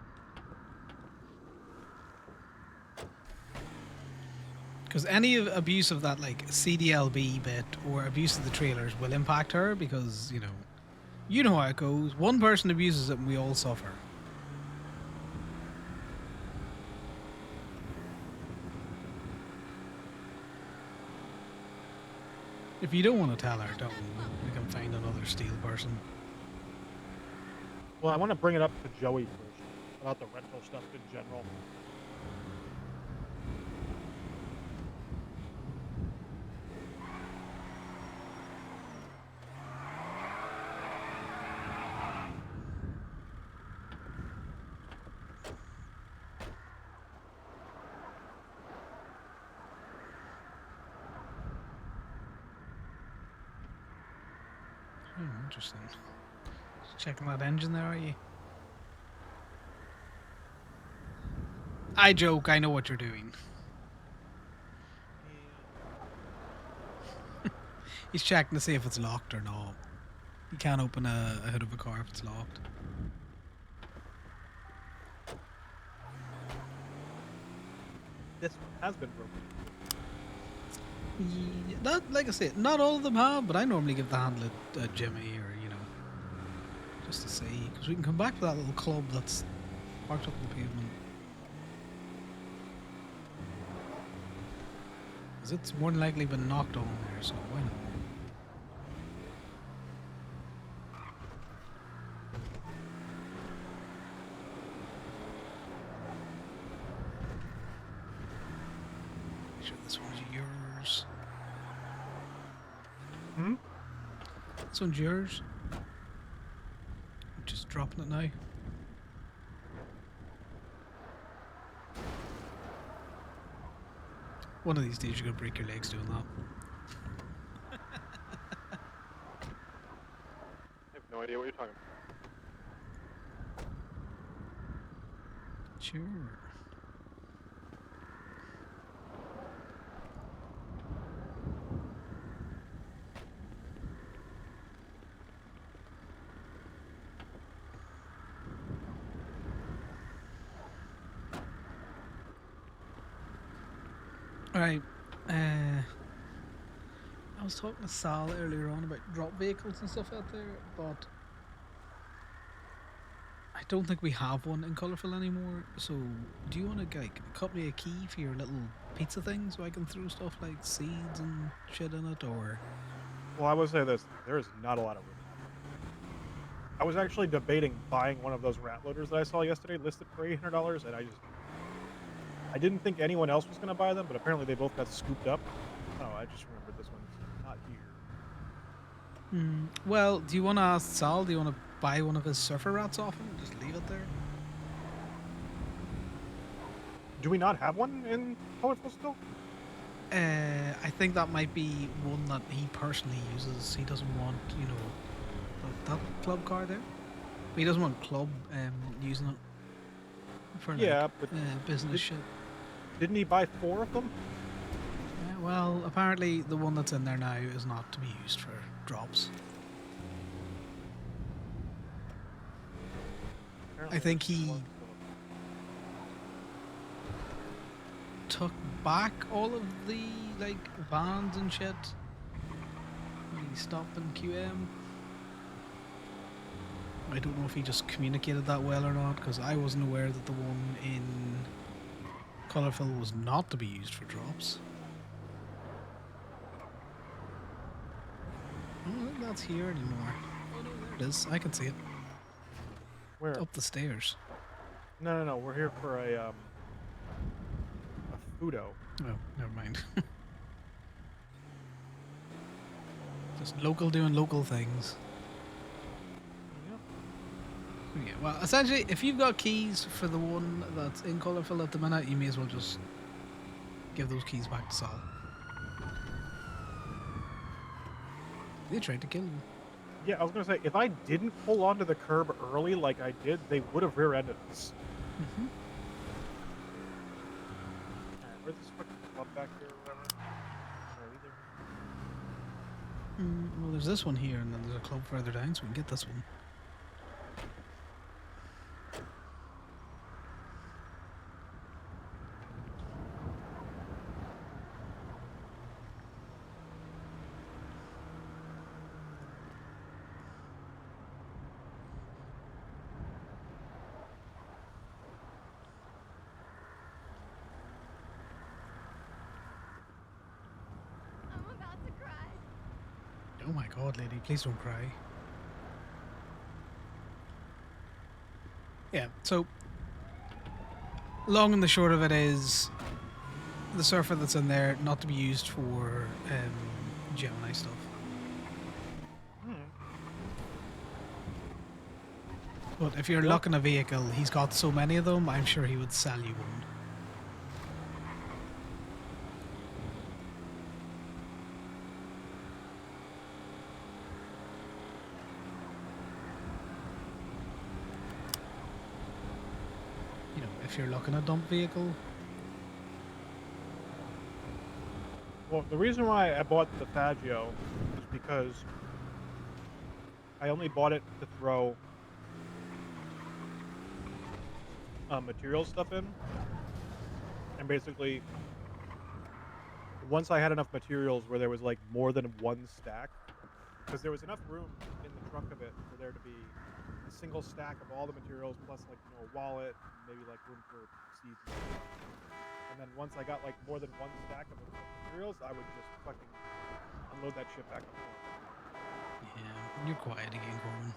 Speaker 1: Because any abuse of that, like, CDLB bit or abuse of the trailers will impact her because, you know how it goes. One person abuses it and we all suffer. If you don't want to tell her, don't. We can find another Steel person.
Speaker 3: Well, I want to bring it up to Joey first about the rental stuff in general.
Speaker 1: Interesting. Just checking that engine there, are you? I joke, I know what you're doing. He's checking to see if it's locked or not. You can't open a hood of a car if it's locked.
Speaker 3: This one has been broken.
Speaker 1: Yeah, not like I said, not all of them have, but I normally give the handle a Jimmy or just to see, because we can come back to that little club that's parked up on the pavement. Because it's more than likely been knocked on there, so why not? Make sure this one's yours. This one's yours. I'm just dropping it now. One of these days you're gonna break your legs doing that.
Speaker 3: I have no idea what you're talking about.
Speaker 1: Sure. Alright, I was talking to Sal earlier on about drop vehicles and stuff out there, but I don't think we have one in Colourful anymore, so do you want to cut me a key for your little pizza thing so I can throw stuff like seeds and shit in it, or...
Speaker 3: Well, I would say this, there is not a lot of room. I was actually debating buying one of those rat loaders that I saw yesterday listed for $800, and I didn't think anyone else was going to buy them, but apparently they both got scooped up. Oh, I just remembered this one's not here.
Speaker 1: Well, do you want to ask Sal, do you want to buy one of his surfer rats off him and just leave it there?
Speaker 3: Do we not have one in Colorful still?
Speaker 1: I think that might be one that he personally uses. He doesn't want, that club car there. But he doesn't want club using it for
Speaker 3: but
Speaker 1: business shit.
Speaker 3: Didn't he buy 4 of them?
Speaker 1: Well, apparently the one that's in there now is not to be used for drops. I think he took back all of the vans and shit. He stopped in QM. I don't know if he just communicated that well or not, because I wasn't aware that the one in Colourful was not to be used for drops. I don't think that's here anymore. Oh no, there it is. I can see it.
Speaker 3: Where?
Speaker 1: Up the stairs.
Speaker 3: No. We're here for a Fudo.
Speaker 1: Oh, never mind. Just local doing local things. Yeah, well, essentially, if you've got keys for the one that's in Colourful at the minute, you may as well just give those keys back to Sal. They tried to kill you.
Speaker 3: Yeah, I was gonna say, if I didn't pull onto the curb early like I did, they would have rear-ended us.
Speaker 1: Mm-hmm.
Speaker 3: Alright, where's this fucking club back here or whatever?
Speaker 1: Well, there's this one here, and then there's a club further down, so we can get this one. Oh my god, lady, please don't cry. Yeah, so long and the short of it is the surfer that's in there not to be used for Gemini stuff. But if you're looking a vehicle, he's got so many of them, I'm sure he would sell you one. if you're looking at dump vehicle.
Speaker 3: Well, the reason why I bought the Faggio is because I only bought it to throw material stuff in, and basically, once I had enough materials where there was like more than one stack, because there was enough room in the trunk of it for there to be a single stack of all the materials plus like a wallet, and maybe like room for seeds and stuff. And then once I got like more than one stack of materials, I would just fucking unload that shit back up.
Speaker 1: Yeah, you're quiet again, Corbin.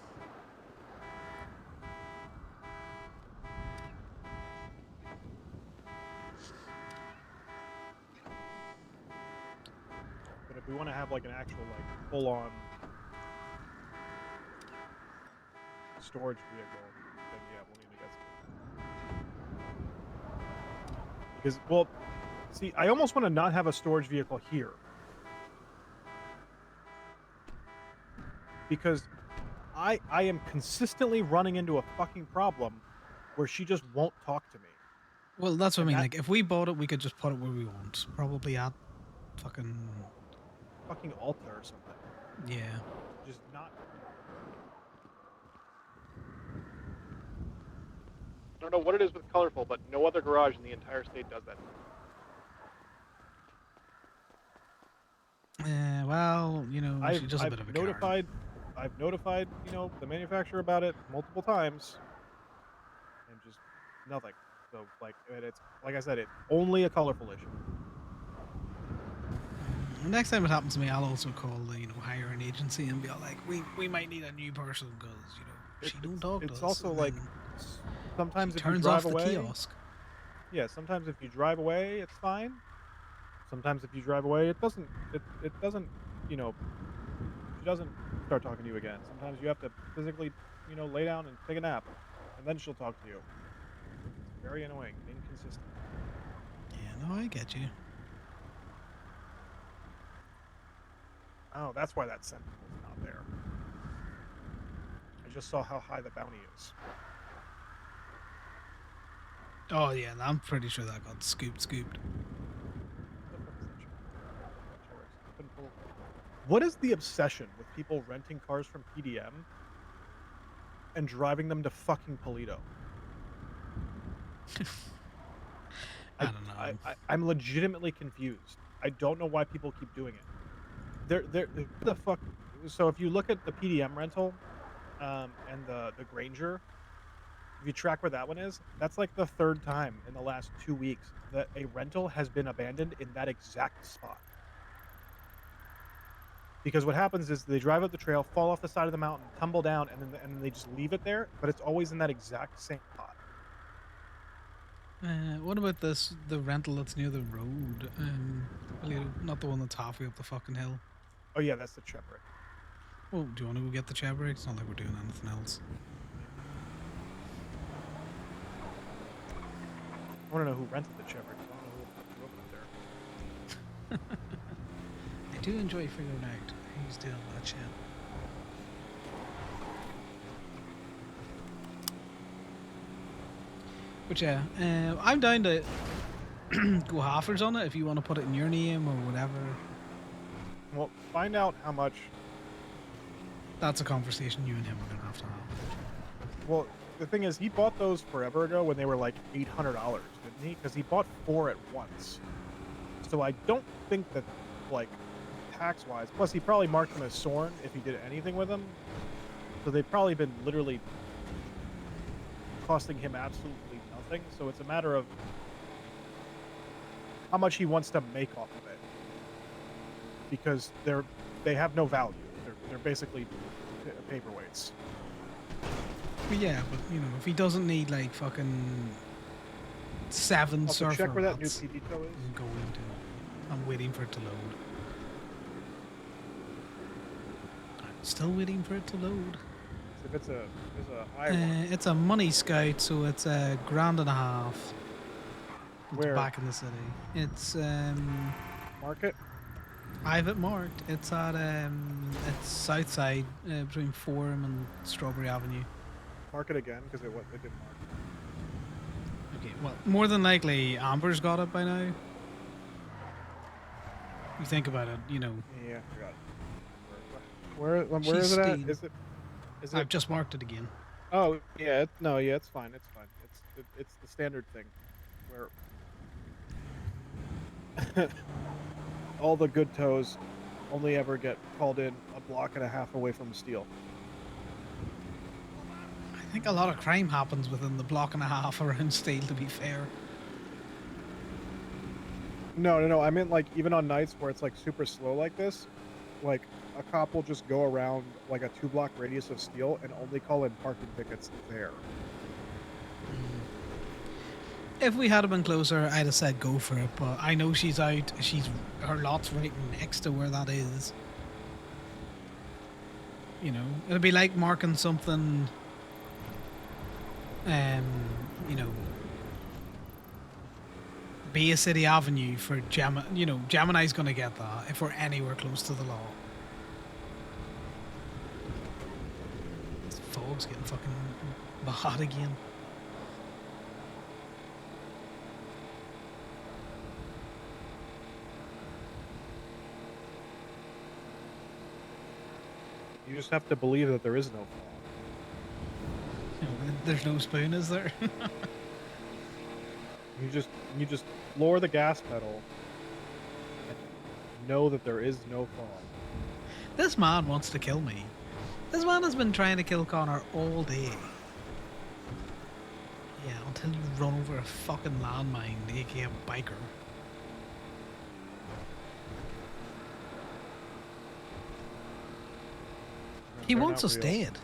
Speaker 3: But if we want to have like an actual like full-on storage vehicle, then yeah, we'll need to get some. Because, well, see, I almost want to not have a storage vehicle here. Because I am consistently running into a fucking problem where she just won't talk to me.
Speaker 1: Well, that's what I mean. Like, if we bought it, we could just put it where we want. Probably at fucking
Speaker 3: Alta or something.
Speaker 1: Yeah.
Speaker 3: Just not. I don't know what it is with colorful, but no other garage in the entire state does that.
Speaker 1: Well, you know, she's just a bit of a
Speaker 3: notified. I've notified, you know, the manufacturer about it multiple times, and just nothing. So, like, it's like I said, it's only a colorful issue.
Speaker 1: The next time it happens to me, I'll also call the, you know, hiring agency and be all like, we might need a new person because, you know, she don't talk to us.
Speaker 3: It's also like sometimes if you
Speaker 1: turns
Speaker 3: drive
Speaker 1: off
Speaker 3: away,
Speaker 1: the kiosk.
Speaker 3: Yeah, sometimes if you drive away, it's fine. Sometimes if you drive away, it doesn't. It doesn't. You know, she doesn't start talking to you again. Sometimes you have to physically, you know, lay down and take a nap, and then she'll talk to you. Very annoying, inconsistent.
Speaker 1: Yeah, no, I get you.
Speaker 3: Oh, that's why that sentence is not there. I just saw how high the bounty is.
Speaker 1: Oh yeah, I'm pretty sure that got scooped.
Speaker 3: What is the obsession with people renting cars from PDM and driving them to fucking Polito?
Speaker 1: I don't know.
Speaker 3: I'm legitimately confused. I don't know why people keep doing it. The fuck. So if you look at the PDM rental, and the Granger, if you track where that one is, that's like the third time in the last 2 weeks that a rental has been abandoned in that exact spot. Because what happens is they drive up the trail, fall off the side of the mountain, tumble down, and then they just leave it there. But it's always in that exact same spot.
Speaker 1: What about the rental that's near the road? Not the one that's halfway up the fucking hill.
Speaker 3: Oh yeah, that's the Chebrick.
Speaker 1: Oh, do you want to go get the Chebrick? It's not like we're doing anything else.
Speaker 3: I want to know who rented the Chebrick. I don't know who up there.
Speaker 1: I do enjoy figuring out who's doing that shit. But yeah, I'm down to go halfers on it if you want to put it in your name or whatever.
Speaker 3: Well, find out how much.
Speaker 1: That's a conversation you and him are going to have to have.
Speaker 3: Well, the thing is, he bought those forever ago when they were like $800, didn't he? Because he bought 4 at once. So I don't think that, like, tax-wise. Plus, he probably marked them as Sorn if he did anything with them. So they've probably been literally costing him absolutely nothing. So it's a matter of how much he wants to make off of it. Because they have no value. They're basically paperweights.
Speaker 1: But yeah, but you know, if he doesn't need like fucking 7
Speaker 3: also,
Speaker 1: surfer
Speaker 3: check where that new
Speaker 1: rats,
Speaker 3: PD tow is.
Speaker 1: go into it. I'm waiting for it to load. I'm still waiting for it to load.
Speaker 3: If it's a higher one.
Speaker 1: It's a money scout, so it's $1,500. It's
Speaker 3: Where?
Speaker 1: back in the city. It's
Speaker 3: Market.
Speaker 1: I have it marked. It's at it's south side between Forum and Strawberry Avenue.
Speaker 3: Mark it again because it didn't mark.
Speaker 1: Okay, well, more than likely, Amber's got it by now. You think about it, you know.
Speaker 3: Yeah, I forgot. Where
Speaker 1: She's
Speaker 3: is it at?
Speaker 1: staying.
Speaker 3: Is it? Is
Speaker 1: I've
Speaker 3: it?
Speaker 1: just marked it again.
Speaker 3: Oh yeah, no, yeah, it's fine. It's fine. It's the standard thing, where all the good toes only ever get called in a block and a half away from steel.
Speaker 1: I think a lot of crime happens within the block and a half around steel, to be fair.
Speaker 3: No. I meant like even on nights where it's like super slow like this, like a cop will just go around like a 2-block radius of steel and only call in parking tickets there.
Speaker 1: If we had been closer, I'd have said go for it, but I know she's out. Her lot's right next to where that is. You know, it'd be like marking something. You know, Bay City Avenue for Gemini. You know, Gemini's gonna get that if we're anywhere close to the law. This fog's getting fucking bad again.
Speaker 3: You just have to believe that there is no fog.
Speaker 1: There's no spoon, is there?
Speaker 3: You just lower the gas pedal and know that there is no fog.
Speaker 1: This man wants to kill me. This man has been trying to kill Connor all day. Yeah, until you run over a fucking landmine, aka a biker. He
Speaker 3: They're
Speaker 1: wants
Speaker 3: not
Speaker 1: us
Speaker 3: real.
Speaker 1: dead.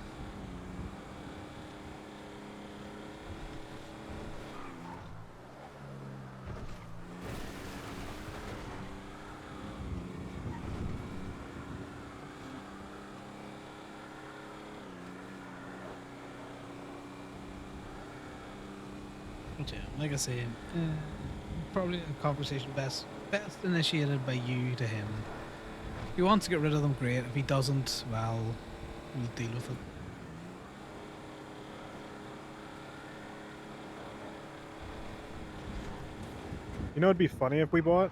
Speaker 1: But yeah, like I say, probably a conversation best initiated by you to him. If he wants to get rid of them, great. If he doesn't, well, we'll deal with it.
Speaker 3: You know, it'd be funny if we bought.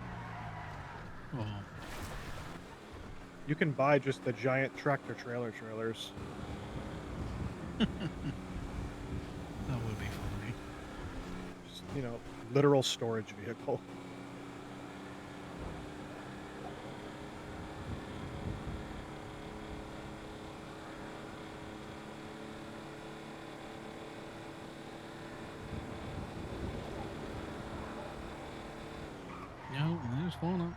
Speaker 1: Oh.
Speaker 3: You can buy just the giant tractor trailer trailers.
Speaker 1: That would be funny.
Speaker 3: Just, you know, literal storage vehicle.
Speaker 1: No, there's one up.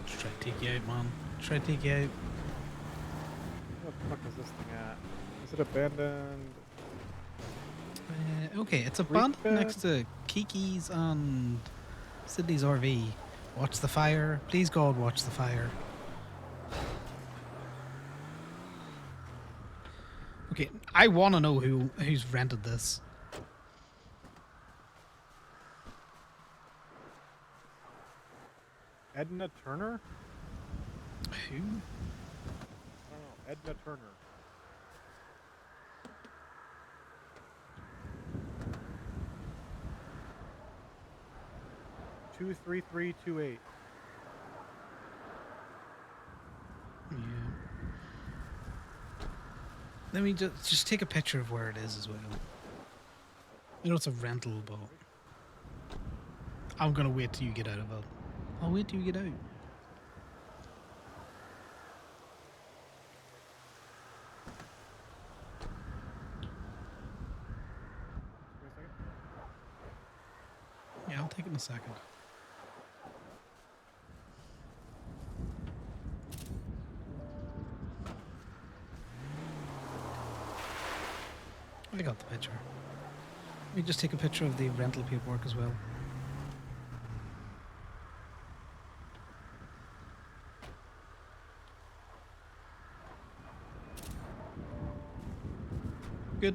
Speaker 1: Just try to take you out, man. Try to take you out.
Speaker 3: What the fuck is this thing at? Is it abandoned?
Speaker 1: Okay, it's abandoned next to Kiki's and Sydney's RV. Watch the fire. Please, God, watch the fire. Okay, I want to know who's rented this.
Speaker 3: Edna Turner?
Speaker 1: Who?
Speaker 3: I don't know. Edna Turner. Two 3328.
Speaker 1: Yeah. Let me just take a picture of where it is as well. I know it's a rental, but I'm gonna wait till you get out of it. I'll wait till you get out. Yeah, I'll take it in a second. I got the picture. Let me just take a picture of the rental paperwork as well. Good.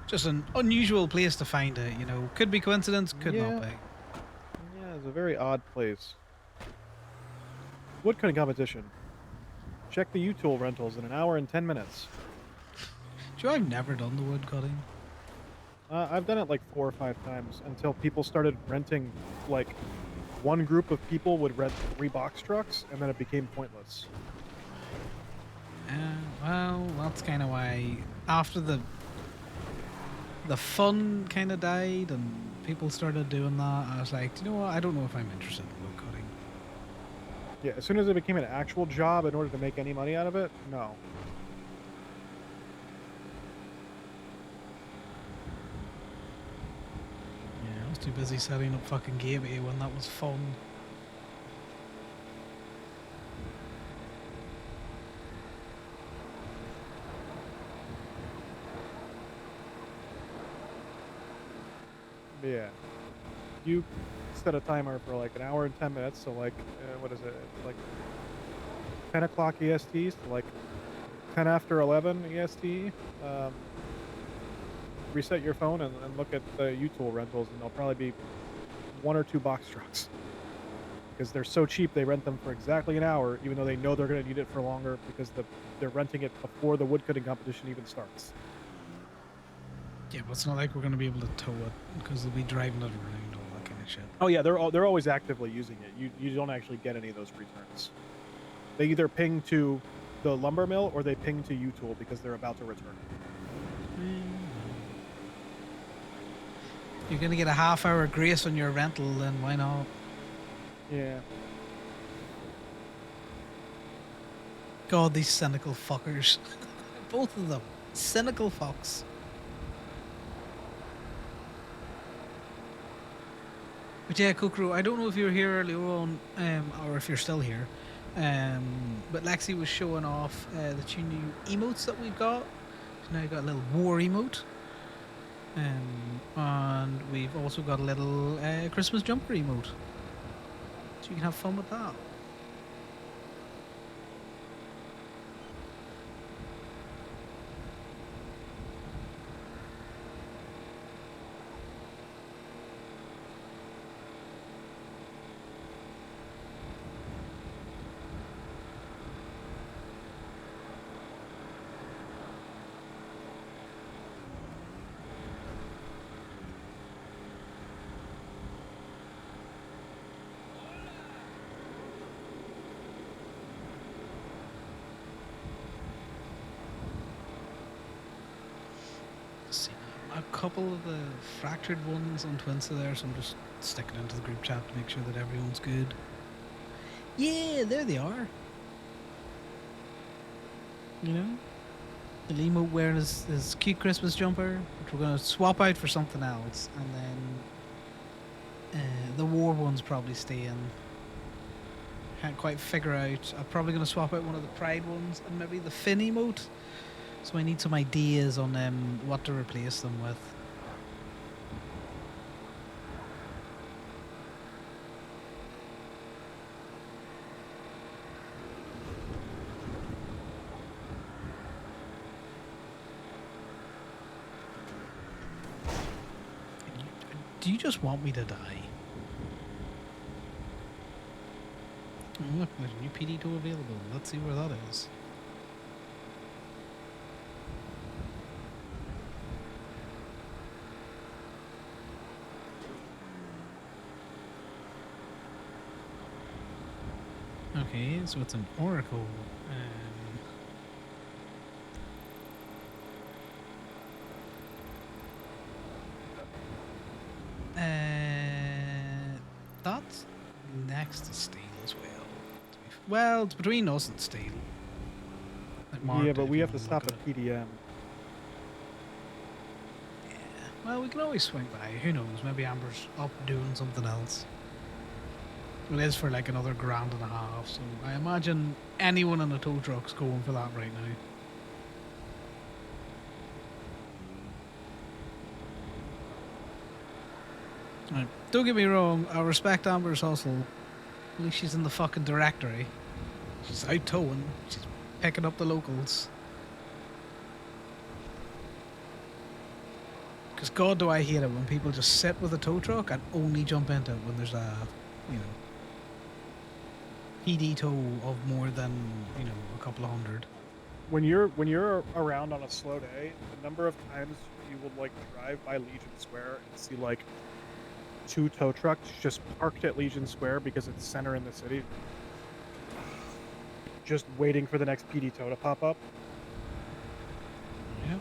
Speaker 1: Just an unusual place to find it, you know. Could be coincidence, could not be.
Speaker 3: Yeah, it's a very odd place. What kind of competition? Check the U-Tool rentals in an hour and 10 minutes.
Speaker 1: Do you know I've never done the wood cutting?
Speaker 3: I've done it like 4 or 5 times until people started renting, like, one group of people would rent 3 box trucks, and then it became pointless.
Speaker 1: Well, that's kind of why after the fun kind of died and people started doing that, I was like, do you know what? I don't know if I'm interested in wood cutting.
Speaker 3: Yeah, as soon as it became an actual job in order to make any money out of it, no.
Speaker 1: Yeah, I was too busy setting up fucking gateway when that was fun.
Speaker 3: But yeah. You set a timer for like an hour and 10 minutes, so like, what is it? Like 10 o'clock EST, so like 10 after 11 EST. Reset your phone and look at the U-Tool rentals, and they'll probably be 1 or 2 box trucks. Because they're so cheap, they rent them for exactly an hour, even though they know they're going to need it for longer because they're renting it before the woodcutting competition even starts.
Speaker 1: Yeah, but it's not like we're going to be able to tow it because they'll be driving it around, all that kind of shit.
Speaker 3: Oh yeah, they're always actively using it. You don't actually get any of those returns. They either ping to the lumber mill or they ping to U-Tool because they're about to return it.
Speaker 1: You're going to get a half-hour grace on your rental, then why not?
Speaker 3: Yeah.
Speaker 1: God, these cynical fuckers. Both of them. Cynical fucks. But yeah, Kukru, I don't know if you were here earlier on, or if you're still here, but Lexi was showing off the 2 new emotes that we've got. So now we've got a little war emote. And we've also got a little Christmas jumper emote. So you can have fun with that. A couple of the fractured ones on Twinsa there, so I'm just sticking into the group chat to make sure that everyone's good. Yeah, there they are. You know? The Limo wearing his cute Christmas jumper, which we're going to swap out for something else, and then the war one's probably staying. Can't quite figure out. I'm probably going to swap out one of the Pride ones and maybe the Finn emote. So I need some ideas on what to replace them with. Do you just want me to die? Oh, look, there's a new PD2 available. Let's see where that is. Okay, so it's an oracle. That's next to steel as well. Well, it's between us and steel. Like
Speaker 3: Yeah, but we have to stop at PDM.
Speaker 1: Well, we can always swing by. Who knows? Maybe Amber's up doing something else. It is for like another $1.5 grand, so I imagine anyone in a tow truck's going for that right now. Right. Don't get me wrong, I respect Amber's hustle. At least she's in the fucking directory. She's out towing. She's picking up the locals. Because God do I hate it when people just sit with a tow truck and only jump into it when there's a, you know. PD tow of more than, you know, a couple of hundred.
Speaker 3: When you're around on a slow day, the number of times you will like drive by Legion Square and see like 2 tow trucks just parked at Legion Square because it's center in the city, just waiting for the next PD tow to pop up.
Speaker 1: Yep.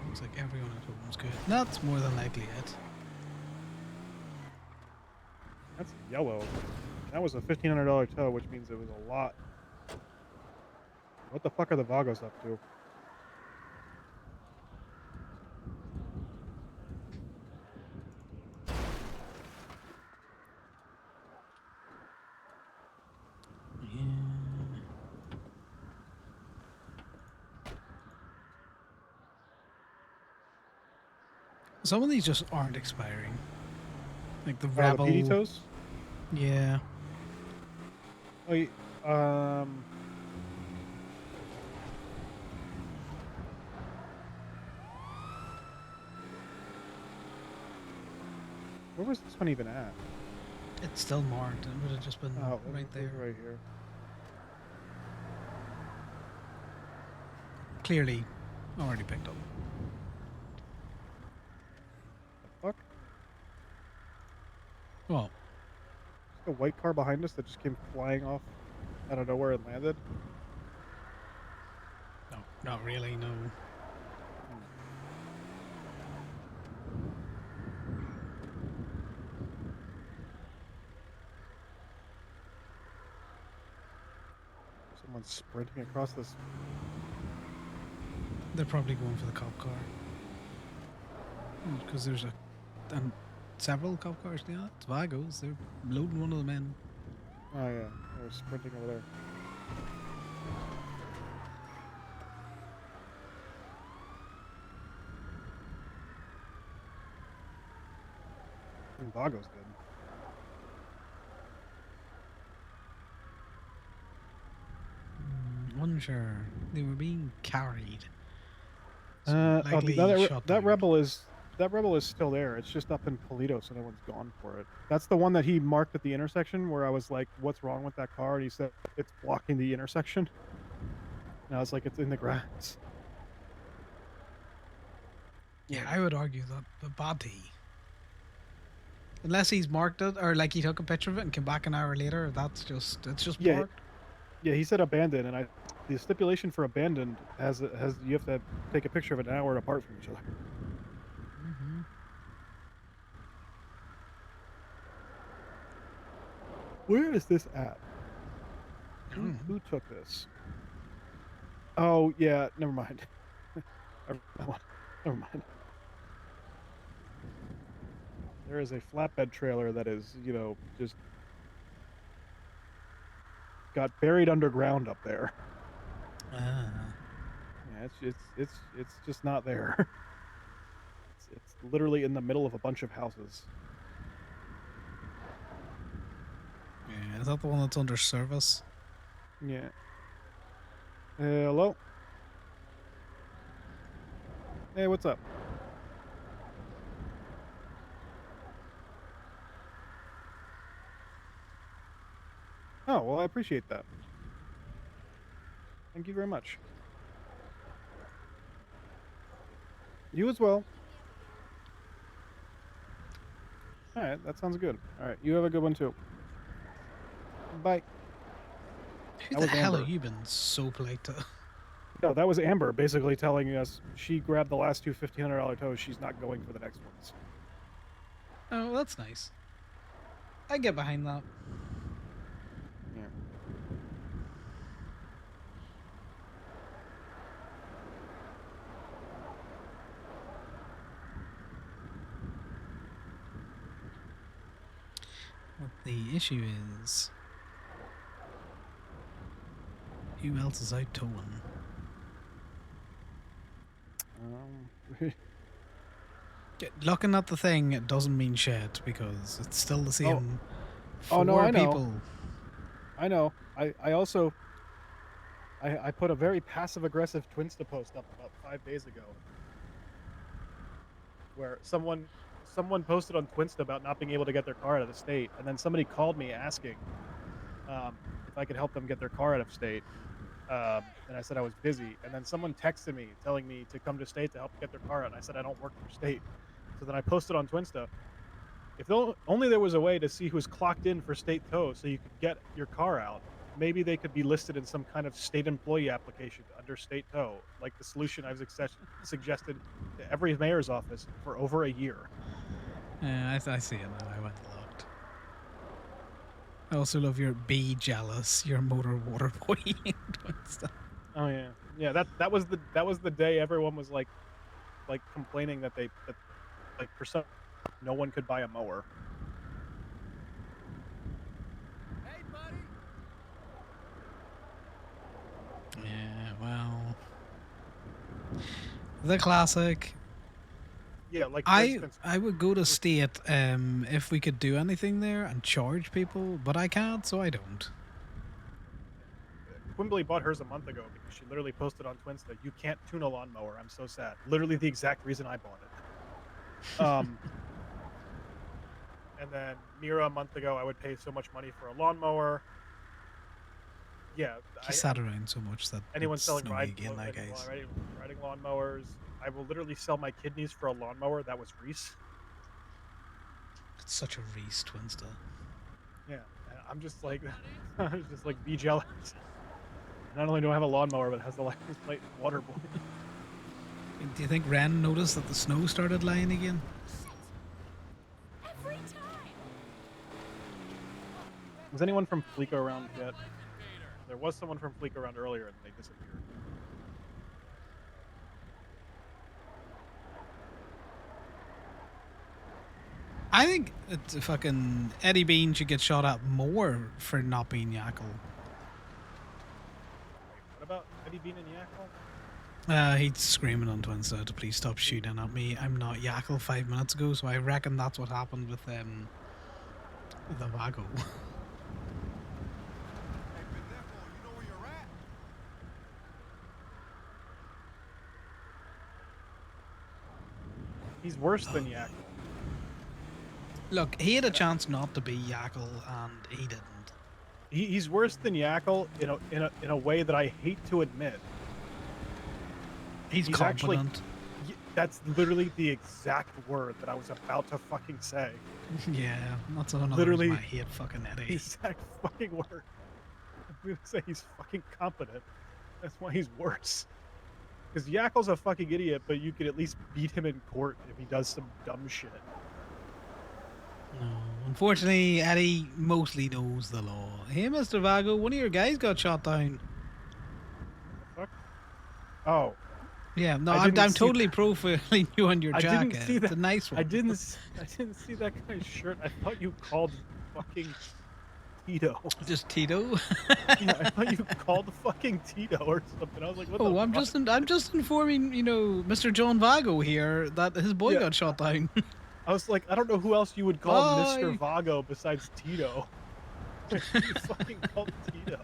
Speaker 1: Looks like everyone at home's good. That's more than likely it.
Speaker 3: That's yellow. That was a $1,500 tow, which means it was a lot. What the fuck are the Vagos up to?
Speaker 1: Some of these just aren't expiring. Like the
Speaker 3: The
Speaker 1: Rebel.
Speaker 3: PD tows?
Speaker 1: Yeah.
Speaker 3: Oh, where was this one even at?
Speaker 1: It's still marked. It would have just been
Speaker 3: Oh,
Speaker 1: right there.
Speaker 3: right here.
Speaker 1: Clearly already picked up.
Speaker 3: The fuck?
Speaker 1: Well,
Speaker 3: The white car behind us that just came flying off out of nowhere and landed?
Speaker 1: no, not really, no.
Speaker 3: Someone's sprinting across this.
Speaker 1: They're probably going for the cop car. Because there's several cop cars now. It's Vagos. They're loading one of them in.
Speaker 3: Oh yeah, they're sprinting over there. And Vago's good.
Speaker 1: Unsure. They were being carried.
Speaker 3: That
Speaker 1: down.
Speaker 3: rebel is still there. It's just up in Polito, so no one's gone for it. That's the one that he marked at the intersection where I was like, "What's wrong with that car?" And he said, "It's blocking the intersection." And I was like, "It's in the grass."
Speaker 1: Yeah, I would argue that the body, unless he's marked it or like he took a picture of it and came back an hour later, it's just
Speaker 3: Yeah,
Speaker 1: parked.
Speaker 3: yeah. He said abandoned, and the stipulation for abandoned has you have to take a picture of it an hour apart from each other.
Speaker 1: Mm-hmm.
Speaker 3: Where is this at? Who took this? Oh yeah, never mind. Never mind. There is a flatbed trailer that is, just got buried underground up there.
Speaker 1: Ah.
Speaker 3: Yeah, it's just not there. It's literally in the middle of a bunch of houses.
Speaker 1: Yeah, is that the one that's under service?
Speaker 3: Yeah. Hello? Hey, what's up? Oh, well, I appreciate that. Thank you very much. You as well. All right, that sounds good. All right, you have a good one too. Bye.
Speaker 1: Who
Speaker 3: That
Speaker 1: the
Speaker 3: was
Speaker 1: hell
Speaker 3: Amber.
Speaker 1: have you been so polite to?
Speaker 3: No, that was Amber basically telling us she grabbed the last two $1,500 tows. She's not going for the next ones.
Speaker 1: Oh, that's nice. I get behind that.
Speaker 3: Yeah.
Speaker 1: What the issue is, who else is out towing? Looking at the thing, it doesn't mean shit because it's still the same.
Speaker 3: Oh no, I know.
Speaker 1: People.
Speaker 3: I know. I I put a very passive-aggressive Twinsta post up about 5 days ago, where someone posted on Twinsta about not being able to get their car out of the state, and then somebody called me asking if I could help them get their car out of state, and I said I was busy, and then someone texted me telling me to come to state to help get their car out, and I said I don't work for state. So then I posted on Twinsta, if only there was a way to see who's clocked in for state tow so you could get your car out, maybe they could be listed in some kind of state employee application under state tow, like the solution I've suggested to every mayor's office for over a year.
Speaker 1: Yeah, I see it now. I went and looked. I also love your be jealous, your motor water boy stuff.
Speaker 3: Oh yeah, yeah. That was the day everyone was like complaining that like for some no one could buy a mower.
Speaker 1: Yeah, well, the classic.
Speaker 3: Yeah, like for
Speaker 1: I
Speaker 3: instance,
Speaker 1: would go to state if we could do anything there and charge people, but I can't, so I don't.
Speaker 3: Quimbley bought hers a month ago because she literally posted on Twinsta, "You can't tune a lawnmower. I'm so sad." Literally the exact reason I bought it. And then Mira a month ago, I would pay so much money for a lawnmower. Yeah,
Speaker 1: He sat around so much that
Speaker 3: anyone
Speaker 1: it's
Speaker 3: selling
Speaker 1: snowy again, like
Speaker 3: riding lawnmowers. I will literally sell my kidneys for a lawnmower. That was Reese.
Speaker 1: It's such a Reese Twinsta.
Speaker 3: Yeah, and I'm just like, I was just like, be jealous. Not only do I have a lawnmower, but it has the license plate water boy.
Speaker 1: Do you think Ren noticed that the snow started lying again?
Speaker 10: Every time.
Speaker 3: Was anyone from Fleeca around yet? There was someone from Fleeca around earlier, and they disappeared.
Speaker 1: I think it's fucking Eddie Bean should get shot at more for not being Yackle.
Speaker 3: What about Eddie Bean and Yackle?
Speaker 1: He's screaming on Twinsta to please stop shooting at me. I'm not Yackle 5 minutes ago, so I reckon that's what happened with the Vago.
Speaker 3: He's worse than Yackle.
Speaker 1: Look, he had a chance not to be Yackle, and he didn't.
Speaker 3: He's worse than Yackle in a way that I hate to admit.
Speaker 1: He's
Speaker 3: actually,
Speaker 1: competent.
Speaker 3: that's literally the exact word that I was about to fucking say.
Speaker 1: Yeah, that's another
Speaker 3: Literally,
Speaker 1: reason I hate fucking Eddie.
Speaker 3: The exact fucking word. I'm gonna say he's fucking competent. That's why he's worse. Because Yackle's a fucking idiot, but you could at least beat him in court if he does some dumb shit.
Speaker 1: No, unfortunately, Eddie mostly knows the law. Hey, Mr. Vago, one of your guys got shot down.
Speaker 3: Fuck? Oh.
Speaker 1: Yeah, no, I'm totally profiling you on your jacket.
Speaker 3: I didn't see that.
Speaker 1: It's a nice one.
Speaker 3: I didn't see that guy's shirt. I thought you called fucking Tito.
Speaker 1: Just Tito?
Speaker 3: Yeah, I thought you called fucking Tito or something. I was like, what the fuck?
Speaker 1: I'm just informing, Mr. John Vago here that his boy got shot down.
Speaker 3: I was like, I don't know who else you would call Mr. Vago besides Tito. You fucking called Tito.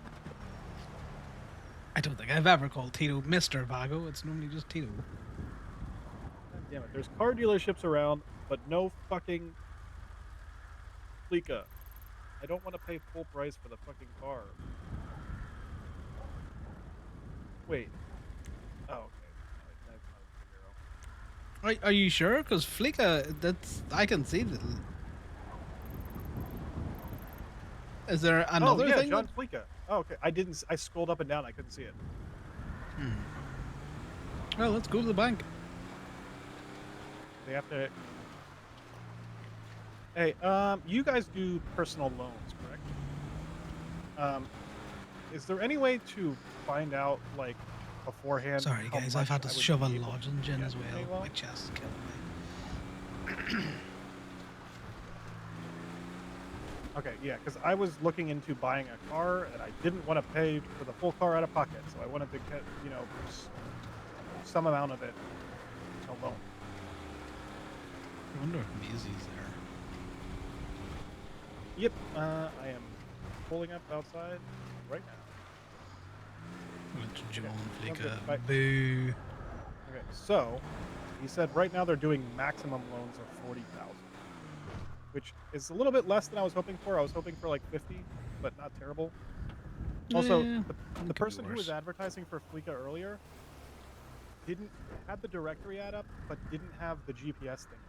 Speaker 1: I don't think I've ever called Tito Mr. Vago. It's normally just Tito.
Speaker 3: God damn it. There's car dealerships around, but no fucking Fleeca. I don't want to pay full price for the fucking car. Wait. Oh, okay.
Speaker 1: Are you sure? Because Fleeca, I can see that. Is there another thing?
Speaker 3: John Fleeca. Oh, okay. I scrolled up and down. I couldn't see it.
Speaker 1: Well, let's go to the bank.
Speaker 3: They have to. Hey, you guys do personal loans, correct? Is there any way to find out, like, beforehand?
Speaker 1: Sorry,
Speaker 3: how
Speaker 1: guys,
Speaker 3: much
Speaker 1: I've had to
Speaker 3: I would
Speaker 1: shove a
Speaker 3: be able
Speaker 1: lodging
Speaker 3: to
Speaker 1: in
Speaker 3: get
Speaker 1: as well.
Speaker 3: anyway?
Speaker 1: My chest is killing me.
Speaker 3: Okay, yeah, because I was looking into buying a car, and I didn't want to pay for the full car out of pocket, so I wanted to get, some amount of it alone.
Speaker 1: I wonder if Maisie's there.
Speaker 3: Yep, I am pulling up outside right now.
Speaker 1: Well, John
Speaker 3: sounds good.
Speaker 1: Flicker.
Speaker 3: Bye.
Speaker 1: Boo.
Speaker 3: Okay, so he said right now they're doing maximum loans of 40,000, which is a little bit less than I was hoping for. I was hoping for like 50, but not terrible. Also,
Speaker 1: Yeah,
Speaker 3: the
Speaker 1: could be
Speaker 3: person who was
Speaker 1: worse.
Speaker 3: advertising for Fleeka earlier had the directory ad up, but didn't have the GPS thing,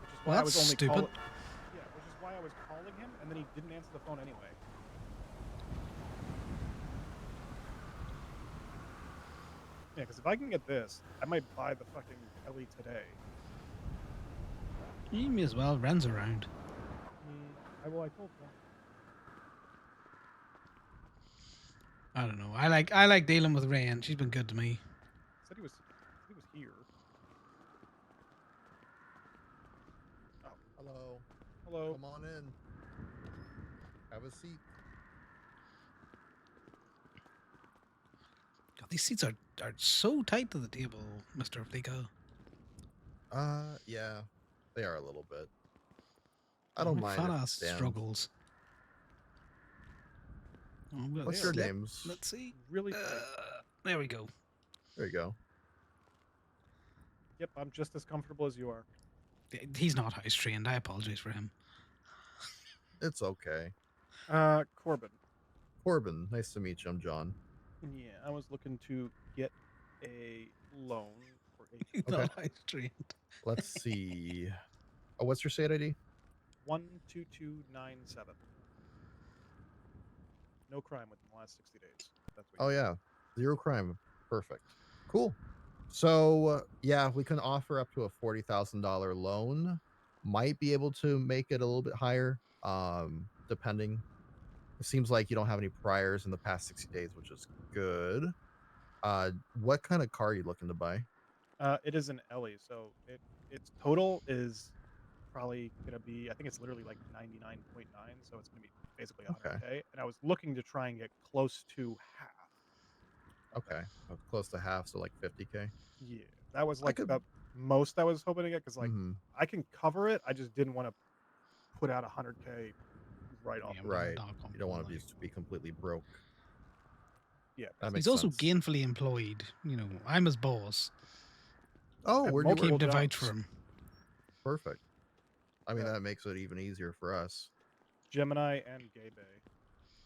Speaker 3: which is why
Speaker 1: Well,
Speaker 3: I was
Speaker 1: that's
Speaker 3: only
Speaker 1: stupid.
Speaker 3: Yeah, which is why I was calling him, and then he didn't answer the phone anyway. Yeah, because if I can get this, I might buy the fucking Ellie today.
Speaker 1: You may as well. Ren's around.
Speaker 3: I told him.
Speaker 1: I don't know. I like dealing with Ren. She's been good to me.
Speaker 3: Said he was here. Oh,
Speaker 20: hello.
Speaker 3: Hello.
Speaker 20: Come on in. Have a seat.
Speaker 1: God, these seats are so tight to the table, Mr. Flico.
Speaker 20: Yeah, they are a little bit. I
Speaker 1: Oh,
Speaker 20: don't
Speaker 1: my
Speaker 20: mind
Speaker 1: fat
Speaker 20: if you
Speaker 1: ass
Speaker 20: stand.
Speaker 1: struggles. Oh, I'm gonna
Speaker 20: What's your
Speaker 1: slip.
Speaker 20: names?
Speaker 1: Let's see.
Speaker 3: Really?
Speaker 1: There we go.
Speaker 20: There you go.
Speaker 3: Yep, I'm just as comfortable as you are.
Speaker 1: He's not house trained. I apologize for him.
Speaker 20: It's okay.
Speaker 3: Corbin.
Speaker 20: Corbin, nice to meet you. I'm John.
Speaker 3: Yeah, I was looking to get a loan for a
Speaker 1: He's
Speaker 20: Okay.
Speaker 1: not house trained.
Speaker 20: Let's see. Oh, what's your state ID?
Speaker 3: 12297. No crime within the last 60 days. That's what.
Speaker 20: Oh yeah, 0 crime. Perfect. Cool. So yeah, we can offer up to a $40,000 loan. Might be able to make it a little bit higher, depending. It seems like you don't have any priors in the past 60 days, which is good. What kind of car are you looking to buy?
Speaker 3: It is an Ellie, so its total is probably gonna be. I think it's literally like 99.9, so it's gonna be basically 100K. And I was looking to try and get close to half.
Speaker 20: Okay, close to half, so like 50K.
Speaker 3: Yeah, that was
Speaker 20: I
Speaker 3: like
Speaker 20: could-
Speaker 3: the most I was hoping to get because like
Speaker 20: Mhm.
Speaker 3: I can cover it. I just didn't want to put out 100K right off.
Speaker 20: Right. You don't want to be completely broke.
Speaker 3: Yeah,
Speaker 20: That makes
Speaker 1: He's also
Speaker 20: sense.
Speaker 1: gainfully employed. You know, I'm his boss.
Speaker 20: Oh,
Speaker 3: Have
Speaker 20: where do you
Speaker 3: multiple
Speaker 20: work?
Speaker 1: Came to vouch
Speaker 3: jobs.
Speaker 1: for him.
Speaker 20: Perfect. I mean,
Speaker 3: Yeah.
Speaker 20: that makes it even easier for us.
Speaker 3: Gemini and Gay Bay.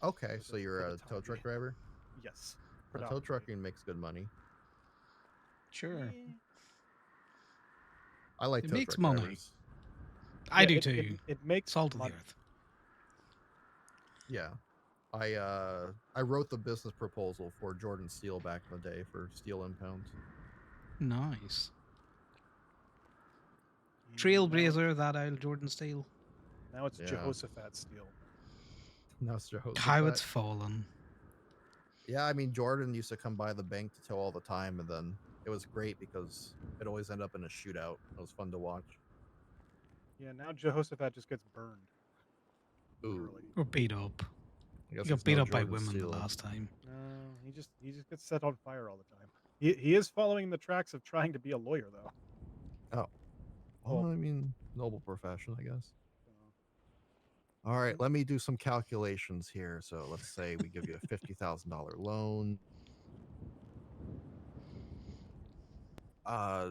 Speaker 20: Okay,
Speaker 3: For
Speaker 20: so
Speaker 3: the-
Speaker 20: you're
Speaker 3: for
Speaker 20: a
Speaker 3: the
Speaker 20: tow
Speaker 3: time
Speaker 20: truck
Speaker 3: being.
Speaker 20: driver?
Speaker 3: Yes,
Speaker 20: Tow
Speaker 3: predominantly.
Speaker 20: trucking makes good money.
Speaker 1: Sure.
Speaker 20: I like
Speaker 1: It
Speaker 20: tow
Speaker 1: makes
Speaker 20: truck
Speaker 1: money.
Speaker 20: drivers.
Speaker 1: I
Speaker 3: Yeah,
Speaker 1: do
Speaker 3: it-
Speaker 1: too.
Speaker 3: It makes
Speaker 1: Salt of the
Speaker 3: money.
Speaker 1: earth.
Speaker 20: Yeah. I wrote the business proposal for Jordan Steel back in the day for steel impounds.
Speaker 1: Nice.
Speaker 3: And
Speaker 1: Trailblazer, that old Jordan Steel.
Speaker 3: Now it's
Speaker 20: Yeah.
Speaker 3: Jehoshaphat Steel.
Speaker 20: Now it's Jehoshaphat.
Speaker 1: How it's fallen.
Speaker 20: Yeah, I mean Jordan used to come by the bank to tow all the time, and then it was great because it always ended up in a shootout. It was fun to watch.
Speaker 3: Yeah, now Jehoshaphat just gets burned. Literally.
Speaker 1: Or beat up.
Speaker 20: I guess
Speaker 1: He got
Speaker 20: it's
Speaker 1: beat
Speaker 20: no
Speaker 1: up by
Speaker 20: Jordan
Speaker 1: women
Speaker 20: Steel.
Speaker 1: the last time.
Speaker 3: No, he just gets set on fire all the time. He is following the tracks of trying to be a lawyer though.
Speaker 20: Oh. Well, I mean, noble profession, I guess. All
Speaker 3: Mm.
Speaker 20: right, let me do some calculations here. So let's say we give you a $50,000 loan.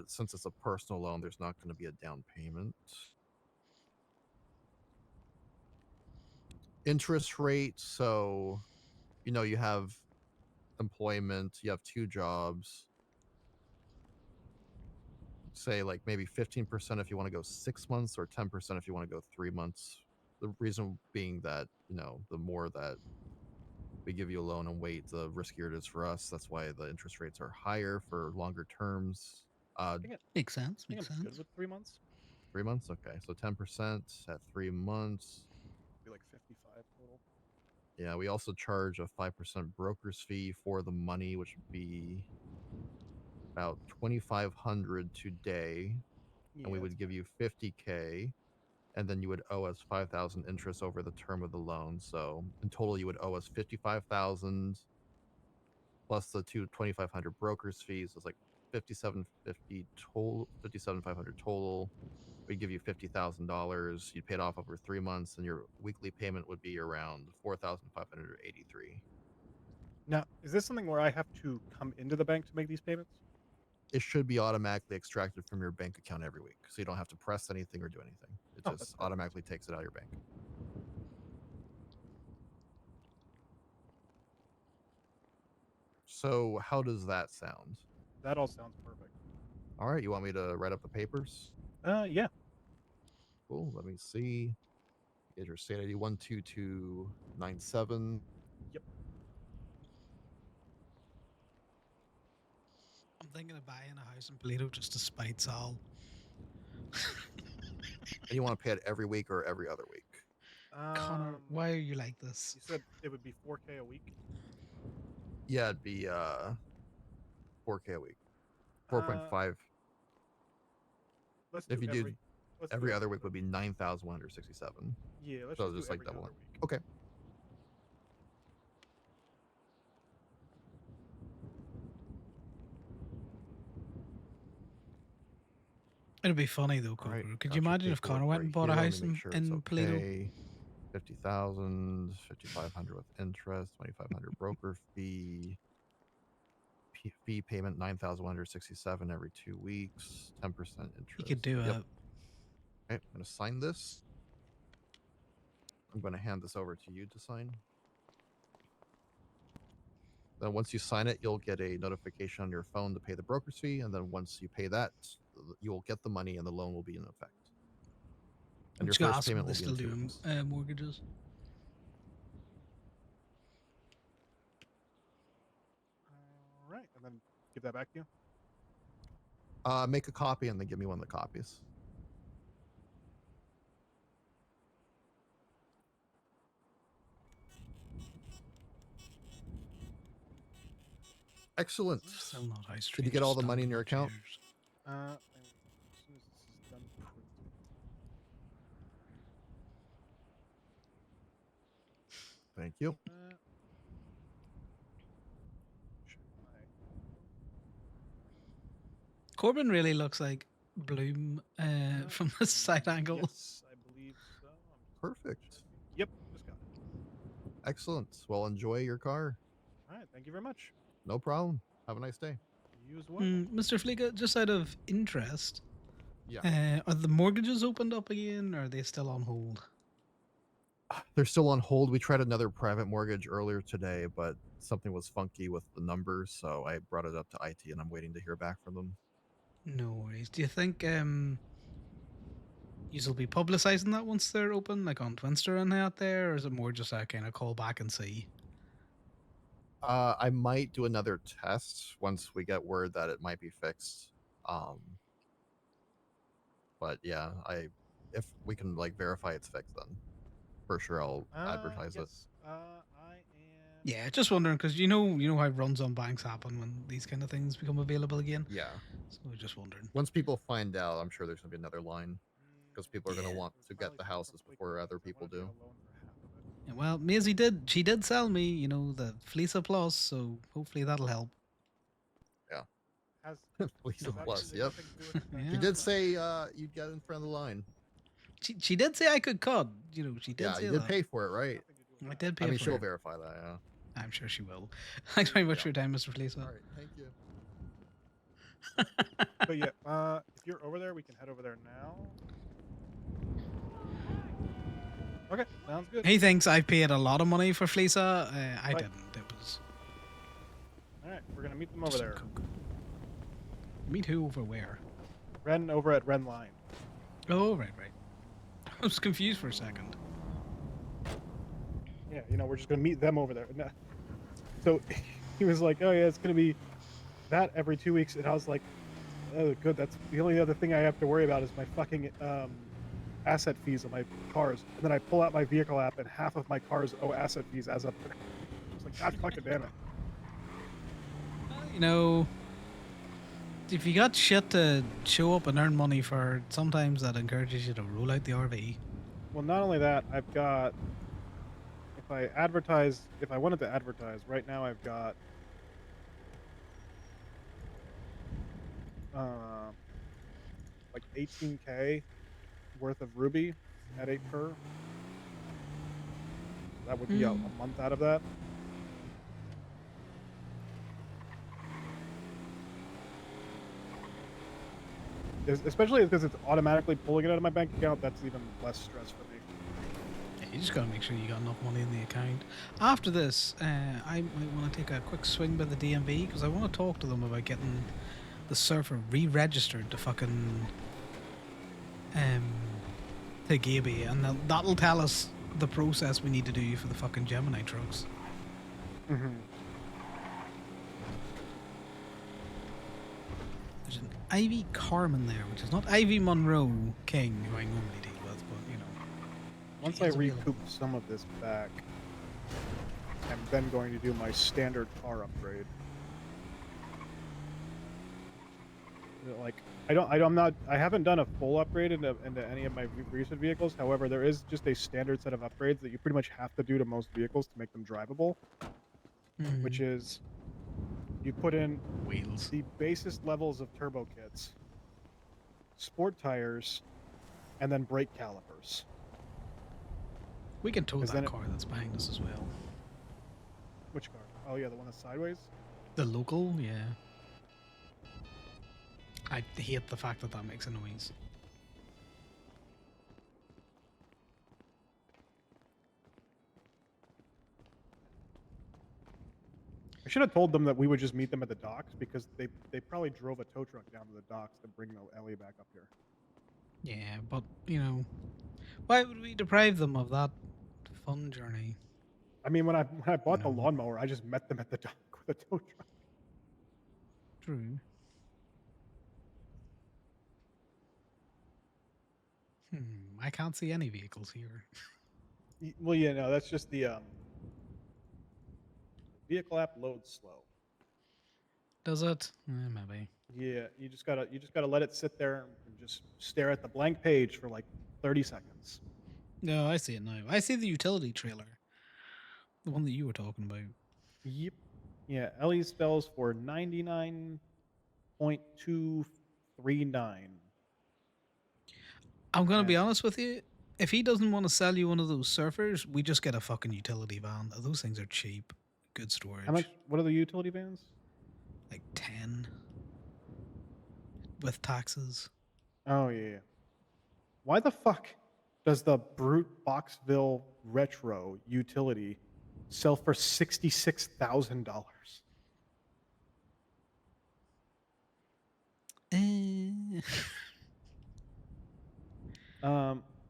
Speaker 20: Since it's a personal loan, there's not going to be a down payment. Interest rate, so you have employment, you have 2 jobs. Say like maybe 15% if you want to go 6 months or 10% if you want to go 3 months. The reason being that, the more that we give you a loan and wait, the riskier it is for us. That's why the interest rates are higher for longer terms.
Speaker 1: Makes sense.
Speaker 3: I think
Speaker 1: Makes
Speaker 3: I'm
Speaker 1: sense.
Speaker 3: good with 3 months.
Speaker 20: 3 months, okay. So 10% at 3 months.
Speaker 3: Be like 55 total.
Speaker 20: Yeah, we also charge a 5% broker's fee for the money, which would be about 2,500 today,
Speaker 3: Yeah,
Speaker 20: and we would give you 50K, and then you would owe us 5,000 interest over the term of the loan. So in total, you would owe us 55,000 plus the 2,500 brokers fees. It's like 5750 total, 57,500 total. We give you $50,000. You'd pay it off over 3 months, and your weekly payment would be around 4,583.
Speaker 3: Now, is this something where I have to come into the bank to make these payments?
Speaker 20: It should be automatically extracted from your bank account every week, so you don't have to press anything or do anything. It
Speaker 3: Oh, that's
Speaker 20: just
Speaker 3: perfect.
Speaker 20: automatically takes it out of your bank. So how does that sound?
Speaker 3: That all sounds perfect.
Speaker 20: All right, you want me to write up the papers?
Speaker 3: Yeah.
Speaker 20: Cool. Let me see. Get your state ID 12297.
Speaker 3: Yep.
Speaker 1: I'm thinking of buying a house in Toledo just to spite Sal.
Speaker 20: And you want to pay it every week or every other week?
Speaker 1: Connor, why are you like this?
Speaker 3: You said it would be 4K a week.
Speaker 20: Yeah, it'd be 4K a week. 4.5.
Speaker 3: Let's
Speaker 20: If
Speaker 3: do
Speaker 20: you do
Speaker 3: let's
Speaker 20: every
Speaker 3: do
Speaker 20: other week would be 9,167.
Speaker 3: Yeah, let's
Speaker 20: so
Speaker 3: just do
Speaker 20: just like
Speaker 3: every
Speaker 20: double
Speaker 3: other
Speaker 20: it.
Speaker 3: week.
Speaker 20: Okay.
Speaker 1: It'd be funny though,
Speaker 20: All right,
Speaker 1: Coco. Could
Speaker 20: got
Speaker 1: you
Speaker 20: your
Speaker 1: imagine if
Speaker 20: paperwork
Speaker 1: Connor went
Speaker 20: right
Speaker 1: and bought a
Speaker 20: here. Let
Speaker 1: house
Speaker 20: me make sure it's
Speaker 1: in Toledo?
Speaker 20: okay. 50,000, 5,500 with interest, 2,500 broker fee. Fee payment 9,167 every 2 weeks, 10% interest.
Speaker 1: You could do
Speaker 20: Yep.
Speaker 1: it.
Speaker 20: Okay, I'm going to sign this. I'm going to hand this over to you to sign. Then once you sign it, you'll get a notification on your phone to pay the broker's fee, and then once you pay that, you will get the money and the loan will be in effect. And
Speaker 1: I'm
Speaker 20: your
Speaker 1: just gonna
Speaker 20: first
Speaker 1: ask them
Speaker 20: payment
Speaker 1: if they
Speaker 20: will be
Speaker 1: still
Speaker 20: in 2
Speaker 1: do
Speaker 20: weeks.
Speaker 1: mortgages.
Speaker 3: All right, and then give that back to you.
Speaker 20: Make a copy and then give me one of the copies. Excellent.
Speaker 1: Still not high street.
Speaker 20: Did you get all
Speaker 1: just
Speaker 20: the money in your
Speaker 1: standing
Speaker 20: account?
Speaker 1: chairs.
Speaker 3: As soon as this is done printing.
Speaker 20: Thank you.
Speaker 1: Corbin really looks like Bloom from the side angle.
Speaker 3: Yes, I believe so.
Speaker 20: Perfect.
Speaker 3: Yep, just got it.
Speaker 20: Excellent. Well, enjoy your car.
Speaker 3: All right, thank you very much.
Speaker 20: No problem. Have a nice day.
Speaker 3: You as well.
Speaker 1: Mr. Fliega, just out of interest,
Speaker 20: Yeah.
Speaker 1: are the mortgages opened up again, or are they still on hold?
Speaker 20: They're still on hold. We tried another private mortgage earlier today, but something was funky with the numbers, so I brought it up to IT and I'm waiting to hear back from them.
Speaker 1: No worries. Do you think you'll be publicizing that once they're open, like on Twinster and out there, or is it more just a kind of call back and see?
Speaker 20: I might do another test once we get word that it might be fixed. But yeah, if we can like verify it's fixed, then for sure I'll advertise it.
Speaker 3: I am.
Speaker 1: Yeah, just wondering because you know how runs on banks happen when these kind of things become available again.
Speaker 20: Yeah.
Speaker 1: So we're just wondering.
Speaker 20: Once people find out, I'm sure there's gonna be another line because people are gonna want to get the houses before other people do.
Speaker 1: Yeah, well, Maisie she did sell me, the Fleece Plus, so hopefully that'll help.
Speaker 20: Yeah.
Speaker 3: Has
Speaker 20: Lisa
Speaker 3: has
Speaker 20: Plus,
Speaker 3: absolutely
Speaker 20: yep.
Speaker 3: nothing to do with the fact
Speaker 20: She
Speaker 3: that-
Speaker 20: did say you'd get in front of the line.
Speaker 1: She did say I could cut. She did
Speaker 20: Yeah,
Speaker 1: say
Speaker 20: you did
Speaker 1: that.
Speaker 20: pay for it, right?
Speaker 1: I did pay
Speaker 20: I mean,
Speaker 1: for
Speaker 20: she'll
Speaker 1: it.
Speaker 20: verify that, yeah.
Speaker 1: I'm sure she will. Thanks very much for your time, Mr. Fleece.
Speaker 20: All right, thank you.
Speaker 3: But yeah, if you're over there, we can head over there now. Okay, sounds good.
Speaker 1: He thinks I paid a lot of money for Fleesa. I
Speaker 3: Right.
Speaker 1: didn't. It was
Speaker 3: All right, we're gonna meet them over there.
Speaker 1: meet who over where?
Speaker 3: Ren over at Ren Line.
Speaker 1: Oh, right. I was confused for a second.
Speaker 3: Yeah, we're just gonna meet them over there. No. So he was like, "Oh yeah, it's gonna be that every 2 weeks," and I was like, "Oh, good. That's the only other thing I have to worry about is my fucking asset fees on my cars." And then I pull out my vehicle app, and half of my cars owe asset fees as of. I was like, "God fucking damn it!"
Speaker 1: If you got shit to show up and earn money for, sometimes that encourages you to roll out the RV.
Speaker 3: Well, not only that, I've got. If I wanted to advertise, right now I've got like 18K worth of Ruby at 8 per. That would be a month out of that. especially because it's automatically pulling it out of my bank account. That's even less stress for me.
Speaker 1: Yeah, you just gotta make sure you got enough money in the account. After this, I might want to take a quick swing by the DMV because I want to talk to them about getting the surfer re-registered to fucking to Gaby, and that'll tell us the process we need to do for the fucking Gemini trucks.
Speaker 3: Mm-hmm.
Speaker 1: There's an Ivy Carmen there, which is not Ivy Monroe King, who I normally deal with, but you know.
Speaker 3: Once
Speaker 1: she
Speaker 3: I
Speaker 1: is
Speaker 3: recoup
Speaker 1: available.
Speaker 3: some of this back, I'm then going to do my standard car upgrade. Like I haven't done a full upgrade into any of my recent vehicles. However, there is just a standard set of upgrades that you pretty much have to do to most vehicles to make them drivable, which is you put in
Speaker 1: wheels,
Speaker 3: the basest levels of turbo kits, sport tires, and then brake calipers.
Speaker 1: We can tow
Speaker 3: 'Cause
Speaker 1: that
Speaker 3: then it-
Speaker 1: car that's behind us as well.
Speaker 3: Which car? Oh yeah, the one that's sideways.
Speaker 1: The local, yeah. I hate the fact that that makes a noise.
Speaker 3: I should have told them that we would just meet them at the docks because they probably drove a tow truck down to the docks to bring Ellie back up here.
Speaker 1: Yeah, but you know, why would we deprive them of that fun journey?
Speaker 3: I mean, when I bought the lawnmower, I just met them at the dock with a tow truck.
Speaker 1: True. I can't see any vehicles here.
Speaker 3: Well, yeah, no, that's just the vehicle app loads slow.
Speaker 1: Does it? Maybe.
Speaker 3: Yeah, you just gotta let it sit there and just stare at the blank page for like 30 seconds.
Speaker 1: No, I see it now. I see the utility trailer. The one that you were talking about.
Speaker 3: Yep. Yeah, Ellie spells for 99.239.
Speaker 1: I'm gonna be honest with you. If he doesn't want to sell you one of those surfers, we just get a fucking utility van. Those things are cheap. Good storage.
Speaker 3: How much? What are the utility vans?
Speaker 1: Like 10. With taxes.
Speaker 3: Oh yeah. Why the fuck does the Brute Boxville Retro utility sell for $66,000?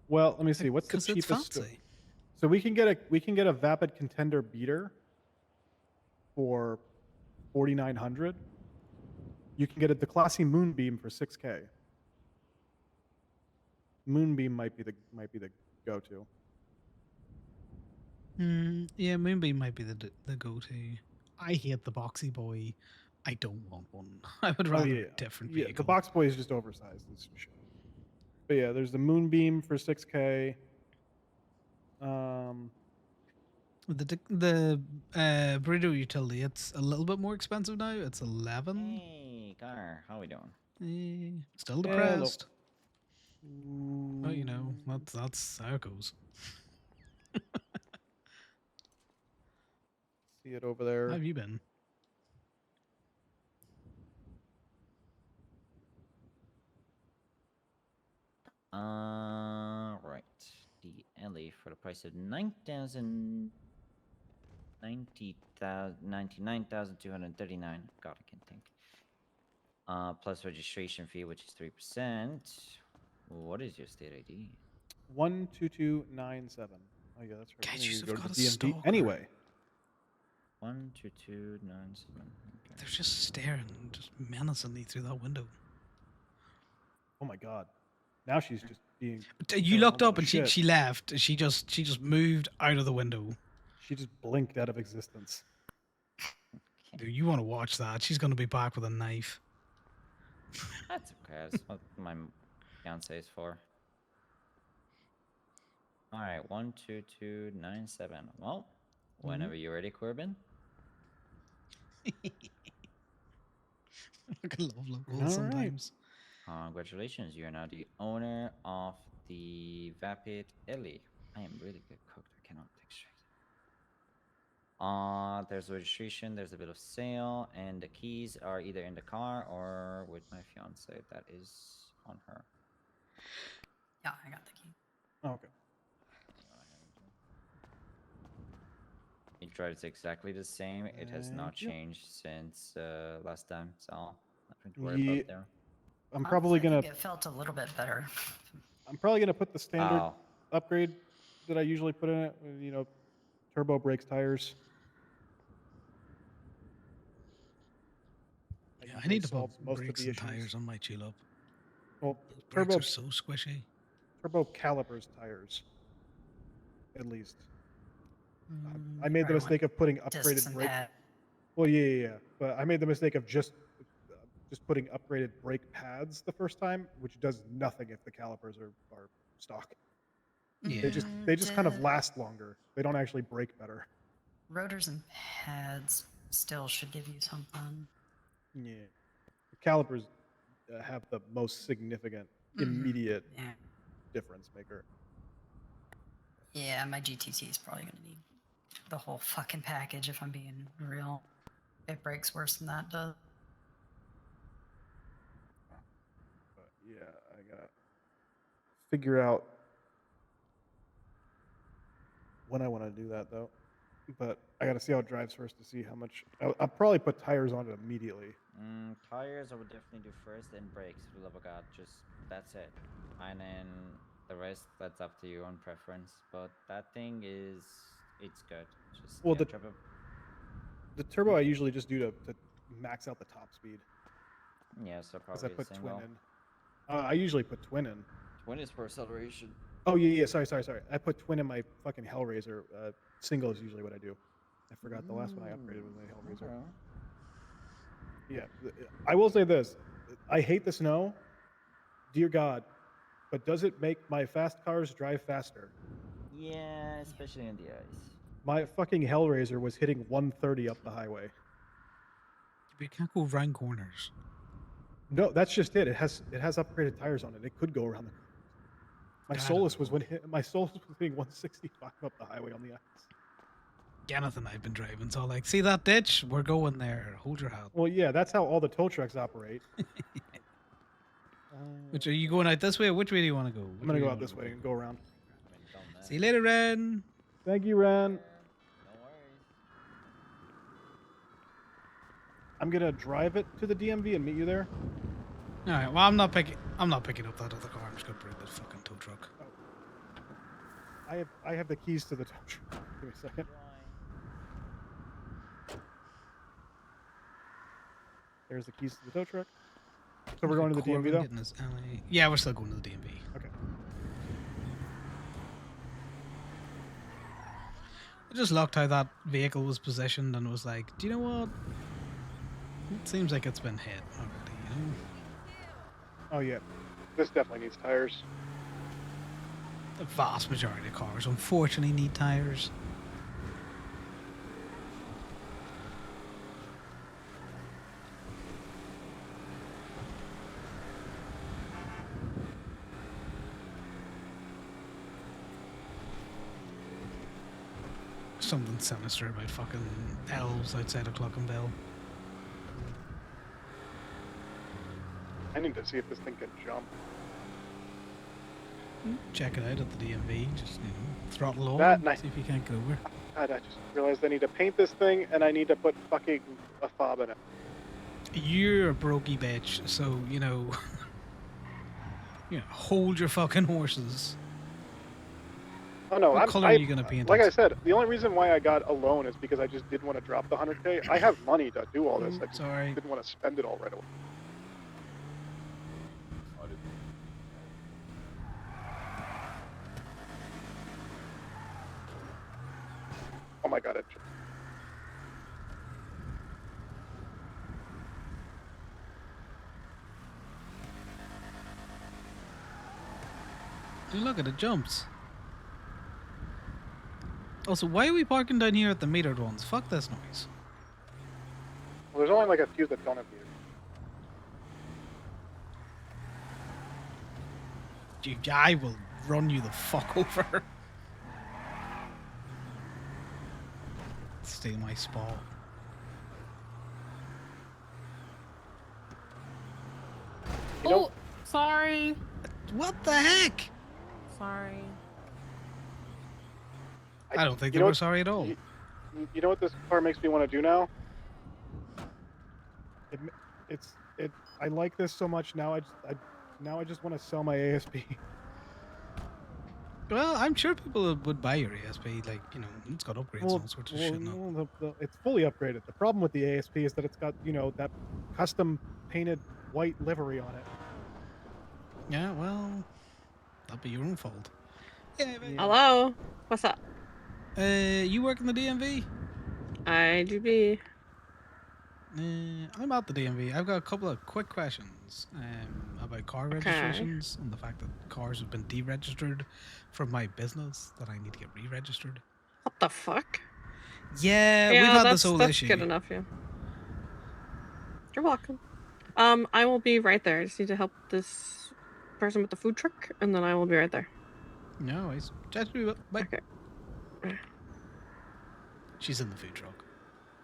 Speaker 3: Well, let me see. What's the
Speaker 1: 'Cause it's
Speaker 3: cheapest?
Speaker 1: fancy.
Speaker 3: So we can get a Vapid Contender beater for 4,900. You can get a Declassy Moonbeam for 6K. Moonbeam might be the go-to.
Speaker 1: Yeah, Moonbeam might be the go-to. I hate the Boxy Boy. I don't want one. I would rather a different
Speaker 3: Yeah,
Speaker 1: vehicle.
Speaker 3: the Box Boy is just oversized. It's shit. But yeah, there's the Moonbeam for 6K.
Speaker 1: The burrito utility, it's a little bit more expensive now. It's 11.
Speaker 18: Hey, Connor, how we doing?
Speaker 1: Still depressed. Well, you know, that's how it goes.
Speaker 3: See it over there.
Speaker 1: How have you been?
Speaker 18: Right. The LA for the price of 9,000. 99,239. God, I can't think. Plus registration fee, which is 3%. What is your state ID?
Speaker 3: 12297. Oh yeah, that's right.
Speaker 1: Guys,
Speaker 3: We
Speaker 1: you
Speaker 3: need to
Speaker 1: have
Speaker 3: go
Speaker 1: got
Speaker 3: to
Speaker 1: a
Speaker 3: the DMV
Speaker 1: stalker.
Speaker 3: anyway.
Speaker 18: 12297. Okay.
Speaker 1: They're just staring just menacingly through that window.
Speaker 3: Oh my god. Now she's just being.
Speaker 1: But you looked up and
Speaker 3: shit.
Speaker 1: she left. She just moved out of the window.
Speaker 3: She just blinked out of existence.
Speaker 1: Dude, you want to watch that? She's gonna be back with a knife.
Speaker 18: That's okay. That's what my fiance is for. All right, 12297. Well, whenever you're ready, Corbin.
Speaker 1: I love locals sometimes.
Speaker 18: Congratulations, you are now the owner of the Vapid Ellie. I am really good cooked. I cannot think straight. There's registration, there's a bit of sale, and the keys are either in the car or with my fiance. That is on her.
Speaker 21: Yeah, I got the key.
Speaker 3: Oh, okay.
Speaker 18: It drives exactly the same. It has not
Speaker 3: Thank you.
Speaker 18: changed since last time, so nothing to worry
Speaker 3: Yeah,
Speaker 18: about there.
Speaker 3: I'm
Speaker 21: Honestly,
Speaker 3: probably
Speaker 21: I
Speaker 3: gonna.
Speaker 21: think it felt a little bit better.
Speaker 3: I'm probably gonna put the standard
Speaker 18: Oh.
Speaker 3: upgrade that I usually put in it. You know, turbo brakes, tires. That
Speaker 1: Yeah, I
Speaker 3: usually
Speaker 1: need to put
Speaker 3: solves most of
Speaker 1: brakes
Speaker 3: the
Speaker 1: and
Speaker 3: issues.
Speaker 1: tires on my tulip.
Speaker 3: Well,
Speaker 1: Those brakes
Speaker 3: turbo
Speaker 1: are so squishy.
Speaker 3: turbo calipers tires, at least. I
Speaker 21: You
Speaker 3: made the
Speaker 21: probably want
Speaker 3: mistake of putting
Speaker 21: discs
Speaker 3: upgraded
Speaker 21: and
Speaker 3: brake.
Speaker 21: pads.
Speaker 3: Well, yeah. But I made the mistake of just putting upgraded brake pads the first time, which does nothing if the calipers are stock.
Speaker 1: Yeah.
Speaker 3: They just kind of last longer. They don't actually brake better.
Speaker 21: Rotors and pads still should give you something.
Speaker 3: Yeah. The calipers have the most significant immediate
Speaker 21: Yeah.
Speaker 3: difference maker.
Speaker 21: Yeah, my GTC is probably going to need the whole fucking package if I'm being real. It breaks worse than that does.
Speaker 3: But yeah, I gotta figure out when I want to do that though. But I gotta see how it drives first to see how much. I'll probably put tires on it immediately.
Speaker 18: Tires I would definitely do first, and brakes, for the love of God. Just, that's it. And then the rest, that's up to you on preference. But that thing it's good. Just,
Speaker 3: Well,
Speaker 18: yeah,
Speaker 3: the
Speaker 18: drop it.
Speaker 3: the turbo I usually just do to max out the top speed.
Speaker 18: Yeah, so
Speaker 3: Because I
Speaker 18: probably
Speaker 3: put
Speaker 18: the same
Speaker 3: twin
Speaker 18: goal.
Speaker 3: in. I usually put twin in.
Speaker 18: Twin is for acceleration.
Speaker 3: Oh yeah. Sorry. I put twin in my fucking Hellraiser. Single is usually what I do. I forgot the last one I upgraded was my Hellraiser.
Speaker 18: Okay.
Speaker 3: Yeah, I will say this: I hate the snow, dear God, but does it make my fast cars drive faster?
Speaker 18: Yeah, especially in the ice.
Speaker 3: My fucking Hellraiser was hitting 130 up the highway.
Speaker 1: We can't go round corners.
Speaker 3: No, that's just it. It has upgraded tires on it. It could go around the. My Solus was my Solus was hitting 165 up the highway on the ice.
Speaker 1: Jonathan, I've been driving, so like, see that ditch? We're going there. Hold your hat.
Speaker 3: Well, yeah, that's how all the tow trucks operate.
Speaker 1: Which are you going out this way? Or which way do you want to go?
Speaker 3: I'm gonna go out this way and go around.
Speaker 1: See you later, Ren.
Speaker 3: Thank you, Ren.
Speaker 18: No worries.
Speaker 3: I'm gonna drive it to the DMV and meet you there.
Speaker 1: All right. Well, I'm not picking up that other car. I'm just gonna bring the fucking tow truck.
Speaker 3: I have the keys to the tow truck. Give me a second. There's the keys to the tow truck. So we're going to the DMV though?
Speaker 1: Getting his LA. Yeah, we're still going to the DMV.
Speaker 3: Okay.
Speaker 1: I just looked how that vehicle was positioned and was like, do you know what? It seems like it's been hit already, you know?
Speaker 3: Oh yeah. This definitely needs tires.
Speaker 1: The vast majority of cars unfortunately need tires. Something sinister about fucking elves outside of Clockenville.
Speaker 3: I need to see if this thing can jump.
Speaker 1: Check it out at the DMV. Just, you know, throttle on.
Speaker 3: That night.
Speaker 1: See if you can't get over.
Speaker 3: God, I just realized I need to paint this thing and I need to put fucking a fob in it.
Speaker 1: You're a brokey bitch, so, you know, hold your fucking horses.
Speaker 3: Oh no,
Speaker 1: What color are you gonna paint
Speaker 3: like
Speaker 1: it?
Speaker 3: I said, the only reason why I got a loan is because I just didn't want to drop the 100K. I have money to do all this. I just didn't want to spend it all right away. Oh my God, it.
Speaker 1: Dude, look at it jumps. Also, why are we parking down here at the metered ones? Fuck this noise.
Speaker 3: Well, there's only like a few that don't have meters.
Speaker 1: Dude, I will run you the fuck over. Stay in my spot.
Speaker 3: You know,
Speaker 16: Sorry.
Speaker 1: What the heck?
Speaker 16: Sorry.
Speaker 1: I don't think
Speaker 3: you
Speaker 1: they
Speaker 3: know
Speaker 1: were
Speaker 3: what-
Speaker 1: sorry at all.
Speaker 3: You know what this car makes me want to do now? I like this so much now. I just want to sell my ASP.
Speaker 1: Well, I'm sure people would buy your ASP. Like, you know, it's got upgrades and all sorts of shit now.
Speaker 3: It's fully upgraded. The problem with the ASP is that it's got, that custom painted white livery on it.
Speaker 1: Yeah, well, that'd be your own fault.
Speaker 4: Hello? What's up?
Speaker 1: You work in the DMV?
Speaker 4: I do be.
Speaker 1: I'm at the DMV. I've got a couple of quick questions about car registrations and the fact that cars have been deregistered from my business that I need to get re-registered.
Speaker 4: What the fuck?
Speaker 1: Yeah, we've had this whole
Speaker 4: that's
Speaker 1: issue.
Speaker 4: good enough, yeah. You're welcome. I will be right there. I just need to help this person with the food truck, and then I will be right there.
Speaker 1: No, it's just bye.
Speaker 4: Okay.
Speaker 1: She's in the food truck.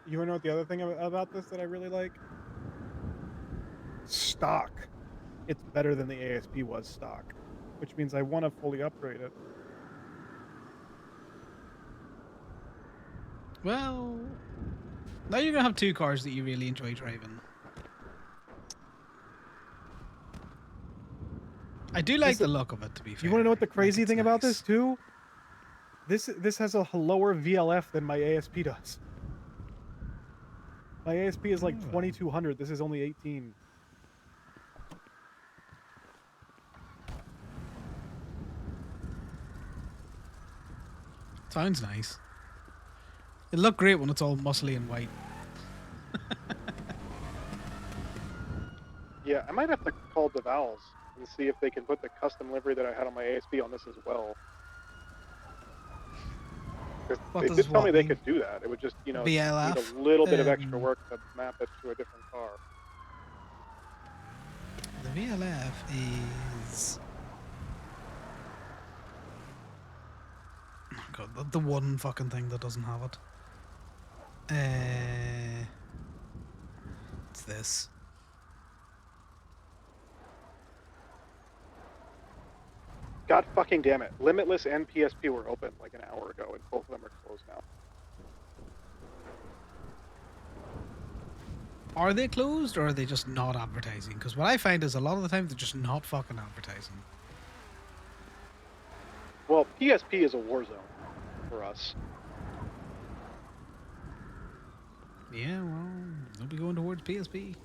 Speaker 3: You wanna know what the other thing about this that I really like? Stock. It's better than the ASP was stock, which means I want to fully upgrade it.
Speaker 1: Well, now you're gonna have two cars that you really enjoy driving. I do like the look of it, to be fair.
Speaker 3: You want to know what the crazy thing about this too? This has a lower VLF than my ASP does. My ASP is like 2200. This is only 18.
Speaker 1: Sounds nice. It look great when it's all muscly and white.
Speaker 3: Yeah, I might have to call DeVal's and see if they can put the custom livery that I had on my ASP on this as well. 'Cause
Speaker 1: What
Speaker 3: they
Speaker 1: does
Speaker 3: did tell
Speaker 1: what
Speaker 3: me they
Speaker 1: mean?
Speaker 3: could do that. It would just, need
Speaker 1: VLF?
Speaker 3: a little bit of extra work to map it to a different car.
Speaker 1: The VLF is... Oh God, the one fucking thing that doesn't have it. It's this.
Speaker 3: God fucking damn it. Limitless and PSP were open like an hour ago, and both of them are closed now.
Speaker 1: Are they closed or are they just not advertising? Because what I find is a lot of the time they're just not fucking advertising.
Speaker 3: Well, PSP is a war zone for us.
Speaker 1: Yeah, well, they'll be going towards PSP.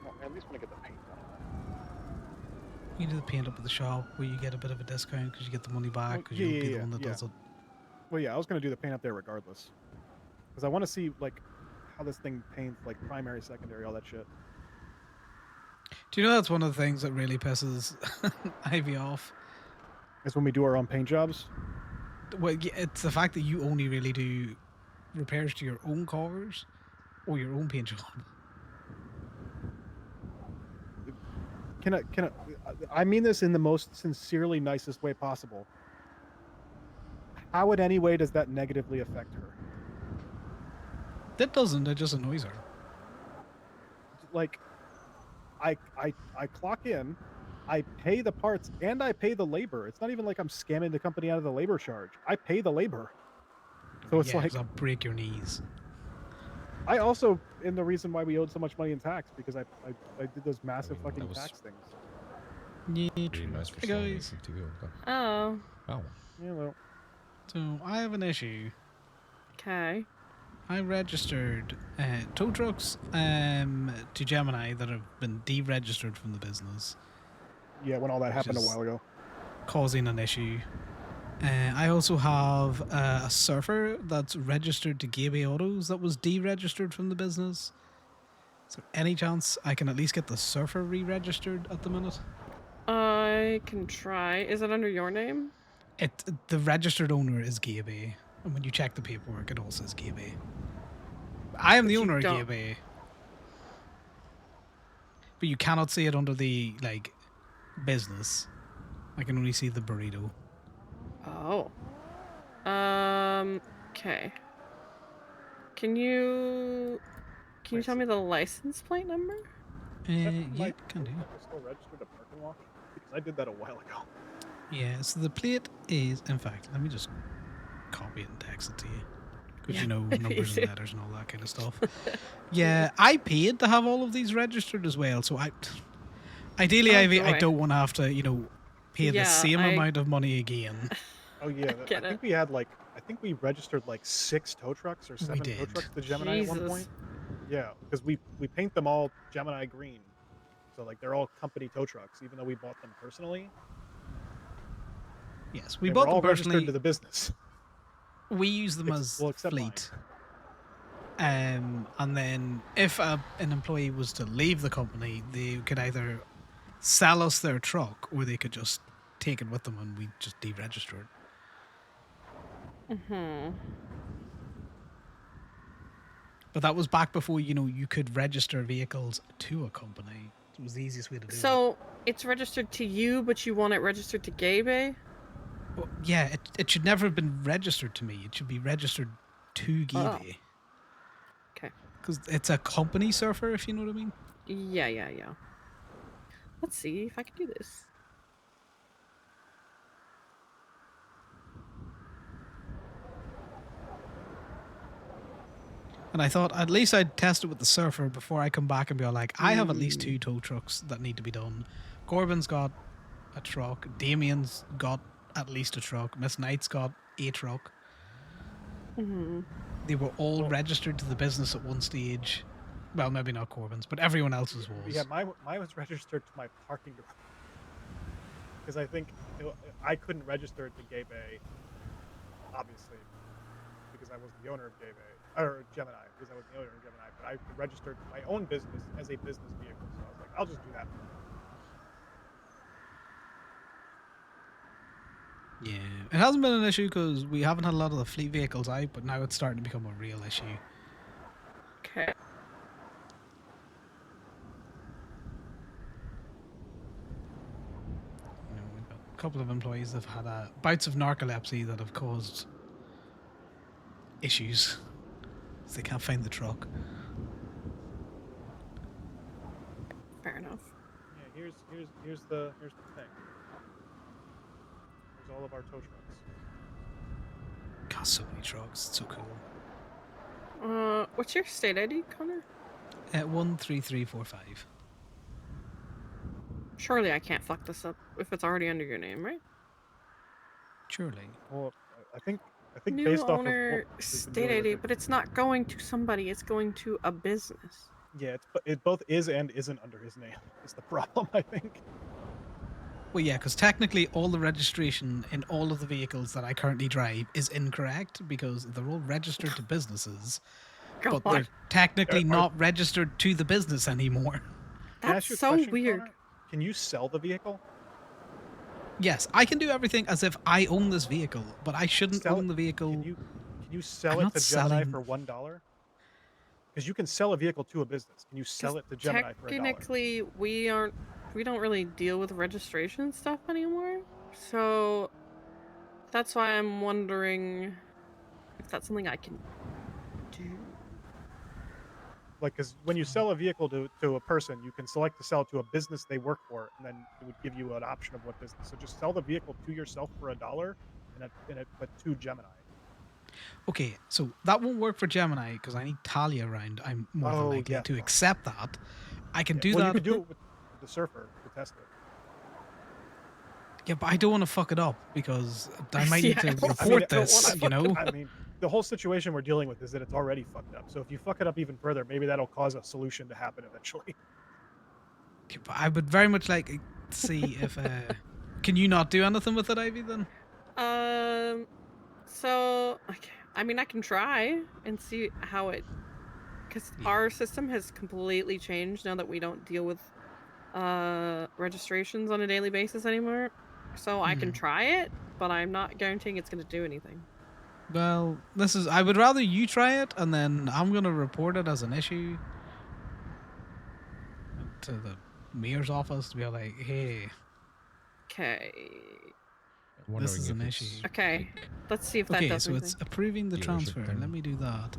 Speaker 3: Well, I at least want to get the paint done.
Speaker 1: You do the paint up at the shop where you get a bit of a discount because you get the money back because you'll be the one that does it.
Speaker 3: Well, yeah, I was going to do the paint up there regardless. Because I want to see, like, how this thing paints, like, primary, secondary, all that shit.
Speaker 1: Do you know that's one of the things that really pisses Ivy off?
Speaker 3: Is when we do our own paint jobs?
Speaker 1: Well, yeah, it's the fact that you only really do repairs to your own cars or your own paint job.
Speaker 3: I mean this in the most sincerely nicest way possible. How in any way does that negatively affect her?
Speaker 1: That doesn't, it just annoys her.
Speaker 3: Like, I clock in, I pay the parts, and I pay the labor. It's not even like I'm scamming the company out of the labor charge. I pay the labor. So it's
Speaker 1: yeah,
Speaker 3: like...
Speaker 1: I'll break your knees.
Speaker 3: I also, in the reason why we owed so much money in tax, because I did those massive fucking tax things.
Speaker 1: Yeah,
Speaker 22: Pretty nice for
Speaker 1: Hey,
Speaker 22: selling
Speaker 1: guys.
Speaker 22: AC too. Okay.
Speaker 4: Oh.
Speaker 22: Oh.
Speaker 3: Yeah, well.
Speaker 1: So, I have an issue.
Speaker 4: Okay.
Speaker 1: I registered tow trucks to Gemini that have been deregistered from the business.
Speaker 3: Yeah, when all that happened a
Speaker 1: is
Speaker 3: while ago.
Speaker 1: Causing an issue. I also have a surfer that's registered to Gateway Autos that was deregistered from the business. So any chance I can at least get the surfer re-registered at the minute?
Speaker 4: I can try. Is it under your name?
Speaker 1: The registered owner is Gateway, and when you check the paperwork, it all says Gateway. I am the owner of Gateway, but you cannot see it under the business. I can only see the burrito.
Speaker 4: Oh. Okay. Can you tell me the license plate number?
Speaker 1: Yeah, can do.
Speaker 3: Motorcycle still registered a park and wash? Because I did that a while ago.
Speaker 1: Yeah, so the plate is, in fact, let me just copy it and text it to you. Because you know, numbers and letters and all that kind of stuff. Yeah, I paid to have all of these registered as well, so ideally,
Speaker 4: Oh,
Speaker 1: Ivy, I
Speaker 4: joy.
Speaker 1: don't want to have to, pay the
Speaker 4: Yeah,
Speaker 1: same
Speaker 4: I-
Speaker 1: amount of money again.
Speaker 3: Oh yeah, I think we had I think we registered like 6 tow trucks or 7 tow
Speaker 1: did.
Speaker 3: trucks to Gemini at one
Speaker 4: Jesus.
Speaker 3: point. Yeah, because we paint them all Gemini green, so like they're all company tow trucks, even though we bought them personally.
Speaker 1: Yes, we
Speaker 3: They
Speaker 1: bought
Speaker 3: were all
Speaker 1: them personally.
Speaker 3: registered to the business.
Speaker 1: We use them as
Speaker 3: except
Speaker 1: fleet. And then if an employee was to leave the company, they could either sell us their truck or they could just take it with them and we just deregister it. But that was back before, you could register vehicles to a company. It was the easiest way to do it.
Speaker 4: So it's registered to you, but you want it registered to Gabe?
Speaker 1: Well, yeah, it should never have been registered to me. It should be registered to Gabe.
Speaker 4: Oh. Okay.
Speaker 1: Because it's a company surfer, if you know what I mean.
Speaker 4: Yeah. Let's see if I can do this.
Speaker 1: And I thought at least I'd test it with the surfer before I come back and be all like, I have at least 2 tow trucks that need to be done. Corbin's got a truck. Damien's got at least a truck. Miss Knight's got a truck. They were all registered to the business at one stage. Well, maybe not Corbin's, but everyone else's was.
Speaker 3: Yeah, mine was registered to my parking garage. Because I think I couldn't register it to Gabe, obviously, because I wasn't the owner of Gabe, or Gemini, because I wasn't the owner of Gemini, but I registered my own business as a business vehicle, so I was like, I'll just do that.
Speaker 1: Yeah, it hasn't been an issue because we haven't had a lot of the fleet vehicles out, but now it's starting to become a real issue.
Speaker 4: Okay.
Speaker 1: We've got a couple of employees that have had bouts of narcolepsy that have caused issues. So they can't find the truck.
Speaker 4: Fair enough.
Speaker 3: Yeah, here's the thing. Here's all of our tow trucks.
Speaker 1: Got so many trucks. It's so cool.
Speaker 4: What's your state ID, Connor?
Speaker 1: 13345.
Speaker 4: Surely I can't fuck this up if it's already under your name, right?
Speaker 1: Surely.
Speaker 3: Well, I think
Speaker 4: New
Speaker 3: based
Speaker 4: owner,
Speaker 3: off of
Speaker 4: state ID, but it's not going to somebody. It's going to a business.
Speaker 3: Yeah, it both is and isn't under his name. It's the problem, I think.
Speaker 1: Well, yeah, because technically all the registration in all of the vehicles that I currently drive is incorrect because they're all registered to businesses, but they're technically not registered to the business anymore.
Speaker 3: Can I ask you a question, Connor? Can you sell the vehicle?
Speaker 1: Yes, I can do everything as if I own this vehicle, but I shouldn't own the vehicle.
Speaker 3: Can you sell it to Gemini for $1? Because you can sell a vehicle to a business. Can you sell it to Gemini for $1?
Speaker 4: Technically, we don't really deal with registration stuff anymore. So that's why I'm wondering if that's something I can do.
Speaker 3: Like, because when you sell a vehicle to a person, you can select to sell it to a business they work for, and then it would give you an option of what business. So just sell the vehicle to yourself for $1, but to Gemini.
Speaker 1: Okay, so that won't work for Gemini because I need Talia around. I'm more than likely to accept that. I can do that.
Speaker 3: You can do it with the surfer to test it.
Speaker 1: Yeah, but I don't want to fuck it up because I might need to report this,
Speaker 3: I mean, the whole situation we're dealing with is that it's already fucked up. So if you fuck it up even further, maybe that'll cause a solution to happen eventually.
Speaker 1: Okay, but I would very much like to see if... Can you not do anything with it, Ivy, then?
Speaker 4: So, okay. I mean, I can try and see how it... Because our system has completely changed now that we don't deal with registrations on a daily basis anymore. So I can try it, but I'm not guaranteeing it's going to do anything.
Speaker 1: Well, I would rather you try it, and then I'm going to report it as an issue to the mayor's office to be like, hey.
Speaker 4: Okay.
Speaker 20: I'm
Speaker 1: This
Speaker 20: wondering
Speaker 1: is
Speaker 20: if
Speaker 1: an
Speaker 20: it's
Speaker 1: issue.
Speaker 4: Okay, let's see if that
Speaker 1: Okay,
Speaker 4: does
Speaker 1: so
Speaker 4: anything.
Speaker 1: it's approving the
Speaker 20: dealership
Speaker 1: transfer.
Speaker 20: thing.
Speaker 1: Let me do that.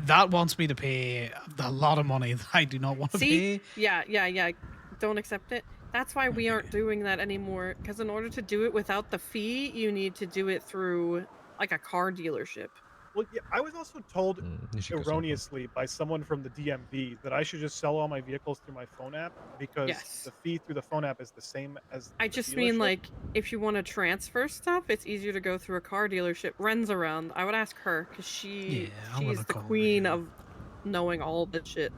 Speaker 1: That wants me to pay a lot of money that I do not want to
Speaker 4: See?
Speaker 1: pay.
Speaker 4: Yeah. Don't accept it. That's why we aren't doing that anymore. Because in order to do it without the fee, you need to do it through like a car dealership.
Speaker 3: Well, yeah, I was also told
Speaker 20: You should go sometime.
Speaker 3: erroneously by someone from the DMV that I should just sell all my vehicles through my phone app because
Speaker 4: Yes.
Speaker 3: the fee through the phone app is the same as
Speaker 4: I
Speaker 3: the
Speaker 4: just
Speaker 3: dealership.
Speaker 4: mean like if you want to transfer stuff, it's easier to go through a car dealership. Ren's around. I would ask her because
Speaker 1: Yeah, I'm
Speaker 4: she's
Speaker 1: gonna
Speaker 4: the
Speaker 1: call
Speaker 4: queen of knowing all the shit.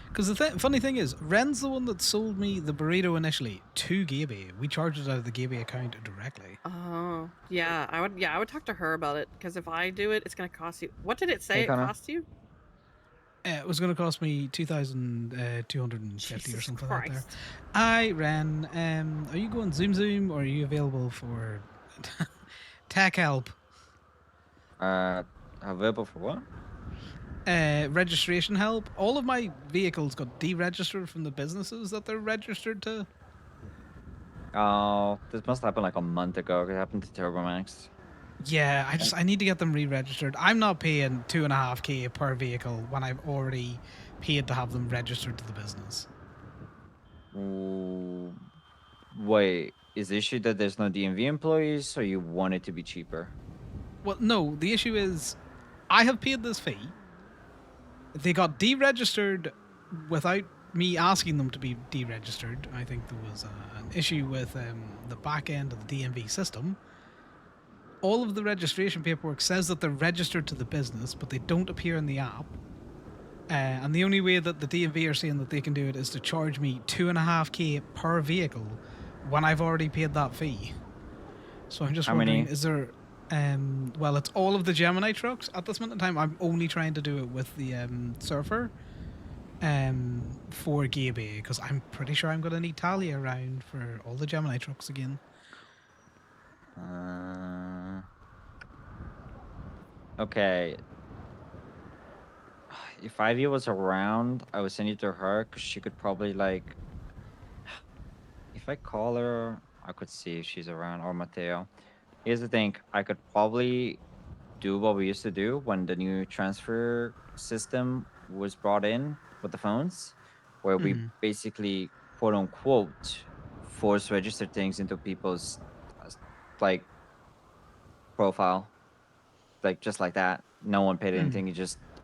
Speaker 1: Because the funny thing is, Ren's the one that sold me the burrito initially to Gaby. We charged it out of the Gaby account directly.
Speaker 4: Oh, yeah. I would talk to her about it because if I do it, it's gonna cost you. What did it say
Speaker 7: Hey,
Speaker 4: it
Speaker 7: Connor.
Speaker 4: cost you?
Speaker 1: It was going to cost me 2,250 or
Speaker 4: Jesus
Speaker 1: something like that.
Speaker 4: Christ.
Speaker 1: Hi, Ren. Are you going Zoom or are you available for tech help?
Speaker 7: Available for what?
Speaker 1: Registration help. All of my vehicles got deregistered from the businesses that they're registered to.
Speaker 7: Oh, this must happen like a month ago. It happened to TurboMax.
Speaker 1: Yeah, I need to get them re-registered. I'm not paying 2.5K per vehicle when I've already paid to have them registered to the business.
Speaker 7: Ooh, wait, is the issue that there's no DMV employees, or you want it to be cheaper?
Speaker 1: Well, no, the issue is I have paid this fee. They got deregistered without me asking them to be deregistered. I think there was an issue with the back end of the DMV system. All of the registration paperwork says that they're registered to the business, but they don't appear in the app. And the only way that the DMV are saying that they can do it is to charge me 2.5K per vehicle when I've already paid that fee. So I'm just wondering, is there... well, it's all of the Gemini trucks. At this moment in time, I'm only trying to do it with the Surfer for Gaby, because I'm pretty sure I'm going to need Talia around for all the Gemini trucks again.
Speaker 7: Okay. If Ivy was around, I would send you to her because she could probably like. If I call her, I could see if she's around, or Mateo. Here's the thing: I could probably do what we used to do when the new transfer system was brought in with the phones, where we basically quote unquote force register things into people's like profile, like just like that. No one paid anything.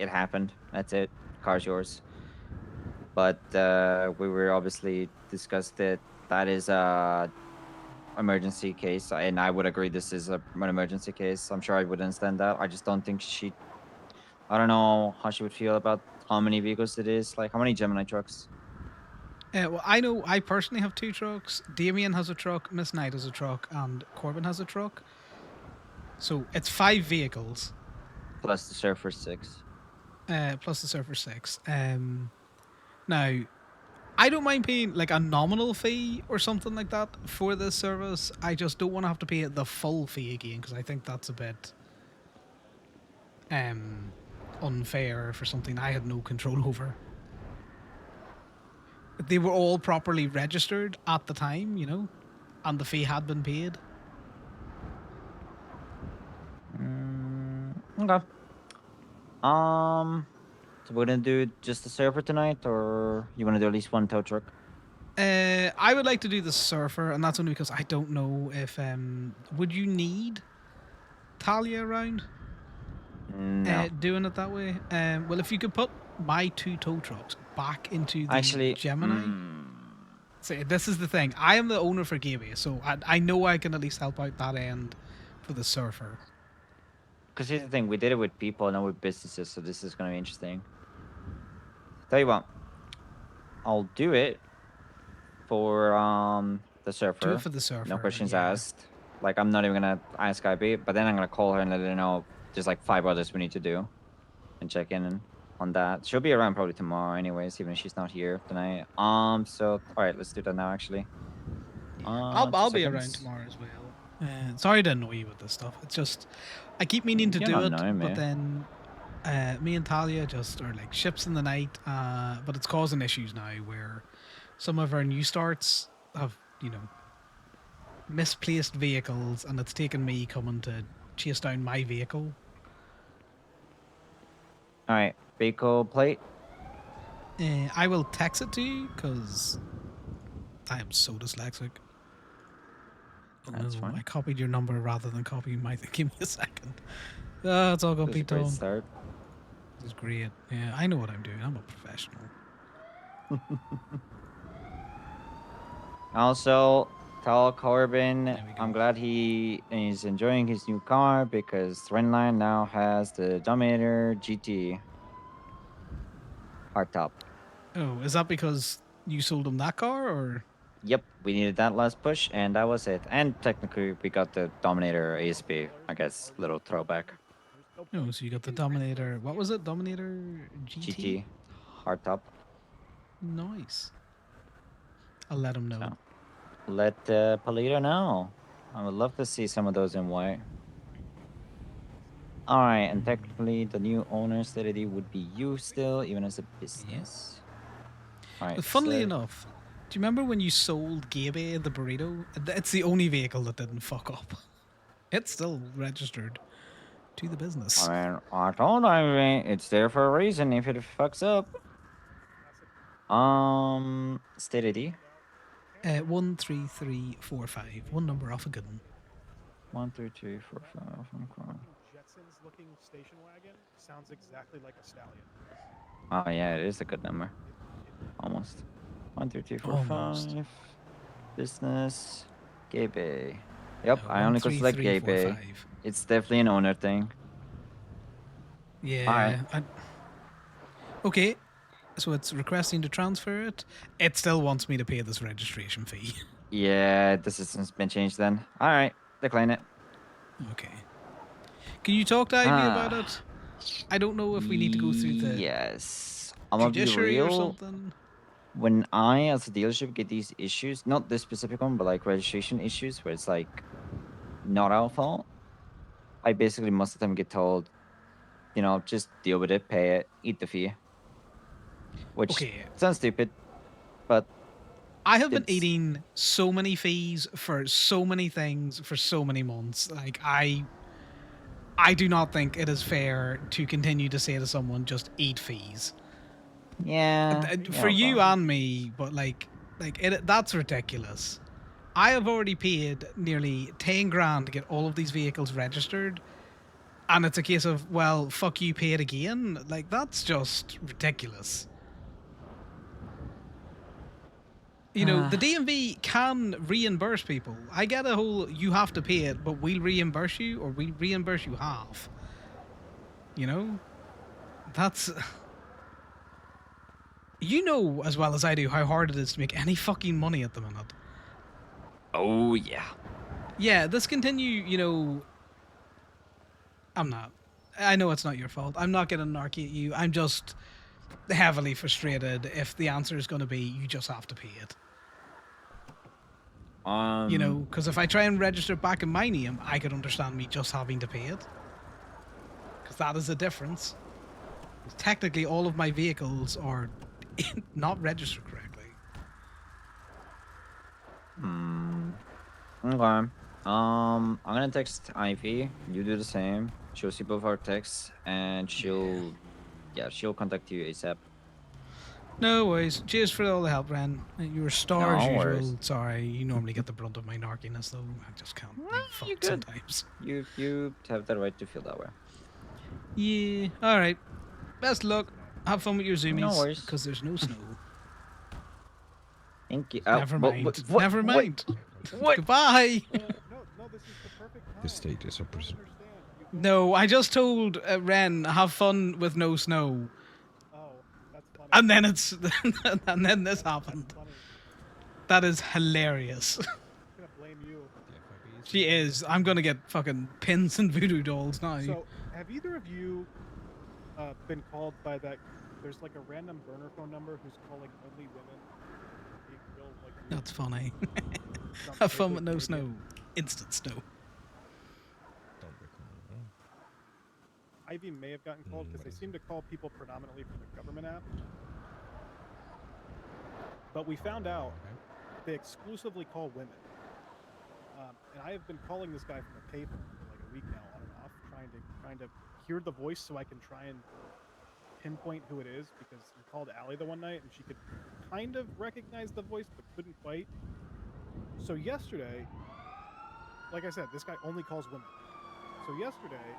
Speaker 7: It happened. That's it. Car's yours. But we were obviously discussed it. That is a emergency case, and I would agree this is an emergency case. I'm sure I would understand that. I just don't think I don't know how she would feel about how many vehicles it is. Like, how many Gemini trucks?
Speaker 1: Well, I know I personally have 2 trucks. Damien has a truck, Miss Knight has a truck, and Corbin has a truck. So it's 5 vehicles.
Speaker 7: Plus the Surfer 6.
Speaker 1: Plus the Surfer 6. Now, I don't mind paying like a nominal fee or something like that for this service. I just don't want to have to pay the full fee again because I think that's a bit unfair for something I had no control over. They were all properly registered at the time, you know, and the fee had been paid.
Speaker 7: Okay. So we're gonna do just the Surfer tonight, or you want to do at least one tow truck?
Speaker 1: I would like to do the Surfer, and that's only because I don't know if would you need Talia around?
Speaker 7: No.
Speaker 1: Doing it that way. Well, if you could put my 2 tow trucks back into the Gemini. See, this is the thing. I am the owner for Gaby, so I know I can at least help out that end for the Surfer.
Speaker 7: Because here's the thing, we did it with people, not with businesses, so this is gonna be interesting. Tell you what, I'll do it for the Surfer.
Speaker 1: Do it for the Surfer.
Speaker 7: No questions asked. Like, I'm not even gonna ask IB, but then I'm gonna call her and let her know there's like 5 others we need to do, and check in on that. She'll be around probably tomorrow, anyways, even if she's not here tonight. So all right, let's do that now. Actually,
Speaker 1: I'll be around tomorrow as well. Sorry to annoy you with this stuff. It's just I keep meaning to do it, but then me and Talia just are like ships in the night. But it's causing issues now where some of our new starts have, you know, misplaced vehicles, and it's taken me coming to chase down my vehicle.
Speaker 7: All right, vehicle plate.
Speaker 1: I will text it to you because I am so dyslexic. Oh
Speaker 7: That's
Speaker 1: no,
Speaker 7: fine.
Speaker 1: I copied your number rather than copying my thing. Give me a second. It's all gonna
Speaker 7: That's
Speaker 1: be
Speaker 7: a great
Speaker 1: done.
Speaker 7: start.
Speaker 1: This is great. Yeah, I know what I'm doing. I'm a professional.
Speaker 7: Also, tell Corbin I'm glad he is enjoying his new car because Trendline now has the Dominator GT hardtop.
Speaker 1: Oh, is that because you sold him that car, or?
Speaker 7: Yep, we needed that last push, and that was it. And technically, we got the Dominator ASP, I guess, little throwback.
Speaker 1: Oh, so you got the Dominator. What was it? Dominator GT?
Speaker 7: GT hardtop.
Speaker 1: Nice. I'll let him know.
Speaker 7: So, let Polito know. I would love to see some of those in white. All right, and technically, the new owner's identity would be you still, even as a business. All right.
Speaker 1: Funnily enough, do you remember when you sold Gabe the burrito? It's the only vehicle that didn't fuck up. It's still registered to the business.
Speaker 7: I mean, I told you it's there for a reason. If it fucks up, state ID.
Speaker 1: 13345. One number off a good one.
Speaker 7: 13345.
Speaker 3: Jetsons looking station wagon sounds exactly like a stallion.
Speaker 7: Oh yeah, it is a good number. Almost. 13345. Business. Gabe. Yep, I only could select Gabe.
Speaker 1: 13345.
Speaker 7: It's definitely an owner thing.
Speaker 1: Yeah. Okay, so it's requesting to transfer it. It still wants me to pay this registration fee.
Speaker 7: Yeah, the system's been changed then. All right, decline it.
Speaker 1: Okay. Can you talk to Ivy about it? I don't know if we need to go through the
Speaker 7: I'm gonna be
Speaker 1: judiciary or
Speaker 7: real.
Speaker 1: something.
Speaker 7: When I, as a dealership, get these issues, not this specific one, but like registration issues, where it's like not our fault, I basically most of the time get told, you know, just deal with it, pay it, eat the fee. Which sounds stupid, but
Speaker 1: I have been eating so many fees for so many things for so many months. Like I do not think it is fair to continue to say to someone just eat fees.
Speaker 7: Yeah.
Speaker 1: For you and me, but that's ridiculous. I have already paid nearly 10 grand to get all of these vehicles registered, and it's a case of, well, fuck you, pay it again. Like, that's just ridiculous. You know, the DMV can reimburse people. I get a whole you have to pay it, but we'll reimburse you, or we'll reimburse you half. You know? That's... You know as well as I do how hard it is to make any fucking money at the minute.
Speaker 7: Oh, yeah.
Speaker 1: Yeah, this continue, you know... I'm not. I know it's not your fault. I'm not going to narc at you. I'm just heavily frustrated if the answer is going to be you just have to pay it. You know, because if I try and register back in my name, I could understand me just having to pay it. Because that is the difference. Technically, all of my vehicles are not registered correctly.
Speaker 7: Okay. I'm gonna text Ivy. You do the same. She'll see both our texts, and she'll contact you ASAP.
Speaker 1: No worries. Cheers for all the help, Ren. You were a star as
Speaker 7: No
Speaker 1: usual.
Speaker 7: worries.
Speaker 1: Sorry, you normally get the brunt of my narkiness, though. I just can't be fucked sometimes.
Speaker 7: You have the right to feel that way.
Speaker 1: Yeah. All right. Best of luck. Have fun with your zoomies.
Speaker 7: No worries.
Speaker 1: Because there's no snow.
Speaker 7: Thank you.
Speaker 1: Never mind.
Speaker 7: What?
Speaker 1: Never mind.
Speaker 7: What?
Speaker 1: Goodbye.
Speaker 6: The state is a prison.
Speaker 1: No, I just told Ren, have fun with no snow.
Speaker 3: Oh, that's funny.
Speaker 1: And then and then this happened. That is hilarious.
Speaker 3: I'm gonna blame you.
Speaker 1: She is. I'm gonna get fucking pins and voodoo dolls now.
Speaker 3: So, have either of you been called by that? There's like a random burner phone number who's calling only women. Being real, like,
Speaker 1: That's funny.
Speaker 3: sounds
Speaker 1: Have fun
Speaker 3: vaguely
Speaker 1: with no snow.
Speaker 3: Canadian.
Speaker 1: Instant snow.
Speaker 3: Ivy may have gotten called because they seem to call people predominantly from the government app. But we found out they exclusively call women. And I have been calling this guy from a payphone for like a week now, on and off, trying to hear the voice so I can try and pinpoint who it is, because he called Allie the one night and she could kind of recognize the voice but couldn't quite. So yesterday, like I said, this guy only calls women. So yesterday,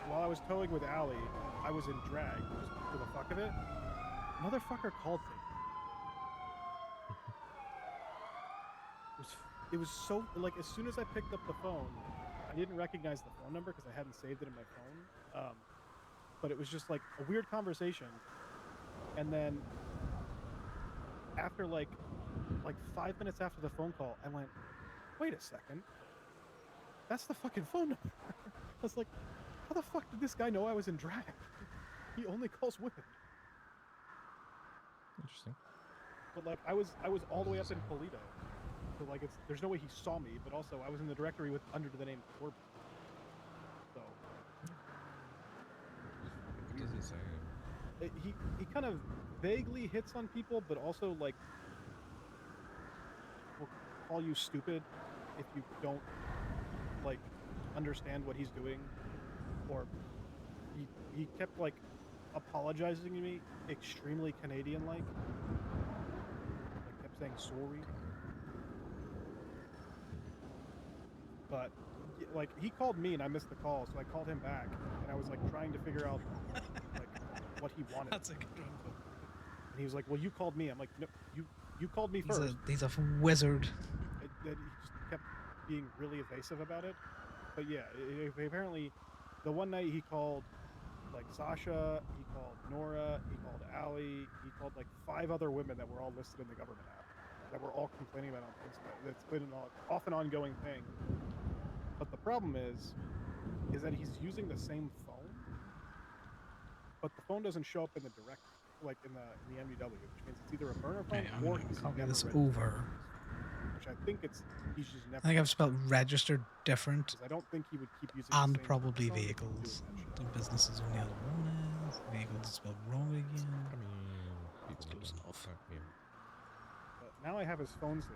Speaker 3: while I was towing with Allie, I was in drag just for the fuck of it. Motherfucker called me. It was so, like, as soon as I picked up the phone, I didn't recognize the phone number because I hadn't saved it in my phone. But it was just like a weird conversation. And then after like 5 minutes after the phone call, I went, wait a second. That's the fucking phone number. I was like, how the fuck did this guy know I was in drag? He only calls women.
Speaker 6: Interesting.
Speaker 3: But like I was all the way up in Polito. So like there's no way he saw me, but also I was in the directory under the name Corbin. So
Speaker 6: What does he say?
Speaker 3: He kind of vaguely hits on people, but also like will call you stupid if you don't like understand what he's doing. Or he kept like apologizing to me extremely Canadian like kept saying sorry. But like he called me and I missed the call, so I called him back and I was like trying to figure out like what he wanted.
Speaker 1: That's a good one.
Speaker 3: And he was like, well, you called me. I'm like, no, you called me first.
Speaker 1: He's a wizard.
Speaker 3: He just kept being really evasive about it. But yeah, apparently the one night he called like Sasha, he called Nora, he called Allie, he called like 5 other women that were all listed in the government app that were all complaining about it on Facebook. It's been an off and ongoing thing. But the problem is that he's using the same phone, but the phone doesn't show up in the directory, like in the MUW, which means it's either a burner phone or he's
Speaker 1: Copy
Speaker 3: never
Speaker 1: this
Speaker 3: registered.
Speaker 1: over.
Speaker 3: Which I think he's just never.
Speaker 1: I think I've spelled registered different.
Speaker 3: I don't think he would keep using.
Speaker 1: And
Speaker 3: the same
Speaker 1: probably
Speaker 3: phone
Speaker 1: vehicles. The businesses only have one is. Vehicles is spelled wrong again.
Speaker 6: I mean,
Speaker 1: That's close enough.
Speaker 6: Yeah.
Speaker 3: But now I have his phone saved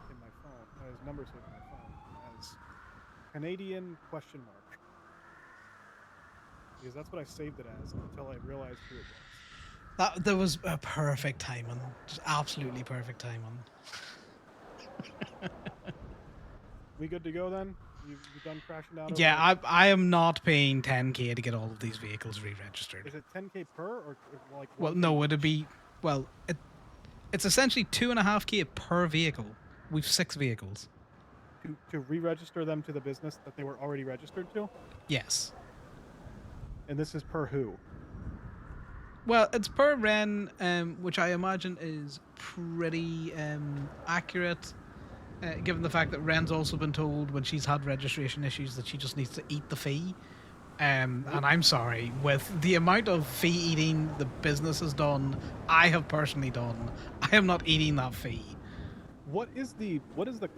Speaker 3: in my phone. His number saved in my phone as Canadian ? Because that's what I saved it as until I realized who it was.
Speaker 1: There was a perfect timing. Just absolutely perfect timing.
Speaker 3: We good to go then? You done crashing out?
Speaker 1: Yeah, I am not paying 10k to get all of these vehicles re-registered.
Speaker 3: Is it 10k per or like?
Speaker 1: Well, no, it'd be it's essentially 2.5k per vehicle. We've 6 vehicles.
Speaker 3: To re-register them to the business that they were already registered to?
Speaker 1: Yes.
Speaker 3: And this is per who?
Speaker 1: Well, it's per Ren, which I imagine is pretty accurate, given the fact that Ren's also been told when she's had registration issues that she just needs to eat the fee. And I'm sorry, with the amount of fee eating the business has done, I have personally done, I am not eating that fee.
Speaker 3: What is the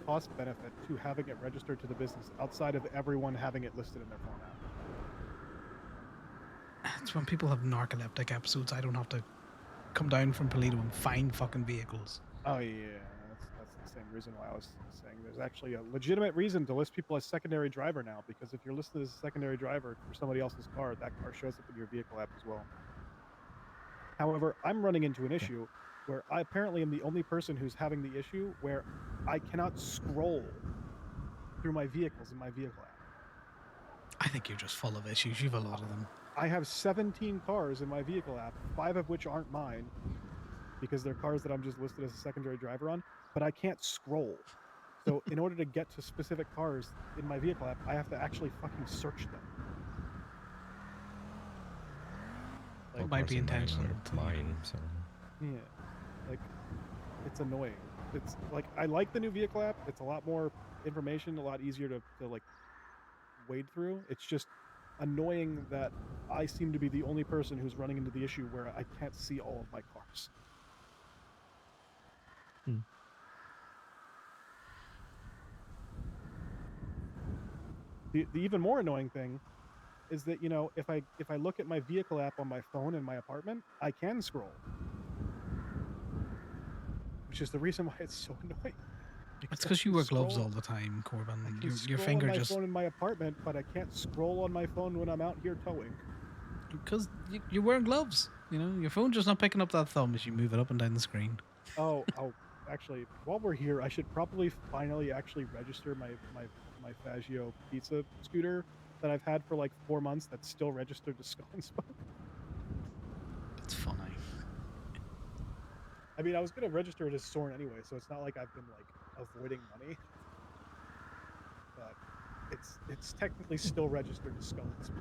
Speaker 3: cost benefit to having it registered to the business outside of everyone having it listed in their phone app?
Speaker 1: It's when people have narcoleptic episodes, I don't have to come down from Polito and find fucking vehicles.
Speaker 3: Oh yeah, that's the same reason why I was saying there's actually a legitimate reason to list people as secondary driver now, because if you're listed as a secondary driver for somebody else's car, that car shows up in your vehicle app as well. However, I'm running into an issue where I apparently am the only person who's having the issue where I cannot scroll through my vehicles in my vehicle app.
Speaker 1: I think you're just full of issues. You've a lot of them.
Speaker 3: I have 17 cars in my vehicle app, 5 of which aren't mine because they're cars that I'm just listed as a secondary driver on, but I can't scroll. So in order to get to specific cars in my vehicle app, I have to actually fucking search them.
Speaker 1: It might be intentional.
Speaker 6: Mine, so.
Speaker 3: Yeah, like it's annoying. It's like I like the new vehicle app. It's a lot more information, a lot easier to like wade through. It's just annoying that I seem to be the only person who's running into the issue where I can't see all of my cars. The even more annoying thing is that, you know, if I look at my vehicle app on my phone in my apartment, I can scroll. Which is the reason why it's so annoying.
Speaker 1: It's because you wear gloves all the time,
Speaker 3: I
Speaker 1: Corbin.
Speaker 3: can
Speaker 1: Your
Speaker 3: scroll
Speaker 1: finger
Speaker 3: on my
Speaker 1: just
Speaker 3: phone in my apartment, but I can't scroll on my phone when I'm out here towing.
Speaker 1: because you're wearing gloves. You know, your phone's just not picking up that thumb as you move it up and down the screen.
Speaker 3: Oh, actually, while we're here, I should probably finally actually register my Faggio pizza scooter that I've had for like 4 months. That's still registered to Skull and Spoke.
Speaker 1: That's funny.
Speaker 3: I mean, I was gonna register it as Soren anyway, so it's not like I've been like avoiding money. But it's technically still registered to Skull and Spoke.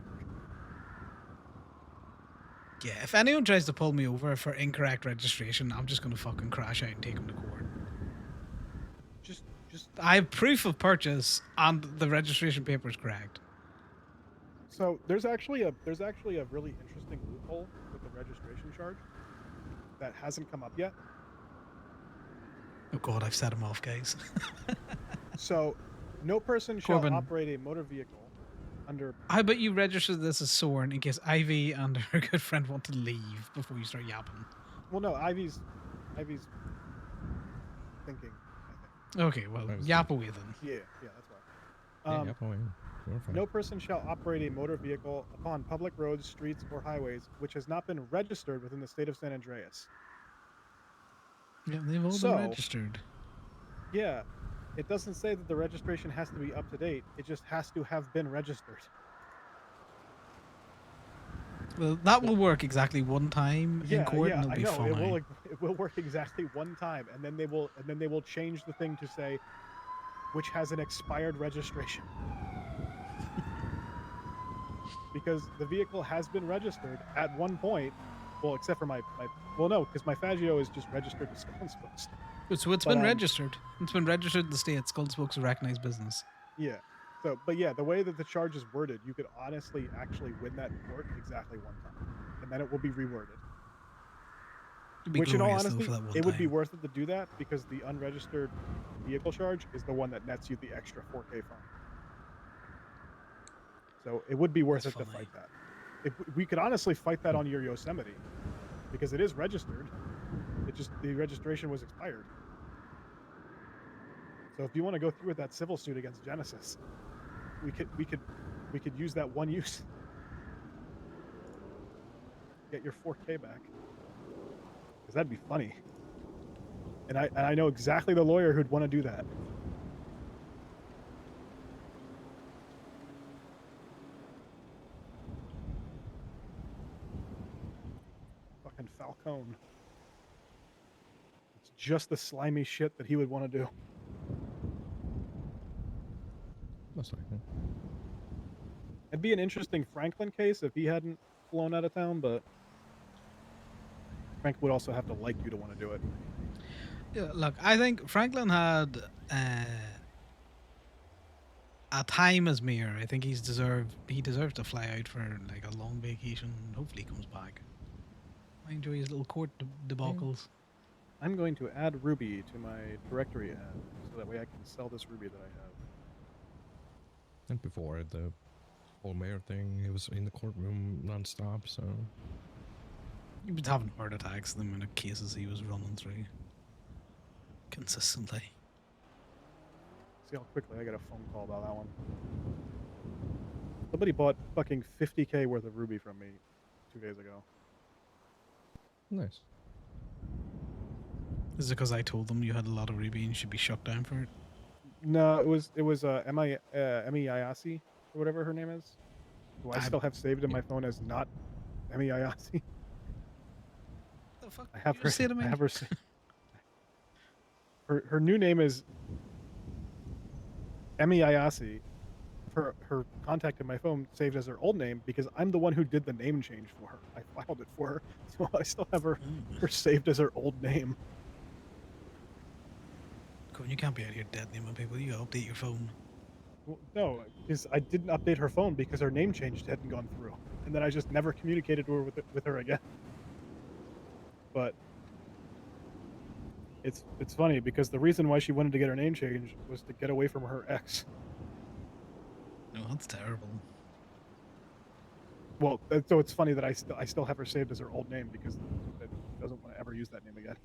Speaker 1: Yeah, if anyone tries to pull me over for incorrect registration, I'm just gonna fucking crash out and take them to court.
Speaker 3: Just
Speaker 1: I have proof of purchase and the registration paper is correct.
Speaker 3: So there's actually a really interesting loophole with the registration charge that hasn't come up yet.
Speaker 1: Oh god, I've set him off, guys.
Speaker 3: So, no person shall
Speaker 1: Corbin.
Speaker 3: operate a motor vehicle under.
Speaker 1: How about you register this as Soren in case Ivy and her good friend want to leave before you start yapping?
Speaker 3: Well, no, Ivy's thinking.
Speaker 1: Okay, well, yap away then.
Speaker 3: Yeah, that's why.
Speaker 6: Yep, oh, yeah. You're fine.
Speaker 3: No person shall operate a motor vehicle upon public roads, streets, or highways which has not been registered within the state of San Andreas.
Speaker 1: Yeah, they've all been registered.
Speaker 3: Yeah, it doesn't say that the registration has to be up to date. It just has to have been registered.
Speaker 1: Well, that will work exactly one time in court, and it'll be fine.
Speaker 3: It will work exactly one time, and then they will change the thing to say, which has an expired registration. Because the vehicle has been registered at one point, well, except for my well, no, because my Faggio is just registered to Skull and Spokes.
Speaker 1: So it's been registered. It's been registered in the state. Skull and Spokes a recognized business.
Speaker 3: Yeah. So, but yeah, the way that the charge is worded, you could honestly actually win that in court exactly one time, and then it will be reworded. Which, in all honesty, it would be worth it to do that because the unregistered vehicle charge is the one that nets you the extra 4K fine. So it would be worth it to fight that. If we could honestly fight that on your Yosemite, because it is registered. It just the registration was expired. So if you want to go through with that civil suit against Genesis, we could use that one use. Get your 4K back. Because that'd be funny. And I know exactly the lawyer who'd want to do that. Fucking Falcone. It's just the slimy shit that he would want to do.
Speaker 6: Most likely.
Speaker 3: It'd be an interesting Franklin case if he hadn't flown out of town, but Frank would also have to like you to want to do it.
Speaker 1: Yeah, look, I think Franklin had a time as mayor. I think he deserves to fly out for like a long vacation. Hopefully, he comes back. I enjoy his little court debacles.
Speaker 3: I'm going to add Ruby to my directory ad so that way I can sell this Ruby that I have.
Speaker 6: And before the whole mayor thing, he was in the courtroom nonstop, so.
Speaker 1: He was having heart attacks in the amount of cases he was running through consistently.
Speaker 3: See how quickly I got a phone call about that one. Somebody bought fucking 50K worth of Ruby from me 2 days ago.
Speaker 6: Nice.
Speaker 1: Is it because I told them you had a lot of Ruby and you should be shut down for it?
Speaker 3: No, it was Emi Ayase, or whatever her name is. Who I still have saved in my phone as not Emi Ayase.
Speaker 1: The fuck?
Speaker 3: I have
Speaker 1: You
Speaker 3: her.
Speaker 1: say to me?
Speaker 3: I have her. Her new name is Emi Ayase. Her contact in my phone saved as her old name because I'm the one who did the name change for her. I filed it for her, so I still have her saved as her old name.
Speaker 1: Cool, you can't be out here dead naming people. You gotta update your phone.
Speaker 3: Well, no, because I didn't update her phone because her name change hadn't gone through, and then I just never communicated with her again. But it's funny because the reason why she wanted to get her name changed was to get away from her ex.
Speaker 1: No, that's terrible.
Speaker 3: Well, so it's funny that I still have her saved as her old name because she doesn't want to ever use that name again.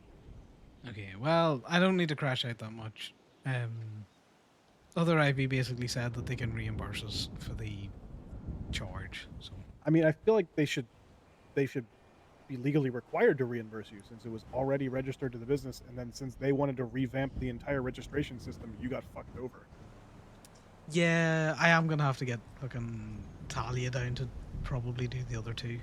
Speaker 1: Okay, well, I don't need to crash out that much. Other IV basically said that they can reimburse us for the charge. So
Speaker 3: I mean, I feel like they should be legally required to reimburse you since it was already registered to the business, and then since they wanted to revamp the entire registration system, you got fucked over.
Speaker 1: yeah, I am gonna have to get fucking Talia down to probably do the other two.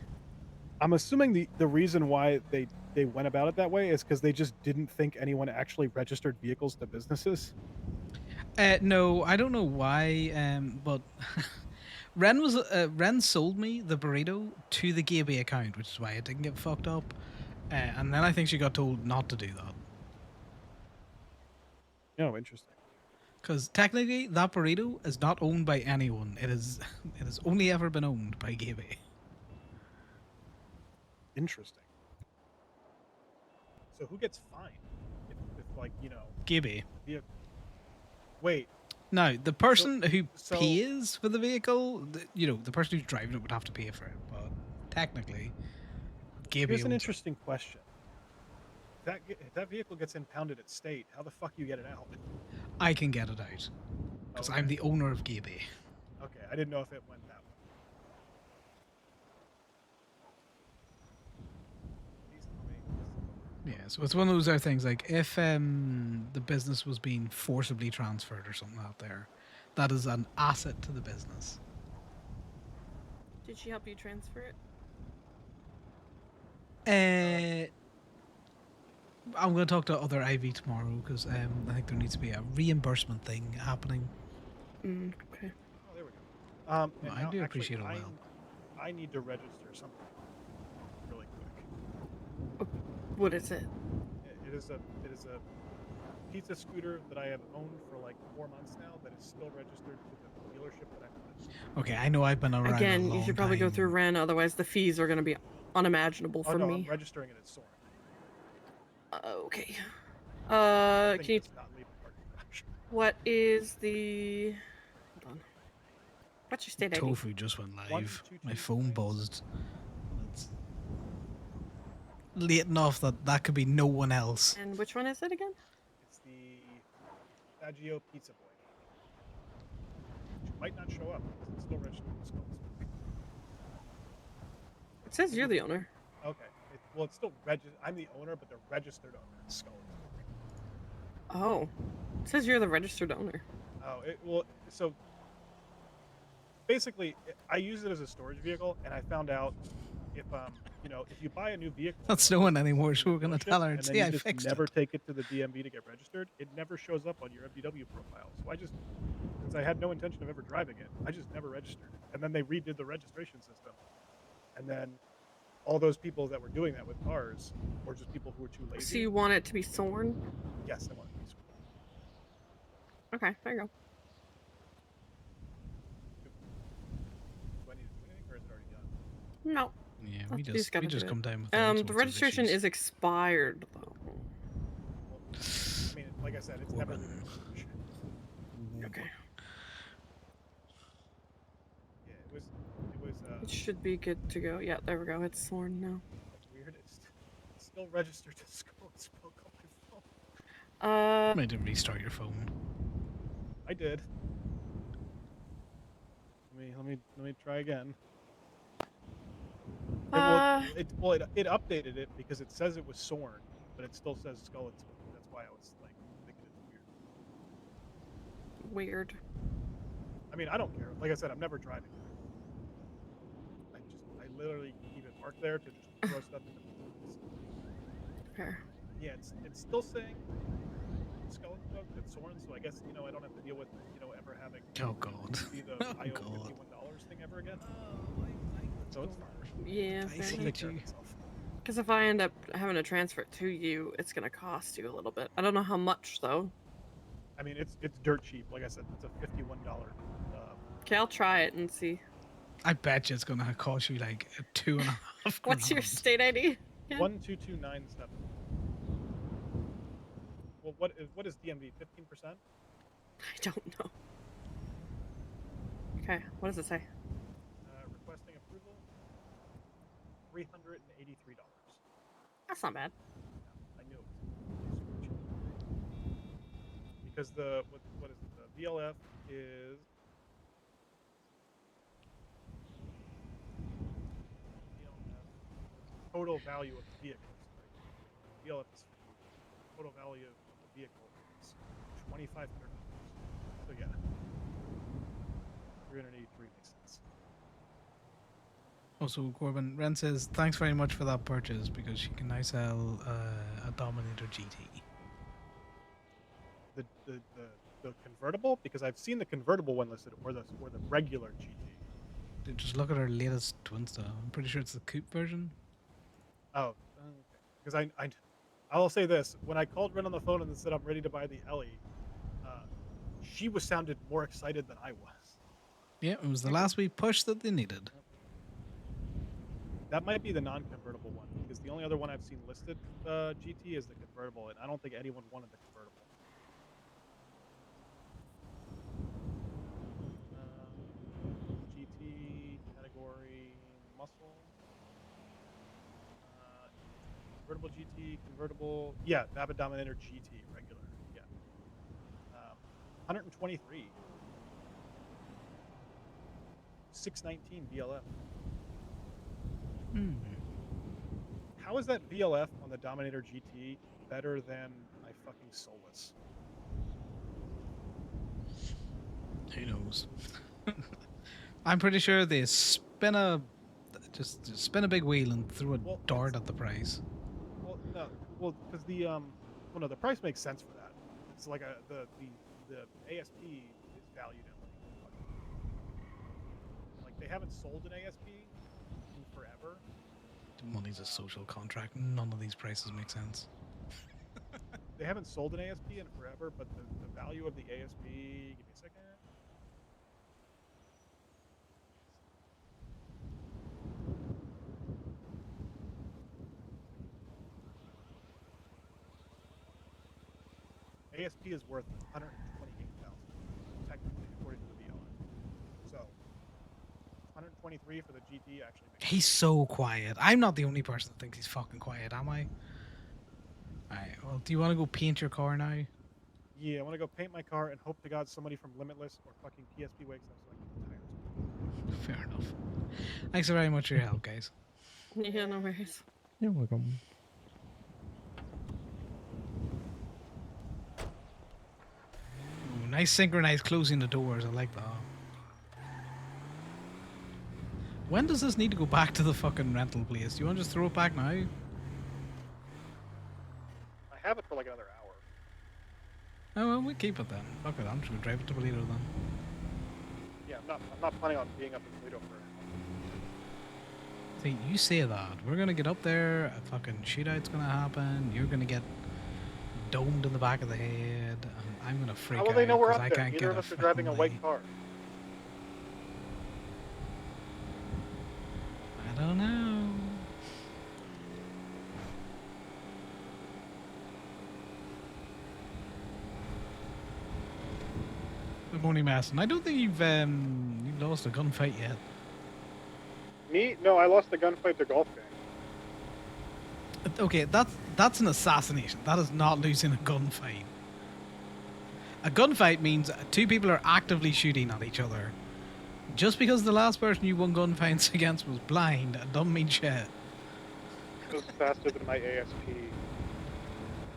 Speaker 3: I'm assuming the reason why they went about it that way is because they just didn't think anyone actually registered vehicles to businesses.
Speaker 1: No, I don't know why, but Ren sold me the burrito to the Gaby account, which is why it didn't get fucked up. And then I think she got told not to do that.
Speaker 3: Oh, interesting.
Speaker 1: Because technically, that burrito is not owned by anyone. It is it has only ever been owned by Gaby.
Speaker 3: Interesting. So who gets fined if like
Speaker 1: Gaby.
Speaker 3: Wait.
Speaker 1: Now, the person who
Speaker 3: so-
Speaker 1: pays for the vehicle, the person who's driving it would have to pay for it. But technically, Gaby
Speaker 3: Here's an
Speaker 1: owns it.
Speaker 3: interesting question. If that vehicle gets impounded at state, how the fuck you get it out?
Speaker 1: I can get it out because I'm the owner of Gaby.
Speaker 3: Okay, I didn't know if it went that way.
Speaker 1: Yeah, so it's one of those other things. Like if the business was being forcibly transferred or something out there, that is an asset to the business.
Speaker 4: Did she help you transfer it?
Speaker 1: I'm going to talk to other IV tomorrow because I think there needs to be a reimbursement thing happening.
Speaker 4: Okay.
Speaker 3: Oh, there we go.
Speaker 1: Well,
Speaker 3: and
Speaker 1: I
Speaker 3: now,
Speaker 1: do
Speaker 3: actually,
Speaker 1: appreciate all the help.
Speaker 3: I need to register something really quick.
Speaker 4: What is it?
Speaker 3: It is a pizza scooter that I have owned for like 4 months now that is still registered to the dealership that I'm with.
Speaker 1: Okay, I know I've been around
Speaker 4: Again,
Speaker 1: a long
Speaker 4: you should probably go
Speaker 1: time.
Speaker 4: through Ren, otherwise the fees are going to be unimaginable for
Speaker 3: no,
Speaker 4: me.
Speaker 3: I'm registering it as Soren.
Speaker 4: Okay.
Speaker 3: That thing
Speaker 4: Can you?
Speaker 3: does not leave the parking garage.
Speaker 4: What is the? Hold on. What's your state ID?
Speaker 1: Tofu just went live. My phone buzzed. It's late enough that could be no one else.
Speaker 4: And which one is it again?
Speaker 3: It's the Faggio Pizza Boy. Which might not show up because it's still registered with Skulls.
Speaker 4: It says you're the owner.
Speaker 3: Okay. It's still I'm the owner, but the registered owner is Skulls.
Speaker 4: Oh, it says you're the registered owner.
Speaker 3: Oh, so basically, I use it as a storage vehicle, and I found out if you buy a new vehicle,
Speaker 1: Not snowing anymore, so we're gonna tell her.
Speaker 3: and then
Speaker 1: See,
Speaker 3: you
Speaker 1: I
Speaker 3: just
Speaker 1: fixed
Speaker 3: never
Speaker 1: it.
Speaker 3: take it to the DMV to get registered, it never shows up on your MVW profile. So since I had no intention of ever driving it, I just never registered it. And then they redid the registration system, and then all those people that were doing that with cars were just people who were too lazy.
Speaker 4: So you want it to be Soren?
Speaker 3: Yes, I want it to be Soren.
Speaker 4: Okay, there you go.
Speaker 3: Do I need to do anything, or is it already done?
Speaker 4: No.
Speaker 1: Yeah,
Speaker 4: Oh,
Speaker 1: we
Speaker 4: he's gotta
Speaker 1: just
Speaker 4: do
Speaker 1: come
Speaker 4: it.
Speaker 1: down with all sorts
Speaker 4: The
Speaker 1: of
Speaker 4: registration
Speaker 1: issues.
Speaker 4: is expired though.
Speaker 3: I mean, like I said, it's never leaving the garage.
Speaker 4: Okay.
Speaker 3: Yeah, it was.
Speaker 4: It should be good to go. Yeah, there we go. It's Soren now.
Speaker 3: Weird. It's still registered to Skull Spoke on my phone.
Speaker 1: You might have to restart your phone.
Speaker 3: I did. Let me try again. It updated it because it says it was Soren, but it still says Skull and Spoke. That's why I was like thinking it's weird.
Speaker 4: Weird.
Speaker 3: I mean, I don't care. Like I said, I'm never driving. I literally keep it parked there to just throw stuff in the.
Speaker 4: Okay.
Speaker 3: Yeah, it's still saying Skull and Spoke, it's Soren, so I guess I don't have to deal with ever having
Speaker 1: Oh God.
Speaker 3: be the
Speaker 1: Oh
Speaker 3: I owe
Speaker 1: God.
Speaker 3: $51 thing ever again. So it's fine.
Speaker 4: Yeah.
Speaker 1: I
Speaker 3: It'll
Speaker 1: hate
Speaker 3: take care of
Speaker 1: you.
Speaker 3: itself.
Speaker 4: Because if I end up having to transfer it to you, it's gonna cost you a little bit. I don't know how much though.
Speaker 3: I mean, it's dirt cheap. Like I said, it's a $51.
Speaker 4: Okay, I'll try it and see.
Speaker 1: I bet you it's gonna cost you like $2.5.
Speaker 4: What's your state ID? Yeah.
Speaker 3: 12297. Well, what is DMV? 15%?
Speaker 4: I don't know. Okay, what does it say?
Speaker 3: Requesting approval. $383.
Speaker 4: That's not bad.
Speaker 3: I knew it was super cheap. because what is it? The VLF is total value of the vehicle. Sorry, VLF is total value of the vehicle is $2,500. So yeah, 383 makes sense.
Speaker 1: Also, Corbin, Ren says, thanks very much for that purchase because she can now sell a Dominator GT.
Speaker 3: The convertible, because I've seen the convertible one listed, or the regular GT.
Speaker 1: Dude, just look at her latest twin style. I'm pretty sure it's the coupe version.
Speaker 3: Oh, okay. Because I'll say this: when I called Ren on the phone and said I'm ready to buy the Ellie, she sounded more excited than I was.
Speaker 1: Yeah, it was the last wee push that they needed.
Speaker 3: That might be the non-convertible one, because the only other one I've seen listed GT is the convertible, and I don't think anyone wanted the convertible. GT category muscle. Convertible GT, convertible. Yeah, Babbitt Dominator GT, regular. Yeah. 123. 619 VLF. How is that VLF on the Dominator GT better than my fucking Solus?
Speaker 1: Who knows? I'm pretty sure they spin a big wheel and threw a dart at the price.
Speaker 3: Well, no, because the price makes sense for that. It's like the ASP is valued at like they haven't sold an ASP in forever.
Speaker 1: Money's a social contract. None of these prices make sense.
Speaker 3: They haven't sold an ASP in forever, but the value of the ASP. Give me a second. ASP is worth $128,000, technically, according to the VLF. So, 123 for the GT actually makes
Speaker 1: He's so quiet. I'm not the only person that thinks he's fucking quiet, am I? Alright, well, do you want to go paint your car now?
Speaker 3: Yeah, I want to go paint my car and hope to God somebody from Limitless or fucking PSP wakes up so I can get tires.
Speaker 1: Fair enough. Thanks very much for your help, guys.
Speaker 4: Yeah, no worries.
Speaker 6: You're welcome.
Speaker 1: Ooh, nice synchronized closing the doors. I like that. When does this need to go back to the fucking rental place? Do you want to just throw it back now?
Speaker 3: I have it for like another hour.
Speaker 1: Oh, well, we keep it then. Fuck it, I'm just gonna drive it to Toledo then.
Speaker 3: Yeah, I'm not planning on being up in Toledo for an hour.
Speaker 1: See, you say that. We're gonna get up there, a fucking shootout's gonna happen, you're gonna get domed in the back of the head, and I'm gonna freak out.
Speaker 3: How will they know we're up
Speaker 1: I
Speaker 3: there?
Speaker 1: can't
Speaker 3: Neither
Speaker 1: get
Speaker 3: of
Speaker 1: a
Speaker 3: us are driving a
Speaker 1: fucking
Speaker 3: white
Speaker 1: light.
Speaker 3: car.
Speaker 1: I don't know. Good morning, Masson. I don't think you've lost a gunfight yet.
Speaker 3: Me? No, I lost the gunfight to Golf Gang.
Speaker 1: Okay, that's an assassination. That is not losing a gunfight. A gunfight means two people are actively shooting at each other. Just because the last person you won gunfights against was blind, it doesn't mean shit.
Speaker 3: It was faster than my ASP.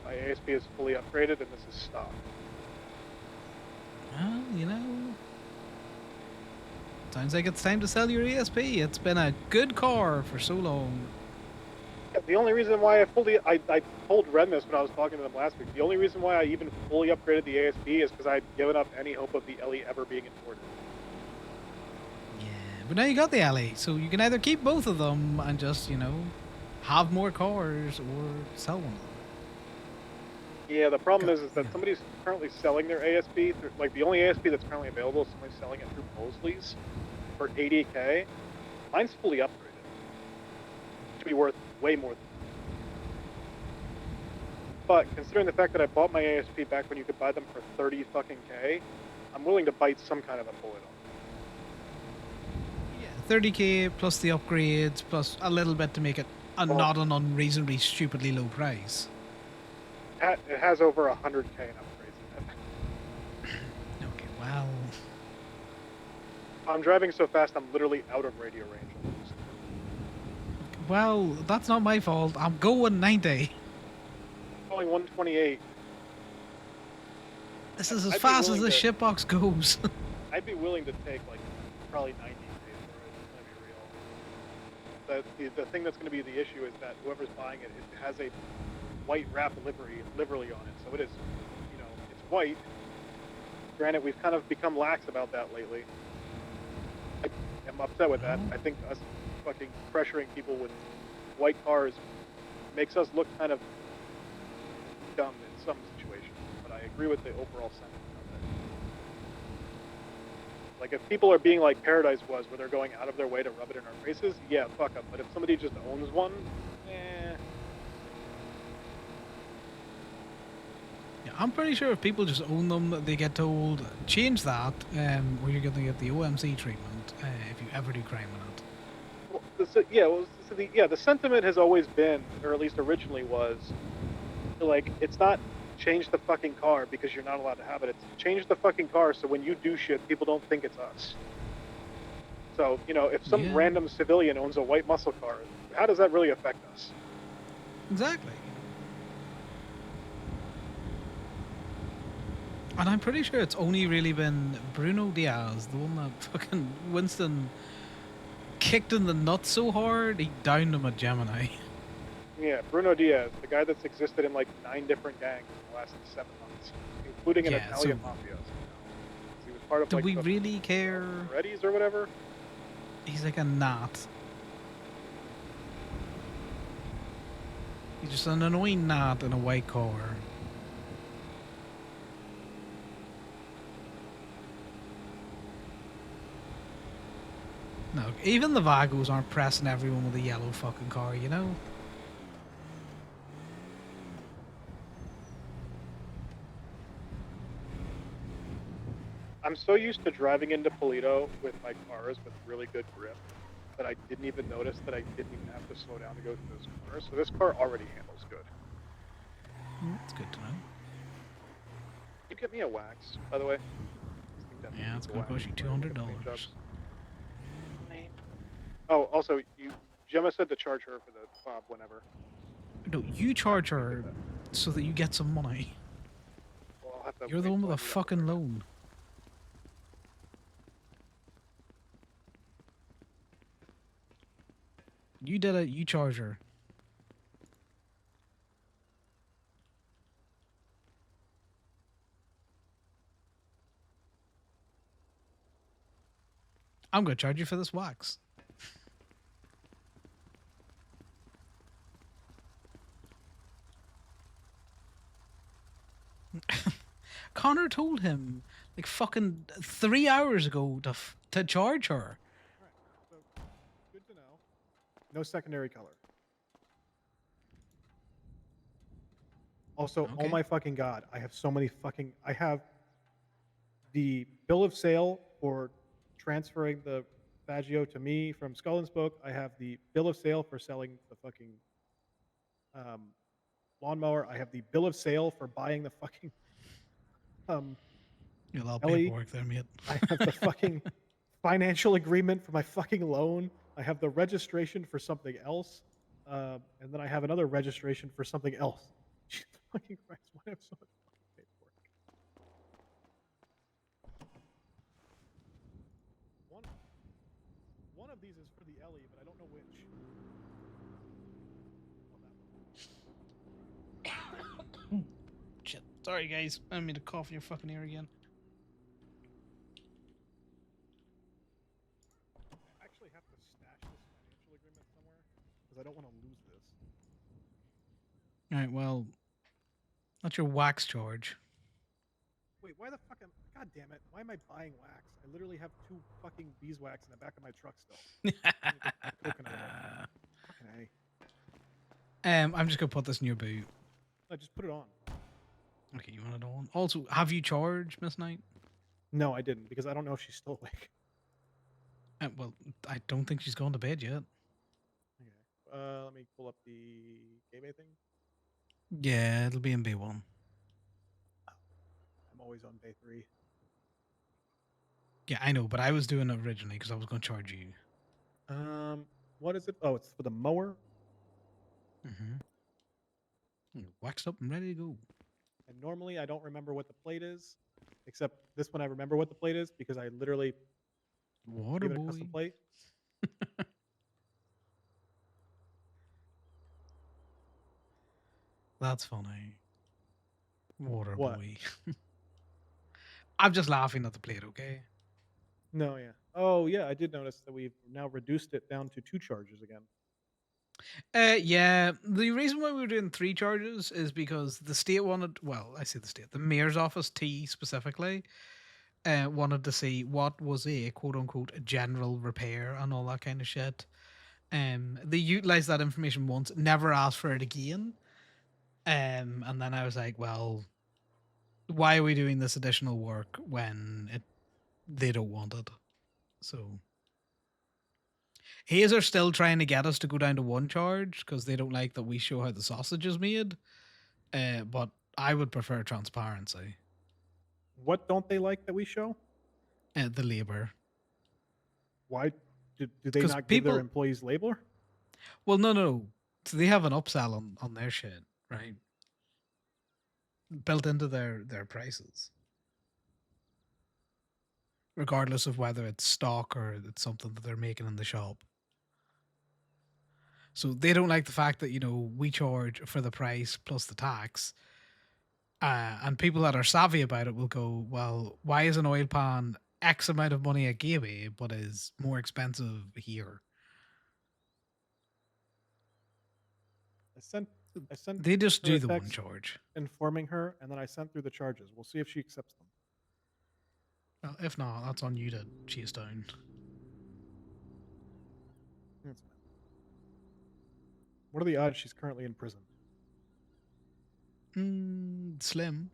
Speaker 3: My ASP is fully upgraded and this is stock.
Speaker 1: Well, you know. Sounds like it's time to sell your ESP. It's been a good car for so long.
Speaker 3: Yeah, the only reason why I told Ren this when I was talking to them last week, the only reason why I even fully upgraded the ASP is because I'd given up any hope of the LE ever being imported.
Speaker 1: But now you got the LA, so you can either keep both of them and just, you know, have more cars or sell one of them.
Speaker 3: Yeah, the problem is that somebody's currently selling their ASP, through, like the only ASP that's currently available is somebody selling it through Mosley's for 80K. Mine's fully upgraded. It should be worth way more than that. But considering the fact that I bought my ASP back when you could buy them for 30 fucking K, I'm willing to bite some kind of a bullet on it.
Speaker 1: 30K plus the upgrades plus a little bit to make it not an unreasonably stupidly low price.
Speaker 3: It has over 100K in upgrades in it. I'm driving so fast, I'm literally out of radio range. Almost.
Speaker 1: Well, that's not my fault. I'm going 90.
Speaker 3: Going 128.
Speaker 1: This is as
Speaker 3: I'd be
Speaker 1: fast as
Speaker 3: willing
Speaker 1: the
Speaker 3: to-
Speaker 1: shitbox goes.
Speaker 3: I'd be willing to take like probably 90 days for it. Let me be real. The thing that's going to be the issue is that whoever's buying it, it has a white wrap livery on it, so it is, you know, it's white. Granted, we've kind of become lax about that lately. I'm upset with that. I think us fucking pressuring people with white cars makes us look kind of dumb in some situations, but I agree with the overall sentiment of it. Like, if people are being like Paradise was, where they're going out of their way to rub it in our faces, yeah, fuck them. But if somebody just owns one,
Speaker 1: Yeah, I'm pretty sure if people just own them, they get told, change that, or you're going to get the OMC treatment if you ever do crime in it.
Speaker 3: Well, the sentiment has always been, or at least originally was, like, it's not change the fucking car because you're not allowed to have it. It's change the fucking car so when you do shit, people don't think it's us. So, you know, if some random civilian owns a white muscle car, how does that really affect us?
Speaker 1: Exactly. And I'm pretty sure it's only really been Bruno Diaz, the one that fucking Winston kicked in the nuts so hard, he downed him at Gemini.
Speaker 3: Yeah, Bruno Diaz, the guy that's existed in like 9 different gangs in the last 7 months, including an Italian mafia. He was part of
Speaker 1: Do
Speaker 3: like
Speaker 1: we
Speaker 3: the
Speaker 1: really care?
Speaker 3: Reddies or whatever.
Speaker 1: He's like a gnat. He's just an annoying gnat in a white car. No, even the Vagos aren't pressing everyone with a yellow fucking car, you know?
Speaker 3: I'm so used to driving into Polito with my cars with really good grip that I didn't even notice that I didn't even have to slow down to go through those corners. So this car already handles good.
Speaker 1: That's good to know.
Speaker 3: You get me a wax, by the way.
Speaker 1: Yeah, it's gonna cost you $200.
Speaker 3: Oh, also, Gemma said to charge her for the fob whenever.
Speaker 1: No, you charge her so that you get some money.
Speaker 3: Well, I'll have to
Speaker 1: You're the one with a fucking loan. You did it, you charge her. I'm gonna charge you for this wax. Connor told him like fucking 3 hours ago to charge her.
Speaker 3: So, good to know. No secondary color. Also, oh my fucking god, I have so many fucking. I have the bill of sale for transferring the Faggio to me from Skull and Spoke. I have the bill of sale for selling the fucking lawnmower. I have the bill of sale for buying the fucking
Speaker 1: You got a lot of
Speaker 3: Ellie.
Speaker 1: paperwork there, mate.
Speaker 3: I have the fucking financial agreement for my fucking loan. I have the registration for something else, and then I have another registration for something else. Jesus fucking Christ! Why do I have so much fucking paperwork? One of these is for the Ellie, but I don't know which.
Speaker 1: Shit. Sorry, guys. I didn't mean to cough in your fucking ear again.
Speaker 3: I actually have to stash this financial agreement somewhere because I don't want to lose this.
Speaker 1: All right. Well, that's your wax charge.
Speaker 3: Wait, why the fuck am? God damn it! Why am I buying wax? I literally have 2 fucking beeswax in the back of my truck still. Coconut oil. Fucking A.
Speaker 1: I'm just gonna put this in your boot.
Speaker 3: No, just put it on.
Speaker 1: Okay, you want it on? Also, have you charged, Miss Knight?
Speaker 3: No, I didn't because I don't know if she's still awake.
Speaker 1: Well, I don't think she's gone to bed yet.
Speaker 3: Okay. Let me pull up the game thing.
Speaker 1: Yeah, it'll be in B1.
Speaker 3: I'm always on bay 3.
Speaker 1: Yeah, I know, but I was doing it originally because I was going to charge you.
Speaker 3: What is it? Oh, it's for the mower.
Speaker 1: Waxed up and ready to go.
Speaker 3: And normally I don't remember what the plate is, except this one I remember what the plate is because I literally
Speaker 1: Water
Speaker 3: give it a custom
Speaker 1: boy.
Speaker 3: plate.
Speaker 1: That's funny. Water
Speaker 3: What?
Speaker 1: boy. I'm just laughing at the plate, okay?
Speaker 3: No, yeah. Oh, yeah. I did notice that we've now reduced it down to 2 charges again.
Speaker 1: Yeah. The reason why we were doing 3 charges is because the state wanted, well, I say the state, the mayor's office, T specifically, wanted to see what was a quote unquote general repair and all that kind of shit. They utilized that information once, never asked for it again. And then I was like, well, why are we doing this additional work when they don't want it? So Hayes are still trying to get us to go down to 1 charge because they don't like that we show how the sausage is made. But I would prefer transparency.
Speaker 3: What don't they like that we show?
Speaker 1: The labor.
Speaker 3: Why do they
Speaker 1: 'Cause
Speaker 3: not give their
Speaker 1: people-
Speaker 3: employees labor?
Speaker 1: Well, no. So they have an upsell on their shit, right? Built into their prices. Regardless of whether it's stock or it's something that they're making in the shop. So they don't like the fact that, we charge for the price plus the tax. And people that are savvy about it will go, well, why is an oil pan X amount of money at Gateway, but is more expensive here?
Speaker 3: I sent
Speaker 1: They just
Speaker 3: her a
Speaker 1: do the 1
Speaker 3: text
Speaker 1: charge.
Speaker 3: informing her, and then I sent through the charges. We'll see if she accepts them.
Speaker 1: Well, if not, that's on you to chase down.
Speaker 3: That's fine. What are the odds she's currently in prison?
Speaker 1: Slim.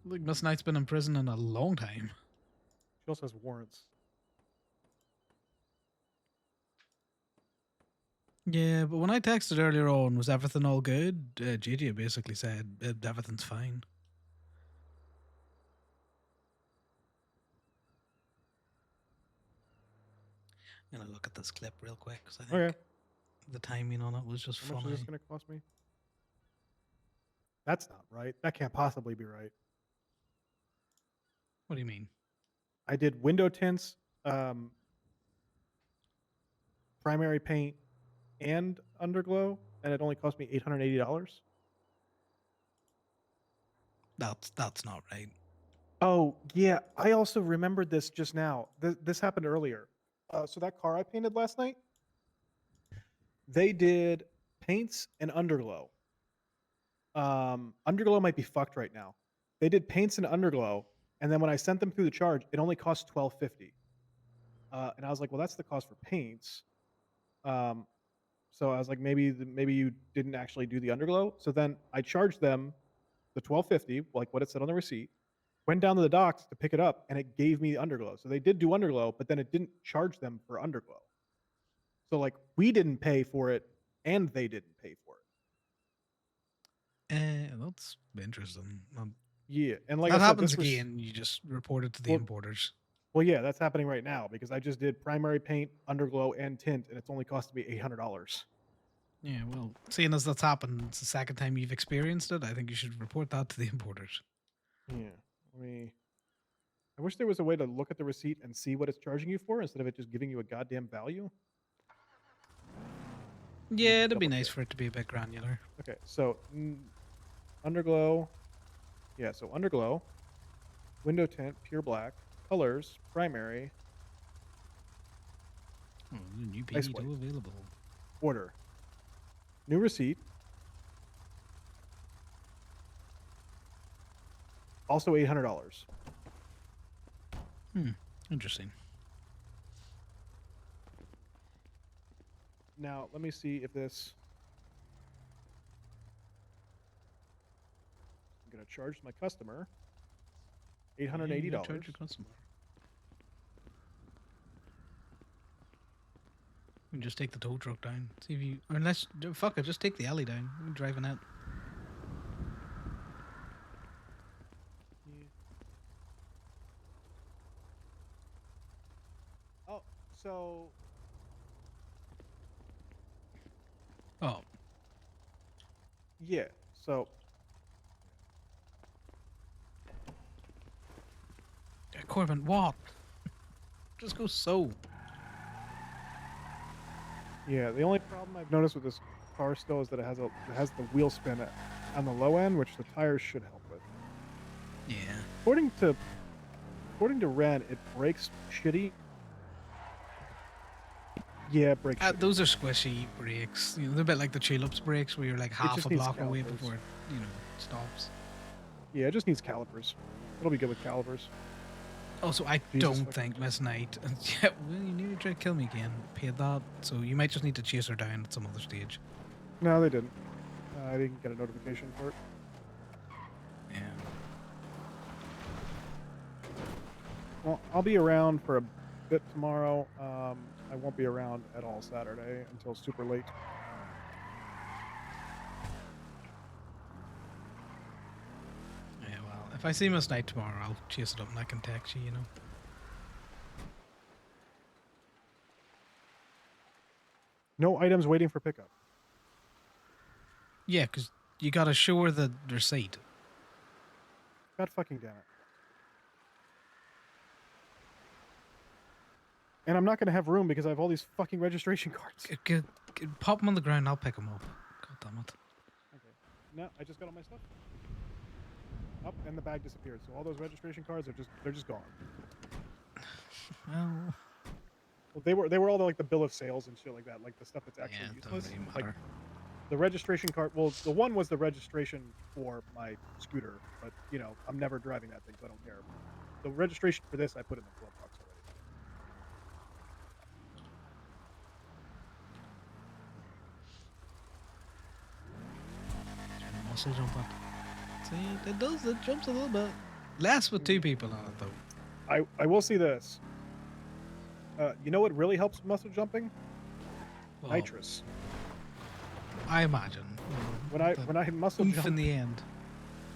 Speaker 1: Like Miss Knight's been in prison in a long time.
Speaker 3: She also has warrants.
Speaker 1: Yeah, but when I texted earlier on, was everything all good? JJ basically said everything's fine. I'm gonna look at this clip real quick because I think the timing on it was just
Speaker 3: How much
Speaker 1: funny.
Speaker 3: is this going to cost me? That's not right. That can't possibly be right.
Speaker 1: What do you mean?
Speaker 3: I did window tints, primary paint, and underglow, and it only cost me $880.
Speaker 1: That's not right.
Speaker 3: Oh yeah, I also remembered this just now. This happened earlier. So that car I painted last night, they did paints and underglow. Underglow might be fucked right now. They did paints and underglow, and then when I sent them through the charge, it only cost $12.50. And I was like, well, that's the cost for paints. So I was like, maybe you didn't actually do the underglow. So then I charged them the $12.50, like what it said on the receipt. Went down to the docks to pick it up, and it gave me the underglow. So they did do underglow, but then it didn't charge them for underglow. So like we didn't pay for it, and they didn't pay for it.
Speaker 1: That's interesting.
Speaker 3: Yeah, and like
Speaker 1: that
Speaker 3: I said,
Speaker 1: happens
Speaker 3: this was,
Speaker 1: again. You just report it to the
Speaker 3: Well-
Speaker 1: importers.
Speaker 3: Well, yeah, that's happening right now because I just did primary paint, underglow, and tint, and it's only costed me $800.
Speaker 1: Yeah, well, seeing as that's happened, it's the second time you've experienced it. I think you should report that to the importers.
Speaker 3: Yeah, I wish there was a way to look at the receipt and see what it's charging you for instead of it just giving you a goddamn value.
Speaker 1: Yeah, it'd be nice for it to be a bit granular.
Speaker 3: Okay, so underglow. Yeah, so underglow, window tint, pure black, colors, primary.
Speaker 1: New
Speaker 3: Ice
Speaker 1: PE
Speaker 3: white.
Speaker 1: available.
Speaker 3: Order. New receipt. Also $800.
Speaker 1: Interesting.
Speaker 3: Now, let me see if this... I'm going to charge my customer $880.
Speaker 1: Yeah, charge your customer. You can just take the tow truck down. See if you, or unless fuck it, just take the alley down. You're driving it.
Speaker 3: Oh, so
Speaker 1: Oh,
Speaker 3: yeah. So
Speaker 1: Corbin, what? Just go so.
Speaker 3: yeah, the only problem I've noticed with this car still is that it has the wheel spin on the low end, which the tires should help with.
Speaker 1: Yeah.
Speaker 3: According to Ren, it brakes shitty. Yeah, it brakes shitty.
Speaker 1: Those are squishy brakes. You know, they're a bit like the Tulips brakes, where you're like half
Speaker 3: just
Speaker 1: a
Speaker 3: needs
Speaker 1: block away
Speaker 3: calipers.
Speaker 1: before it, stops.
Speaker 3: Yeah, it just needs calipers. It'll be good with calipers.
Speaker 1: Also, I
Speaker 3: Jesus
Speaker 1: don't
Speaker 3: fucking
Speaker 1: think Miss Knight. Yeah, well, you nearly tried to kill me again. Paid that, so you might just need to chase her down at some other stage.
Speaker 3: No, they didn't. I didn't get a notification for it.
Speaker 1: Yeah.
Speaker 3: Well, I'll be around for a bit tomorrow. I won't be around at all Saturday until super late.
Speaker 1: Yeah, well, if I see Miss Knight tomorrow, I'll chase it up and I can text you,
Speaker 3: No items waiting for pickup.
Speaker 1: Yeah, because you gotta show her the receipt.
Speaker 3: God fucking damn it. And I'm not going to have room because I have all these fucking registration cards.
Speaker 1: Pop them on the ground, I'll pick them up. God damn it.
Speaker 3: Okay. No, I just got all my stuff. Up, and the bag disappeared. So all those registration cards they're just gone.
Speaker 1: Well,
Speaker 3: they were all like the bill of sales and shit like that, like the stuff that's actually useless.
Speaker 1: Doesn't really
Speaker 3: Like
Speaker 1: matter.
Speaker 3: the registration card. Well, the one was the registration for my scooter, but I'm never driving that thing, so I don't care. The registration for this, I put in the glove box already.
Speaker 1: Muscle jump up. See, it jumps a little bit. Less with two people on it, though.
Speaker 3: I will see this. You know what really helps muscle jumping?
Speaker 1: Well,
Speaker 3: Nitrous.
Speaker 1: I imagine.
Speaker 3: When I muscle
Speaker 1: Oomph
Speaker 3: jumped
Speaker 1: in the end.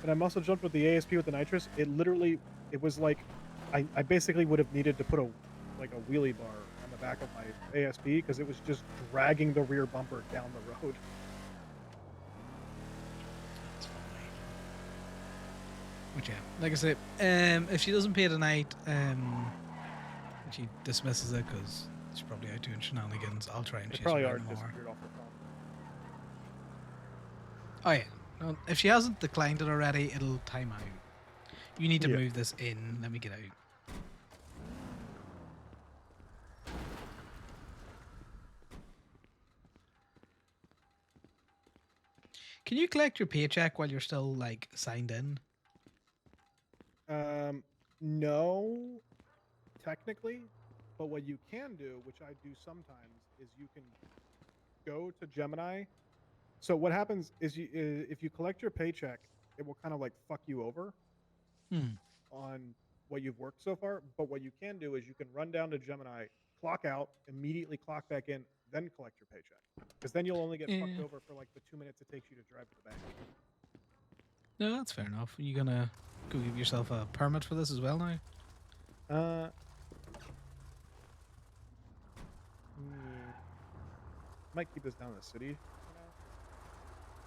Speaker 3: When I muscle jumped with the ASP with the nitrous, it was like I basically would have needed to put a wheelie bar on the back of my ASP because it was just dragging the rear bumper down the road.
Speaker 1: Which, yeah, like I said, if she doesn't pay tonight, she dismisses it because she's probably out doing shenanigans. I'll try and
Speaker 3: They
Speaker 1: chase
Speaker 3: probably
Speaker 1: her
Speaker 3: are
Speaker 1: down tomorrow.
Speaker 3: disappeared off her phone.
Speaker 1: Oh yeah, no, if she hasn't declined it already, it'll time out. You need to
Speaker 3: Yeah.
Speaker 1: move this in. Let me get out. Can you collect your paycheck while you're still signed in?
Speaker 3: No, technically, but what you can do, which I do sometimes, is you can go to Gemini. So what happens is if you collect your paycheck, it will kind of fuck you over on what you've worked so far. But what you can do is you can run down to Gemini, clock out, immediately clock back in, then collect your paycheck. Because then you'll only get fucked
Speaker 1: Yeah.
Speaker 3: over for the 2 minutes it takes you to drive to the bank.
Speaker 1: No, that's fair enough. Are you gonna go give yourself a permit for this as well now?
Speaker 3: Might keep this down in the city.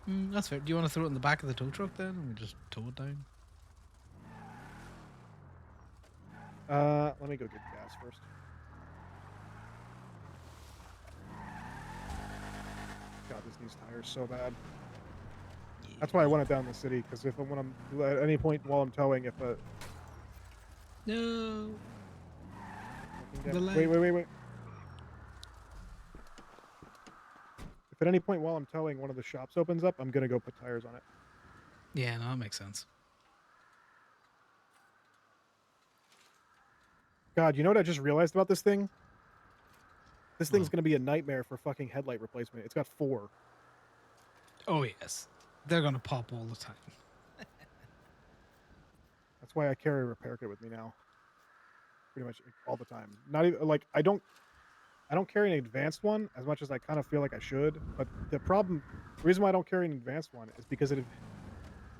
Speaker 1: That's fair. Do you want to throw it in the back of the tow truck then, and we just tow it down?
Speaker 3: Let me go get gas first. God, this needs tires so bad. That's why I want it down in the city, because when I'm at any point while I'm towing, if a
Speaker 1: No.
Speaker 3: wait. If at any point while I'm towing one of the shops opens up, I'm gonna go put tires on it.
Speaker 1: Yeah, no, that makes sense.
Speaker 3: God, you know what I just realized about this thing? This thing's gonna be a nightmare for fucking headlight replacement. It's got 4.
Speaker 1: Oh yes, they're gonna pop all the time.
Speaker 3: That's why I carry a repair kit with me now. Pretty much all the time. Not even I don't carry an advanced one as much as I kind of feel like I should. But the reason why I don't carry an advanced one is because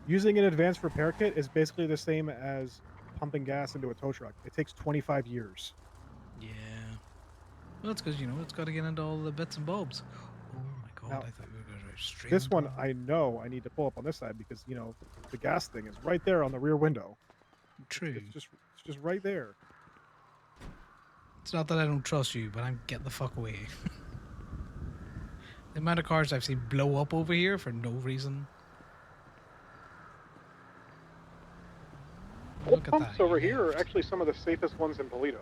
Speaker 3: using an advanced repair kit is basically the same as pumping gas into a tow truck. It takes 25 years.
Speaker 1: Yeah. Well, that's because, it's got to get into all the bits and bobs. Oh my god,
Speaker 3: Now,
Speaker 1: I thought we were going to drive straight
Speaker 3: this
Speaker 1: into
Speaker 3: one,
Speaker 1: that.
Speaker 3: I know I need to pull up on this side because the gas thing is right there on the rear window.
Speaker 1: True.
Speaker 3: It's just right there.
Speaker 1: It's not that I don't trust you, but I'm getting the fuck away. The amount of cars I've seen blow up over here for no reason.
Speaker 3: Old
Speaker 1: Look at
Speaker 3: pumps
Speaker 1: that.
Speaker 3: over here are actually some of the safest ones in Polito.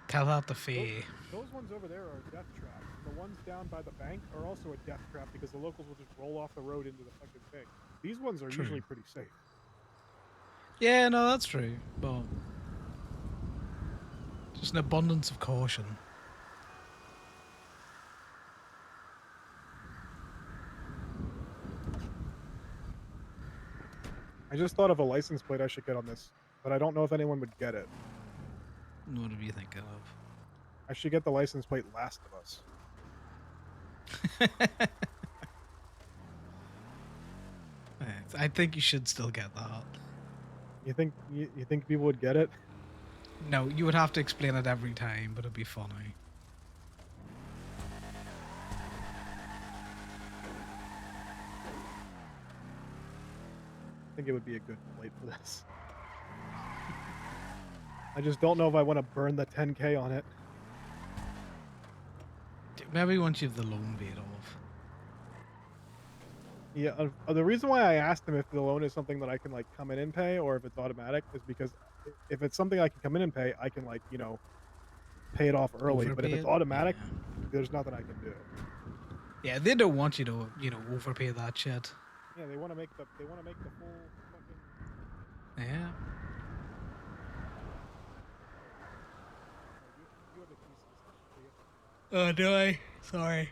Speaker 1: Tell that to Faye.
Speaker 3: Those ones over there are a death trap. The ones down by the bank are also a death trap because the locals will just roll off the road into the fucking thing. These ones are
Speaker 1: True.
Speaker 3: usually pretty safe.
Speaker 1: Yeah, no, that's true, but just an abundance of caution.
Speaker 3: I just thought of a license plate I should get on this, but I don't know if anyone would get it.
Speaker 1: What are you thinking of?
Speaker 3: I should get the license plate Last of Us.
Speaker 1: I think you should still get that.
Speaker 3: You think people would get it?
Speaker 1: No, you would have to explain it every time, but it'd be funny.
Speaker 3: I think it would be a good plate for this. I just don't know if I want to burn the 10K on it.
Speaker 1: Maybe once you have the loan paid off.
Speaker 3: Yeah, the reason why I asked him if the loan is something that I can like come in and pay or if it's automatic is because if it's something I can come in and pay, I can like, pay it off early. But if
Speaker 1: Overpay
Speaker 3: it's
Speaker 1: it?
Speaker 3: automatic, there's nothing I can do.
Speaker 1: Yeah, they don't want you to, overpay that shit.
Speaker 3: Yeah, they want to make the full fucking.
Speaker 1: Yeah.
Speaker 3: You have the keys to this,
Speaker 1: Oh, do I? Sorry.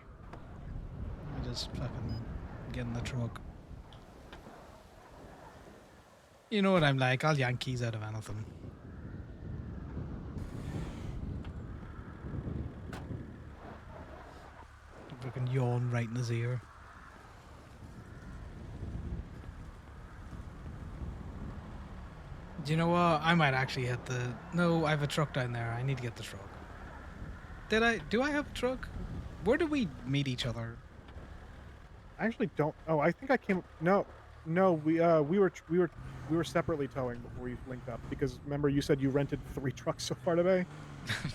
Speaker 1: Let me just fucking get in the truck. You know what I'm like, I'll yank keys out of anything. Fucking yawn right in his ear. Do you know what? I might actually hit the... No, I have a truck down there. I need to get the truck. Do I have a truck? Where did we meet each other?
Speaker 3: I actually don't. Oh, I think I came. No, we were separately towing before we linked up because remember you said you rented 3 trucks so far today.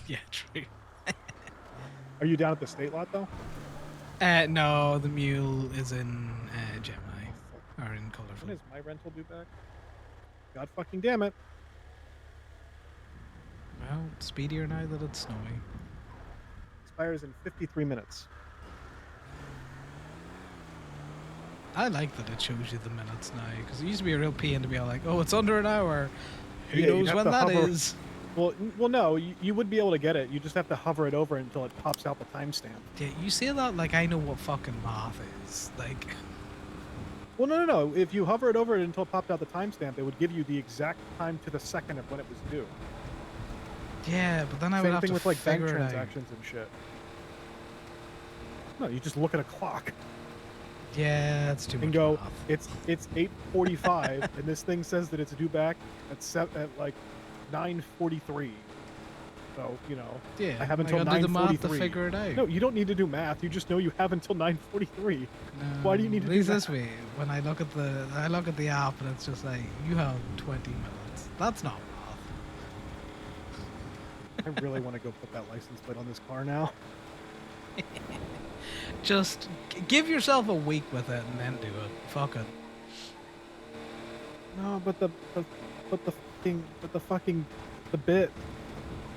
Speaker 1: Yeah, true.
Speaker 3: Are you down at the state lot though?
Speaker 1: No, the mule is in Gemini. Or in Colorful.
Speaker 3: When is my rental due back? God fucking damn it.
Speaker 1: Well, speedier now that it's snowing.
Speaker 3: Expires in 53 minutes.
Speaker 1: I like that it shows you the minutes now, because it used to be a real pain to be all like, oh, it's under an hour. Who
Speaker 3: Yeah, you'd
Speaker 1: knows
Speaker 3: have
Speaker 1: when
Speaker 3: to
Speaker 1: that
Speaker 3: hover-
Speaker 1: is?
Speaker 3: Well, no, you would be able to get it. You just have to hover it over until it pops out the timestamp.
Speaker 1: Yeah, you say that like I know what fucking math is. Like,
Speaker 3: Well, no. If you hover it over until it popped out the timestamp, it would give you the exact time to the second of when it was due.
Speaker 1: yeah, but then I would
Speaker 3: Same
Speaker 1: have
Speaker 3: thing
Speaker 1: to
Speaker 3: with like bank
Speaker 1: figure it out.
Speaker 3: transactions and shit. No, you just look at a clock
Speaker 1: Yeah, that's too much
Speaker 3: and go,
Speaker 1: math.
Speaker 3: it's 8:45, and this thing says that it's due back at like 9:43. So
Speaker 1: Yeah,
Speaker 3: I have
Speaker 1: I
Speaker 3: until
Speaker 1: gotta do the math to
Speaker 3: 9:43.
Speaker 1: figure it out.
Speaker 3: No, you don't need to do math. You just know you have until 9:43. Why do you need to
Speaker 1: At
Speaker 3: do
Speaker 1: least
Speaker 3: that?
Speaker 1: this way, when I look at the app and it's just like you have 20 minutes. That's not math.
Speaker 3: I really want to go put that license plate on this car now.
Speaker 1: Just give yourself a week with it and then do it. Fuck it.
Speaker 3: No, but the bit.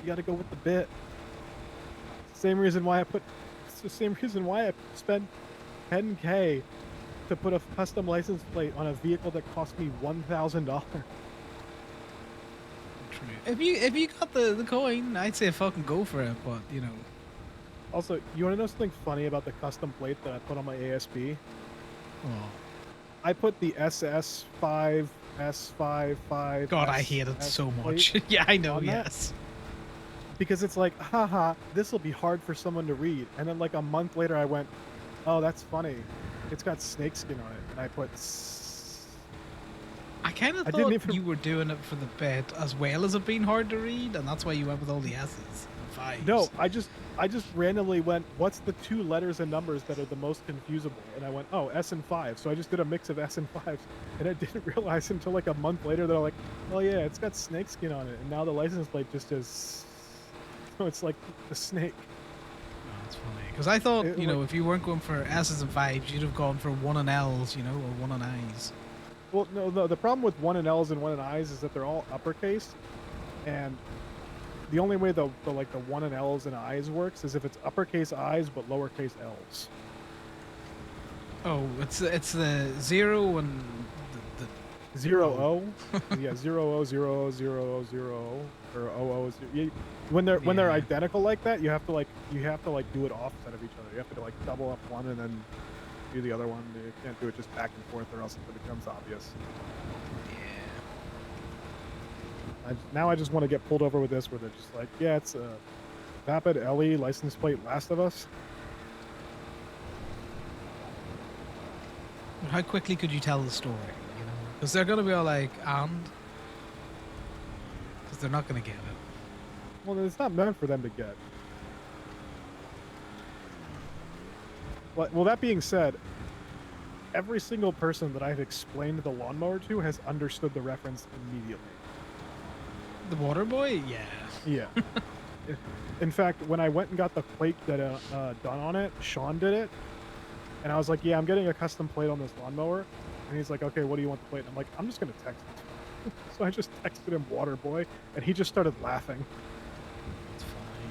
Speaker 3: You got to go with the bit. It's the same reason why I spent 10K to put a custom license plate on a vehicle that cost me $1,000.
Speaker 1: If you got the coin, I'd say fucking go for it. But
Speaker 3: Also, you want to know something funny about the custom plate that I put on my ASB?
Speaker 1: Oh.
Speaker 3: I put the SS5 S55.
Speaker 1: God, I hate it so much. Yeah, I know. Yes.
Speaker 3: Because it's like, haha, this will be hard for someone to read. And then like a month later, I went, oh, that's funny. It's got snakeskin on it, and I put.
Speaker 1: I kind of
Speaker 3: I didn't
Speaker 1: thought
Speaker 3: even-
Speaker 1: you were doing it for the bit as well as it being hard to read, and that's why you went with all the S's and 5s.
Speaker 3: No, I just randomly went, what's the 2 letters and numbers that are the most confusable? And I went, oh, S and 5. So I just did a mix of S and 5s. And I didn't realize until like a month later that I'm like, oh yeah, it's got snakeskin on it. And now the license plate just is, so it's like the snake.
Speaker 1: That's funny. Because I thought,
Speaker 3: It,
Speaker 1: you know,
Speaker 3: like-
Speaker 1: if you weren't going for S's and 5s, you'd have gone for 1 and L's, you know, or 1 and I's.
Speaker 3: Well, no, the problem with 1 and L's and 1 and I's is that they're all uppercase. And the only way the 1 and L's and I's works is if it's uppercase I's but lowercase L's.
Speaker 1: Oh, it's the 0 and the
Speaker 3: 0 yeah, 0 0 0 0 0 or 0 0. When they're identical like that, you have to do it offset of each other. You have to like double up one and then do the other one. You can't do it just back and forth, or else it becomes obvious. Now I just want to get pulled over with this, where they're just like, yeah, it's a Vapid LE license plate Last of Us.
Speaker 1: How quickly could you tell the story? You know, because they're gonna be all like, and because they're not gonna get it.
Speaker 3: Well, it's not meant for them to get. Well, that being said, every single person that I've explained the lawnmower to has understood the reference immediately.
Speaker 1: The water boy, yeah.
Speaker 3: Yeah. In fact, when I went and got the plate that done on it, Sean did it, and I was like, "Yeah, I'm getting a custom plate on this lawnmower," and he's like, "Okay, what do you want the plate?" And I'm like, "I'm just gonna text it." So I just texted him "Water Boy," and he just started laughing.
Speaker 1: It's fine.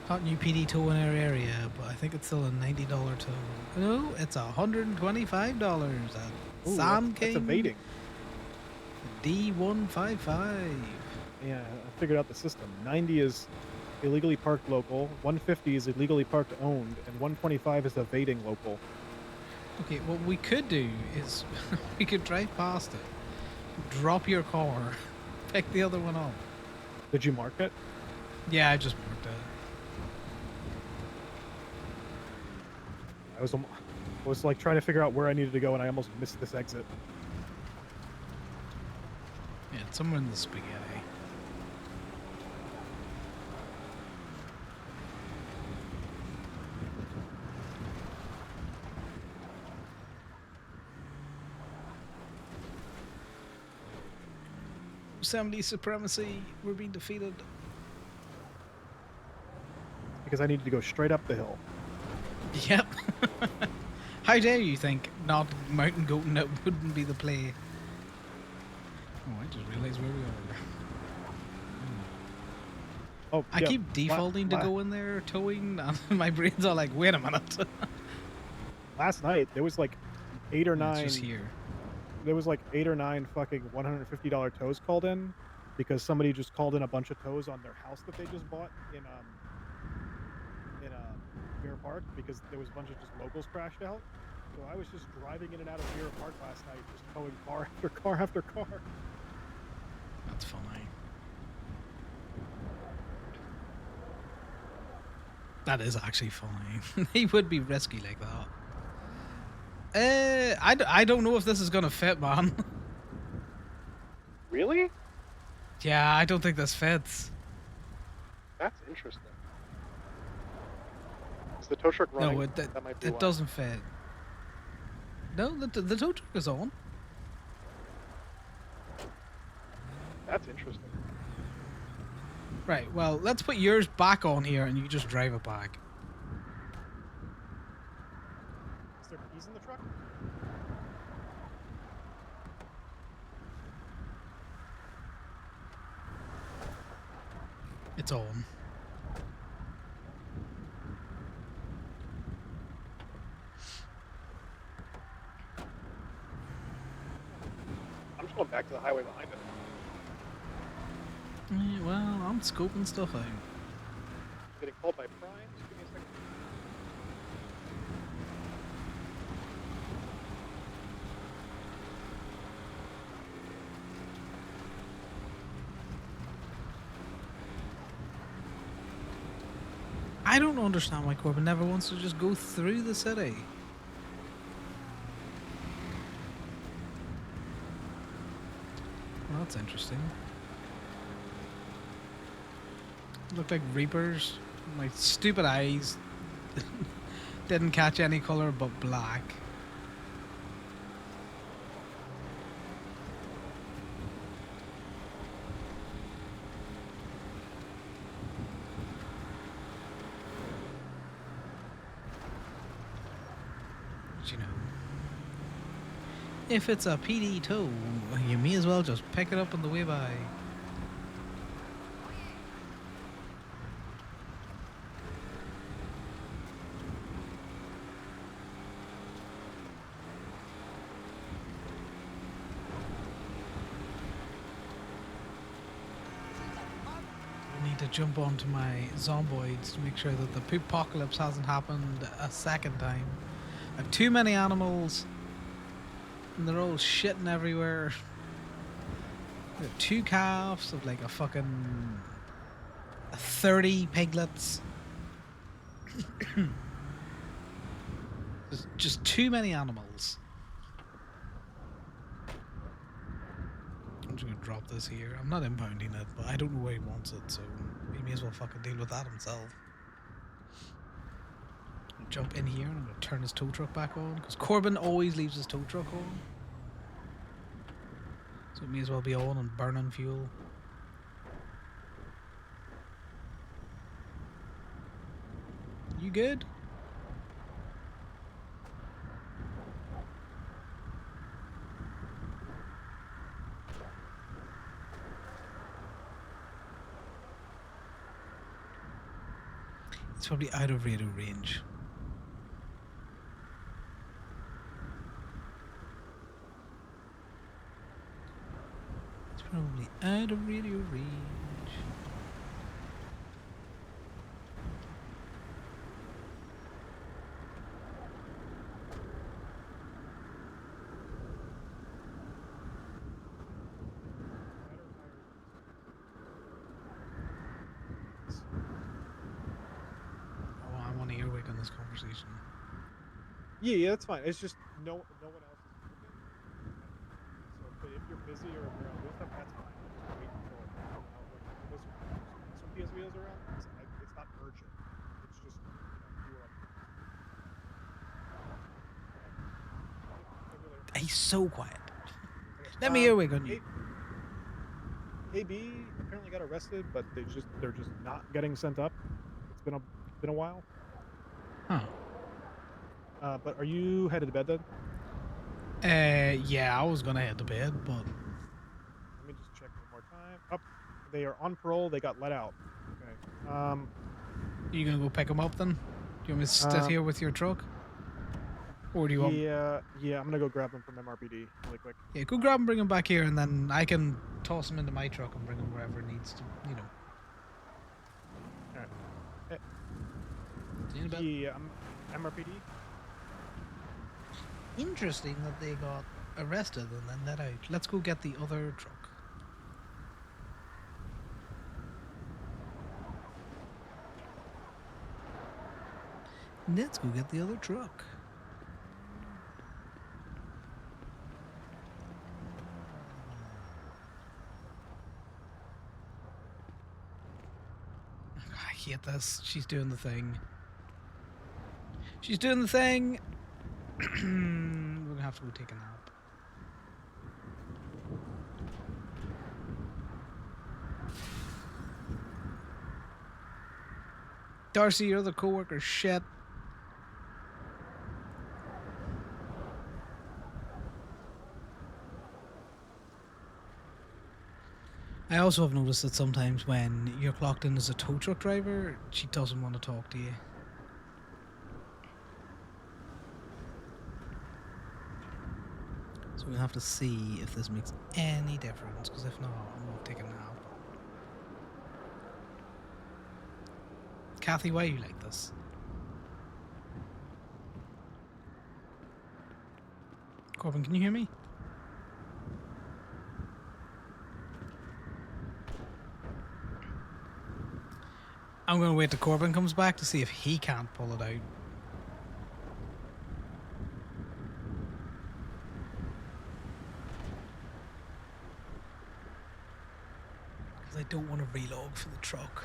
Speaker 1: Hot new PD tow in our area, but I think it's still a $90 tow. No, it's $125 at
Speaker 3: Ooh,
Speaker 1: Sam
Speaker 3: that's
Speaker 1: King
Speaker 3: evading.
Speaker 1: D155.
Speaker 3: Yeah, I figured out the system. 90 is illegally parked local, 150 is illegally parked owned, and 125 is evading local.
Speaker 1: Okay, what we could do is we could drive past it, drop your car, pick the other one up.
Speaker 3: Did you mark it?
Speaker 1: Yeah, I just marked it.
Speaker 3: I was like trying to figure out where I needed to go, and I almost missed this exit.
Speaker 1: Yeah, it's somewhere in the spaghetti. Yosemite supremacy, we're being defeated.
Speaker 3: Because I needed to go straight up the hill.
Speaker 1: Yep. How dare you think not mountain goating it wouldn't be the play? Oh, I just realized where we are.
Speaker 3: Oh,
Speaker 1: I
Speaker 3: yeah,
Speaker 1: keep defaulting to go in there towing, and my brain's all like, wait a minute.
Speaker 3: Last night there was like 8 or 9.
Speaker 1: It's just here.
Speaker 3: There was like 8 or 9 fucking $150 tows called in because somebody just called in a bunch of tows on their house that they just bought in Mirror Park because there was a bunch of just locals crashed out. So I was just driving in and out of Mirror Park last night, just towing car after car after car.
Speaker 1: That's fine. That is actually fine. He would be risky like that. I don't know if this is gonna fit, man.
Speaker 3: Really?
Speaker 1: Yeah, I don't think this fits.
Speaker 3: That's interesting. Is the tow truck running?
Speaker 1: No,
Speaker 3: That might be
Speaker 1: it
Speaker 3: why.
Speaker 1: doesn't fit. No, the tow truck is on.
Speaker 3: That's interesting.
Speaker 1: Right, well, let's put yours back on here and you just drive it back.
Speaker 3: Is there keys in the truck?
Speaker 1: It's on.
Speaker 3: I'm just going back to the highway behind it.
Speaker 1: Yeah, well, I'm scoping stuff out.
Speaker 3: I'm getting called by Prime. Just give me a second.
Speaker 1: I don't understand why Corbin never wants to just go through the city. Well, that's interesting. Look like reapers. My stupid eyes didn't catch any color but black. But you know, if it's a PD tow, you may as well just pick it up on the way by. I need to jump onto my zomboids to make sure that the poop apocalypse hasn't happened a second time. I have too many animals, and they're all shitting everywhere. I have 2 calves of like a fucking 30 piglets. There's just too many animals. I'm just gonna drop this here. I'm not impounding it, but I don't know where he wants it, so he may as well fucking deal with that himself. I'll jump in here and I'm gonna turn his tow truck back on, because Corbin always leaves his tow truck on. So it may as well be on and burning fuel. You good? It's probably out of radio range. It's probably out of radio range. Oh, I want to earwig on this conversation.
Speaker 3: Yeah, that's fine. It's just no one else is working. So, but if you're busy or if you're out doing stuff, that's fine. Just wait until when PSVO's around. It's not urgent. It's just you were up.
Speaker 1: He's so quiet. Let me earwig on you.
Speaker 3: AB apparently got arrested, but they're just not getting sent up. It's been a while.
Speaker 1: Huh.
Speaker 3: But are you headed to bed then?
Speaker 1: Yeah, I was gonna head to bed, but
Speaker 3: Let me just check one more time. Up, they are on parole. They got let out. Okay.
Speaker 1: you gonna go pick him up then? Do you want me to sit here with your truck? Or do you want?
Speaker 3: Yeah. I'm gonna go grab him from MRPD really quick.
Speaker 1: Yeah, go grab him, bring him back here, and then I can toss him into my truck and bring him wherever it needs to, you know.
Speaker 3: Alright.
Speaker 1: See you in a bit.
Speaker 3: Yeah, MRPD.
Speaker 1: Interesting that they got arrested and then let out. Let's go get the other truck. Let's go get the other truck. I hate this. She's doing the thing. She's doing the thing. We're gonna have to go take a nap. Darcy, your other co-worker, shit. I also have noticed that sometimes when you're clocked in as a tow truck driver, she doesn't want to talk to you. So we'll have to see if this makes any difference, because if not, I'm going to take a nap. Kathy, why are you like this? Corbin, can you hear me? I'm going to wait till Corbin comes back to see if he can't pull it out. I don't want to relog for the truck.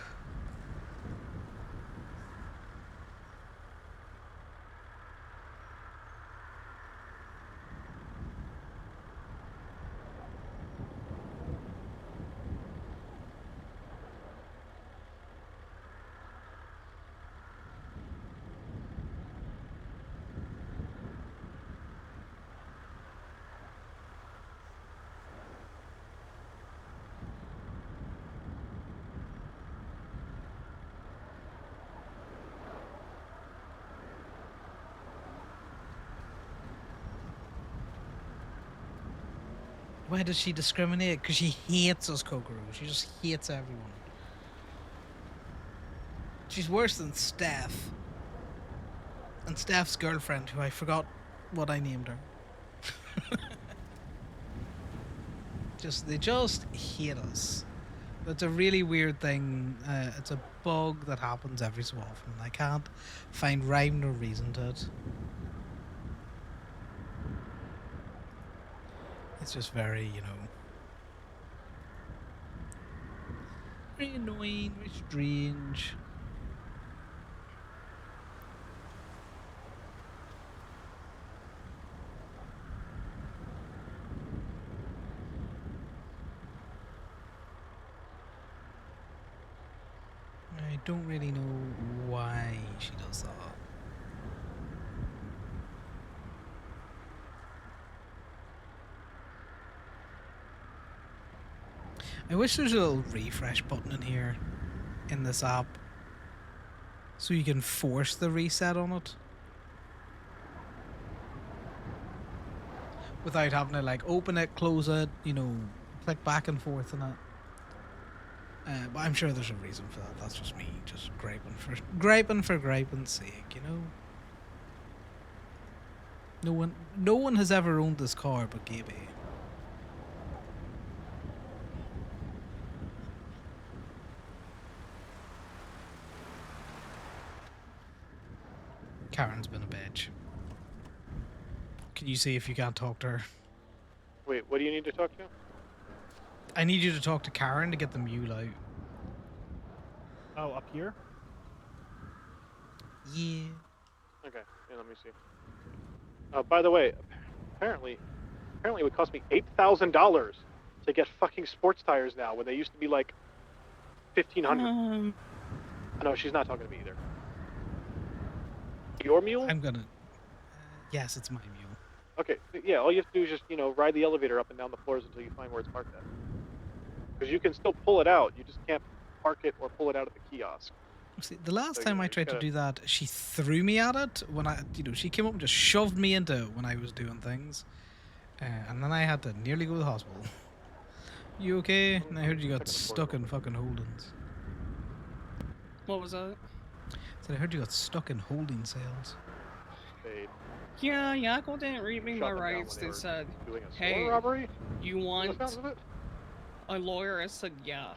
Speaker 1: Why does she discriminate? Because she hates us, Kokoro. She just hates everyone. She's worse than Steph. And Steph's girlfriend, who I forgot what I named her. They just hate us. It's a really weird thing. It's a bug that happens every so often. I can't find rhyme or reason to it. It's just very, very annoying, very strange. I don't really know why she does that. I wish there's a little refresh button in here, in this app, so you can force the reset on it. Without having to like open it, close it, click back and forth on it. But I'm sure there's a reason for that. That's just me just griping for griping's sake, No one has ever owned this car but Gaby. Karen's been a bitch. Can you see if you can't talk to her?
Speaker 3: Wait, what do you need to talk to?
Speaker 1: I need you to talk to Karen to get the mule out.
Speaker 3: Oh, up here?
Speaker 1: Yeah.
Speaker 3: Okay, let me see. By the way, apparently it would cost me $8,000 to get fucking sports tires now, when they used to be like $1,500. No, she's not talking to me either. Your mule?
Speaker 1: I'm gonna. Yes, it's my mule.
Speaker 3: Okay, yeah. All you have to do is just ride the elevator up and down the floors until you find where it's parked at. Because you can still pull it out, you just can't park it or pull it out at the kiosk.
Speaker 1: See, the last time I tried to do that, she threw me at it when she came up and just shoved me into it when I was doing things, and then I had to nearly go to the hospital. You okay? I heard you got stuck in fucking holdings.
Speaker 17: What was that?
Speaker 1: So I heard you got stuck in holding cells.
Speaker 17: Yeah, Yakko didn't read me my rights. They said, "Hey,
Speaker 3: robbery?
Speaker 17: You want a lawyer?" I said, "Yeah."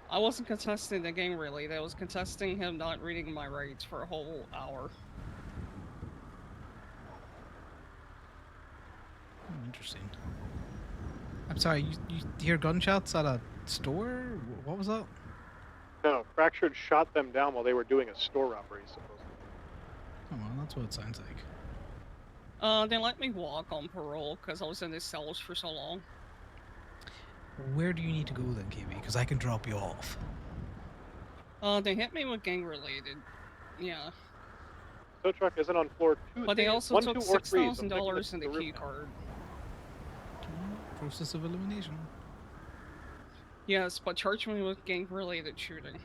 Speaker 17: I wasn't contesting the gang really. I was contesting him not reading my rights for a whole hour.
Speaker 1: Interesting. I'm sorry, you hear gunshots at a store? What was that?
Speaker 3: No, Fractured shot them down while they were doing a store robbery, supposedly.
Speaker 1: Come on, that's what it sounds like.
Speaker 17: They let me walk on parole because I was in the cells for so long.
Speaker 1: Where do you need to go then, KB? Because I can drop you off.
Speaker 17: They hit me with gang related. Yeah.
Speaker 3: Tow truck isn't on floor 2.
Speaker 17: But they also took $6,000 in the key card.
Speaker 1: Process of elimination.
Speaker 17: Yes, but charged me with gang related shooting.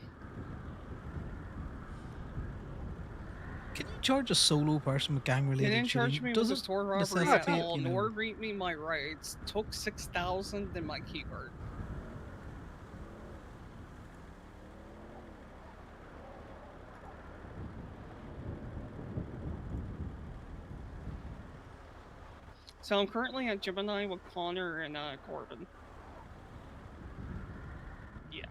Speaker 1: Can you charge a solo person with gang related
Speaker 17: They didn't
Speaker 1: shooting?
Speaker 17: charge me with a store robbery at all, nor read me my rights. Took $6,000 in my key card. So I'm currently at Gemini with Connor and Corbin. Yeah.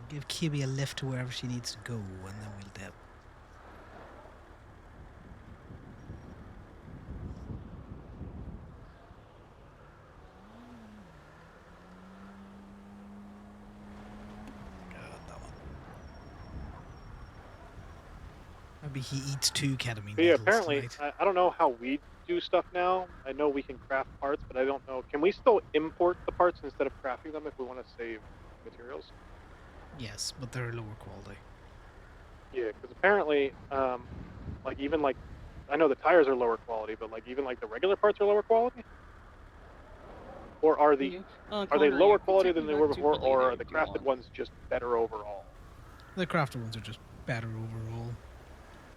Speaker 1: Give Kibby a lift to wherever she needs to go, and then we'll dip. maybe he eats 2 ketamine
Speaker 3: But yeah,
Speaker 1: needles
Speaker 3: apparently,
Speaker 1: tonight.
Speaker 3: I don't know how we do stuff now. I know we can craft parts, but I don't know. Can we still import the parts instead of crafting them if we want to save materials?
Speaker 1: Yes, but they're lower quality.
Speaker 3: Yeah, because apparently, like even like, I know the tires are lower quality, but like even like the regular parts are lower quality. Or are they
Speaker 17: Connor,
Speaker 3: lower
Speaker 17: you can
Speaker 3: quality
Speaker 17: take
Speaker 3: than
Speaker 17: me
Speaker 3: they were
Speaker 17: back to
Speaker 3: before, or
Speaker 17: Toledo
Speaker 3: are the
Speaker 17: if you
Speaker 3: crafted
Speaker 17: want.
Speaker 3: ones just better overall?
Speaker 1: The crafted ones are just better overall.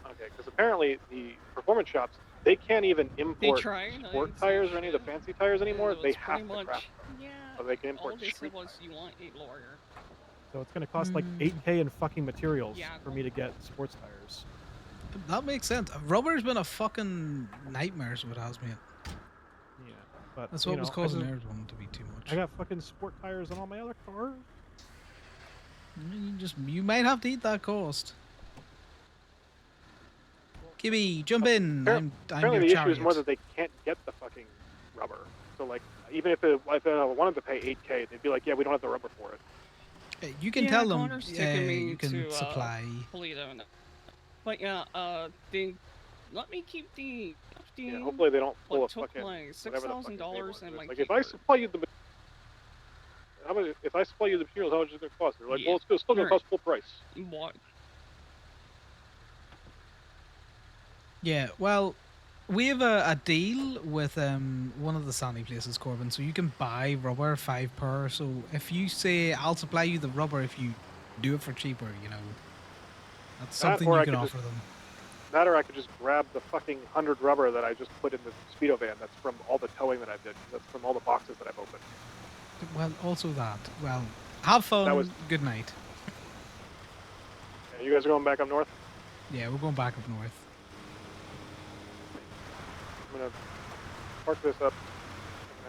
Speaker 3: Okay, because apparently the performance shops, they can't even import
Speaker 17: tried,
Speaker 3: sport
Speaker 17: it's
Speaker 3: tires or any of the fancy tires anymore.
Speaker 17: It
Speaker 3: They
Speaker 17: was
Speaker 3: have
Speaker 17: pretty
Speaker 3: to
Speaker 17: much,
Speaker 3: craft them.
Speaker 17: yeah.
Speaker 3: So they can import
Speaker 17: All they
Speaker 3: street
Speaker 17: said was you want a lawyer.
Speaker 8: So it's gonna cost like
Speaker 1: Hmm.
Speaker 8: 8K in fucking materials
Speaker 17: Yeah,
Speaker 8: for me to get sports tires.
Speaker 1: That makes sense. Rubber's been a fucking nightmare, so it has, mate.
Speaker 8: Yeah, but
Speaker 1: That's
Speaker 8: you
Speaker 1: what was
Speaker 8: know,
Speaker 1: causing theirs one to be too much.
Speaker 8: I got fucking sport tires on all my other cars.
Speaker 1: You might have to eat that cost. Kibby, jump in. I'm
Speaker 3: Apparently
Speaker 1: your
Speaker 3: the issue is
Speaker 1: chariot.
Speaker 3: more that they can't get the fucking rubber. So like, even if I wanted to pay 8K, they'd be like, yeah, we don't have the rubber for it.
Speaker 1: You can
Speaker 17: yeah,
Speaker 1: tell them
Speaker 17: Connor's taking me
Speaker 1: you can
Speaker 17: to,
Speaker 1: supply.
Speaker 17: Toledo. But yeah, they let me keep the 15.
Speaker 3: Yeah, hopefully they don't pull a
Speaker 17: took
Speaker 3: fucking
Speaker 17: my
Speaker 3: whatever the fucking thing was.
Speaker 17: $6,000 and my
Speaker 3: It's like, if I supply you the if I supply you the materials, how much is it going to cost? They're like, well, it's still going to cost full price.
Speaker 17: What?
Speaker 1: Yeah, well, we have a deal with one of the Sandy places, Corbin, so you can buy rubber 5 per. So if you say I'll supply you the rubber if you do it for cheaper, you know, that's something you can offer them.
Speaker 3: That, or I could just grab the fucking 100 rubber that I just put in the speedo van. That's from all the towing that I did. That's from all the boxes that I've opened.
Speaker 1: Well, also that. Well, have fun. Good night.
Speaker 3: Yeah, you guys are going back up north?
Speaker 1: Yeah, we're going back up north.
Speaker 3: I'm gonna park this up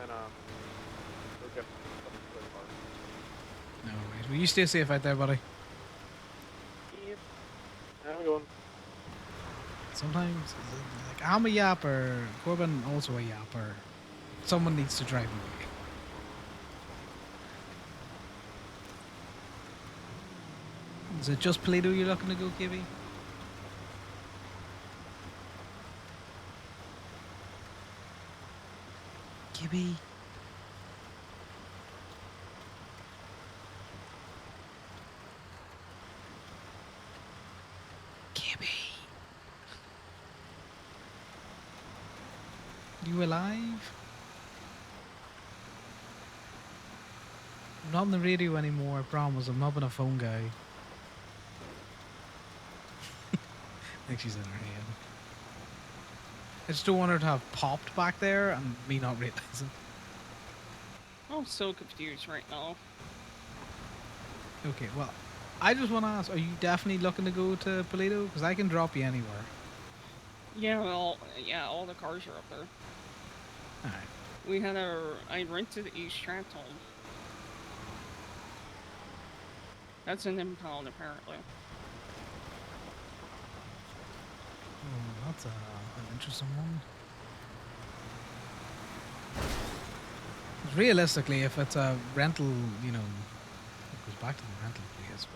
Speaker 3: and then go get something for the car.
Speaker 1: No worries. Will you stay safe out there, buddy?
Speaker 3: Yep. I'm going.
Speaker 1: Sometimes, like, I'm a yapper. Corbin also a yapper. Someone needs to drive away. Is it just Play-Doh you're looking to go, KB? Gibby. Gibby. You alive? I'm not on the radio anymore, I promise. I'm not being a phone guy. I think she's in her head. I just don't want her to have popped back there and me not realizing.
Speaker 17: I'm so confused right now.
Speaker 1: Okay, well, I just want to ask, are you definitely looking to go to Toledo? Because I can drop you anywhere.
Speaker 17: Yeah, well, yeah, all the cars are up there.
Speaker 1: Alright.
Speaker 17: I rented East Stratton. That's an impound, apparently.
Speaker 1: Oh, that's an interesting one. Realistically, if it's a rental, you know, it goes back to the rental place.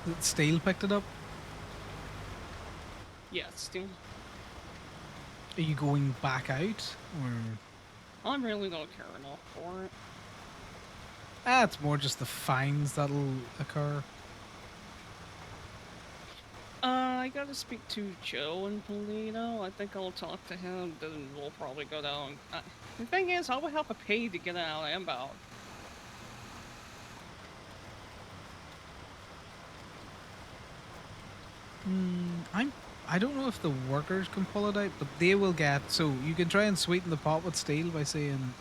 Speaker 1: But Steel picked it up.
Speaker 17: Yeah, still.
Speaker 1: Are you going back out, or?
Speaker 17: I really don't care enough for it.
Speaker 1: It's more just the fines that'll occur.
Speaker 17: I gotta speak to Joe in Toledo. I think I'll talk to him, then we'll probably go down. The thing is, I would have to pay to get out of inbound.
Speaker 1: I don't know if the workers can pull it out, but they will get. So you can try and sweeten the pot with steel by saying,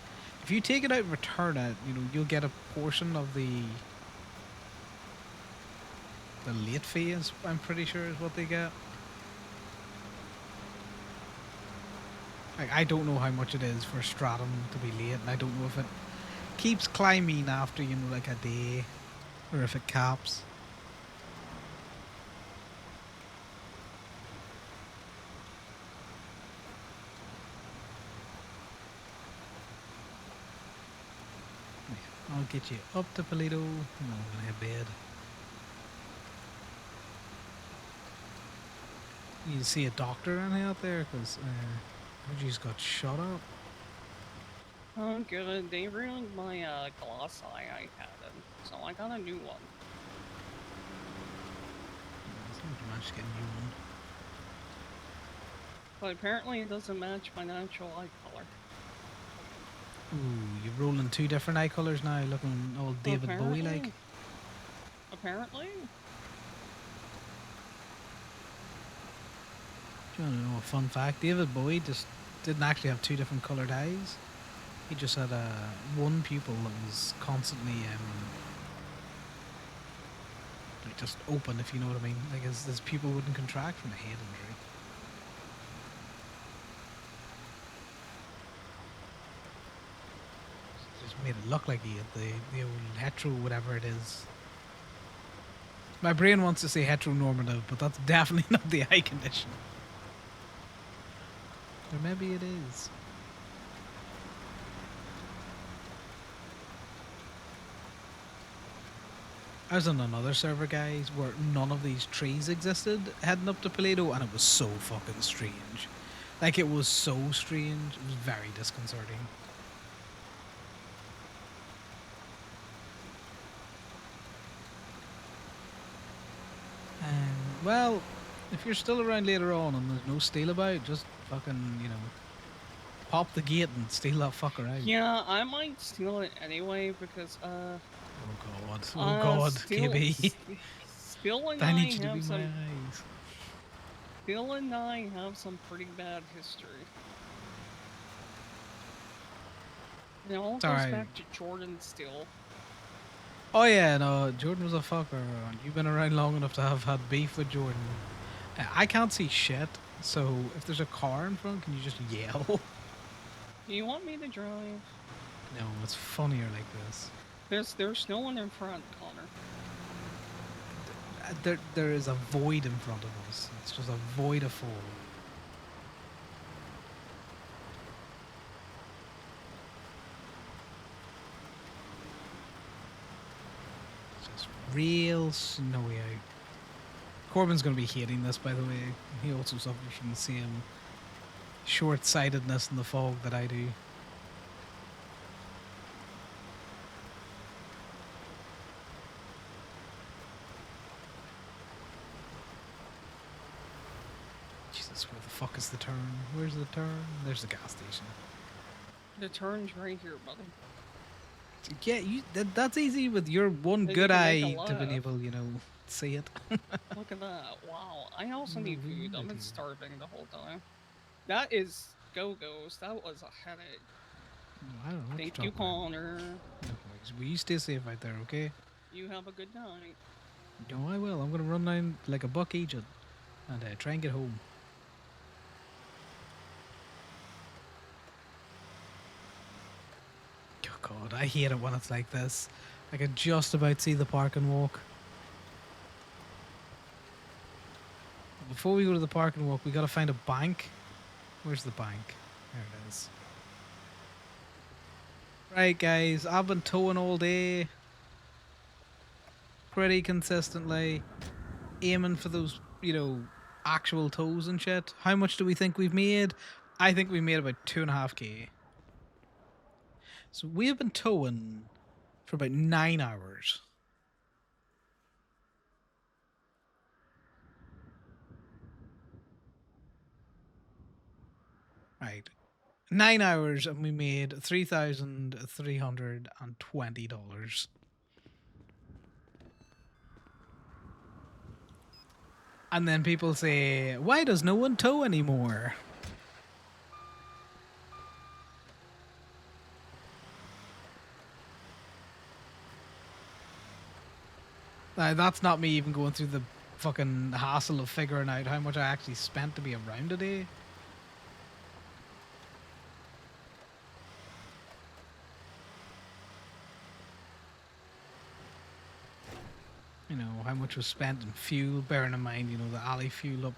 Speaker 1: if you take it out and return it, you know, you'll get a portion of the late fee. I'm pretty sure is what they get. Like, I don't know how much it is for Stratum to be late, and I don't know if it keeps climbing after, you know, like a day, or if it caps. I'll get you up to Toledo, and I'm gonna have bed. you see a doctor or anything out there? Because you just got shot up.
Speaker 17: Oh, good. They ruined my gloss eye I had, so I got a new one.
Speaker 1: Somebody managed to get a new one.
Speaker 17: But apparently it doesn't match my natural eye color.
Speaker 1: Ooh, you're rolling 2 different eye colors now, looking all David Bowie like.
Speaker 17: Apparently.
Speaker 1: Do you want to know a fun fact? David Bowie just didn't actually have 2 different colored eyes. He just had one pupil that was constantly like just open, if you know what I mean. Like his pupil wouldn't contract from a head injury. Just made it look like he had the old hetero, whatever it is. My brain wants to say heteronormative, but that's definitely not the eye condition. Or maybe it is. I was on another server, guys, where none of these trees existed heading up to Paleto, and it was so fucking strange. Like, it was so strange. It was very disconcerting. Well, if you're still around later on and there's no steal about, just fucking, you know, pop the gate and steal that fucker out.
Speaker 17: Yeah, I might steal it anyway because
Speaker 1: Oh god, KB.
Speaker 17: Still and
Speaker 1: I
Speaker 17: I
Speaker 1: need you to
Speaker 17: have
Speaker 1: be
Speaker 17: some.
Speaker 1: my eyes.
Speaker 17: Still and I have some pretty bad history. It all
Speaker 1: It's
Speaker 17: goes
Speaker 1: alright.
Speaker 17: back to Jordan still.
Speaker 1: Oh yeah, no, Jordan was a fucker. You've been around long enough to have had beef with Jordan. I can't see shit, so if there's a car in front, can you just yell?
Speaker 17: Do you want me to drive?
Speaker 1: No, it's funnier like this.
Speaker 17: There's no one in front, Connor.
Speaker 1: There is a void in front of us. It's just a void of fall. It's just real snowy out. Corbin's going to be hating this, by the way. He also suffers from the same short-sightedness in the fog that I do. Jesus, where the fuck is the turn? Where's the turn? There's the gas station.
Speaker 17: The turn's right here, buddy.
Speaker 1: Yeah, that's easy with your one
Speaker 17: Then
Speaker 1: good
Speaker 17: you can make
Speaker 1: eye
Speaker 17: a
Speaker 1: to be
Speaker 17: left.
Speaker 1: able, you know, see it.
Speaker 17: Look at that. Wow. I also need food. I've been starving the whole time. That is Go-Go's. That was a headache.
Speaker 1: I don't know what
Speaker 17: Thank
Speaker 1: you're
Speaker 17: you,
Speaker 1: talking about.
Speaker 17: Connor.
Speaker 1: No worries. Will you stay safe out there, okay?
Speaker 17: You have a good night.
Speaker 1: No, I will. I'm going to run down like a buck agent and try and get home. Oh God, I hate it when it's like this. I can just about see the park and walk. Before we go to the park and walk, we got to find a bank. Where's the bank? There it is. Right, guys, I've been towing all day. Pretty consistently. Aiming for those, you know, actual tows and shit. How much do we think we've made? I think we made about 2.5k. So we have been towing for about 9 hours. Right. 9 hours and we made $3,320. And then people say, why does no one tow anymore? Now, that's not me even going through the fucking hassle of figuring out how much I actually spent to be around today. You know, how much was spent in fuel, bearing in mind, you know, the alley fuel up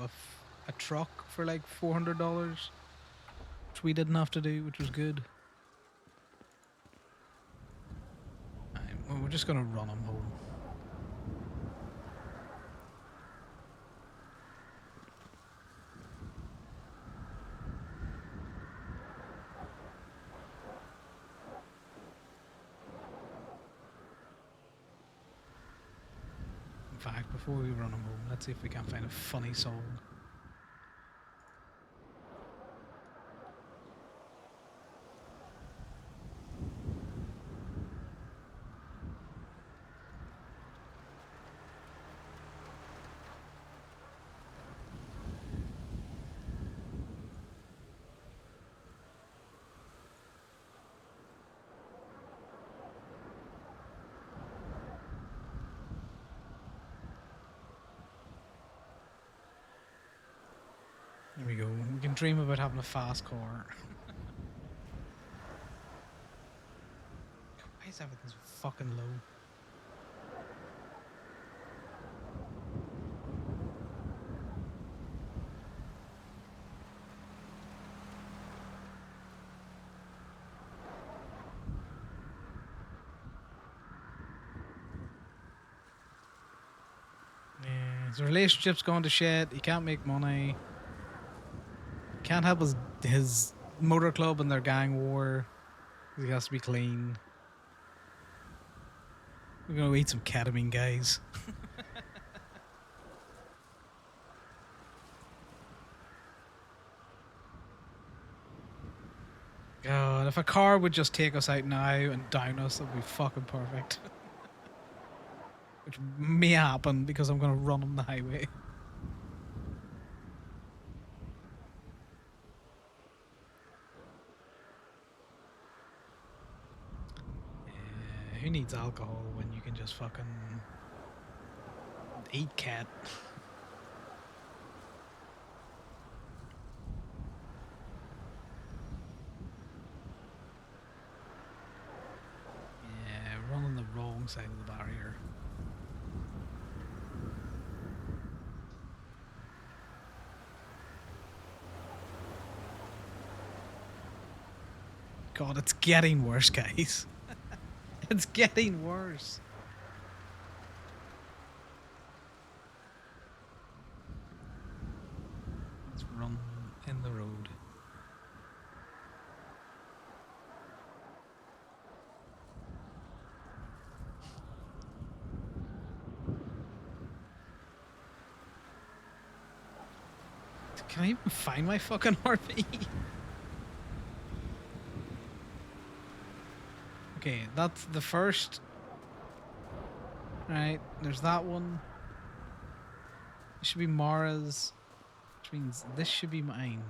Speaker 1: a truck for like $400, which we didn't have to do, which was good. Well, we're just gonna run them home. fact, before we run them home, let's see if we can find a funny song. There we go. We can dream about having a fast car. Why is everything so fucking low? Yeah, his relationship's going to shit. He can't make money. Can't help his motor club and their gang war. He has to be clean. We're gonna eat some ketamine, guys. God, if a car would just take us out now and down us, that'd be fucking perfect. Which may happen because I'm gonna run on the highway. Who needs alcohol when you can just fucking eat cat? Yeah, run on the wrong side of the barrier. God, it's getting worse, guys. It's getting worse. Let's run in the road. Can I even find my fucking RV? Okay, that's the first. Right, there's that one. This should be Mara's, which means this should be mine.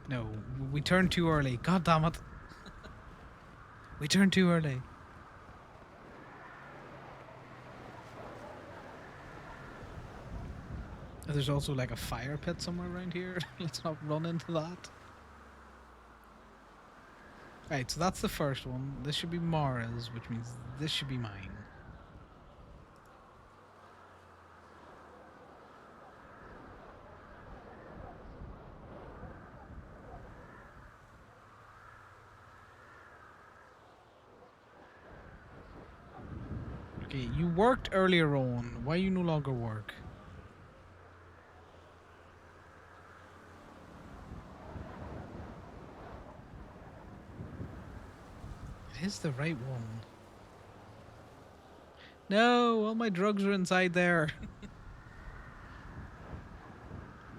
Speaker 1: No, we turned too early. God damn it. We turned too early. There's also like a fire pit somewhere around here. Let's not run into that. Right, so that's the first one. This should be Mara's, which means this should be mine. Okay, you worked earlier on. Why you no longer work? It is the right one. No, all my drugs are inside there.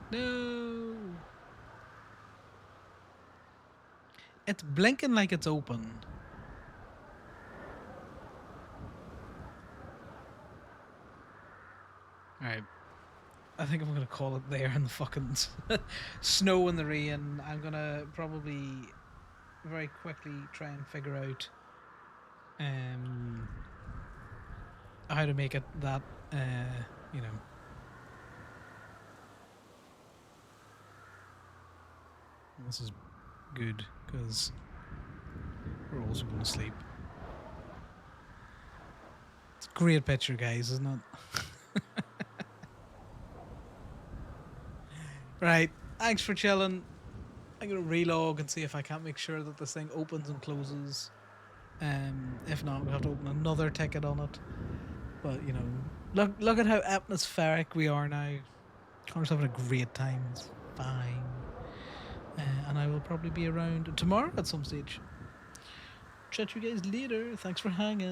Speaker 1: No. It's blinking like it's open. Alright. I think I'm gonna call it there in the fucking snow and the rain. I'm gonna probably very quickly try and figure out how to make it that you know, this is good because we're also going to sleep. It's a great picture, guys, isn't it? Right, thanks for chilling. I'm gonna relog and see if I can't make sure that this thing opens and closes. If not, we'll have to open another ticket on it. But you know, look at how atmospheric we are now. Connor's having a great time. It's fine. And I will probably be around tomorrow at some stage. Chat you guys later. Thanks for hanging.